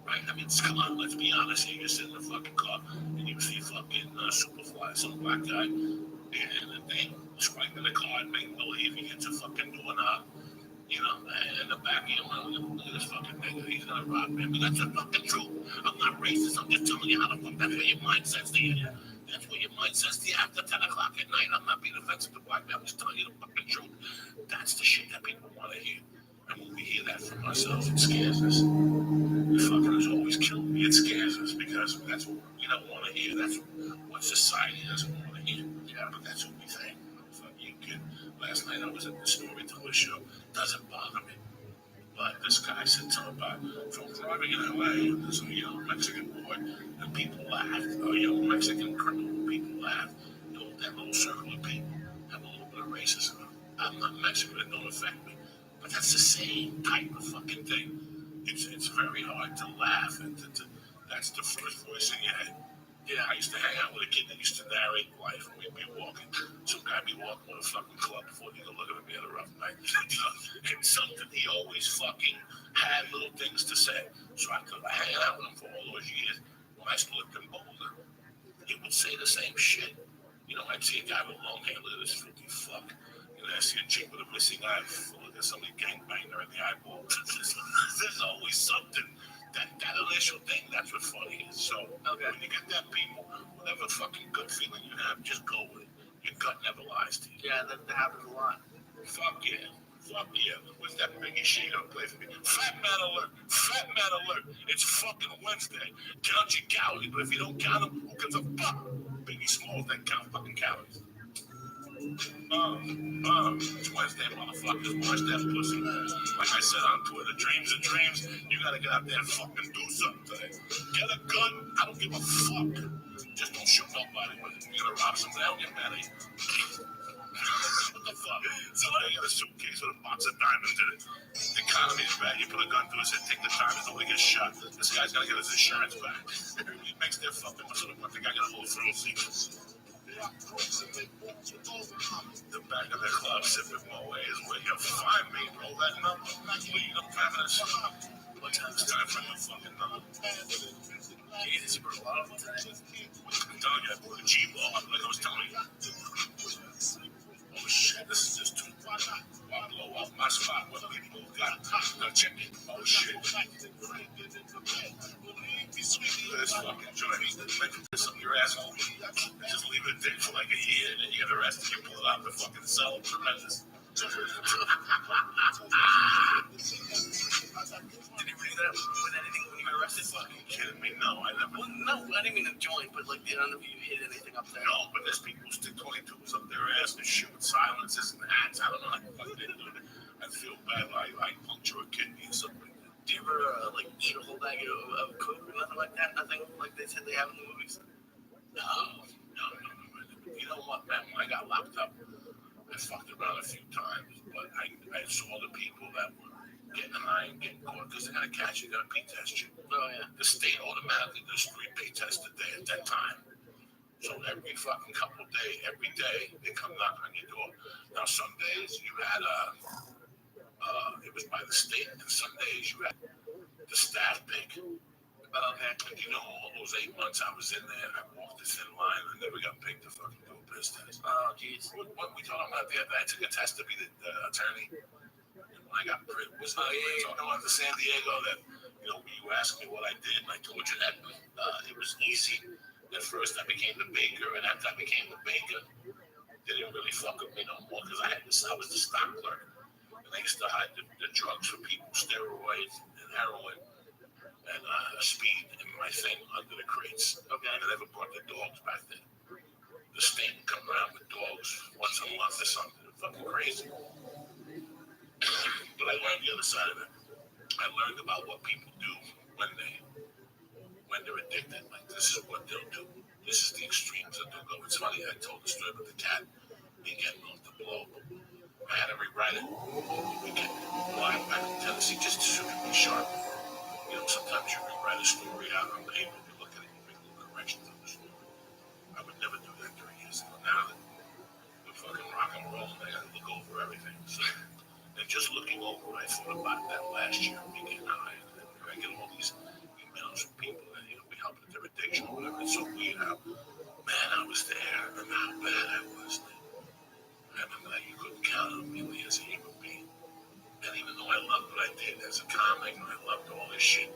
S12: right? I mean, come on, let's be honest here. You're sitting in a fucking car, and you see fucking Superfly, some black guy, and they swipe in the car and make believe he gets a fucking doorknob. And the back of your mind, look at this fucking nigga, he's gonna rob me. But that's the fucking truth. I'm not racist, I'm just telling you how the fuck, that's what your mind says to you. That's what your mind says to you after 10 o'clock at night. I'm not being offensive to black men, I'm just telling you the fucking truth. That's the shit that people want to hear. And when we hear that from ourselves, it scares us. The fucker is always killing me. It scares us because that's what we don't want to hear. That's what society doesn't want to hear. Yeah, but that's what we think. Fuck you, kid. Last night I was at the storyteller show. Doesn't bother me. But this guy said something about from driving in LA, and there's a young Mexican boy, and people laughed. A young Mexican criminal, people laughed. That little circle of people have a little bit of racism. I'm not Mexican, it don't affect me. But that's the same type of fucking thing. It's very hard to laugh, and that's the first voice in your head. Yeah, I used to hang out with a kid that used to narrate life, and we'd be walking. Some guy be walking with a fucking club before he go look at me at a rough night. And something he always fucking had little things to say. So after hanging out with him for all those years, when I lived in Boulder, he would say the same shit. I'd see a guy with long hair, look at this filthy fuck. I see a chick with a missing eye, look at somebody gangbanged her in the eyeball. There's always something. That initial thing, that's what funny is. So when you get that people, whatever fucking gut feeling you have, just go with it. Your gut never lies to you.
S1: Yeah, that happens a lot.
S12: Fuck yeah. Fuck yeah. What's that Biggie shit gonna play for me? Fat man alert. Fat man alert. It's fucking Wednesday. Count your calories, but if you don't count them, who gives a fuck? Biggie Smalls that count fucking calories. It's Wednesday, motherfuckers. Watch that pussy. Like I said on Twitter, dreams are dreams. You gotta get out there and fucking do something today. Get a gun. I don't give a fuck. Just don't shoot nobody with it. You're gonna rob somebody, I don't get mad at you. What the fuck? Somebody got a suitcase with a box of diamonds in it. The economy is bad. You put a gun to his head, take the time, nobody gets shot. This guy's gotta get his insurance back. He makes their fucking muscle. What the guy got a whole thrill seeker. The back of the club sipping Moe is where you'll find me, bro. That number. Lead up feminist. What time is time for the fucking number? Jesus, you put a lot of them today. I'm telling you, I put a G-ball up like I was telling you. Oh shit, this is just too far. I'll blow off my spot where the people got no chicken. Oh shit. This fucking joint. Make this up your asshole. Just leave it there for like a year and then you get arrested. You pull it out the fucking cell. Tremendous. Did you read that with anything when you got arrested? Fucking kidding me? No, I never. Well, no, I didn't mean to join, but like, I don't know if you hit anything up there. No, but there's people who stick 22s up their ass and shoot silences and hats. I don't know how the fuck they do it. I feel bad. I puncture a kidney or something. Do you ever like eat a whole bag of coke or nothing like that? Nothing like they said they have in the movies? No. You know what, man? When I got locked up, I fucked around a few times, but I saw the people that were getting high and getting caught because they gotta catch you, they gotta pee test you. Oh yeah. The state automatically does 3 pee tests a day at that time. So every fucking couple of days, every day they come knock on your door. Now some days you had it was by the state, and some days you had the staff pick. And you know, all those 8 months I was in there, I walked the thin line. I never got picked to fucking do a piss test. Oh, jeez. What we talking about there? I took a test to be the attorney. And when I got talking about the San Diego, that, you know, you asked me what I did, and I told you that it was easy. At first, I became the baker, and after I became the baker, they didn't really fuck with me no more because I was the stock clerk. And I used to hide the drugs for people, steroids and heroin. And speed in my thing under the crates. Okay. And I never brought the dogs back then. The state would come around with dogs once a month or something. Fucking crazy. But I learned the other side of it. I learned about what people do when they're addicted. Like, this is what they'll do. This is the extremes that they'll go. It's funny, I told the story about the cat. Me getting off the blow. I had to rewrite it. We get live back in Tennessee just to be sharp. You know, sometimes you rewrite a story out on the paper, you look at it, you make little corrections on the story. I would never do that 3 years ago. Now that we're fucking rock and roll, I gotta look over everything. So, and just looking over, I thought about that last year, me getting high, and I get all these emails from people that, you know, we help with their addiction or whatever. It's so weird how, man, I was there, and how bad I was. And I'm like, you couldn't count on me as a human being. And even though I loved what I did as a comic, and I loved all this shit,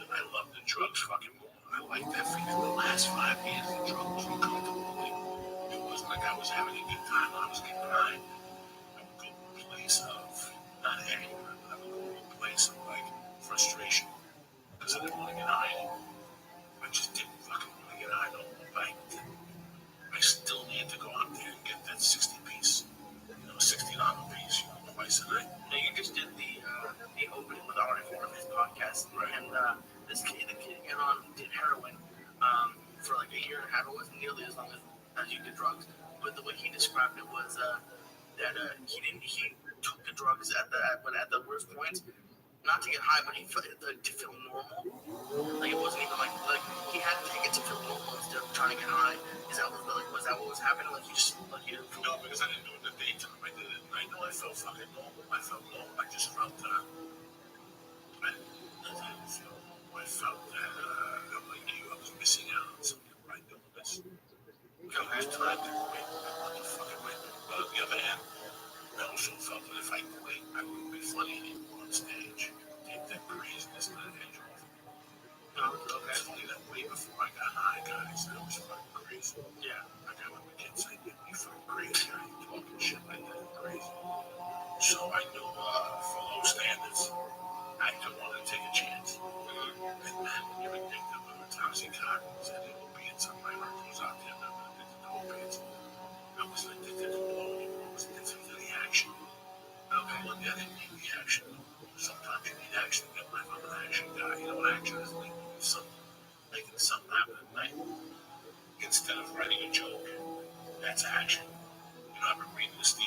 S12: and I loved the drugs fucking more. I liked that feeling. The last 5 years, the drugs were comfortable. It wasn't like I was having a good time. I was getting high. I would go to a place of, not anger, but I would go to a place of, like, frustration. Because I didn't want to get high anymore. I just didn't fucking want to get high no more. But I still needed to go out there and get that 60 piece. You know, $60 piece, you know, twice a night. Now, you just did the opening with ROTHSCHILD podcast, right? And the kid got on, did heroin for like a year and a half. It wasn't nearly as long as you did drugs, but the way he described it was that he took the drugs at the worst points, not to get high, but he felt to feel normal. Like it wasn't even like he had to take it to feel normal instead of trying to get high. Was that what was happening? Like you didn't feel no, because I didn't do it in the daytime. I did it at night. No, I felt fucking normal. I felt normal. I just felt I felt that like I was missing out on something by doing this. I was trying to quit. I wanted to fucking quit. But on the other hand, I also felt that if I quit, I wouldn't be funny anymore on stage. Take that craziness and that edge off. Okay. It's funny that way before I got high, guys. That was fucking crazy. Yeah. I got my kids saying, you fucking crazy. How you talking shit like that? Crazy. So I knew for low standards, I didn't want to take a chance. And man, when you're addicted to the toxicants and the opiates, on my heart goes out there, I'm addicted to opiates. I wasn't addicted to blow anymore. I was addicted to the action. Okay. One day I didn't need the action. Sometimes you need action to get life. I'm an action guy. You know what action is? Like making something happen at night. Instead of writing a joke, that's action. You know, I've been reading this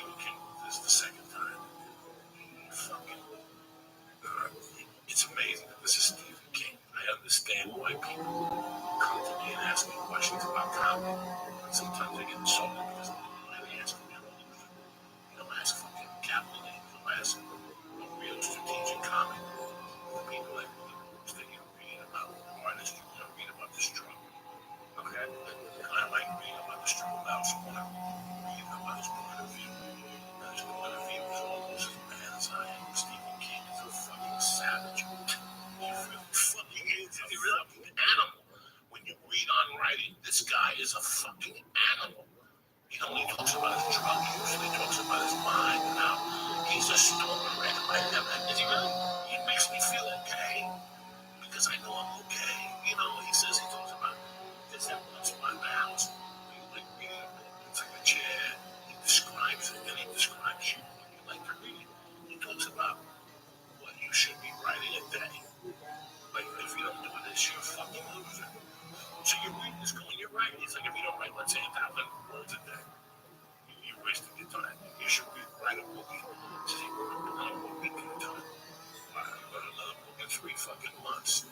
S12: 3 fucking months.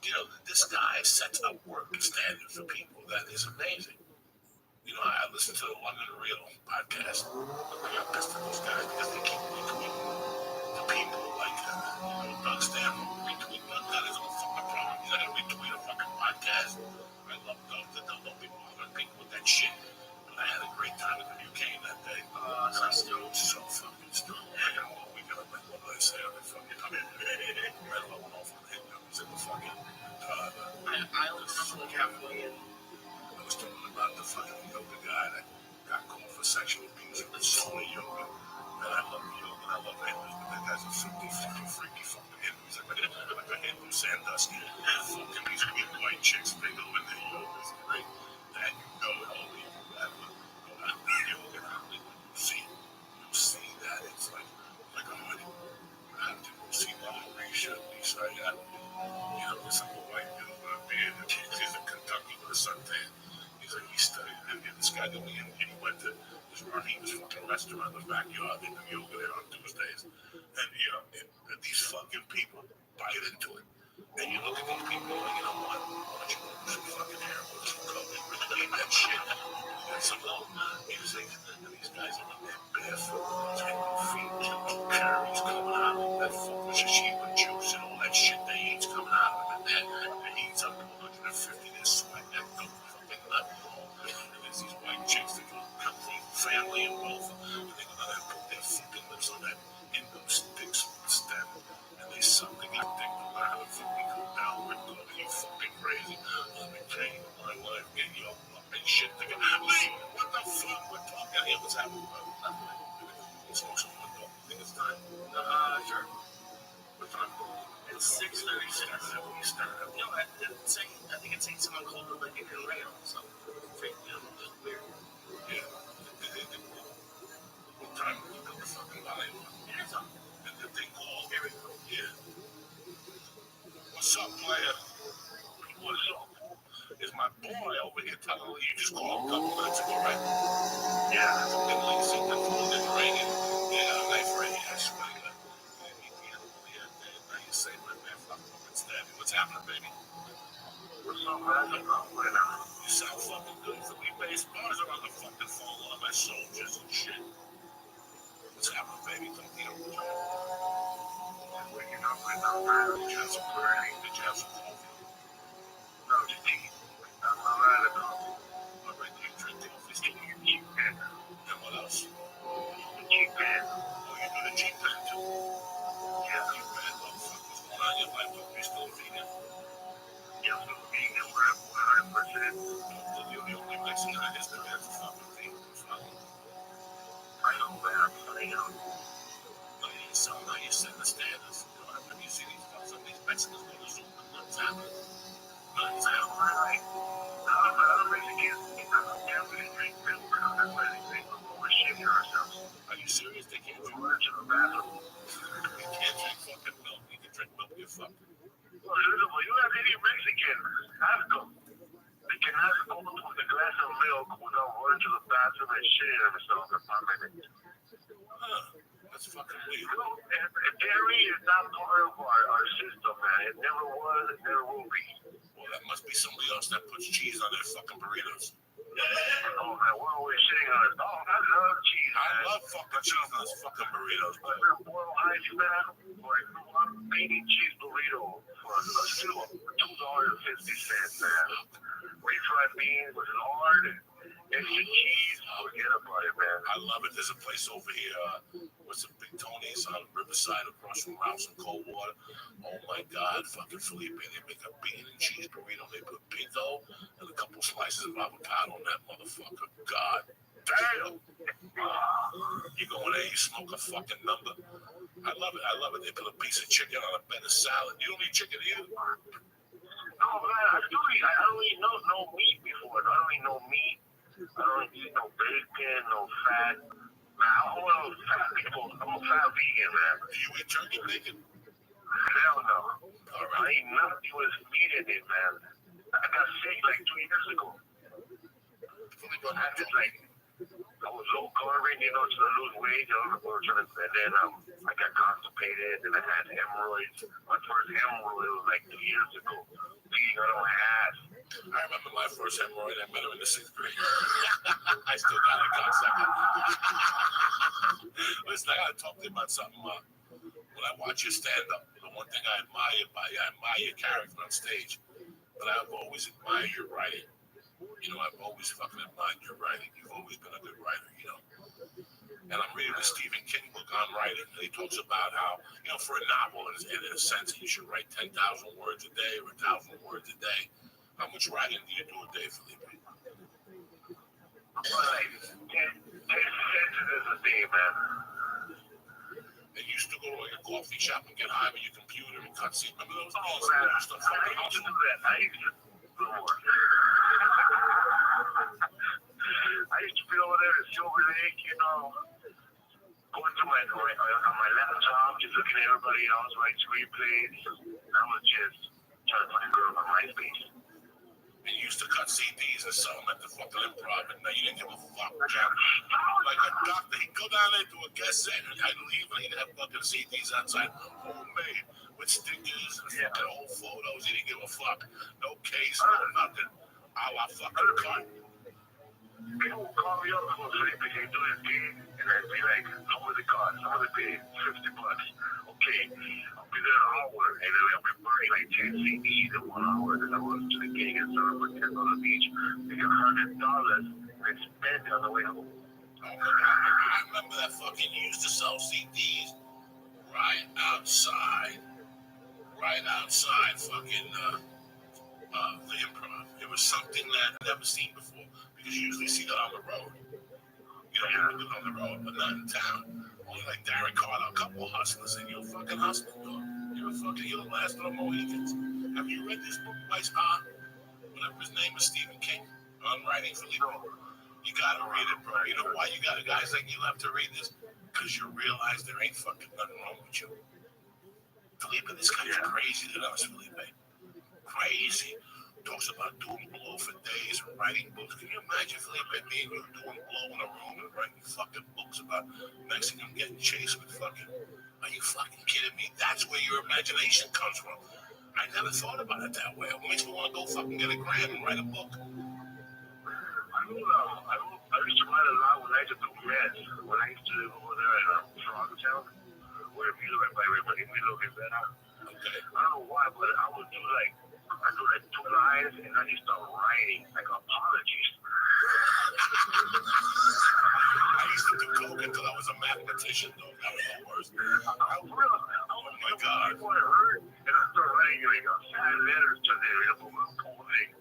S12: You know, this guy sets a work standard for people that is amazing. You know, I listen to the London Real podcast. I'm pissed at those guys because they keep retweeting the people like, Doug Stanhope retweet. Doug got his own fucking problem. He's gonna retweet a fucking podcast. I love Doug. Don't be bothering people with that shit. But I had a great time at the UK that day. I'm still so fucking stoned. What we gonna make? What did I say? I fucking come in. Right along off on the head. I was in the fucking. I was like halfway in. I was talking about the fucking yoga guy that got caught for sexual abuse with Sony yoga. And I love yoga and I love Hindus, but that guy's a freaky fucking Hindu. He's like a Hindu Sandusky. Fucking these weird white chicks, they go in their yoga. It's great. And you know it only if you have a yoga. When you see that, it's like a honey. You have to go see that. You should be sorry. You know, there's some white dude with a beard. He's in Kentucky with a suntan. He studied, and this guy that he went to this Raheem's fucking restaurant in the backyard. They do yoga there on Tuesdays. And, you know, these fucking people bite into it. And you look at these people like, you know what? Why don't you put some fucking hair with some coat and really that shit? You got some little music, and these guys are in there barefoot, those feet, little curries coming out of that fucking shishima juice and all that shit they eat's coming out of them. And they eat up to 150, they're sweating that dope fucking nut and all. And there's these white chicks that come from family and wealth, and they're gonna put their fucking lips on that Indo stick stem, and they suck the goddamn thing out of fucking cool down with God. You fucking crazy. Let me tell you, my life get you up and shit. Lee, what the fuck? We're talking here. What's happening, bro? Let's smoke some hot dog. I think it's time. Sure. What time? It's 6:36. We started. You know, I think it's saying someone called it like a derail. So, fake news. Weird. Yeah. What time did you put the fucking volume on? It is on. And the thing called. Here we go. Yeah. What's up, player? What's up? Is my boy over here telling you just called a couple minutes ago, right? Yeah, that's a big link. See, the phone is ringing. Yeah, knife right here. I swear to God. Now you say, man, fuck fucking stab me. What's happening, baby? What's up, man? You sound fucking good. So we base bars around the fucking phone. One of my soldiers and shit. What's happening, baby? Come here. Waking up right now, man. Did you have some curry? Did you have some coffee? No, just tea. I'm out of coffee. All right, you drink coffee. You cheap pen. And what else? The cheap pen. Oh, you do the cheap pen too? Yeah. Cheap pen. What the fuck was going on in your life? You still vegan? Yeah, I'm still vegan, bro. 100%. You're the only Mexican in history that's a fucking vegan. I know, man. I know. So now you're setting the standards. You know, when you see some of these Mexicans go to Zoom and nuts happening. Nuts happening, right? I'm Mexican. Yeah, we drink milk. That's why they drink when we're shaking ourselves. Are you serious? They can't drink milk to the bathroom. You can't drink fucking milk. You can drink milk, you're fucked. Well, you have any Mexican. Ask them. They cannot open with a glass of milk without running to the bathroom and shitting themselves for 5 minutes. That's fucking weird. You know, dairy is not part of our system, man. It never was, it never will be. Well, that must be somebody else that puts cheese on their fucking burritos. Oh, man, we're always shitting on it. Oh, I love cheese, man. I love fucking cheese on those fucking burritos, man. Boiled ice, man. Like, one beanie cheese burrito for still $2.50, man. Refried beans with lard, extra cheese. Forget about it, man. I love it. There's a place over here, what's the Big Tony's on Riverside across from Rouse and Coldwater. Oh my God, fucking Felipe. They make a bean and cheese burrito. They put pinto and a couple slices of avocado on that motherfucker. God damn. You go in there, you smoke a fucking number. I love it. I love it. They put a piece of chicken on a bed of salad. You don't eat chicken either? No, man. I don't eat no meat before. I don't eat no meat. I don't eat no bacon, no fat. Man, I'm one of those fat people. I'm a fat vegan, man. Do you eat turkey bacon? Hell no. All right. I eat nothing with meat in it, man. I got sick like 2 years ago. I just like
S1: I was low carb, you know, to lose weight. And then I got constipated, and I had hemorrhoids. My first hemorrhoid was like 2 years ago. Bleeding out of my ass.
S12: I remember my first hemorrhoid. I met her in the 6th grade. I still got it, cocksucker. Listen, I gotta talk to you about something. When I watch you stand up, the one thing I admire your character on stage, but I've always admired your writing. You know, I've always fucking admired your writing. You've always been a good writer, you know. And I'm reading the Stephen King book on writing, and he talks about how, you know, for a novel, in a sense, you should write 10,000 words a day or 1,000 words a day. How much writing do you do a day, Felipe?
S1: Like 10 sentences a day, man.
S12: And you used to go to like a coffee shop and get high with your computer and cut seat. Remember those days?
S1: Man.
S12: You used to fucking
S1: I used to
S12: hustle.
S1: do that. I used to do more. I used to be over there at Silver Lake, you know, going to my laptop, just looking at everybody else write screenplays. And I was just trying to find a girl on MySpace.
S12: And you used to cut CDs and sell them at the fucking Improv, and now you didn't give a fuck, Jack. Like a doctor, he'd go down there to a guest set, and I'd leave, and he'd have fucking CDs outside, homemade, with stickers and fucking old photos. He didn't give a fuck. No case, no nothing. A la fucking cut.
S1: People would call me up and go, Felipe, can you do this gig? And I'd be like, how much it cost? How much it pay? $50. Okay, I'll be there an hour, and then I'll be burning like 10 CDs in 1 hour. Then I went to the gig and started for $10 each. Make $100 and spend it on the way home.
S12: Oh my God, I remember that fucking you used to sell CDs right outside fucking the Improv. It was something that I'd never seen before, because you usually see that on the road. You know, you do it on the road, but not in town. Only like Darren Carter, a couple of hustlers, and you're a fucking hustler, dog. You're the last of the Mohicans. Have you read this book by whatever his name is, Stephen King, on writing, Felipe? You gotta read it, bro. You know why you got guys like you have to read this? Because you realize there ain't fucking nothing wrong with you. Felipe, this guy's crazy than us, Felipe. Crazy. Talks about doing blow for days and writing books. Can you imagine, Felipe, me and you doing blow in a room and writing fucking books about Mexican getting chased with fucking... Are you fucking kidding me? That's where your imagination comes from. I never thought about it that way. It makes me want to go fucking get a grant and write a book.
S1: I used to write a lot when I used to do meds. When I used to live over there in Toronto, where Milo Rivera.
S12: Okay.
S1: I don't know why, but I would do like 2 lines, and then you start writing like apologies.
S12: I used to do coke until I was a mathematician, though. That was the worst.
S1: Oh
S12: my God.
S1: People I heard, and I started writing like sad letters to them, whole thing.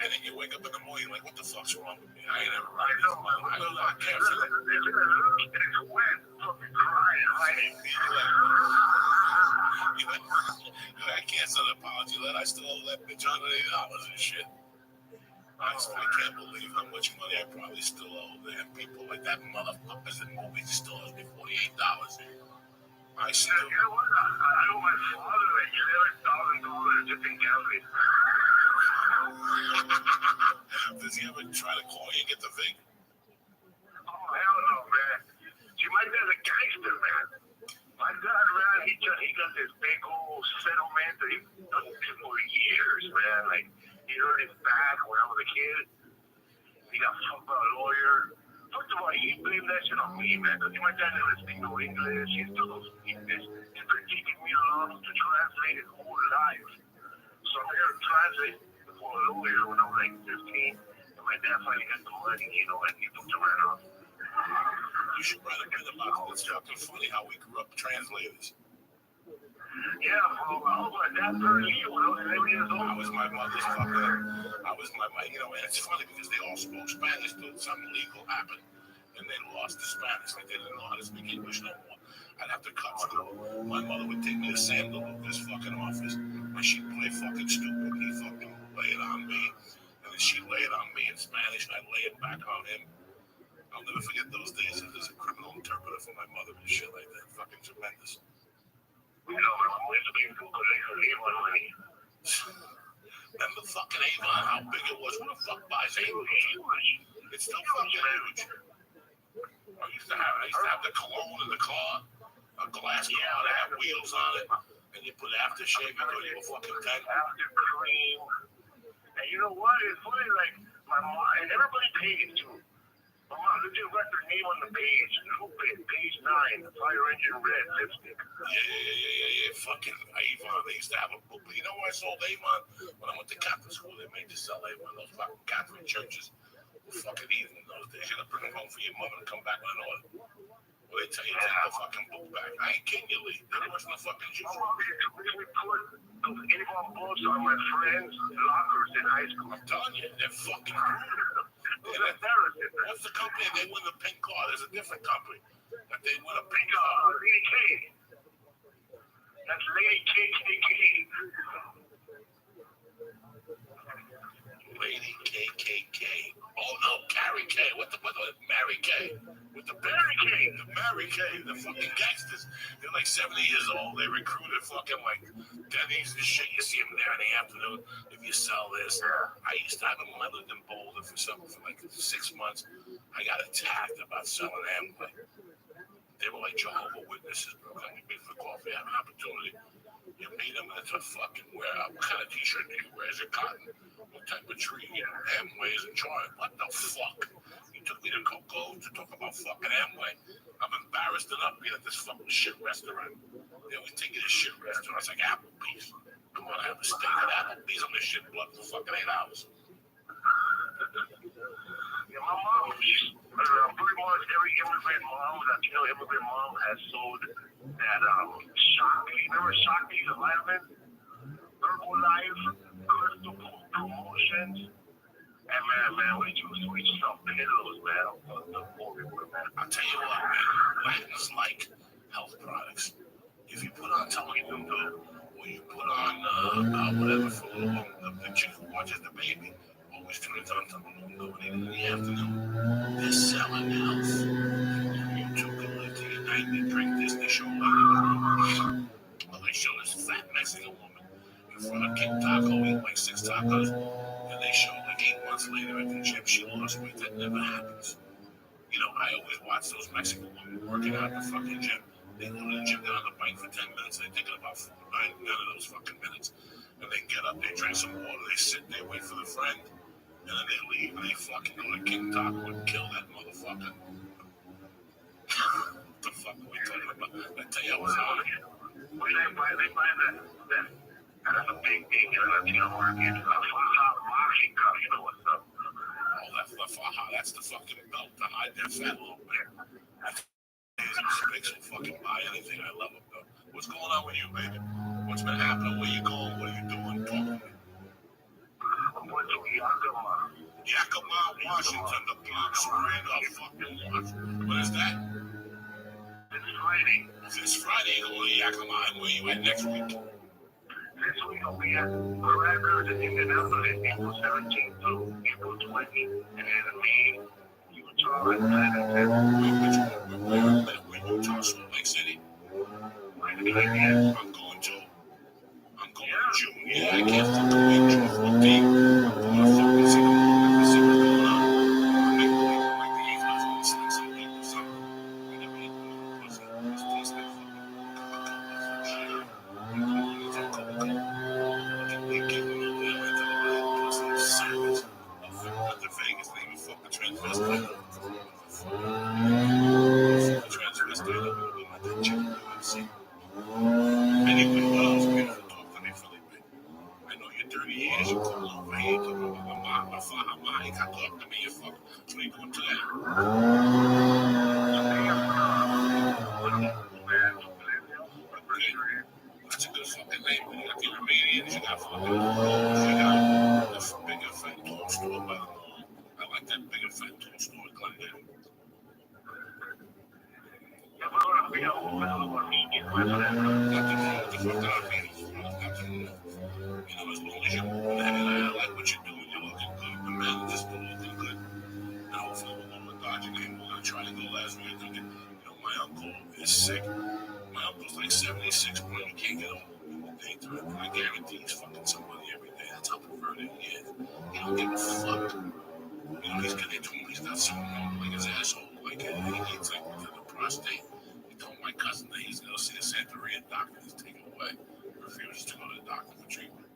S12: And then you wake up in the morning like, what the fuck's wrong with me? I ain't ever writing. I can't feel it.
S1: It's wet, fucking crying, hiding.
S12: I can't send an apology letter. I still owe that bitch $180 and shit. I can't believe how much money I probably still owe them. People like that motherfuckers in movies still owes me $48. I still.
S1: You know what? I owe my father like $11,000 just in gambling.
S12: Does he ever try to call you and get the thing?
S1: Oh, hell no, man. See, my dad's a gangster, man. My dad, man, he got this big old settlement that he's done for years, man. Like, he hurt his back when I was a kid. He got fucked by a lawyer. First of all, he blamed that shit on me, man, because my dad never speak no English. He's been keeping me along to translate his whole life. So I'm here to translate for a lawyer when I was like 15. And my dad finally got the money, you know, and he took the man off.
S12: You should write a bit about it. It's fucking funny how we grew up translators.
S1: Yeah, bro. I was my dad's paralegal when I was 11 years old.
S12: I was my mother's fucking... you know, and it's funny because they all spoke Spanish till something legal happened. And they lost the Spanish. They didn't know how to speak English no more. I'd have to cut school. My mother would take me to Sam Luca's fucking office, and she'd play fucking stupid, and he'd fucking lay it on me. And then she'd lay it on me in Spanish, and I'd lay it back on him. I'll never forget those days as a criminal interpreter for my mother and shit like that. Fucking tremendous.
S1: You know, my mom used to be because they could leave my money.
S12: Remember fucking Avon, how big it was? Who the fuck buys Avon? It's still fucking huge. I used to have the cologne in the car, a glass car that had wheels on it, and you put aftershave and you were fucking 10.
S1: After cream. And you know what? It's funny, like, my mom, and everybody pays too. My mom, look at her name on the page. Page 9, the fire engine red lipstick.
S12: Yeah. Fucking Avon. They used to have a book. You know where I sold Avon? When I went to Catholic school, they made you sell Avon. Those fucking Catholic churches were fucking evil in those days. You had to bring them home for your mother and come back with an order. Well, they tell you to take the fucking book back. I ain't kidding you, Lee. That wasn't a fucking juice.
S1: We put those Avon books on my friends' lockers in high school.
S12: I'm telling you, they're fucking brutal. What's the company? They win the pink car. There's a different company that they win a pink car.
S1: Lady K. That's Lady KKK.
S12: Lady KKK. Oh no, Carrie K. What the Mary K. With the Mary K. The Mary K. The fucking gangsters. They're like 70 years old. They recruited fucking like Denny's and shit. You see them there in the afternoon. If you sell this, I used to have them when I lived in Boulder for like 6 months. I got attacked about selling them. Like, they were like Jehovah's Witnesses, bro. Come to me for coffee, have an opportunity. You meet them, that's a fucking wear. What kind of t-shirt do you wear? Is it cotton? What type of tree? Amway is in charge. What the fuck? You took me to Coco to talk about fucking Amway. I'm embarrassed enough being at this fucking shit restaurant. They always take you to shit restaurants like Applebee's. Come on, I have a steak at Applebee's on this shit blood for fucking 8 hours.
S1: Yeah, my mom, pretty much every immigrant mom, Latino immigrant mom has sold that Shakti. Remember Shakti, the vitamin? Herbalife, Crystal Promotions. And man, we just sell pillows, man.
S12: I'll tell you what, man. Latins like health products. If you put on Telegram, or you put on whatever for the chick who watches the baby, always turns on Telegram in the afternoon. They're selling health. You two can live to your 90, drink this, they show well, they show this fat Mexican woman in front of King Taco eating like 6 tacos, and they show like 8 months later at the gym she lost weight. That never happens. You know, I always watch those Mexican women working out at the fucking gym. They go to the gym, get on the bike for 10 minutes, they take it about 9 of those fucking minutes, and they get up, they drink some water, they sit, they wait for the friend, and then they leave, and they fucking go to King Taco and kill that motherfucker. What the fuck are we talking about? I tell you, I was on it.
S1: They buy that. That's a big thing in the Latino market. Faja boxing cup, you know what's up?
S12: Oh, that's the Faja. That's the fucking belt to hide that fat little bit. That's makes them fucking buy anything. I love it, though. What's going on with you, baby? What's been happening? Where you going? What are you doing? Talk to me.
S1: I'm going to
S12: Yakima, Washington, the Bronx, Randolph, fucking Washington. What is that? This Friday, you're going to Yakima, and where you at next week?
S1: This week I'll be at Records in Indianapolis, April 17th to April 20th, and then in Utah and
S12: Where Utah, Salt Lake City?
S1: I'm going
S12: to June. Yeah, I can't fucking wait. June 14th. I'm going to fucking see what's going on. I'm making like the 8th of this like some people, something. I never ate the pussy. This tastes like fucking shit. I'm going to Coca-Cola. They give me a little bit of pussy savage. I'm fucking to Vegas. They even fuck the transvestite. Anyway, what else we have to talk to me, Felipe? I know you're 30 years, you come over here, you come over you can't talk to me, you fuck. So you go to that. That's a good fucking name. You got the Romanians, you got fucking you got the bigger fat tall store by the mall. I like that bigger fat tall store in Glendale. As long as you're I like what you're doing. You're looking good. The man is just looking good. And hopefully we're going to dodge your name. We're going to try to go last week. My uncle is sick. My uncle's like 76, but he can't get home in the daytime. I guarantee he's fucking somebody every day. That's how perverted he is. He don't give a fuck. He's getting to him. He's not someone like his asshole. like he needs like within the prostate. He told my cousin that he's gonna see a Santeria doctor. He's taken away. Refuses to go to the doctor for treatment.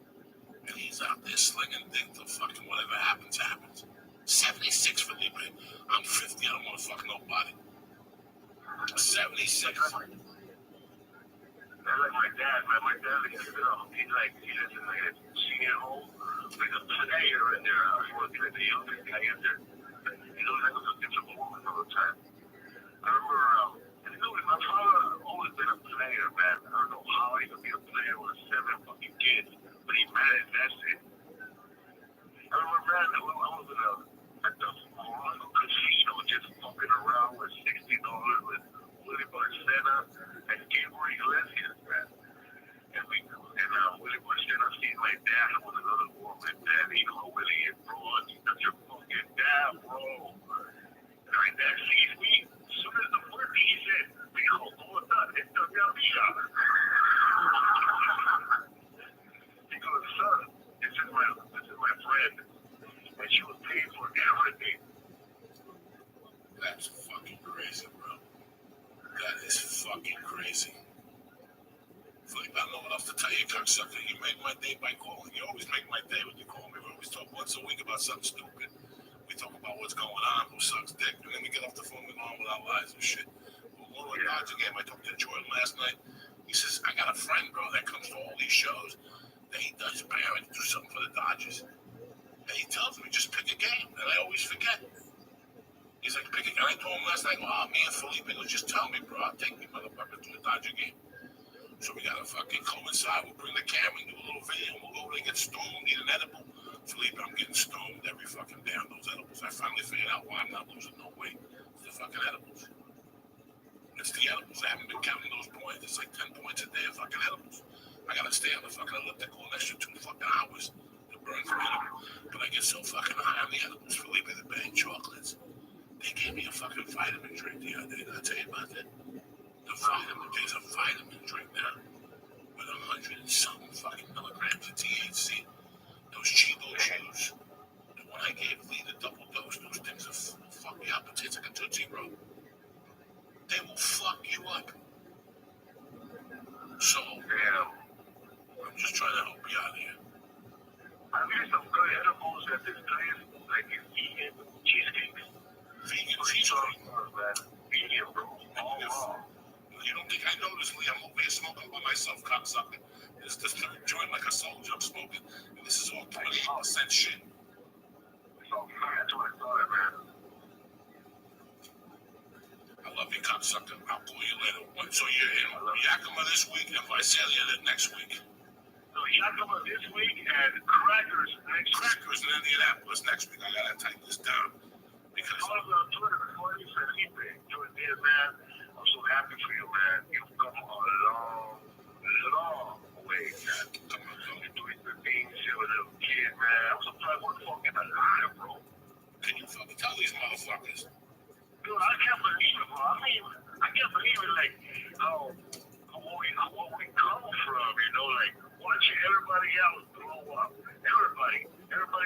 S12: And he's out there slinging dick to fucking whatever happens, happens. 76 for me, man. I'm 50. I don't want to fuck nobody. 76.
S14: That's like my dad, man. My dad, he's in like a senior home. Like a player in there. Working at the office guy in there. You know, that was a different woman all the time. I remember, my father always been a player, man. I don't know how he could be a player with 7 fucking kids, but he managed that shit. I remember, man, I was at the Morongo Casino just fucking around with $60 with Willie Barcena and Gabriel Iglesias, man. And Willie Barcena seen my dad with another woman, man. You know who Willie is, bro. He's such a fucking dad, bro. And my dad sees me. As soon as the word he said, "Hijo, ¿cómo estás? Esta es mi amiga." He goes, "Son, this is my friend." And she was paying for everything.
S12: That's fucking crazy, bro. That is fucking crazy. Philippe, I don't know what else to tell you, cocksucker. You make my day by calling. You always make my day when you call me. We always talk once a week about something stupid. We talk about what's going on, who sucks dick, and then we get off the phone and go on with our lives and shit. We'll go to a Dodger game. I talked to Jordan last night. He says, I got a friend, bro, that comes to all these shows. That he does parents do something for the Dodgers. And he tells me, just pick a game. And I always forget. He's like, pick a game. I told him last night, well, me and Felipe, just tell me, bro. I'll take me, motherfucker, to a Dodger game. So we gotta fucking coincide. We'll bring the camera and do a little video. We'll go over there and get stoned, eat an edible. Felipe, I'm getting stoned every fucking day on those edibles. I finally figured out why I'm not losing no weight. It's the fucking edibles. It's the edibles. I haven't been counting those points. It's like 10 points a day of fucking edibles. I gotta stay on the fucking elliptical an extra 2 fucking hours to burn through edibles. But I get so fucking high on the edibles, Felipe, the bang chocolates. They gave me a fucking vitamin drink the other day. Did I tell you about that? There's a vitamin drink now with 100 and something fucking milligrams of THC. Those Chibo chews, the one I gave Lee the double dose, those things will fuck you up. It tastes like a Tootsie Roll. They will fuck you up. So, I'm just trying to help you out here.
S14: I mean, some good edibles at this place, like vegan cheesecakes.
S12: Vegan cheesecake?
S14: Vegan, bro.
S12: You don't think I noticed, Lee? I'm over here smoking by myself, cocksucker. This joint like a soldier I'm smoking. And this is all 28% shit.
S14: So, that's what I thought, man.
S12: I love you, cocksucker. I'll call you later. So you're in Yakima this week and Visalia next week.
S14: So Yakima this week and Crackers next week.
S12: Crackers in Indianapolis next week. I gotta type this down. Because
S14: I was on Twitter before you said anything. You were there, man. I'm so happy for you, man. You've come a long way, man. You're doing the things, you're a little kid, man. I'm surprised we're fucking alive, bro.
S12: Can you fucking tell these motherfuckers?
S14: Dude, I can't believe it, bro. I mean, I can't believe it, like, what we come from, you know, like, watching everybody else blow up. Everybody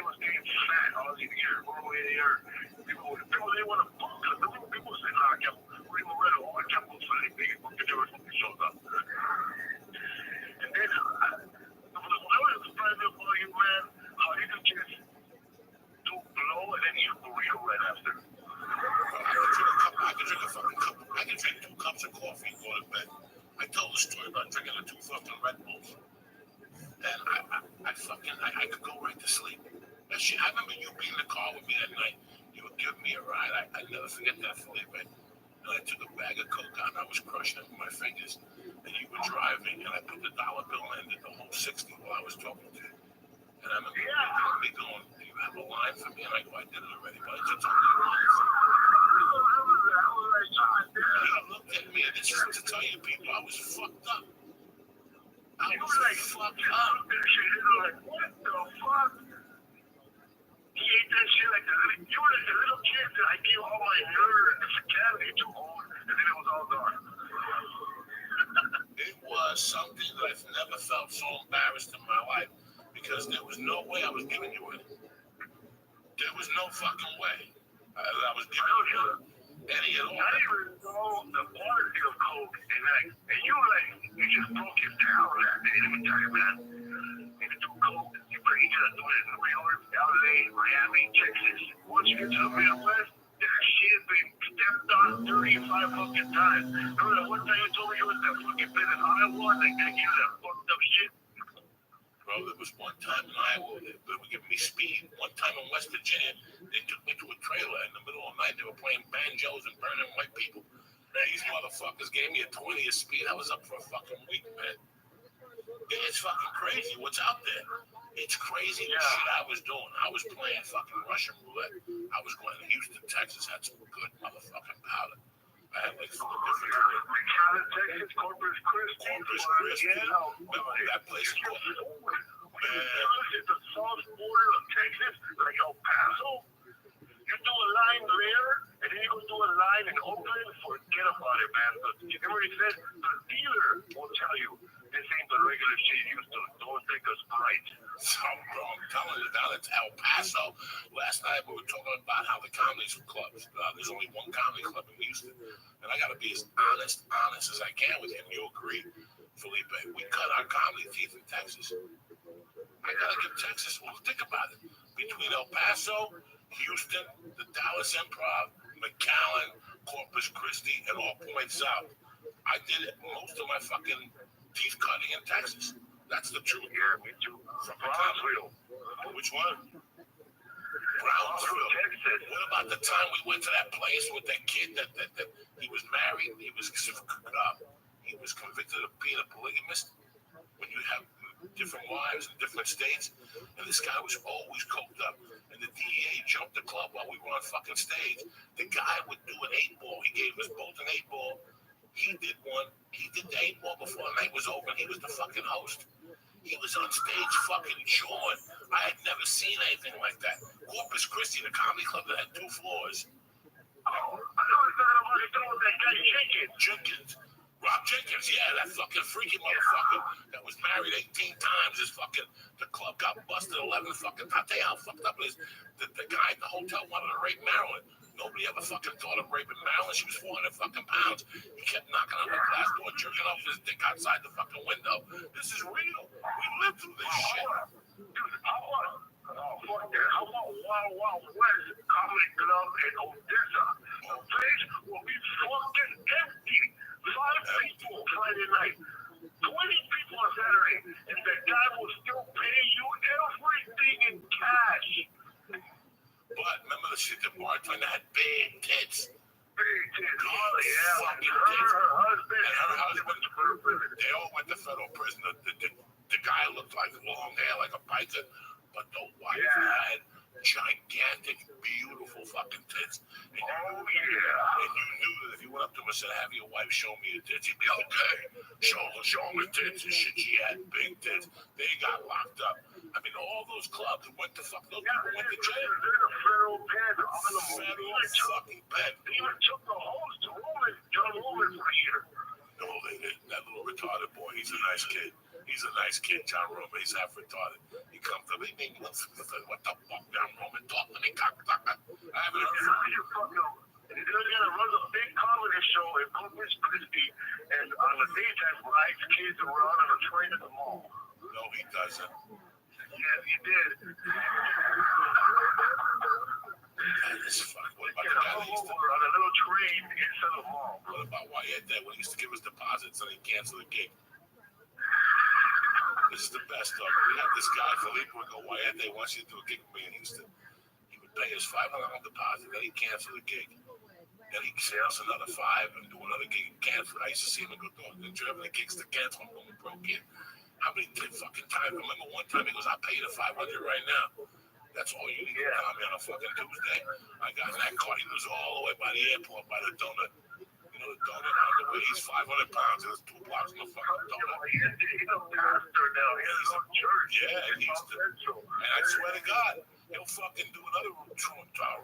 S14: was getting fat all these years. We're over here. People they want to book us. People say, nah, I can't go for anything. Porque never fucking shows up. And then, I was surprised about you, man, how you could just do blow and then eat a burrito right after.
S12: I can drink 2 cups of coffee and go to bed. I told the story about drinking the 2 fucking Red Bulls. And I could go right to sleep. That shit, I remember you being in the car with me that night. You would give me a ride. I never forget that, Felipe. And I took a bag of coke out and I was crushing it with my fingers. And you were driving and I put the dollar bill in and did the whole 60 while I was talking to you. And I remember me going, do you have a line for me? And I go, I did it already, but I just told you lines. You looked at me and it's just to tell you people I was fucked up. I was fucked up.
S14: Like, what the fuck? He ate that shit like you were like a little kid that I gave all my nerves and candy to hold, and then it was all gone.
S12: It was something that I've never felt so embarrassed in my life because there was no way I was giving you it. There was no fucking way I was giving you it. any at all.
S14: Not even know the quantity of coke, and you just broke it down that day. Let me tell you, man. If you do coke, you gotta do it in New York, LA, Miami, Texas. Once you get to the Midwest, that shit has been stepped on 35 fucking times. Remember that one time you told me you was that fucking bit in Iowa and they gave you that fucked up shit?
S12: Bro, there was one time in Iowa, they were giving me speed. One time in West Virginia, they took me to a trailer in the middle of the night. They were playing banjos and burning white people. These motherfuckers gave me a 20 of speed. I was up for a fucking week, man. It's fucking crazy what's out there. It's crazy the shit I was doing. I was playing fucking Russian roulette. I was going to Houston, Texas, had some good motherfucking powder. I had like 4 different
S14: Texas, Corpus Christi.
S12: Remember that place?
S14: The south border of Texas, like El Paso. You do a line there, and then you go do a line in Oakland. Forget about it, man. You already said the dealer will tell you this ain't the regular shit you used to. Don't take us right.
S12: I'm telling you, now it's El Paso. Last night we were talking about how the comedy clubs. There's only one comedy club in Houston, and I got to be as honest as I can with him. You agree, Felipe? We cut our comedy teeth in Texas. I gotta give Texas. Well, think about it. Between El Paso, Houston, the Dallas Improv, McAllen, Corpus Christi, and all points south, I did it. Most of my fucking teeth cutting in Texas. That's the truth.
S14: Yeah, me too.
S12: From Brownsville. Which one? Brownsville.
S14: Texas.
S12: What about the time we went to that place with that kid that he was married? He was convicted of being a polygamist. When you have different wives in different states, and this guy was always coked up, and the DEA jumped the club while we were on fucking stage. The guy would do an 8-ball. He gave us both an 8-ball. He did one. He did the 8-ball before the night was over, and he was the fucking host. He was on stage fucking chewing. I had never seen anything like that. Corpus Christi, the comedy club that had 2 floors.
S14: Oh, I know he's talking about that guy
S12: Jenkins. Rob Jenkins, yeah, that fucking freaky motherfucker that was married 18 times. The club got busted 11 fucking times. Tell you how fucked up it is. The guy at the hotel wanted to rape Marilyn. Nobody ever fucking thought of raping Marilyn. She was 400 fucking pounds. He kept knocking on the glass door, jerking off his dick outside the fucking window. This is real. We lived through this shit.
S14: Dude, how about Wild Wild West Comedy Club in Odessa? The place will be fucking empty. 5 people Friday night, 20 people on Saturday, and the guy will still pay you everything in cash.
S12: But remember the shit, the bartender had big tits.
S14: Big tits, oh yeah.
S12: Fucking
S14: Her
S12: tits.
S14: husband.
S12: And her husband, they all went to federal prison. The guy looked like long hair, like a biker, but the wife had gigantic, beautiful fucking tits. And you knew that if you went up to him and said, "Have your wife show me your tits," he'd be okay. Show him her tits and shit. She had big tits. They got locked up. I mean, all those clubs went to fuck. Those people went to jail.
S14: They're the federal pen.
S12: Federal fucking pen.
S14: They even took the host to John Roman for a year.
S12: No, they didn't. That little retarded boy. He's a nice kid. He's a nice kid, John Roman. He's half retarded. He comes to me, what the fuck, John Roman? Talk to me, cocksucker. I haven't heard from him.
S14: He's gonna run a big comedy show in Corpus Christi, and on the daytime, rides kids around on a train at the mall.
S12: No, he doesn't.
S14: Yes, he did.
S12: That is fuck. What about the guy that used to...
S14: on a little train inside the mall.
S12: What about Wayette when he used to give us deposits and he canceled the gig? This is the best of it. We had this guy, Felipe, would go, Wayette wants you to do a gig with me in Houston. He would pay us $500 deposit, then he'd cancel the gig. Then he'd sell us another $5 and do another gig and cancel. I used to see him and go, the driving the gigs to cancel when we broke in. How many fucking times? I remember one time he goes, I'll pay you the $500 right now. That's all you need to tell me on a fucking Tuesday. I got in that car. He was all the way by the airport, by the donut. You know, the donut on the way. He's 500 pounds. It was 2 blocks from the fucking donut.
S14: He's a pastor now. He's a church.
S12: Yeah, and I swear to God, he'll fucking do another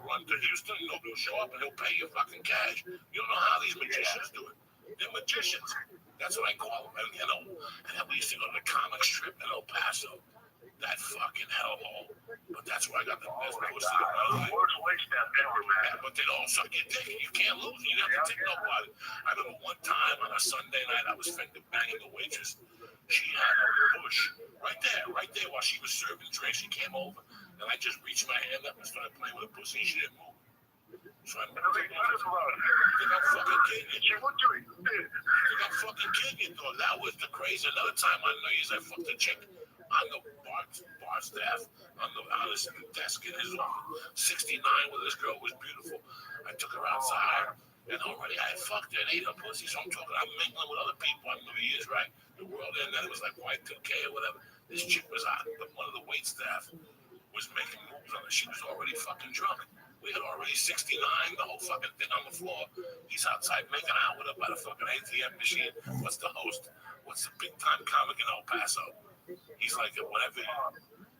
S12: run to Houston. Nobody will show up and he'll pay you fucking cash. You don't know how these magicians do it. They're magicians. That's what I call them. And, and then we used to go to the comic strip in El Paso. That fucking hellhole. But that's where I got the best
S14: my
S12: pussy
S14: God.
S12: of my life.
S14: Worst wait staff ever, man.
S12: Yeah, but they don't suck your dick. You can't lose. You don't have to take nobody. I remember one time on a Sunday night, I was finger banging the waitress. She had a bush right there while she was serving drinks. She came over, and I just reached my hand up and started playing with her pussy, and she didn't move. So I think I'm fucking kidding you. I'm fucking kidding you, though. That was the crazy. Another time on New Year's, I fucked a chick on the bar staff on the desk in his office. 69 with this girl was beautiful. I took her outside, and already I had fucked her and ate her pussy. So I'm mingling with other people on New Year's, right? The world ended. It was like Y2K or whatever. This chick was on, but one of the wait staff was making moves on her. She was already fucking drunk. We had already 69, the whole fucking thing on the floor. He's outside making out with her by the fucking ATM machine. What's the host? What's the big time comic in El Paso? He's like, whatever.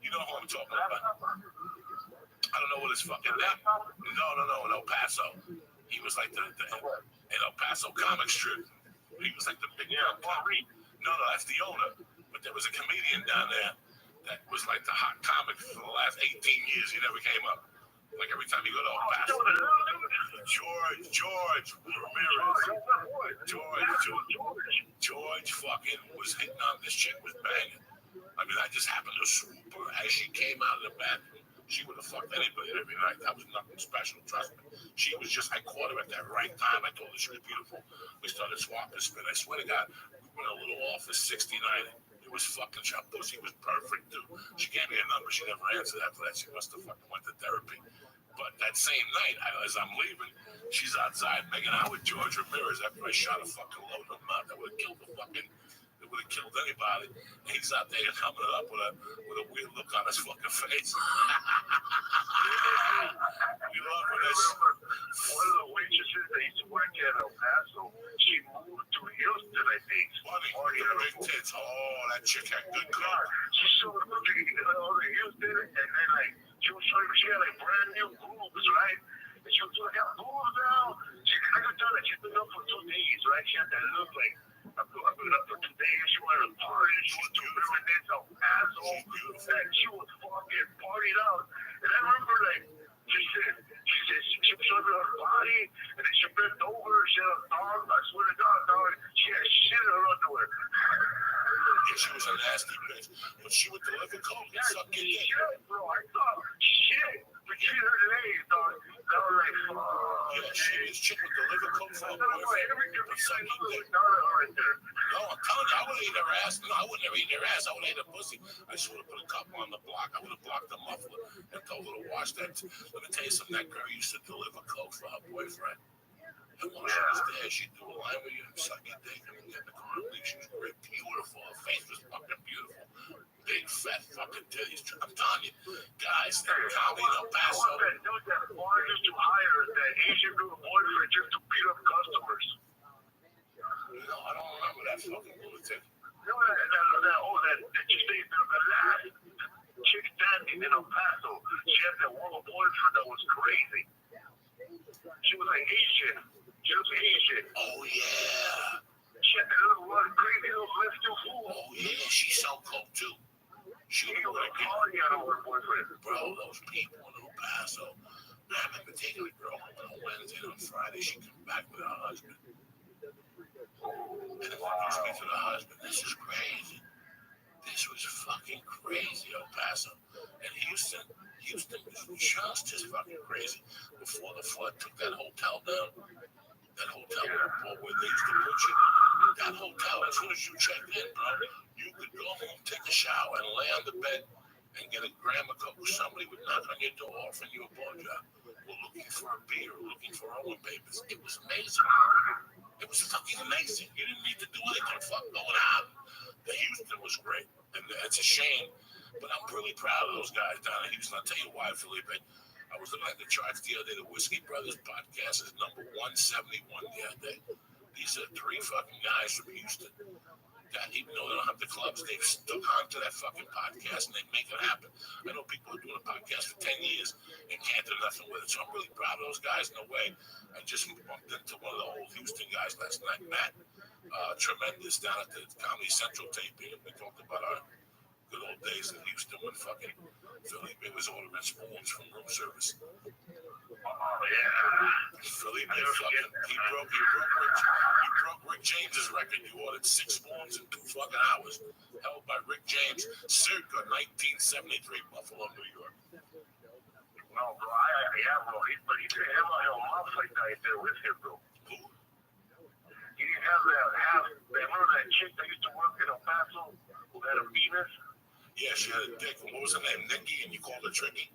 S12: You know who I'm talking about. I don't know what his fucking name. No, in El Paso. He was like in El Paso comic strip. He was like the big comic. No, that's the owner. But there was a comedian down there that was like the hot comic for the last 18 years. He never came up. Like every time you go to El Paso. George Ramirez. George fucking was hitting on this chick, was banging. I mean, I just happened to swoop her as she came out of the bathroom. She would have fucked anybody every night. That was nothing special, trust me. She was just, I caught her at that right time. I told her she was beautiful. We started swapping spin. I swear to God, we went a little off at 69. It was fucking shot. Pussy was perfect, too. She gave me a number. She never answered after that. She must have fucking went to therapy. But that same night, as I'm leaving, she's outside making out with George Ramirez after I shot a fucking load of him out. That would have killed anybody. And he's out there coming up with a weird look on his fucking face. We love this.
S14: One of the waitresses that used to work at El Paso, she moved to Houston, I think.
S12: Funny, big tits. Oh, that chick had good
S14: car.
S12: car.
S14: She showed up to Houston, and then she was showing she had brand new boobs, right? And she was like, I got boobs now. I could tell that she's been up for 2 days, right? She had that look like, I've been up for 2 days. She went to a party. She was doing Reminiscence El Paso. And she was fucking partied out. And I remember, she was showing her body, and then she bent over. She had a dog. I swear to God, dog. She had shit in her underwear.
S12: Yeah, she was a nasty bitch. But she would deliver coke and suck your dick.
S14: Shit, bro. I thought, shit. But she her legs, dog. That was like, fuck.
S12: Yeah, this chick would deliver coke for her
S14: boyfriend.
S12: boyfriend. But suck your dick.
S14: Right there.
S12: No, I'm telling you, I would have eaten her ass. No, I wouldn't have eaten her ass. I would have ate her pussy. I just would have put a couple on the block. I would have blocked the muffler and told her to wash that. Let me tell you something. That girl used to deliver coke for her boyfriend. And while she was there, she'd do a line with you and suck your dick and get in the car. She was great, beautiful. Her face was fucking beautiful. Big, fat fucking titties. I'm telling you, guys, that comedy in El Paso.
S14: That dude that wanted to hire that Asian girl boyfriend just to beat up customers.
S12: No, I don't remember that fucking lunatic.
S14: That you say the last chick standing in El Paso. She had that one boyfriend that was crazy. She was like Asian. She was Asian.
S12: Oh, yeah.
S14: She had that little one crazy little left too fool.
S12: Oh, yeah, she sold coke, too. She
S14: was like party on her boyfriend.
S12: Bro, those people in El Paso. I remember taking a girl home on a Wednesday and on Friday. She come back with her husband. And if I introduced me to the husband, this is crazy. This was fucking crazy, El Paso. And Houston was just as fucking crazy. Before the flood took that hotel down, that hotel where they used to put you, that hotel, as soon as you checked in, bro, you could go home, take a shower, and lay on the bed and get a gram of coke. Somebody would knock on your door offering you a blowjob. We're looking for a beer, looking for Owen papers. It was amazing. It was fucking amazing. You didn't need to do anything. Fuck going out. The Houston was great. And it's a shame, but I'm really proud of those guys down in Houston. I'll tell you why, Felipe. I was looking at the charts the other day. The Whiskey Brothers podcast is number 171 the other day. These are 3 fucking guys from Houston that, even though they don't have the clubs, they've stuck on to that fucking podcast and they make it happen. I know people are doing a podcast for 10 years and can't do nothing with it. So I'm really proud of those guys in a way. I just bumped into one of the old Houston guys last night, Matt. Tremendous down at the Comedy Central taping. And we talked about our Good old days in Houston when fucking Felipe was ordering spoons from room service.
S14: Oh, yeah.
S12: Felipe fucking, he broke Rick James's record. You ordered 6 spoons in 2 fucking hours. Held by Rick James, circa 1973, Buffalo, New York.
S14: No, bro, yeah, bro. But he didn't have a mouth like that there with him, bro.
S12: Who?
S14: He didn't have that half. Remember that chick that used to work in El Paso who had a penis?
S12: Yeah, she had a dick. What was her name? Nikki, and you called her Tricky?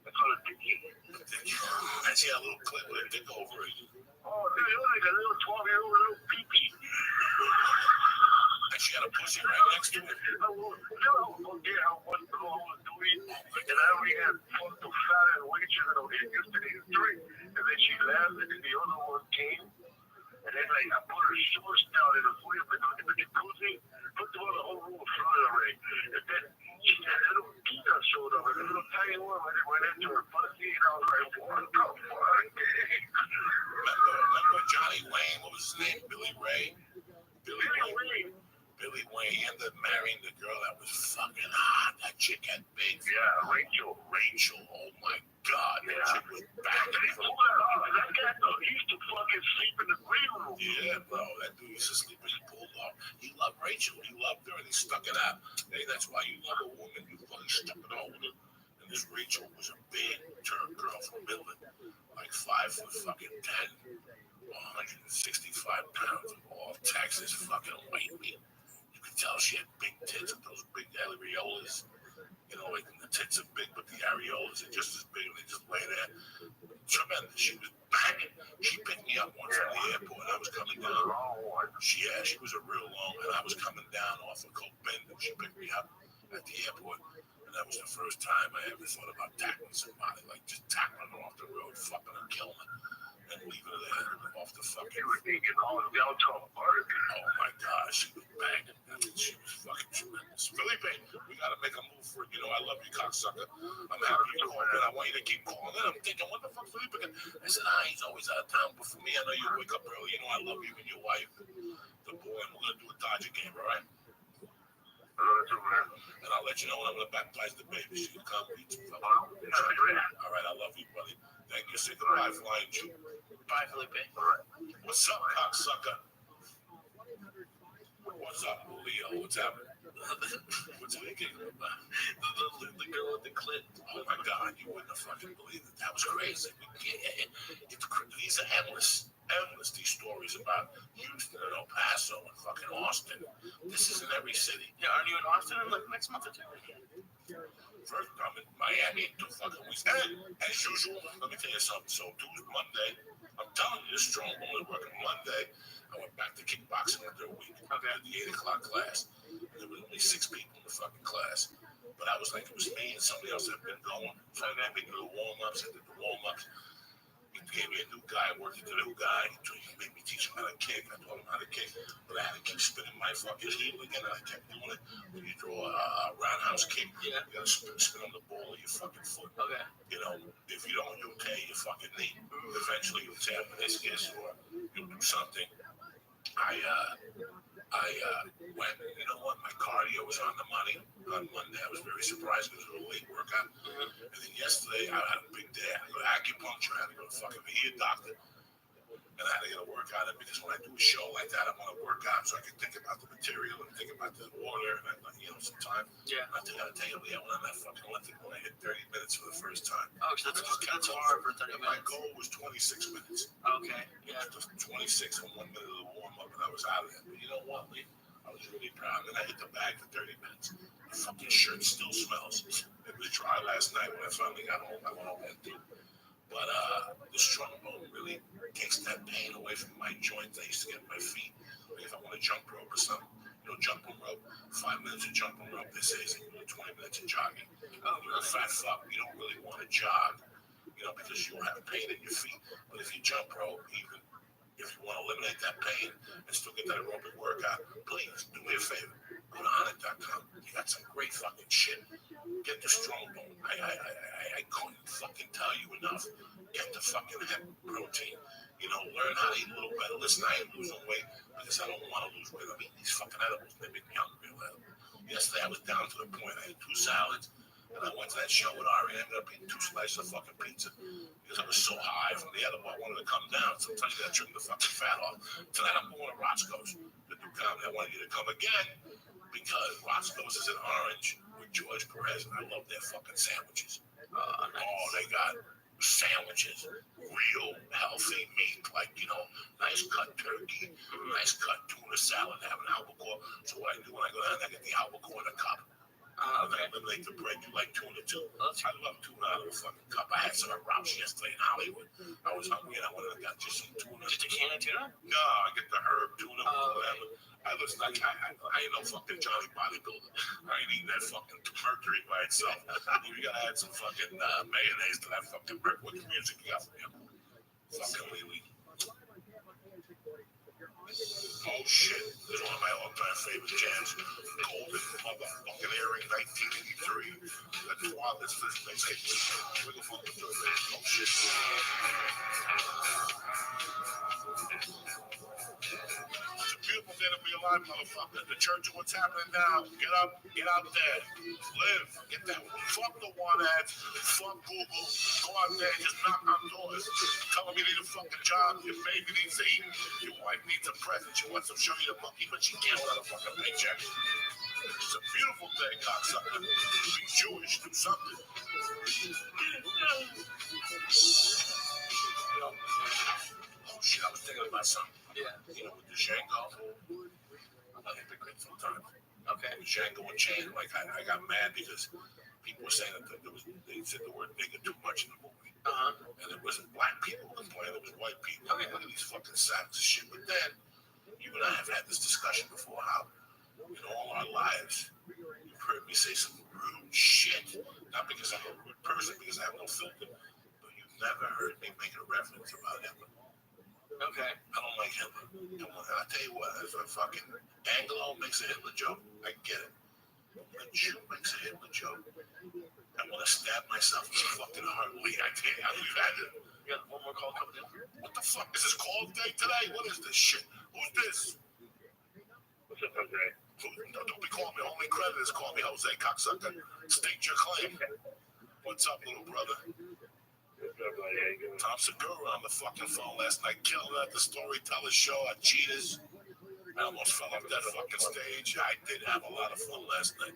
S14: I called her Dicky.
S12: And she had a little clip with a dick over it.
S14: Oh, dude, it was like a little 12-year-old little pee-pee.
S12: And she had a pussy right next to it.
S14: I don't forget how much the girl was doing. And I already had fucked the fat and waitress that was used to these 3. And then she left, and then the other one came. And then, like, I put her shorts down in the jacuzzi. Put them on the whole room in front of her. And then she had a little peanut showed up, and a little tiny one went into her pussy. And I was like, what the fuck?
S12: Remember Johnny Wayne? What was his name? Billy Ray? Billy Wayne. He ended up marrying the girl that was fucking hot. That chick had big.
S14: Yeah, Rachel.
S12: Oh my God. That chick was back.
S14: That guy though, he used to fucking sleep in the green room.
S12: Yeah, bro. That dude used to sleep in the bulldog. He loved Rachel. He loved her, and he stuck it out. Hey, that's why you love a woman. You fucking stuck it out with her. And this Rachel was a big Turk girl from Midland, like 5 foot fucking 10, 165 pounds, all Texas fucking white meat. You could tell she had big tits and those big areolas. You know, like the tits are big, but the areolas are just as big, and they just lay there. Tremendous. She was banging. She picked me up once from the airport, and I was coming down. She was a real long, and I was coming down off of Coke Bend, and she picked me up at the airport. And that was the first time I ever thought about tackling somebody, like just tackling her off the road, fucking her, killing her, and leaving her there off the fucking.
S14: You were thinking all of downtown park.
S12: Oh my God, she was banging. I mean, she was fucking tremendous. Felipe, we gotta make a move for it. You know, I love you, cocksucker. I'm happy you called, and I want you to keep calling in. I'm thinking, what the fuck, Felipe? I said, he's always out of town, but for me, I know you wake up early. You know, I love you and your wife, the boy, and we're gonna do a Dodger game, all right? And I'll let you know when I'm gonna baptize the baby. She can come. All right, I love you, buddy. Thank you. Say goodbye, Flying Jew.
S1: Bye, Felipe.
S12: What's up, cocksucker? What's up, Leo? What's happening? What's happening?
S1: The girl with the clit.
S12: Oh my God, you wouldn't have fucking believed it. That was crazy. These are endless. These stories about Houston and El Paso and fucking Austin. This is in every city.
S1: Yeah, aren't you in Austin in like next month or 2?
S12: First, I'm in Miami in 2 fucking weeks. And as usual, let me tell you something. So, Monday, I'm telling you, this strong woman working Monday. I went back to kickboxing after a week. I had the 8 o'clock class. And there was only 6 people in the fucking class. But I was like, it was me and somebody else that had been going. So I made me do the warm-ups. I did the warm-ups. He gave me a new guy, worked with the new guy. He made me teach him how to kick. I taught him how to kick. But I had to keep spinning my fucking heel again. And I kept doing it. When you throw a roundhouse kick, you gotta spin on the ball of your fucking foot.
S1: Okay.
S12: You know, if you don't, you'll tear your fucking knee. Eventually, you'll tear meniscus or you'll do something. I went, you know what, my cardio was on the money on Monday. I was very surprised because it was a late workout. And then yesterday, I had a big day. I had to go to acupuncture. I had to go to fucking ear doctor. And I had to get a workout in because when I do a show like that, I want to work out so I can think about the material and think about the water and, sometimes.
S1: Yeah.
S12: I gotta tell you, Leo, when I'm at fucking Olympic, when I hit 30 minutes for the first time.
S1: Oh, so that's hard for 30 minutes.
S12: My goal was 26 minutes.
S1: Okay. Yeah.
S12: 26 and 1 minute of the warm-up, and I was out of it. But you know what, Lee? I was really proud. And I hit the bag for 30 minutes. The fucking shirt still smells. It was dry last night when I finally got home. I went over and did. But the strong bone really takes that pain away from my joints. I used to get my feet. Like if I want to jump rope or something, jump on rope. 5 minutes of jump on rope, they say, is 20 minutes of jogging. You're a fat fuck. You don't really want to jog, because you don't have pain in your feet. But if you jump rope, even if you want to eliminate that pain and still get that aerobic workout, please do me a favor. Go to Onnit.com. You got some great fucking shit. Get the strong bone. I couldn't fucking tell you enough. Get the fucking hemp protein. Learn how to eat a little better. Listen, I ain't losing weight because I don't want to lose weight. I mean, these fucking edibles, they make me hungry. Yesterday I was down to the point. I had 2 salads, and I went to that show with Ari. I ended up eating 2 slices of fucking pizza because I was so high from the other one. I wanted to come down. Sometimes you gotta trim the fucking fat off. Tonight I'm going to ROTHSCHILD's to do comedy. I wanted you to come again because ROTHSCHILD's is in Orange with George Perez, and I love their fucking sandwiches. Oh, they got sandwiches, real healthy meat, like, you know, nice cut turkey, nice cut tuna salad, have an albacore. So what I do when I go down there, I get the albacore in a cup. I eliminate the bread. You like tuna too? I love tuna out of a fucking cup. I had some at Rob's yesterday in Hollywood. I was hungry and I went and got just some tuna.
S1: Just a can of tuna?
S12: No, I get the herb tuna, whatever. I ain't no fucking Johnny bodybuilder. I ain't eating that fucking mercury by itself. You gotta add some fucking mayonnaise to that fucking mercury. What music you got from him? Fucking Lily. Oh shit, this is one of my all-time favorite jams. Golden motherfucking Earring, 1983. That Father's Fist makes it. Where the fuck is the face? Oh shit. It's a beautiful day to be alive, motherfucker. The church of what's happening now. Get up, get out there. Live. Get that. Fuck the one ads. Fuck Google. Go out there and just knock on doors. Tell them you need a fucking job. Your baby needs to eat. Your wife needs a present. She wants to show you the monkey, but she can't without a fucking paycheck. It's a beautiful day, cocksucker. Be Jewish. Do something. Oh shit, I was thinking about something.
S1: Yeah.
S12: You know, with the Django, I'm not hypocrite sometimes.
S1: Okay.
S12: With Django and Chain, like I got mad because people were saying that they said the word nigga too much in the movie. And it wasn't black people complaining, it was white people. I mean, look at these fucking savages shit. But then, you and I have had this discussion before, how, in all our lives, you've heard me say some rude shit. Not because I'm a rude person, because I have no filter. But you've never heard me make a reference about Hitler.
S1: Okay.
S12: I don't like Hitler. Come on, I'll tell you what, if a fucking Anglo makes a Hitler joke, I get it. A Jew makes a Hitler joke, I want to stab myself in the fucking heart. We've had it.
S1: You got one more call coming in.
S12: What the fuck? Is this call day today? What is this shit? Who's this?
S14: What's up, Jose?
S12: Don't be calling me. Only creditors call me Jose, cocksucker. State your claim. What's up, little brother? Tom Segura on the fucking phone last night, killed at the Storyteller show at Cheetahs. I almost fell off that fucking stage. I did have a lot of fun last night.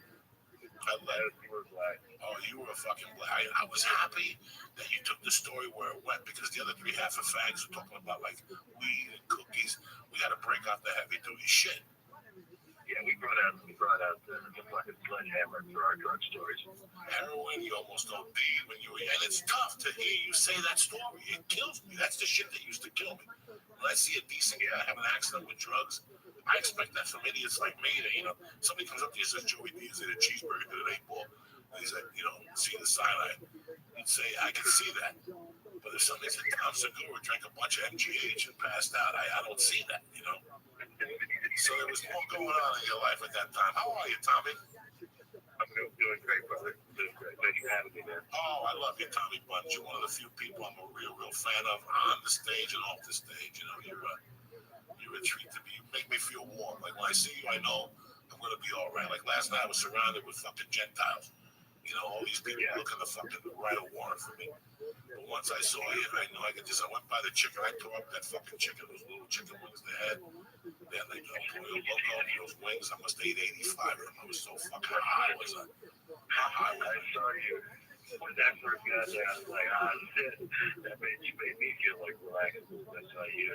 S12: You were a fucking black. I was happy that you took the story where it went, because the other 3 half of fags were talking about like weed and cookies. We got to break out the heavy duty shit.
S14: Yeah, we brought out the fucking sledgehammer for our drug stories.
S12: Heroin, you almost OD'd when you were, and it's tough to hear you say that story. It kills me. That's the shit that used to kill me. When I see a decent guy have an accident with drugs, I expect that from idiots like me to, somebody comes up to you and says, Joey, do you say a cheeseburger to an 8-ball? And he's like, see the sideline. You'd say, I can see that. But if somebody said, Tom Segura drank a bunch of MGH and passed out, I don't see that, So there was more going on in your life at that time. How are you, Tommy?
S14: I'm doing great, brother. Doing great. Thanks for having me, man.
S12: Oh, I love you, Tommy Bunch. You're one of the few people I'm a real fan of on the stage and off the stage. You're a treat to me. You make me feel warm. Like when I see you, I know I'm gonna be all right. Like last night, I was surrounded with fucking Gentiles. All these people looking to fucking write a warrant for me. But once I saw you, I know I went by the chicken. I tore up that fucking chicken, those little chicken wings they had. They had like Pollo Loco, those wings. I must have ate 85 of them. I was so fucking high. How high was I?
S14: I saw you. When that first got there, I was like, shit. That made me feel like relaxed. I saw you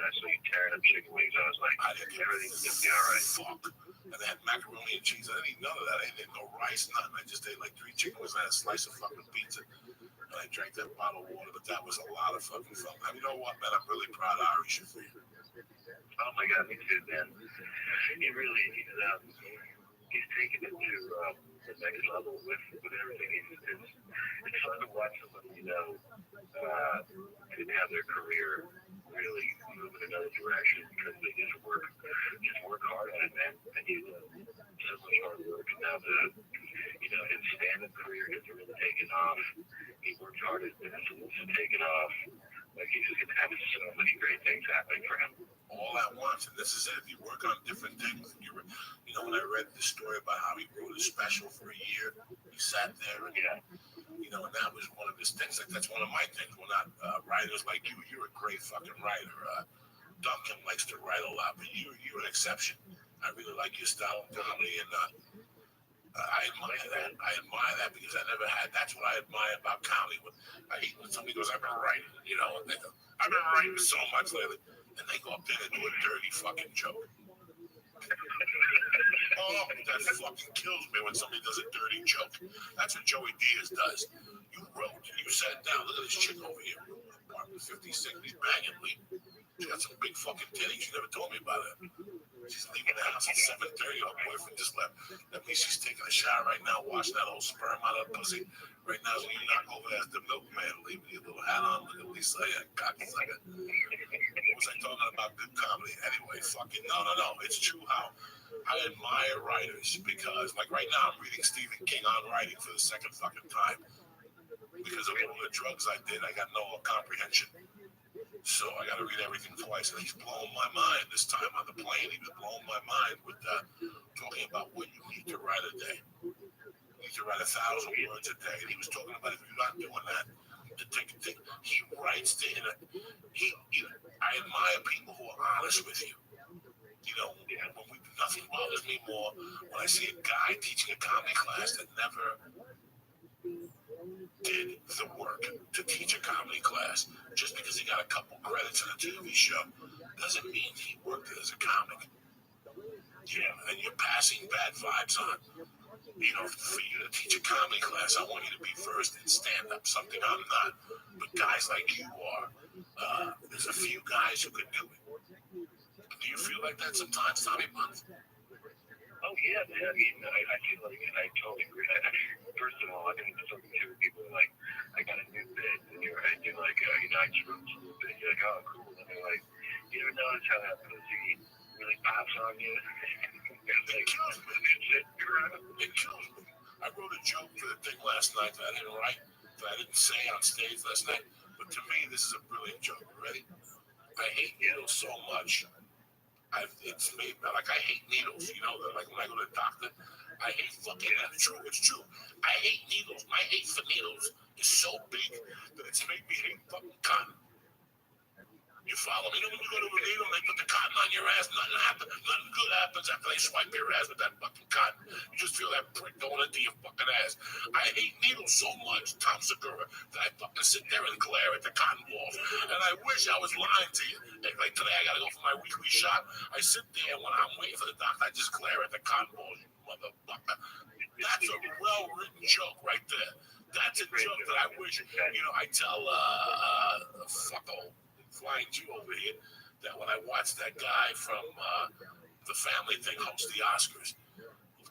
S14: tearing up chicken wings. I was like, everything's gonna be all right.
S12: Fuck. And they had macaroni and cheese. I didn't eat none of that. I didn't eat no rice, nothing. I just ate like 3 chicken wings and a slice of fucking pizza. And I drank that bottle of water, but that was a lot of fucking fun. And you know what, man? I'm really proud of Irish for you.
S14: Oh my God, me too, man. He really, he's taken it to the next level with everything. It's fun to watch somebody, didn't have their career really move in another direction because they just work hard at it, man. And he's so much hard work. Now his stand-up career hasn't really taken off. He worked hard at this and it's taken off. Like he's just gonna have so many great things happening for him.
S12: All at once, and this is it. You work on different things. You know, when I read the story about how he wrote a special for a year, he sat there and you know, and that was one of his things. Like that's one of my things. We're not writers like you. You're a great fucking writer. Duncan likes to write a lot, but you're an exception. I really like your style of comedy, and I admire that. I admire that because I never had. That's what I admire about comedy. I hate when somebody goes, "I've been writing," you know, and they go, "I've been writing so much lately," and they go up there and do a dirty fucking joke. Oh, that fucking kills me when somebody does a dirty joke. That's what Joey Diaz does. You wrote, you sat down. Look at this chick over here, apartment 56. He's banging me. She got some big fucking titties. She never told me about it. She's leaving the house at 7:30. Her boyfriend just left. That means she's taking a shower right now, washing that old sperm out of her pussy. Right now, so you knock over as the milkman, leaving your little hat on. Look at Lisa, cocksucker. What was I talking about? Good comedy. Anyway, fucking no. It's true how I admire writers because, like right now, I'm reading Stephen King on writing for the second fucking time because of all the drugs I did. I got no comprehension. So I got to read everything twice, and he's blowing my mind. This time on the plane, he was blowing my mind with talking about what you need to write a day. You need to write 1,000 words a day, and he was talking about if you're not doing that, he writes to I admire people who are honest with you. You know, nothing bothers me more when I see a guy teaching a comedy class that never did the work to teach a comedy class. Just because he got a couple credits on a TV show doesn't mean he worked as a comic. Yeah, and you're passing bad vibes on. You know, for you to teach a comedy class, I want you to be first in stand-up, something I'm not. But guys like you are, there's a few guys who can do it. Do you feel like that sometimes, Tommy Buns?
S14: Oh yeah, man. I mean, I feel like, and I totally agree. First of all, I've been talking to people like, I got a new bit, and you're like, I just wrote a little bit. You're like, oh, cool. And they're like, you ever notice how that pussy really pops on you?
S12: It kills me. It kills me. I wrote a joke for the thing last night that I didn't write, that I didn't say on stage last night. But to me, this is a brilliant joke. Ready? I hate needles so much. It's made like I hate needles. You know, like when I go to the doctor, I hate fucking. That's true. It's true. I hate needles. My hate for needles is so big that it's made me hate fucking cotton. You follow me? You know when you go to a needle and they put the cotton on your ass, nothing happens. Nothing good happens after they swipe your ass with that fucking cotton. You just feel that prick going into your fucking ass. I hate needles so much, Tom Segura, that I fucking sit there and glare at the cotton balls. And I wish I was lying to you. Like today, I gotta go for my weekly shot. I sit there when I'm waiting for the doctor, I just glare at the cotton balls, you motherfucker. That's a well-written joke right there. That's a joke that I wish, you know, I tell, Flying Jew over here, that when I watched that guy from the Family Thing host the Oscars,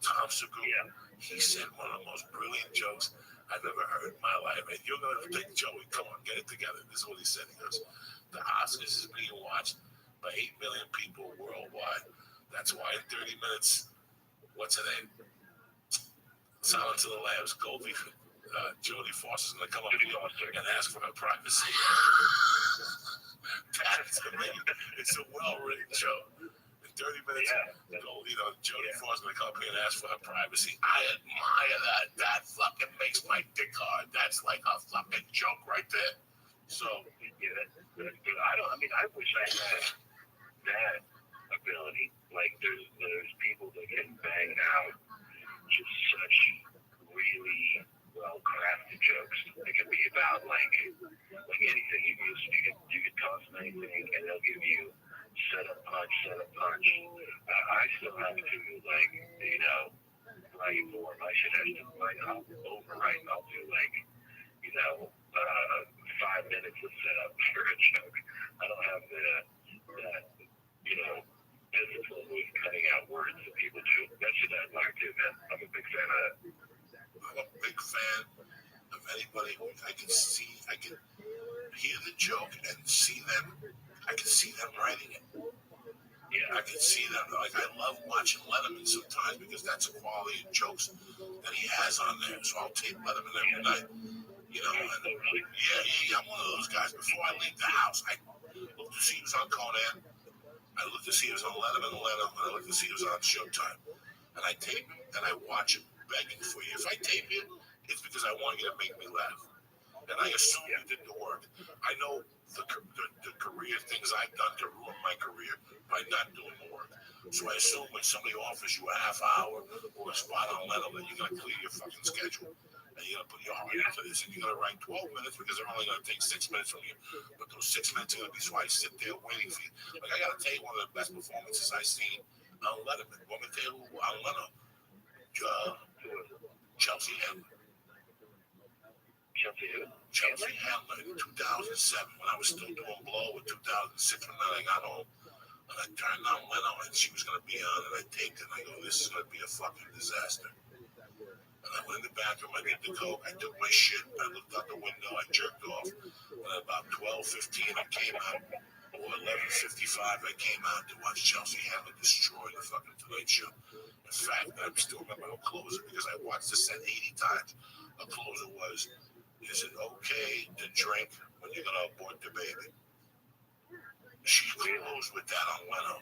S12: Tom Segura, he said one of the most brilliant jokes I've ever heard in my life. And you're going to think, Joey, come on, get it together. This is what he said. He goes, the Oscars is being watched by 8 million people worldwide. That's why in 30 minutes, what's her name? Silence of the Lambs, Jodie Foster's going to come up here and ask for her privacy. That's amazing. It's a well-written joke. In 30 minutes, Jodie Foster's going to come up here and ask for her privacy. I admire that. That fucking makes my dick hard. That's like a fucking joke right there. So,
S14: yeah, that's good. I wish I had that ability. Like, there's people that can bang out just such really well-crafted jokes. It can be about like anything. You can toss anything, and they'll give you set up punch. I still have to write more. I should have to I'll overwrite. I'll do 5 minutes of setup for a joke. I don't have that discipline with cutting out words that people do. That shit I admire too, man. I'm a big fan of that.
S12: I'm a big fan of anybody who I can hear the joke and see them. I can see them writing it. Yeah, I can see them. Like, I love watching Letterman sometimes because that's the quality of jokes that he has on there. So I'll tape Letterman every night. You know, and yeah, I'm one of those guys. Before I leave the house, I look to see who's on Conan. I look to see who's on Letterman, and I look to see who's on Showtime. And I tape him, and I watch him begging for you. If I tape you, it's because I want you to make me laugh. And I assume you did the work. I know the career things I've done to ruin my career by not doing the work. So I assume when somebody offers you a half hour or a spot on Letterman, you're going to clear your fucking schedule. And you're going to put your heart into this. And you're going to write 12 minutes because they're only going to take 6 minutes from you. But those 6 minutes are going to be so I sit there waiting for you. Like, I got to tell you, one of the best performances I've seen on Letterman. Want me to tell you who on Letterman? Chelsea Handler. Chelsea Handler in 2007 when I was still doing Blow. In 2006 when I got home. And I turned on Leno and she was going to be on, and I taped it, and I go, this is going to be a fucking disaster. And I went in the bathroom, I did the coke, I took my shit, I looked out the window, I jerked off. And at about 12:15, I came out, or 11:55, I came out to watch Chelsea Handler destroy the fucking Tonight Show. In fact, I still remember her closer because I watched the set 80 times. Her closer was, is it okay to drink when you're going to abort the baby? She closed with that on Leno.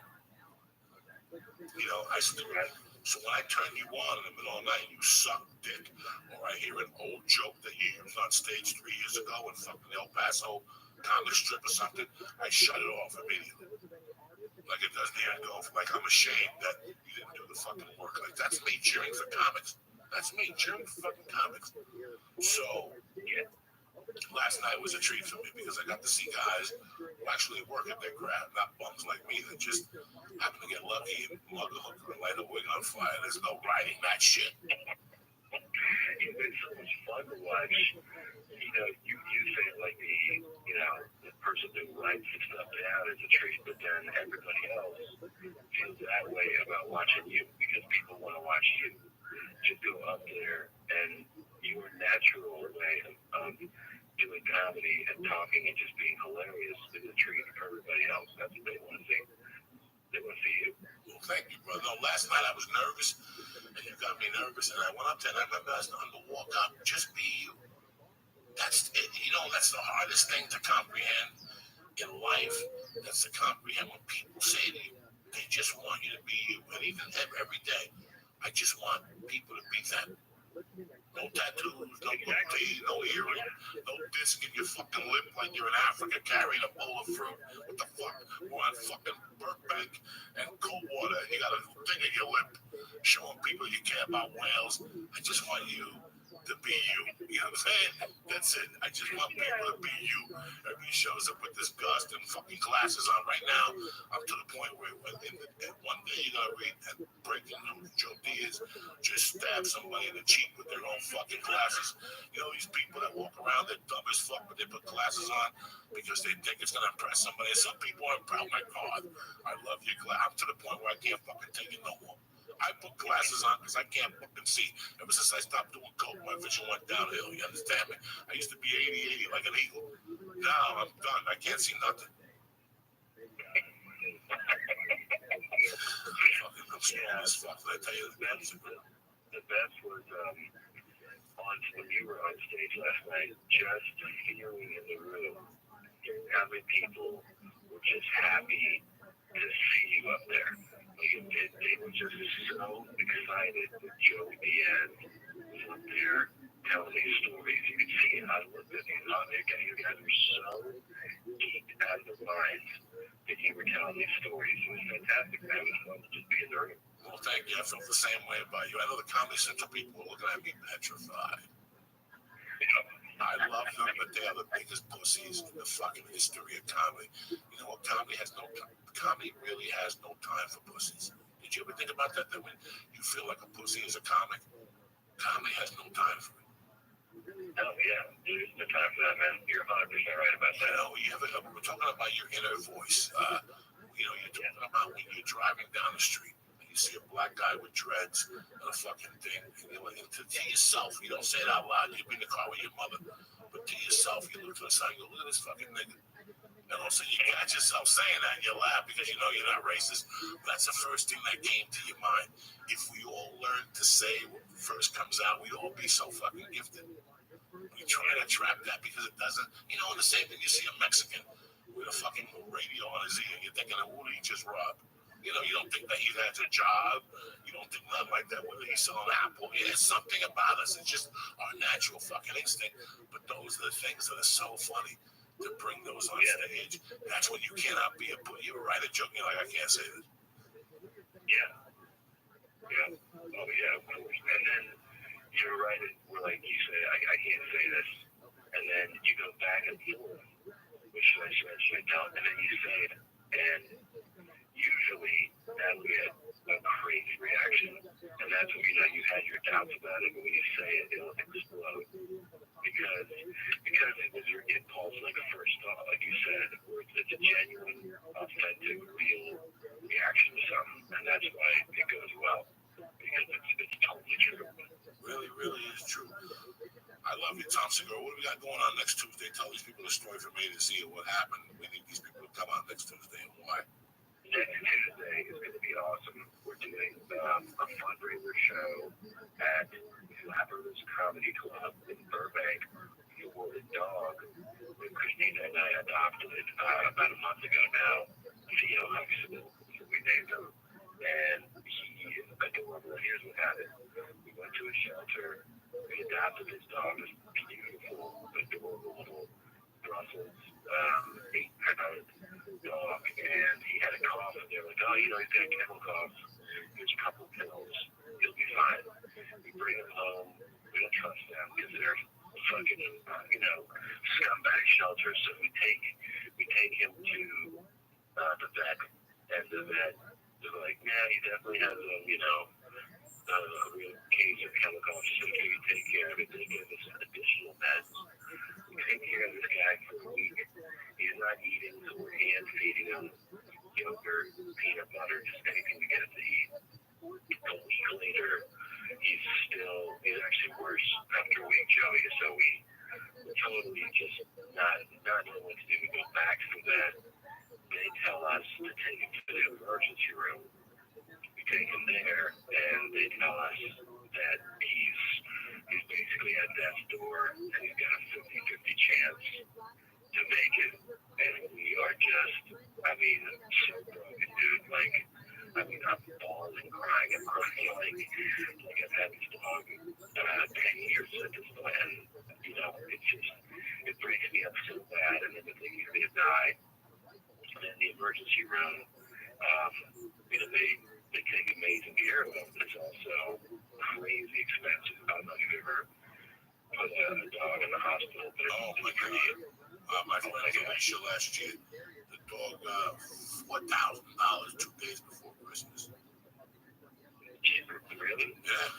S12: You know, so when I turn you on in the middle of the night, you suck dick, or I hear an old joke that you used on stage 3 years ago in fucking El Paso comic strip or something, I shut it off immediately. Like it doesn't even go for, like, I'm ashamed that you didn't do the fucking work. Like, that's me cheering for comics. That's me cheering for fucking comics. So, yeah. Last night was a treat for me because I got to see guys who actually work at their craft, not bums like me that just happen to get lucky and mug a hooker and light a wig on fire. There's no writing that shit.
S14: It's been so much fun to watch. You know, you say like the person who writes the stuff down is a treat, but then everybody else feels that way about watching you because people want to watch you just go up there, and your natural way of doing comedy and talking and just being hilarious is a treat for everybody else. That's what they want to see. They want to see you.
S12: Well, thank you, brother. No, last night I was nervous, and you got me nervous, and I went up there, and I remember I was starting to walk up, just be you. That's it. You know, that's the hardest thing to comprehend in life. That's to comprehend when people say to you, they just want you to be you. And even every day, I just want people to be them. No tattoos, no goatee, no earring, no disc in your fucking lip like you're in Africa carrying a bowl of fruit. What the fuck? We're on fucking Burbank and Coldwater, and you got a thing in your lip showing people you care about whales. I just want you to be you. You know what I'm saying? That's it. I just want people to be you. Everybody shows up with disgust and fucking glasses on. Right now, I'm to the point where one day you're going to read and breaking news. Joe Diaz just stabbed somebody in the cheek with their own fucking glasses. You know, these people that walk around, they're dumb as fuck, but they put glasses on because they think it's going to impress somebody. And some people are proud. My God, I love your glasses. I'm to the point where I can't fucking take it no more. I put glasses on because I can't fucking see. Ever since I stopped doing coke, my vision went downhill. You understand me? I used to be 80-80 like an eagle. Now I'm done. I can't see nothing. I'm strong as fuck. I tell you,
S14: the best was when you were on stage last night, just feeling in the room how many people were just happy to see you up there. They were just so excited that Joe Diaz was up there telling these stories. You could see it out of the videos on there. You guys were so geeked out of their minds that you were telling these stories. It was fantastic. It was fun to just be in the room.
S12: Well, thank you. I felt the same way about you. I know the Comedy Central people were looking at me petrified. I love them, but they are the biggest pussies in the fucking history of comedy. You know what? Comedy really has no time for pussies. Did you ever think about that? That when you feel like a pussy as a comic, comedy has no time for it.
S14: Oh, yeah. There's no time for that, man. You're 100% right about that.
S12: You know, we're talking about your inner voice. You know, you're talking about when you're driving down the street and you see a black guy with dreads and a fucking thing. And you're like, to yourself, you don't say it out loud. You're in the car with your mother. But to yourself, you look to the side and go, look at this fucking nigga. And also you catch yourself saying that and you laugh because you know you're not racist. That's the first thing that came to your mind. If we all learn to say what first comes out, we'd all be so fucking gifted. We try to trap that because it doesn't, and the same thing you see a Mexican with a fucking radio on his ear, and you're thinking, who did he just rob? You don't think that he has a job. You don't think nothing like that. Whether he's selling Apple, it's something about us. It's just our natural fucking instinct. But those are the things that are so funny to bring those on stage. That's when you cannot be you write a joke, you're like, I can't say this.
S14: Yeah. Oh, yeah, of course. And then you're right. We're like, you say, I can't say this. And then you go back and forth. Which should I don't? And then you say it. And usually that'll get a crazy reaction. And that's when you had your doubts about it. But when you say it, it'll explode. Because it was your impulse, like a first thought, like you said, where it's a genuine, authentic, real reaction to something. And that's why it goes well. Because it's totally true.
S12: Really, really is true. I love you, Tom Segura. What do we got going on next Tuesday? Tell these people a story from A to Z of what happened. We need these people to come out next Tuesday and why.
S14: Next Tuesday is going to be awesome. We're doing a fundraiser show at Flappers Comedy Club in Burbank for the dog that Christina and I adopted about a month ago now. Theo Huxtable, so we named him. And he is adorable. Here's what happened. We went to a shelter. We adopted this dog, this beautiful, adorable little Brussels 8-pound dog, and he had a cough, and they're like, he's got a kennel cough. There's a couple pills. He'll be fine. We bring him home. We don't trust them because they're fucking, scumbag shelters. So we take him to the vet, and the vet, they're like, yeah, he definitely has a real case of kennel cough. So can you take care of it? They give us additional meds. We take care of this guy for a week. He's not eating, so we're hand feeding him yogurt, peanut butter, just anything to get him to eat. A week later, he's actually worse after a week, Joey. So we're totally just not knowing what to do. We go back to that. They tell us to take him to the emergency room. We take him there, and they tell us that he's basically at death's door, and he's got a 50-50 chance to make it. And we are just, so broken, dude. I'm bawling, crying. I'm crying like I've had this dog 10 years at this point. And, it breaks me up so bad. And then the thing he's going to die. And in the emergency room, they take amazing care of him. It's also crazy expensive. I don't know if you've ever put a dog in the hospital. But it's pretty.
S12: My friend Alicia last year, the dog, $4,000 2 days before Christmas.
S14: Really?
S12: Yeah,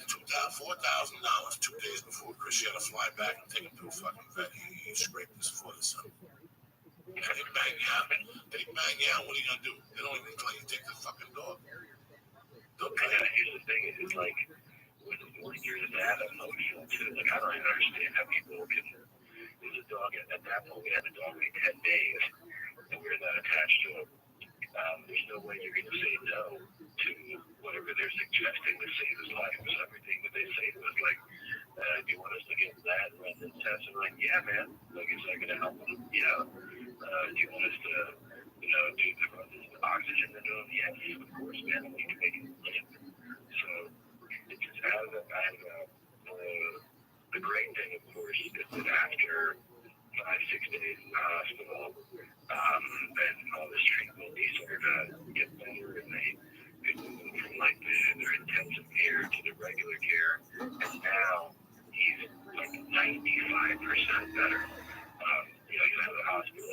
S12: $4,000 2 days before Christmas. She had to fly back and take him to a fucking vet. He scraped his foot or something. And they bang you out. What are you going to do? They don't even let you take the fucking dog.
S14: Here's the thing. It's like, when you're a dad, I'm emotional too. Like, I don't even understand how people can. There's a dog at that point. We had a dog for 10 days, and we were that attached to him. There's no way you're going to say no to whatever they're suggesting to save his life. It's everything that they say to us. Like, do you want us to get that and run this test? And I'm like, yeah, man. Like, is that going to help him? Yeah. Do you want us to, run this oxygen into him? Yes, of course, man. We need to make it live. So, it's just the great thing, of course, is that after 5-6 days in the hospital, and all this treatment, he started to get better, and they moved from their intensive care to the regular care, and now he's like 95% better. He's out of the hospital,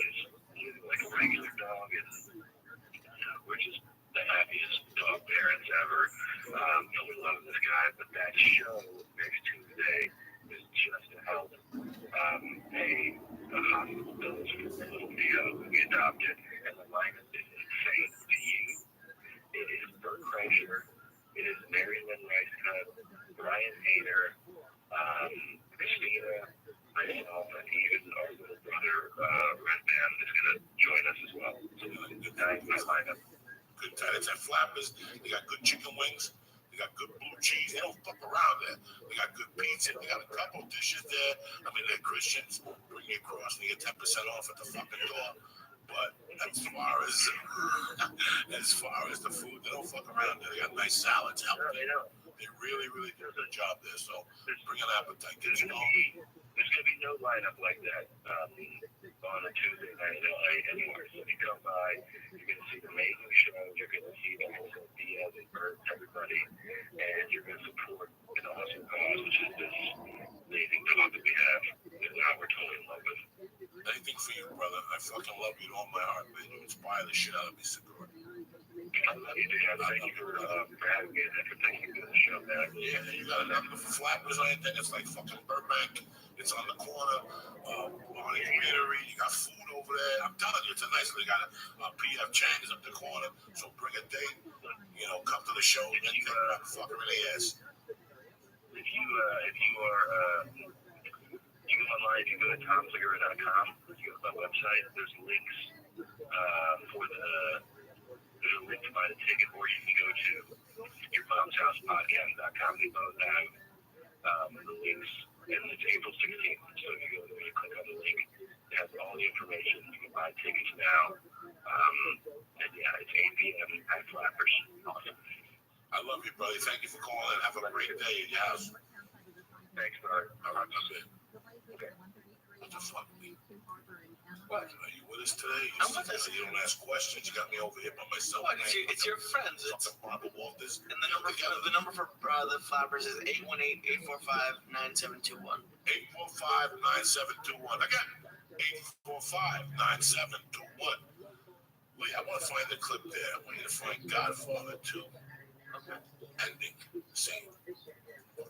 S14: he's like a regular dog, and we're just the happiest dog parents ever. We love this guy, but that show next Tuesday is just to help pay the hospital bills for the little Theo who we adopted, and the line is insane to you. It is Bert Kreischer, it is Mary Lynn Rice Cup, Brian Hader, Christina, myself, and even our little brother, Red Band, is going to join us as well. So good night, my lineup.
S12: Good night. It's at Flappers. They got good chicken wings. They got good blue cheese. They don't fuck around there. They got good pizza. They got a couple dishes there. I mean, they're Christians. Bring your cross and you get 10% off at the fucking door. But as far as the food, they don't fuck around there. They got nice salads, healthy. They really, really do a good job there. So bring an appetite. Get you home.
S14: There's going to be no lineup like that on a Tuesday night in LA anywhere. So if you come by, you're going to see the amazing show. You're going to see the whole Diaz and Bert, everybody, and you're going to support an awesome cause, which is this amazing club that we have that we're totally in love with.
S12: Anything for you, brother. I fucking love you with all my heart, man. You inspire the shit out of me, Segura.
S14: I love you, Dan. Thank you for having me and for taking me to the show, man.
S12: Yeah, you got a number for Flappers or anything? It's like fucking Burbank. It's on the corner. Barney's Eatery. You got food over there. I'm telling you, it's a nice. They got a P.F. Chang's up the corner. So bring a date. You know, come to the show and get that fucker in the ass.
S14: If you go online, if you go to tomsegura.com, you go to my website, there's links there's a link to buy the ticket, or you can go to yourmomshousepodcast.com. They both have the links, and it's April 16th. So if you go there, you click on the link, it has all the information. You can buy tickets now. And yeah, it's 8 p.m. at Flappers. Awesome.
S12: I love you, brother. Thank you for calling in. Have a great day in your house.
S14: Thanks, brother.
S12: All right, that's it. What the fuck, me? What? Are you with us today? You don't ask questions. You got me over here by myself.
S1: What? It's your friends. It's
S12: Barbara Walters.
S1: and the number for the Flappers is 818-845-9721.
S12: 845-9721. Again, 845-9721. Wait, I want to find the clip there. I want you to find Godfather 2.
S1: Okay.
S12: Ending scene. I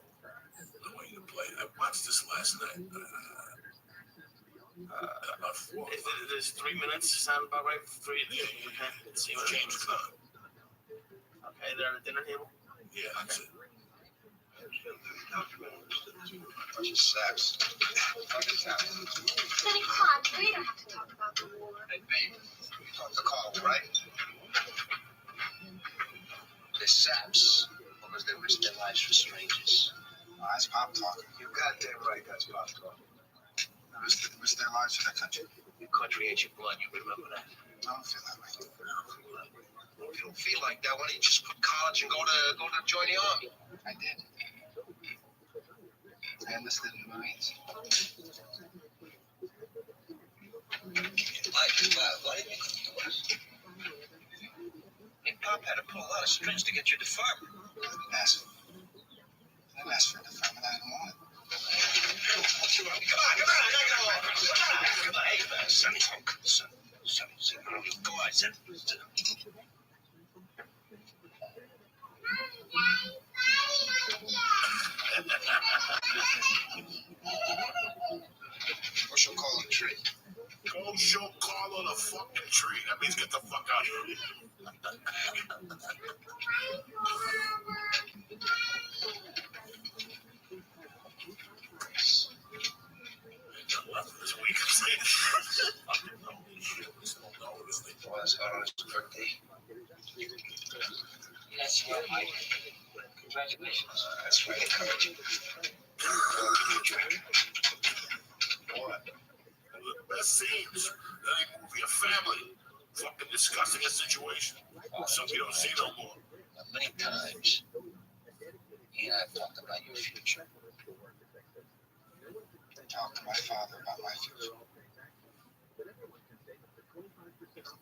S12: want you to play. I watched this last night.
S1: There's 3 minutes. Sound about right? 3.
S12: Yeah.
S1: Okay. Let's see what
S12: James Caan.
S1: Okay, they're at the dinner table.
S12: Yeah, that's it.
S11: Bunch of saps.
S4: Sonny, come on. We don't have to talk about the war.
S11: Hey, babe, you talked to Carl, right? They're saps because they risk their lives for strangers. Oh, that's Pop talking. You're goddamn right, that's Pop talking. Risk their lives for their country.
S1: Your country ain't your blood. You remember that.
S11: I don't feel that way. Well, if you don't feel like that, why don't you just quit college and go to join the army? I did. I enlisted in the Marines. Why didn't you come to us? Hey, Pop had to pull a lot of strings to get you deferment. I didn't ask for deferment. I didn't want it. Come on. Hey, Sonny. Go on, Sonny. Or she'll call on the tree.
S12: Go show Carl the fucking tree. That means get the fuck out of here. This week,
S11: Was Carl's birthday.
S1: Yes, Mike. Congratulations.
S11: That's right, encouraging.
S12: What? The best scenes. That ain't movie, a family. Fucking discussing a situation. Something you don't see no more.
S11: Many times, he and I have talked about your future. Talked to my father about my future.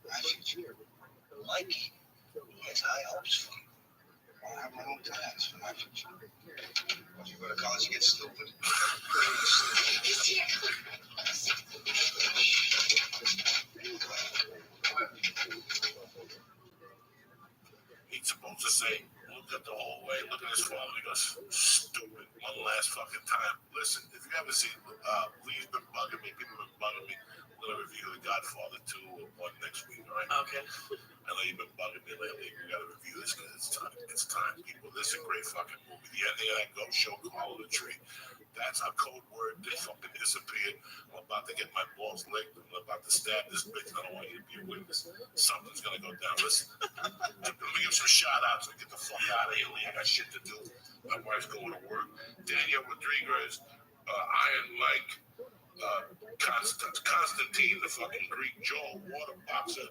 S11: My future. Mikey, he has high hopes for you. I have my own plans for my future. If you go to college, you get stupid.
S12: He's supposed to say, look at the whole way, look at his father. He goes, stupid, one last fucking time. Listen, if you haven't seen, Lee's been bugging me, people been bugging me. We're going to review The Godfather 2 or 1 next week, all right?
S1: Okay.
S12: I know you've been bugging me lately. We got to review this because it's time. It's time, people. This is a great fucking movie. The ending of that Go Show Call of the Tree. That's our code word. They fucking disappeared. I'm about to get my balls licked. I'm about to stab this bitch. I don't want you to be a witness. Something's gonna go down. Listen, let me give some shout outs and get the fuck out of here. I got shit to do. My wife's going to work. Daniel Rodriguez, Iron Mike, Constantine, the fucking Greek, Joel, Water Boxer,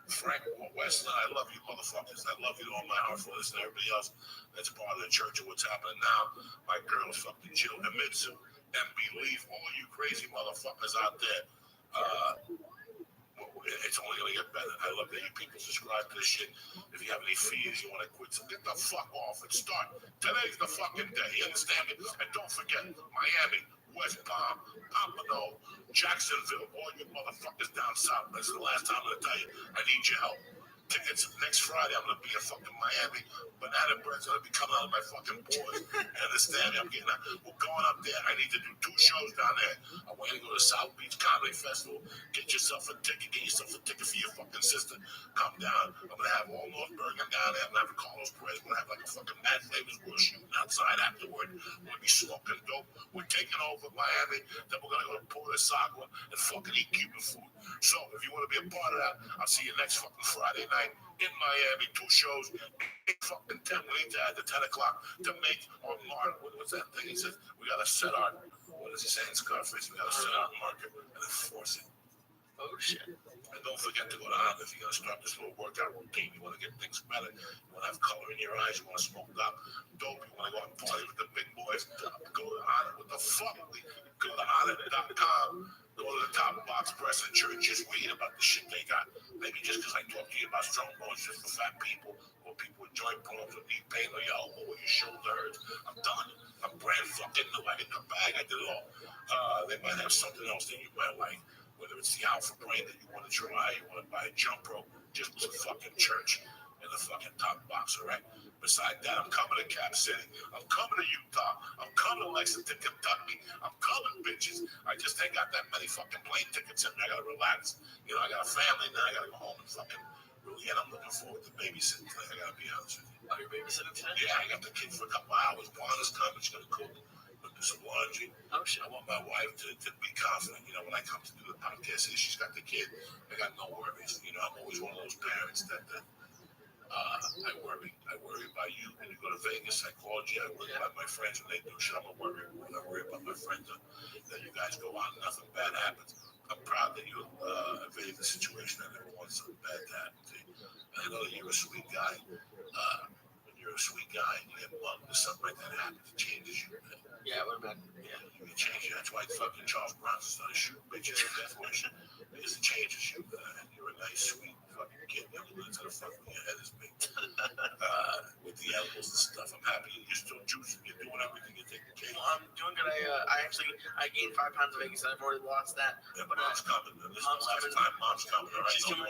S12: Frank Westland. I love you, motherfuckers. I love you all my heart for this and everybody else that's part of the church of what's happening now. My girls, fucking Jill Himitsu, and believe all you crazy motherfuckers out there. It's only going to get better. I love that you people subscribe to this shit. If you have any fears, you want to quit, so get the fuck off and start. Today's the fucking day. You understand me? And don't forget, Miami, West Palm, Pompano, Jacksonville, all you motherfuckers down south. That's the last time I'm going to tell you, I need your help. Tickets next Friday. I'm going to be in fucking Miami. Banana bread's going to be coming out of my fucking pores. You understand me? We're going up there. I need to do 2 shows down there. I want you to go to South Beach Comedy Festival. Get yourself a ticket. Get yourself a ticket for your fucking sister. Come down. I'm going to have all North Bergen down there. I'm going to have Carlos Perez. We're going to have like a fucking Mad Flavors. We're shooting outside afterward. We're going to be smoking dope. We're taking over Miami. Then we're going to go to Port Sagua and fucking eat Cuban food. So if you want to be a part of that, I'll see you next fucking Friday night in Miami. 2 shows. 8 fucking 10. We need to add the 10 o'clock to make our mark. What's that thing? He says we got to set our, what does he say in Scarface? We got to set our market and enforce it. Oh shit. And don't forget to go to Honda if you're going to start this little workout routine. You want to get things better. You want to have color in your eyes. You want to smoke dope. You want to go out and party with the big boys. Go to Honda. What the fuck? Go to Honda.com. Go to the top box press and churches. Read about the shit they got. Maybe just because I talk to you about strong bones just for fat people or people with joint problems or knee pain or your elbow or your shoulder hurts. I'm done. I'm brand fucking new. I did the bag. I did it all. They might have something else that you might like. Whether it's the Alpha Brain that you want to try, you want to buy a jump rope, just go to fucking church in the fucking top box, all right? Besides that, I'm coming to Cap City. I'm coming to Utah. I'm coming to Lexington, Kentucky. I'm coming, bitches. I just ain't got that many fucking plane tickets in me. I gotta relax. You know, I got a family now. I gotta go home and fucking really, and I'm looking forward to babysitting today. I gotta be honest with you. Are you babysitting today? Yeah, I got the kid for a couple hours. Juana's coming. She's gonna cook. Do some laundry. Oh shit! I want my wife to be confident. You know, when I come to do the podcast, she's got the kid. I got no worries. You know, I'm always one of those parents that I worry about you when you go to Vegas. I called you. I worry about my friends when they do shit. I'm a worry. When I worry about my friends that you guys go out and nothing bad happens. I'm proud that you evaded the situation. I never want something bad to happen to you. I know that you're a sweet guy. When you're a sweet guy and you get bumped or something like that happens, it changes you. Yeah, what about you change you. That's why fucking Charles Bronson started shooting bitches to death wish. Because it changes you. And you're a nice, sweet fucking kid. Never learn how to fuck when your head is big. With the elbows and stuff. I'm happy you're still juicing. You're doing everything you're taking care of. I'm doing good. I gained 5 pounds of Vegas and I've already lost that. Yeah, but mom's coming. This is the last time mom's coming. All right, she's coming.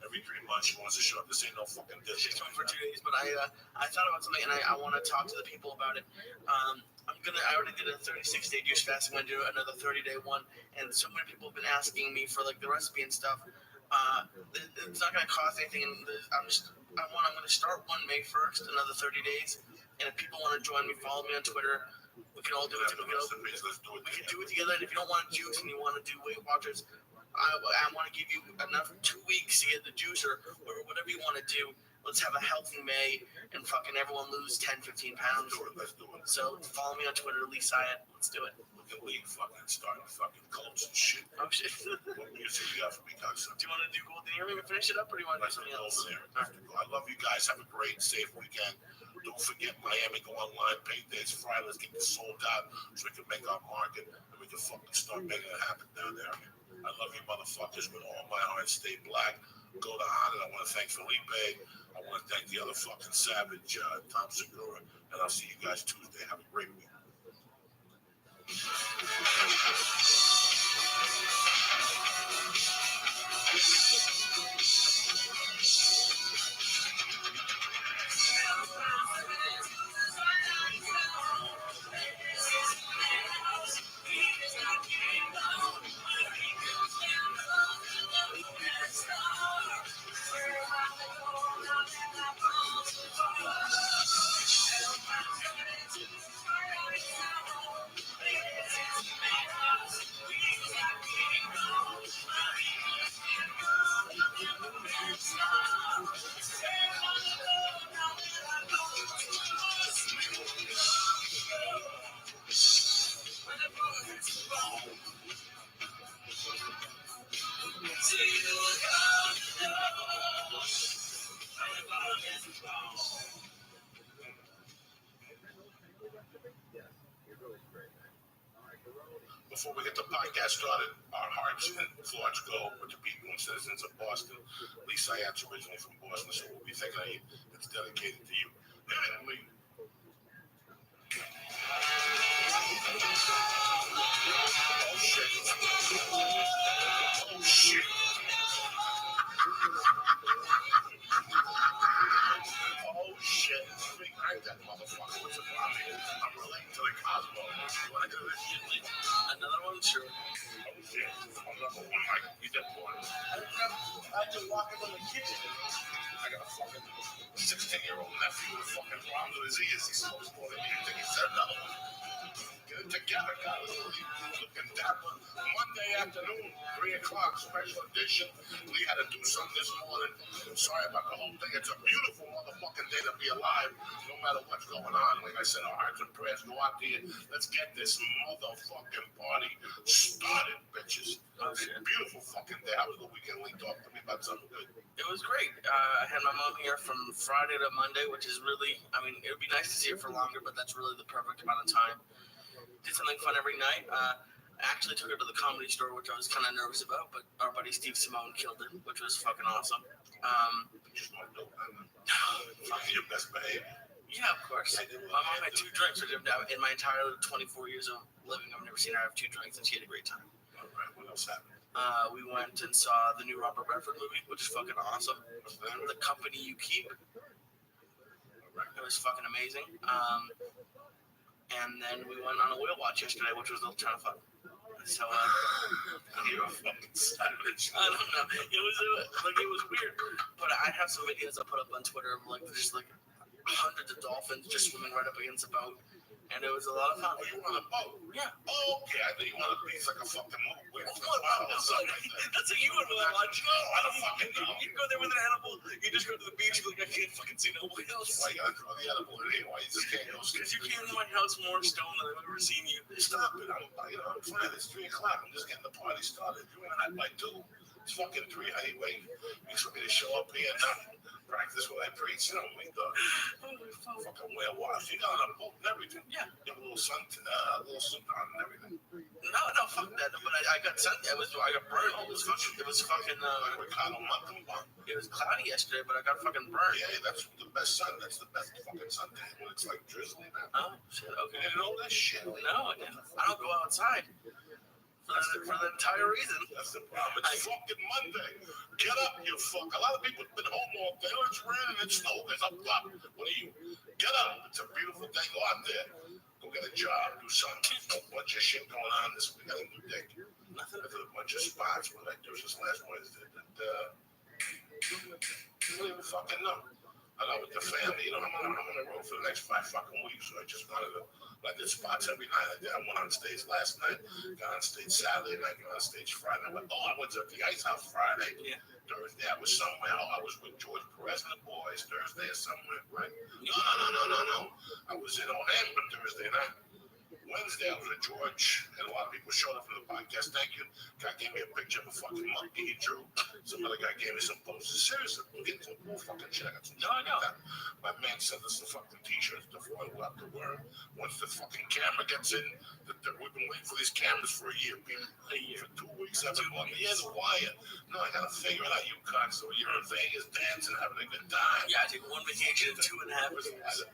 S12: Every 3 months she wants to show up. This ain't no fucking dish. She's coming for 2 days. But I thought about something and I want to talk to the people about it. I already did a 36-day juice fast. I'm gonna do another 30-day one, and so many people have been asking me for like the recipe and stuff. It's not gonna cost anything, and I'm gonna start one May 1st, another 30 days, and if people want to join me, follow me on Twitter. We can all do it together. We can do it together, and if you don't want juice and you want to do Weight Watchers, I want to give you enough 2 weeks to get the juice or whatever you want to do. Let's have a healthy May and fucking everyone lose 10, 15 pounds. Let's do it. So follow me on Twitter, Lee Syatt. Let's do it. We can leave fucking starting fucking cults and shit. Oh shit. What music you got for me, guys? Do you want to do Golden Earring and finish it up, or do you want to do something else? I love you guys. Have a great, safe weekend. Don't forget Miami. Go online. Pay days Friday. Let's get this sold out so we can make our market and we can fucking start making it happen down there. I love you motherfuckers with all my heart. Stay black. Go to Honda. I want to thank Felipe. I want to thank the other fucking savage, Tom Segura. And I'll see you guys Tuesday. Have a great week. Before we get the podcast started, our hearts and thoughts go with the people and citizens of Boston. Lisa Ayat's originally from Boston, so we'll be thinking of you. It's dedicated to you. And we... Oh, shit. Oh, shit. Oh, shit. I that motherfucker. What's the problem here? I'm related to the Cosmo. You want to do this shit, Lee? Another one? Sure. Oh, shit. Another one. Mike, you did one. I just walked in the kitchen. I got a fucking 16-year-old nephew with fucking problems with his ears. He's supposed to me. I think he said another one. Get it together, guys. Looking dapper. Monday afternoon, 3 o'clock, special edition. We had to do something this morning. Sorry about the whole thing. It's a beautiful motherfucking day to be alive, no matter what's going on. Like I said, our hearts and prayers go out there. Let's get this motherfucking party started, bitches. It's a beautiful fucking day. How was the weekend? Lee, talk to me about something good.
S15: It was great. I had my mom here from Friday to Monday, which is really, I mean, it would be nice to see her for longer, but that's really the perfect amount of time. Did something fun every night. I actually took her to the Comedy Store, which I was kind of nervous about, but our buddy Steve Simone killed it, which was fucking awesome.
S12: Your best behavior.
S15: Yeah, of course. My mom had 2 drinks. In my entire 24 years of living, I've never seen her have 2 drinks, and she had a great time.
S12: All right, what else happened?
S15: We went and saw the new Robert Redford movie, which is fucking awesome. The Company You Keep. It was fucking amazing. And then we went on a whale watch yesterday, which was a ton of fun. So,
S12: you're a fucking savage.
S15: I don't know. It was weird. But I have some videos I put up on Twitter of just hundreds of dolphins just swimming right up against a boat. And it was a lot of fun.
S12: Oh, you want a boat?
S15: Yeah.
S12: Oh, okay. I think you want a piece like a fucking movie.
S15: That's what you would want to watch.
S12: No, I don't fucking know.
S15: You go there with an animal, you just go to the beach, you're like, I can't fucking see no whales.
S12: Why you gotta throw the animal in here? Why you just can't go?
S15: Because you came to my house more stoned than I've ever seen you.
S12: Stop it. I'm fine. It's 3 o'clock. I'm just getting the party started. You and I by 2. It's fucking 3 anyway. You expect me to show up here and practice what I preach? You know, we fucking wear watch. You got on a boat and everything.
S15: Yeah.
S12: You have a little sun on and everything.
S15: No, fuck that. But I got sun. I got burned. It was fucking. It was cloudy yesterday, but I got fucking burned.
S12: Yeah, that's the best sun. That's the best fucking sun day when it's like drizzling.
S15: Oh shit. Okay.
S12: You didn't know that shit?
S15: No, I didn't. I don't go outside. For the entire reason.
S12: That's the problem. It's fucking Monday. Get up, you fuck. A lot of people have been home all day. Oh, it's raining and snow. There's a flop. What are you? Get up. It's a beautiful day. Go out there. Go get a job. Do something. A bunch of shit going on this week. I got a new day. Nothing. I did a bunch of spots. What I do this last Wednesday. I don't even fucking know. I know with the family, I'm on the road for the next 5 fucking weeks, so I just wanted to, I did spots every night. I went on stage last night, got on stage Saturday night, got on stage Friday. I went to the Ice House Friday. Yeah. Thursday I was somewhere. I was with George Perez and the boys Thursday or somewhere, right? No. I was in Orlando Thursday night. Wednesday I was with George, and a lot of people showed up for the podcast. Thank you. Guy gave me a picture of a fucking monkey he drew. Some other guy gave me some posters. Seriously, we'll get some cool fucking shit. I got some shit like that. My man sent us some fucking t-shirts to we'll have to wear. Once the fucking camera gets in, we've been waiting for these cameras for a year, people. A year. For 2 weeks, I've been going, yeah, the wire. No, I gotta figure it out. You cocks, so you're in Vegas dancing, having a good time.
S15: Yeah, I take one vacation in 2.5 years.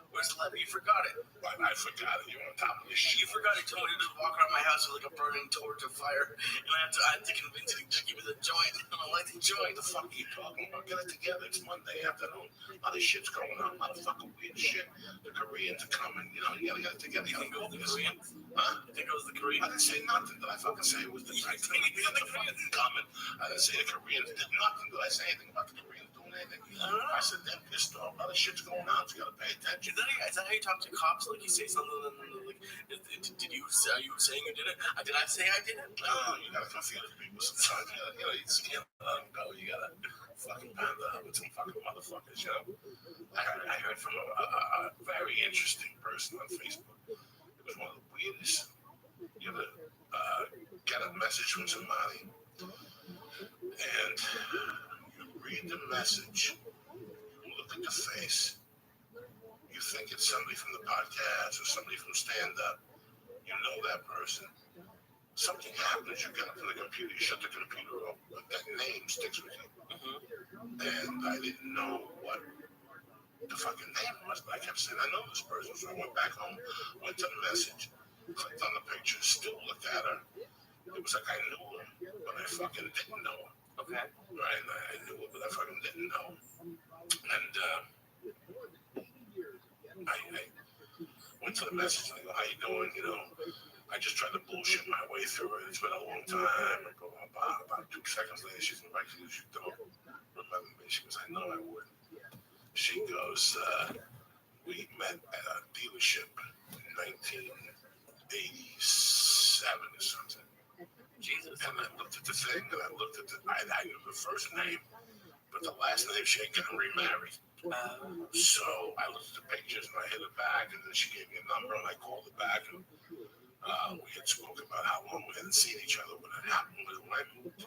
S15: Where's the letter? You forgot it.
S12: I forgot it. You're on top of this shit.
S15: You forgot it. Told me to just walk around my house with like a burning torch of fire. And I had to convince him to just give me the joint. I don't like the joint.
S12: The fuck are you talking about? Get it together. It's Monday afternoon. Other shit's going on. Motherfucking weird shit. The Koreans are coming. You gotta get it together. You think it was the Koreans? Huh? You think it was the Koreans? I didn't say nothing. Did I fucking say it was the Koreans? The Koreans coming. I didn't say the Koreans did nothing. Did I say anything about the Koreans doing anything? I said they're pissed off. Other shit's going on, so you gotta pay attention.
S15: Is that how you talk to cops? Like you say something, like, are you saying you did it? Did I say I did it?
S12: No, you gotta confuse people sometimes. You can't let them go. You gotta fucking pound up with some fucking motherfuckers, I heard from a very interesting person on Facebook. It was one of the weirdest. You ever get a message from somebody and you read the message, you look at the face, you think it's somebody from the podcast or somebody from stand-up. You know that person. something happens, you get up to the computer, you shut the computer off, but that name sticks with you. And I didn't know what the fucking name was, but I kept saying, I know this person. So I went back home, went to the message, clicked on the picture, still looked at her. It was like I knew her, but I fucking didn't know her.
S15: Okay.
S12: Right? I knew her, but I fucking didn't know her. And I went to the message, and I go, how you doing? You know, I just tried to bullshit my way through it. It's been a long time. I go, about 2 seconds later, she's like, you don't remember me. She goes, I know I would. She goes, we met at a dealership in 1987 or something. Jesus. And I looked at the thing, and I looked at I knew the first name, but the last name, she ain't getting remarried. So I looked at the pictures, and I hit it back, and then she gave me a number, and I called her back, and we had spoken about how long we hadn't seen each other when it happened. When I moved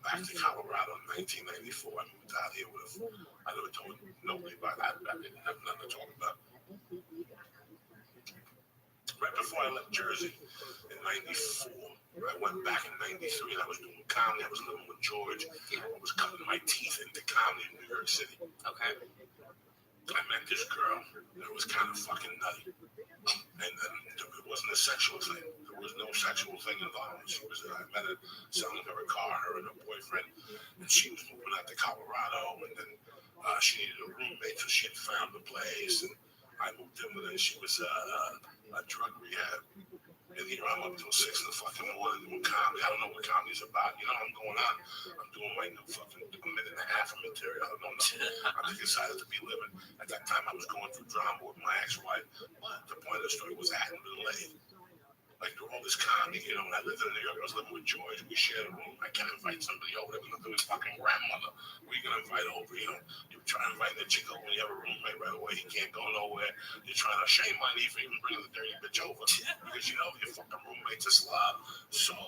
S12: back to Colorado in 1994, I moved out here with, I never told nobody about that. I didn't have nothing to talk about. Right before I left Jersey in 94, I went back in 93 and I was doing comedy. I was living with George. I was cutting my teeth into comedy in New York City. Okay. I met this girl that was kind of fucking nutty. And it wasn't a sexual thing. There was no sexual thing involved. I met her selling her a car, her and her boyfriend. And she was moving out to Colorado. And then she needed a roommate, so she had found a place. And I moved in with her. She was a drug rehab. And here I'm up till 6 in the fucking morning doing comedy. I don't know what comedy's about. You know, I'm going on. I'm doing my new fucking minute and a half of material. I don't know. I'm just excited to be living. At that time, I was going through drama with my ex-wife. But the point of the story was I hadn't been laid. Like, through all this comedy, you know, when I lived in New York, I was living with George. We shared a room. I can't invite somebody over. There was nothing with fucking grandmother. Who you going to invite over, you know? You try to invite that chick over when you have a roommate right away. He can't go nowhere. You're trying to shame money for even bringing the dirty bitch over. Because, you know, your fucking roommate's a slob. So,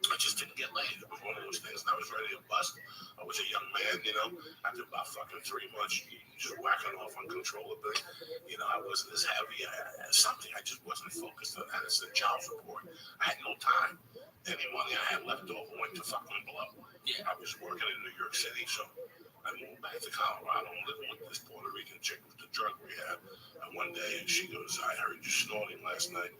S12: I just didn't get laid. It was one of those things, and I was ready to bust. I was a young man, you know. After about fucking 3 months, just whacking off uncontrollably. You know, I wasn't as heavy. Something I just wasn't focused on. I had a child support. I had no time. Any money I had left over went to fucking blow. Yeah. I was working in New York City, so I moved back to Colorado and living with this Puerto Rican chick with the drug rehab. And one day she goes, I heard you snorting last night.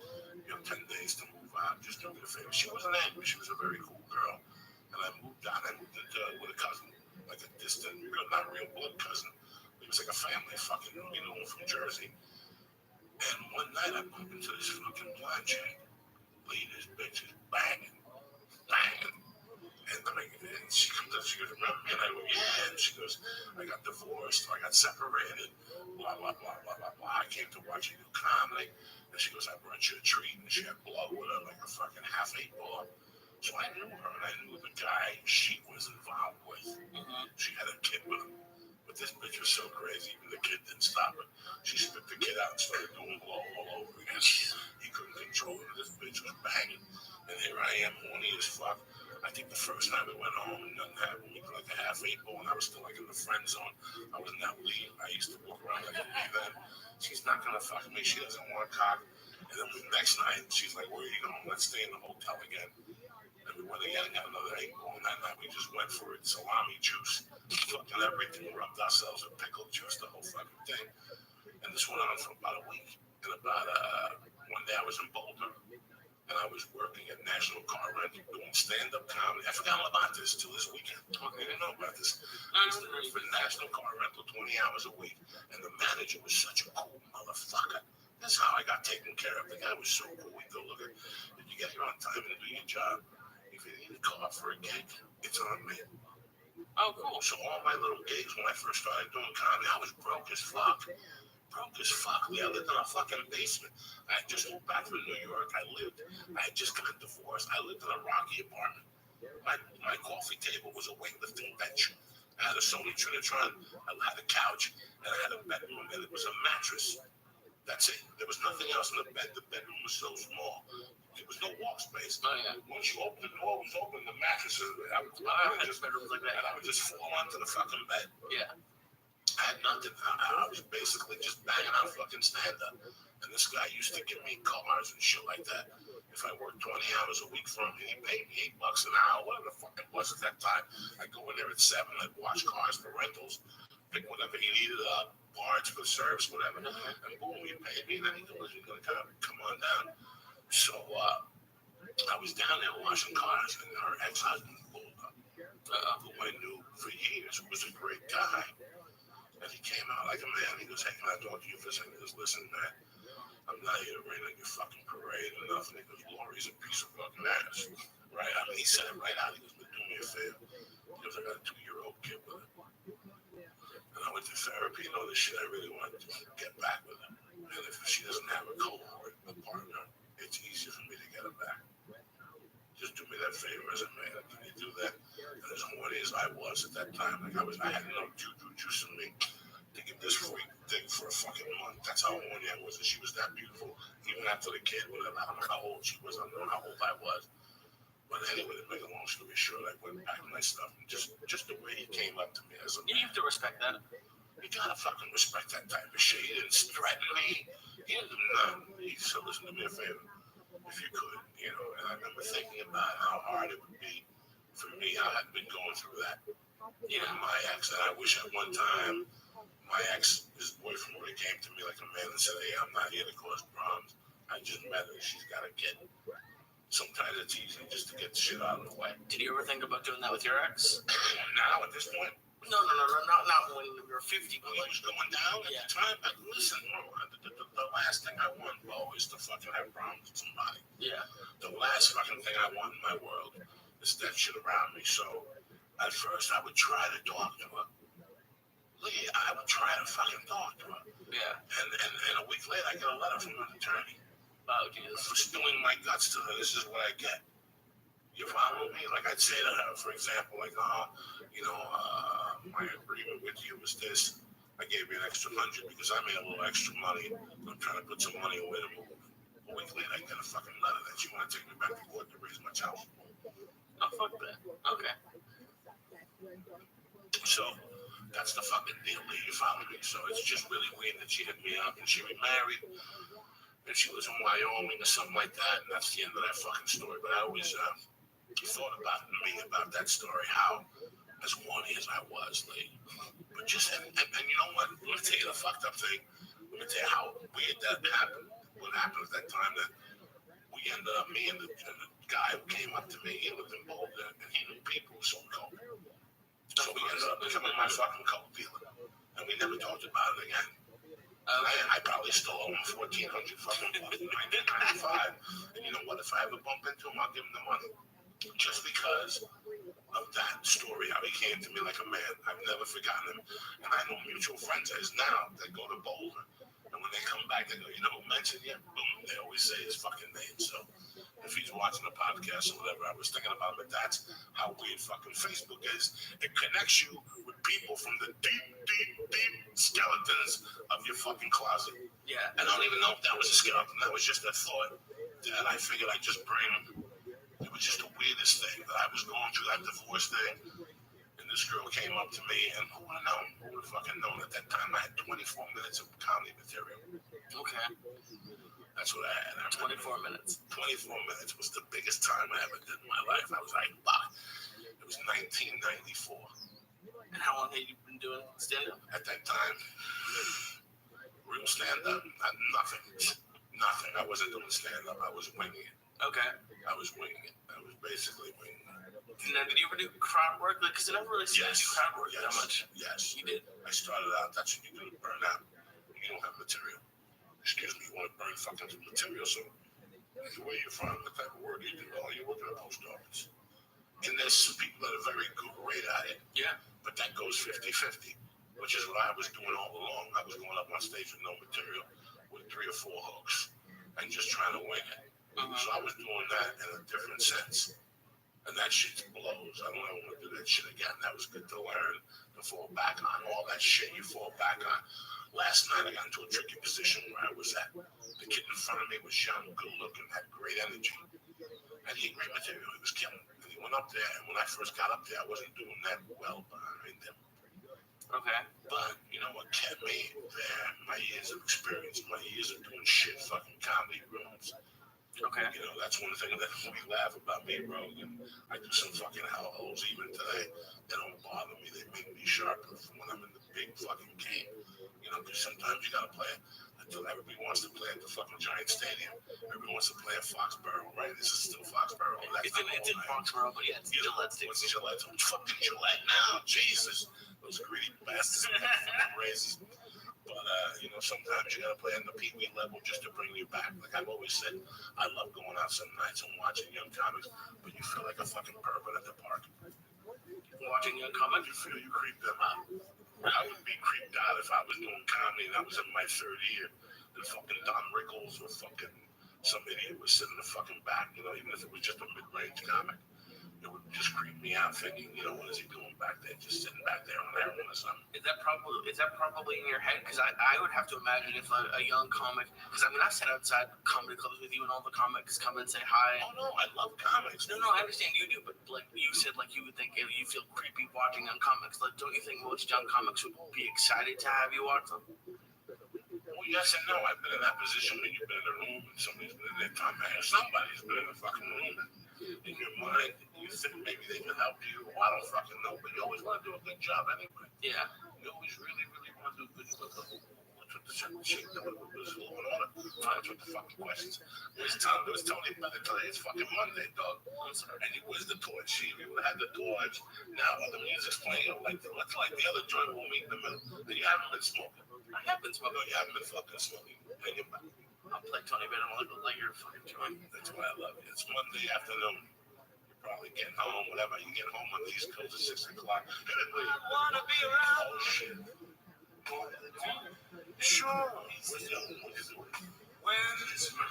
S12: You have 10 days to move out. Just do me a favor. She wasn't angry. She was a very cool girl. And I moved out. I moved into with a cousin, like a distant, not real blood cousin. It was like a family fucking, you know, from Jersey. And one night I bump into this fucking blind chick. Lead this bitch is banging. And she comes up, she goes, remember me? And I go, yeah. And she goes, I got divorced, or I got separated, blah, blah, blah, blah, blah, blah. I came to watch you do comedy. And she goes, I brought you a treat. And she had blood with her, like a fucking half-8 ball. So I knew her, and I knew the guy she was involved with. She had a kid with him. But this bitch was so crazy, even the kid didn't stop her. She spit the kid out and started doing blow all over again. He couldn't control her. This bitch was banging. And here I am, horny as fuck. I think the first time we went home, nothing happened. We put like a half-8 ball, and I was still like in the friend zone. I was not leave. I used to walk around like a leave then. She's not gonna fuck me. She doesn't want cock. And then the next night, she's like, where are you going? Let's stay in the hotel again. And we went again and got another 8 ball. And that night we just went for it. Salami juice, fucking everything. Rubbed ourselves with pickle juice, the whole fucking thing. And this went on for about a week. And about one day I was in Boulder. And I was working at National Car Rental doing stand-up comedy. I forgot all about this till this weekend. I didn't know about this. I used to work for National Car Rental 20 hours a week. And the manager was such a cool motherfucker. That's how I got taken care of. The guy was so cool. He'd go, look, if you get here on time and do your job, if you need a car for a gig, it's on me. Oh, cool. So all my little gigs, when I first started doing comedy, I was broke as fuck. Broke as fuck. I lived in a fucking basement. I had just moved back from New York. I had just gotten divorced. I lived in a rocky apartment. My coffee table was a weightlifting bench. I had a Sony Trinitron. I had a couch, and I had a bedroom, and it was a mattress. That's it. There was nothing else in the bed. The bedroom was so small. There was no wall space. Oh, yeah. Once you open the door, was open, the mattresses. I would just fall onto the fucking bed. Yeah. I had nothing. I was basically just banging out fucking stand-up. And this guy used to give me cars and shit like that. If I worked 20 hours a week for him, he paid me $8 an hour, whatever the fuck it was at that time. I'd go in there at 7, I'd wash cars for rentals, pick whatever he needed up, parts for service, whatever, and boom, he paid me. Then he goes, "You're gonna come on down." So I was down there washing cars, and her ex-husband pulled up, who I knew for years, who was a great guy. And he came out like a man. He goes, "Hey, can I talk to you for a second?" He goes, "Listen, man, I'm not here to rain on your fucking parade or nothing." He goes, "Lori's a piece of fucking ass." Right? I mean, he said it right out. He goes, "But do me a favor." He goes, "I got a 2-year-old kid with her. And I went to therapy and all this shit. I really wanted to get back with her. And if she doesn't have a cohort, a partner, it's easier for me to get her back. Just do me that favor as a man. Can you do that?" And as horny as I was at that time, like I had enough juice in me to give this freak thing for a fucking month. That's how horny I was. And she was that beautiful. Even after the kid, whatever. I don't know how old she was. I don't know how old I was. But anyway, to make a long story short, I went back to my stuff. And just the way he came up to me as a man.
S15: You have to respect that.
S12: You gotta fucking respect that type of shit. He didn't threaten me. He didn't do nothing. He said, "Listen to me a favor, if you could," you know. And I remember thinking about how hard it would be for me. I had been going through that. You know, my ex, and I wish at one time my ex, his boyfriend, would have came to me like a man and said, "Hey, I'm not here to cause problems. I just met her. She's got a kid." Sometimes it's easy just to get the shit out of the way.
S15: Did you ever think about doing that with your ex?
S12: Now at this point,
S15: No, not when you were 50.
S12: when it was going down at the time. But listen, the last thing I want, Bo, is to fucking have problems with somebody.
S15: Yeah.
S12: The last fucking thing I want in my world is that shit around me. So at first I would try to talk to her. Lee, I would try to fucking talk to her.
S15: Yeah.
S12: And a week later I get a letter from an attorney.
S15: Oh, Jesus.
S12: For spilling my guts to her. This is what I get. You follow me? Like I'd say to her, for example, like, my agreement with you was this. I gave you an extra 100 because I made a little extra money. I'm trying to put some money away to move. A week later, I get a fucking letter that you want to take me back to court to raise my child support.
S15: Oh, fuck that. Okay.
S12: So that's the fucking deal, Lee. You follow me? So it's just really weird that she hit me up and she remarried. And she was in Wyoming or something like that. And that's the end of that fucking story. But I always thought about that story, how as horny as I was, Lee. But just, and you know what? Let me tell you the fucked up thing. Let me tell you how weird that happened. What happened at that time that we ended up, me and the guy who came up to me, he lived in Boulder, and he knew people who sold coke. So we ended up becoming my fucking coke dealer. And we never talked about it again. I probably still owe him $1,400 fucking $19.95. And you know what? If I ever bump into him, I'll give him the money. Just because of that story, how he came to me like a man. I've never forgotten him. And I know mutual friends of his now that go to Boulder. And when they come back, they go, "You know who mentioned you?" Boom. They always say his fucking name. So if he's watching the podcast or whatever, I was thinking about him. But that's how weird fucking Facebook is. It connects you with people from the deep skeletons of your fucking closet.
S15: Yeah.
S12: I don't even know if that was a skeleton. That was just a thought that I figured I'd just bring him. It was just the weirdest thing that I was going through that divorce thing. And this girl came up to me, and who would have known? Who would have fucking known? At that time, I had 24 minutes of comedy material.
S15: Okay.
S12: That's what I had.
S15: 24 minutes.
S12: 24 minutes was the biggest time I ever did in my life. I was like, wow. It was 1994.
S15: And how long had you been doing stand-up?
S12: At that time, real stand-up, nothing. I wasn't doing stand-up. I was winging it.
S15: Okay.
S12: I was winging it. I was basically winging it.
S15: Now, did you ever do crowd work? Because I never really seen you do crowd work that much.
S12: Yes.
S15: You did.
S12: I started out, that's when you're going to burn out. You don't have material. Excuse me, you want to burn fucking material. So, where you're from, what type of work you do? Oh, you work at a post office. And there's some people that are very great at it.
S15: Yeah.
S12: But that goes 50-50, which is what I was doing all along. I was going up on stage with no material, with 3 or 4 hooks, and just trying to wing it. So I was doing that in a different sense. And that shit blows. I don't ever want to do that shit again. That was good to learn, to fall back on. All that shit you fall back on. Last night I got into a tricky position where I was at. The kid in front of me was young, good looking, had great energy. And he had great material. He was killing. And he went up there. And when I first got up there, I wasn't doing that well behind him.
S15: Okay.
S12: But you know what kept me there? My years of experience, my years of doing shit, fucking comedy rooms.
S15: Okay.
S12: You know, that's one thing that we laugh about me, bro. And I do some fucking hellholes even today. They don't bother me. They make me sharper when I'm in the big fucking game. You know, because sometimes you gotta play until everybody wants to play at the fucking Giant Stadium. Everybody wants to play at Foxborough, right? This is still Foxborough.
S15: It's in Foxborough, but yeah, it's Gillette Stadium.
S12: What's Gillette? Fucking Gillette now, Jesus. Those greedy bastards raises. But, you know, sometimes you gotta play on the Pee Wee level just to bring you back. Like I've always said, I love going out some nights and watching young comics, but you feel like a fucking pervert at the park.
S15: Watching young comics,
S12: You feel you creep them out. I would be creeped out if I was doing comedy and I was in my third year. And fucking Don Rickles or fucking some idiot was sitting in the fucking back, you know, even if it was just a mid-range comic. It would just creep me out thinking, you know, what is he doing back there? Just sitting back there on heroin or something.
S15: Is that probably in your head? Because I would have to imagine if a young comic, because I mean I've sat outside comedy clubs with you and all the comics come and say hi.
S12: Oh no, I love comics.
S15: No, I understand you do, but like you said, like you would think you feel creepy watching young comics. Like, don't you think most young comics would be excited to have you watch them?
S12: Well, yes and no. I've been in that position when you've been in a room and somebody's been in there talking about somebody's been in a fucking room. In your mind, you think maybe they can help you. Well, I don't fucking know, but you always want to do a good job anyway.
S15: Yeah.
S12: You always really, really want to do a good job. What's with the shit? What's law and order? Fine, with the fucking questions. Where's Tony Bennett today? It's fucking Monday, dog. And where's the torch? You had the torch. Now the music's playing. Like the other joint we'll meet in the middle. You haven't been smoking.
S15: I have been smoking.
S12: No, you haven't been fucking smoking. And you're back.
S15: I'll play Tony Bennett on the later fucking joint.
S12: That's why I love you. It's Monday afternoon. You're probably getting home, whatever. You get home on the East Coast at 6 o'clock.
S6: I wanna be around.
S12: Oh, shit.
S6: Sure.
S12: What are you doing?
S6: When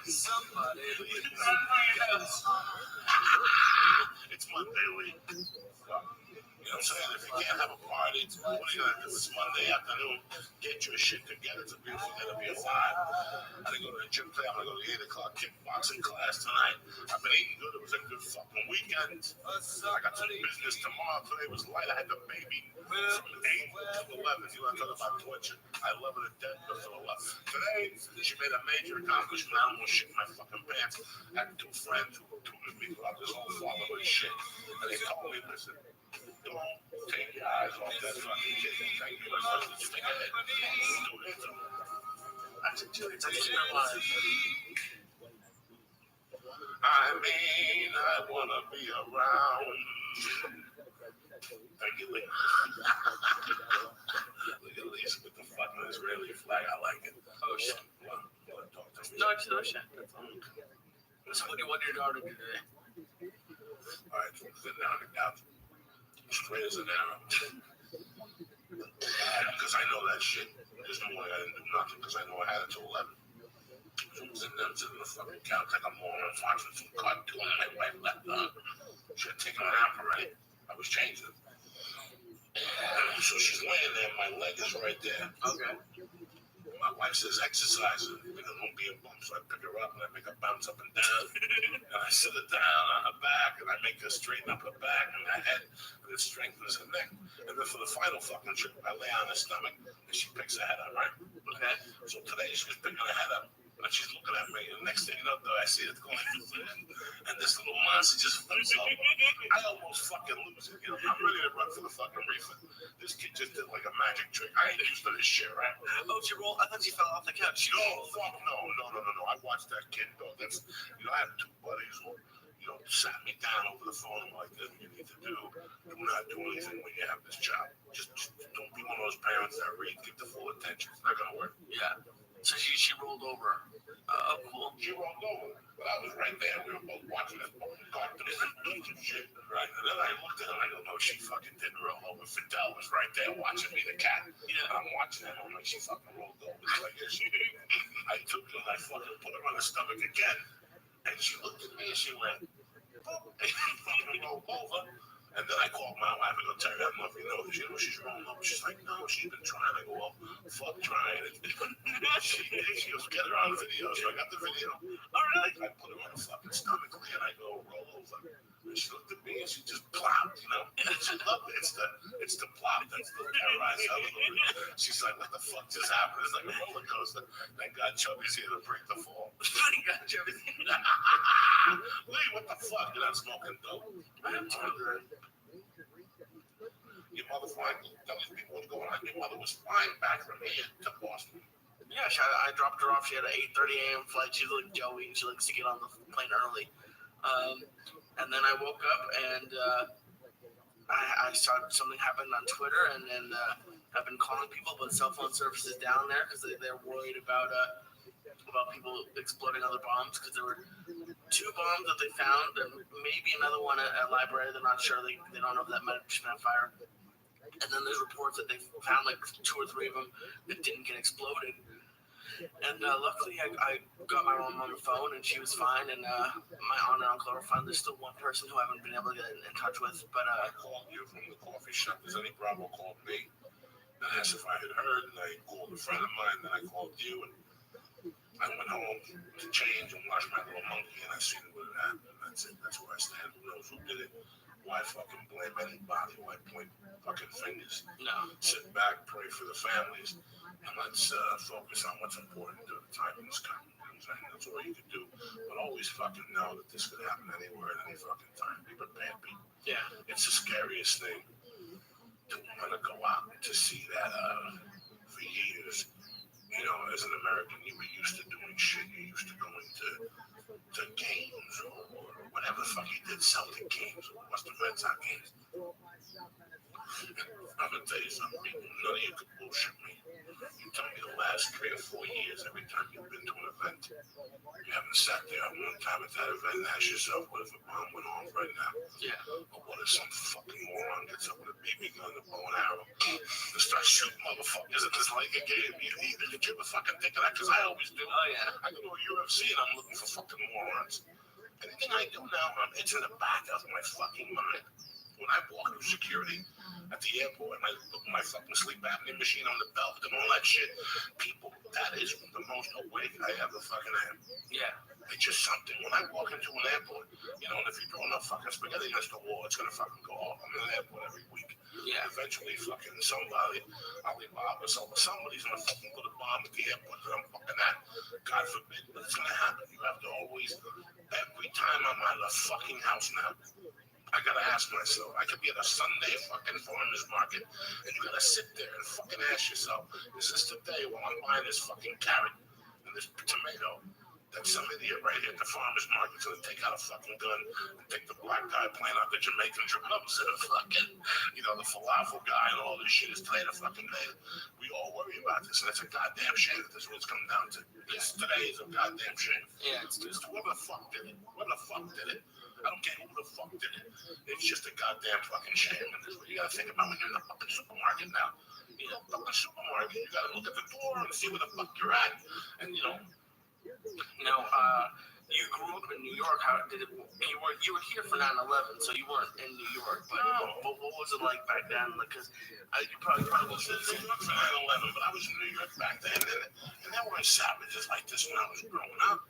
S6: somebody
S12: It's Monday week. You know what I'm saying? If you can't have a party, what are you going to do? It's Monday afternoon. Get your shit together. It's a beautiful day to be alive. I didn't go to the gym today. I'm going to go to the 8 o'clock kickboxing class tonight. I've been eating good. It was a good fucking weekend. I got some business tomorrow. Today was light. I had the baby from 8 to 11. You want to talk about torture? I love it to death. Today, she made a major accomplishment. I almost shit my fucking pants. I had two friends who tutored me about this whole fatherhood shit. And they told me, listen, don't take your eyes off that fucking kid. Thank you very much. Just think ahead. Do it. It's a clear line. I mean, I want to be around. Thank you, Lee. Look at Lisa with the fucking Israeli flag. I like it.
S15: Oh, shit. No, it's no shit. So what do you want your daughter to do today?
S12: All right, so sit down and couch. Straight as an arrow. Because I know that shit. This morning I didn't do nothing because I know I had it till 11. So I'm sitting there, sitting on the fucking couch like a moron, watching some cartoon. My wife left on. She had taken a nap already. I was changing. So she's laying there, my leg is right there.
S15: Okay.
S12: My wife says exercise, because it won't be a bump, so I pick her up and I make her bounce up and down. And I sit her down on her back and I make her straighten up her back and her head, and it strengthens her neck. And then for the final fucking trip, I lay on her stomach and she picks her head up, right?
S15: Okay.
S12: So today she was picking her head up and she's looking at me, and next thing you know, I see it going, and this little monster just flips over. I almost fucking lose it. You know, I'm ready to run for the fucking reefer. This kid just did like a magic trick. I ain't used to this shit, right?
S15: Oh, she rolled. I thought she fell off the couch.
S12: No, fuck no. I watched that kid go. That's, you know, I have two buddies who, you know, sat me down over the phone and like, this is what you need to do. Do not do anything when you have this job. Just don't be one of those parents that read, give the full attention. It's not gonna work.
S15: Yeah. So she rolled over. Oh, cool.
S12: She rolled over. But I was right there. We were both watching this cartoon and shit. Right. And then I looked at her and I go, no, she fucking didn't roll over. Fidel was right there watching me, the cat. Yeah. I'm watching her. I'm like, she fucking rolled over. Like, I took her and I fucking put her on her stomach again. And she looked at me and she went, boop. And she fucking rolled over. And then I called my wife and I'll tell you, I don't know if you know this, you know, she's rolling over. She's like, no, she's been trying. I go, well, fuck trying. She goes, get her on video. So I got the video. All right. I put her on her fucking stomach and I go, roll over. And she looked at me funny is she just plopped, you know. She loved it. It's the plop that's the terrorized her a little bit. She's like, what the fuck just happened? It's like a roller coaster. Thank God Chubby's here to break the fall. Thank God Chubby's here. Lee, what the fuck? You're not smoking dope. I am trying. Your mother flying. Tell these people what's going on. Your mother was flying back from here to Boston.
S15: Yeah, I dropped her off. She had an 8:30 a.m. flight. She's like Joey, and she likes to get on the plane early. And then I woke up and I saw something happen on Twitter, and then I've been calling people, but cell phone service is down there because they're worried about people exploding other bombs, because there were 2 bombs that they found, and maybe another one at a library. They're not sure. They don't know if that might have been a fire. And then there's reports that they found like 2 or 3 of them that didn't get exploded. And luckily, I got my mom on the phone, and she was fine. And my aunt and uncle are fine. There's still one person who I haven't been able to get in touch with. But
S12: I called you from the coffee shop. Does any Bravo called me and asked if I had heard? And I called a friend of mine. Then I called you, and I went home to change and wash my little monkey, and I seen what had happened. That's it. That's where I stand. Who knows who did it? Why fucking blame anybody? Why point fucking fingers?
S15: no,
S12: Sit back, pray for the families, and let's focus on what's important to the time is coming. You know what I'm saying? That's all you can do. But always fucking know that this could happen anywhere at any fucking time. Be prepared, people.
S15: yeah,
S12: It's the scariest thing to want to go out to see that for years. You know, as an American, you were used to doing shit. You're used to going to games or whatever the fuck you did, Celtic games or Boston Red Sox games. I'm gonna tell you something, people. None of you could bullshit me. You tell me the last 3 or 4 years, every time you've been to an event, you haven't sat there one time at that event and asked yourself, what if a bomb went off right now?
S15: yeah,
S12: Or what if some fucking moron gets up with a BB gun, a bow and arrow, and starts shooting motherfuckers at this like a game? Did you ever fucking think of that? Because I always do.
S15: oh yeah,
S12: I go to a UFC and I'm looking for fucking morons. Anything I do now, it's in the back of my fucking mind. When I walk through security at the airport and I look at my fucking sleep apnea machine on the belt and all that shit, people, that is the most awake I ever fucking am.
S15: yeah,
S12: It's just something. When I walk into an airport, you know, and if you throw enough fucking spaghetti against the wall, it's gonna fucking go off. I'm in an airport every week.
S15: yeah,
S12: Eventually, fucking somebody, Alibaba, somebody's gonna fucking put a bomb at the airport that I'm fucking at. God forbid, but it's gonna happen. You have to always, every time I'm at a fucking house now, I gotta ask myself, I could be at a Sunday fucking farmer's market, and you gotta sit there and fucking ask yourself, is this the day when I'm buying this fucking carrot and this tomato that some idiot right here at the farmer's market's gonna take out a fucking gun and take the black guy playing out the Jamaican drums and the fucking, you know, the falafel guy and all this shit is playing a fucking day. We all worry about this, and it's a goddamn shame that this is what it's come down to. This today is a goddamn shame.
S15: yeah, it's
S12: It's whoever the fuck did it. Whoever the fuck did it. I don't care who the fuck did it. It's just a goddamn fucking shame. And that's what you gotta think about when you're in the fucking supermarket now. You know, fucking supermarket, you gotta look at the door and see where the fuck you're at. And you know,
S15: Now, you grew up in New York. How did it? You were here for 9/11, so you weren't in New York. But what was it like back then? Because you probably was
S12: in New York for 9/11, but I was in New York back then, and there weren't savages like this when I was growing up.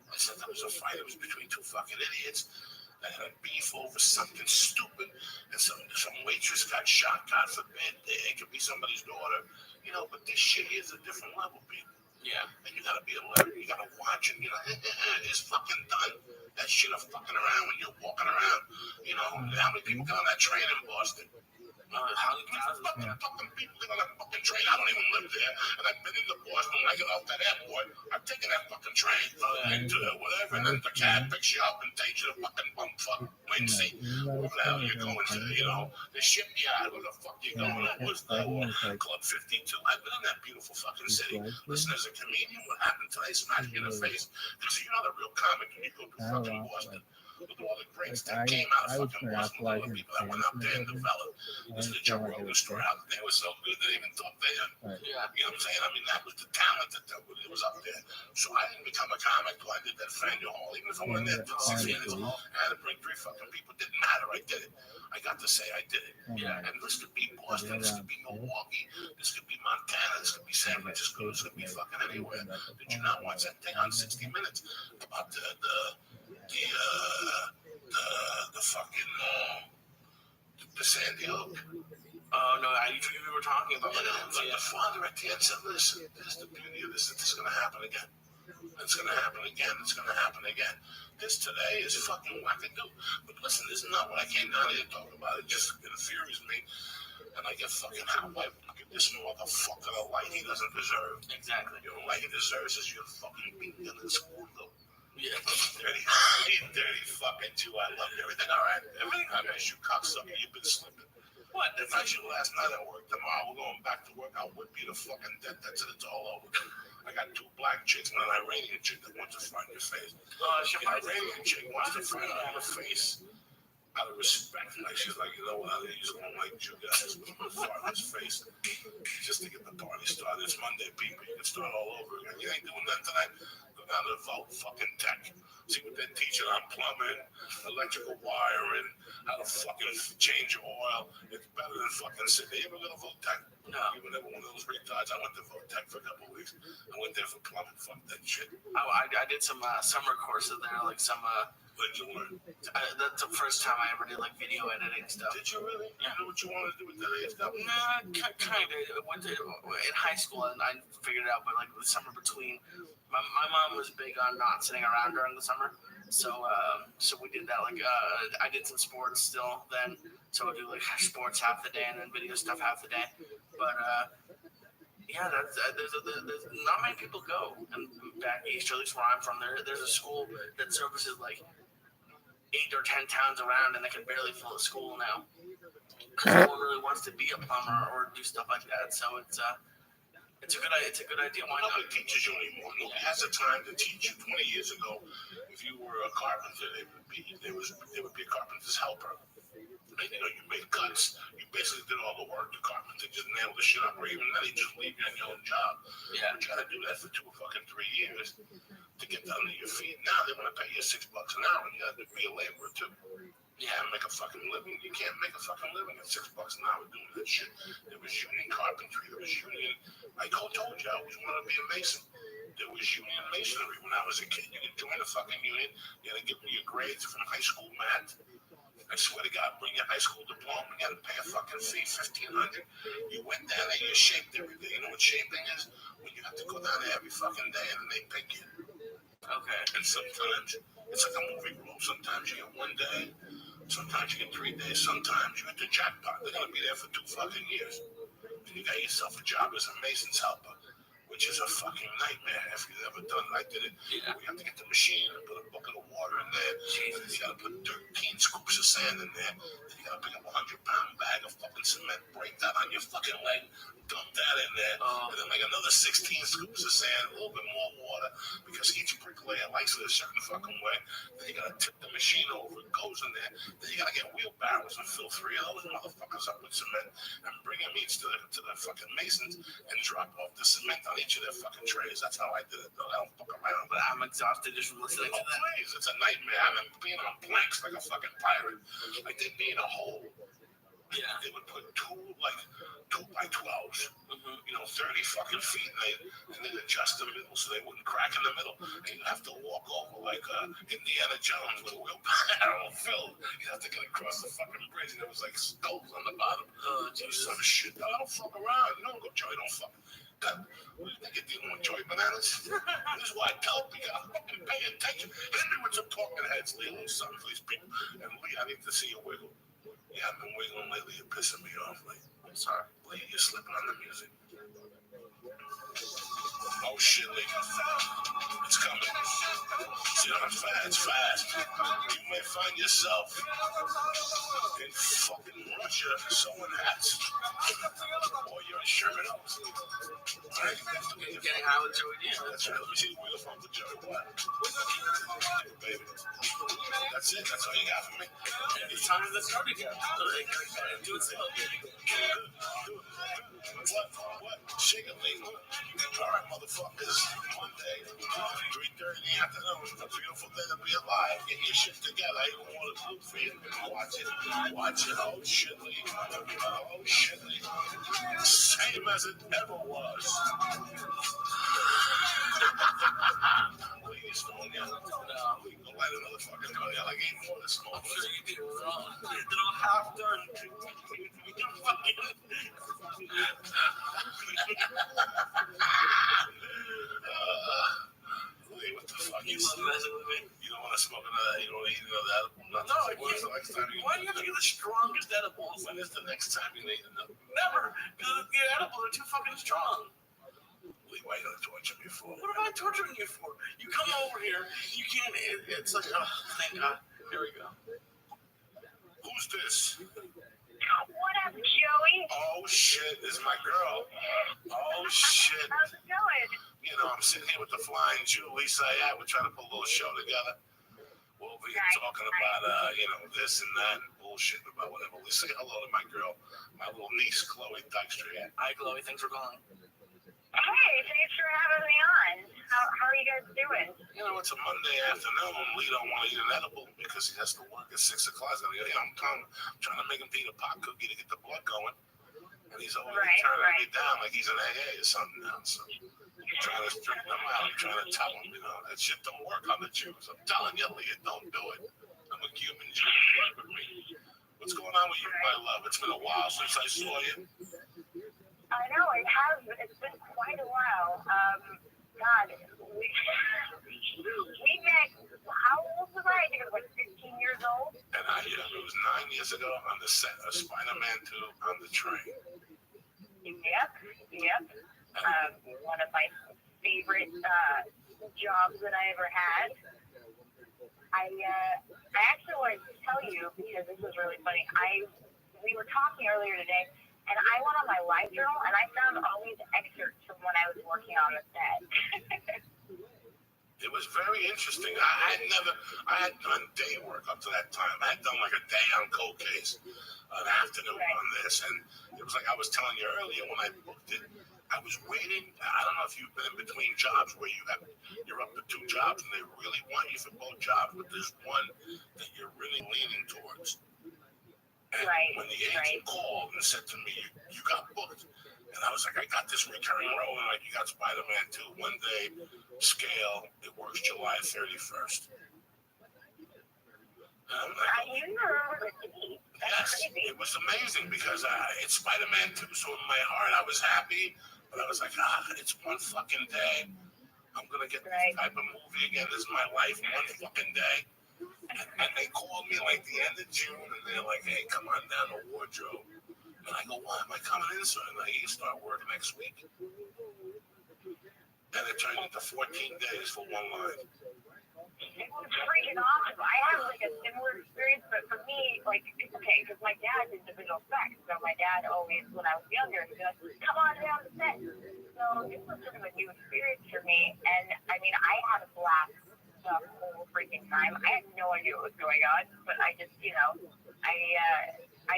S12: I said there was a fight. It was between 2 fucking idiots that had a beef over something stupid, and some waitress got shot. God forbid, it could be somebody's daughter, you know. But this shit is a different level, people.
S15: yeah,
S12: And you gotta be able to, you gotta watch it, you know, it's fucking done. That shit of fucking around when you're walking around, you know, how many people got on that train in Boston? How many fucking people get on that fucking train? I don't even live there, and I've been into Boston. When I get off that airport, I've taken that fucking train into whatever, and then the cab picks you up and takes you to fucking bumfuck wing seat. Where the hell you're going to, you know, the shipyard, where the fuck you going? It was the Club 52. I've been in that beautiful fucking city. Listen, as a comedian, what happened today smacked you in the face, because you're not a real comic when you go to fucking Boston. Look at all the greats that came out of fucking Boston, all the people that went out there and developed. This is the Joe Rogan story out there. It was so good they even thought they had.
S15: yeah,
S12: You know what I'm saying? I mean, that was the talent that was up there. So I didn't become a comic till I did that Faneuil Hall. Even if I went in there for 6 years, I had to bring 3 fucking people. It didn't matter. I did it. I got to say I did it.
S15: yeah.
S12: And this could be Boston. This could be Milwaukee. This could be Montana. This could be San Francisco. This could be fucking anywhere. Did you not watch that thing on 60 Minutes about the fucking Sandy Hook.
S15: Oh no, we were talking about
S12: You
S15: that.
S12: know, like the father at the end said, listen, this is the beauty of this. This is going to happen again. It's going to happen again. It's going to happen again. This today is fucking wackadoo. But listen, this is not what I came down here to talk about. It just infuriates me. And I get fucking how I look at this motherfucker the light he doesn't deserve.
S15: Exactly.
S12: You know, like he deserves is you're fucking being done in school, though.
S15: Yeah.
S12: Dirty fucking Jew. I love everything. All right. Everything I miss you, cocksucker. You've been slipping. What? That's not you last night at work. Tomorrow we're going back to work. I'll whip you to fucking death. That's it. It's all over. I got 2 black chicks and an Iranian chick that wants to find your face. The Iranian chick wants to find your face out of respect. Like she's like, you know what? I just don't like you guys. I'm gonna fart in his face just to get the party started. It's Monday, people. You can start all over again. You ain't doing that tonight. Go down to Vote fucking Tech. See what they're teaching on plumbing, electrical wiring, how to fucking change your oil. It's better than fucking sitting. You ever go to Vote Tech? No. You were never one of those retards. I went to Vote Tech for a couple of weeks. I went there for plumbing. Fuck that shit.
S15: I did some summer courses there, like some.
S12: What did you learn?
S15: That's the first time I ever did like video editing stuff.
S12: Did you really? Yeah. You know what you wanted to do with that stuff?
S15: Nah, kind of. I went to in high school and I figured it out, but like the summer between. My mom was big on not sitting around during the summer, so we did that. Like I did some sports still then, so I do like sports half the day and then video stuff half the day. But yeah, there's not many people go. And back east, or at least where I'm from, there's a school that services like 8 or 10 towns around, and they can barely fill a school now because no one really wants to be a plumber or do stuff like that. So it's a good idea. Why not?
S12: Nobody teaches you anymore. Nobody has the time to teach you. 20 years ago, if you were a carpenter, there would be a carpenter's helper. And, you know, you made cuts. You basically did all the work. The carpenter just nailed the shit up, or even then he just leave you on your own job.
S15: Yeah.
S12: But you got to do that for 2 fucking 3 years to get down to your feet. Now they want to pay you $6 an hour, and you got to be a laborer too. You can't make a fucking living. You can't make a fucking living at $6 an hour doing that shit. There was union carpentry. There was union. I told you I always wanted to be a mason. There was union masonry when I was a kid. You could join a fucking union. You had to give me your grades from high school math. I swear to God, bring your high school diploma. You got to pay a fucking fee, $1,500. You went down there, you shaped every day. You know what shaping is? When you have to go down there every fucking day and they pick you.
S15: Okay.
S12: And sometimes it's like a movie role. Sometimes you get 1 day. Sometimes you get 3 days. Sometimes you get the jackpot. They're going to be there for 2 fucking years. And you got yourself a job as a mason's helper, which is a fucking nightmare if you've ever done it. I did it. Yeah. We have to get the machine and put a bucket of water in there. And then you got to put 13 scoops of sand in there. Then you got to pick up a 100-pound bag of fucking cement, break that on your fucking leg, dump that in there, and then like another 16 scoops of sand, a little bit more water, because each bricklayer likes it a certain fucking way. Then you got to tip the machine over, it goes in there. Then you got to get wheelbarrows and fill 3 of those motherfuckers up with cement and bring them each to the fucking masons and drop off the cement on each of their fucking trays. That's how I did it. I don't fuck around.
S15: But I'm exhausted just from listening to that.
S12: Please, it's a nightmare. I mean, being on planks like a fucking pirate. I did be in a hole. Yeah. They would put 2 by 12s, 30 fucking feet, and they'd adjust the middle so they wouldn't crack in the middle. And you'd have to walk over like Indiana Jones with a wheelbarrow filled. You'd have to get across the fucking bridge, and there was like skulls on the bottom. Some shit. I don't fuck around. You don't go, Joey, don't fuck. God, what do you think you're dealing with, Joey Bananas? This is why I tell people, I fucking pay attention. Henry with some talking heads, Lee, a little something for these people. And Lee, I need to see you wiggle. Yeah, I've been wiggling lately. You're pissing me off, Lee. I'm sorry. Lee, you're slipping on the music. Oh, shit, Lee. It's coming. See how it's fast. You may find yourself in fucking Russia sewing hats. Or you're in Sherman Oaks. All right?
S15: Getting high with Joey D.
S12: That's right. Let me see the wheel from the Joey. What? Baby. That's it. That's all you got for me.
S15: It's time to start again. Do it slow.
S12: What? Shake it, Lee. All right, motherfuckers. Monday, 3:30 in the afternoon. A beautiful day to be alive. Get your shit together. I even want to look for you. Watch it. Watch it. Oh, shit, Lee. Oh, shit, Lee. Same as it ever was. Please don't yell. No, we can light another fucking party. I like 8 more this smoke. I'm sure you did wrong. They're half done. You fucking. What the fuck? You love messing with me. You don't want to smoke another. You don't want to eat another edible. No, when is the next time you? Why do you have to get the strongest edibles? When is the next time you need another? Never, because the edibles are too fucking strong. Why are you gonna torture me for? What am I torturing you for? You come over here, you can't. It's like, oh, thank God. Here we go. Who's this?
S3: What up, Joey?
S12: Oh shit, this is my girl. Oh shit.
S3: How's it going?
S12: You know, I'm sitting here with the flying Jew, Lisa. We're trying to put a little show together. We'll be talking about, this and that and bullshit about whatever. We say hello to my girl, my little niece, Chloe Dykstra. Hi, Chloe. Thanks for calling.
S3: Hey, thanks for having me on. How are you guys doing?
S12: You know, it's a Monday afternoon. Lee don't want to eat an edible because he has to work at 6 o'clock. I'm trying to make him eat a pot cookie to get the blood going. And he's always turning me down like he's an AA or something now. So I'm trying to straighten him out. I'm trying to tell him, that shit don't work on the Jews. I'm telling you, Lee, don't do it. I'm a Cuban Jew. Work with me. What's going on with you, my love? It's been a while since I saw you.
S3: I know, it has. It's been quite a while. God, we met, how old was I? I think I was like 15 years old.
S12: And it was 9 years ago on the set of Spider-Man 2 on the train.
S3: Yep. One of my favorite jobs that I ever had. I actually wanted to tell you, because this was really funny. We were talking earlier today, and I went on my live journal, and I found all these excerpts from when I was working on the set.
S12: It was very interesting. I had done day work up to that time. I had done like a day on Cold Case, an afternoon on this, and it was like I was telling you earlier when I booked it, I was waiting. I don't know if you've been in between jobs where you're up to 2 jobs and they really want you for both jobs, but there's one that you're really leaning towards. And when the agent called and said to me, you got booked. And I was like, I got this recurring role. And you got Spider-Man 2, one day, scale, it works July 31st. And I'm like,
S3: I remember the date.
S12: Yes, it was amazing because it's Spider-Man 2, so in my heart I was happy. But I was like, it's one fucking day. I'm going to get this type of movie again. This is my life, one fucking day. And they called me like the end of June, and they're like, hey, come on down to wardrobe. And I go, why am I coming in, sir? And you start work next week. And it turned into 14 days for one line.
S3: It was freaking awesome. I have like a similar experience, but for me, like, it's okay, because my dad did the visual effects. So my dad always, when I was younger, he'd be like, come on down to set. So this was sort of a new experience for me. And I mean, I had a blast the whole freaking time. I had no idea what was going on, but I just, I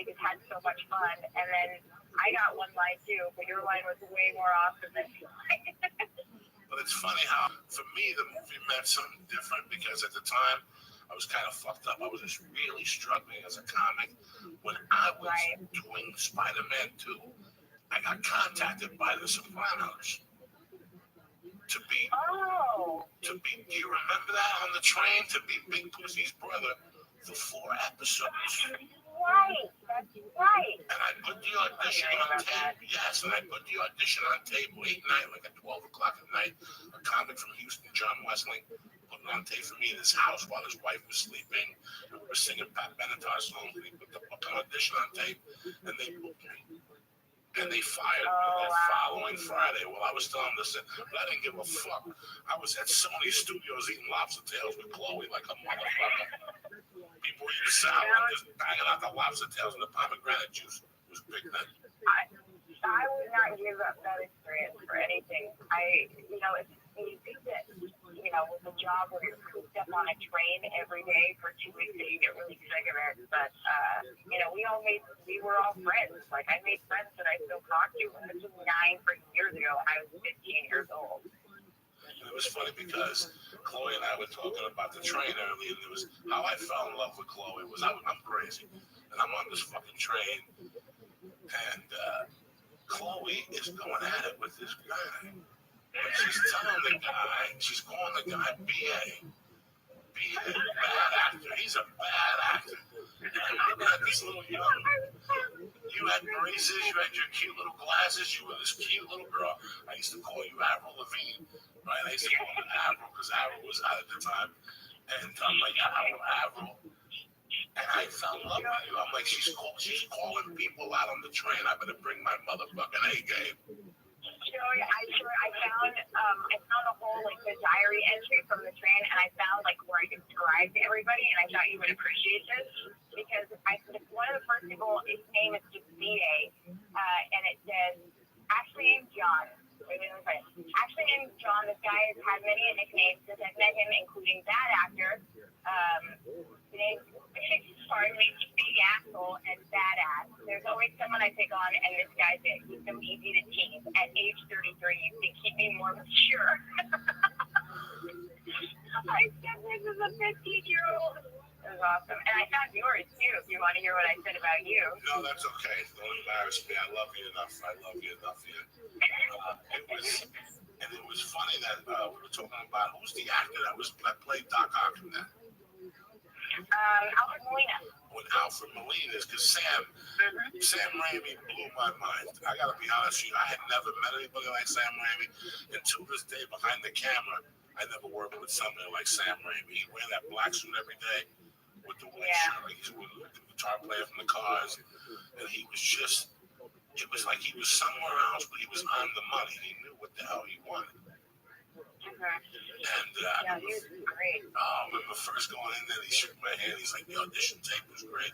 S3: just had so much fun. And then I got one line too, but your line was way more awesome than mine.
S12: But it's funny how, for me, the movie meant something different because at the time, I was kind of fucked up. I was just really struggling as a comic. When I was doing Spider-Man 2, I got contacted by The Sopranos to be, do you remember that on the train? To be Big Pussy's brother for 4 episodes.
S3: That's right.
S12: And I put the audition on tape. Yes, and I put the audition on tape late night, like at 12 o'clock at night. A comic from Houston, John Wesley, put it on tape for me in his house while his wife was sleeping. And we were singing Pat Benatar songs, and he put the fucking audition on tape, and they booked me. And they fired me that following Friday. Well, I was telling them, listen, but I didn't give a fuck. I was at Sony Studios eating lobster tails with Chloe like a motherfucker. People eating salad, just banging out the lobster tails and the pomegranate juice. It was big then.
S3: I would not give up that experience for anything. you think that, you know, with a job where you're cooped up on a train every day for 2 weeks that you get really sick of it. But, you know, we were all friends. Like, I made friends that I still talk to. And this was 9 freaking years ago, and I was 15 years old.
S12: And it was funny because Chloe and I were talking about the train earlier, and it was how I fell in love with Chloe. I'm crazy, and I'm on this fucking train, and Chloe is going at it with this guy. And she's telling the guy, she's calling the guy B.A. B.A. bad actor. He's a bad actor. And I'm looking at this little young. You had braces, you had your cute little glasses, you were this cute little girl. I used to call you Avril Lavigne, right? I used to call her Avril because Avril was out at the time. And I'm like, Avril. And I fell in love with you. I'm like, she's calling people out on the train. I better bring my motherfucking A game.
S3: Joey, I found a whole like the diary entry from the train, and I found like where I described to everybody, and I thought you would appreciate this because one of the first people, his name is just B.A., and it says actually named John. Actually named John. This guy has had many nicknames since I've met him, including Bad Actor. Big Asshole and Badass. There's always someone I pick on, and this guy's it. He's so easy to tease. At age 33, you think he'd be more mature. I said this is a 15-year-old. It was awesome. And I found yours, too, if you want to hear what I said about you.
S12: No, that's okay. Don't embarrass me. I love you enough. It was funny that we were talking about who's the actor that played Doc Ock in that?
S3: Alfred Molina.
S12: With Alfred Molina, because Sam Raimi blew my mind. I gotta be honest with you, I had never met anybody like Sam Raimi, and to this day, behind the camera, I never worked with somebody like Sam Raimi. He'd wear that black suit every day with the white shirt, like he's with the guitar player from the Cars, and he was just, it was like he was somewhere else, but he was on the money. He knew what the hell he wanted. And
S3: he was great.
S12: I remember first going in there, he shook my hand. He's like, the audition tape was great.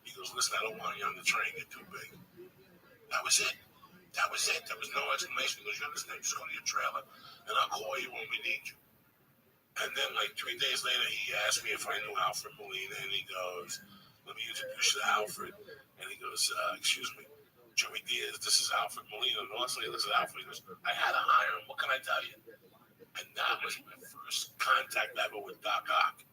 S12: He goes, listen, I don't want you on the train. You're too big. That was it. There was no explanation. He goes, you understand? Just go to your trailer, and I'll call you when we need you. And then, like 3 days later, he asked me if I knew Alfred Molina, and he goes, let me introduce you to Alfred. And he goes, excuse me, Joey Diaz, this is Alfred Molina. No, this is Alfred. He goes, I had to hire him. What can I tell you? And that was my first contact ever with Doc Ock.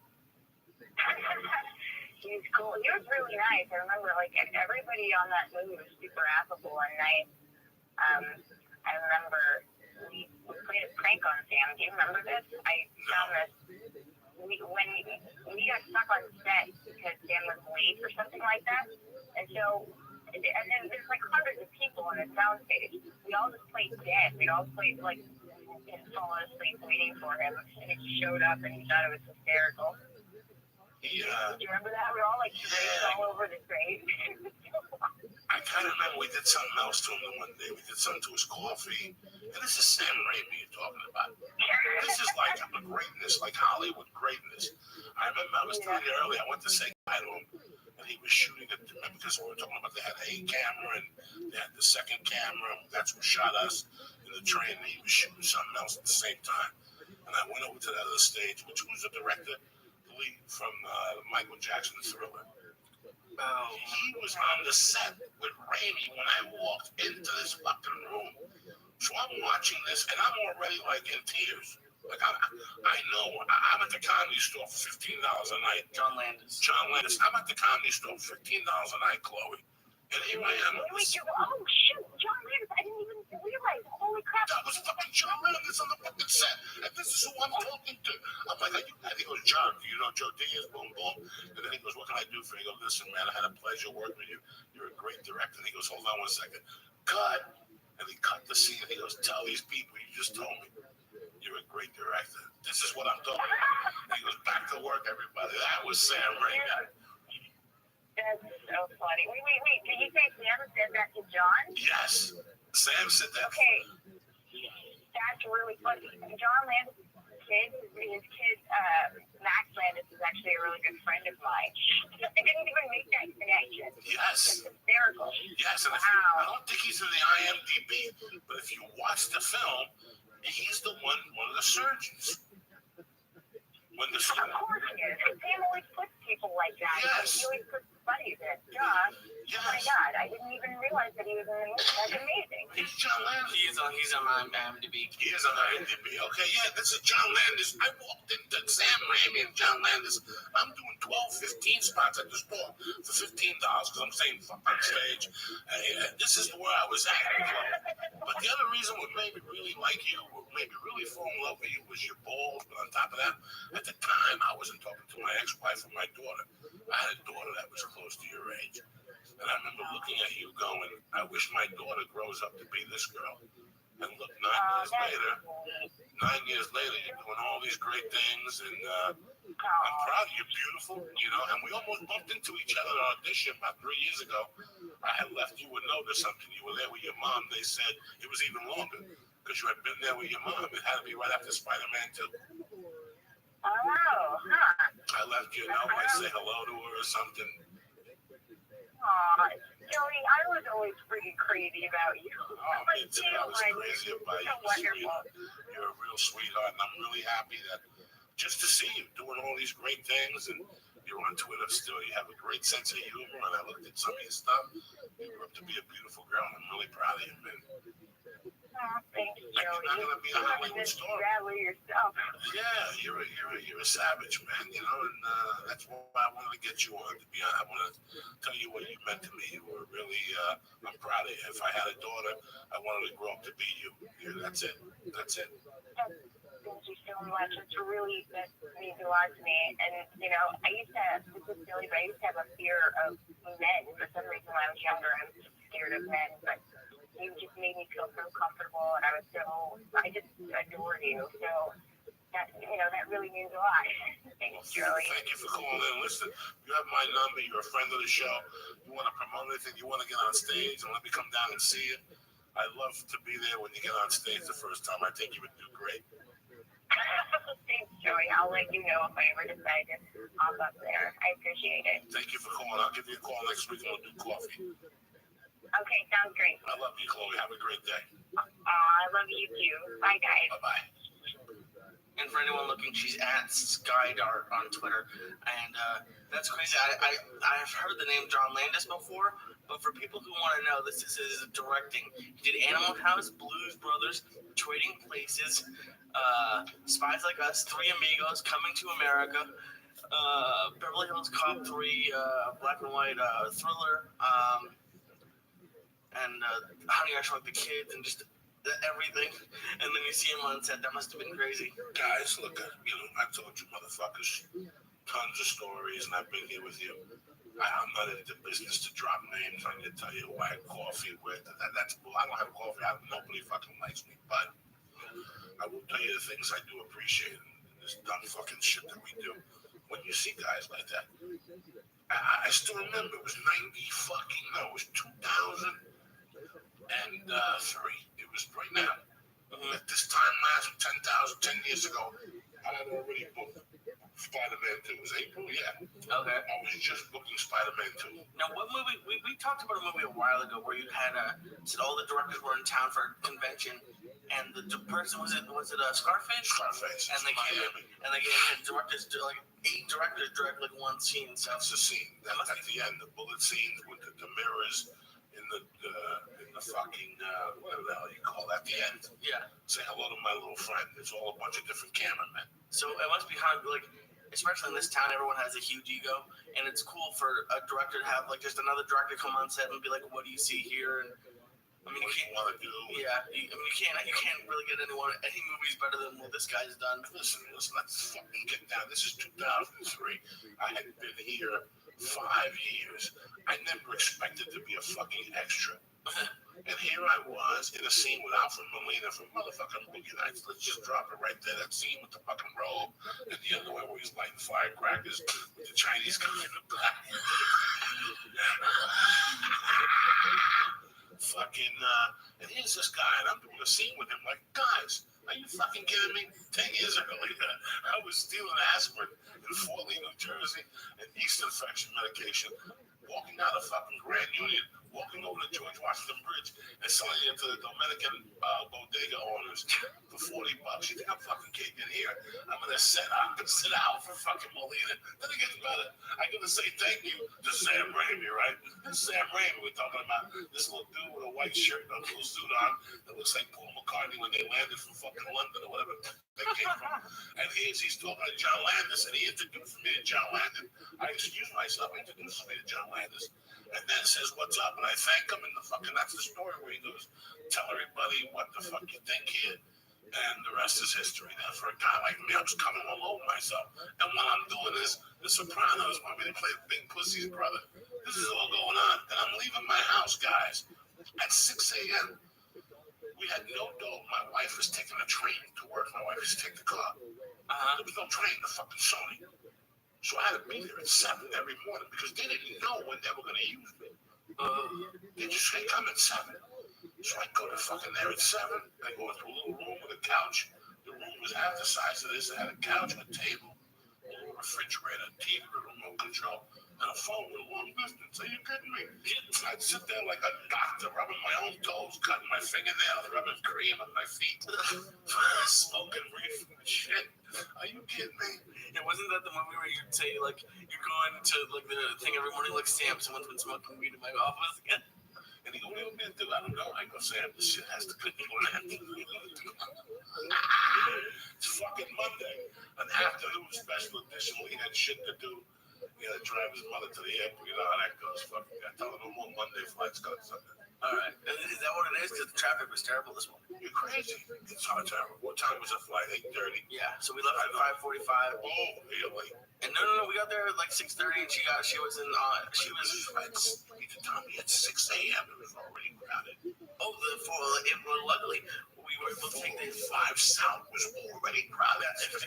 S3: He was cool. He was really nice. I remember, like, everybody on that movie was super affable and nice. I remember we played a prank on Sam. Do you remember this? I found this. When we got stuck on set because Sam was late or something like that. And so, and then there's like hundreds of people on the soundstage. We all just played dead. We all played, like, and falling asleep waiting for him, and he showed up and he thought it was hysterical.
S12: Yeah.
S3: Do you remember that? We were all like draped all over the grave.
S12: I kind of remember we did something else to him one day. We did something to his coffee, and this is Sam Raimi you're talking about. This is like a greatness, like Hollywood greatness. I remember I was telling you earlier, I went to say hi to him, and he was shooting it, because we were talking about they had a camera, and they had the second camera, and that's what shot us in the train, and he was shooting something else at the same time. And I went over to that other stage, which was the director, the lead from Michael Jackson's Thriller. He was on the set with Raimi when I walked into this fucking room. So I'm watching this, and I'm already like in tears. Like I know I'm at the comedy store for $15 a night.
S15: John Landis.
S12: I'm at the comedy store for $15 a night, Chloe. And here I am.
S3: Oh shoot, John Landis! I didn't even realize. Holy crap!
S12: That was fucking John Landis on the fucking set, and this is who I'm talking to. I'm like, are you? And he goes, John, do you know Joe Diaz? Boom, boom. And then he goes, what can I do for you? I go, listen, man, I had a pleasure working with you. You're a great director. And he goes, hold on 1 second. Cut. And he cut the scene. And he goes, tell these people you just told me you're a great director. This is what I'm talking about. And he goes, back to work, everybody. That was Sam Raimi.
S3: That's so funny. Wait. Did you say Sam said that to John?
S12: Yes. Sam said that.
S3: Okay. That's really funny. John Landis' his kid, Max Landis, is actually a really good friend of mine. I didn't even make that connection.
S12: Yes.
S3: It's hysterical.
S12: Yes, and I don't think he's in the IMDb, but if you watch the film, He's the one of the surgeons. When the
S10: Of course he is. Sam always puts people like that.
S12: Yes.
S10: He always puts buddies in. Duh. Oh my God, I didn't even realize that he was in the movie. That's amazing.
S12: He's John Landis.
S15: He's on IMDb.
S12: He is on IMDb. Okay, yeah, this is John Landis. I walked into Sam Raimi and John Landis. I'm doing 12, 15 spots at the store for $15 because I'm saying fuck on stage. This is where I was at. But the other reason what made me really like you, what made me really fall in love with you was your balls. But on top of that, at the time, I wasn't talking to my ex-wife and my daughter. I had a daughter that was close to your age. And I remember looking at you going, I wish my daughter grows up to be this girl. And look, 9 years later, you're doing all these great things. And I'm proud of you. You're beautiful, you know. And we almost bumped into each other at an audition about 3 years ago. I had left you a note or something. You were there with your mom. They said it was even longer because you had been there with your mom. It had to be right after Spider-Man 2.
S10: Oh, huh.
S12: I left you a note. I say hello to her or something.
S10: Aw, Joey, I was always freaking crazy about you.
S12: Oh, me too. I was crazy about you.
S10: Wonderful.
S12: You're a real sweetheart, and I'm really happy that just to see you doing all these great things, and you're on Twitter still. You have a great sense of humor, and I looked at some of your stuff. You grew up to be a beautiful girl, and I'm really proud of you, man.
S10: Thank you,
S12: Like,
S10: Joey.
S12: you're not gonna be a Hollywood star.
S10: Yourself.
S12: Yeah, you're a savage, man. You know, and that's why I wanted to get you on. To be honest, I wanted to tell you what you meant to me. You were really, I'm proud of you. If I had a daughter, I wanted to grow up to be you. Yeah, that's it. That's it.
S10: Thank you so much. It's really, that means a lot to me. And, you know, I used to have, this is silly, but I used to have a fear of men. For some reason, when I was younger, I was just scared of men. But you just made me feel so comfortable, and I just adored you. So, that, you know, that really means a lot. Thanks, Joey.
S12: Thank you for calling in. Listen, you have my number. You're a friend of the show. You want to promote anything, you want to get on stage and let me come down and see you. I'd love to be there when you get on stage the first time. I think you would do great.
S10: Thanks, Joey. I'll let you know if I ever decide to hop up there. I appreciate it.
S12: Thank you for calling. I'll give you a call next week and we'll do coffee.
S10: Okay, sounds great.
S12: I love you, Chloe. Have a great day.
S10: I love you too. Bye, guys.
S12: Bye-bye.
S15: And for anyone looking, she's at Skydart on Twitter. And that's crazy. I've heard the name John Landis before, but for people who want to know, this is his directing. He did Animal House, Blues Brothers, Trading Places, Spies Like Us, Three Amigos, Coming to America, Beverly Hills Cop 3, Black and White Thriller, and Honey, I Shrunk the Kids, and just everything. And then you see him on set. That must have been crazy.
S12: Guys, look, you know, I told you motherfuckers tons of stories, and I've been here with you. I'm not in the business to drop names. I'm going to tell you who I had coffee with. That's bull. I don't have coffee. Nobody fucking likes me. But I will tell you the things I do appreciate in this dumb fucking shit that we do. When you see guys like that, I still remember it was 2003. It was right now. At this time last 10 years ago, I had already booked Spider-Man 2. It was April, yeah.
S15: Okay.
S12: I was just booking Spider-Man 2.
S15: Now, what movie? We talked about a movie a while ago where you had said all the directors were in town for a convention, and the person was it Scarface?
S12: Scarface.
S15: And they had directors like 8 directors direct like one scene. So
S12: that's the scene. At the end, the bullet scenes with the mirrors in the fucking whatever the hell you call that. The end.
S15: Yeah.
S12: Say hello to my little friend. There's all a bunch of different cameramen.
S15: So it must be hard, like, especially in this town, everyone has a huge ego, and it's cool for a director to have like just another director come on set and be like, "What do you see here?" And I mean,
S12: what do you want to do?
S15: Yeah, you can't really get any movies better than what this guy's done.
S12: Listen, let's fucking get down. This is 2003. I had been here 5 years. I never expected to be a fucking extra. And here I was in a scene with Alfred Molina from motherfucking Boogie Nights. Let's just drop it right there. That scene with the fucking robe and the underwear where he's lighting firecrackers with the Chinese guy in the back. Fucking, and here's this guy, and I'm doing a scene with him. Like, guys, are you fucking kidding me? 10 years earlier, I was stealing aspirin in Fort Lee, New Jersey, and yeast infection medication. walking down the fucking Grand Union, walking over the George Washington Bridge, and selling it to the Dominican bodega owners for $40. You think I'm fucking kidding in here? I'm gonna sit out for fucking Molina. Then it gets better. I gotta say thank you to Sam Raimi, right? This Sam Raimi we're talking about. This little dude with a white shirt and a blue suit on that looks like Paul McCartney when they landed from fucking London or whatever they came from. And he's talking to John Landis, and he introduced me to John Landis. I excuse myself, introduces me to John Landis, and then says, "What's up?" And I thank him, and that's the story where he goes, "Tell everybody what the fuck you think here." And the rest is history. Now, for a guy like me, I'm just coming all over myself. And while I'm doing this, The Sopranos want me to play Big Pussy's brother. This is all going on. And I'm leaving my house, guys, at 6 a.m. We had no dough. My wife was taking a train to work. My wife was taking the car. There was no train to fucking Sony. So I had to be there at 7 every morning because they didn't know when they were going to use me. They just say, come at 7. So I go to fucking there at 7. I go into a little room with a couch. The room was half the size of this. It had a couch and a table, a little refrigerator, a TV with a remote control, and a phone with a long distance. Are you kidding me? I'd sit there like a doctor, rubbing my own toes, cutting my fingernails, rubbing cream on my feet, smoking reefer and shit. Are you kidding me?
S15: Yeah, wasn't that the movie where you'd say, like, you're going to, like, the thing every morning, like, Sam, someone's been smoking weed in my office again?
S12: And he go, what are you going to do? I don't know. I go, Sam, this shit has to come to an end. It's fucking Monday. An afternoon special edition. We had shit to do. We had to drive his mother to the airport. You know how that goes. Fucking, I tell her no more Monday flights got Sunday.
S15: All right. Is that what it is? Because the traffic was terrible this morning.
S12: You're crazy. It's hard terrible. What time was the flight? 8:30?
S15: Yeah. So we left at 5:45.
S12: Oh, really?
S15: And no. We got there at like 6:30, and she was in.
S12: At 6 a.m. It was already crowded.
S15: Oh, luckily we were able to take the
S12: 5 South was already crowded.
S15: If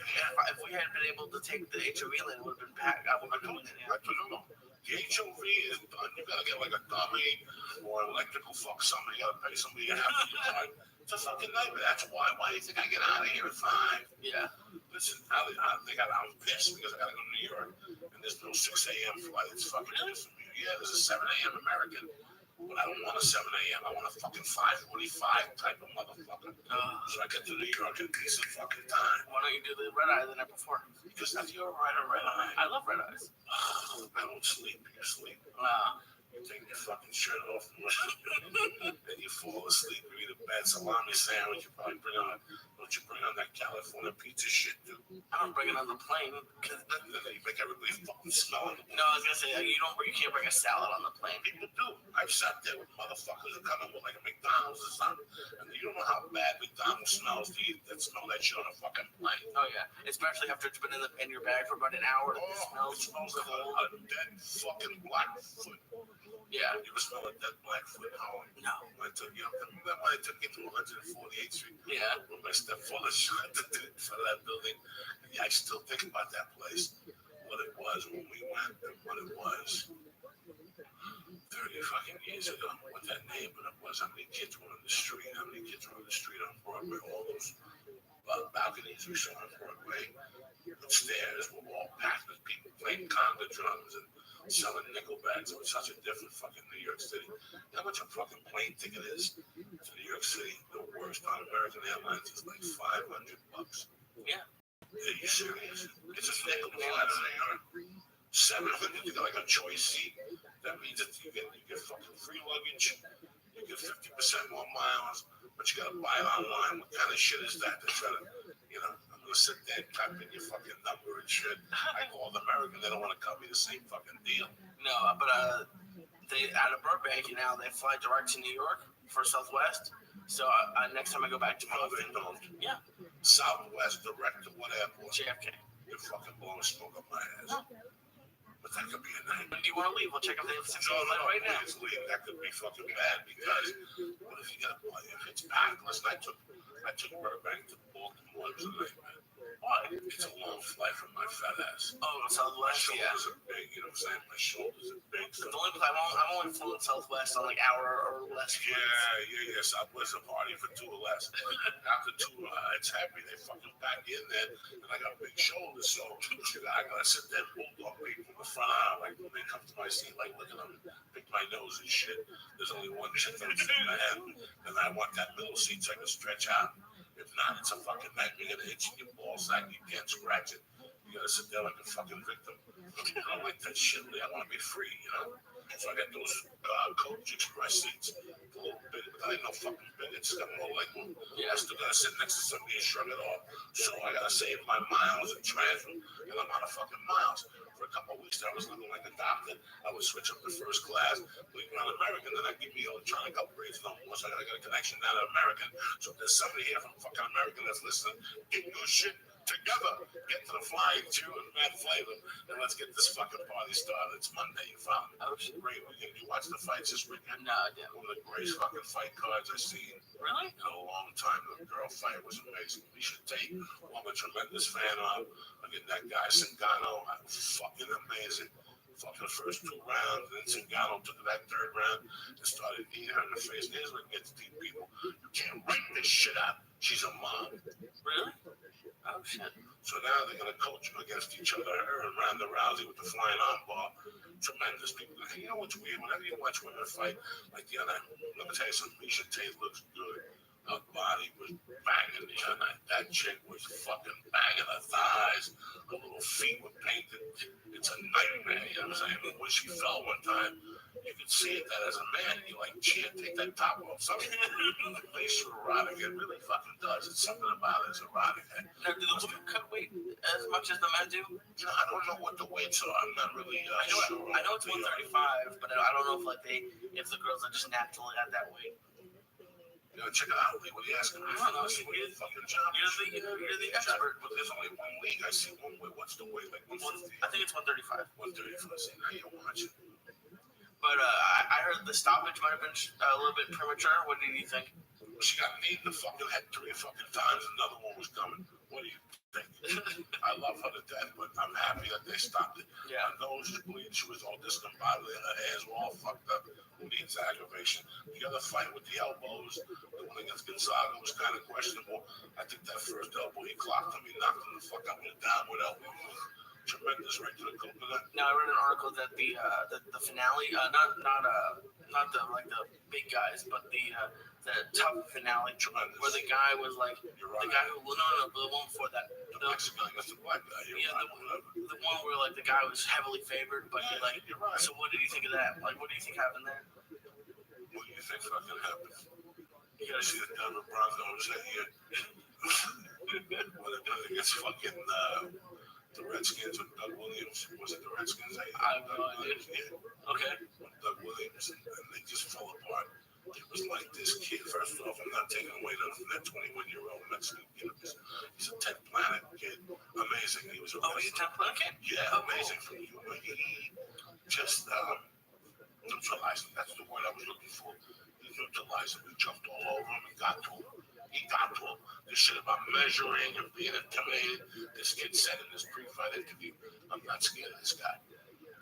S15: we had been able to take the HOV lane, it would have been packed. I would have told you.
S12: No. The HOV is done. You gotta get like a dummy or an electrical fuck somebody. You gotta pay somebody to have your time. It's a fucking nightmare. That's why. Why do you think I get out of here at 5?
S15: Yeah.
S12: Listen, I'm pissed because I gotta go to New York, and there's no 6 a.m. flight. It's fucking pissing me. Yeah, there's a 7 a.m. American, but I don't want a 7 a.m. I want a fucking 5:45 type of motherfucker. So I get to New York in decent fucking time.
S15: Why don't you do the red eye the night before?
S12: Because that's your right of red eye.
S15: I love red eyes.
S12: I don't sleep. You sleep. You take your fucking shirt off and you fall asleep. You eat a bad salami sandwich. Don't you bring on that California pizza shit, dude?
S15: I don't bring it on the plane because
S12: then you make everybody fucking smell it.
S15: No, I was gonna say you can't bring a salad on the plane.
S12: People do. I've sat there with motherfuckers who come in with like a McDonald's or something, and you don't know how bad McDonald's smells. That smell that shit on a fucking plane.
S15: Oh yeah, especially after it's been in your bag for about an hour.
S12: It smells like a dead fucking Blackfoot.
S15: Yeah.
S12: You ever smell a dead Blackfoot? Oh,
S15: no.
S12: When I took you to 148th Street.
S15: Yeah.
S12: When my stepfather shot the dude in front of that building. Yeah, I still think about that place. What it was when we went and what it was 30 fucking years ago. What that neighborhood was. How many kids were on the street. How many kids were on the street on Broadway. All those balconies we saw on Broadway. The stairs were all packed with people playing conga drums and selling nickel bags. It was such a different fucking New York City. You know how much a fucking plane ticket is to New York City? The worst on American Airlines is like $500.
S15: Yeah.
S12: Are you serious? It's a nickel flight to New York. $700. You got like a choice seat. That means that you get fucking free luggage. You get 50% more miles, but you gotta buy it online. What kind of shit is that? They're trying to, I'm gonna sit there and type in your fucking number and shit. I called American, they don't want to cover the same fucking deal.
S15: No, but they out of Burbank now they fly direct to New York for Southwest. So next time I go back to
S12: they don't.
S15: Yeah.
S12: Southwest direct to what airport?
S15: JFK.
S12: You're fucking blowing smoke up my ass. But that could be a night.
S15: When do you want to leave? We'll check out the F6 right now.
S12: Leave. That could be fucking bad because what if you got if it's packed? Listen, I took Burbank to Baltimore. It was a nightmare. Why? It's a long flight from my fat ass.
S15: Oh, Southwest.
S12: My shoulders are big. You know what I'm saying? My shoulders are big. So.
S15: The only I've only flown Southwest on like hour or less.
S12: Yeah. Southwest a party for 2 or less. After 2, it's happy. They fucking back in there, and I got big shoulders, so I gotta sit there and bulldog people in the front aisle, like when they come to my seat, like look at them. my nose and shit. There's only one chick that was in my head, and I want that middle seat so I can stretch out. If not, it's a fucking nightmare. You're gonna itch in your ball sack. You can't scratch it. You gotta sit there like a fucking victim. I don't like that shit. I want to be free, you know? So I got those Coach Express seats. A little bit, but I ain't no fucking bit. It's got no leg room. I still gotta sit next to somebody and shrug it off. So I gotta save my miles and transfer. And I'm out of fucking miles. For a couple of weeks there, I was living like a doctor. I would switch up to first class, leave around American, then I'd give me electronic upgrades no more. So I gotta get a connection down to American. So if there's somebody here from fucking American that's listening, get your shit together. Get to the flying too and mad flavor. And let's get this fucking party started. It's Monday, you found me. Oh, great weekend. You watch the fights this weekend?
S15: No, I didn't.
S12: One of the greatest fucking fight cards I've seen.
S15: Really?
S12: In a long time. The girl fight was amazing. We should take. Well, I'm a tremendous fan of. Again, that guy Cingano, fucking amazing. Fucking the first 2 rounds, and then Cingano took that 3rd round and started eating her in the face. And here's what gets these people. You can't write this shit out. She's a mom.
S15: Really? Oh, shit.
S12: So now they're going to coach them against each other. Her and Ronda Rousey with the flying armbar. Tremendous people. You know what's weird? Whenever you watch women fight, like the other, let me tell you something. Misha Tate looks good. Her body was banging the other night. That chick was fucking banging her thighs. Her little feet were painted. It's a nightmare, you know what I'm saying? When she fell one time, you could see it that as a man, you're like, gee, take that top off. Something makes you erotic. It really fucking does. It's something about it. It's erotic.
S15: Now, do the women cut weight as much as the men do?
S12: You know, I don't know what the weights are. I'm not really sure.
S15: I know it's 135, but I don't know if if the girls are just naturally at that weight.
S12: You know, check it out. What are you asking? I don't know. You're
S15: the expert.
S12: But there's only one league. I see one weight. What's the weight? Like 150?
S15: I think it's 135.
S12: 135. See, now you're watching.
S15: But I heard the stoppage might have been a little bit premature. What did you think?
S12: She got kneed in the fucking head 3 fucking times. Another one was coming. What do you think? I love her to death, but I'm happy that they stopped it.
S15: Yeah.
S12: Her nose was bleeding. She was all discombobulated. Her hairs were all fucked up. Who needs aggravation? The other fight with the elbows, the one against Gonzaga, was kind of questionable. I think that first elbow, he clocked him. He knocked him the fuck out with a downward elbow. Tremendous right to the coconut.
S15: Now I read an article that the finale, not the big guys, but the tough finale,
S12: Tremendous.
S15: where the guy was like the guy who the one before that,
S12: the Mexican, that's the black guy.
S15: The one where like the guy was heavily favored, but
S12: you're right.
S15: So what did you think of that? Like, what do you think happened there?
S12: What do you think fucking happened? You gotta see the Denver Broncos that year. When it gets fucking the Redskins with Doug Williams. Was it the Redskins?
S15: I have no idea.
S12: Yeah.
S15: Okay.
S12: With Doug Williams, and they just fell apart. It was like this kid. First off, I'm not taking away from that 21-year-old Mexican kid. He's a 10th planet kid. Amazing. He was a
S15: he's a 10th planet kid?
S12: Yeah, amazing. He just neutralized him. That's the word I was looking for. He neutralized him. We jumped all over him and got to him. He got to him. This shit about measuring and being intimidated. This kid said in this pre-fight interview, I'm not scared of this guy.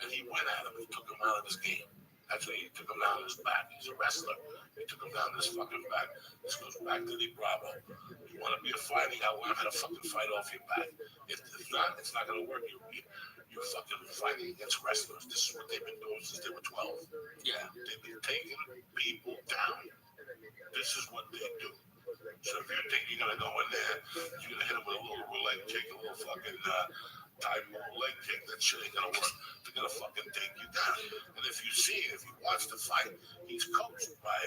S12: And he went at him and took him out of his game. That's when he took him down his back. He's a wrestler. He took him down his fucking back. This goes back to the Bravo. You want to be a fighter, you got to learn how to fucking fight off your back. If not, it's not going to work. You're fucking fighting against wrestlers. This is what they've been doing since they were 12. Yeah. They've been taking people down. This is what they do. So if you think you're going to go in there, you're going to hit them with a little leg kick, a little fucking type of leg kick, that shit ain't going to work. They're going to fucking take you down. And if you watch the fight, he's coached by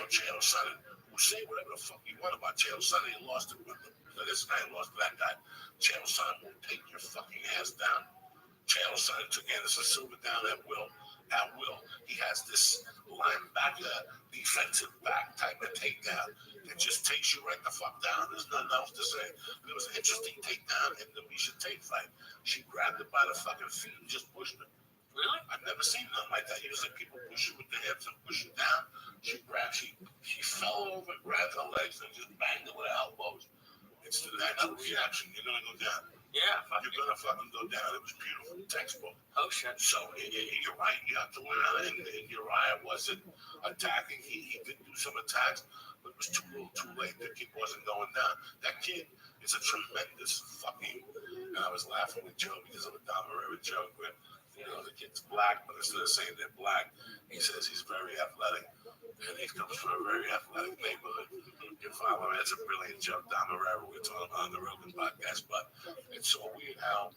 S12: Chael Sonnen, who say whatever the fuck you want about Chael Sonnen. He lost it with him. So this guy lost to that guy. Chael Sonnen will take your fucking ass down. Chael Sonnen took Anderson Silva down at will. He has this linebacker, defensive back type of takedown that just takes you right the fuck down. There's nothing else to say. There was an interesting takedown in the Misha Tate fight. She grabbed it by the fucking feet and just pushed it. Really? I've never seen nothing like that. Usually people push it with the hips and push it down. She fell over, grabbed her legs, and just banged it with her elbows. It's the natural reaction. You're going to go down. Yeah, you're going to fucking go down. It was beautiful. Textbook. Oh, shit. So you're right. You have to learn. And Uriah wasn't attacking. He did do some attacks, but it was too late. The kid wasn't going down. That kid is a tremendous fucking. And I was laughing with Joe because of a dominant joke with The kid's black, but instead of saying they're black, he says he's very athletic. And he comes from a very athletic neighborhood. You follow me? It's a brilliant joke down the rabbit. We're talking on the Rogan podcast, but it's so weird how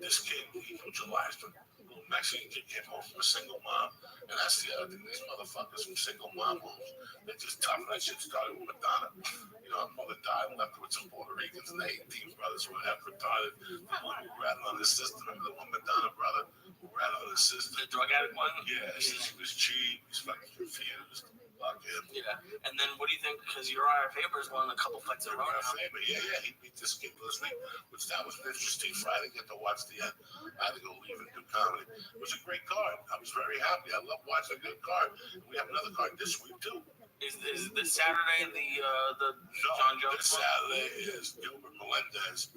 S12: this kid, he neutralized him. Little Mexican kid came home from a single mom, and that's the other thing. These motherfuckers from single mom homes, they're just tough. That shit started with Madonna. Her mother died and left her with some Puerto Ricans, and the 18 brothers were half retarded. The one who ratted on his sister, remember the one Madonna brother who ratted on his sister?
S15: The drug addict one?
S12: Yeah, she was cheap. He's fucking confused. Fuck him.
S15: Yeah. And then what do you think? Because Uriah Faber's won a couple fights in a row now.
S12: Faber, yeah, he beat this kid last week, which that was an interesting fight. I didn't get to watch the end. I had to go leave and do comedy. It was a great card. I was very happy. I love watching a good card. We have another card this week too.
S15: Is this Saturday the John Jones?
S12: This Saturday is Gilbert Melendez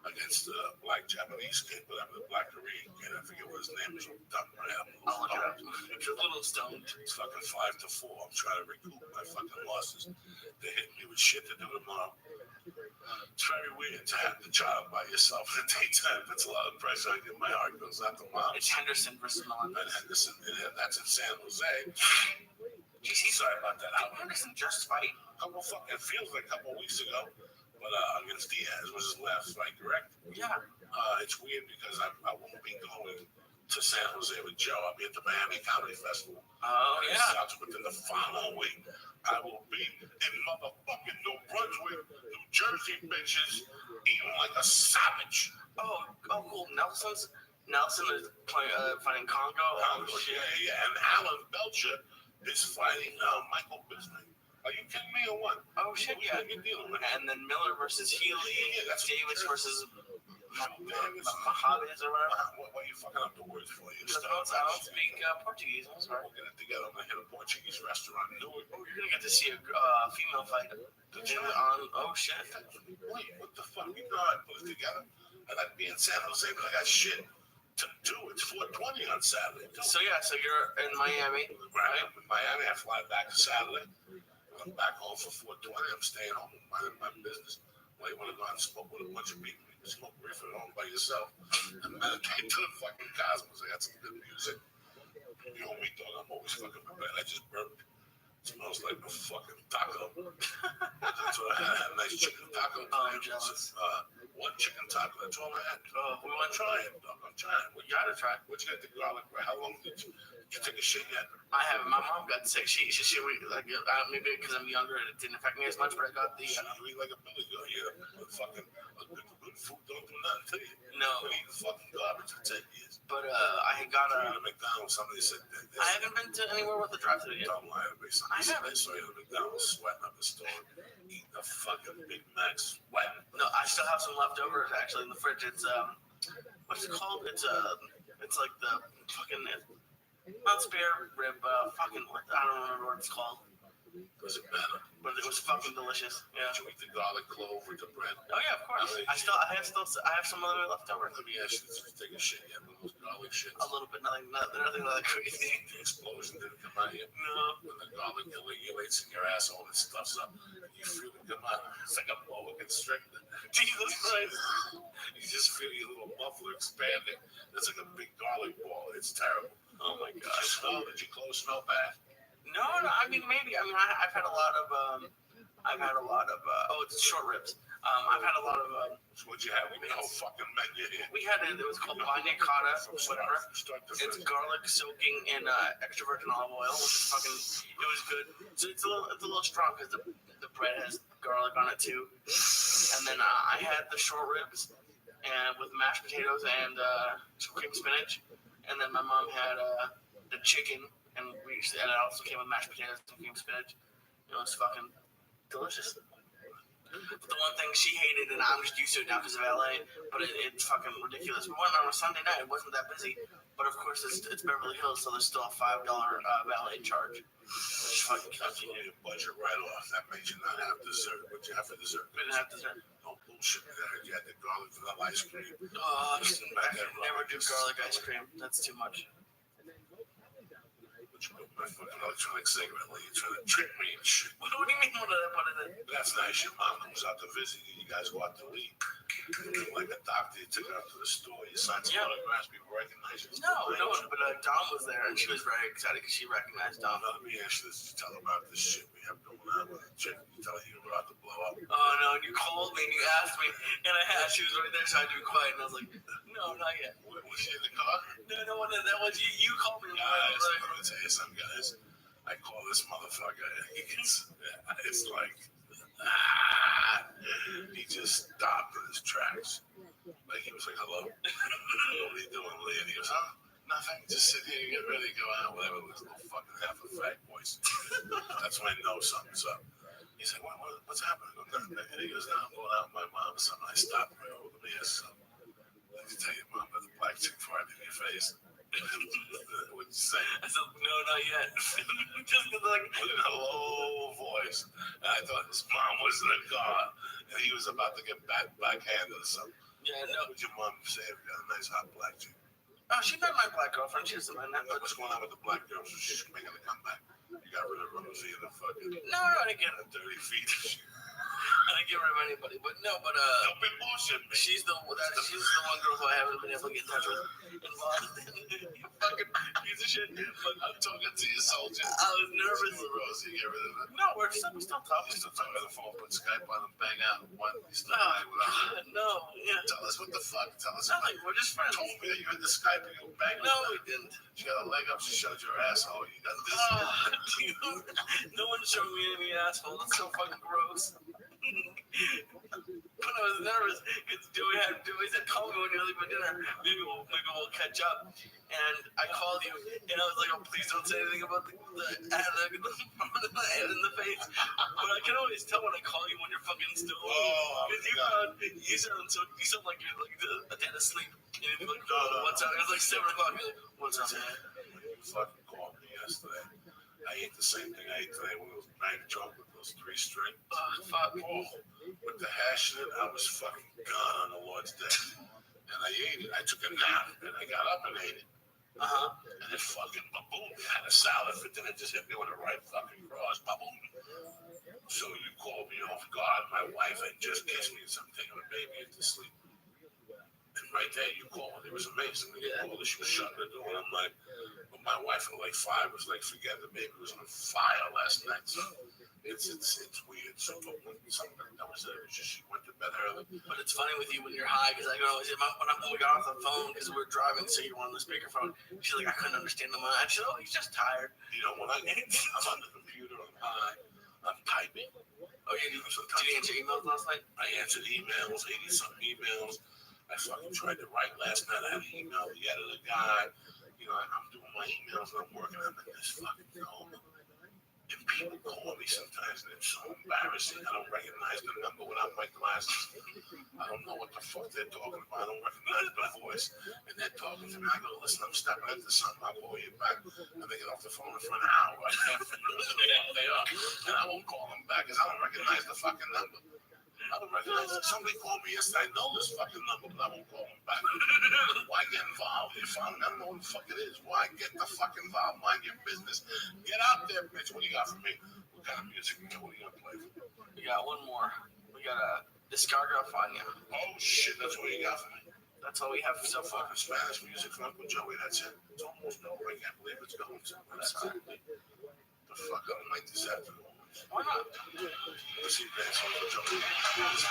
S12: against the black Japanese kid, whatever, the black Korean kid. I forget what his name is.
S15: I'll look it up. It's a little stoned.
S12: It's fucking 5-4. I'm trying to recoup my fucking losses. They hit me with shit to do tomorrow. It's very weird to have the child by yourself in the daytime. That's a lot of pressure on you. My heart goes out to mom.
S15: It's Henderson versus Melendez.
S12: Henderson, that's in San Jose. Sorry about that.
S15: Henderson just fight.
S12: It feels like a couple weeks ago. But against Diaz was his last fight, correct?
S15: Yeah.
S12: It's weird because I won't be going to San Jose with Joe. I'll be at the Miami Comedy Festival.
S15: Oh, yeah.
S12: Within the following week, I will be in motherfucking New Brunswick, New Jersey, bitches, eating like a savage.
S15: Oh, cool. Nelson is fighting Congo.
S12: Oh, shit. Yeah. And Alan Belcher is fighting Michael Bisping. Are you kidding me or what?
S15: Oh, shit, yeah.
S12: What are you dealing with?
S15: And then Miller versus Healy.
S12: Yeah, that's
S15: Davis versus
S12: Davis.
S15: Mahavis or whatever.
S12: What are you fucking up the words for?
S15: I don't speak Portuguese. I'm sorry.
S12: We'll get it together. I'm going to hit a Portuguese restaurant in Newark.
S15: Oh, you're going to get to see a female fight. Oh, shit.
S12: Wait, what the fuck? You know how I put it together? And I'd be in San Jose, but I got shit to do. It's 4:20 on Saturday.
S15: So you're in Miami.
S12: Right. I'm in Miami. I fly back Saturday. I'm back home for 4:20. I'm staying home, minding my business. Why you want to go out and smoke with a bunch of people? You can smoke reefer at home by yourself and meditate to the fucking cosmos. I got some good music. You know me, dog. I'm always fucking prepared. I just burped. It smells like a fucking taco. That's what I had. A nice chicken taco.
S15: I'm jealous.
S12: One chicken taco. That's all I had.
S15: We want to try it,
S12: dog. I'm trying.
S15: You gotta try.
S12: What you got the garlic? How long did you take a shit yet?
S15: I haven't. My mom got sick. She maybe because I'm younger, it didn't affect me as much. But I got the.
S12: You eat like a billy goat. Yeah, fucking good food don't do nothing to you.
S15: No,
S12: we eat fucking garbage for 10 years.
S15: But I had got a
S12: McDonald's. Somebody said
S15: I haven't been to anywhere with a drive-thru yet.
S12: Don't lie to me. I haven't. I saw you at McDonald's sweating up the store, eating a fucking Big Mac, sweating.
S15: No, I still have some leftovers actually in the fridge. It's what's it called? It's like the fucking not spare rib. Fucking I don't remember what it's called.
S12: Does it matter?
S15: But it was fucking delicious. Yeah.
S12: Did you eat the garlic clove with the bread?
S15: Oh yeah, of course. I have some other leftovers.
S12: Let me ask you, did you take a shit yet with those garlic shits?
S15: A little bit, nothing like crazy.
S12: The explosion didn't come out yet.
S15: No.
S12: When the garlic accumulates in your asshole and stuffs up, you feel it come out. It's like a boa constrictor. Jesus Christ. You just feel your little muffler expanding. It's like a big garlic ball. It's terrible.
S15: Oh my gosh.
S12: Did your clothes smell bad?
S15: No, I mean maybe. I mean I've had a lot of it's short ribs. I've had a lot of
S12: so what'd you have? We had a whole fucking menu here.
S15: We had it was called bagna cotta, whatever. It's garlic soaking in extra virgin olive oil, which is fucking it was good. So it's a little strong because the bread has garlic on it too. And then I had the short ribs and with mashed potatoes and cream spinach. And then my mom had the chicken. And it also came with mashed potatoes and cream spinach. It was fucking delicious. But the one thing she hated, and I'm just used to it now because of LA, but it's fucking ridiculous. We went on a Sunday night. It wasn't that busy. But of course, it's Beverly Hills, so there's still a $5 valet charge. Which fucking kills you.
S12: Your budget right off. That made you not have dessert. What'd you have for dessert?
S15: We didn't have dessert.
S12: No bullshit. You had the garlic vanilla ice cream.
S15: Oh, I never do garlic ice cream. That's too much.
S12: But you put my fucking electronic cigarette lighter. You're trying to trick me and shit.
S15: What do you mean? What did I put it in?
S12: That's nice. Your mom comes out to visit you. You guys go out to eat. Like a doctor, you took her out to the store. You signed some autographs. People recognize you.
S15: No, but Dom was there, and she was very excited because she recognized Dom.
S12: Let me ask you this. Tell her about this shit we have going on with the chick. You tell her you were about to blow up.
S15: Oh, no, and you called me, and you asked me, and she was right there, so I had to be quiet, and I was like, no, not yet.
S12: Was she in the car?
S15: No, that was you. You called me.
S12: Guys, let me tell you something, guys. I call this motherfucker. It's like, he just stopped in his tracks. Like, he was like, hello? What are you doing, Lee? And he goes, huh? Nothing. Just sit here and get ready to go out. Whatever. With a little fucking half a fat voice. That's when I know something's up. He's like, what's happening? And he goes, no, I'm going out with my mom or something. I stopped right over the ass. Let me tell you, mom, but the black chick farted in your face. What'd you say?
S15: I said, no, not yet. Just like
S12: with a low voice. And I thought his mom was in the car. And he was about to get backhanded or something.
S15: Yeah, no.
S12: What would your mom say if you got a nice hot black chick?
S15: Oh, she met my black girlfriend. She doesn't mind that.
S12: What's going on with the black girl? So she's making a comeback. You got rid of Rosie and the fucking...
S15: No, I didn't get
S12: her. Dirty feet.
S15: I didn't get rid of anybody, but
S12: don't be bullshit, man.
S15: She's the one girl who I haven't been able to get in touch with. You fucking piece of shit. But
S12: I'm talking to you, soldier.
S15: I was nervous.
S12: Rosie, get rid of it.
S15: No, we're still talking.
S12: Still talking on the phone, put Skype on and bang out.
S15: No, yeah.
S12: Tell us what the fuck. Tell us.
S15: Nothing. We're just friends.
S12: Told me that you had the Skype and you banged.
S15: No, we didn't.
S12: She got a leg up. She showed your asshole. You got this.
S15: No one showed me any asshole. That's so fucking gross. But I was nervous because Joey said, call me when you leave for dinner. Maybe we'll catch up. And I called you, and I was like, oh, please don't say anything about the head in the face. But I can always tell when I call you when you're fucking stoned. Because you sound like you're like dead asleep. And you'd be like, what's up? It was like 7 o'clock. You're like, what's up, man?
S12: You fucking called me yesterday. I ate the same thing I ate today when I was night drunk with those 3 string.
S15: Fuck.
S12: With the hash in it, I was fucking gone on the Lord's Day. And I ate it. I took a nap, and I got up and ate it. And it fucking ba-boom. I had a salad for dinner, just hit me with a right fucking cross. Ba-boom. So you called me off guard. My wife had just kissed me, so I'm taking a baby into sleep. And right there, you called. It was amazing. You called her, she was shutting the door, and I'm like, but my wife at like 5 was like, forget the baby was on fire last night. So it's weird. So something that was there. She went to bed early.
S15: But it's funny with you when you're high, because I can always, when we got off the phone, because we were driving, so you were on the speakerphone, she's like, I couldn't understand the mind. She said, oh, he's just tired.
S12: You know, when I'm on the computer, I'm high, I'm typing.
S15: Oh, yeah, did you answer emails last night?
S12: I answered emails, 80-something emails. I fucking tried to write last night. I had an email, the editor guy. You know, I'm doing my emails and I'm working on this fucking film. And people call me sometimes and it's so embarrassing. I don't recognize the number without my glasses. I don't know what the fuck they're talking about. I don't recognize my voice. And they're talking to me. I go, listen, I'm stepping into something. I'll call you back. And they get off the phone for an hour. I can't figure out who they are. And I won't call them back because I don't recognize the fucking number. I don't recognize it. Somebody called me yesterday. I know this fucking number, but I won't call them back. Why get involved? If I don't know what the fuck it is, why get the fuck involved? Mind your business. Get out there, bitch. What do you got for me? What kind of music? What are you going to play for me?
S15: We got one more. We got a Discograph on you.
S12: Oh, shit. That's what you got for me.
S15: That's all we have so far.
S12: Fucking Spanish music from Uncle Joey. That's it. It's almost over. I can't believe it's going to. The fuck up like this afternoon.
S15: Why not?
S12: Let's see, that's Uncle Joey. It's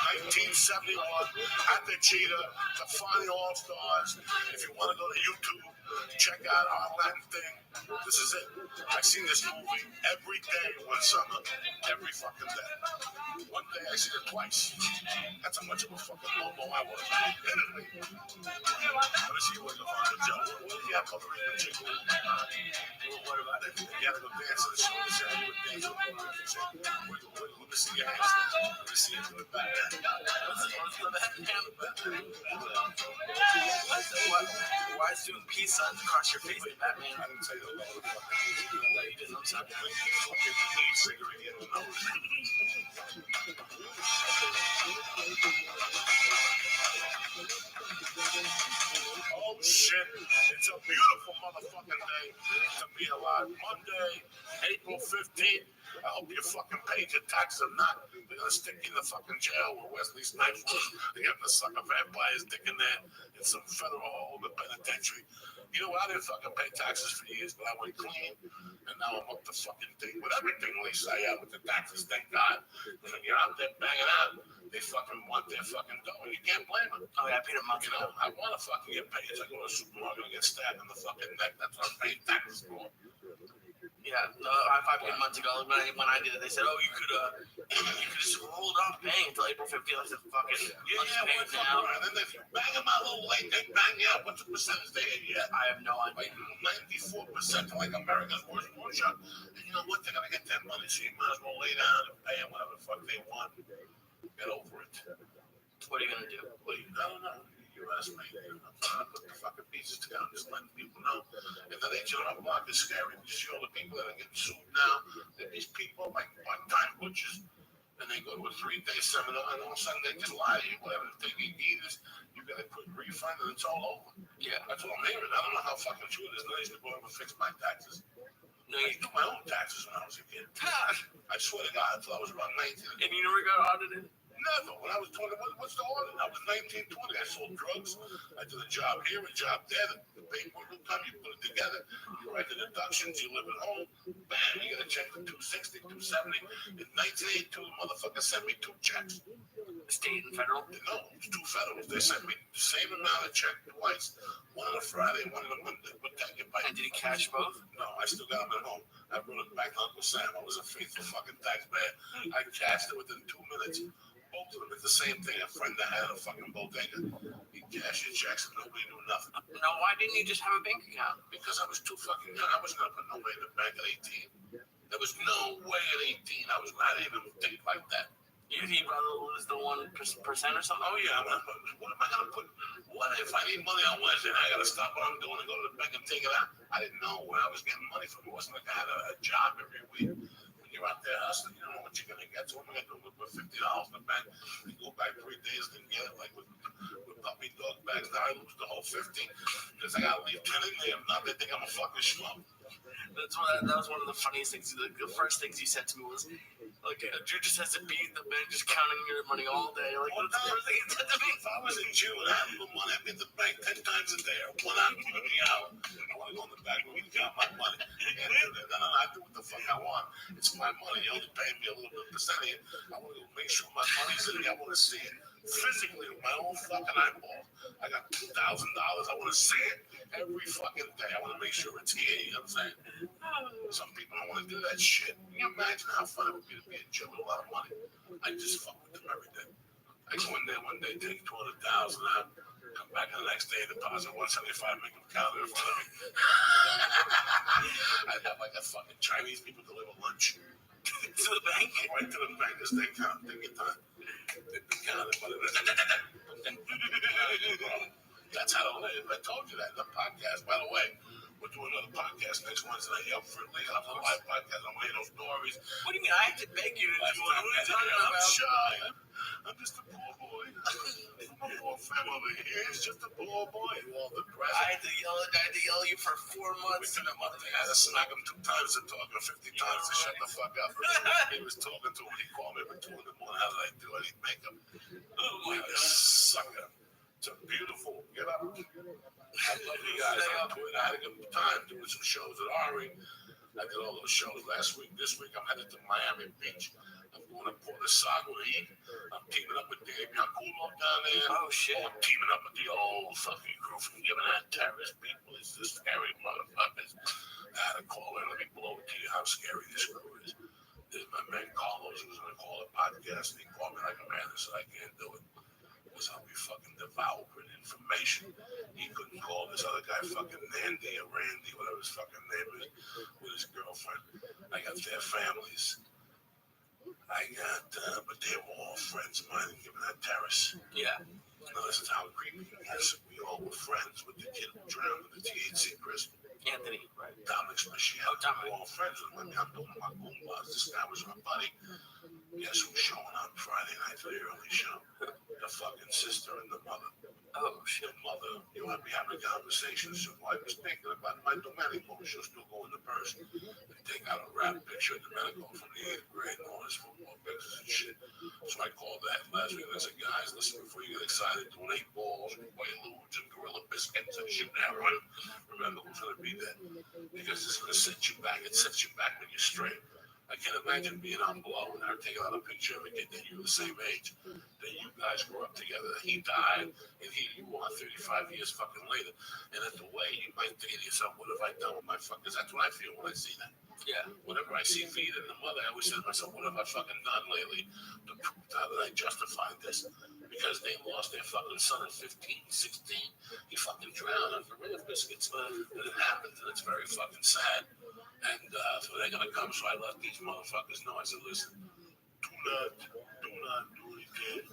S12: 1971 at the Cheetah, the Fine All-Stars. If you want to go to YouTube, check out our Latin thing. This is it. I've seen this movie every day one summer. Every fucking day. One day I seen it twice. That's how much of a fucking lobo I was. Let me see what the Uncle Joey. What do you have for the chick? What about it? You have to go dance to the show. You said you would dance. me see your hands. Let me see it from the back.
S15: Why is doing peace signs across your face like that, man?
S12: I didn't tell you the motherfucker.
S15: No, you didn't. I'm sorry.
S12: Fucking weed cigarette in the nose. Oh shit, it's a beautiful motherfucking day to be alive. Monday, April 15th. I hope you fucking paid your tax or not. They're gonna stick you in the fucking jail where Wesley Snipes was. They're gonna suck a vampire's dick in there in some federal hole in the penitentiary. You know, I didn't fucking pay taxes for years, but I went clean. And now I'm up to fucking date with everything they say out with the taxes, thank God. When you're out there banging out, they fucking want their fucking dough, and you can't blame them.
S15: Oh, yeah, I paid a month
S12: You
S15: ago.
S12: know, I want to fucking get paid. I go to the supermarket and get stabbed in the fucking neck. That's what I'm paying taxes for.
S15: Yeah, no, I paid months ago. When I did it, they said, "Oh, you could just hold off paying until April 15th." I said, "Fuck it, I'll just pay it now."
S12: And then if you bang them out a little late, they bang you out. What's the percentage they hit you?
S15: I have no idea.
S12: Like 94%, like America's worst moonshot. And you know what? They're gonna get that money, so you might as well lay down and pay them whatever the fuck they want. Get over it.
S15: What are you gonna do?
S12: Well, I don't know. You ask me. I'm trying to put the fucking pieces together, just letting people know. And then they general block is scary. You see all the people that are getting sued now. These people like part-time butchers, and they go to a 3-day seminar, and all of a sudden they just lie to you. Whatever the thing you need is, you get a quick refund, and it's all over.
S15: Yeah.
S12: That's what I'm hearing. I don't know how fucking true it is. I used to go over and fix my taxes.
S15: No,
S12: I used to do my own taxes when I was a kid. I swear to God, until I was about 19.
S15: And you never got audited?
S12: Never. When I was 20, what's the order? I was 19, 20. I sold drugs. I did a job here, a job there. The paperwork will come. You put it together. You write the deductions. You live at home. Bam. You get a check for $260, $270. In 1982, the motherfucker sent me 2 checks.
S15: State and federal?
S12: No, it was 2 federals. They sent me the same amount of check twice. One on a Friday, one on a Monday. But that you buy.
S15: And did he cash both?
S12: No, I still got them at home. I wrote it back to Uncle Sam. I was a faithful fucking taxpayer. I cashed it within 2 minutes. Both of them did the same thing. A friend that had a fucking bodega. He cashed his checks and nobody knew nothing.
S15: No, why didn't you just have a bank account?
S12: Because I was too fucking young. I wasn't gonna put no way in the bank at 18. There was no way at 18. I didn't even think like that.
S15: You think rather lose the 1% or something?
S12: Oh yeah, what am I gonna put? What if I need money on Wednesday and I gotta stop what I'm doing and go to the bank and take it out? I didn't know where I was getting money from. It wasn't like I had a job every week. When you're out there hustling, you don't know what you're gonna get. So what am I gonna do? Put $50 in the bank and go back 3 days and get it like with puppy dog bags. Now I lose the whole 50 because I gotta leave 10 in there. If not, they think I'm a fucking schmuck.
S15: That was one of the funniest things. The first things he said to me was, like, Drew just has to be in the bank just counting your money all day. Like, that's the first thing he said to me.
S12: If I was in June, I had the money. I'd be at the bank 10 times a day. One out, put me out. I want to go in the back room and count my money. I do what the fuck I want. It's my money. You only pay me a little bit percentage. I want to make sure my money's in there. I want to see it physically with my own fucking eyeball. I got $2,000. I want to see it every fucking day. I want to make sure it's here. You know what I'm saying? Some people don't want to do that shit. Can you imagine how fun it would be to be in jail with a lot of money? I just fuck with them every day. I go in there one day, take 200,000 out, come back the next day, deposit 175, make them count it in front of me. I'd have like a fucking Chinese people deliver lunch to the bank, right to the bank, as they count, take your time. They've been counting, that's how to live. I told you that in the podcast. By the way, we'll do another podcast next Wednesday night. Up for I'll have a live podcast. I'm waiting those stories.
S15: What do you mean? I have to beg you to do it. What are you talking about?
S12: I'm shy. I'm just a poor boy. I'm a poor family over here. It's just a poor boy. All depressed.
S15: I had to yell at you for 4 months.
S12: I had to smack him 2 times and talk him 50 times to shut the fuck up. He was talking to him. He called me every 2 in the morning. How did I do? I didn't make him. Oh my God. Sucker. It's a beautiful. Get up. I love you guys. I had a good time doing some shows at Ari. I did all those shows last week. This week I'm headed to Miami Beach. I'm going to Port Sago to eat. I'm teaming up with Dave Yakulo down there.
S15: Oh shit.
S12: I'm teaming up with the old fucking crew from giving out terrorist people. It's just scary motherfuckers. I had to call in. Let me blow it to you how scary this crew is. There's my man Carlos who's going to call a podcast. And he called me like a man and said I can't do it. Because I'll be fucking devoured with information. He couldn't call this other guy fucking Nandy or Randy, whatever his fucking name is, with his girlfriend. I got their families. but they were all friends of mine in Given that Terrace.
S15: Yeah.
S12: Now, this is how creepy it is. We all were friends with the kid who drowned in the THC crystal.
S15: Anthony, right?
S12: Dominic Michelle.
S15: Oh, Dominic.
S12: We're all friends with him. I mean, I'm doing my boom buzz. This guy was my buddy. Guess who's showing up Friday night for the early show? The fucking sister and the mother.
S15: Oh, shit.
S12: The mother, you might be having a conversation. So I was thinking about my new medical. She'll still go in the person and take out a rap picture of the medical from the 8th grade and all his football pictures and shit. So I called that last week and I said, guys, listen, before you get excited, doing 8 balls and Quaaludes and Gorilla Biscuits and shooting heroin, remember who's going to be there. Because it's going to set you back. It sets you back when you're straight. I can't imagine being on blow and her taking out a picture of a kid that you were the same age, that you guys grew up together. He died, and you were 35 years fucking later. And in the way, you might think to yourself, what have I done with my fuckers? That's what I feel when I see that.
S15: Yeah.
S12: Whenever I see Vita and the mother, I always say to myself, what have I fucking done lately to prove that I justified this? Because they lost their fucking son at 15, 16. He fucking drowned on Gorilla Biscuits. And it happened, and it's very fucking sad. And so they're going to come, so I let these motherfuckers know. I said, listen, do not do anything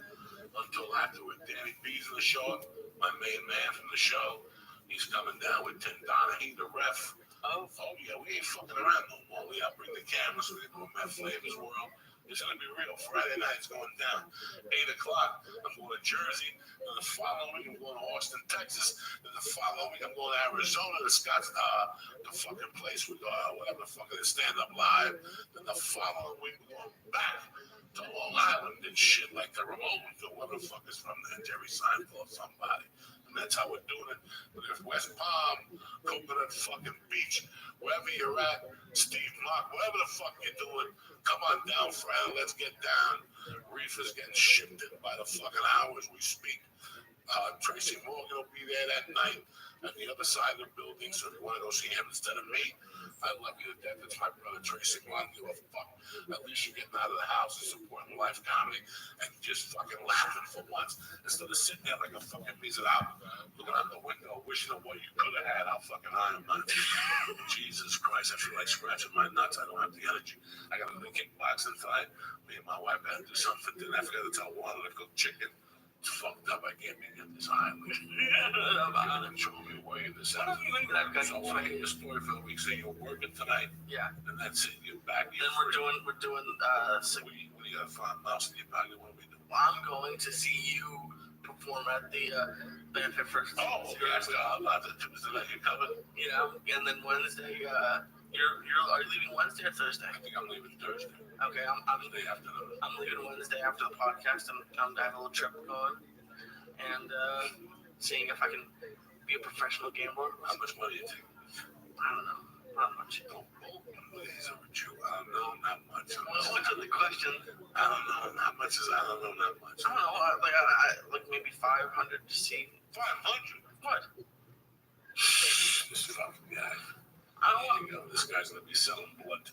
S12: until afterward. Danny B's in the show, my main man from the show. He's coming down with Tim Donahue, the ref. Oh, yeah, we ain't fucking around no more. I'll bring the cameras so we can do a Meth Flavors World. It's going to be real. Friday night, it's going down. 8 o'clock, I'm going to Jersey. Then the following week, I'm going to Austin, Texas. Then the following week, I'm going to Arizona, the fucking place with whatever the fuck it is, Stand Up Live. Then the following week, we're going back to Long Island and shit like the Ramones or whatever the fuck is from there, Jerry Seinfeld or somebody. And that's how we're doing it. But if West Palm, Coconut fucking Beach, wherever you're at, Steve Mark, whatever the fuck you're doing, come on down, Friday. Let's get down. Reefer's getting shipped in by the fucking hours we speak. Tracy Morgan will be there that night on the other side of the building. So if you want to go see him instead of me, I love you to death. It's my brother Tracy. I don't give a fuck. At least you're getting out of the house and supporting live comedy and just fucking laughing for once instead of sitting there like a fucking piece of out looking out the window wishing of what you could have had. How fucking high am I? Jesus Christ, I feel like scratching my nuts. I don't have the energy. I got to go to kickboxing tonight. Me and my wife got to do something for dinner. I forgot to tell Warner to cook chicken. It's fucked up. I can't make it this island. I'm gonna throw me away this afternoon. I've got no fucking story for the week. So you're working tonight.
S15: Yeah.
S12: And that's it. You're back.
S15: Then we're doing.
S12: What do you got to find mouse in your pocket? What are we doing?
S15: I'm going to see you perform at the benefit first.
S12: Oh, okay. You're coming.
S15: Yeah. And then Wednesday, are you leaving Wednesday or Thursday?
S12: I think I'm leaving Thursday.
S15: Okay, I'm leaving Wednesday after the podcast. I'm have a little trip going and seeing if I can be a professional gambler.
S12: How much money do you take?
S15: I don't know, not much.
S12: Don't he's a Jew. I don't know, not much.
S15: What's the question?
S12: I don't know, not much. I don't know, not much.
S15: I don't know, like maybe 500 to see.
S12: 500?
S15: What?
S12: This fucking guy.
S15: I don't know.
S12: This guy's gonna be selling blood.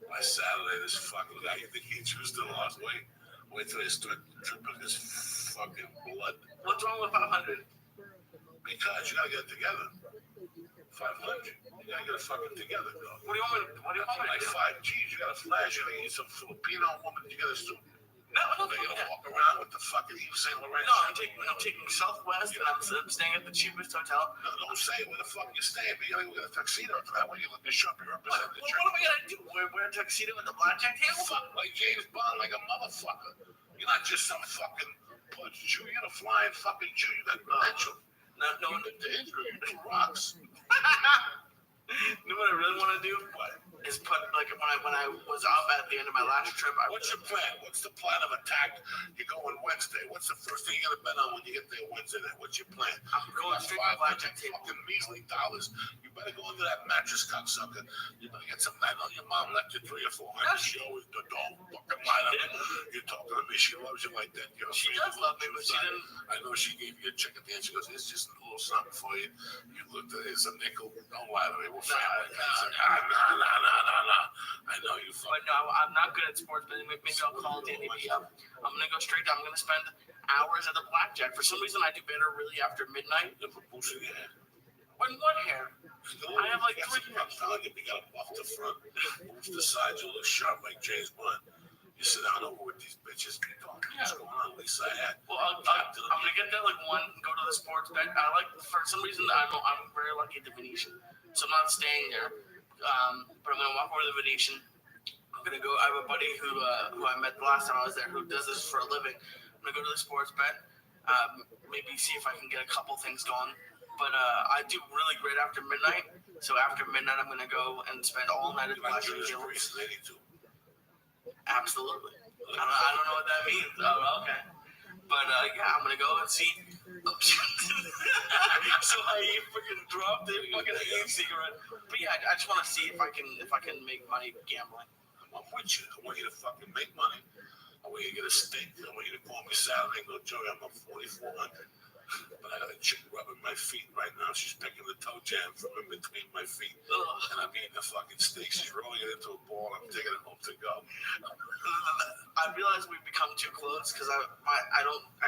S12: By Saturday, this fucking guy, you think he still lost weight? Wait till they start dripping this fucking blood.
S15: What's wrong with 500?
S12: Because you gotta get it together. 500. You gotta get it fucking together, dog.
S15: What do you want me to
S12: Like
S15: do?
S12: 5 G's, you gotta flash. You gotta get some Filipino woman. You gotta assume.
S15: No,
S12: They're gonna walk around with the fucking Yves Saint Laurent.
S15: No, I'm taking Southwest, and I'm staying at the cheapest hotel.
S12: No, don't say where the fuck you're staying, but you gotta go get a tuxedo for that way. You look to shop, you represent the
S15: What
S12: church.
S15: am I gonna do? Wear a tuxedo at the blackjack table?
S12: Fuck like James Bond, like a motherfucker. You're not just some fucking punch Jew. You're a flying fucking Jew. You got potential.
S15: No,
S12: The Israel, you do rocks.
S15: You know what I really want to do?
S12: What?
S15: Is put like when I was up at the end of my last trip.
S12: What's your plan? What's the plan of attack? You're going Wednesday. What's the first thing you gotta bet on when you get there Wednesday night? What's your plan?
S15: I'm going straight to the blackjack table.
S12: Fucking measly dollars. You better go into that mattress cocksucker. You better get some. I know your mom left you 3 or 4 hundred. She always don't fucking lie to me. You're talking to me. She loves you like that.
S15: She does love me, but she didn't.
S12: I know she gave you a check at the end. She goes, "It's just a little something for you." You looked at it. It's a nickel. Don't lie to me. We're family. No. I know you.
S15: But no, I'm not good at sports, but maybe I'll call Danny B up. I'm gonna go straight down. I'm gonna spend hours at the blackjack. For some reason, I do better really after midnight.
S12: You're boosting your head.
S15: What hair? I have like 3 hairs.
S12: I'm telling you, you got to buff the front, boost the sides. You look sharp like James Bond. You sit down over with these bitches and talk. What's going on, Lisa?
S15: Well, I'm gonna get there like one. Go to the sports bet. I like for some reason I'm very lucky at the Venetian, so I'm not staying there. But I'm gonna walk over to the Venetian. I'm gonna go. I have a buddy who I met the last time I was there who does this for a living. I'm gonna go to the sports bet. Maybe see if I can get a couple things going. But I do really great after midnight. So after midnight, I'm gonna go and spend all night at the Black Hills. Absolutely. I don't know what that means. Oh, okay. But yeah, I'm gonna go and see. So I freaking dropped it, fucking e-cigarette. But yeah, I just want to see if I can make money gambling.
S12: I'm with you. I want you to fucking make money. I want you to get a steak. I want you to call me Saturday and go, Joey, I'm up 4,400. But I got a chick rubbing my feet right now. She's picking the toe jam from in between my feet. And I'm eating the fucking steak. She's rolling it into a ball. I'm taking it home to go.
S15: I realize we've become too close because I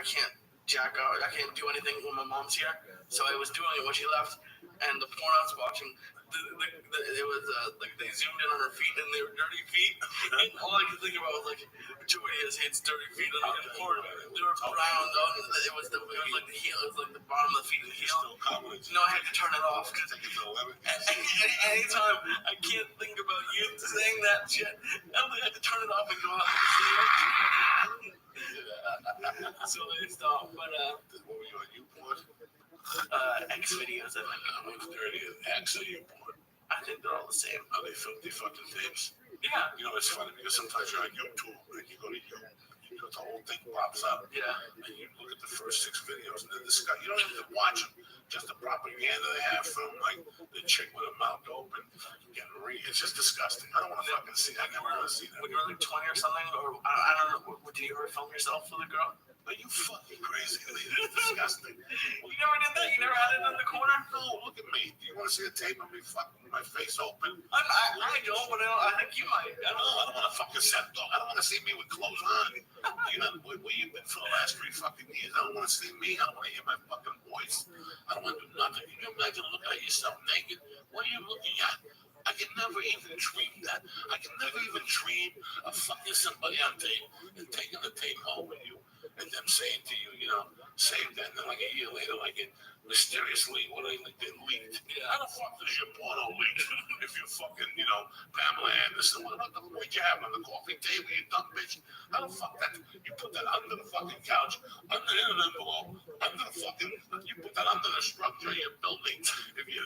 S15: can't jack out. I can't do anything when my mom's here. So I was doing it when she left. And the porn I was watching, it was like they zoomed in on her feet and they were dirty feet. And all I could think about was like, Joey has hits dirty feet. And the porn, they were brown. It was like the heel. It was like the bottom of the feet and the heel. No, I had to turn it off because anytime I can't think about you saying that shit, I had to turn it off and go out and see it. So they stopped. But
S12: what were you on YouPorn?
S15: X videos, I think.
S12: I'm with dirty X or YouPorn.
S15: I think they're all the same.
S12: Are they filthy fucking things?
S15: Yeah.
S12: You know, it's funny because sometimes you're on YouTube and you go to YouTube, the whole thing pops up.
S15: Yeah.
S12: And you look at the first 6 videos and then discuss. You don't have to watch them. Just the propaganda they have from like the chick with her mouth open, it's just disgusting. I don't want to fucking see that. I never want to see that.
S15: When you were like 20 or something, or I don't know, did you ever film yourself with a girl?
S12: Are you fucking crazy? It's disgusting.
S15: You never did that? You never had it in the corner?
S12: No, look at me. Do you want to see a tape of me fucking with my face open?
S15: I don't, but I think you might.
S12: I don't want to fucking set dog. I don't want to see me with clothes on. You know where you've been for the last 3 fucking years. I don't want to see me. I don't want to hear my fucking voice. I don't want to do nothing. Can you imagine looking at yourself naked? What are you looking at? I can never even dream that. I can never even dream of fucking somebody on tape and taking the tape home with you. And them saying to you, you know, saved that, and then like a year later, like it mysteriously, what they like, they leaked. Yeah, how the fuck does your porno leak if you're fucking, you know, Pamela Anderson? What the fuck you have on the coffee table, you dumb bitch? How the fuck that? You put that under the fucking couch, under an envelope, under the fucking, you put that under the structure of your building. If you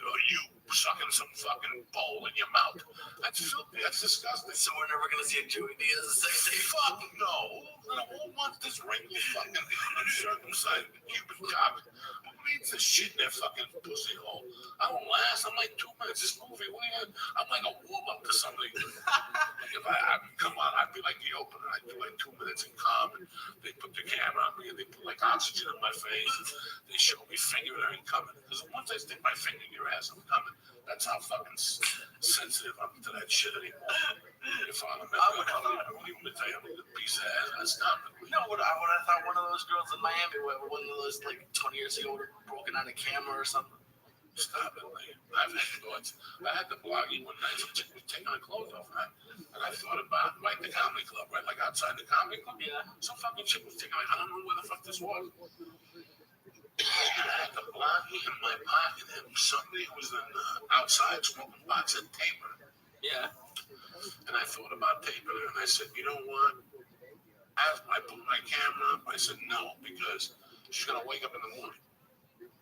S12: sucking some fucking bowl in your mouth, that's filthy. That's disgusting.
S15: So we're never gonna see a Joey Diaz sex tape.
S12: Fuck no. Who wants this wrinkled fucking uncircumcised Cuban cock? Who needs this shit in their fucking pussy hole? I don't last. I'm like 2 minutes. This movie, I'm like a warm up to something. Like if I come on, I'd be like the opener. I'd do like 2 minutes in calm, and they put the camera on me and they put like oxygen in my face. And they show me finger there and coming. Because once I stick my finger in your ass, I'm coming. That's how fucking sensitive I'm to that shit anymore. If I'm a man, I won't even tell you I'm a piece of ass. Stop it.
S15: No, what I thought one of those girls in Miami, one of those like 20 years ago, would have broken out a camera or something.
S12: Stop it, man. I've had thoughts. I had to blog you one night. Some chick was taking her clothes off, man. And I thought about like the comedy club, right? Like outside the comedy club.
S15: Yeah.
S12: Some fucking chick was taking, like, I don't know where the fuck this was. And I had to blog you in my pocket. And somebody who was outside smoking box and taper.
S15: Yeah.
S12: And I thought about taping her, and I said, you know what? As I put my camera up, I said no, because she's going to wake up in the morning.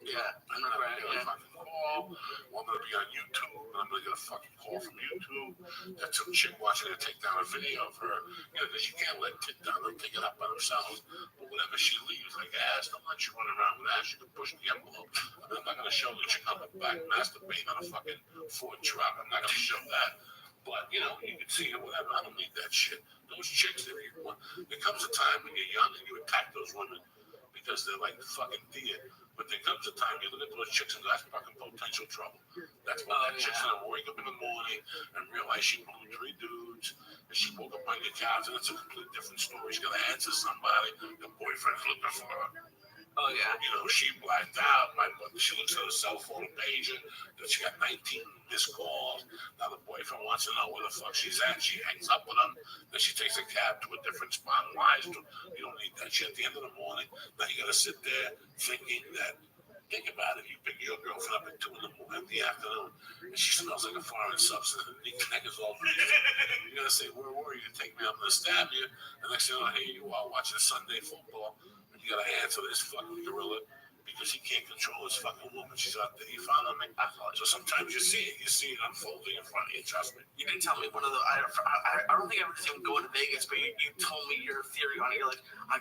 S15: Yeah.
S12: I'm going to get a fucking call, or I'm going to be on YouTube, and I'm going to get a fucking call from YouTube. That's some chick watching her take down a video of her. You know, because you can't let tit down, they'll pick it up by themselves. But whenever she leaves, like ass, don't let you run around with ass. You can push the envelope. And I'm not going to show the chick on the back masturbating on a fucking Ford truck. I'm not going to show that. But, you know, you can see it, whatever. I don't need that shit. Those chicks, there comes a time when you're young and you attack those women because they're like fucking deer. But there comes a time you look at those chicks and that's fucking potential trouble. That's when that chick's gonna wake up in the morning and realize she blew 3 dudes and she woke up on your couch and it's a completely different story. She's gonna answer somebody. The boyfriend's looking for her.
S15: Oh, yeah.
S12: You know, she blacked out. She looks at her cell phone page and she got 19 missed calls. Now the boyfriend wants to know where the fuck she's at. She hangs up with him. Then she takes a cab to a different spot and lies to him. You don't need that shit at the end of the morning. Now you gotta sit there thinking that. Think about it. You pick your girlfriend up at 2 in the afternoon, and she smells like a foreign substance, and the neck is all bleeding. You're gonna say, "Where were you? Take me. I'm gonna stab you." And next thing you know, here you are watching Sunday football, and you gotta answer this fucking gorilla because he can't control his fucking woman. She's out there. You found me. So sometimes you see it unfolding in front of you. Trust me.
S15: You didn't tell me one of the. I don't think I ever seen him go to Vegas, but you told me your theory on it. You're like, I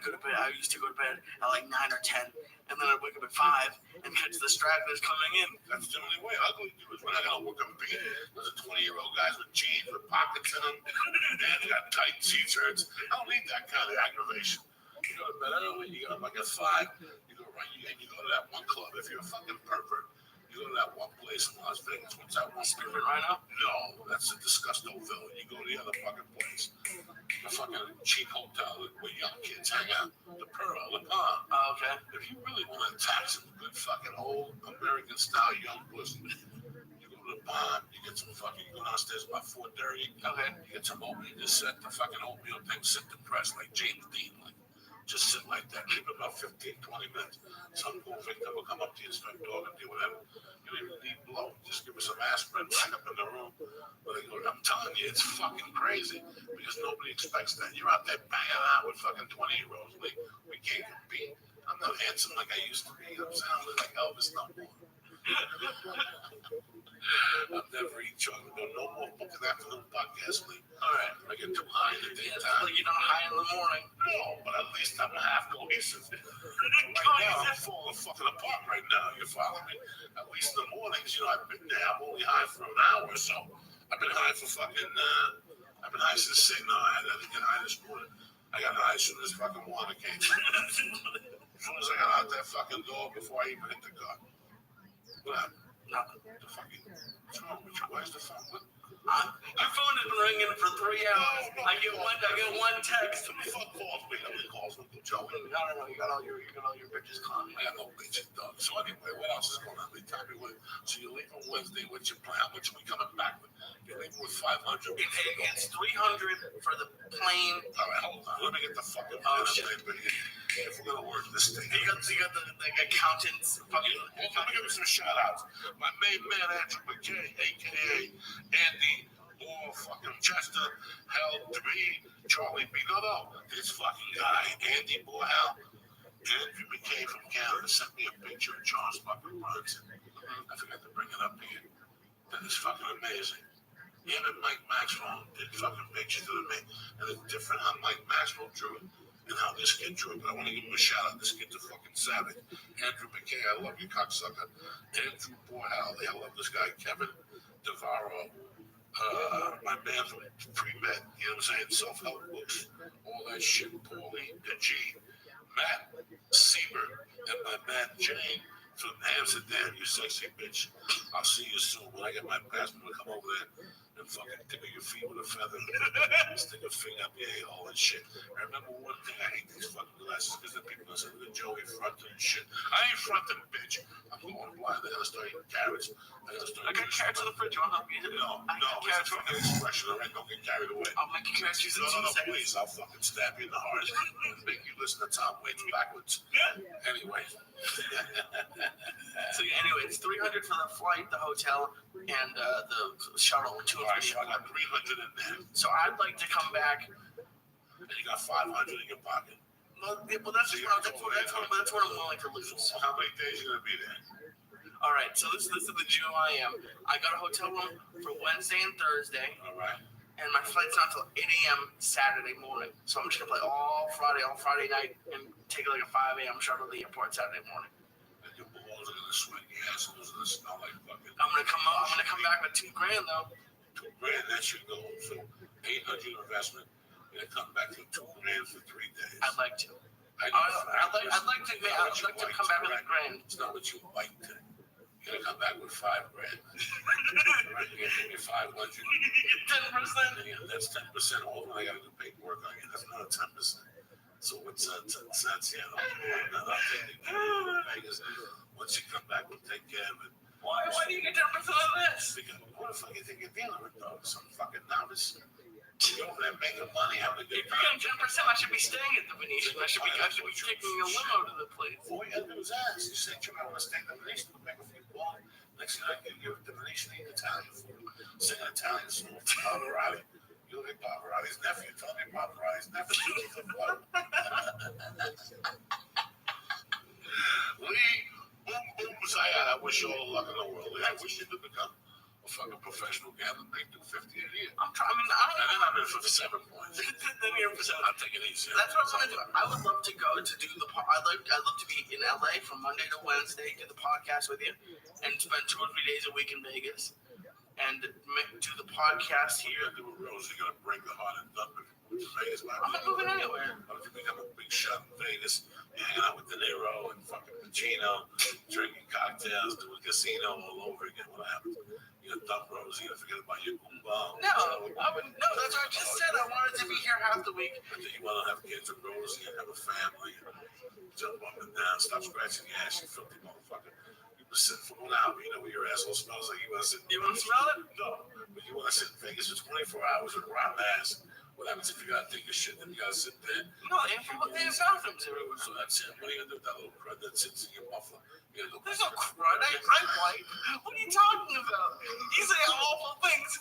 S15: used to go to bed at like 9 or 10, and then I wake up at 5 and catch the stragglers coming in.
S12: That's the only way ugly dudes. We're not gonna work them big. Those are 20-year-old guys with jeans with pockets in them, and they got tight t-shirts. I don't need that kind of aggravation. You go to bed early. You go to like at 5. You go right, and you go to that one club. If you're a fucking pervert, you go to that one place in Las Vegas. What's that one?
S15: Spearmint Rhino?
S12: No, that's a Disgusto-ville. You go to the other fucking place, the fucking cheap hotel where young kids hang out, the Pearl, the Palm.
S15: Oh, okay.
S12: If you really want to attack some good fucking old American style young pussy, you go to the Palm. You get some fucking. You go downstairs about 4:30.
S15: Okay.
S12: You get some oatmeal. Just set the fucking oatmeal thing. Sit depressed like James Dean. Like just sit like that. Keep it about 15, 20 minutes. Some poor victim will come up to you and start talking to you, whatever. You don't even need blow. Just give her some aspirin, back up in the room. But I'm telling you, it's fucking crazy because nobody expects that. You're out there banging out with fucking 20-year-olds. We can't compete. I'm not handsome like I used to be. I'm sounding like Elvis no more. I've never eaten chocolate. No more fucking afternoon podcast league. All right, I get too high in the daytime.
S15: You're not high in the morning.
S12: No, but at least I'm half cohesive. Right now, I'm falling fucking apart right now. You follow me? At least in the mornings, I've been there. I'm only high for an hour or so. I've been high for fucking. I've been high since say no. I had to get high this morning. I got high as soon as fucking water came. As soon as I got out that fucking door before I even hit the car. What happened? Nothing. The fucking. What's wrong with you? Where's the phone? What?
S15: Your phone has been ringing for 3 hours. I get one text.
S12: Fuck calls me. Nobody calls me. Joey.
S15: No. You got all your bitches calling me.
S12: I got no bitches, dog. So anyway, what else is going on? Tell me what. So you're leaving Wednesday. What's your plan? How much are we coming back with? You're leaving with 500.
S15: It's 300 for the plane.
S12: All right, hold on. Let me get the fucking.
S15: Oh shit.
S12: If we're gonna work this thing,
S15: you got the accountants. Fucking.
S12: Let me give you some shout outs. My main man Andrew McKay, aka Andy or fucking Chester, hell to me, Charlie B. No, this fucking guy, Andy Borhell, Andrew McKay from Canada sent me a picture of Charles fucking Bronson. I forgot to bring it up here. That is fucking amazing. Him and Mike Maxwell did fucking pictures of me, and it's different how Mike Maxwell drew it and how this kid drew it. But I want to give him a shout out. This kid's a fucking savage. Andrew McKay, I love you, cocksucker. Andrew Borhell, I love this guy. Kevin DeVaro, my man from pre-med, you know what I'm saying? Self-help books, all that shit. Paulie, the G, Matt Sieber, and my man Jane from Amsterdam, you sexy bitch. I'll see you soon. When I get my passport, I'll come over there and fucking tickle your feet with a feather. Stick a finger up your a-hole and shit. I remember one thing, I hate these fucking glasses because the people say, look at Joey fronting and shit. I ain't fronting, bitch. I'm going blind. I gotta start eating carrots. I got carrots in the fridge. You want to help me? No, it's a fucking expression. All right, don't get carried away.
S15: I'll make you carrots juice in 2 seconds.
S12: Please, I'll fucking stab you in the heart and make you listen to Tom Waits backwards. Anyway.
S15: So anyway, it's 300 for the flight, the hotel, and the shuttle.
S12: So I got 300 in there.
S15: So I'd like to come back.
S12: And you got 500 in your pocket.
S15: Well, that's what I'm willing to lose.
S12: So how many days are you gonna be there?
S15: All right, so this is the Jew I am. I got a hotel room for Wednesday and Thursday.
S12: All right.
S15: And my flight's not until 8 a.m. Saturday morning. So I'm just going to play all Friday night, and take like a 5 a.m. shuttle to the airport Saturday morning.
S12: And your balls are going to sweat. Your assholes are going to smell like fucking.
S15: I'm going to come back with $2,000 though.
S12: $2,000, that should go. So 800 investment. You're going to come back with $2,000 for 3 days.
S15: I'd like to. I'd like to come back with $1,000.
S12: It's not what you like to. You're gonna come back with $5,000. Right? You're gonna give me 500.
S15: You get 10%.
S12: Yeah, that's 10% off. I gotta do paperwork on you. That's not 10%. So what's 10 cents? Yeah, I'll take it. Vegas. Once you come back, we'll take care of it.
S15: Why do you get 10% of this?
S12: Because what the fuck you think you're dealing with, though? Some fucking novice? You're over there making money, having a good
S15: If you're getting 10%, I should be staying at the Venetian. I should be taking a limo to the place.
S12: All you gotta do is ask. You say, Jim, I want to stay at the Venetian, we'll make a few bucks. Next thing I give you the Venetian eat Italian food. Sing an Italian song to Pavarotti. You look at Pavarotti's nephew, tell me Pavarotti's nephew. I wish you all the luck in the world. I wish you could become a fucking professional gambler, make $250 a year.
S15: I'm trying. I mean, I don't know.
S12: And then I'm in for 7 points.
S15: Then you're for 7.
S12: I'll take it easy.
S15: That's what I want to do. I would love to go to do the. I'd love to be in LA from Monday to Wednesday, do the podcast with you, and spend 2 or 3 days a week in Vegas, and do the podcast here.
S12: Do a Rose. You're gonna break the heart and dump it to Vegas.
S15: I'm not moving anywhere.
S12: I'm gonna become a big shot in Vegas. Hanging out with De Niro and fucking Pacino, drinking cocktails, doing casino all over again. What happens? You're gonna dump Rose. You're gonna forget about your goomba.
S15: No, that's what I just said. I wanted to be here half the week.
S12: You want to have kids with Rose, you have a family, jump up and down, stop scratching your ass, you filthy motherfucker. You been sitting for 1 hour, you know what your asshole smells like. You want to sit.
S15: You want to smell it?
S12: No, but you want to sit in Vegas for 24 hours with a rotten ass. What happens if you gotta take a shit? Then you gotta sit there.
S15: No, they have bathrooms everywhere.
S12: So that's it. What are you gonna do with that little crud that sits in your muffler? You gotta go.
S15: There's no crud. I'm white. What are you talking about? You say awful things.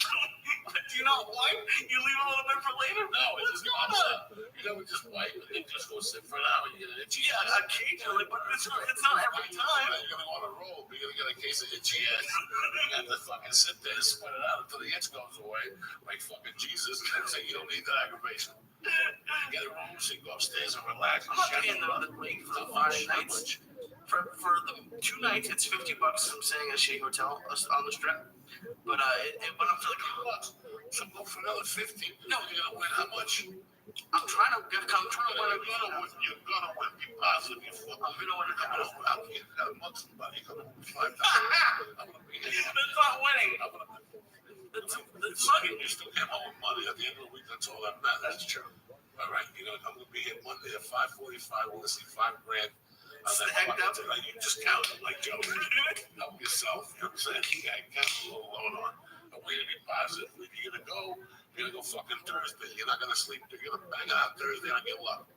S15: Do you not wipe? You leave a little bit for later?
S12: No,
S15: what's going on?
S12: You never just wipe and then just go sit for an hour. You get an itchy.
S15: Yeah, occasionally, but it's not every time.
S12: You're gonna go on a roll. You're gonna get a case of itchy ass. You have to fucking sit there and sweat it out until the itch goes away, like fucking Jesus. And say you don't need that aggravation. Get a room so you go upstairs and relax.
S15: I'm not paying the rate for the Friday nights. For the 2 nights, it's $50 from staying at a shitty hotel on the strip. But it went up to like $100.
S12: So go for another 50.
S15: No,
S12: you're gonna win how much?
S15: I'm trying to win.
S12: You're gonna win. Be positive.
S15: I'm gonna win a couple of.
S12: You gotta mug somebody. You're gonna win $5,000.
S15: That's not winning. That's mugging.
S12: You still get home with money at the end of the week. That's all that matters.
S15: That's true.
S12: All right. You know, I'm gonna be here Monday at 5:45. We'll see $5 grand. You just count it like Joe. Help yourself. You know what I'm saying? You got a little load on. A way to be positive. If you're gonna go fucking Thursday. You're not gonna sleep. You're gonna bang it out Thursday on your luck.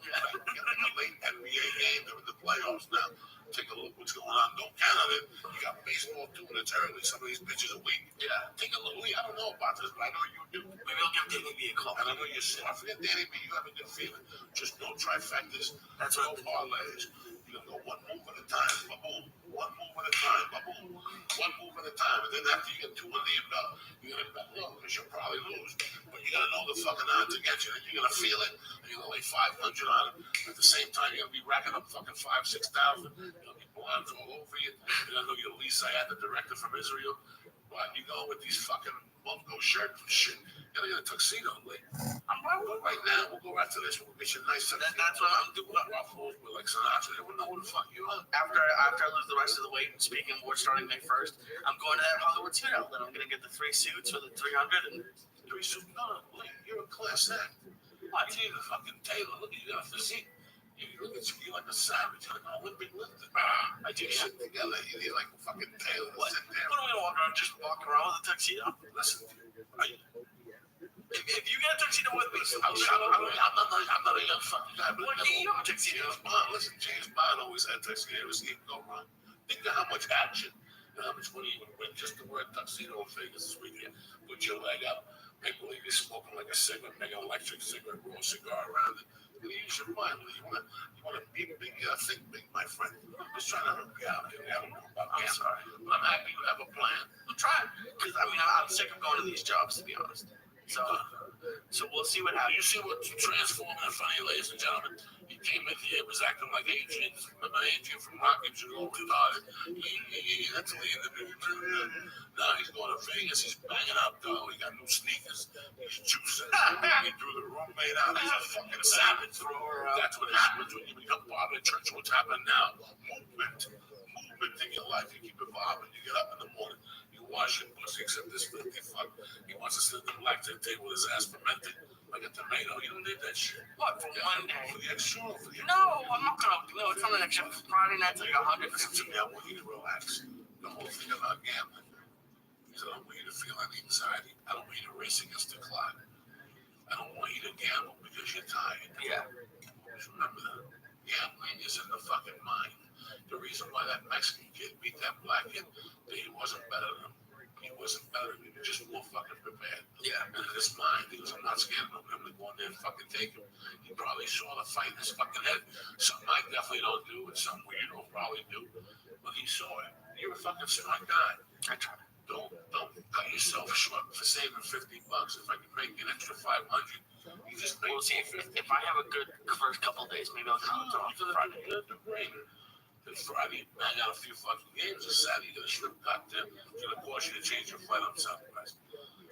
S12: You got a late NBA game. They're in the playoffs now. Take a look what's going on. Don't count on it. You got baseball too, and it's early. Some of these bitches are weak.
S15: Yeah.
S12: Take a look. I don't know about this, but I know you do.
S15: Maybe I'll give Danny B a call.
S12: And I know you're shit. I forget Danny B. You have a good feeling. Just no trifectas.
S15: That's
S12: no parlays. You're gonna go one move at a time. Ba-boom. One move at a time. Ba-boom. One move at a time. And then after you get 2 under your belt, you're gonna bet low because you'll probably lose. But you gotta know the fucking odds against you. And you're gonna feel it. And you're gonna lay 500 on it. At the same time, you're gonna be racking up fucking 5,000, 6,000. You're gonna be blinds all over you. You're gonna know your Lisa had the director from Israel. Why you go with these fucking Mumbo shirts and shit? You gotta get a tuxedo, Lee. Right now, we'll go after this. We'll get you a nice tuxedo.
S15: That's what I'm doing.
S12: Not ruffles, but like Sinatra. They wouldn't know who the fuck you are.
S15: After I lose the rest of the weight, and speaking of which, starting May 1st, I'm going to that Hollywood suit outlet. I'm gonna get the 3 suits for the 300 and
S12: 3 suits. No, Lee, you're a class act. Why do you need a fucking tailor? Look at you, got a physique. You look at you like a savage, like an Olympic lifter. I do shit together. You need like a fucking tailor to sit there.
S15: What am I gonna walk around with a tuxedo?
S12: Listen,
S15: if you get a tuxedo with me,
S12: I'm not a young fucking guy, but
S15: you have a tuxedo.
S12: James Bond always had tuxedos. He can go wrong. Think of how much action and how much money you would win just to wear a tuxedo in Vegas this weekend. Put your leg up, make believe you're smoking like a cigarette, make an electric cigarette, roll a cigar around it. You use your mind. You want to be big, think big, my friend. I'm just trying to help you out. I don't know about me. I'm sorry. But I'm happy you have a plan.
S15: I'm trying. Because, I'm sick of going to these jobs, to be honest. So we'll see what happens.
S12: You see what's transforming in front of you, ladies and gentlemen. He came in here, was acting like Adrian. Remember Adrian from Rockets? You know, retarded. That's the individual. Now he's going to Vegas. He's banging up, though. He got new sneakers. He's juicing. He threw the roommate out. He's a fucking savage thrower. That's what happens when you become part of the church. What's happening now? Movement in your life. You keep evolving. You get up in the morning. You wash your pussy, except this filthy fuck. He wants to sit at the black table with his ass fermented. Like a tomato. You don't need that shit.
S15: What, for Monday?
S12: For the extra?
S15: No, I'm not gonna. No, it's on the next show. Friday night's like 100.
S12: Listen to me, I want you to relax. the whole thing about gambling. He said, I don't want you to feel any anxiety. I don't want you to race against the clock. I don't want you to gamble because you're tired.
S15: Yeah.
S12: Always remember that. Gambling is in the fucking mind. The reason why that Mexican kid beat that black kid, he wasn't better than him. He wasn't better than him. He was just more fucking prepared.
S15: Yeah.
S12: And in his mind, he was, I'm not scared of him. I'm going to go in there and fucking take him. He probably saw the fight in his fucking head. Something I definitely don't do, and some weirdo probably do. But he saw it. You're a fucking smart guy.
S15: I try.
S12: Don't cut yourself short for saving $50. If I can make an extra 500, you just make.
S15: We'll see if I have a good first couple of days, maybe I'll come on Friday.
S12: Then Friday, I got a few fucking games. And Saturday, you got a shrimp cocktail. It's gonna cost you to change your flight on Southwest.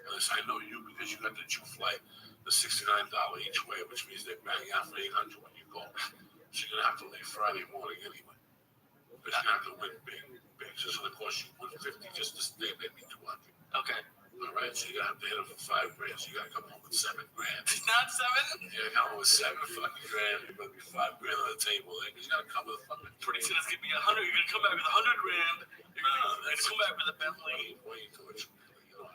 S12: Unless I know you because you got the Jew flight, the $69 each way, which means they're banging out for $800 when you go. So you're gonna have to leave Friday morning anyway. But you're gonna have to win big. So it's gonna cost you $150 just to stay, maybe $200.
S15: Okay.
S12: All right, so you're gonna have to hit it for $5 grand. So you gotta come home with $7 grand.
S15: It's not 7?
S12: You gotta come home with $7 fucking grand. You're gonna be $5 grand on the table. You gotta come with a fucking.
S15: Pretty soon it's gonna be 100. You're gonna come back with 100 grand. You're gonna come back with a Bentley.
S12: Way torturing.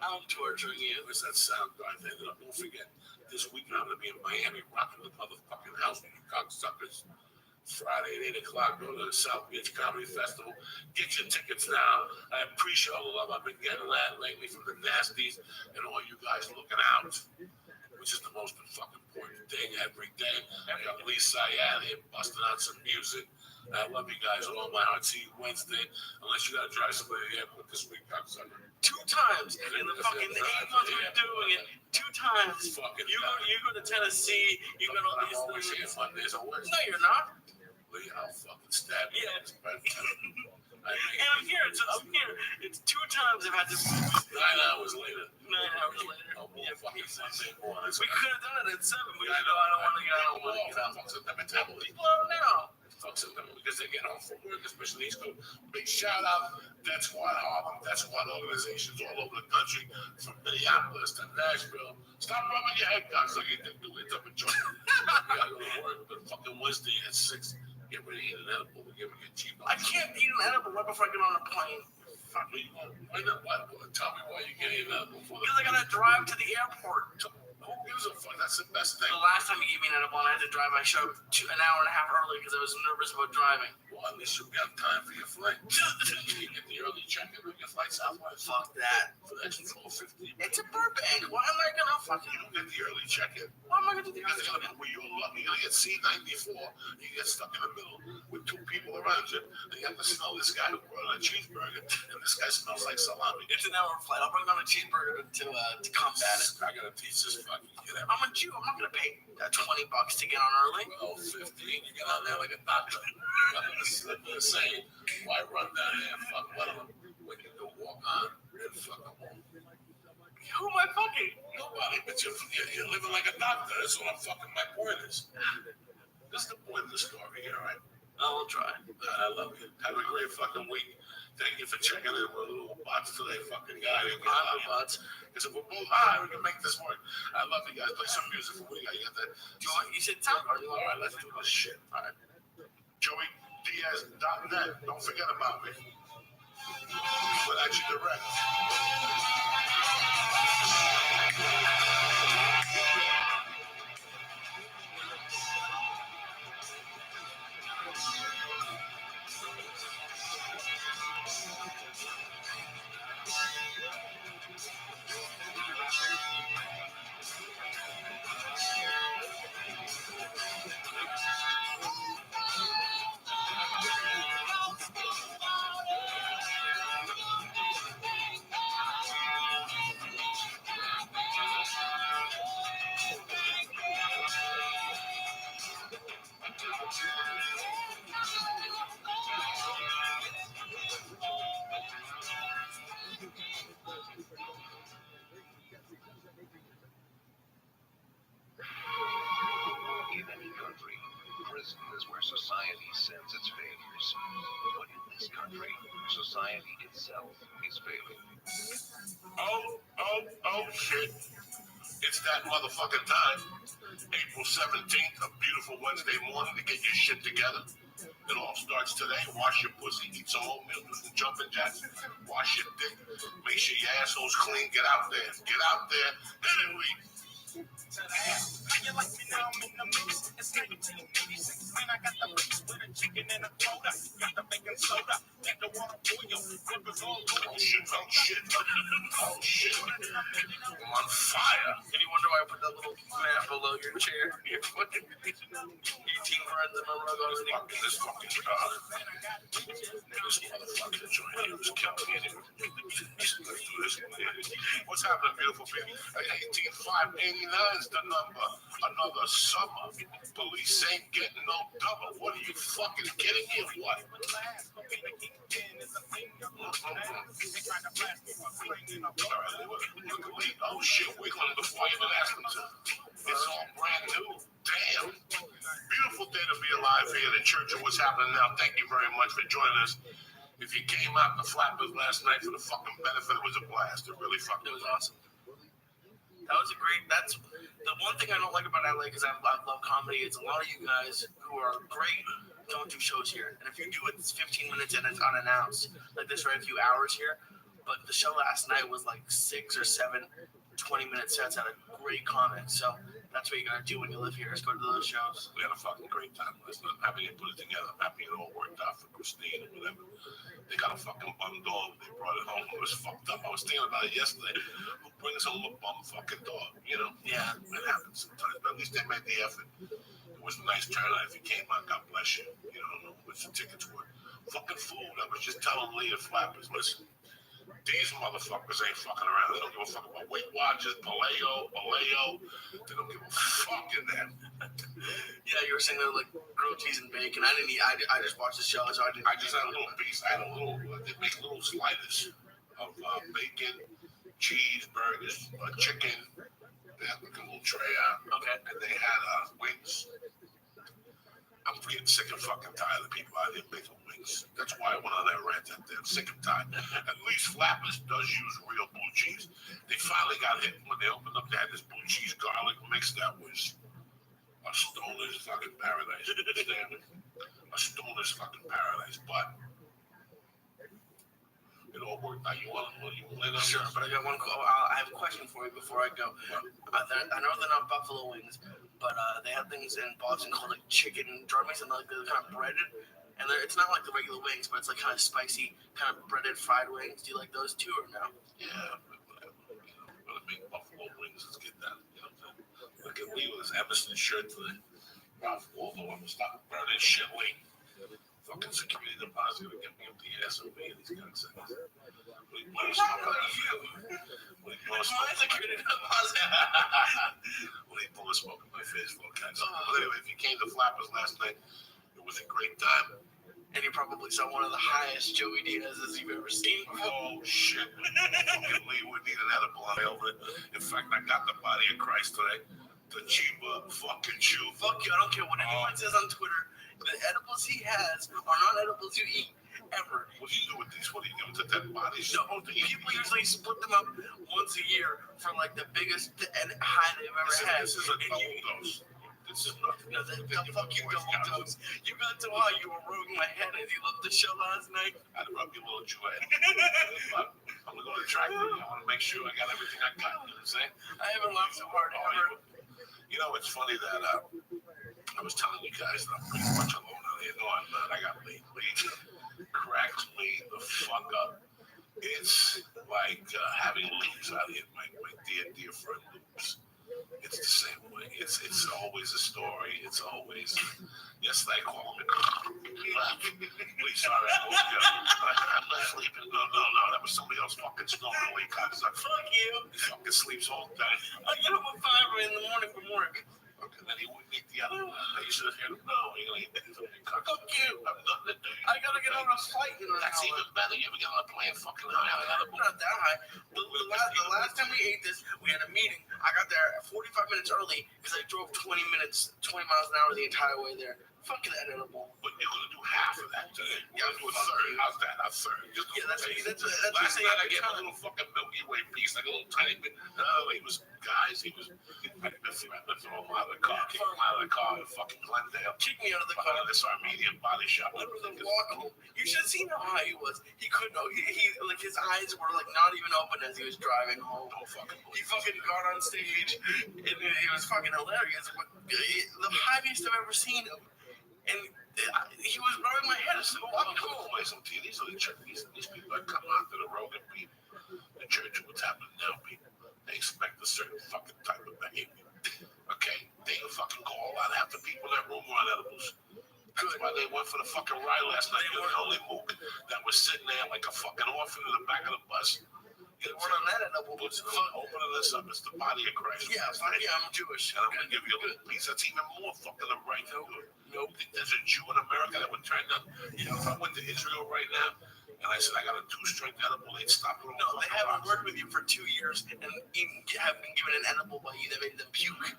S15: I'm torturing you.
S12: Where's that sound guy thing? Don't forget, this weekend I'm gonna be in Miami rocking the motherfucking house with you cocksuckers. Friday at 8 o'clock, go to the South Beach Comedy Festival. Get your tickets now. I appreciate all the love I've been getting that lately from the nasties and all you guys looking out, which is the most fucking important thing every day. I got Lee Syed here busting out some music. I love you guys with all my heart. See you Wednesday, unless you gotta drive somebody to the airport this week, cocksucker.
S15: 2 times in the fucking 8 months we're doing it. 2 times.
S12: Fucking
S15: you go to Tennessee. You go to all these
S12: always here Mondays or Wednesdays.
S15: No, you're not.
S12: Lee, I'll fucking stab you.
S15: Yeah.
S12: And
S15: I'm here. It's 2 times I've had to.
S12: 9 hours later.
S15: 9 hours later.
S12: Oh, yeah, fucking Sunday morning.
S15: We could have done it at 7, but
S12: I
S15: I don't want to get out.
S12: Fucks up the metabolism.
S15: People out now.
S12: Fucks up them because they get home from work, especially East Coast. Big shout out. That's Squad Harlem. That's Squad organizations all over the country, from Minneapolis to Nashville. Stop rubbing your head, guys, like you didn't do it up in Georgia. We gotta go to work, but fucking Wednesday at 6. Get ready to eat an edible. We're giving you cheap.
S15: I can't eat an edible right before I get on a plane.
S12: Fuck me. Why not? Tell me why you can't eat an edible.
S15: Because I gotta drive to the airport.
S12: Who gives a fuck? That's the best thing.
S15: The last time you gave me an edible, and I had to drive my show an hour and a half early because I was nervous about driving.
S12: Well, at least you'll have time for your flight. You get the early check-in on your flight Southwest.
S15: Fuck that.
S12: For the extra $12.50.
S15: It's a Burbank. Why am I gonna fucking?
S12: You don't get the early check-in.
S15: Why am I gonna do the early
S12: Because
S15: check-in?
S12: where you're lucky, you're gonna get C94. You get stuck in the middle with 2 people around you. And you have to smell this guy who brought a cheeseburger, and this guy smells like salami.
S15: It's an hour flight. I'll bring on a cheeseburger to combat it.
S12: I gotta teach this fucking kid.
S15: I'm a Jew. I'm not gonna pay $20 to get on early.
S12: 12, 15, you get on there like a doctor. I'm saying, why run down here and fuck one of them when you can walk on and fuck them all?
S15: Who am I fucking?
S12: Nobody, but you're living like a doctor. That's what I'm fucking, my point is. That's the point of the story here, right?
S15: I'll try.
S12: I love you. Have a great fucking week. Thank you for checking in with a little bots today, fucking guy.
S15: I'm a bots.
S12: Because if we're both high, we can make this work. I love you guys. Play some music for me. You got that?
S15: You said soundcard.
S12: All right, let's do this shit. All right. JoeyDiaz.net. Don't forget about me. Without you direct.
S8: In any country, prison is where society sends its failures. But in this country, society itself is failing.
S12: Oh, shit. It's that motherfucking time. April 17th, a beautiful Wednesday morning to get your shit together. It all starts today. Wash your pussy, eat some oatmeal, do some jumping jacks, wash your dick, make sure your asshole's clean. Get out there anyway.
S1: How you like me now? I'm in the mix. It's 1986. Man, I got the mix with a chicken and a quota. Got the baking soda. Make the water boil. Flippers all over.
S12: Oh shit. I'm on fire.
S15: And you wonder why I put that little mat below your chair? You're fucking 18 friends in a rug already.
S12: This fucking this motherfucking joint here is killing me. Let's do this. What's happening, beautiful people? 18589 is the number. Another summer. Police ain't getting no double. What are you fucking kidding me? What? Oh shit, wiggling before you even ask them to. It's all brand new. Damn. Beautiful day to be alive here in the church of what's happening now. Thank you very much for joining us. If you came out to Flappers last night for the fucking benefit, it was a blast. It really fucking
S15: was awesome. That was a great. That's the one thing I don't like about LA because I love comedy. It's a lot of you guys who are great don't do shows here, and if you do it, it's 15 minutes and it's unannounced. Like this, right? A few hours here, but the show last night was like 6 or 7 20-minute sets at a great comic. So that's what you gotta do when you live here is go to those shows.
S12: We had a fucking great time last night. I'm happy they put it together. I'm happy it all worked out for Christine and whatever. They got a fucking bum dog. They brought it home. It was fucked up. I was thinking about it yesterday. Who brings a little bum fucking dog? You know?
S15: Yeah.
S12: It happens sometimes. But at least they made the effort. It was a nice turnout. If you came out, God bless you. You know, what the tickets were. Fucking food. I was just telling Lee at Flappers, listen, these motherfuckers ain't fucking around. They don't give a fuck about Weight Watchers, paleo. They don't give a fuck in that.
S15: Yeah, you were saying they're like grilled cheese and bacon. I didn't eat. I just watched the show, so I
S12: just had a little piece. They make little sliders of bacon, cheese, burgers, chicken. They had like a little tray out.
S15: Okay.
S12: And they had wings. I'm getting sick and fucking tired of people out here making wings. That's why I went on that rant out there. I'm sick and tired. At least Flappers does use real blue cheese. They finally got hit when they opened up. They had this blue cheese garlic mix that was a stoner's fucking paradise. You understand me? A stoner's fucking paradise. But it all worked out. You want to let us?
S15: Sure, but I got one. I have a question for you before I go. I know they're not buffalo wings, but they have things in Boston called like chicken drummies, and like they're kind of breaded. And it's not like the regular wings, but it's like kind of spicy, kind of breaded fried wings. Do you like those too, or no?
S12: Yeah, but whatever. You know, we're gonna make buffalo wings. Let's get that. You know what I'm saying? Look at Lee with his Emerson shirt today. Ralph Waldo, I'm gonna stop burning shit, Lee. Fucking security deposit gonna get me up the ass over here. These guys. Lee blows smoke up my face. Lee blows smoke up my security deposit. Lee blows smoke up my face for all kinds of. But anyway, if you came to Flappers last night, it was a great time.
S15: And you probably saw one of the highest Joey Diaz's you've ever seen.
S12: Oh, shit. Fucking Lee would need an edible on over it. In fact, I got the body of Christ today. The Chiba fucking chew.
S15: Fuck you, I don't care what anyone says on Twitter. The edibles he has are not edibles you eat ever.
S12: What do you do with these? What do you give to dead bodies?
S15: No, people usually split them up once a year for like the biggest high they've ever had.
S12: This is a double dose. This is nothing.
S15: No, the fuck you double dose. You got so high you were rubbing my head as you left the show last night.
S12: I'd rub your little Jew head. I'm gonna go to the track. I want to make sure I got everything I got. You know what I'm saying?
S15: I haven't laughed so hard ever.
S12: You know, it's funny that I was telling you guys that I'm pretty much alone out here. No, I'm not. I got Lee. Lee cracks me the fuck up. It's like having Leaves out here, my dear friend Leaves. It's the same way. It's always a story. It's always, yes, they call me. Please, sorry, I'm not sleeping. No, that was somebody else fucking snoring. Lee cocksucker.
S15: Fuck you.
S12: He fucking sleeps all day.
S15: I get up at 5 in the morning from work.
S12: Okay, then he wouldn't eat the other one. You should have heard him. No, you're gonna eat that fucking cocksucker.
S15: Fuck you.
S12: I'm nothing to do.
S15: I gotta get on a flight.
S12: That's even better. You ever get on a plane fucking high?
S15: We're not that high. The last time we ate this, we had a meeting. I got there 45 minutes early because I drove 20 miles an hour the entire way there. Fuck that edible.
S12: But you're gonna do half of that today. Yeah, I'll do a third. How's that? A third. Just a
S15: That's
S12: last night I gave a little fucking Milky Way piece, like a little tiny bit. He was I throw him out of the car, kick him out of the car in fucking Glendale.
S15: Kick me out of the car.
S12: Behind this Armenian body shop.
S15: Literally walking. You should have seen how high he was. He couldn't. He like his eyes were like not even open as he was driving home. He fucking got on stage and it was fucking hilarious. But the highest I've ever seen him, and he was rubbing my head. I said, "Well, I'm going away some tea. These people that come out to the road and be the church. What's happening now, people? They expect a certain fucking type of behavior. Okay, they can fucking go all out. Half the people in that room were on edibles. That's why they went for the fucking ride last night. You're the only mook that was sitting there like a fucking orphan in the back of the bus. We're on that edible.
S12: Opening this up, it's the body of Christ.
S15: Yeah, I'm Jewish.
S12: And I'm gonna give you a little piece that's even more fucking right. You think there's a Jew in America that would turn down? You know, if I went to Israel right now and I said I got a 2-strength edible, they'd stop it.
S15: No, they haven't worked with you for 2 years and even have been given an edible by you that made them puke.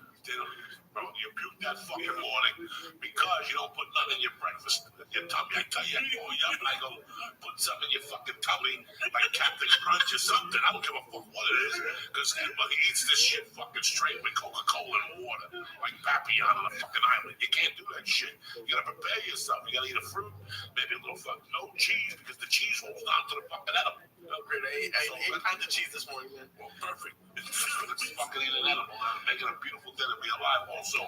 S12: Bro, you puke that fucking morning because you don't put nothing in your breakfast. Your tummy, I tell you, I go put something in your fucking tummy, like Captain Crunch or something. I don't give a fuck what it is, because everybody eats this shit fucking straight with Coca-Cola and water, like Papillon on the fucking island. You can't do that shit. You gotta prepare yourself. You gotta eat a fruit, maybe a little fucking no cheese, because the cheese holds down to the fucking edible.
S15: Oh, great. I ate pounds of cheese this morning, man.
S12: Well, perfect. Fucking eat an edible. I'm making a beautiful day to be alive. Also,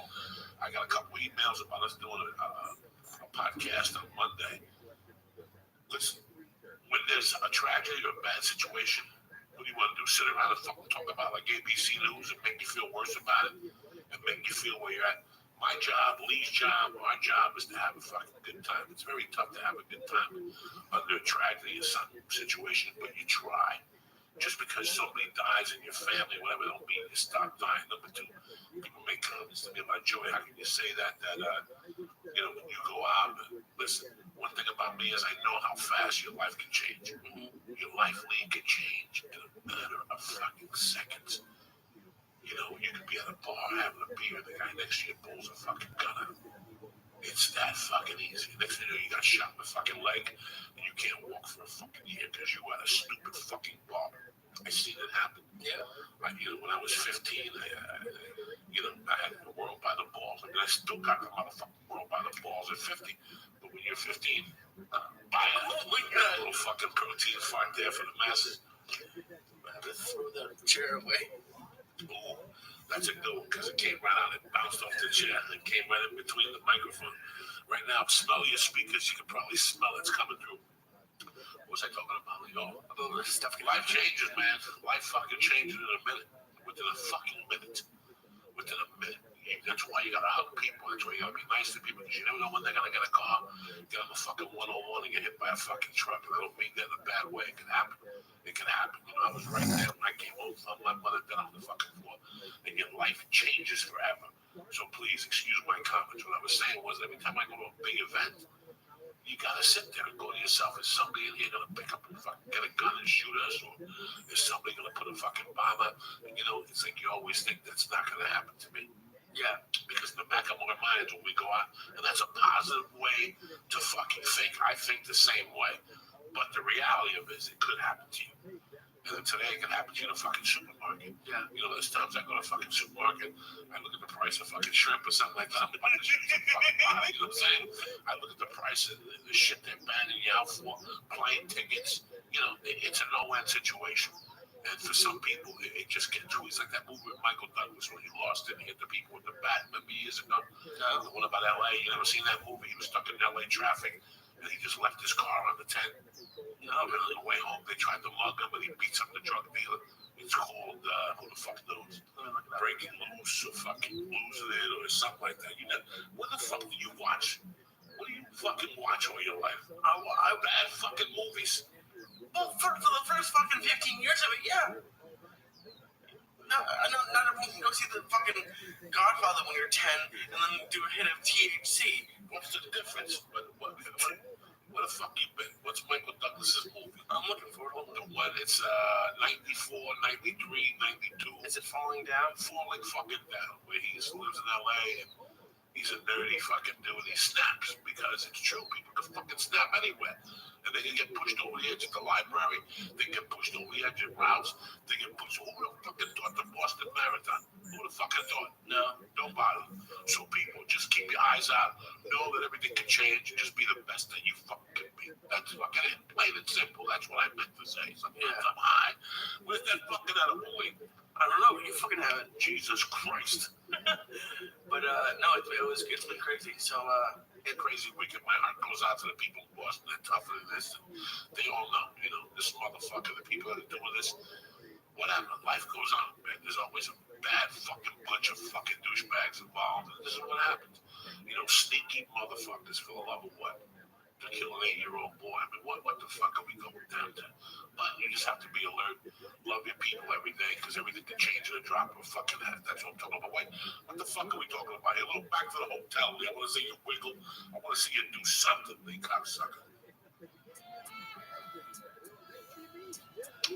S12: I got a couple emails about us doing a podcast on Monday. Listen, when there's a tragedy or a bad situation, what do you want to do? Sit around and fucking talk about like ABC News and make you feel worse about it and make you feel where you're at? My job, Lee's job, our job is to have a fucking good time. It's very tough to have a good time under a tragedy or some situation, but you try. Just because somebody dies in your family, whatever, don't mean you stop dying. Number two, people make comments to me about, Joey, how can you say that, when you go out, listen, one thing about me is I know how fast your life can change. Your life, Lee, can change in a matter of fucking seconds. You could be at a bar having a beer, and the guy next to you pulls a fucking gun out. It's that fucking easy. Next thing you know, you got shot in the fucking leg, and you can't walk for a fucking year because you had a stupid fucking bar. I seen it happen.
S15: Yeah.
S12: When I was 15, I had the world by the balls. I mean, I still got the motherfucking world by the balls at 50. But when you're 15, buy a little fucking protein fart there for the masses.
S15: I threw the chair away.
S12: Ooh, that's a good one because it came right out and bounced off the chair and came right in between the microphone. Right now, smell your speakers. You can probably smell it's coming through. What was I talking about? About stuff. Life changes, man. Life fucking changes in a minute. Within a fucking minute. Within a minute. That's why you gotta hug people. That's why you gotta be nice to people, because you never know when they're gonna get a car, get on the fucking 101 and get hit by a fucking truck. And I don't mean that in a bad way. It can happen. It can happen. I was right there when I came home from my mother down on the fucking floor. And your life changes forever. So please excuse my comments. What I was saying was every time I go to a big event, you gotta sit there and go to yourself, is somebody in here gonna pick up and fucking get a gun and shoot us? Or is somebody gonna put a fucking bomb up? And it's like you always think that's not gonna happen to me. Yeah, because in the back of our minds when we go out, and that's a positive way to fucking think. I think the same way. But the reality of it is it could happen to you. And then today it can happen to you in a fucking supermarket. Yeah. There's times I go to a fucking supermarket, I look at the price of fucking shrimp or something like that. I'm about to shoot some fucking body, you know what I'm saying? I look at the price of the shit they're banning you out for, plane tickets. It's a no-end situation. And for some people, it just gets too. It's like that movie with Michael Douglas when he lost it and he hit the people with the bat, remember years ago? The one about L.A. You never seen that movie? He was stuck in L.A. traffic and he just left his car on the 10. And on the way home, they tried to mug him, but he beats up the drug dealer. It's called, who the fuck knows? Breaking Loose or fucking Losing It or something like that. What the fuck do you watch? What do you fucking watch all your life? I bad fucking movies.
S15: Well, for the first fucking 15 years of it, yeah. No, not everyone can go see the fucking Godfather when you're 10 and then do a hit of THC.
S12: What's the difference? What the fuck you been? What's Michael Douglas's movie?
S15: I'm looking for it.
S12: The one, it's 94, 93, 92.
S15: Is it Falling Down?
S12: Falling fucking down, where he lives in L.A. and He's a nerdy fucking dude. He snaps because it's true. People can fucking snap anywhere. And they can get pushed over the edge at the library. They get pushed over the edge at Ralph's. They get pushed. Who the fucking thought the Boston Marathon? Who the fucking thought? No, nobody. So people, just keep your eyes out. Know that everything can change. Just be the best that you fucking be. That's fucking it. Plain and simple. That's what I meant to say. Sometimes I'm high. Where's that fucking edible link? I don't know. You fucking have it. Jesus Christ. But no, it's been crazy. So a crazy weekend. My heart goes out to the people in Boston. They're tougher than this. And they all know, this motherfucker, the people that are doing this, whatever. Life goes on, man. There's always a bad fucking bunch of fucking douchebags involved. And this is what happens. Sneaky motherfuckers for the love of what? To kill an 8-year-old boy. I mean, what the fuck are we going down to? But you just have to be alert. Love your people every day, because everything can change in a drop of a fucking hat. That's what I'm talking about. Wait, what the fuck are we talking about here? A little back to the hotel. I want to see you wiggle. I want to see you do something, you cocksucker.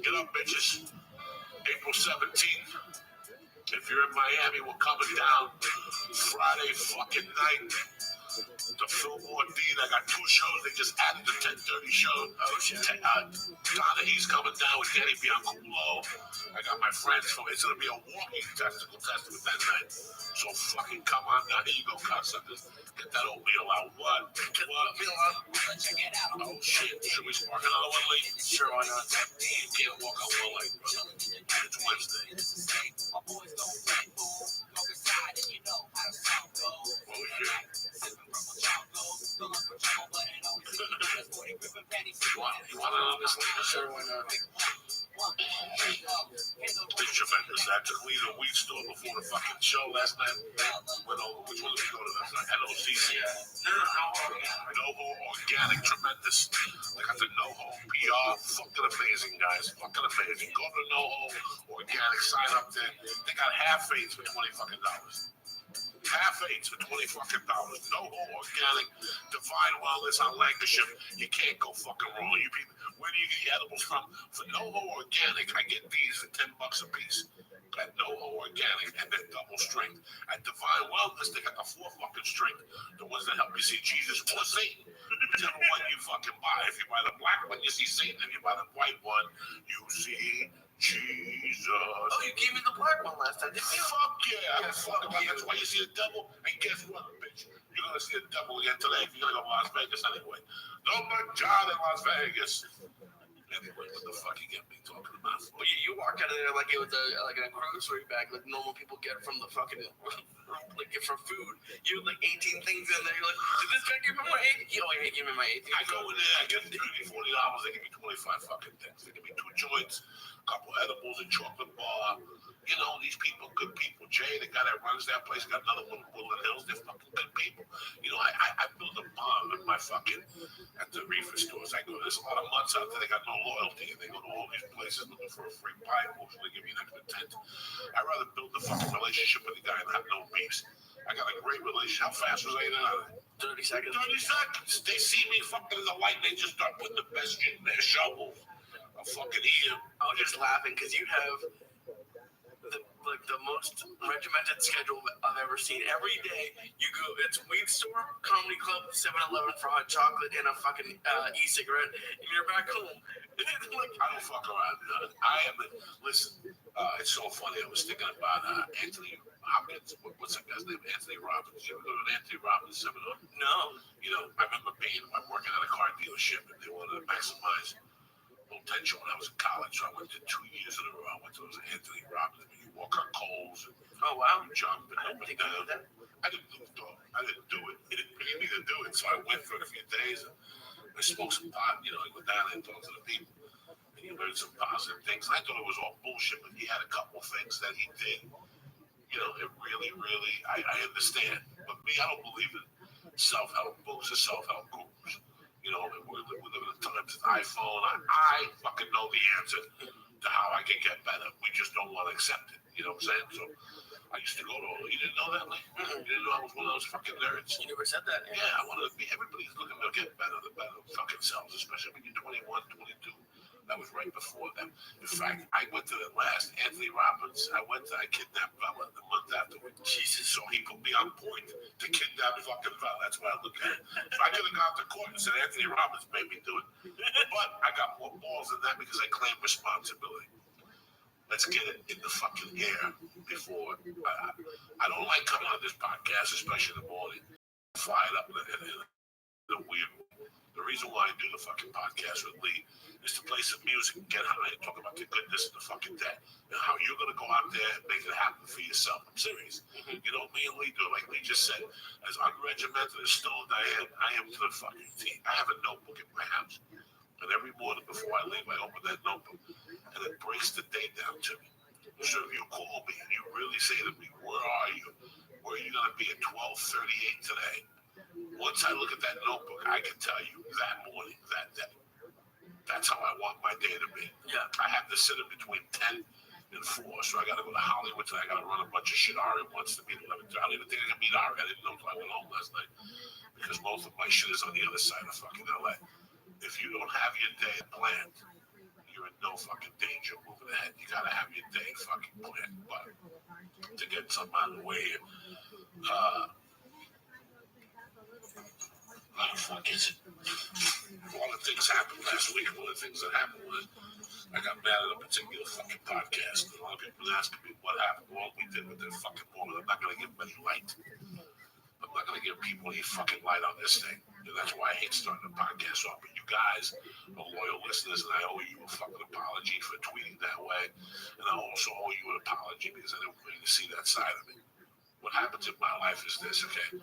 S12: Get up, bitches. April 17th. If you're in Miami, we're coming down Friday fucking night. The foodporn. I got 2 shows. They just added the 10:30 show. Oh shit. Donahue coming down with Danny Bianculo. I got my friends from. It's gonna be a walking testicle testament that night. So fucking come on down. Here you go, cocksuckers. Get that oatmeal out. What? Get that oatmeal out. Check it out. Oh shit. Should we spark another one, Lee? Sure, why not? You can't walk on one leg, brother. It's Wednesday. My boys don't play boo. Go inside and you know how the sound goes. Oh shit. You want to know this later? Sure, why not? It's tremendous. I took Lee to the weed store before the fucking show last night. Went over. Which one did we go to last night? NOCC. NoHo Organic. Tremendous. They got the NoHo PR. Fucking amazing, guys. Fucking amazing. Go to NoHo Organic. Sign up there. They got half aids for $20 fucking. Half aids for $20 fucking. NoHo Organic. Divine Wellness on Lancashire. You can't go fucking wrong. You people, where do you get your edibles from? For NoHo Organic, I get these for $10 a piece. At NoHo Organic, and they're double strength. At Divine Wellness, they got the 4 fucking strength. The ones that help you see Jesus or Satan. Whichever one you fucking buy. If you buy the black one, you see Satan. If you buy the white one, you see Jesus. Oh, you gave me the black one last time, didn't you? Fuck yeah. Fuck about that's why you see the devil. And guess what, bitch? You're gonna see the devil again today if you're gonna go to Las Vegas anyway. No more job in Las Vegas. Anyway, what the fuck you get me talking about? Well, you walked out of there like it was like in a grocery bag, like normal people get from the fucking like get from food. You had like 18 things in there. You're like, did this guy give me my 18? Oh, yeah, give me my 18. I go in there, I get $30, $40. They give me 25 fucking things. They give me 2 joints, a couple edibles, a chocolate bar. These people, good people. Jay, the guy that runs that place, got another one in Woodland Hills. They're fucking good people. I build a bond with my fucking, at the reefer stores. I go, there's a lot of mutts out there. They got no loyalty. And they go to all these places looking for a free pipe. Hopefully give you an extra tent. I'd rather build a fucking relationship with the guy and have no beefs. I got a great relationship. How fast was I in? 30 seconds. 30 seconds. They see me fucking in the light and they just start putting the best shit in their shovel. I fucking eat them. I was just laughing because you have the most regimented schedule I've ever seen. Every day you go, it's weed store, comedy club, 7-Eleven for hot chocolate, and a fucking e-cigarette, and you're back home. Like, I don't fuck around. Listen, it's so funny. I was thinking about Anthony Hopkins. What's that guy's name? Anthony Robbins. You ever go to an Anthony Robbins seminar? No. I remember I'm working at a car dealership, and they wanted to maximize potential when I was in college. So I went to 2 years in a row. I went to Anthony Robbins. You walk on coals. And, you jump and up and down. I didn't do it, though. I didn't do it. He didn't pay me to do it. So I went for a few days and I smoked some pot. He went down there and talked to the people. And he learned some positive things. And I thought it was all bullshit, but he had a couple things that he did. It really, really, I understand. But me, I don't believe in self-help books or self-help gurus. We live in the times of iPhone. I fucking know the answer to how I can get better. We just don't want to accept it. You know what I'm saying? So I used to go to all. You didn't know that, Lee? You didn't know I was one of those fucking nerds? You never said that. Yeah, I wanted to be. Everybody's looking to get better, the better fucking selves, especially when you're 21, 22. That was right before them. In fact, I went to the last Anthony Robbins. I kidnapped Bella the month after we Jesus, so he put me on point to kidnap fucking Val. That's what I look at it. If I could have gone to court and said Anthony Robbins made me do it, but I got more balls than that because I claim responsibility. Let's get it in the fucking air before. I don't like coming on this podcast, especially in the morning. Fly it up in a weird way. The reason why I do the fucking podcast with Lee is to play some music and get high and talk about the goodness of the fucking day and how you're going to go out there and make it happen for yourself. I'm serious. You know, me and Lee do it. Like Lee just said, as unregimented as stoned I am to the fucking T. I have a notebook in my house. And every morning before I leave, I open that notebook and it breaks the day down to me. So if you call me and you really say to me, where are you? Where are you going to be at 12:38 today? Once I look at that notebook, I can tell you that morning, that day. That's how I want my day to be. Yeah. I have to sit in between 10 and 4, so I got to go to Hollywood today. I got to run a bunch of shit. Ari wants to meet 11. I don't even think I can meet Ari. I didn't know until I went home last night because most of my shit is on the other side of fucking LA. If you don't have your day planned, you're in no fucking danger moving ahead. You got to have your day fucking planned. But to get something out of the way, how the fuck is it? A lot of things happened last week. One of the things that happened was I got mad at a particular fucking podcast. A lot of people asking me what happened, what we did with that fucking woman. I'm not going to give them any light. I'm not going to give people any fucking light on this thing. And that's why I hate starting a podcast off. But you guys are loyal listeners, and I owe you a fucking apology for tweeting that way. And I also owe you an apology because I didn't want you to see that side of me. What happens in my life is this, okay?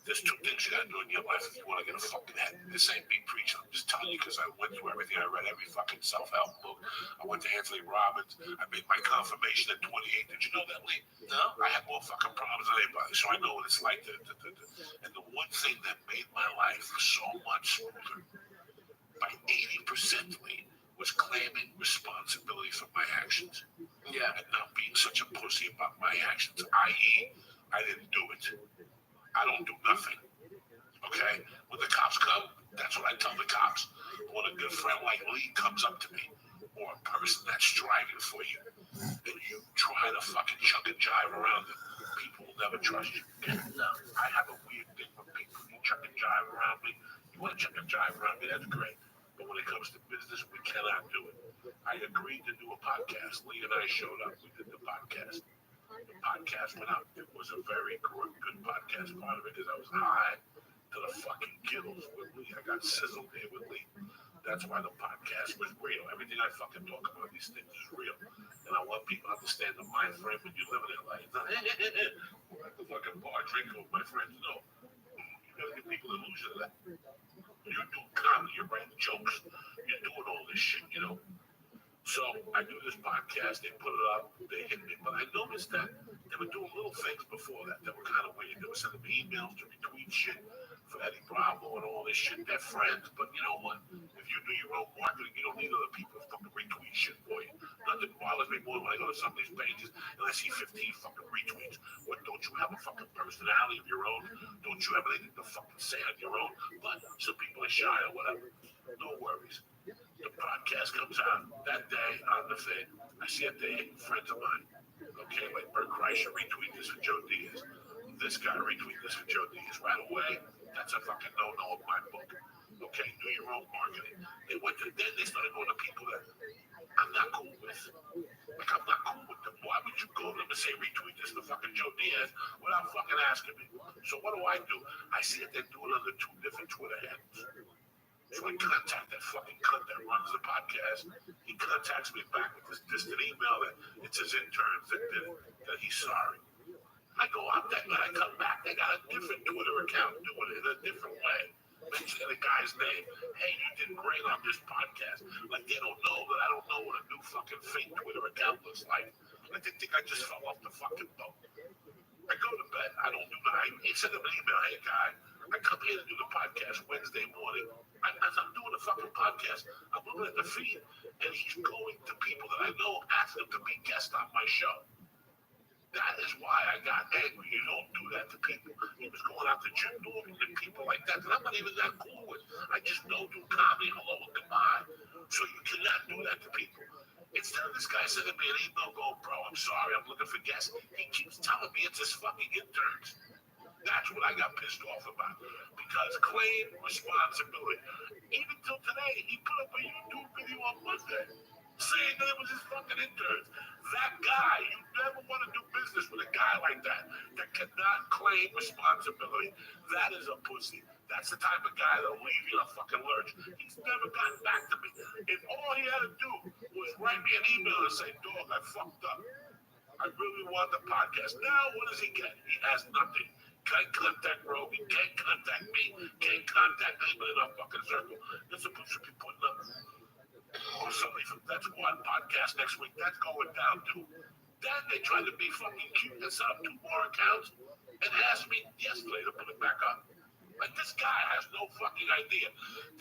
S12: There's two things you gotta do in your life if you want to get a fucking head. This ain't me preaching. I'm just telling you because I went through everything. I read every fucking self-help book. I went to Anthony Robbins. I made my confirmation at 28. Did you know that, Lee? No. I had more fucking problems than anybody, so I know what it's like. And the one thing that made my life so much smoother by 80%, Lee, was claiming responsibility for my actions. Yeah. And not being such a pussy about my actions, i.e., I didn't do it. I don't do nothing. Okay? When the cops come, that's what I tell the cops. When a good friend like Lee comes up to me, or a person that's striving for you, and you try to fucking chuck and jive around them, people will never trust you. No. I have a weird thing with people. You chuck and jive around me. You want to chuck and jive around me, that's great. But when it comes to business, we cannot do it. I agreed to do a podcast. Lee and I showed up. We did the podcast. The podcast went out. It was a very good podcast. Part of it is I was high to the fucking gills with Lee. I got sizzled here with Lee. That's why the podcast was real. Everything I fucking talk about these things is real. And I want people to understand the mind frame when you live in LA. It's not, we're at the fucking bar drinking with my friends. No. You gotta give people an illusion of that. You're doing comedy, you're writing jokes, you're doing all this shit, you know? So I do this podcast, they put it up, they hit me, but I noticed that they were doing little things before that were kind of weird. They were sending me emails to retweet shit for Eddie Bravo and all this shit. They're friends, but you know what? If you do your own marketing, you don't need other people to fucking retweet shit for you. Nothing bothers me more when I go to some of these pages and I see 15 fucking retweets. What, don't you have a fucking personality of your own? Don't you have anything to fucking say on your own? But some people are shy or whatever. No worries. The podcast comes out that day on the feed. I see it there, friends of mine. Okay, like Bert Kreischer retweet this for Joe Diaz. This guy retweet this for Joe Diaz. Right away, that's a fucking no-no of my book. Okay, do your own marketing. Then they started going to people that I'm not cool with. Like, I'm not cool with them. Why would you go to them and say retweet this for fucking Joe Diaz without fucking asking me? So what do? I see that they're doing it under 2 different Twitter handles. So I contact that fucking cunt that runs the podcast. He contacts me back with this distant email that it's his interns that did it, that he's sorry. I go out that night, I come back, they got a different Twitter account doing it in a different way. Mentioning the guy's name. Hey, you did great on this podcast. Like, they don't know that I don't know what a new fucking fake Twitter account looks like. Like, they think I just fell off the fucking boat. I go to bed, I don't do nothing. He sent him an email, hey, guy, I come here to do the podcast Wednesday morning. As I'm doing the fucking podcast, I'm looking at the feed, and he's going to people that I know, asking them to be guests on my show. That is why I got angry. You don't do that to people. He was going out to Jim Norton and people like that I'm not even that cool with. I just know do comedy, hello and goodbye. So you cannot do that to people. Instead of this guy sending me an email going, bro, I'm sorry, I'm looking for guests, he keeps telling me it's his fucking interns. That's what I got pissed off about. Because claim responsibility. Even till today, he put up a YouTube video on Monday saying that it was his fucking interns. That guy, you never want to do business with a guy like that cannot claim responsibility. That is a pussy. That's the type of guy that'll leave you in a fucking lurch. He's never gotten back to me. And all he had to do was write me an email and say, dog, I fucked up. I really want the podcast. Now, what does he get? He has nothing. Can't contact Roby, can't contact me, can't contact anybody in our fucking circle. They're supposed to be putting up somebody from That's One podcast next week. That's going down too. Then they tried to be fucking cute and set up 2 more accounts and asked me yesterday to put it back up. Like, this guy has no fucking idea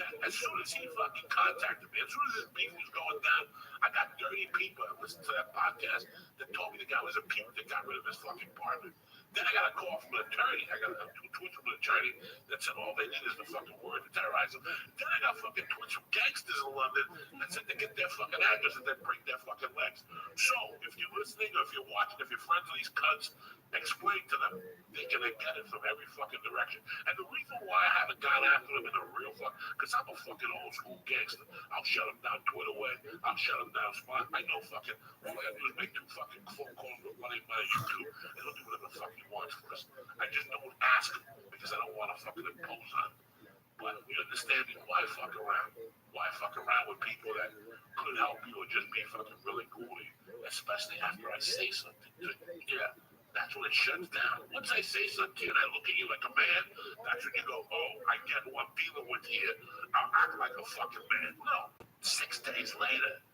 S12: that as soon as he fucking contacted me, as soon as his beef was going down, I got 30 people that listened to that podcast that told me the guy was a puke that got rid of his fucking partner. Then I got a call from an attorney. I got a tweet from an attorney that said all they need is the fucking word to terrorize them. Then I got fucking tweets from gangsters in London that said to get their fucking address and then break their fucking legs. So if you're listening or if you're watching, if you're friends with these cunts, explain to them they can get it from every fucking direction. And the reason why I haven't gone after them in a real fuck, because I'm a fucking old school gangster. I'll shut them down Twitter way. I'll shut them down Spot. I know fucking, all I gotta do is make 2 fucking phone calls with money on YouTube, and he'll do whatever the fuck he wants for us. I just don't ask him because I don't want to fucking impose on him. But you understand me? Why fuck around? Why fuck around with people that could help you or just be fucking really goofy, especially after I say something to you? Yeah. That's when it shuts down. Once I say something to you and I look at you like a man, that's when you go, oh, I get who I'm dealing with here. I'll act like a fucking man. No. 6 days later,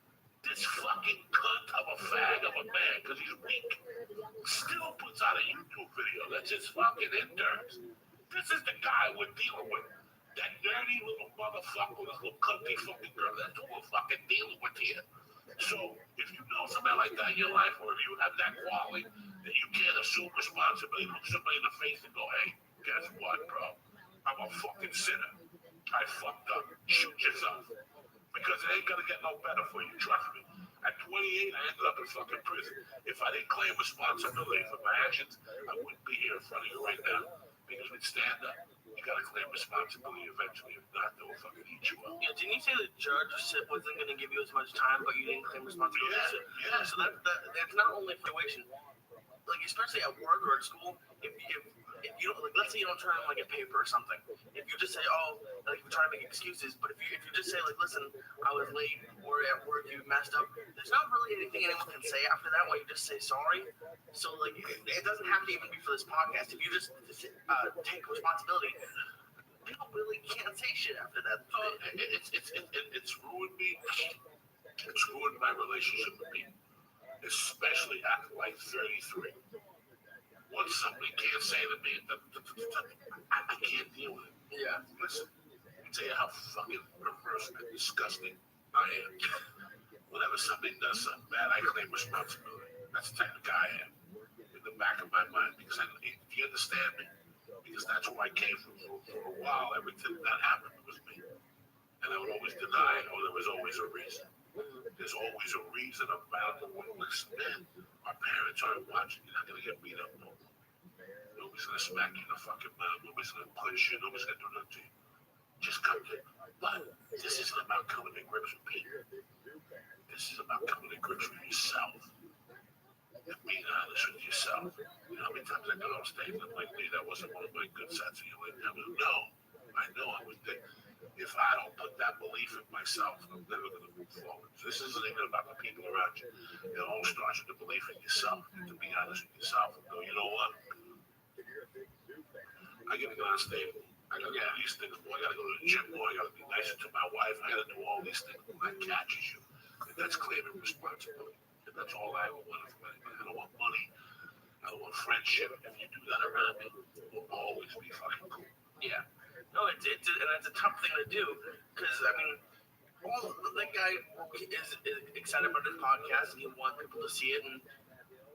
S12: this fucking cunt of a fag of a man, because he's weak, still puts out a YouTube video that's his fucking interns. This is the guy we're dealing with. That dirty little motherfucker, this little cunty fucking girl, that's who we're fucking dealing with here. So, if you know somebody like that in your life, or if you have that quality, that you can't assume responsibility, look somebody in the face and go, hey, guess what, bro? I'm a fucking sinner. I fucked up. Shoot yourself. Because it ain't gonna get no better for you, trust me. At 28, I ended up in fucking prison. If I didn't claim responsibility for my actions, I wouldn't be here in front of you right now. Because we'd stand up. You gotta claim responsibility eventually. If not, they'll fucking eat you up.
S15: Yeah, didn't you say the judge wasn't going to give you as much time, but you didn't claim responsibility?
S12: Yeah.
S15: So that's not only a situation, like especially at work or at school, if you don't, like, let's say you don't turn in like a paper or something. If you just say, oh, like you're trying to make excuses, but if you just say like, listen, I was late, or at work you messed up, there's not really anything anyone can say after that when you just say sorry. So like it doesn't have to even be for this podcast. If you just take responsibility, people really can't say shit after that.
S12: It's ruined me. It's ruined my relationship with people, especially at like 33. Once somebody can't say to me, I can't deal with it.
S15: Yeah.
S12: Listen, let me tell you how fucking perverse and disgusting I am. Whenever somebody does something bad, I claim responsibility. That's the type of guy I am. In the back of my mind, because do you understand me? Because that's where I came from. For a while, everything that happened was me. And I would always deny, oh, there was always a reason. There's always a reason about it. Listen, man, our parents aren't watching. You're not going to get beat up no more. Nobody's going to smack you in the fucking mouth. Nobody's going to punch you. Nobody's going to do nothing to you. Just come to it. But this isn't about coming to grips with people. This is about coming to grips with yourself. And being honest with yourself. You know how many times I got on stage and I'm like, hey, that wasn't one of my good sets of you. Like, no, I know I was there. If I don't put that belief in myself, I'm never going to move forward. This isn't even about the people around you. It all starts with the belief in yourself. And to be honest with yourself and go, you know what? I got to go on stage. I got to do these things more. I got to go to the gym more. I got to be nicer to my wife. I got to do all these things when that catches you. And that's claiming responsibility. And that's all I ever wanted from anybody. I don't want money. I don't want friendship. If you do that around me, we'll always be fucking cool.
S15: Yeah. No, it's a tough thing to do because I mean, that guy is excited about his podcast and he wants people to see it.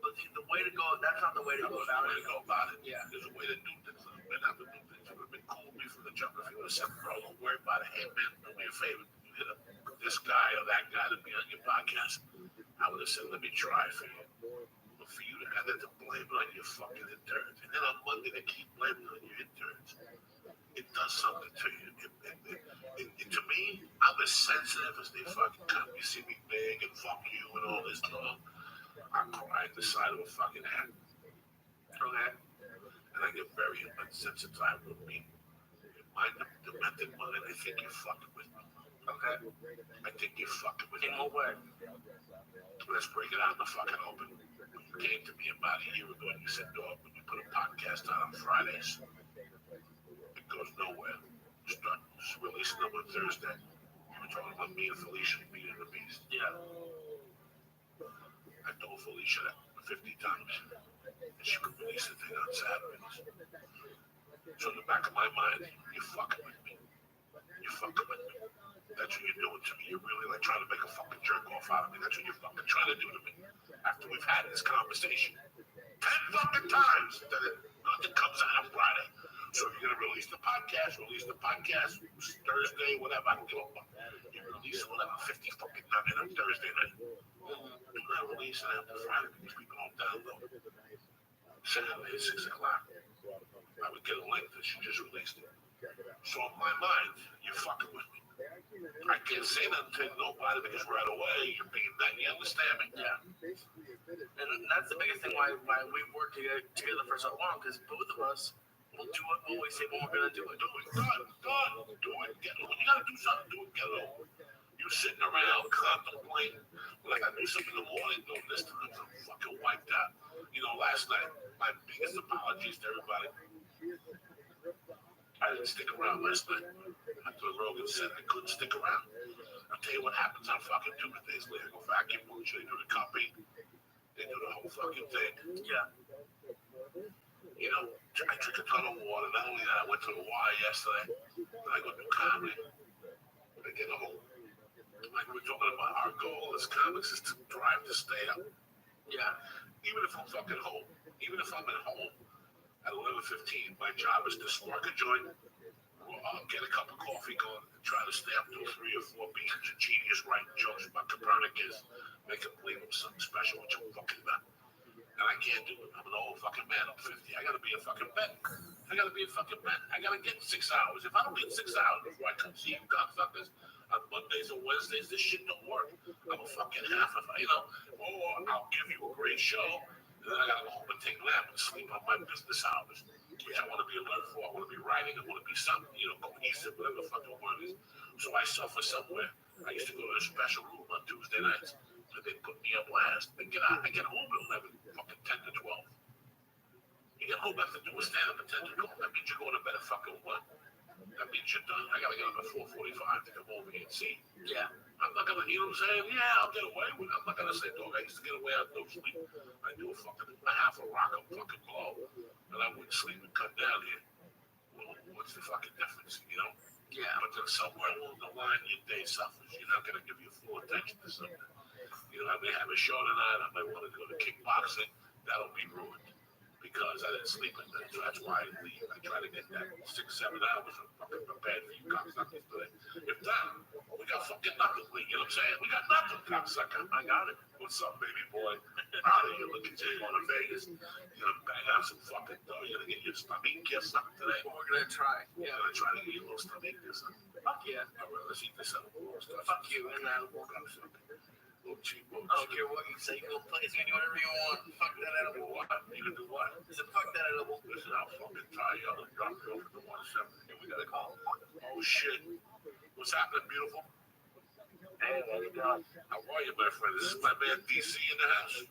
S15: But the way to go, that's not the way to go about it.
S12: Yeah, there's a way to do things. Men have to do things. It would have been cool with me from the jump if you would have said, bro, don't worry about it. Hey, man, do me a favor. You hit up this guy or that guy to be on your podcast. I would have said, let me try for you. But for you to have to blame it on your fucking interns, and then on Monday they keep blaming it on your interns, it does something to you. To me, I'm as sensitive as they fucking come. You see me big and fuck you and all this stuff. I cry at the side of a fucking hat. Okay? And I get very unsensitized with me. My demented mind, I think you're fucking with me. Okay? I think you're fucking with me. In what way? Let's break it out in the fucking open. When you came to me about a year ago and you said, dog, when you put a podcast on Fridays, it goes nowhere. Start releasing them on Thursday. You were talking about me and Felicia beating the beast. Yeah. I told Felicia that 50 times. And she could release the thing on Saturdays. So in the back of my mind, you're fucking with me. You're fucking with me. That's what you're doing to me. You're really like trying to make a fucking jerk off out of me. That's what you're fucking trying to do to me. After we've had this conversation 10 fucking times that nothing comes out on Friday. So if you're gonna release the podcast Thursday, whatever. I don't give a fuck. You release it, whatever, 50 fucking times on Thursday night. Do not release it after Friday because people don't download it. Saturday at 6 o'clock. I would get a link that she just released it. So in my mind, you're fucking with me. I can't say nothing to nobody because right away you're being that. You understand me? Yeah. And that's the biggest thing why we've worked together for so long, because both of us will do it when we say when we're gonna do it. Do it, done. Do it. Get it. When you gotta do something, do it. Get it over. You sitting around contemplating, like I do something in the morning, doing this time, I'm fucking wiped out. You know, last night, my biggest apologies to everybody. I didn't stick around last night. After Rogan said I couldn't stick around. I'll tell you what happens on fucking Tuesdays later. Go vacuum, they do the copy. They do the whole fucking thing. Yeah. You know, I drink a ton of water. Not only that, I went to the Y yesterday. I go do comedy. I get home. Like we're talking about, our goal as comics is to drive to stay up. Yeah. Even if I'm fucking home. Even if I'm at home at 11:15, my job is to spark a joint, get a cup of coffee going, and try to stay up till 3 or 4 beats. A genius writing jokes about Copernicus, make him believe him something special, which I'm fucking not. And I can't do it. I'm an old fucking man. I'm 50. I gotta be a fucking bed. I gotta get 6 hours. If I don't get 6 hours before I come see you cocksuckers on Mondays and Wednesdays, this shit don't work. I'm a fucking half of, or I'll give you a great show, and then I gotta go home and take a nap and sleep on my business hours, which I want to be alert for. I want to be writing. I want to be something, cohesive, whatever the fucking word is. So I suffer somewhere. I used to go to a special room on Tuesday nights, and they put me on blast. I get home at 11, fucking 10 to 12. You get home after doing stand-up at 10 to 12. That means you're going to bed at fucking what? That means you're done. I gotta get up at 4:45 to come over here and see. Yeah. I'm not gonna, you know what I'm saying? Yeah, I'll get away with it. I'm not gonna say, dog, I used to get away on no sleep. I do a half a rock, a fucking blow, and I wouldn't sleep and come down here. Well, what's the fucking difference, you know? Yeah. But then somewhere along the line, your day suffers. You're not gonna give your full attention to something. You know, I may have a show tonight. I might want to go to kickboxing. That'll be ruined because I didn't sleep at night. So that's why I leave. I try to get that 6-7 hours. I'm fucking prepared for you cocksuckers today. If not, we got fucking nothing, you know what I'm saying? We got nothing, cocksucker. I got it. What's up, baby boy? Out of here. Look at you going to Vegas. You're going to bang out some fucking dough. You're going to get your stomach kiss up today. We're going to try. Yeah, we're going to try to get your little stomach kiss up. Fuck yeah. All right, let's eat this up. Fuck you. And we'll go something. Little cheap. I don't care what you say. Go play. You can do whatever you want. Fuck that edible. What? You can do what? I said, fuck that edible. Listen, I'll fucking tie you up and drop you over to 170. And we got to call. Oh, shit. What's happening, beautiful? Hey, how you doing? How are you, my friend? This is my man DC in the house.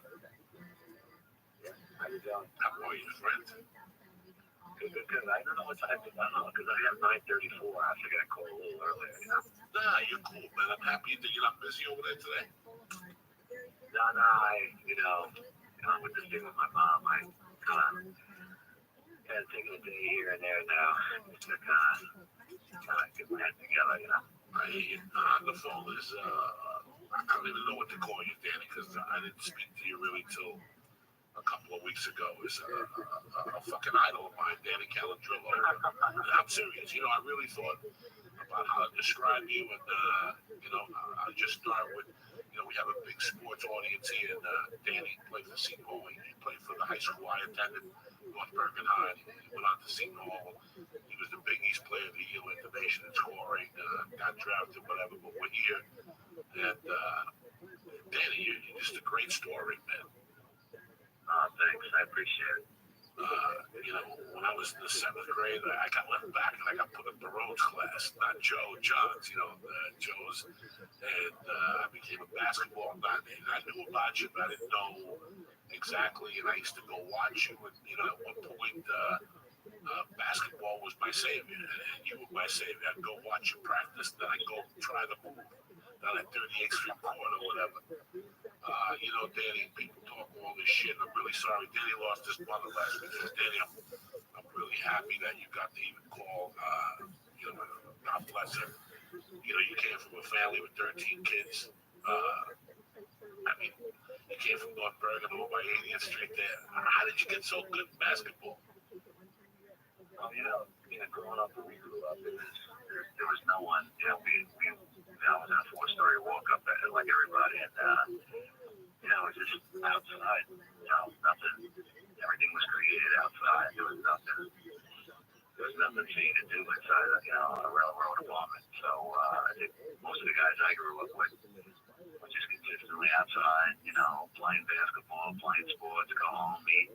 S12: Yeah, how you doing? How are you, friend? Good. I don't know what's happening. I don't know, because I have 9:34. I actually got to call a little earlier, you know? Nah, you're cool, man. I'm happy that you're not busy over there today. No, with this thing with my mom, I kind of taking a day here and there now. Just to kind of get my head together, you know? I hear you. On the phone is, I don't even know what to call you, Danny, because I didn't speak to you really till a couple of weeks ago. Is a fucking idol of mine, Danny Calandrillo. I'm serious. I really thought about how to describe you, and I'll just start with we have a big sports audience here. And Danny played for Seton Hall. He played for the high school I attended, North Bergen High. He went on to Seton Hall. He was the Big East Player of the Year, led the nation in scoring, got drafted, whatever. But we're here. And Danny, you're just a great story, man.
S14: Thanks. I appreciate it.
S12: When I was in the 7th grade, I got left back and I got put in the Rhodes class, not John's, Joe's. And I became a basketball nut, and I knew about you, but I didn't know exactly. And I used to go watch you. And, at one point, basketball was my savior, and you were my savior. I'd go watch you practice, then I'd go try to move down at 38th Street Court or whatever. Danny, people talk all this shit. I'm really sorry. Danny lost his mother last week. So, Danny, I'm really happy that you got to even call. God bless her. You came from a family with 13 kids. You came from North Bergen over by 80th Street there. How did you get so good at basketball?
S14: Growing up where we grew up, there was no one. I was in a 4-story walk-up like everybody, and it was just outside. Nothing. Everything was created outside. There was nothing for you to do inside, a railroad apartment. So I think most of the guys I grew up with were just consistently outside. Playing basketball, playing sports, go home, eat.